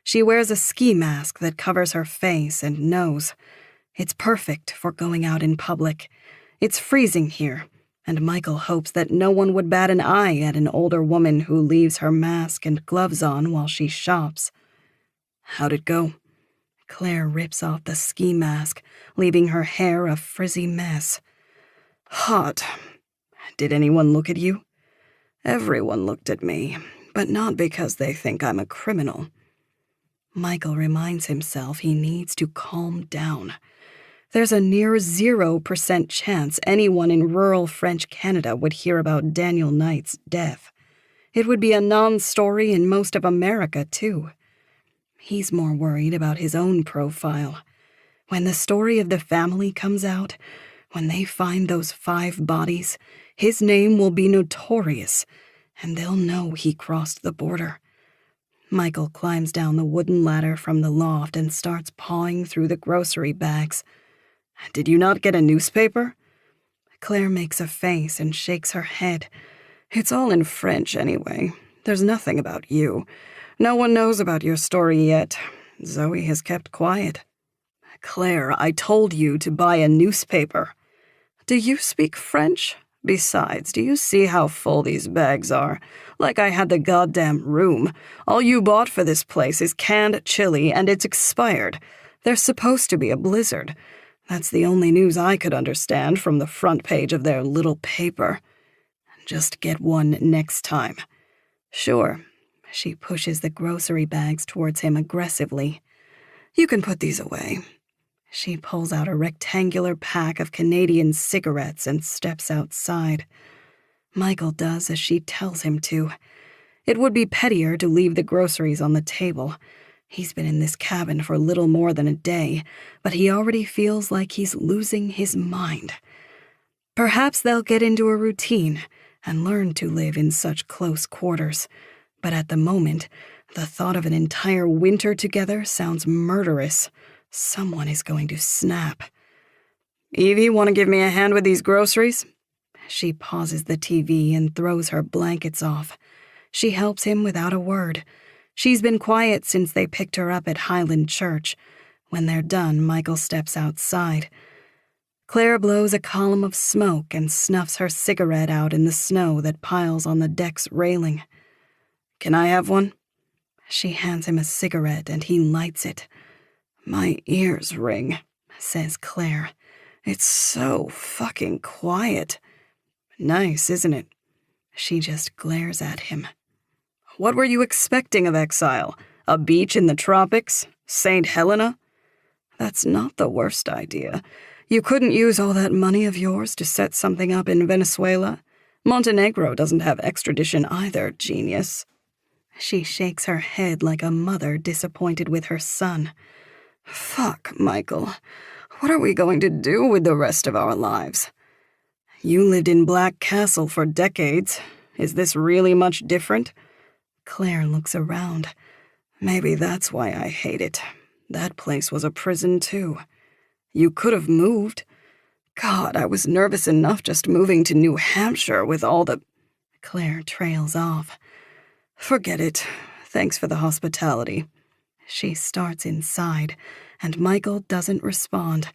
She wears a ski mask that covers her face and nose. It's perfect for going out in public. It's freezing here, and Michael hopes that no one would bat an eye at an older woman who leaves her mask and gloves on while she shops. How'd it go? Claire rips off the ski mask, leaving her hair a frizzy mess. Hot. Did anyone look at you? Everyone looked at me, but not because they think I'm a criminal. Michael reminds himself he needs to calm down. There's a near 0% chance anyone in rural French Canada would hear about Daniel Knight's death. It would be a non-story in most of America, too. He's more worried about his own profile. When the story of the family comes out, when they find those 5 bodies, his name will be notorious, and they'll know he crossed the border. Michael climbs down the wooden ladder from the loft and starts pawing through the grocery bags. Did you not get a newspaper? Claire makes a face and shakes her head. It's all in French anyway. There's nothing about you. No one knows about your story yet. Zoe has kept quiet. Claire, I told you to buy a newspaper. Do you speak French? Besides, do you see how full these bags are? Like I had the goddamn room. All you bought for this place is canned chili, and it's expired. There's supposed to be a blizzard. That's the only news I could understand from the front page of their little paper. Just get one next time. Sure. She pushes the grocery bags towards him aggressively. You can put these away. She pulls out a rectangular pack of Canadian cigarettes and steps outside. Michael does as she tells him to. It would be pettier to leave the groceries on the table. He's been in this cabin for little more than a day, but he already feels like he's losing his mind. Perhaps they'll get into a routine and learn to live in such close quarters. But at the moment, the thought of an entire winter together sounds murderous. Someone is going to snap. Evie, want to give me a hand with these groceries? She pauses the TV and throws her blankets off. She helps him without a word. She's been quiet since they picked her up at Highland Church. When they're done, Michael steps outside. Claire blows a column of smoke and snuffs her cigarette out in the snow that piles on the deck's railing. Can I have one? She hands him a cigarette and he lights it. My ears ring, says Claire. It's so fucking quiet. Nice, isn't it? She just glares at him. What were you expecting of exile? A beach in the tropics? St. Helena? That's not the worst idea. You couldn't use all that money of yours to set something up in Venezuela? Montenegro doesn't have extradition either, genius. She shakes her head like a mother disappointed with her son. Fuck, Michael. What are we going to do with the rest of our lives? You lived in Black Castle for decades. Is this really much different? Claire looks around. Maybe that's why I hate it. That place was a prison, too. You could have moved. God, I was nervous enough just moving to New Hampshire with all the... Claire trails off. Forget it. Thanks for the hospitality. She starts inside, and Michael doesn't respond.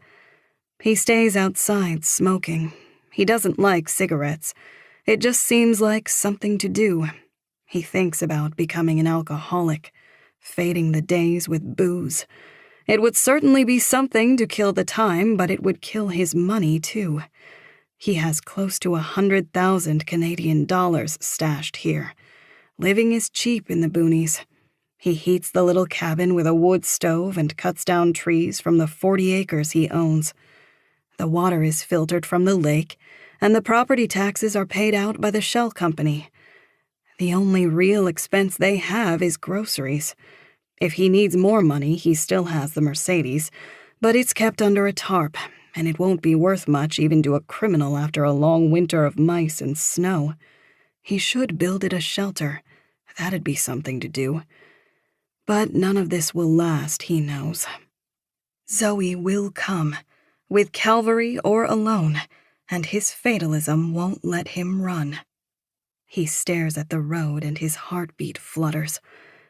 He stays outside smoking. He doesn't like cigarettes. It just seems like something to do. He thinks about becoming an alcoholic, fading the days with booze. It would certainly be something to kill the time, but it would kill his money, too. He has close to 100,000 Canadian dollars stashed here. Living is cheap in the boonies. He heats the little cabin with a wood stove and cuts down trees from the 40 acres he owns. The water is filtered from the lake, and the property taxes are paid out by the Shell Company. The only real expense they have is groceries. If he needs more money, he still has the Mercedes, but it's kept under a tarp, and it won't be worth much even to a criminal after a long winter of mice and snow. He should build it a shelter. That'd be something to do. But none of this will last, he knows. Zoe will come, with Calvary or alone, and his fatalism won't let him run. He stares at the road and his heartbeat flutters.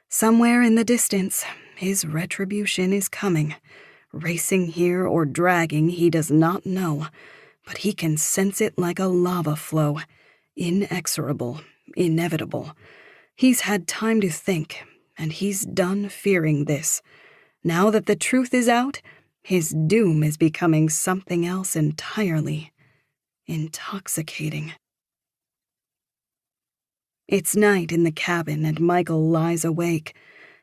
Somewhere in the distance, his retribution is coming. Racing here or dragging, he does not know, but he can sense it like a lava flow. Inexorable, inevitable. He's had time to think, and he's done fearing this. Now that the truth is out, his doom is becoming something else entirely. Intoxicating. It's night in the cabin, and Michael lies awake.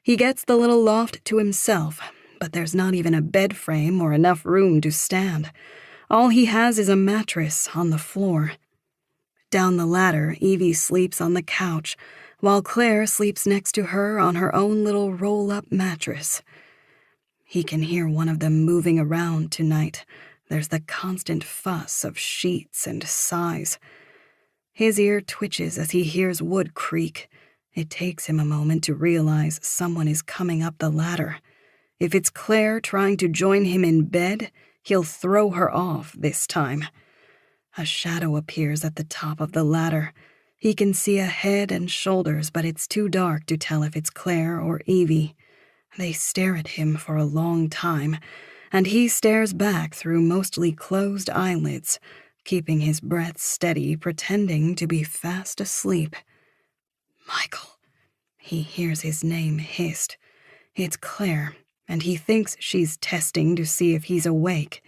He gets the little loft to himself, but there's not even a bed frame or enough room to stand. All he has is a mattress on the floor. Down the ladder, Evie sleeps on the couch, while Claire sleeps next to her on her own little roll-up mattress. He can hear one of them moving around tonight. There's the constant fuss of sheets and sighs. His ear twitches as he hears wood creak. It takes him a moment to realize someone is coming up the ladder. If it's Claire trying to join him in bed, he'll throw her off this time. A shadow appears at the top of the ladder. He can see a head and shoulders, but it's too dark to tell if it's Claire or Evie. They stare at him for a long time, and he stares back through mostly closed eyelids, keeping his breath steady, pretending to be fast asleep. Michael. He hears his name hissed. It's Claire, and he thinks she's testing to see if he's awake.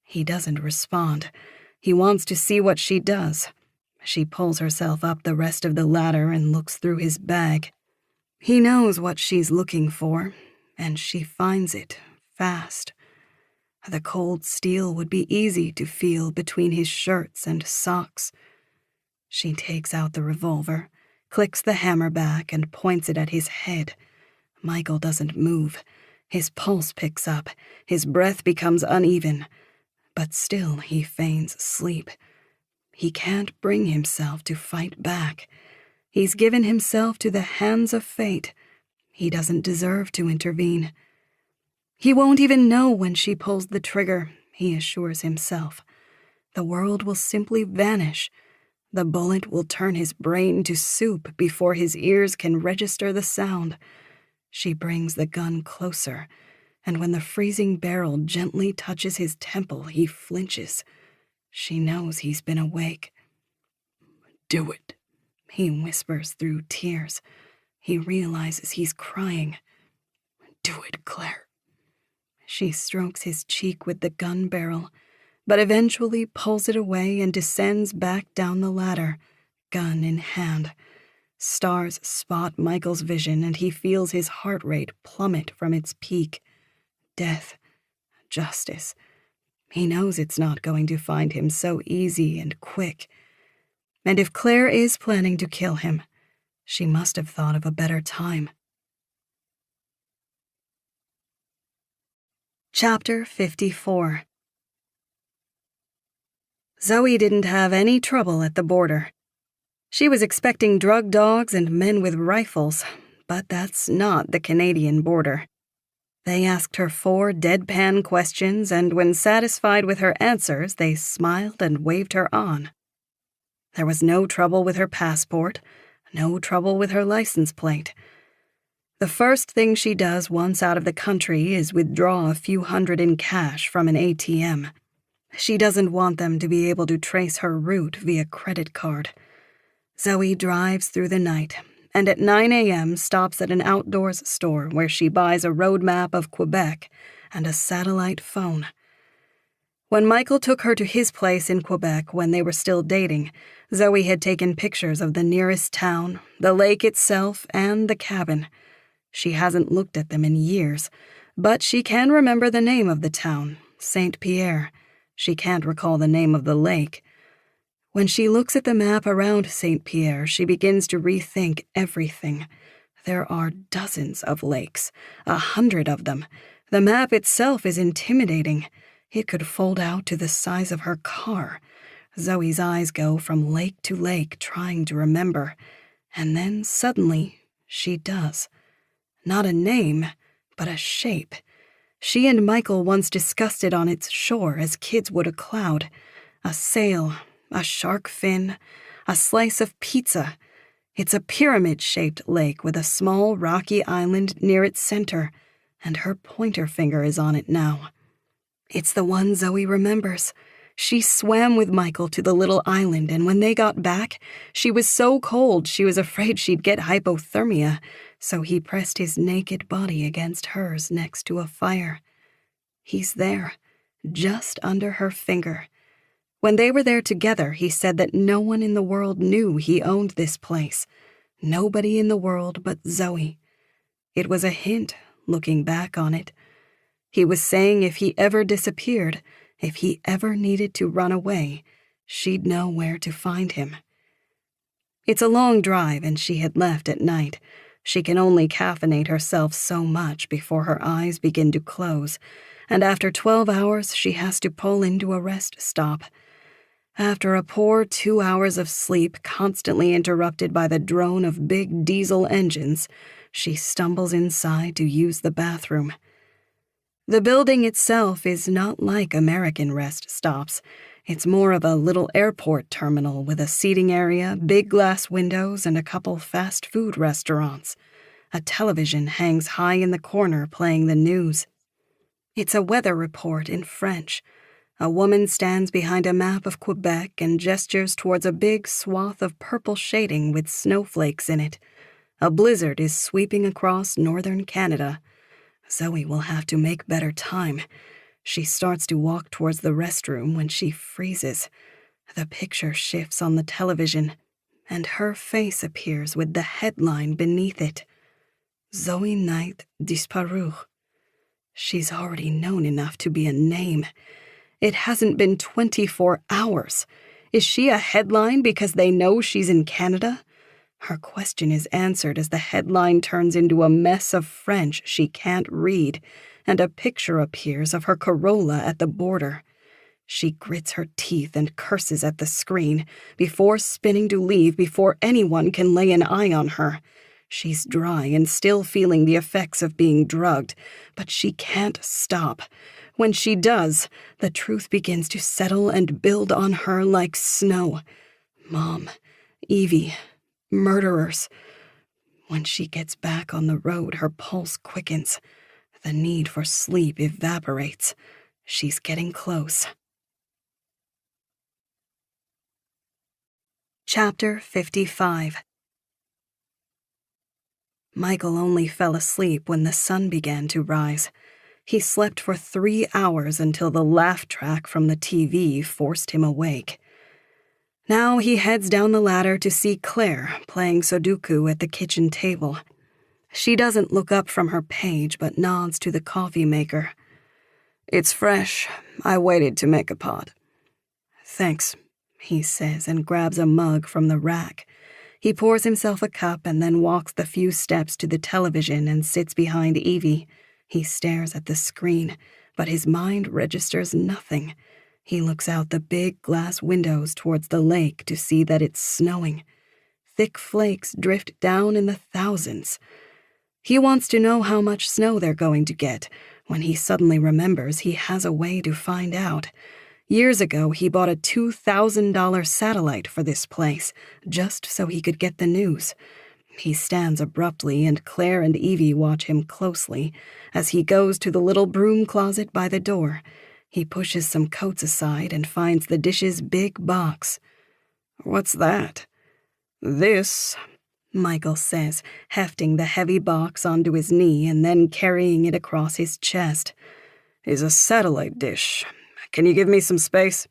He doesn't respond. He wants to see what she does. She pulls herself up the rest of the ladder and looks through his bag. He knows what she's looking for, and she finds it fast. The cold steel would be easy to feel between his shirts and socks. She takes out the revolver, clicks the hammer back, and points it at his head. Michael doesn't move. His pulse picks up. His breath becomes uneven. But still he feigns sleep. He can't bring himself to fight back. He's given himself to the hands of fate. He doesn't deserve to intervene. He won't even know when she pulls the trigger, he assures himself. The world will simply vanish. The bullet will turn his brain to soup before his ears can register the sound. She brings the gun closer, and when the freezing barrel gently touches his temple, he flinches. She knows he's been awake. "Do it," he whispers through tears. He realizes he's crying. "Do it, Claire." She strokes his cheek with the gun barrel, but eventually pulls it away and descends back down the ladder, gun in hand. Stars spot Michael's vision, and he feels his heart rate plummet from its peak. Death. Justice. He knows it's not going to find him so easy and quick. And if Claire is planning to kill him, she must have thought of a better time. Chapter 54. Zoe didn't have any trouble at the border. She was expecting drug dogs and men with rifles, but that's not the Canadian border. They asked her 4 deadpan questions, and when satisfied with her answers, they smiled and waved her on. There was no trouble with her passport, no trouble with her license plate. The first thing she does once out of the country is withdraw a few hundred in cash from an ATM. She doesn't want them to be able to trace her route via credit card. Zoe drives through the night, and at 9 a.m. stops at an outdoors store where she buys a road map of Quebec and a satellite phone. When Michael took her to his place in Quebec when they were still dating, Zoe had taken pictures of the nearest town, the lake itself, and the cabin. She hasn't looked at them in years, but she can remember the name of the town, Saint Pierre. She can't recall the name of the lake. When she looks at the map around Saint Pierre, she begins to rethink everything. There are dozens of lakes, 100 of them. The map itself is intimidating. It could fold out to the size of her car. Zoe's eyes go from lake to lake, trying to remember. And then suddenly, she does. Not a name, but a shape. She and Michael once discussed it on its shore as kids would a cloud. A sail, a shark fin, a slice of pizza. It's a pyramid-shaped lake with a small rocky island near its center, and her pointer finger is on it now. It's the one Zoe remembers. She swam with Michael to the little island, and when they got back, she was so cold she was afraid she'd get hypothermia, so he pressed his naked body against hers next to a fire. He's there, just under her finger. When they were there together, he said that no one in the world knew he owned this place. Nobody in the world but Zoe. It was a hint, looking back on it. He was saying if he ever disappeared, if he ever needed to run away, she'd know where to find him. It's a long drive, and she had left at night. She can only caffeinate herself so much before her eyes begin to close, and after 12 hours she has to pull into a rest stop. After a poor 2 hours of sleep constantly interrupted by the drone of big diesel engines, she stumbles inside to use the bathroom. The building itself is not like American rest stops. It's more of a little airport terminal with a seating area, big glass windows, and a couple fast food restaurants. A television hangs high in the corner playing the news. It's a weather report in French. A woman stands behind a map of Quebec and gestures towards a big swath of purple shading with snowflakes in it. A blizzard is sweeping across northern Canada. Zoe will have to make better time. She starts to walk towards the restroom when she freezes. The picture shifts on the television, and her face appears with the headline beneath it. Zoe Knight disparue. She's already known enough to be a name. It hasn't been 24 hours. Is she a headline because they know she's in Canada? Her question is answered as the headline turns into a mess of French she can't read, and a picture appears of her Corolla at the border. She grits her teeth and curses at the screen, before spinning to leave before anyone can lay an eye on her. She's dry and still feeling the effects of being drugged, but she can't stop. When she does, the truth begins to settle and build on her like snow. Mom, Evie, murderers. When she gets back on the road, her pulse quickens. The need for sleep evaporates. She's getting close. Chapter 55. Michael only fell asleep when the sun began to rise. He slept for 3 hours until the laugh track from the TV forced him awake. Now he heads down the ladder to see Claire playing Sudoku at the kitchen table. She doesn't look up from her page but nods to the coffee maker. It's fresh. I waited to make a pot. Thanks, he says and grabs a mug from the rack. He pours himself a cup and then walks the few steps to the television and sits behind Evie. He stares at the screen, but his mind registers nothing. He looks out the big glass windows towards the lake to see that it's snowing. Thick flakes drift down in the thousands. He wants to know how much snow they're going to get, when he suddenly remembers he has a way to find out. Years ago, he bought a $2,000 satellite for this place, just so he could get the news. He stands abruptly, and Claire and Evie watch him closely as he goes to the little broom closet by the door. He pushes some coats aside and finds the dish's big box. What's that? This, Michael says, hefting the heavy box onto his knee and then carrying it across his chest, is a satellite dish. Can you give me some space?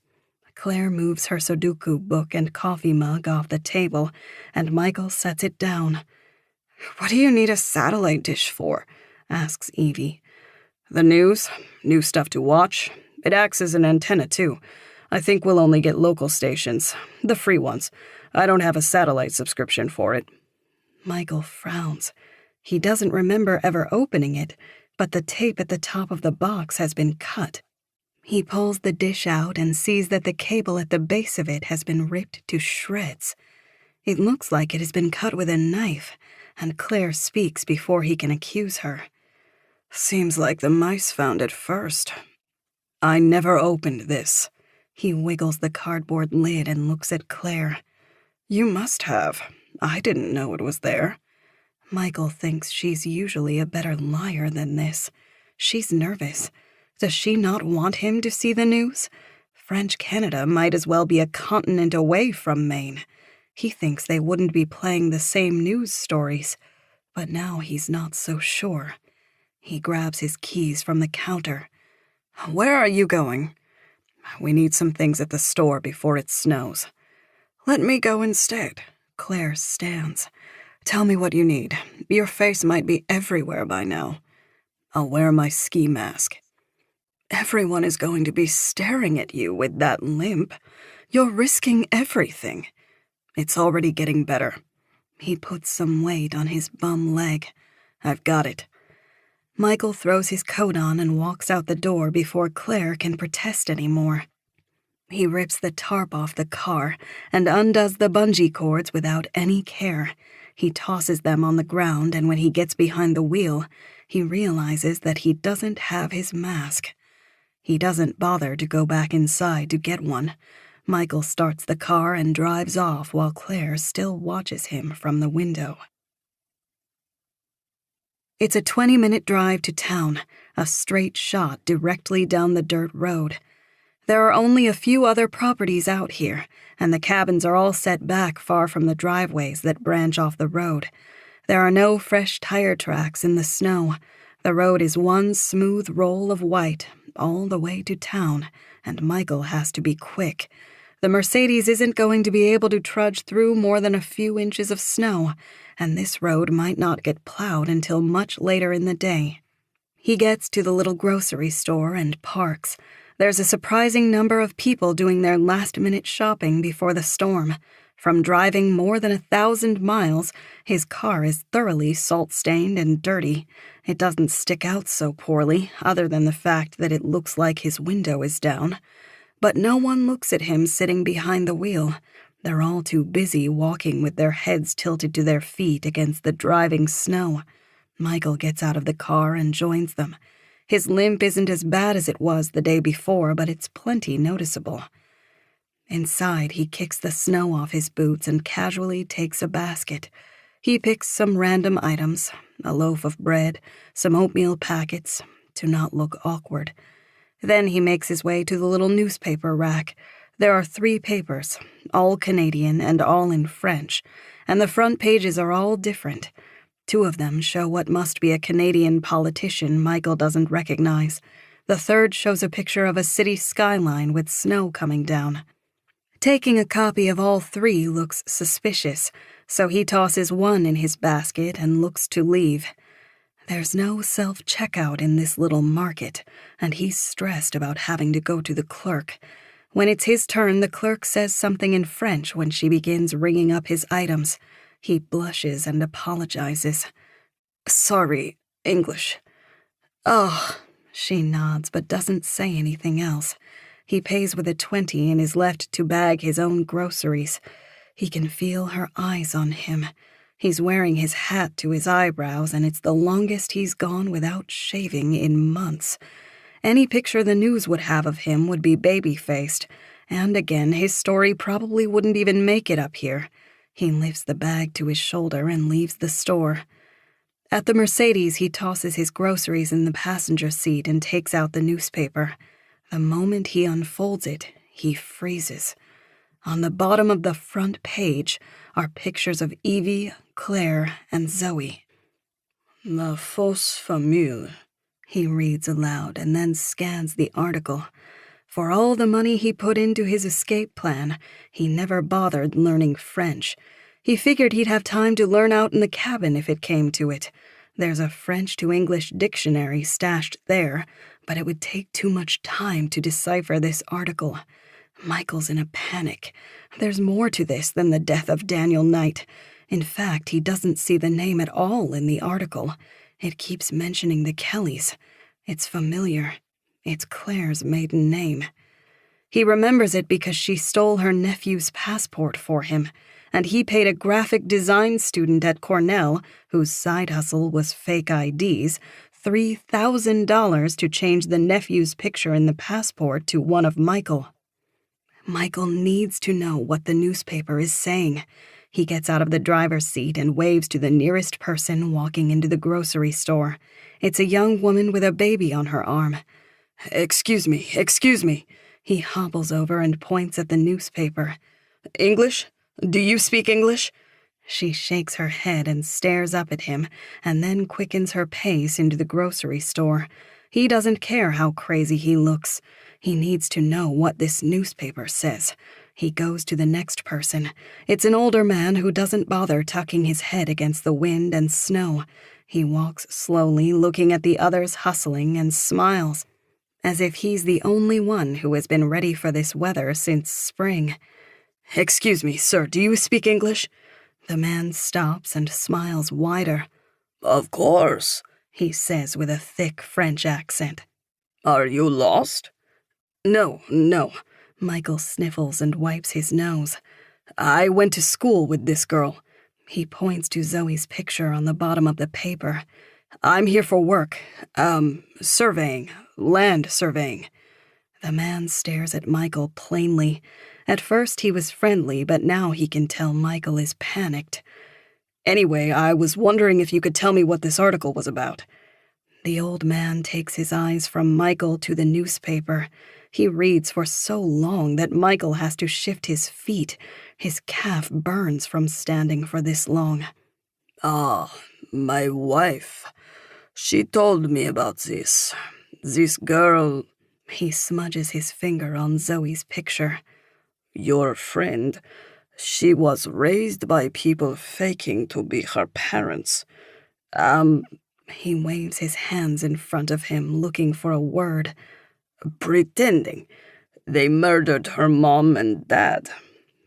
Claire moves her Sudoku book and coffee mug off the table, and Michael sets it down. What do you need a satellite dish for? Asks Evie. The news, new stuff to watch. It acts as an antenna, too. I think we'll only get local stations, the free ones. I don't have a satellite subscription for it. Michael frowns. He doesn't remember ever opening it, but the tape at the top of the box has been cut. He pulls the dish out and sees that the cable at the base of it has been ripped to shreds. It looks like it has been cut with a knife, and Claire speaks before he can accuse her. Seems like the mice found it first. I never opened this. He wiggles the cardboard lid and looks at Claire. You must have. I didn't know it was there. Michael thinks she's usually a better liar than this. She's nervous. Does she not want him to see the news? French Canada might as well be a continent away from Maine. He thinks they wouldn't be playing the same news stories, but now he's not so sure. He grabs his keys from the counter. Where are you going? We need some things at the store before it snows. Let me go instead. Claire stands. Tell me what you need. Your face might be everywhere by now. I'll wear my ski mask. Everyone is going to be staring at you with that limp. You're risking everything. It's already getting better. He puts some weight on his bum leg. I've got it. Michael throws his coat on and walks out the door before Claire can protest anymore. He rips the tarp off the car and undoes the bungee cords without any care. He tosses them on the ground, and when he gets behind the wheel, he realizes that he doesn't have his mask. He doesn't bother to go back inside to get one. Michael starts the car and drives off while Claire still watches him from the window. It's a 20-minute drive to town, a straight shot directly down the dirt road. There are only a few other properties out here, and the cabins are all set back far from the driveways that branch off the road. There are no fresh tire tracks in the snow. The road is one smooth roll of white all the way to town, and Michael has to be quick. The Mercedes isn't going to be able to trudge through more than a few inches of snow, and this road might not get plowed until much later in the day. He gets to the little grocery store and parks. There's a surprising number of people doing their last-minute shopping before the storm. From driving more than 1,000 miles, his car is thoroughly salt-stained and dirty. It doesn't stick out so poorly, other than the fact that it looks like his window is down. But no one looks at him sitting behind the wheel. They're all too busy walking with their heads tilted to their feet against the driving snow. Michael gets out of the car and joins them. His limp isn't as bad as it was the day before, but it's plenty noticeable. Inside, he kicks the snow off his boots and casually takes a basket. He picks some random items, a loaf of bread, some oatmeal packets, to not look awkward. Then he makes his way to the little newspaper rack. There are 3 papers, all Canadian and all in French, and the front pages are all different. 2 of them show what must be a Canadian politician Michael doesn't recognize. The third shows a picture of a city skyline with snow coming down. Taking a copy of all three looks suspicious, so he tosses one in his basket and looks to leave. There's no self-checkout in this little market, and he's stressed about having to go to the clerk. When it's his turn, the clerk says something in French when she begins ringing up his items. He blushes and apologizes. "Sorry, English." "Oh," she nods but doesn't say anything else. He pays with a 20 and is left to bag his own groceries. He can feel her eyes on him. He's wearing his hat to his eyebrows, and it's the longest he's gone without shaving in months. Any picture the news would have of him would be baby-faced, and again, his story probably wouldn't even make it up here. He lifts the bag to his shoulder and leaves the store. At the Mercedes, he tosses his groceries in the passenger seat and takes out the newspaper. The moment he unfolds it, he freezes. On the bottom of the front page are pictures of Evie, Claire, and Zoe. "La fausse famille," he reads aloud and then scans the article. For all the money he put into his escape plan, he never bothered learning French. He figured he'd have time to learn out in the cabin if it came to it. There's a French to English dictionary stashed there, but it would take too much time to decipher this article. Michael's in a panic. There's more to this than the death of Daniel Knight. In fact, he doesn't see the name at all in the article. It keeps mentioning the Kellys. It's familiar. It's Claire's maiden name. He remembers it because she stole her nephew's passport for him, and he paid a graphic design student at Cornell, whose side hustle was fake IDs, $3,000 to change the nephew's picture in the passport to one of Michael. Michael needs to know what the newspaper is saying. He gets out of the driver's seat and waves to the nearest person walking into the grocery store. It's a young woman with a baby on her arm. Excuse me. He hobbles over and points at the newspaper. "English? Do you speak English?" She shakes her head and stares up at him, and then quickens her pace into the grocery store. He doesn't care how crazy he looks. He needs to know what this newspaper says. He goes to the next person. It's an older man who doesn't bother tucking his head against the wind and snow. He walks slowly, looking at the others hustling, and smiles, as if he's the only one who has been ready for this weather since spring. "Excuse me, sir, do you speak English?" The man stops and smiles wider. "Of course," he says with a thick French accent. "Are you lost?" No. Michael sniffles and wipes his nose. "I went to school with this girl." He points to Zoe's picture on the bottom of the paper. "I'm here for work. Surveying. Land surveying." The man stares at Michael plainly. At first he was friendly, but now he can tell Michael is panicked. "Anyway, I was wondering if you could tell me what this article was about." The old man takes his eyes from Michael to the newspaper. He reads for so long that Michael has to shift his feet. His calf burns from standing for this long. My wife. She told me about this. This girl." He smudges his finger on Zoe's picture. "Your friend. She was raised by people faking to be her parents. He waves his hands in front of him, looking for a word. Pretending. They murdered her mom and dad."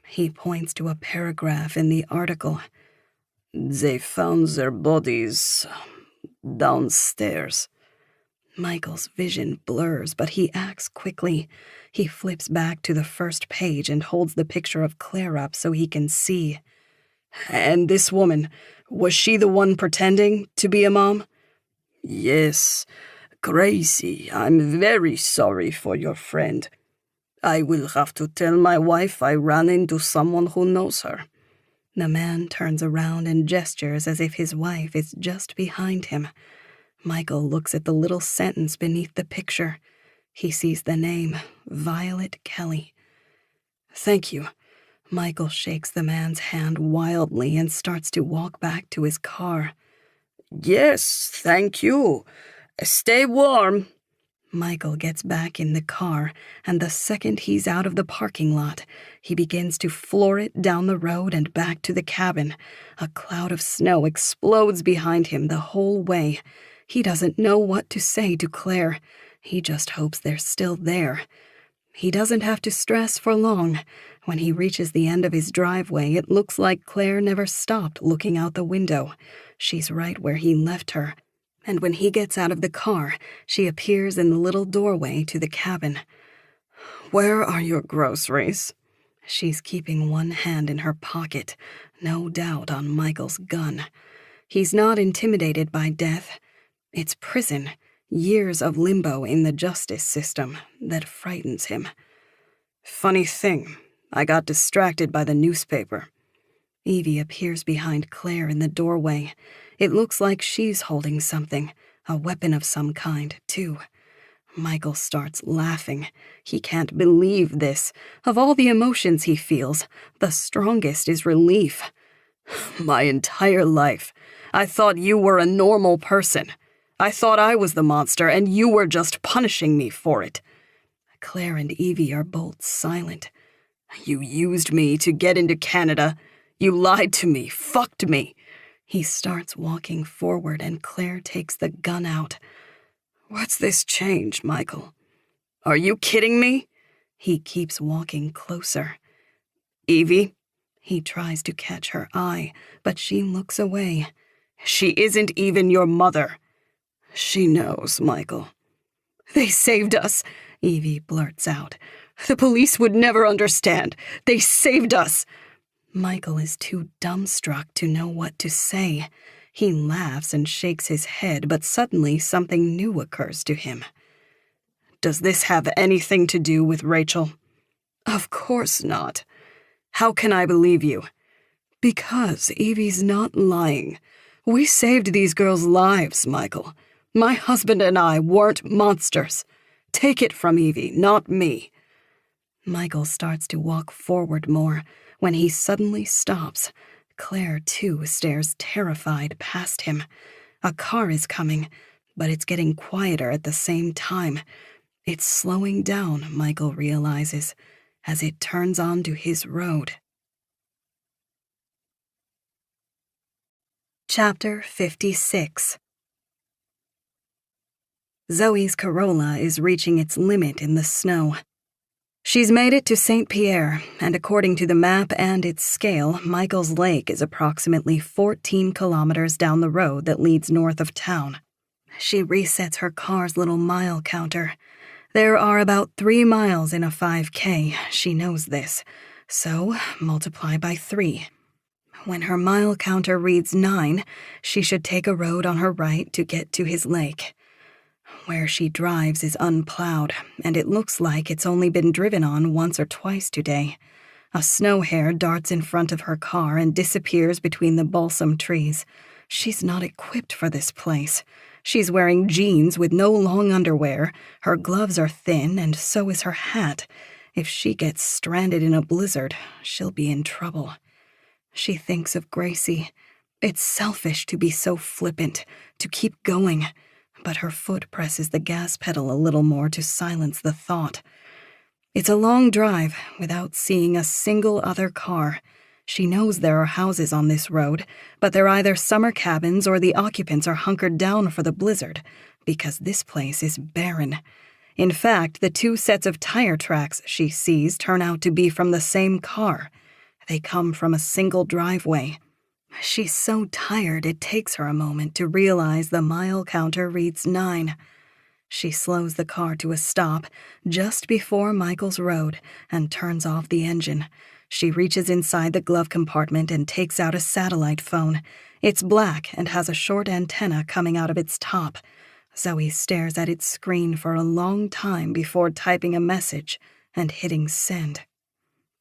He points to a paragraph in the article. "They found their bodies downstairs." Michael's vision blurs, but he acts quickly. He flips back to the first page and holds the picture of Claire up so he can see. "And this woman, was she the one pretending to be a mom?" "Yes. Crazy. I'm very sorry for your friend. I will have to tell my wife I ran into someone who knows her." The man turns around and gestures as if his wife is just behind him. Michael looks at the little sentence beneath the picture. He sees the name, Violet Kelly. "Thank you." Michael shakes the man's hand wildly and starts to walk back to his car. "Yes, thank you. Stay warm." Michael gets back in the car, and the second he's out of the parking lot, he begins to floor it down the road and back to the cabin. A cloud of snow explodes behind him the whole way. He doesn't know what to say to Claire. He just hopes they're still there. He doesn't have to stress for long. When he reaches the end of his driveway, it looks like Claire never stopped looking out the window. She's right where he left her. And when he gets out of the car, she appears in the little doorway to the cabin. Where are your groceries? She's keeping one hand in her pocket, no doubt on Michael's gun. He's not intimidated by death. It's prison, years of limbo in the justice system, that frightens him. Funny thing, I got distracted by the newspaper. Evie appears behind Claire in the doorway. It looks like she's holding something, a weapon of some kind, too. Michael starts laughing. He can't believe this. Of all the emotions he feels, the strongest is relief. My entire life, I thought you were a normal person. I thought I was the monster, and you were just punishing me for it. Claire and Evie are both silent. You used me to get into Canada. You lied to me, fucked me. He starts walking forward, and Claire takes the gun out. What's this change, Michael? Are you kidding me? He keeps walking closer. Evie? He tries to catch her eye, but she looks away. She isn't even your mother. She knows, Michael. They saved us, Evie blurts out. The police would never understand. They saved us. Michael is too dumbstruck to know what to say. He laughs and shakes his head, but suddenly something new occurs to him. Does this have anything to do with Rachel? Of course not. How can I believe you? Because Evie's not lying. We saved these girls' lives, Michael. My husband and I weren't monsters. Take it from Evie, not me. Michael starts to walk forward more when he suddenly stops. Claire, too, stares terrified past him. A car is coming, but it's getting quieter at the same time. It's slowing down, Michael realizes, as it turns onto his road. Chapter 56. Zoe's Corolla is reaching its limit in the snow. She's made it to St. Pierre, and according to the map and its scale, Michael's Lake is approximately 14 kilometers down the road that leads north of town. She resets her car's little mile counter. There are about 3 miles in a 5K, she knows this, so multiply by 3. When her mile counter reads 9, she should take a road on her right to get to his lake. Where she drives is unplowed, and it looks like it's only been driven on once or twice today. A snow hare darts in front of her car and disappears between the balsam trees. She's not equipped for this place. She's wearing jeans with no long underwear, her gloves are thin, and so is her hat. If she gets stranded in a blizzard, she'll be in trouble. She thinks of Gracie. It's selfish to be so flippant, to keep going. But her foot presses the gas pedal a little more to silence the thought. It's a long drive without seeing a single other car. She knows there are houses on this road, but they're either summer cabins or the occupants are hunkered down for the blizzard, because this place is barren. In fact, the 2 sets of tire tracks she sees turn out to be from the same car. They come from a single driveway. She's so tired it takes her a moment to realize the mile counter reads 9. She slows the car to a stop just before Michael's road and turns off the engine. She reaches inside the glove compartment and takes out a satellite phone. It's black and has a short antenna coming out of its top. Zoe stares at its screen for a long time before typing a message and hitting send.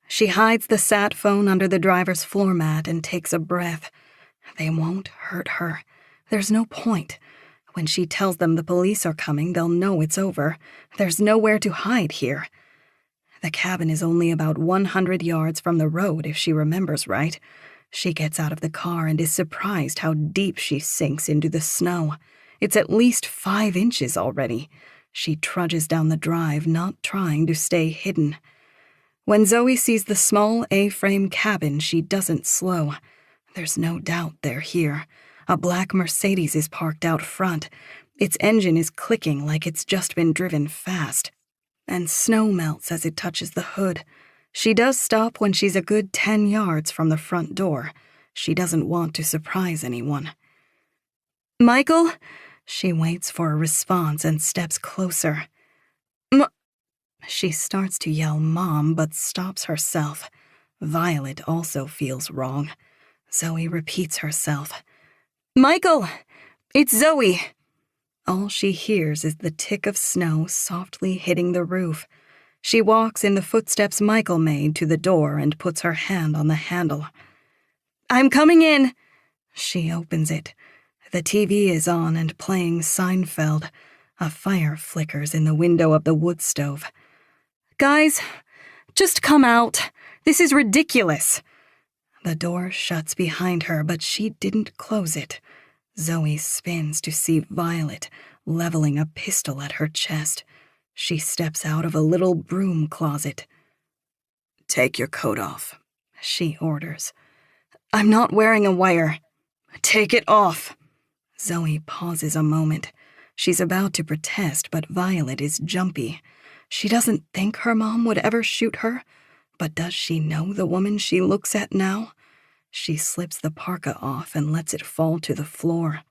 She hides the sat phone under the driver's floor mat and takes a breath. They won't hurt her. There's no point. When she tells them the police are coming, they'll know it's over. There's nowhere to hide here. The cabin is only about 100 yards from the road, if she remembers right. She gets out of the car and is surprised how deep she sinks into the snow. It's at least 5 inches already. She trudges down the drive, not trying to stay hidden. When Zoe sees the small A-frame cabin, she doesn't slow. There's no doubt they're here. A black Mercedes is parked out front. Its engine is clicking like it's just been driven fast. And snow melts as it touches the hood. She does stop when she's a good 10 yards from the front door. She doesn't want to surprise anyone. "Michael?" She waits for a response and steps closer. She starts to yell Mom, but stops herself. Violet also feels wrong. Zoe repeats herself. "Michael! It's Zoe!" All she hears is the tick of snow softly hitting the roof. She walks in the footsteps Michael made to the door and puts her hand on the handle. "I'm coming in." She opens it. The TV is on and playing Seinfeld. A fire flickers in the window of the wood stove. "Guys, just come out. This is ridiculous." The door shuts behind her, but she didn't close it. Zoe spins to see Violet leveling a pistol at her chest. She steps out of a little broom closet. "Take your coat off," she orders. "I'm not wearing a wire." "Take it off." Zoe pauses a moment. She's about to protest, but Violet is jumpy. She doesn't think her mom would ever shoot her, but does she know the woman she looks at now? She slips the parka off and lets it fall to the floor.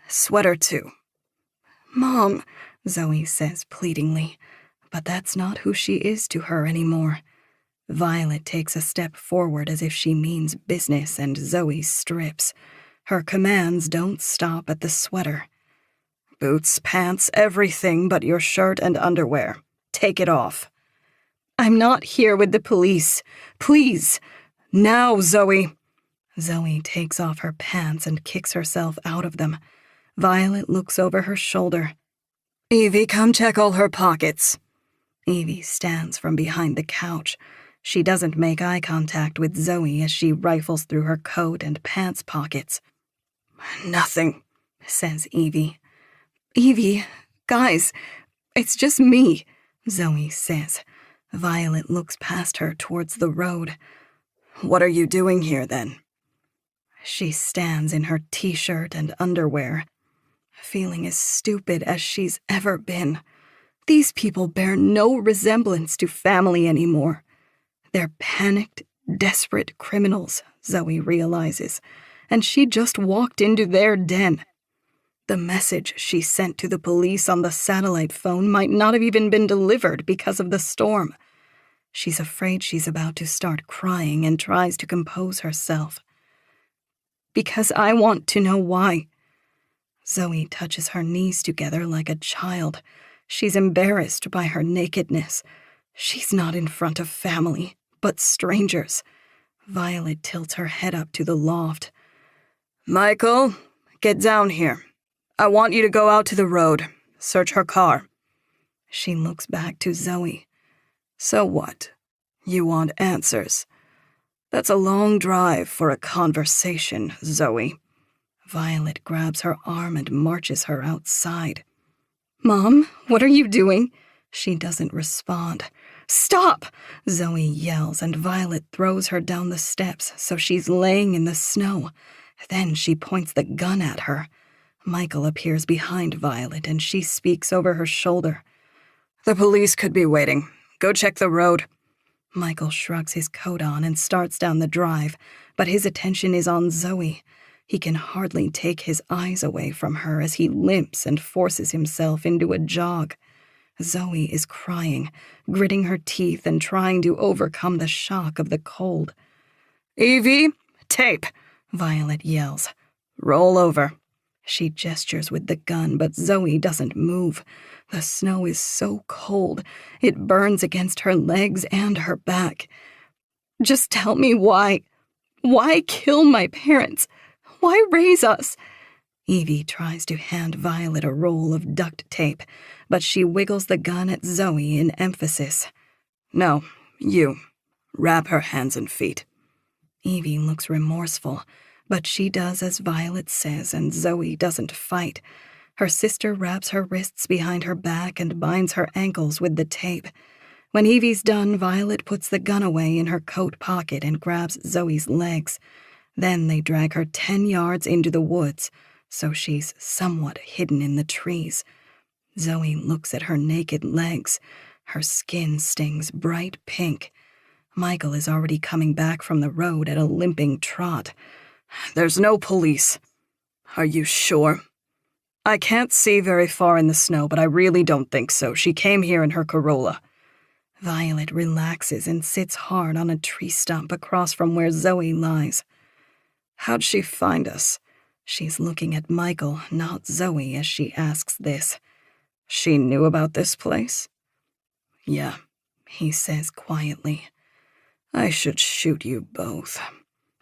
"Sweater too." "Mom," Zoe says pleadingly, but that's not who she is to her anymore. Violet takes a step forward as if she means business, and Zoe strips. Her commands don't stop at the sweater. "Boots, pants, everything but your shirt and underwear. Take it off." "I'm not here with the police. Please. Now, Zoe." Zoe takes off her pants and kicks herself out of them. Violet looks over her shoulder. "Evie, come check all her pockets." Evie stands from behind the couch. She doesn't make eye contact with Zoe as she rifles through her coat and pants pockets. "Nothing," says Evie. "Evie, guys, it's just me," Zoe says. Violet looks past her towards the road. "What are you doing here, then?" She stands in her t-shirt and underwear, feeling as stupid as she's ever been. These people bear no resemblance to family anymore. They're panicked, desperate criminals, Zoe realizes, and she just walked into their den. The message she sent to the police on the satellite phone might not have even been delivered because of the storm. She's afraid she's about to start crying and tries to compose herself. "Because I want to know why." Zoe touches her knees together like a child. She's embarrassed by her nakedness. She's not in front of family, but strangers. Violet tilts her head up to the loft. "Michael, get down here. I want you to go out to the road. Search her car." She looks back to Zoe. "So what? You want answers? That's a long drive for a conversation, Zoe." Violet grabs her arm and marches her outside. "Mom, what are you doing?" She doesn't respond. "Stop!" Zoe yells, and Violet throws her down the steps so she's laying in the snow. Then she points the gun at her. Michael appears behind Violet, and she speaks over her shoulder. "The police could be waiting. Go check the road." Michael shrugs his coat on and starts down the drive, but his attention is on Zoe. He can hardly take his eyes away from her as he limps and forces himself into a jog. Zoe is crying, gritting her teeth and trying to overcome the shock of the cold. "Evie, tape!" Violet yells. "Roll over." She gestures with the gun, but Zoe doesn't move. The snow is so cold, it burns against her legs and her back. "Just tell me why. Why kill my parents? Why raise us?" Evie tries to hand Violet a roll of duct tape, but she wiggles the gun at Zoe in emphasis. "No, you. Wrap her hands and feet." Evie looks remorseful, but she does as Violet says, and Zoe doesn't fight. Her sister wraps her wrists behind her back and binds her ankles with the tape. When Evie's done, Violet puts the gun away in her coat pocket and grabs Zoe's legs. Then they drag her 10 yards into the woods, so she's somewhat hidden in the trees. Zoe looks at her naked legs. Her skin stings bright pink. Michael is already coming back from the road at a limping trot. There's no police. Are you sure? I can't see very far in the snow, but I really don't think so. She came here in her Corolla. Violet relaxes and sits hard on a tree stump across from where Zoe lies. How'd she find us? She's looking at Michael, not Zoe, as she asks this. She knew about this place? Yeah, he says quietly. I should shoot you both.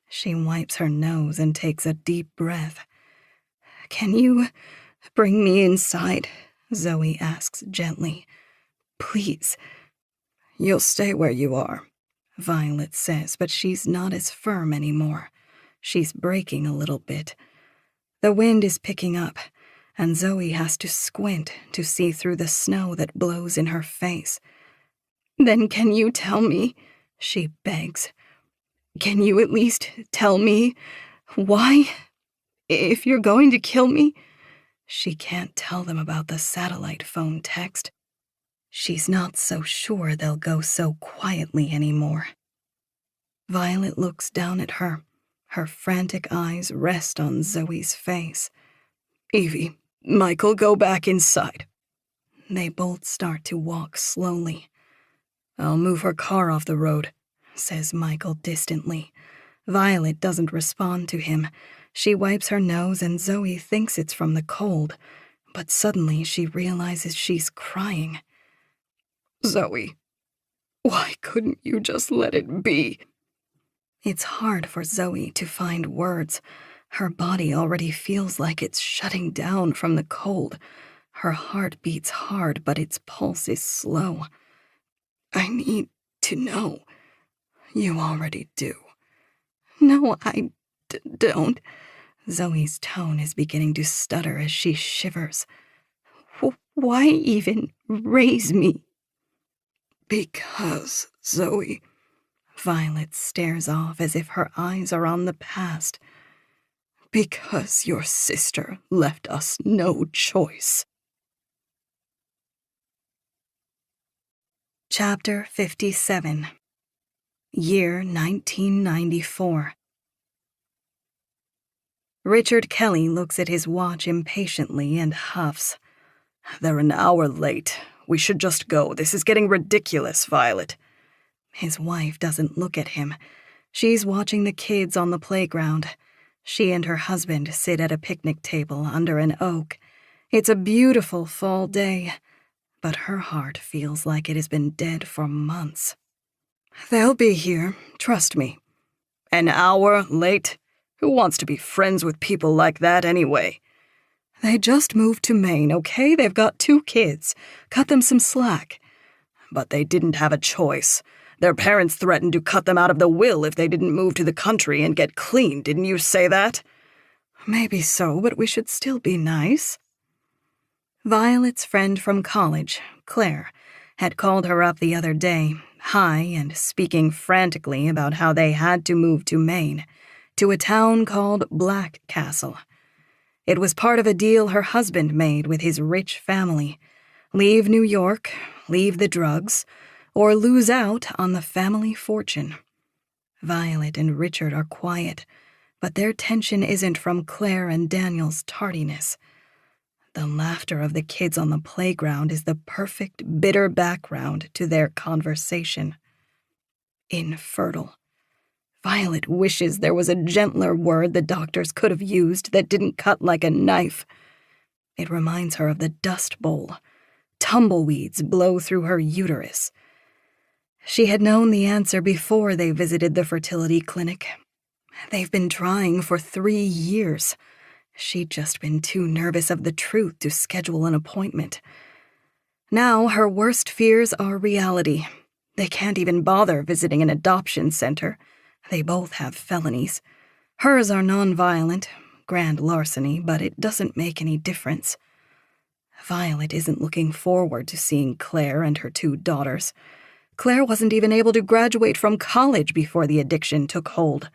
She wipes her nose and takes a deep breath. Can you bring me inside? Zoe asks gently. Please. You'll stay where you are, Violet says, but she's not as firm anymore. She's breaking a little bit. The wind is picking up, and Zoe has to squint to see through the snow that blows in her face. Then can you tell me, she begs, can you at least tell me why? If you're going to kill me? She can't tell them about the satellite phone text. She's not so sure they'll go so quietly anymore. Violet looks down at her. Her frantic eyes rest on Zoe's face. Evie, Michael, go back inside. They both start to walk slowly. I'll move her car off the road, says Michael distantly. Violet doesn't respond to him. She wipes her nose and Zoe thinks it's from the cold, but suddenly she realizes she's crying. Zoe, why couldn't you just let it be? It's hard for Zoe to find words. Her body already feels like it's shutting down from the cold. Her heart beats hard, but its pulse is slow. I need to know. You already do. No, I don't. Zoe's tone is beginning to stutter as she shivers. Why even raise me? Because, Zoe. Violet stares off as if her eyes are on the past. Because your sister left us no choice. Chapter 57. Year 1994. Richard Kelly looks at his watch impatiently and huffs. They're an hour late. We should just go. This is getting ridiculous, Violet. His wife doesn't look at him. She's watching the kids on the playground. She and her husband sit at a picnic table under an oak. It's a beautiful fall day, but her heart feels like it has been dead for months. They'll be here, trust me. An hour late? Who wants to be friends with people like that anyway? They just moved to Maine, okay? They've got 2 kids. Cut them some slack. But they didn't have a choice. Their parents threatened to cut them out of the will if they didn't move to the country and get clean, didn't you say that? Maybe so, but we should still be nice. Violet's friend from college, Claire, had called her up the other day, high and speaking frantically about how they had to move to Maine, to a town called Black Castle. It was part of a deal her husband made with his rich family. Leave New York, leave the drugs, or lose out on the family fortune. Violet and Richard are quiet, but their tension isn't from Claire and Daniel's tardiness. The laughter of the kids on the playground is the perfect bitter background to their conversation. Infertile. Violet wishes there was a gentler word the doctors could have used that didn't cut like a knife. It reminds her of the Dust Bowl. Tumbleweeds blow through her uterus. She had known the answer before they visited the fertility clinic. They've been trying for 3 years. She'd just been too nervous of the truth to schedule an appointment. Now her worst fears are reality. They can't even bother visiting an adoption center. They both have felonies. Hers are nonviolent, grand larceny, but it doesn't make any difference. Violet isn't looking forward to seeing Claire and her 2 daughters. Claire wasn't even able to graduate from college before the addiction took hold.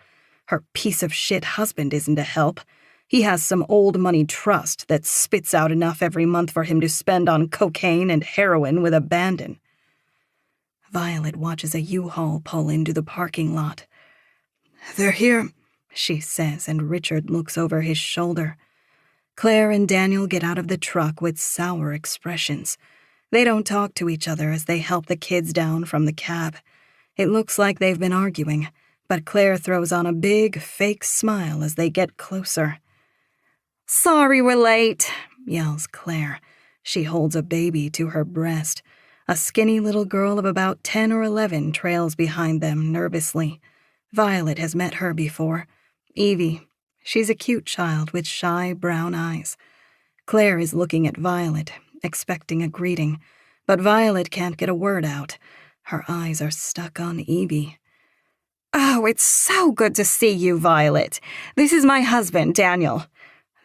Her piece of shit husband isn't a help. He has some old money trust that spits out enough every month for him to spend on cocaine and heroin with abandon. Violet watches a U-Haul pull into the parking lot. "They're here," she says, and Richard looks over his shoulder. Claire and Daniel get out of the truck with sour expressions. They don't talk to each other as they help the kids down from the cab. It looks like they've been arguing, but Claire throws on a big, fake smile as they get closer. "Sorry we're late," yells Claire. She holds a baby to her breast. A skinny little girl of about 10 or 11 trails behind them nervously. Violet has met her before. Evie. She's a cute child with shy brown eyes. Claire is looking at Violet, expecting a greeting, but Violet can't get a word out. Her eyes are stuck on Evie. "Oh, it's so good to see you, Violet. This is my husband, Daniel."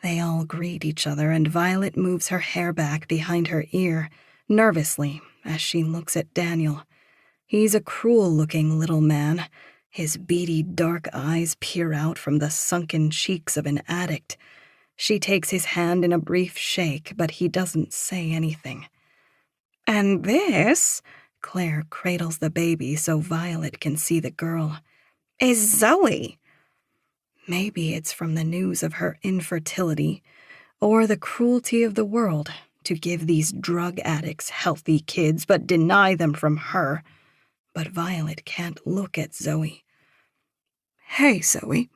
They all greet each other, and Violet moves her hair back behind her ear, nervously, as she looks at Daniel. He's a cruel-looking little man. His beady, dark eyes peer out from the sunken cheeks of an addict. She takes his hand in a brief shake, but he doesn't say anything. "And this," Claire cradles the baby so Violet can see the girl, "is Zoe." Maybe it's from the news of her infertility, or the cruelty of the world to give these drug addicts healthy kids but deny them from her. But Violet can't look at Zoe. "Hey, Zoe."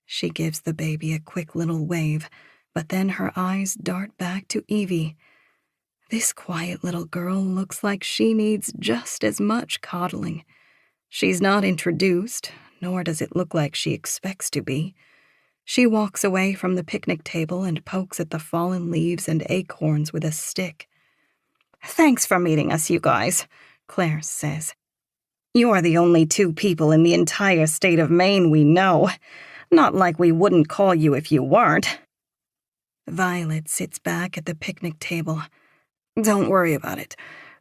She gives the baby a quick little wave, but then her eyes dart back to Evie. This quiet little girl looks like she needs just as much coddling. She's not introduced, nor does it look like she expects to be. She walks away from the picnic table and pokes at the fallen leaves and acorns with a stick. "Thanks for meeting us, you guys," Claire says. "You're the only 2 people in the entire state of Maine we know. Not like we wouldn't call you if you weren't." Violet sits back at the picnic table. "Don't worry about it.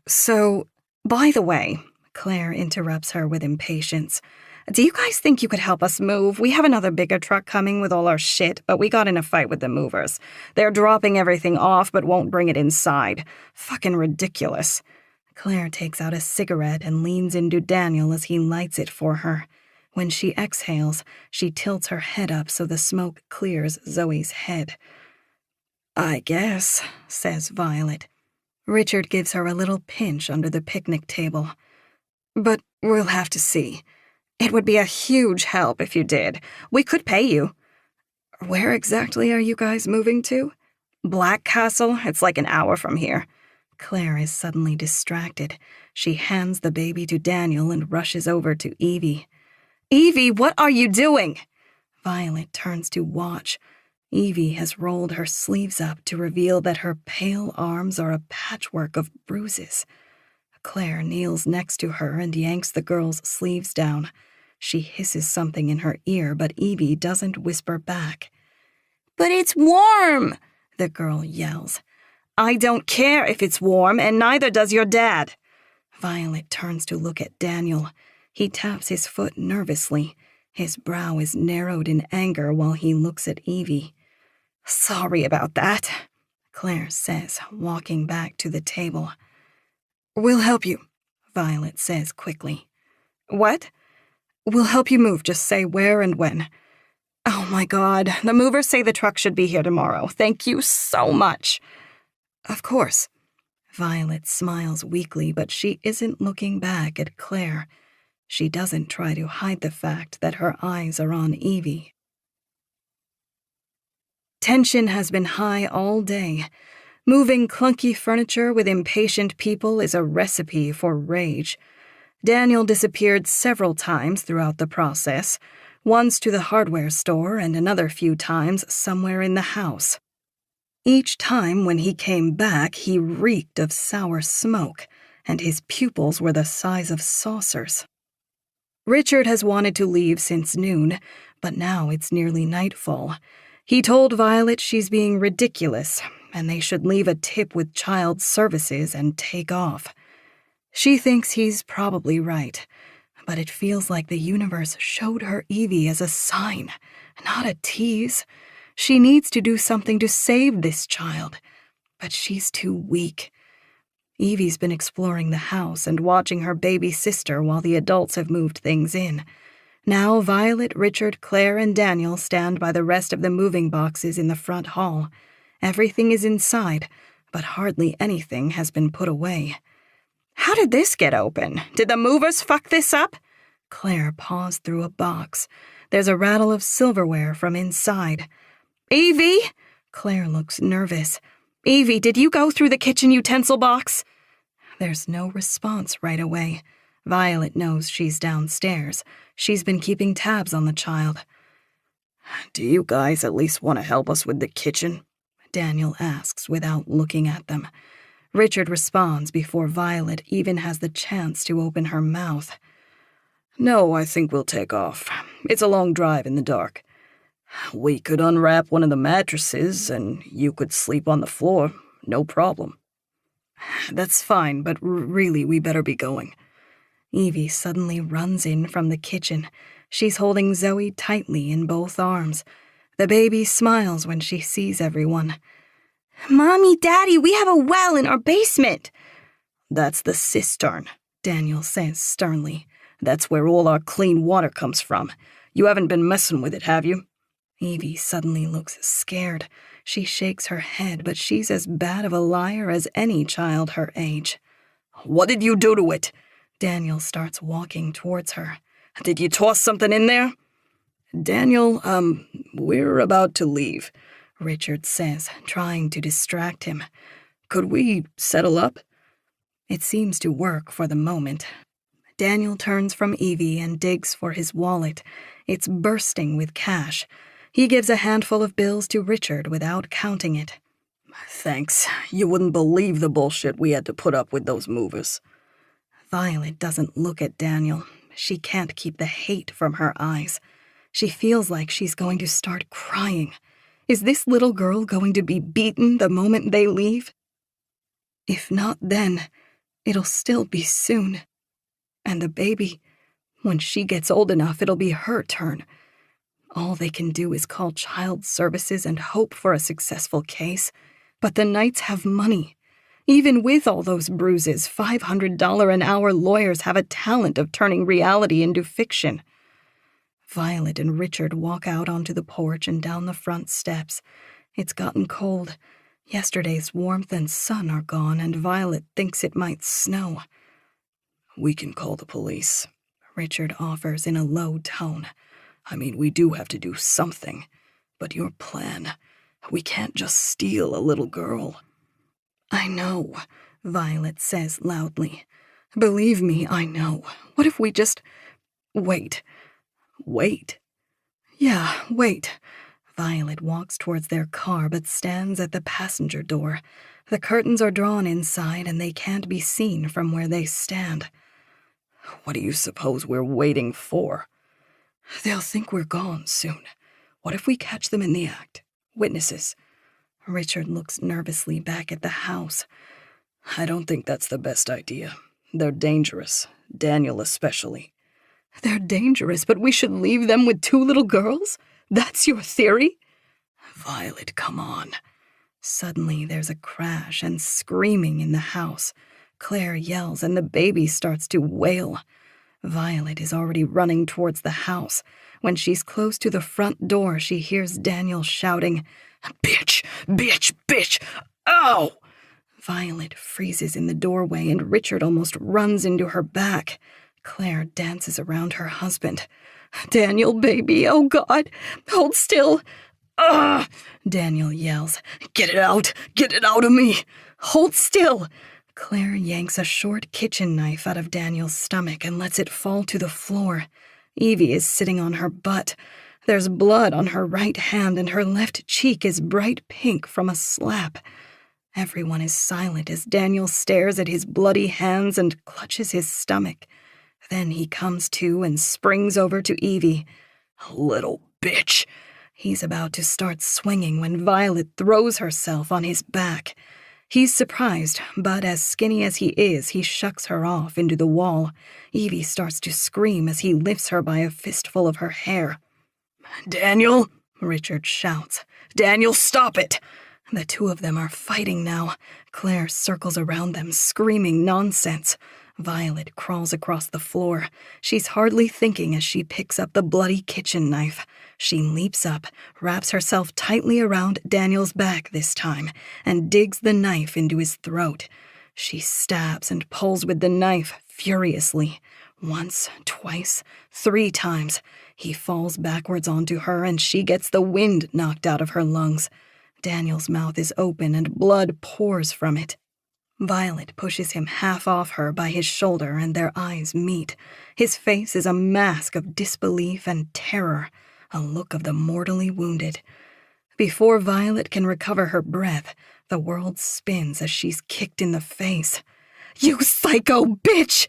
So, by the way," Claire interrupts her with impatience, "do you guys think you could help us move? We have another bigger truck coming with all our shit, but we got in a fight with the movers. They're dropping everything off but won't bring it inside. Fucking ridiculous." Claire takes out a cigarette and leans into Daniel as he lights it for her. When she exhales, she tilts her head up so the smoke clears Zoe's head. "I guess," says Violet. Richard gives her a little pinch under the picnic table. "But we'll have to see. It would be a huge help if you did. We could pay you." "Where exactly are you guys moving to?" "Black Castle. It's like an hour from here." Claire is suddenly distracted. She hands the baby to Daniel and rushes over to Evie. "Evie, what are you doing?" Violet turns to watch. Evie has rolled her sleeves up to reveal that her pale arms are a patchwork of bruises. Claire kneels next to her and yanks the girl's sleeves down. She hisses something in her ear, but Evie doesn't whisper back. "But it's warm," the girl yells. "I don't care if it's warm, and neither does your dad." Violet turns to look at Daniel. He taps his foot nervously. His brow is narrowed in anger while he looks at Evie. "Sorry about that," Claire says, walking back to the table. "We'll help you," Violet says quickly. "What?" "We'll help you move, just say where and when." "Oh my God, the movers say the truck should be here tomorrow. Thank you so much." "Of course." Violet smiles weakly, but she isn't looking back at Claire. She doesn't try to hide the fact that her eyes are on Evie. Tension has been high all day. Moving clunky furniture with impatient people is a recipe for rage. Daniel disappeared several times throughout the process, once to the hardware store and another few times somewhere in the house. Each time when he came back, he reeked of sour smoke, and his pupils were the size of saucers. Richard has wanted to leave since noon, but now it's nearly nightfall. He told Violet she's being ridiculous. and they should leave a tip with child services and take off. She thinks he's probably right, but it feels like the universe showed her Evie as a sign, not a tease. She needs to do something to save this child, but she's too weak. Evie's been exploring the house and watching her baby sister while the adults have moved things in. Now Violet, Richard, Claire, and Daniel stand by the rest of the moving boxes in the front hall. Everything is inside, but hardly anything has been put away. How did this get open? Did the movers fuck this up? Claire paws through a box. There's a rattle of silverware from inside. Evie? Claire looks nervous. Evie, did you go through the kitchen utensil box? There's no response right away. Violet knows she's downstairs. She's been keeping tabs on the child. Do you guys at least want to help us with the kitchen? Daniel asks without looking at them. Richard responds before Violet even has the chance to open her mouth. No, I think we'll take off. It's a long drive in the dark. We could unwrap one of the mattresses and you could sleep on the floor. No problem. That's fine, but really we better be going. Evie suddenly runs in from the kitchen. She's holding Zoe tightly in both arms. The baby smiles when she sees everyone. Mommy, Daddy, we have a well in our basement. That's the cistern, Daniel says sternly. That's where all our clean water comes from. You haven't been messing with it, have you? Evie suddenly looks scared. She shakes her head, but she's as bad of a liar as any child her age. What did you do to it? Daniel starts walking towards her. Did you toss something in there? Daniel, we're about to leave, Richard says, trying to distract him. Could we settle up? It seems to work for the moment. Daniel turns from Evie and digs for his wallet. It's bursting with cash. He gives a handful of bills to Richard without counting it. Thanks. You wouldn't believe the bullshit we had to put up with those movers. Violet doesn't look at Daniel. She can't keep the hate from her eyes. She feels like she's going to start crying. Is this little girl going to be beaten the moment they leave? If not then, it'll still be soon. And the baby, when she gets old enough, it'll be her turn. All they can do is call child services and hope for a successful case. But the Knights have money. Even with all those bruises, $500 an hour lawyers have a talent of turning reality into fiction. Violet and Richard walk out onto the porch and down the front steps. It's gotten cold. Yesterday's warmth and sun are gone, and Violet thinks it might snow. We can call the police, Richard offers in a low tone. I mean, we do have to do something. But your plan, we can't just steal a little girl. I know, Violet says loudly. Believe me, I know. What if we just wait? Wait? Yeah, wait. Violet walks towards their car but stands at the passenger door. The curtains are drawn inside and they can't be seen from where they stand. What do you suppose we're waiting for? They'll think we're gone soon. What if we catch them in the act? Witnesses. Richard looks nervously back at the house. I don't think that's the best idea. They're dangerous, Daniel especially. They're dangerous, but we should leave them with 2 little girls? That's your theory? Violet, come on. Suddenly there's a crash and screaming in the house. Claire yells and the baby starts to wail. Violet is already running towards the house. When she's close to the front door, she hears Daniel shouting, "Bitch! Bitch! Bitch! Ow!" Violet freezes in the doorway and Richard almost runs into her back. Claire dances around her husband. Daniel, baby, oh God, hold still. Ugh! Daniel yells. Get it out! Get it out of me! Hold still! Claire yanks a short kitchen knife out of Daniel's stomach and lets it fall to the floor. Evie is sitting on her butt. There's blood on her right hand and her left cheek is bright pink from a slap. Everyone is silent as Daniel stares at his bloody hands and clutches his stomach. Then he comes to and springs over to Evie. Little bitch. He's about to start swinging when Violet throws herself on his back. He's surprised, but as skinny as he is, he shucks her off into the wall. Evie starts to scream as he lifts her by a fistful of her hair. "Daniel!" Richard shouts. "Daniel, stop it!" The two of them are fighting now. Claire circles around them, screaming nonsense. Violet crawls across the floor. She's hardly thinking as she picks up the bloody kitchen knife. She leaps up, wraps herself tightly around Daniel's back this time, and digs the knife into his throat. She stabs and pulls with the knife furiously. Once, twice, 3 times. He falls backwards onto her, and she gets the wind knocked out of her lungs. Daniel's mouth is open and blood pours from it. Violet pushes him half off her by his shoulder, and their eyes meet. His face is a mask of disbelief and terror, a look of the mortally wounded. Before Violet can recover her breath, the world spins as she's kicked in the face. "You psycho bitch!"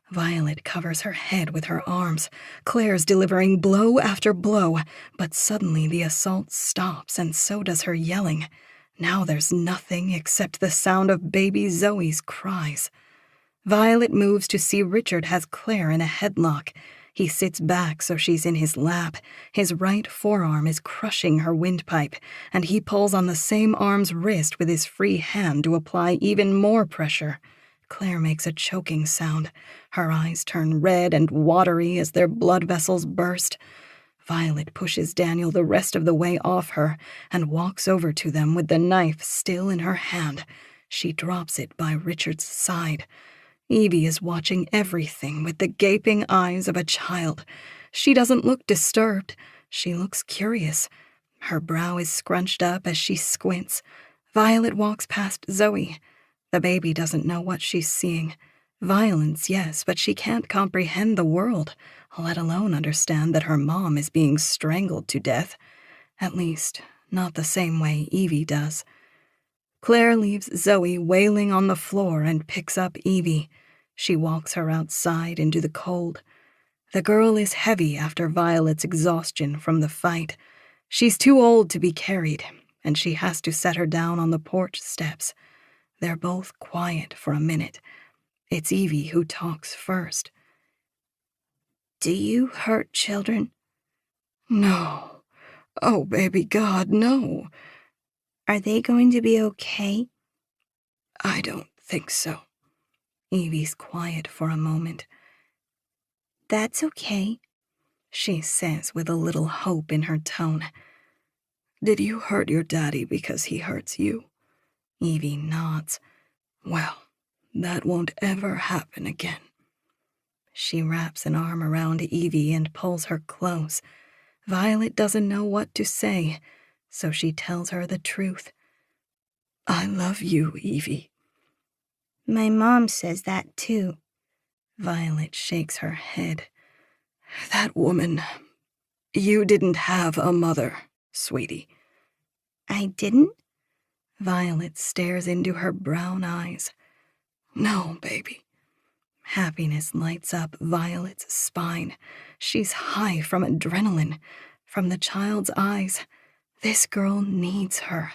Violet covers her head with her arms. Claire's delivering blow after blow, but suddenly the assault stops, and so does her yelling. Now there's nothing except the sound of baby Zoe's cries. Violet moves to see Richard has Claire in a headlock. He sits back so she's in his lap. His right forearm is crushing her windpipe, and he pulls on the same arm's wrist with his free hand to apply even more pressure. Claire makes a choking sound. Her eyes turn red and watery as their blood vessels burst. Violet pushes Daniel the rest of the way off her and walks over to them with the knife still in her hand. She drops it by Richard's side. Evie is watching everything with the gaping eyes of a child. She doesn't look disturbed. She looks curious. Her brow is scrunched up as she squints. Violet walks past Zoe. The baby doesn't know what she's seeing. Violence, yes, but she can't comprehend the world, let alone understand that her mom is being strangled to death. At least, not the same way Evie does. Claire leaves Zoe wailing on the floor and picks up Evie. She walks her outside into the cold. The girl is heavy after Violet's exhaustion from the fight. She's too old to be carried, and she has to set her down on the porch steps. They're both quiet for a minute. It's Evie who talks first. "Do you hurt children?" "No. Oh, baby God, no." "Are they going to be okay?" "I don't think so." Evie's quiet for a moment. "That's okay," she says with a little hope in her tone. "Did you hurt your daddy because he hurts you?" Evie nods. "Well, that won't ever happen again." She wraps an arm around Evie and pulls her close. Violet doesn't know what to say, so she tells her the truth. "I love you, Evie." "My mom says that too." Violet shakes her head. "That woman... You didn't have a mother, sweetie." "I didn't?" Violet stares into her brown eyes. "No, baby." Happiness lights up Violet's spine. She's high from adrenaline, from the child's eyes. This girl needs her.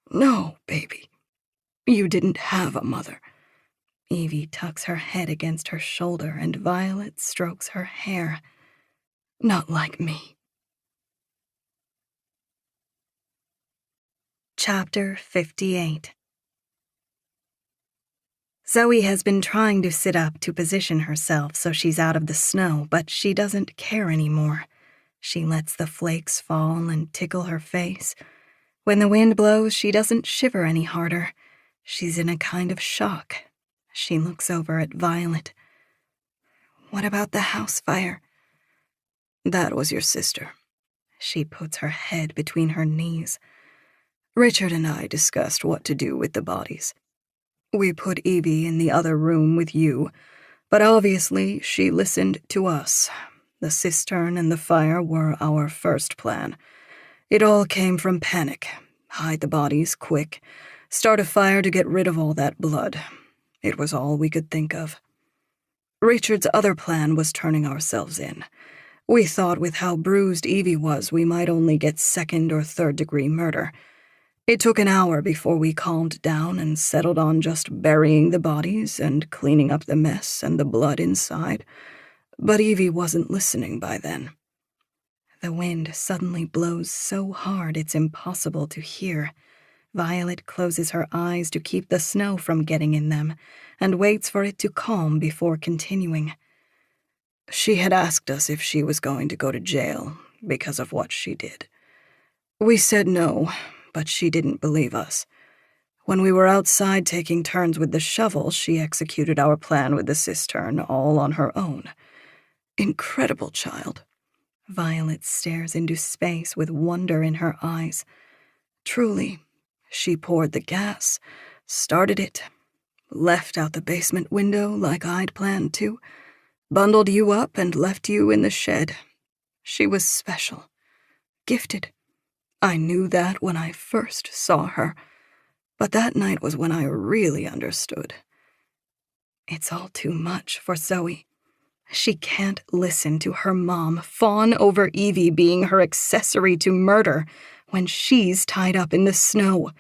"No, baby. You didn't have a mother." Evie tucks her head against her shoulder and Violet strokes her hair. "Not like me." Chapter 58. Zoe has been trying to sit up to position herself so she's out of the snow, but she doesn't care anymore. She lets the flakes fall and tickle her face. When the wind blows, she doesn't shiver any harder. She's in a kind of shock. She looks over at Violet. "What about the house fire?" "That was your sister." She puts her head between her knees. "Richard and I discussed what to do with the bodies. We put Evie in the other room with you, but obviously she listened to us. The cistern and the fire were our first plan. It all came from panic. Hide the bodies quick. Start a fire to get rid of all that blood. It was all we could think of. Richard's other plan was turning ourselves in. We thought with how bruised Evie was, we might only get 2nd or 3rd degree murder. It took an hour before we calmed down and settled on just burying the bodies and cleaning up the mess and the blood inside. But Evie wasn't listening by then. The wind suddenly blows so hard it's impossible to hear. Violet closes her eyes to keep the snow from getting in them and waits for it to calm before continuing. She had asked us if she was going to go to jail because of what she did. We said no, but she didn't believe us. When we were outside taking turns with the shovel, she executed our plan with the cistern all on her own. Incredible child. Violet stares into space with wonder in her eyes. Truly, she poured the gas, started it, left out the basement window like I'd planned to, bundled you up and left you in the shed. She was special, gifted. I knew that when I first saw her, but that night was when I really understood. It's all too much for Zoe. She can't listen to her mom fawn over Evie being her accessory to murder when she's tied up in the snow.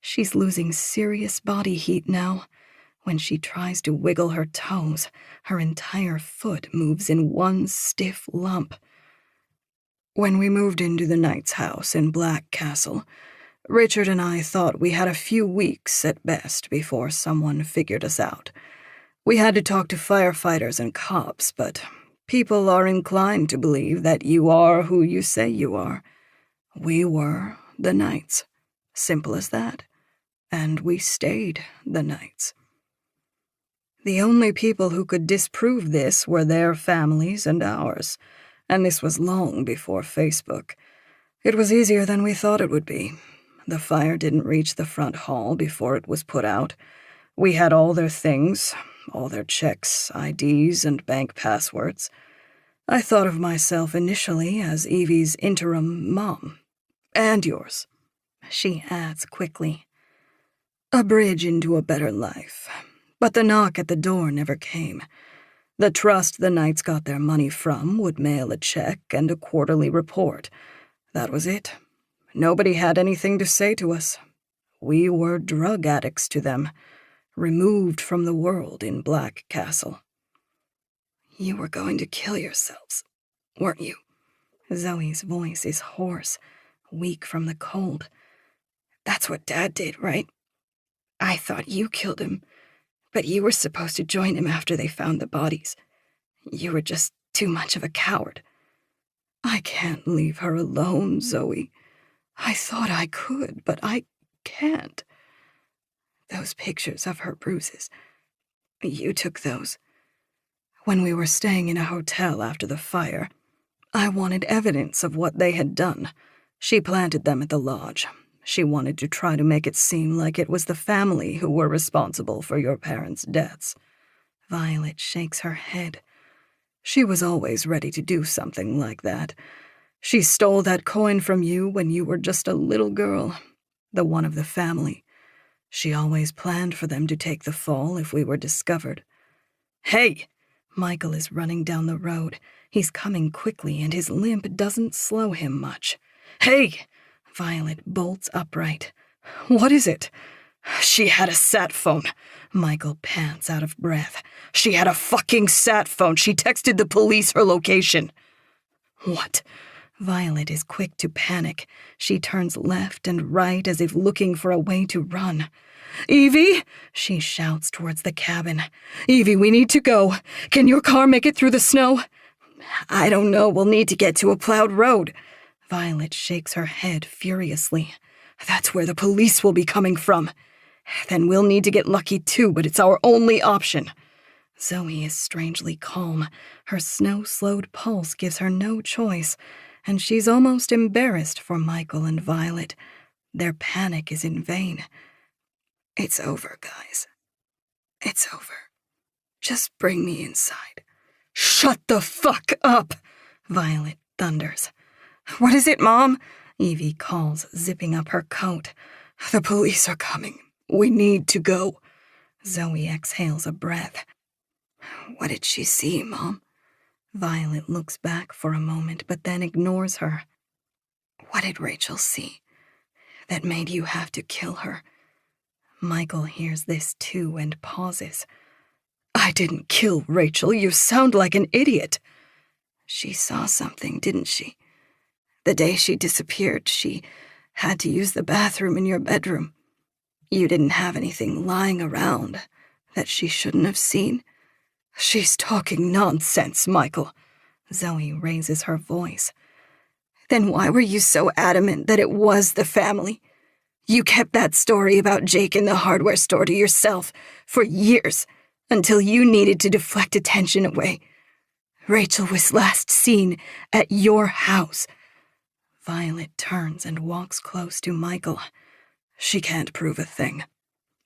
She's losing serious body heat now. When she tries to wiggle her toes, her entire foot moves in one stiff lump. When we moved into the Knight's house in Black Castle, Richard and I thought we had a few weeks at best before someone figured us out. We had to talk to firefighters and cops, but people are inclined to believe that you are who you say you are. We were the Knights. Simple as that. And we stayed the Knights. The only people who could disprove this were their families and ours, and this was long before Facebook. It was easier than we thought it would be. The fire didn't reach the front hall before it was put out. We had all their things, all their checks, IDs, and bank passwords. I thought of myself initially as Evie's interim mom. And yours, she adds quickly. A bridge into a better life. But the knock at the door never came. The trust the Knights got their money from would mail a check and a quarterly report. That was it. Nobody had anything to say to us. We were drug addicts to them, removed from the world in Black Castle. You were going to kill yourselves, weren't you? Zoe's voice is hoarse, weak from the cold. That's what Dad did, right? I thought you killed him, but you were supposed to join him after they found the bodies. You were just too much of a coward. I can't leave her alone, Zoe. I thought I could, but I can't. Those pictures of her bruises. You took those. When we were staying in a hotel after the fire, I wanted evidence of what they had done. She planted them at the lodge. She wanted to try to make it seem like it was the family who were responsible for your parents' deaths. Violet shakes her head. She was always ready to do something like that. She stole that coin from you when you were just a little girl, the one of the family. She always planned for them to take the fall if we were discovered. Hey! Michael is running down the road. He's coming quickly, and his limp doesn't slow him much. Hey! Violet bolts upright. What is it? She had a sat phone. Michael pants out of breath. She had a fucking sat phone. She texted the police her location. What? Violet is quick to panic. She turns left and right as if looking for a way to run. Evie! She shouts towards the cabin. Evie, we need to go. Can your car make it through the snow? I don't know. We'll need to get to a plowed road. Violet shakes her head furiously. That's where the police will be coming from. Then we'll need to get lucky too, but it's our only option. Zoe is strangely calm. Her snow-slowed pulse gives her no choice, and she's almost embarrassed for Michael and Violet. Their panic is in vain. It's over, guys. It's over. Just bring me inside. Shut the fuck up! Violet thunders. What is it, Mom? Evie calls, zipping up her coat. The police are coming. We need to go. Zoe exhales a breath. What did she see, Mom? Violet looks back for a moment, but then ignores her. What did Rachel see that made you have to kill her? Michael hears this too and pauses. I didn't kill Rachel. You sound like an idiot. She saw something, didn't she? The day she disappeared, she had to use the bathroom in your bedroom. You didn't have anything lying around that she shouldn't have seen. She's talking nonsense, Michael. Zoe raises her voice. Then why were you so adamant that it was the family? You kept that story about Jake in the hardware store to yourself for years, until you needed to deflect attention away. Rachel was last seen at your house. Violet turns and walks close to Michael. She can't prove a thing.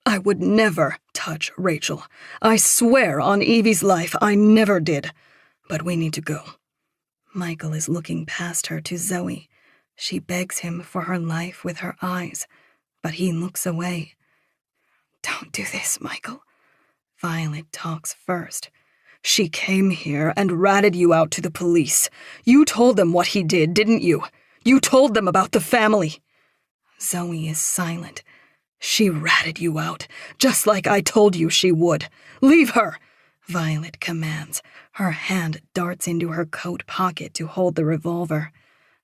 I would never touch Rachel. I swear on Evie's life I never did. But we need to go. Michael is looking past her to Zoe. She begs him for her life with her eyes, but he looks away. Don't do this, Michael. Violet talks first. She came here and ratted you out to the police. You told them what he did, didn't you? You told them about the family. Zoe is silent. She ratted you out, just like I told you she would. Leave her, Violet commands. Her hand darts into her coat pocket to hold the revolver.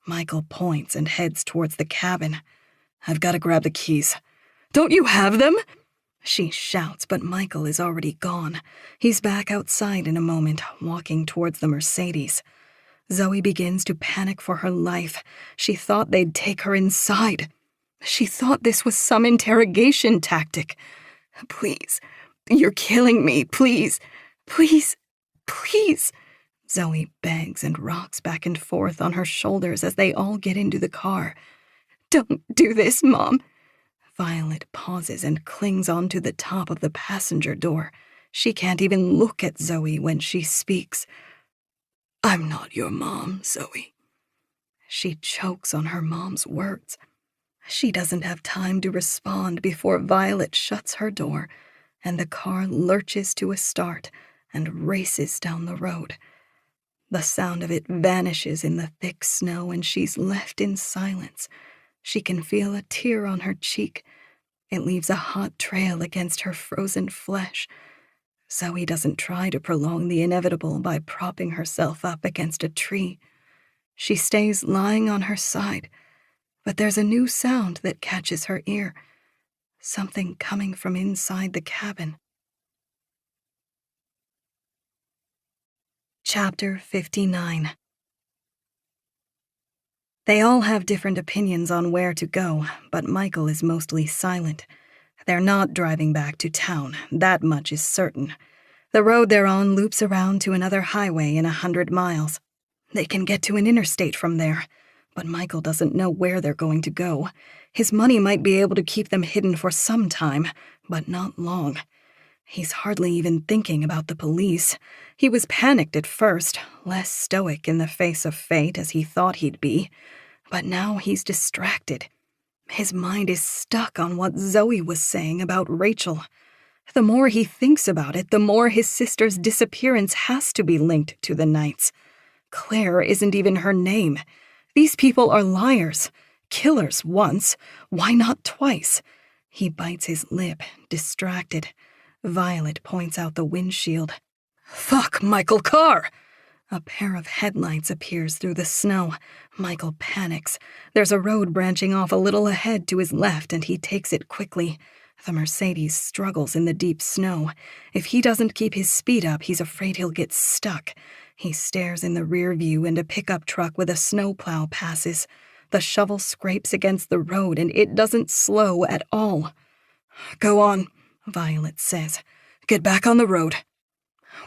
Michael points and heads towards the cabin. I've got to grab the keys. Don't you have them? She shouts, but Michael is already gone. He's back outside in a moment, walking towards the Mercedes. Zoe begins to panic for her life. She thought they'd take her inside. She thought this was some interrogation tactic. Please, you're killing me, please, please, please. Zoe begs and rocks back and forth on her shoulders as they all get into the car. Don't do this, Mom. Violet pauses and clings onto the top of the passenger door. She can't even look at Zoe when she speaks. I'm not your mom, Zoe. She chokes on her mom's words. She doesn't have time to respond before Violet shuts her door and the car lurches to a start and races down the road. The sound of it vanishes in the thick snow and she's left in silence. She can feel a tear on her cheek. It leaves a hot trail against her frozen flesh. Zoe doesn't try to prolong the inevitable by propping herself up against a tree. She stays lying on her side, but there's a new sound that catches her ear. Something coming from inside the cabin. Chapter 59. They all have different opinions on where to go, but Michael is mostly silent. They're not driving back to town, that much is certain. The road they're on loops around to another highway in 100 miles. They can get to an interstate from there, but Michael doesn't know where they're going to go. His money might be able to keep them hidden for some time, but not long. He's hardly even thinking about the police. He was panicked at first, less stoic in the face of fate as he thought he'd be. But now he's distracted. His mind is stuck on what Zoe was saying about Rachel. The more he thinks about it, the more his sister's disappearance has to be linked to the Knights. Claire isn't even her name. These people are liars. Killers once. Why not twice? He bites his lip, distracted. Violet points out the windshield. Fuck, Michael, car! A pair of headlights appears through the snow. Michael panics. There's a road branching off a little ahead to his left, and he takes it quickly. The Mercedes struggles in the deep snow. If he doesn't keep his speed up, he's afraid he'll get stuck. He stares in the rear view, and a pickup truck with a snowplow passes. The shovel scrapes against the road, and it doesn't slow at all. Go on, Violet says. Get back on the road.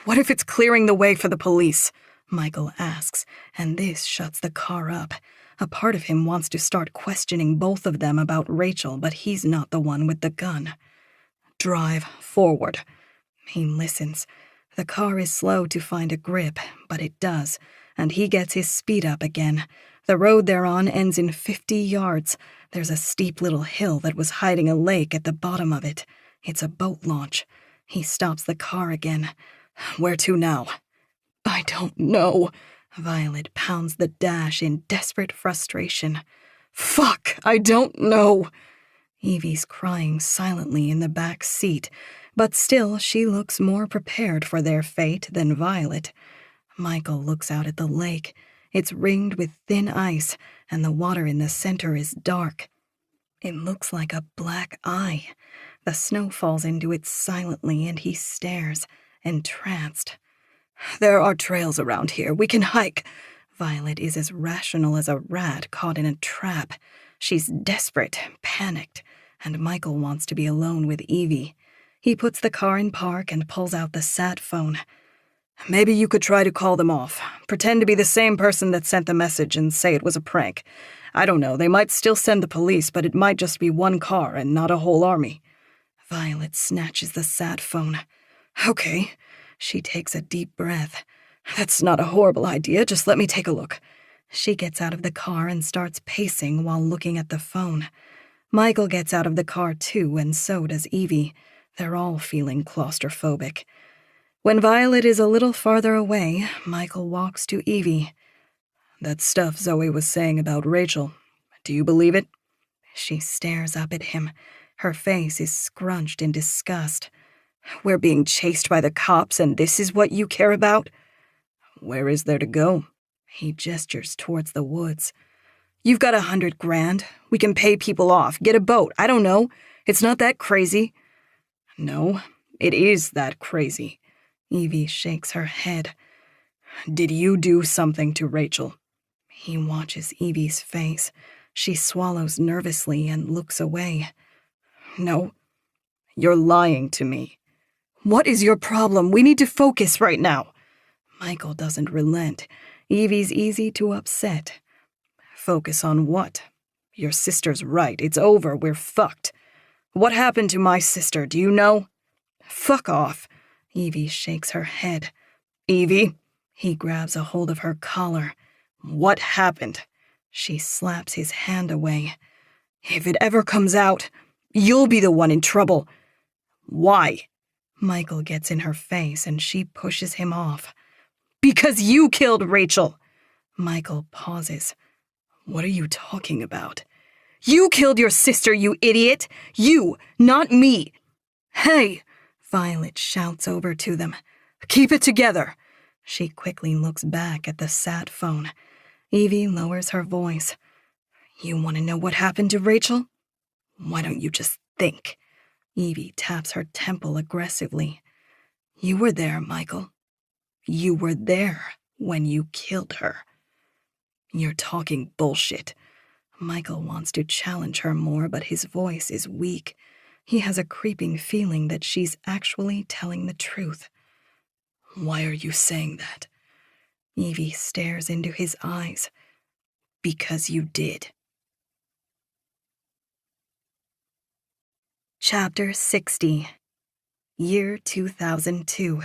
What if it's clearing the way for the police? Michael asks, and this shuts the car up. A part of him wants to start questioning both of them about Rachel, but he's not the one with the gun. Drive forward. He listens. The car is slow to find a grip, but it does, and he gets his speed up again. The road they're on ends in 50 yards. There's a steep little hill that was hiding a lake at the bottom of it. It's a boat launch. He stops the car again. Where to now? I don't know. Violet pounds the dash in desperate frustration. Fuck, I don't know. Evie's crying silently in the back seat, but still she looks more prepared for their fate than Violet. Michael looks out at the lake. It's ringed with thin ice, and the water in the center is dark. It looks like a black eye. The snow falls into it silently, and he stares, entranced. There are trails around here. We can hike. Violet is as rational as a rat caught in a trap. She's desperate, panicked, and Michael wants to be alone with Evie. He puts the car in park and pulls out the sat phone. Maybe you could try to call them off. Pretend to be the same person that sent the message and say it was a prank. I don't know, they might still send the police, but it might just be one car and not a whole army. Violet snatches the sat phone. Okay. She takes a deep breath. That's not a horrible idea, just let me take a look. She gets out of the car and starts pacing while looking at the phone. Michael gets out of the car too, and so does Evie. They're all feeling claustrophobic. When Violet is a little farther away, Michael walks to Evie. That stuff Zoe was saying about Rachel, do you believe it? She stares up at him. Her face is scrunched in disgust. We're being chased by the cops, and this is what you care about? Where is there to go? He gestures towards the woods. You've got $100,000. We can pay people off, get a boat, I don't know. It's not that crazy. No, it is that crazy. Evie shakes her head. Did you do something to Rachel? He watches Evie's face. She swallows nervously and looks away. No, you're lying to me. What is your problem? We need to focus right now. Michael doesn't relent. Evie's easy to upset. Focus on what? Your sister's right. It's over. We're fucked. What happened to my sister? Do you know? Fuck off. Evie shakes her head. Evie? He grabs a hold of her collar. What happened? She slaps his hand away. If it ever comes out, you'll be the one in trouble. Why? Michael gets in her face and she pushes him off. Because you killed Rachel. Michael pauses. What are you talking about? You killed your sister, you idiot. You, not me. Hey, Violet shouts over to them. Keep it together. She quickly looks back at the sat phone. Evie lowers her voice. You want to know what happened to Rachel? Why don't you just think? Evie taps her temple aggressively. You were there, Michael. You were there when you killed her. You're talking bullshit. Michael wants to challenge her more, but his voice is weak. He has a creeping feeling that she's actually telling the truth. Why are you saying that? Evie stares into his eyes. Because you did. Chapter 60. Year 2002.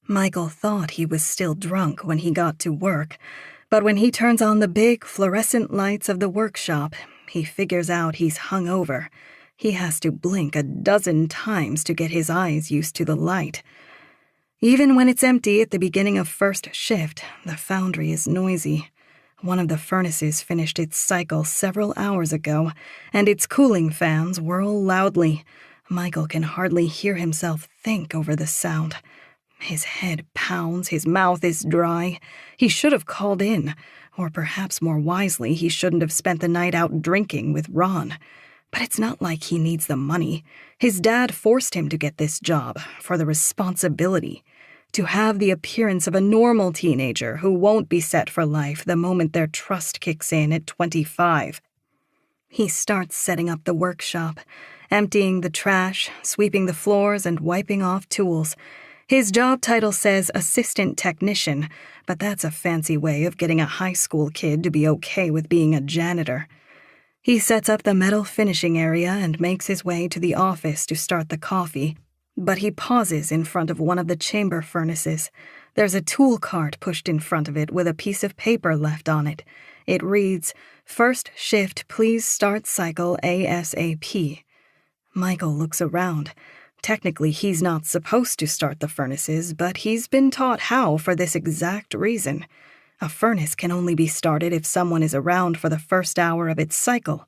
Michael thought he was still drunk when he got to work, but when he turns on the big fluorescent lights of the workshop, he figures out he's hungover. He has to blink a dozen times to get his eyes used to the light. Even when it's empty at the beginning of first shift, the foundry is noisy. One of the furnaces finished its cycle several hours ago, and its cooling fans whirl loudly. Michael can hardly hear himself think over the sound. His head pounds, his mouth is dry. He should have called in, or perhaps more wisely, he shouldn't have spent the night out drinking with Ron. But it's not like he needs the money. His dad forced him to get this job, for the responsibility. To have the appearance of a normal teenager who won't be set for life the moment their trust kicks in at 25. He starts setting up the workshop, emptying the trash, sweeping the floors, and wiping off tools. His job title says assistant technician, but that's a fancy way of getting a high school kid to be okay with being a janitor. He sets up the metal finishing area and makes his way to the office to start the coffee, but he pauses in front of one of the chamber furnaces. There's a tool cart pushed in front of it with a piece of paper left on it. It reads, "First shift, please start cycle ASAP." Michael looks around. Technically, he's not supposed to start the furnaces, but he's been taught how for this exact reason. A furnace can only be started if someone is around for the first hour of its cycle.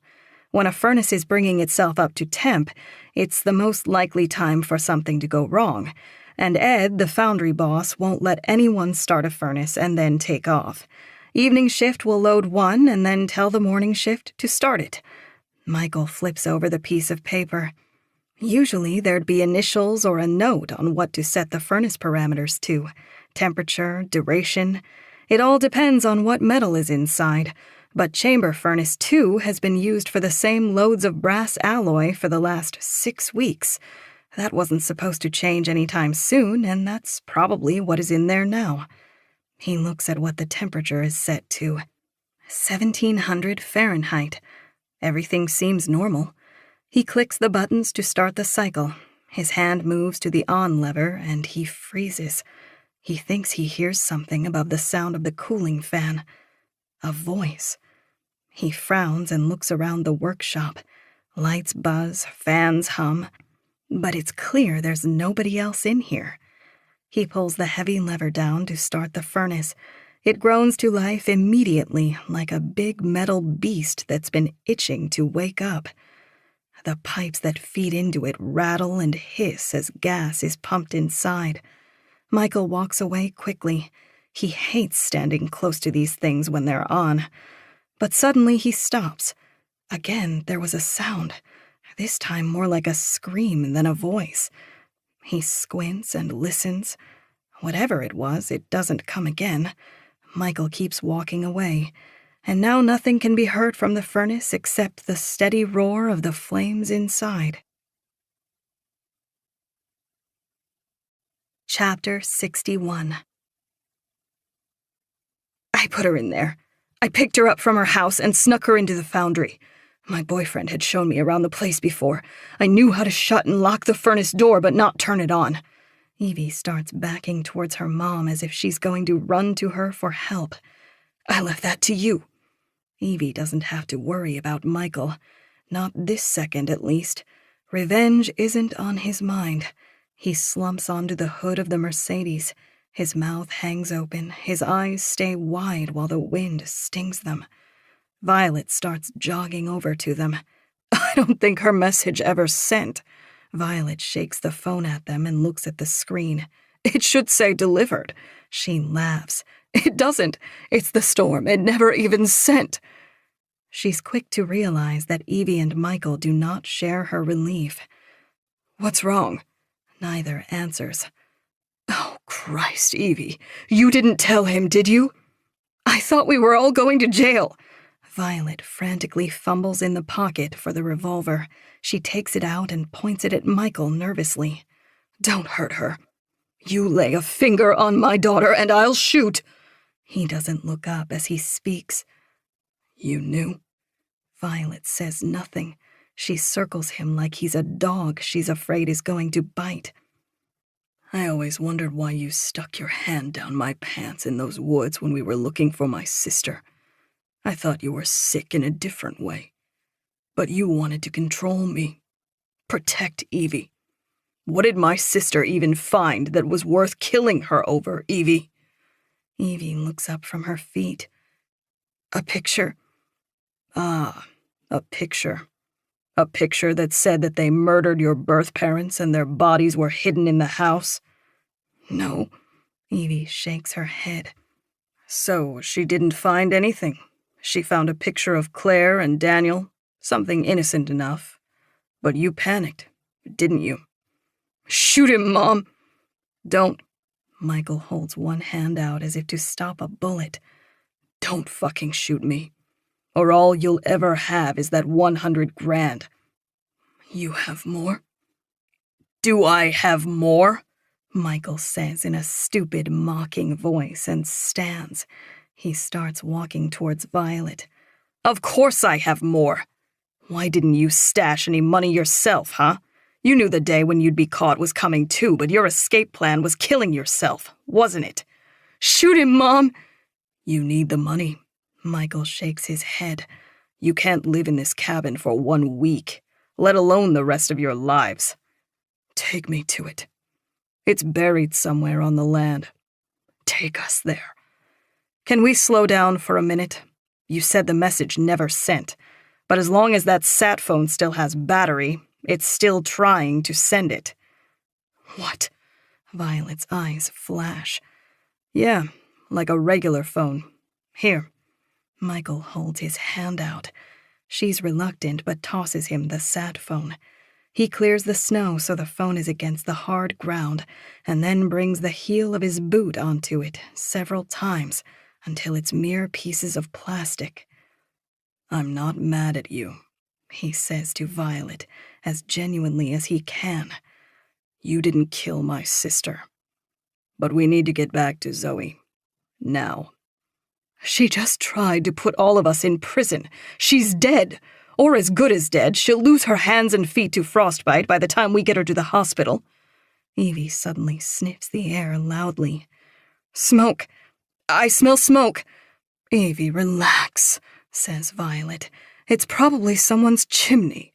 When a furnace is bringing itself up to temp, it's the most likely time for something to go wrong, and Ed, the foundry boss, won't let anyone start a furnace and then take off. Evening shift will load one and then tell the morning shift to start it. Michael flips over the piece of paper. Usually there'd be initials or a note on what to set the furnace parameters to. Temperature, duration. It all depends on what metal is inside. But Chamber Furnace 2 has been used for the same loads of brass alloy for the last 6 weeks. That wasn't supposed to change anytime soon, and that's probably what is in there now. He looks at what the temperature is set to. 1700 Fahrenheit. Everything seems normal. He clicks the buttons to start the cycle. His hand moves to the on lever, and he freezes. He thinks he hears something above the sound of the cooling fan. A voice. He frowns and looks around the workshop. Lights buzz, fans hum. But it's clear there's nobody else in here. He pulls the heavy lever down to start the furnace. It groans to life immediately, like a big metal beast that's been itching to wake up. The pipes that feed into it rattle and hiss as gas is pumped inside. Michael walks away quickly. He hates standing close to these things when they're on. But suddenly he stops. Again, there was a sound, this time more like a scream than a voice. He squints and listens. Whatever it was, it doesn't come again. Michael keeps walking away, and now nothing can be heard from the furnace except the steady roar of the flames inside. Chapter 61. I put her in there. I picked her up from her house and snuck her into the foundry. My boyfriend had shown me around the place before. I knew how to shut and lock the furnace door but not turn it on. Evie starts backing towards her mom as if she's going to run to her for help. I left that to you. Evie doesn't have to worry about Michael. Not this second, at least. Revenge isn't on his mind. He slumps onto the hood of the Mercedes. His mouth hangs open. His eyes stay wide while the wind stings them. Violet starts jogging over to them. I don't think her message ever sent. Violet shakes the phone at them and looks at the screen. It should say delivered. She laughs. It doesn't. It's the storm. It never even sent. She's quick to realize that Evie and Michael do not share her relief. What's wrong? Neither answers. Oh, Christ, Evie. You didn't tell him, did you? I thought we were all going to jail. Violet frantically fumbles in the pocket for the revolver. She takes it out and points it at Michael nervously. Don't hurt her. You lay a finger on my daughter and I'll shoot. He doesn't look up as he speaks. You knew? Violet says nothing. She circles him like he's a dog she's afraid is going to bite. I always wondered why you stuck your hand down my pants in those woods when we were looking for my sister. I thought you were sick in a different way. But you wanted to control me. Protect Evie. What did my sister even find that was worth killing her over, Evie? Evie looks up from her feet. A picture. Ah, a picture. A picture that said that they murdered your birth parents and their bodies were hidden in the house? No. Evie shakes her head. So she didn't find anything. She found a picture of Claire and Daniel, something innocent enough. But you panicked, didn't you? Shoot him, Mom! Don't. Michael holds one hand out as if to stop a bullet. Don't fucking shoot me. Or all you'll ever have is that 100 grand. You have more? Do I have more? Michael says in a stupid, mocking voice and stands. He starts walking towards Violet. Of course I have more. Why didn't you stash any money yourself, huh? You knew the day when you'd be caught was coming too, but your escape plan was killing yourself, wasn't it? Shoot him, Mom! You need the money. Michael shakes his head. You can't live in this cabin for 1 week, let alone the rest of your lives. Take me to it. It's buried somewhere on the land. Take us there. Can we slow down for a minute? You said the message never sent, but as long as that sat phone still has battery, it's still trying to send it. What? Violet's eyes flash. Yeah, like a regular phone. Here. Michael holds his hand out. She's reluctant but tosses him the sat phone. He clears the snow so the phone is against the hard ground and then brings the heel of his boot onto it several times until it's mere pieces of plastic. I'm not mad at you, he says to Violet as genuinely as he can. You didn't kill my sister. But we need to get back to Zoe. Now. She just tried to put all of us in prison. She's dead. Or as good as dead. She'll lose her hands and feet to frostbite by the time we get her to the hospital. Evie suddenly sniffs the air loudly. Smoke. I smell smoke. Evie, relax, says Violet. It's probably someone's chimney.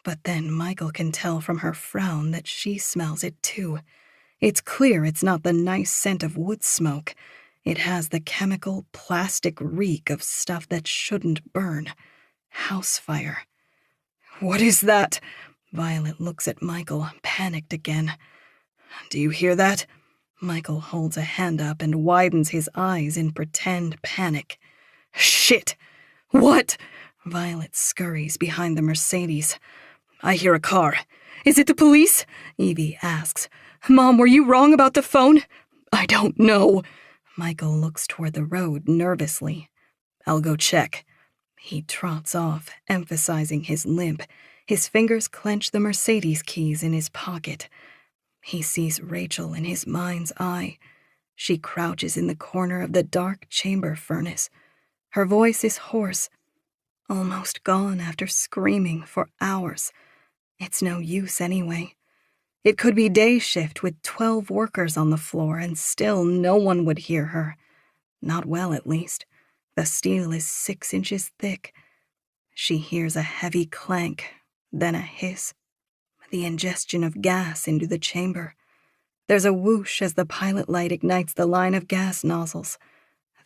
But then Michael can tell from her frown that she smells it too. It's clear it's not the nice scent of wood smoke. It has the chemical, plastic reek of stuff that shouldn't burn. House fire. What is that? Violet looks at Michael, panicked again. Do you hear that? Michael holds a hand up and widens his eyes in pretend panic. Shit! What? Violet scurries behind the Mercedes. I hear a car. Is it the police? Evie asks. Mom, were you wrong about the phone? I don't know. Michael looks toward the road nervously. I'll go check. He trots off, emphasizing his limp. His fingers clench the Mercedes keys in his pocket. He sees Rachel in his mind's eye. She crouches in the corner of the dark chamber furnace. Her voice is hoarse, almost gone after screaming for hours. It's no use anyway. It could be day shift with 12 workers on the floor and still no one would hear her. Not well, at least. The steel is 6 inches thick. She hears a heavy clank, then a hiss. The ingestion of gas into the chamber. There's a whoosh as the pilot light ignites the line of gas nozzles.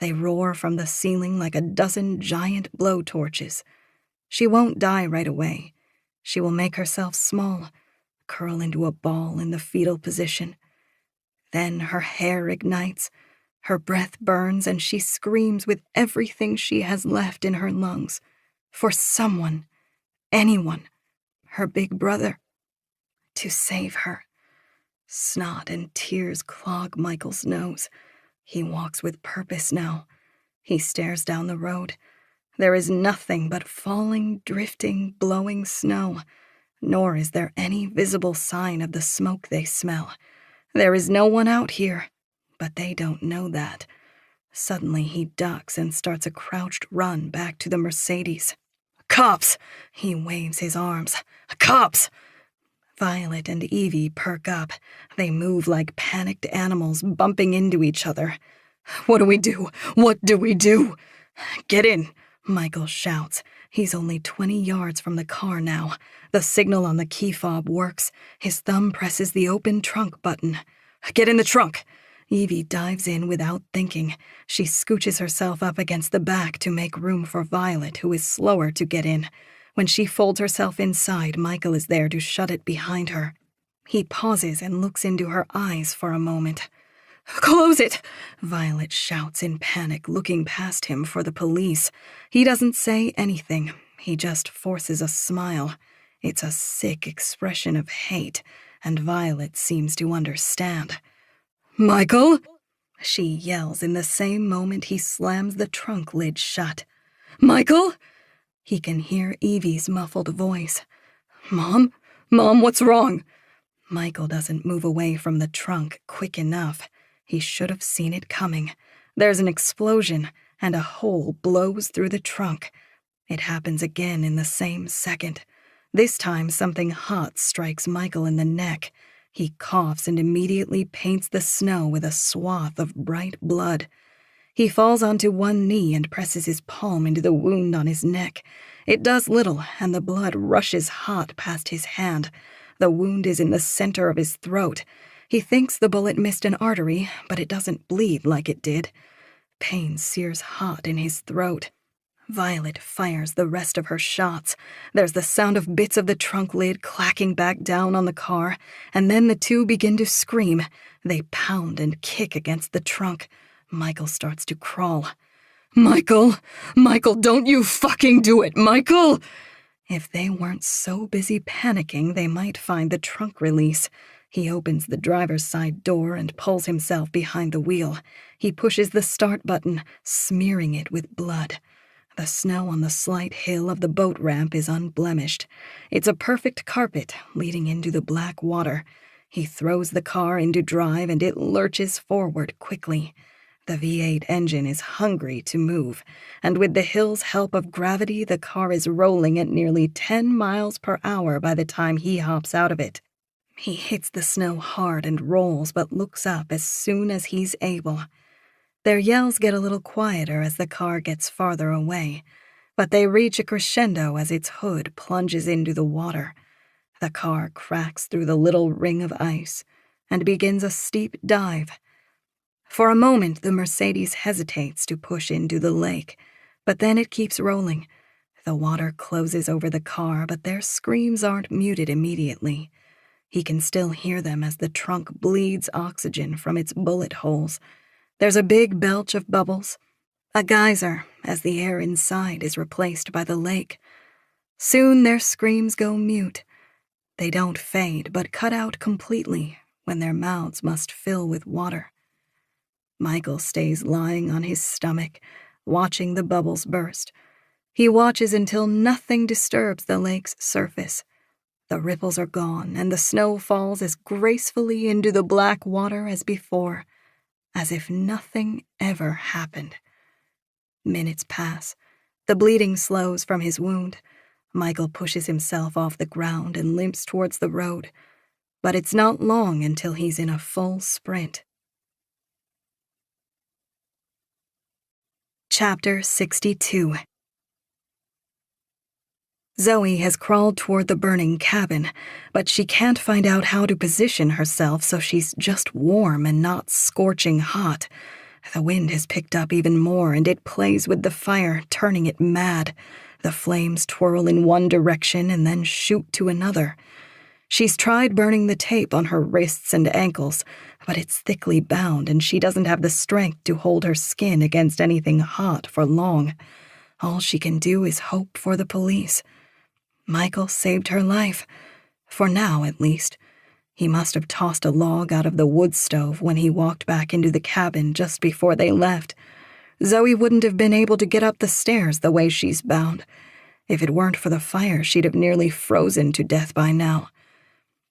They roar from the ceiling like a dozen giant blowtorches. She won't die right away. She will make herself small, curl into a ball in the fetal position. Then her hair ignites, her breath burns, and she screams with everything she has left in her lungs. For someone, anyone, her big brother, to save her. Snot and tears clog Michael's nose. He walks with purpose now. He stares down the road. There is nothing but falling, drifting, blowing snow, nor is there any visible sign of the smoke they smell. There is no one out here, but they don't know that. Suddenly he ducks and starts a crouched run back to the Mercedes. Cops! He waves his arms. Cops! Violet and Evie perk up. They move like panicked animals, bumping into each other. What do we do? What do we do? Get in, Michael shouts. He's only 20 yards from the car now. The signal on the key fob works. His thumb presses the open trunk button. Get in the trunk. Evie dives in without thinking. She scooches herself up against the back to make room for Violet, who is slower to get in. When she folds herself inside, Michael is there to shut it behind her. He pauses and looks into her eyes for a moment. Close it! Violet shouts in panic, looking past him for the police. He doesn't say anything. He just forces a smile. It's a sick expression of hate, and Violet seems to understand. Michael? She yells in the same moment he slams the trunk lid shut. Michael? He can hear Evie's muffled voice. Mom? Mom, what's wrong? Michael doesn't move away from the trunk quick enough. He should have seen it coming. There's an explosion, and a hole blows through the trunk. It happens again in the same second. This time something hot strikes Michael in the neck. He coughs and immediately paints the snow with a swath of bright blood. He falls onto one knee and presses his palm into the wound on his neck. It does little, and the blood rushes hot past his hand. The wound is in the center of his throat. He thinks the bullet missed an artery, but it doesn't bleed like it did. Pain sears hot in his throat. Violet fires the rest of her shots. There's the sound of bits of the trunk lid clacking back down on the car, and then the two begin to scream. They pound and kick against the trunk. Michael starts to crawl. Michael, don't you fucking do it, Michael! If they weren't so busy panicking, they might find the trunk release. He opens the driver's side door and pulls himself behind the wheel. He pushes the start button, smearing it with blood. The snow on the slight hill of the boat ramp is unblemished. It's a perfect carpet leading into the black water. He throws the car into drive and it lurches forward quickly. The V8 engine is hungry to move, and with the hill's help of gravity, the car is rolling at nearly 10 miles per hour by the time he hops out of it. He hits the snow hard and rolls, but looks up as soon as he's able. Their yells get a little quieter as the car gets farther away, but they reach a crescendo as its hood plunges into the water. The car cracks through the little ring of ice and begins a steep dive. For a moment, the Mercedes hesitates to push into the lake, but then it keeps rolling. The water closes over the car, but their screams aren't muted immediately. He can still hear them as the trunk bleeds oxygen from its bullet holes. There's a big belch of bubbles, a geyser, as the air inside is replaced by the lake. Soon their screams go mute. They don't fade, but cut out completely when their mouths must fill with water. Michael stays lying on his stomach, watching the bubbles burst. He watches until nothing disturbs the lake's surface. The ripples are gone, and the snow falls as gracefully into the black water as before, as if nothing ever happened. Minutes pass. The bleeding slows from his wound. Michael pushes himself off the ground and limps towards the road, but it's not long until he's in a full sprint. Chapter 62. Zoe has crawled toward the burning cabin, but she can't find out how to position herself so she's just warm and not scorching hot. The wind has picked up even more, and it plays with the fire, turning it mad. The flames twirl in one direction and then shoot to another. She's tried burning the tape on her wrists and ankles, but it's thickly bound and she doesn't have the strength to hold her skin against anything hot for long. All she can do is hope for the police. Michael saved her life. For now, at least. He must have tossed a log out of the wood stove when he walked back into the cabin just before they left. Zoe wouldn't have been able to get up the stairs the way she's bound. If it weren't for the fire, she'd have nearly frozen to death by now.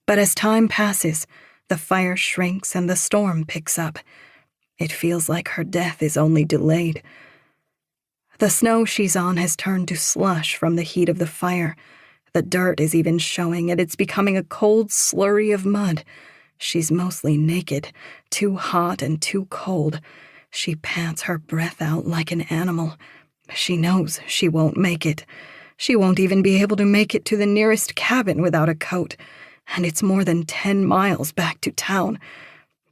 But as time passes, the fire shrinks and the storm picks up. It feels like her death is only delayed. The snow she's on has turned to slush from the heat of the fire. The dirt is even showing, and it's becoming a cold slurry of mud. She's mostly naked, too hot and too cold. She pants her breath out like an animal. She knows she won't make it. She won't even be able to make it to the nearest cabin without a coat, and it's more than 10 miles back to town.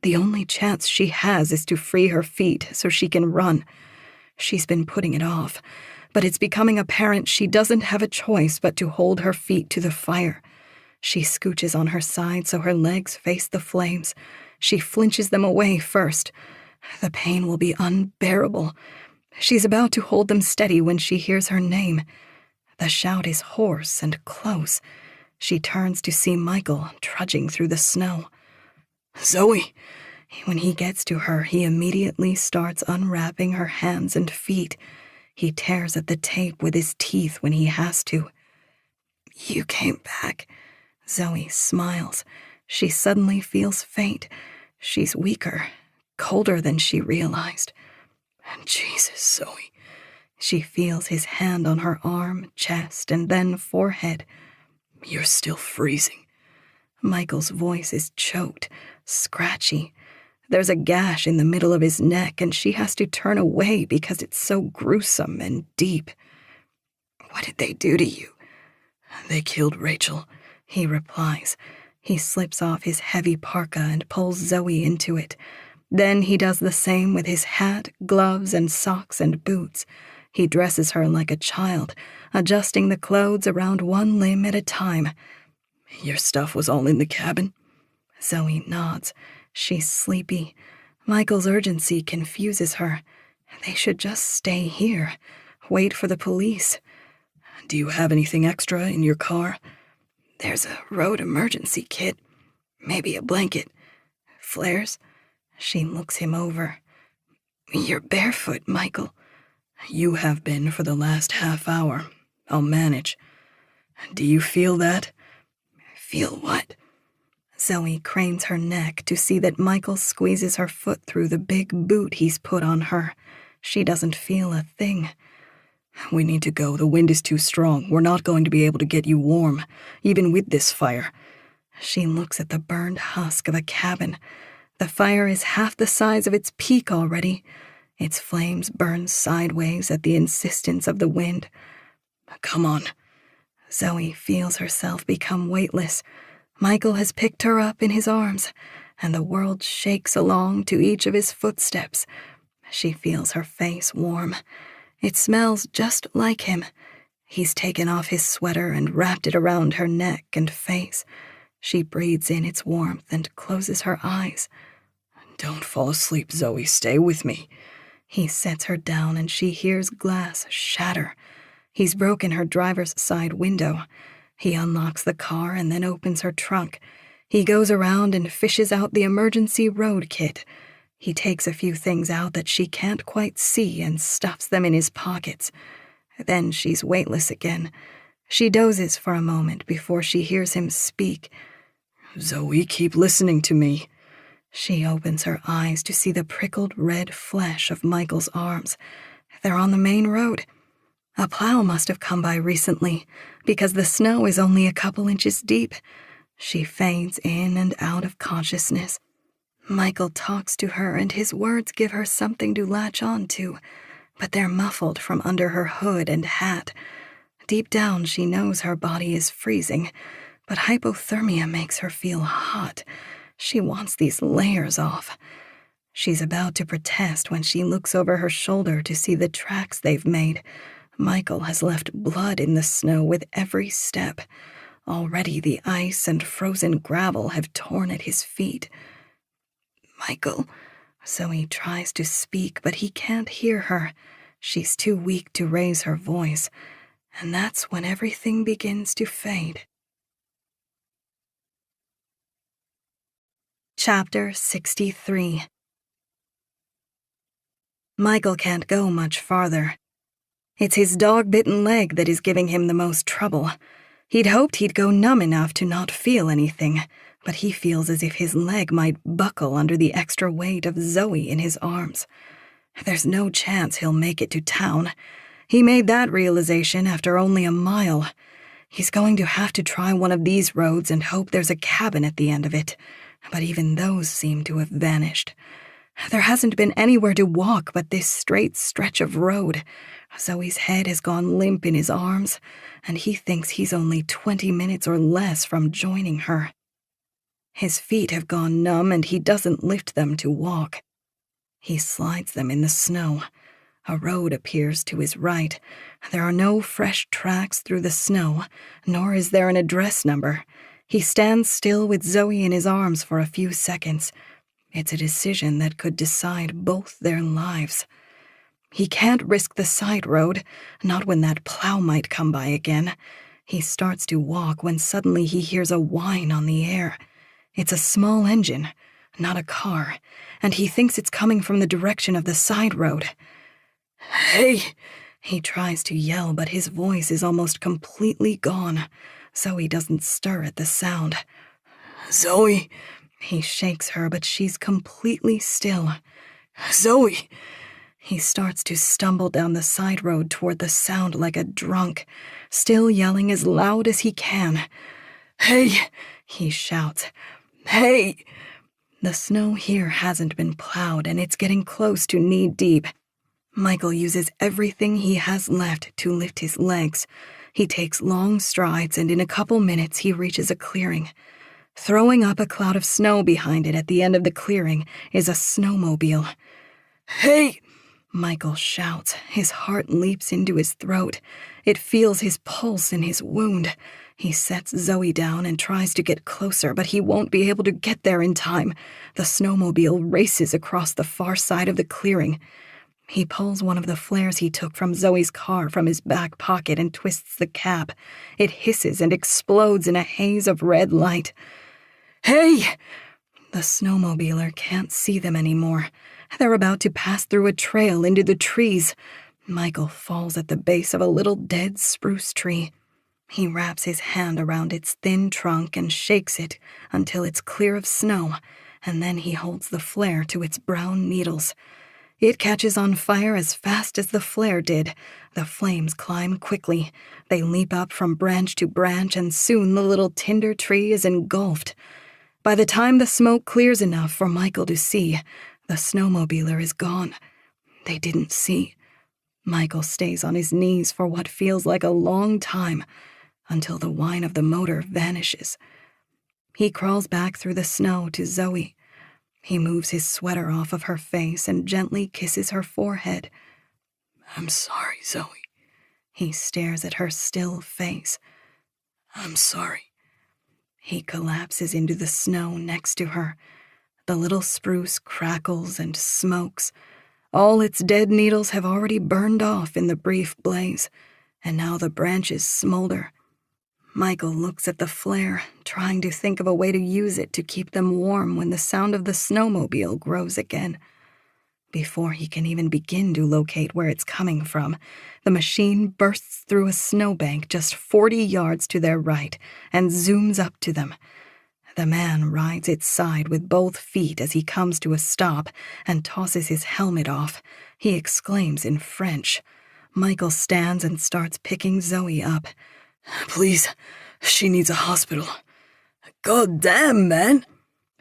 The only chance she has is to free her feet so she can run. She's been putting it off, but it's becoming apparent she doesn't have a choice but to hold her feet to the fire. She scooches on her side so her legs face the flames. She flinches them away first. The pain will be unbearable. She's about to hold them steady when she hears her name. The shout is hoarse and close. She turns to see Michael trudging through the snow. "Zoe!" When he gets to her, he immediately starts unwrapping her hands and feet. He tears at the tape with his teeth when he has to. "You came back." Zoe smiles. She suddenly feels faint. She's weaker, colder than she realized. "Jesus, Zoe." She feels his hand on her arm, chest, and then forehead. "You're still freezing." Michael's voice is choked, scratchy. There's a gash in the middle of his neck, and she has to turn away because it's so gruesome and deep. "What did they do to you?" "They killed Rachel," he replies. He slips off his heavy parka and pulls Zoe into it. Then he does the same with his hat, gloves, and socks and boots. He dresses her like a child, adjusting the clothes around one limb at a time. Your stuff was all in the cabin? Zoe nods. She's sleepy. Michael's urgency confuses her. They should just stay here. Wait for the police. Do you have anything extra in your car? There's a road emergency kit. Maybe a blanket. Flares? She looks him over. You're barefoot, Michael. You have been for the last half hour. I'll manage. Do you feel that? Feel what? Zoe cranes her neck to see that Michael squeezes her foot through the big boot he's put on her. She doesn't feel a thing. We need to go. The wind is too strong. We're not going to be able to get you warm, even with this fire. She looks at the burned husk of a cabin. The fire is half the size of its peak already. Its flames burn sideways at the insistence of the wind. Come on. Zoe feels herself become weightless. Michael has picked her up in his arms, and the world shakes along to each of his footsteps. She feels her face warm. It smells just like him. He's taken off his sweater and wrapped it around her neck and face. She breathes in its warmth and closes her eyes. Don't fall asleep, Zoe. Stay with me. He sets her down and she hears glass shatter. He's broken her driver's side window. He unlocks the car and then opens her trunk. He goes around and fishes out the emergency road kit. He takes a few things out that she can't quite see and stuffs them in his pockets. Then she's weightless again. She dozes for a moment before she hears him speak. Zoe, keep listening to me. She opens her eyes to see the prickled red flesh of Michael's arms. They're on the main road. A plow must have come by recently, because the snow is only a couple inches deep. She fades in and out of consciousness. Michael talks to her, and his words give her something to latch on to, but they're muffled from under her hood and hat. Deep down, she knows her body is freezing, but hypothermia makes her feel hot. She wants these layers off. She's about to protest when she looks over her shoulder to see the tracks they've made. Michael has left blood in the snow with every step. Already the ice and frozen gravel have torn at his feet. Michael, Zoe tries to speak, but he can't hear her. She's too weak to raise her voice, and that's when everything begins to fade. Chapter 63. Michael can't go much farther. It's his dog-bitten leg that is giving him the most trouble. He'd hoped he'd go numb enough to not feel anything, but he feels as if his leg might buckle under the extra weight of Zoe in his arms. There's no chance he'll make it to town. He made that realization after only a mile. He's going to have to try one of these roads and hope there's a cabin at the end of it, but even those seem to have vanished. There hasn't been anywhere to walk but this straight stretch of road. Zoe's head has gone limp in his arms, and he thinks he's only 20 minutes or less from joining her. His feet have gone numb, and he doesn't lift them to walk. He slides them in the snow. A road appears to his right. There are no fresh tracks through the snow, nor is there an address number. He stands still with Zoe in his arms for a few seconds. It's a decision that could decide both their lives. He can't risk the side road, not when that plow might come by again. He starts to walk when suddenly he hears a whine on the air. It's a small engine, not a car, and he thinks it's coming from the direction of the side road. "Hey!" He tries to yell, but his voice is almost completely gone. Zoe doesn't stir at the sound. "Zoe!" He shakes her, but she's completely still. "Zoe!" He starts to stumble down the side road toward the sound like a drunk, still yelling as loud as he can. "Hey!" he shouts. "Hey!" The snow here hasn't been plowed, and it's getting close to knee-deep. Michael uses everything he has left to lift his legs. He takes long strides, and in a couple minutes he reaches a clearing. Throwing up a cloud of snow behind it at the end of the clearing is a snowmobile. Hey! Michael shouts. His heart leaps into his throat. It feels his pulse in his wound. He sets Zoe down and tries to get closer, but he won't be able to get there in time. The snowmobile races across the far side of the clearing. He pulls one of the flares he took from Zoe's car from his back pocket and twists the cap. It hisses and explodes in a haze of red light. Hey! The snowmobiler can't see them anymore. They're about to pass through a trail into the trees. Michael falls at the base of a little dead spruce tree. He wraps his hand around its thin trunk and shakes it until it's clear of snow, and then he holds the flare to its brown needles. It catches on fire as fast as the flare did. The flames climb quickly. They leap up from branch to branch, and soon the little tinder tree is engulfed. By the time the smoke clears enough for Michael to see, the snowmobiler is gone. They didn't see. Michael stays on his knees for what feels like a long time, until the whine of the motor vanishes. He crawls back through the snow to Zoe. He moves his sweater off of her face and gently kisses her forehead. I'm sorry, Zoe. He stares at her still face. I'm sorry. He collapses into the snow next to her. The little spruce crackles and smokes. All its dead needles have already burned off in the brief blaze, and now the branches smolder. Michael looks at the flare, trying to think of a way to use it to keep them warm when the sound of the snowmobile grows again. Before he can even begin to locate where it's coming from, the machine bursts through a snowbank just 40 yards to their right and zooms up to them. The man rides its side with both feet as he comes to a stop and tosses his helmet off. He exclaims in French. Michael stands and starts picking Zoe up. Please, she needs a hospital. God damn, man,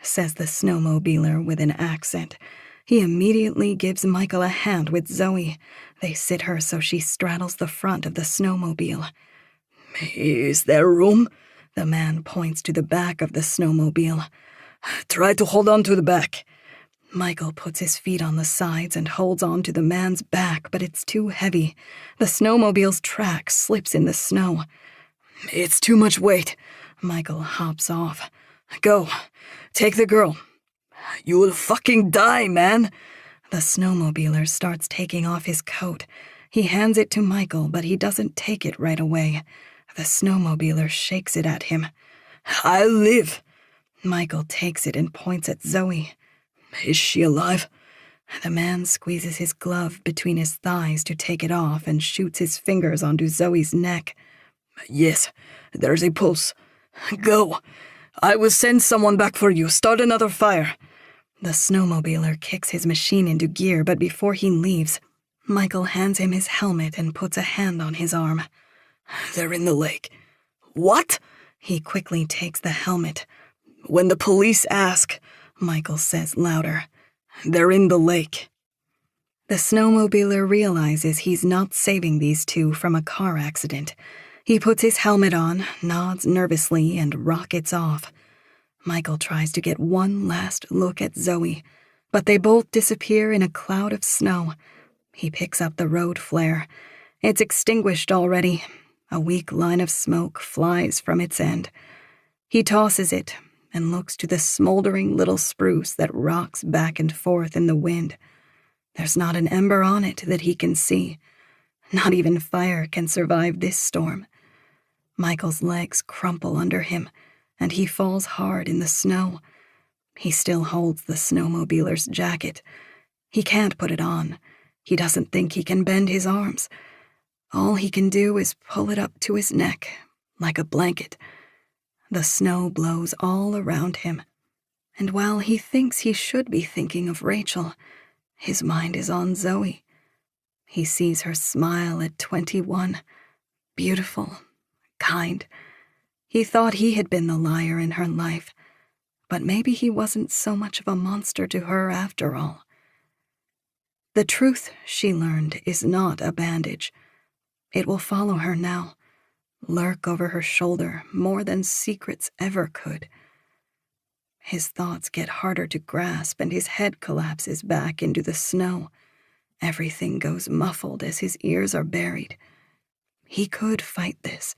says the snowmobiler with an accent. He immediately gives Michael a hand with Zoe. They sit her so she straddles the front of the snowmobile. Is there room? The man points to the back of the snowmobile. Try to hold on to the back. Michael puts his feet on the sides and holds on to the man's back, but it's too heavy. The snowmobile's track slips in the snow. It's too much weight. Michael hops off. Go. Take the girl. You will fucking die, man. The snowmobiler starts taking off his coat. He hands it to Michael, but he doesn't take it right away. The snowmobiler shakes it at him. I'll live. Michael takes it and points at Zoe. Is she alive? The man squeezes his glove between his thighs to take it off and shoots his fingers onto Zoe's neck. Yes, there's a pulse. Go. I will send someone back for you. Start another fire. The snowmobiler kicks his machine into gear, but before he leaves, Michael hands him his helmet and puts a hand on his arm. They're in the lake. What? He quickly takes the helmet. When the police ask, Michael says louder, they're in the lake. The snowmobiler realizes he's not saving these two from a car accident. He puts his helmet on, nods nervously, and rockets off. Michael tries to get one last look at Zoe, but they both disappear in a cloud of snow. He picks up the road flare. It's extinguished already. A weak line of smoke flies from its end. He tosses it and looks to the smoldering little spruce that rocks back and forth in the wind. There's not an ember on it that he can see. Not even fire can survive this storm. Michael's legs crumple under him, and he falls hard in the snow. He still holds the snowmobiler's jacket. He can't put it on. He doesn't think he can bend his arms. All he can do is pull it up to his neck, like a blanket. The snow blows all around him, and while he thinks he should be thinking of Rachel, his mind is on Zoe. He sees her smile at 21, beautiful, kind. He thought he had been the liar in her life, but maybe he wasn't so much of a monster to her after all. The truth, she learned, is not a bandage. It will follow her now, lurk over her shoulder more than secrets ever could. His thoughts get harder to grasp and his head collapses back into the snow. Everything goes muffled as his ears are buried. He could fight this,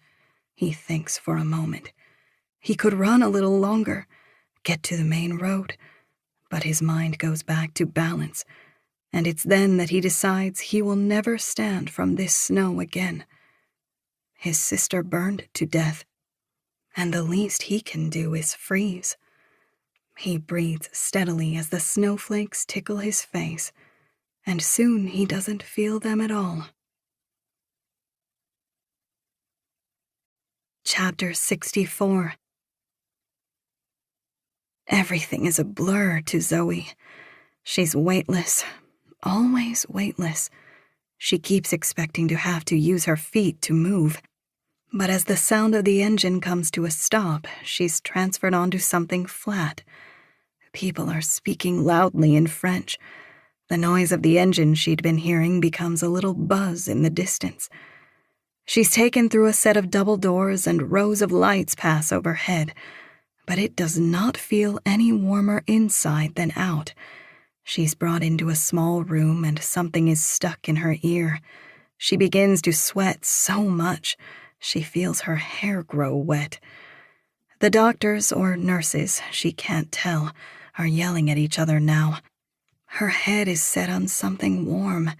he thinks for a moment. He could run a little longer, get to the main road, but his mind goes back to balance, and it's then that he decides he will never stand from this snow again. His sister burned to death, and the least he can do is freeze. He breathes steadily as the snowflakes tickle his face, and soon he doesn't feel them at all. Chapter 64. Everything is a blur to Zoe. She's weightless, always weightless. She keeps expecting to have to use her feet to move. But as the sound of the engine comes to a stop, she's transferred onto something flat. People are speaking loudly in French. The noise of the engine she'd been hearing becomes a little buzz in the distance. She's taken through a set of double doors and rows of lights pass overhead, but it does not feel any warmer inside than out. She's brought into a small room and something is stuck in her ear. She begins to sweat so much, she feels her hair grow wet. The doctors or nurses, she can't tell, are yelling at each other now. Her head is set on something warm,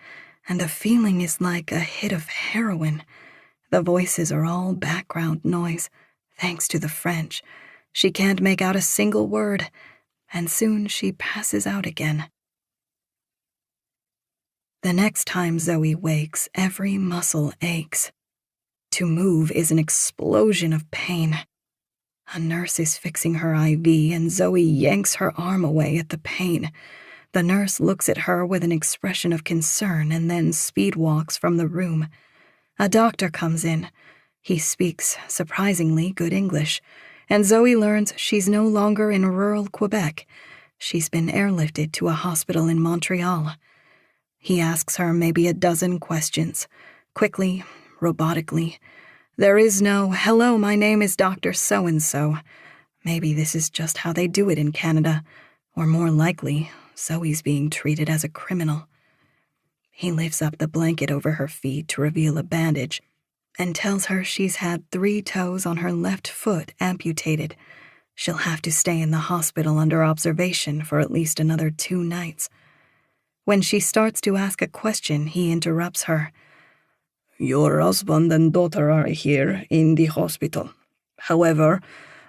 and the feeling is like a hit of heroin. The voices are all background noise, thanks to the French. She can't make out a single word, and soon she passes out again. The next time Zoe wakes, every muscle aches. To move is an explosion of pain. A nurse is fixing her IV, and Zoe yanks her arm away at the pain. The nurse looks at her with an expression of concern and then speed walks from the room. A doctor comes in. He speaks surprisingly good English, and Zoe learns she's no longer in rural Quebec. She's been airlifted to a hospital in Montreal. He asks her maybe a dozen questions, quickly, robotically. There is no, "Hello, my name is Dr. So-and-so." Maybe this is just how they do it in Canada, or more likely, Zoe's being treated as a criminal. He lifts up the blanket over her feet to reveal a bandage and tells her she's had 3 toes on her left foot amputated. She'll have to stay in the hospital under observation for at least another 2 nights. When she starts to ask a question, he interrupts her. "Your husband and daughter are here in the hospital. However,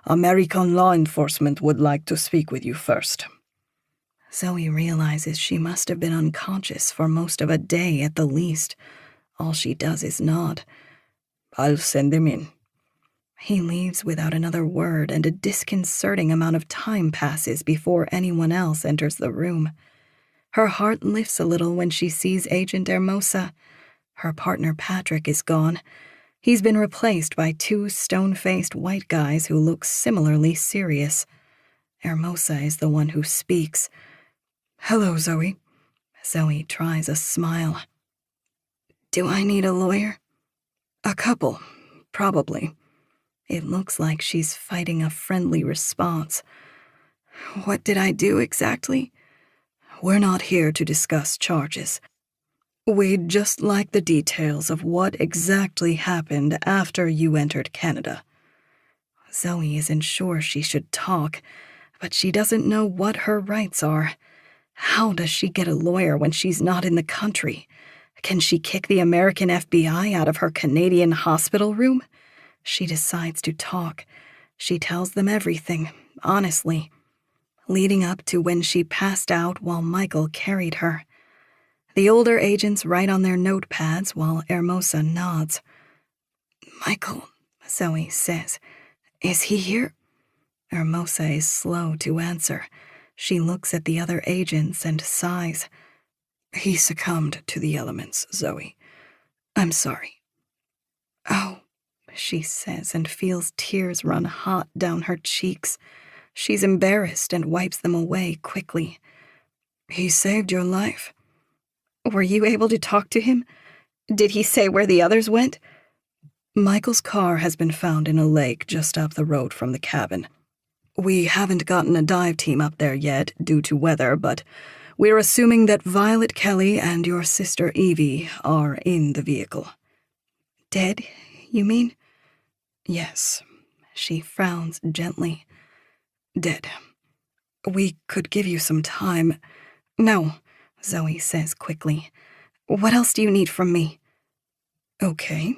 American law enforcement would like to speak with you first." Zoe realizes she must have been unconscious for most of a day at the least. All she does is nod. "I'll send him in." He leaves without another word, and a disconcerting amount of time passes before anyone else enters the room. Her heart lifts a little when she sees Agent Hermosa. Her partner Patrick is gone. He's been replaced by 2 stone-faced white guys who look similarly serious. Hermosa is the one who speaks. "Hello, Zoe." Zoe tries a smile. "Do I need a lawyer?" "A couple, probably." It looks like she's fighting a friendly response. "What did I do exactly?" "We're not here to discuss charges. We'd just like the details of what exactly happened after you entered Canada." Zoe isn't sure she should talk, but she doesn't know what her rights are. How does she get a lawyer when she's not in the country? Can she kick the American FBI out of her Canadian hospital room? She decides to talk. She tells them everything, honestly, leading up to when she passed out while Michael carried her. The older agents write on their notepads while Hermosa nods. "Michael," Zoe says. "Is he here?" Hermosa is slow to answer. She looks at the other agents and sighs. "He succumbed to the elements, Zoe. I'm sorry." "Oh," she says, and feels tears run hot down her cheeks. She's embarrassed and wipes them away quickly. "He saved your life." "Were you able to talk to him? Did he say where the others went?" "Michael's car has been found in a lake just up the road from the cabin. We haven't gotten a dive team up there yet due to weather, but we're assuming that Violet Kelly and your sister Evie are in the vehicle. Dead, you mean? Yes. She frowns gently. Dead. We could give you some time. No, Zoe says quickly. What else do you need from me? Okay.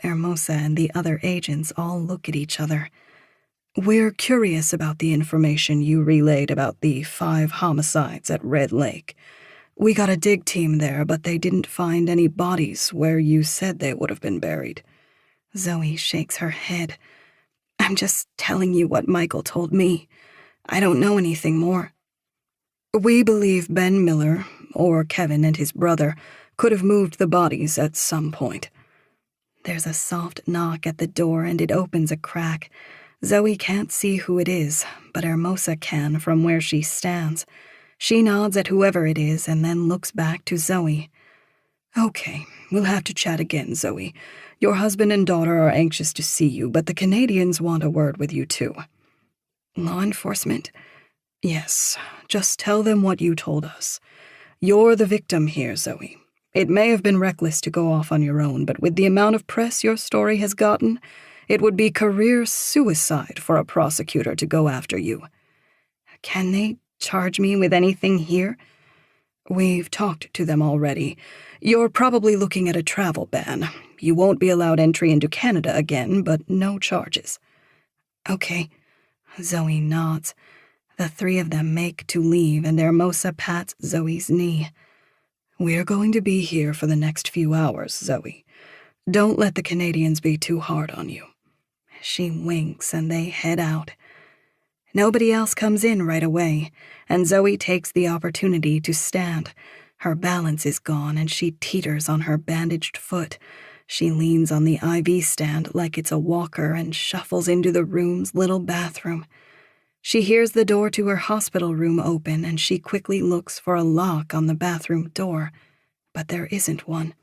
Hermosa and the other agents all look at each other. We're curious about the information you relayed about the 5 homicides at Red Lake. We got a dig team there, but they didn't find any bodies where you said they would have been buried. Zoe shakes her head. I'm just telling you what Michael told me. I don't know anything more. We believe Ben Miller, or Kevin and his brother, could have moved the bodies at some point. There's a soft knock at the door and it opens a crack. Zoe can't see who it is, but Hermosa can from where she stands. She nods at whoever it is and then looks back to Zoe. Okay, we'll have to chat again, Zoe. Your husband and daughter are anxious to see you, but the Canadians want a word with you too. Law enforcement? Yes, just tell them what you told us. You're the victim here, Zoe. It may have been reckless to go off on your own, but with the amount of press your story has gotten, it would be career suicide for a prosecutor to go after you. Can they charge me with anything here? We've talked to them already. You're probably looking at a travel ban. You won't be allowed entry into Canada again, but no charges. Okay. Zoe nods. The 3 of them make to leave, and Hermosa pats Zoe's knee. We're going to be here for the next few hours, Zoe. Don't let the Canadians be too hard on you. She winks, and they head out. Nobody else comes in right away, and Zoe takes the opportunity to stand. Her balance is gone, and she teeters on her bandaged foot. She leans on the IV stand like it's a walker and shuffles into the room's little bathroom. She hears the door to her hospital room open, and she quickly looks for a lock on the bathroom door, but there isn't one.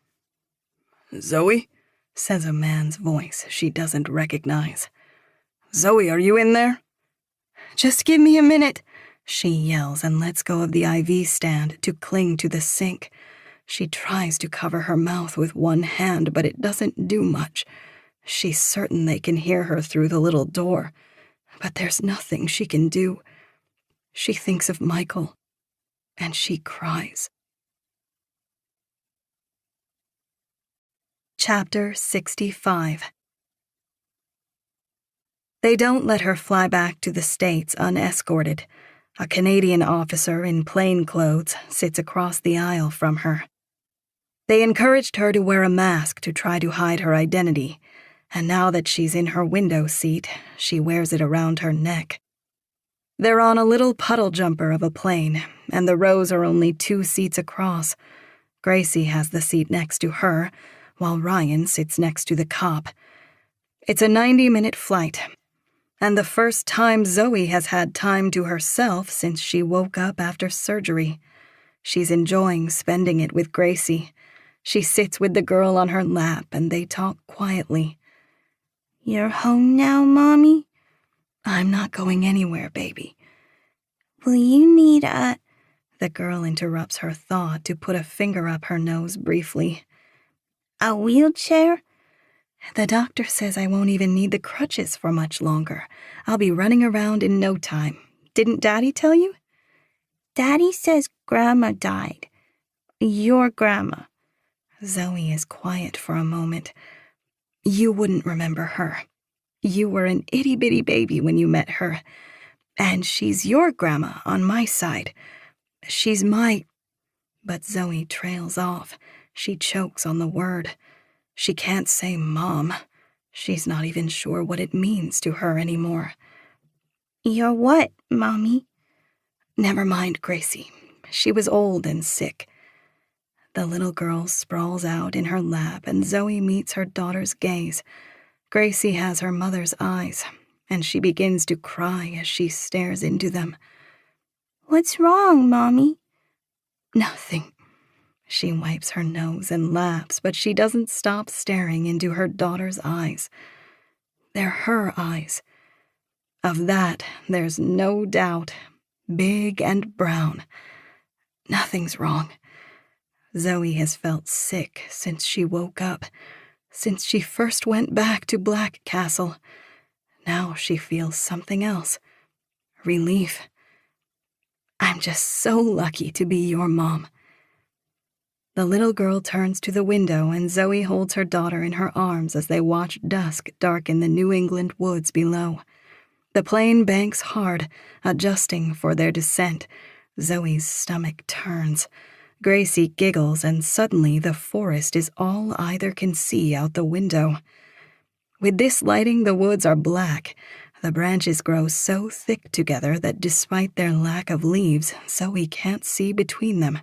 Zoe? Says a man's voice she doesn't recognize. Zoe, are you in there? Just give me a minute, she yells and lets go of the IV stand to cling to the sink. She tries to cover her mouth with one hand, but it doesn't do much. She's certain they can hear her through the little door, but there's nothing she can do. She thinks of Michael, and she cries. Chapter 65. They don't let her fly back to the States unescorted. A Canadian officer in plain clothes sits across the aisle from her. They encouraged her to wear a mask to try to hide her identity, and now that she's in her window seat, she wears it around her neck. They're on a little puddle jumper of a plane, and the rows are only 2 seats across. Gracie has the seat next to her, while Ryan sits next to the cop. It's a 90-minute flight, and the first time Zoe has had time to herself since she woke up after surgery. She's enjoying spending it with Gracie. She sits with the girl on her lap, and they talk quietly. You're home now, Mommy? I'm not going anywhere, baby. Will you need a... The girl interrupts her thought to put a finger up her nose briefly. A wheelchair? The doctor says I won't even need the crutches for much longer. I'll be running around in no time. Didn't Daddy tell you? Daddy says Grandma died. Your grandma. Zoe is quiet for a moment. You wouldn't remember her. You were an itty-bitty baby when you met her. And she's your grandma on my side. She's my... But Zoe trails off. She chokes on the word. She can't say Mom. She's not even sure what it means to her anymore. You're what, Mommy? Never mind, Gracie. She was old and sick. The little girl sprawls out in her lap, and Zoe meets her daughter's gaze. Gracie has her mother's eyes, and she begins to cry as she stares into them. What's wrong, Mommy? Nothing. She wipes her nose and laughs, but she doesn't stop staring into her daughter's eyes. They're her eyes. Of that, there's no doubt. Big and brown. Nothing's wrong. Zoe has felt sick since she woke up, since she first went back to Black Castle. Now she feels something else. Relief. I'm just so lucky to be your mom. The little girl turns to the window and Zoe holds her daughter in her arms as they watch dusk darken the New England woods below. The plane banks hard, adjusting for their descent. Zoe's stomach turns. Gracie giggles, and suddenly the forest is all either can see out the window. With this lighting, the woods are black. The branches grow so thick together that despite their lack of leaves, Zoe can't see between them.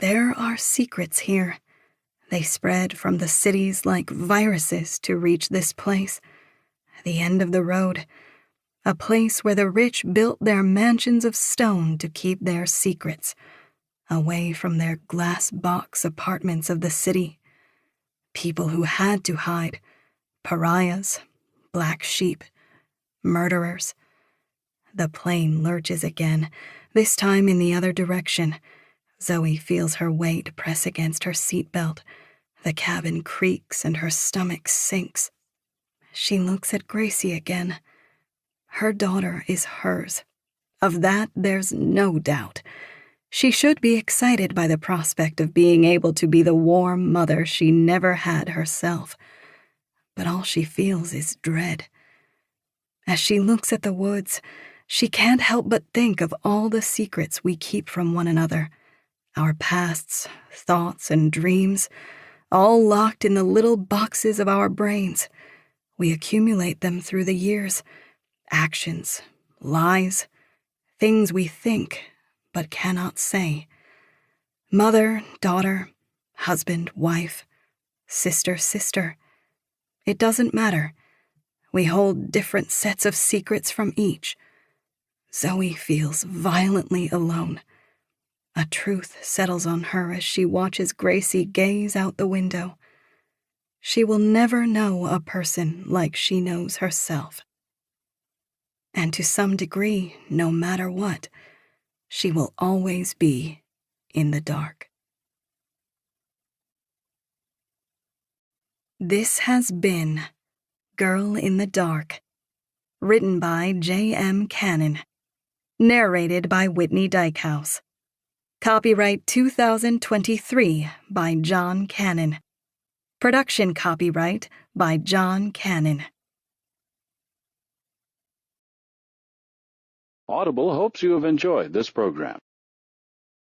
There are secrets here. They spread from the cities like viruses to reach this place. The end of the road. A place where the rich built their mansions of stone to keep their secrets, away from their glass box apartments of the city. People who had to hide, pariahs, black sheep, murderers. The plane lurches again, this time in the other direction. Zoe feels her weight press against her seatbelt. The cabin creaks and her stomach sinks. She looks at Gracie again. Her daughter is hers. Of that, there's no doubt. She should be excited by the prospect of being able to be the warm mother she never had herself. But all she feels is dread. As she looks at the woods, she can't help but think of all the secrets we keep from one another. Our pasts, thoughts, and dreams, all locked in the little boxes of our brains. We accumulate them through the years. Actions, lies, things we think but cannot say. Mother, daughter, husband, wife, sister. It doesn't matter. We hold different sets of secrets from each. Zoe feels violently alone. A truth settles on her as she watches Gracie gaze out the window. She will never know a person like she knows herself. And to some degree, no matter what, she will always be in the dark. This has been Girl in the Dark, written by J.M. Cannon, narrated by Whitney Dykehouse. Copyright 2023 by John Cannon. Production copyright by John Cannon. Audible hopes you have enjoyed this program.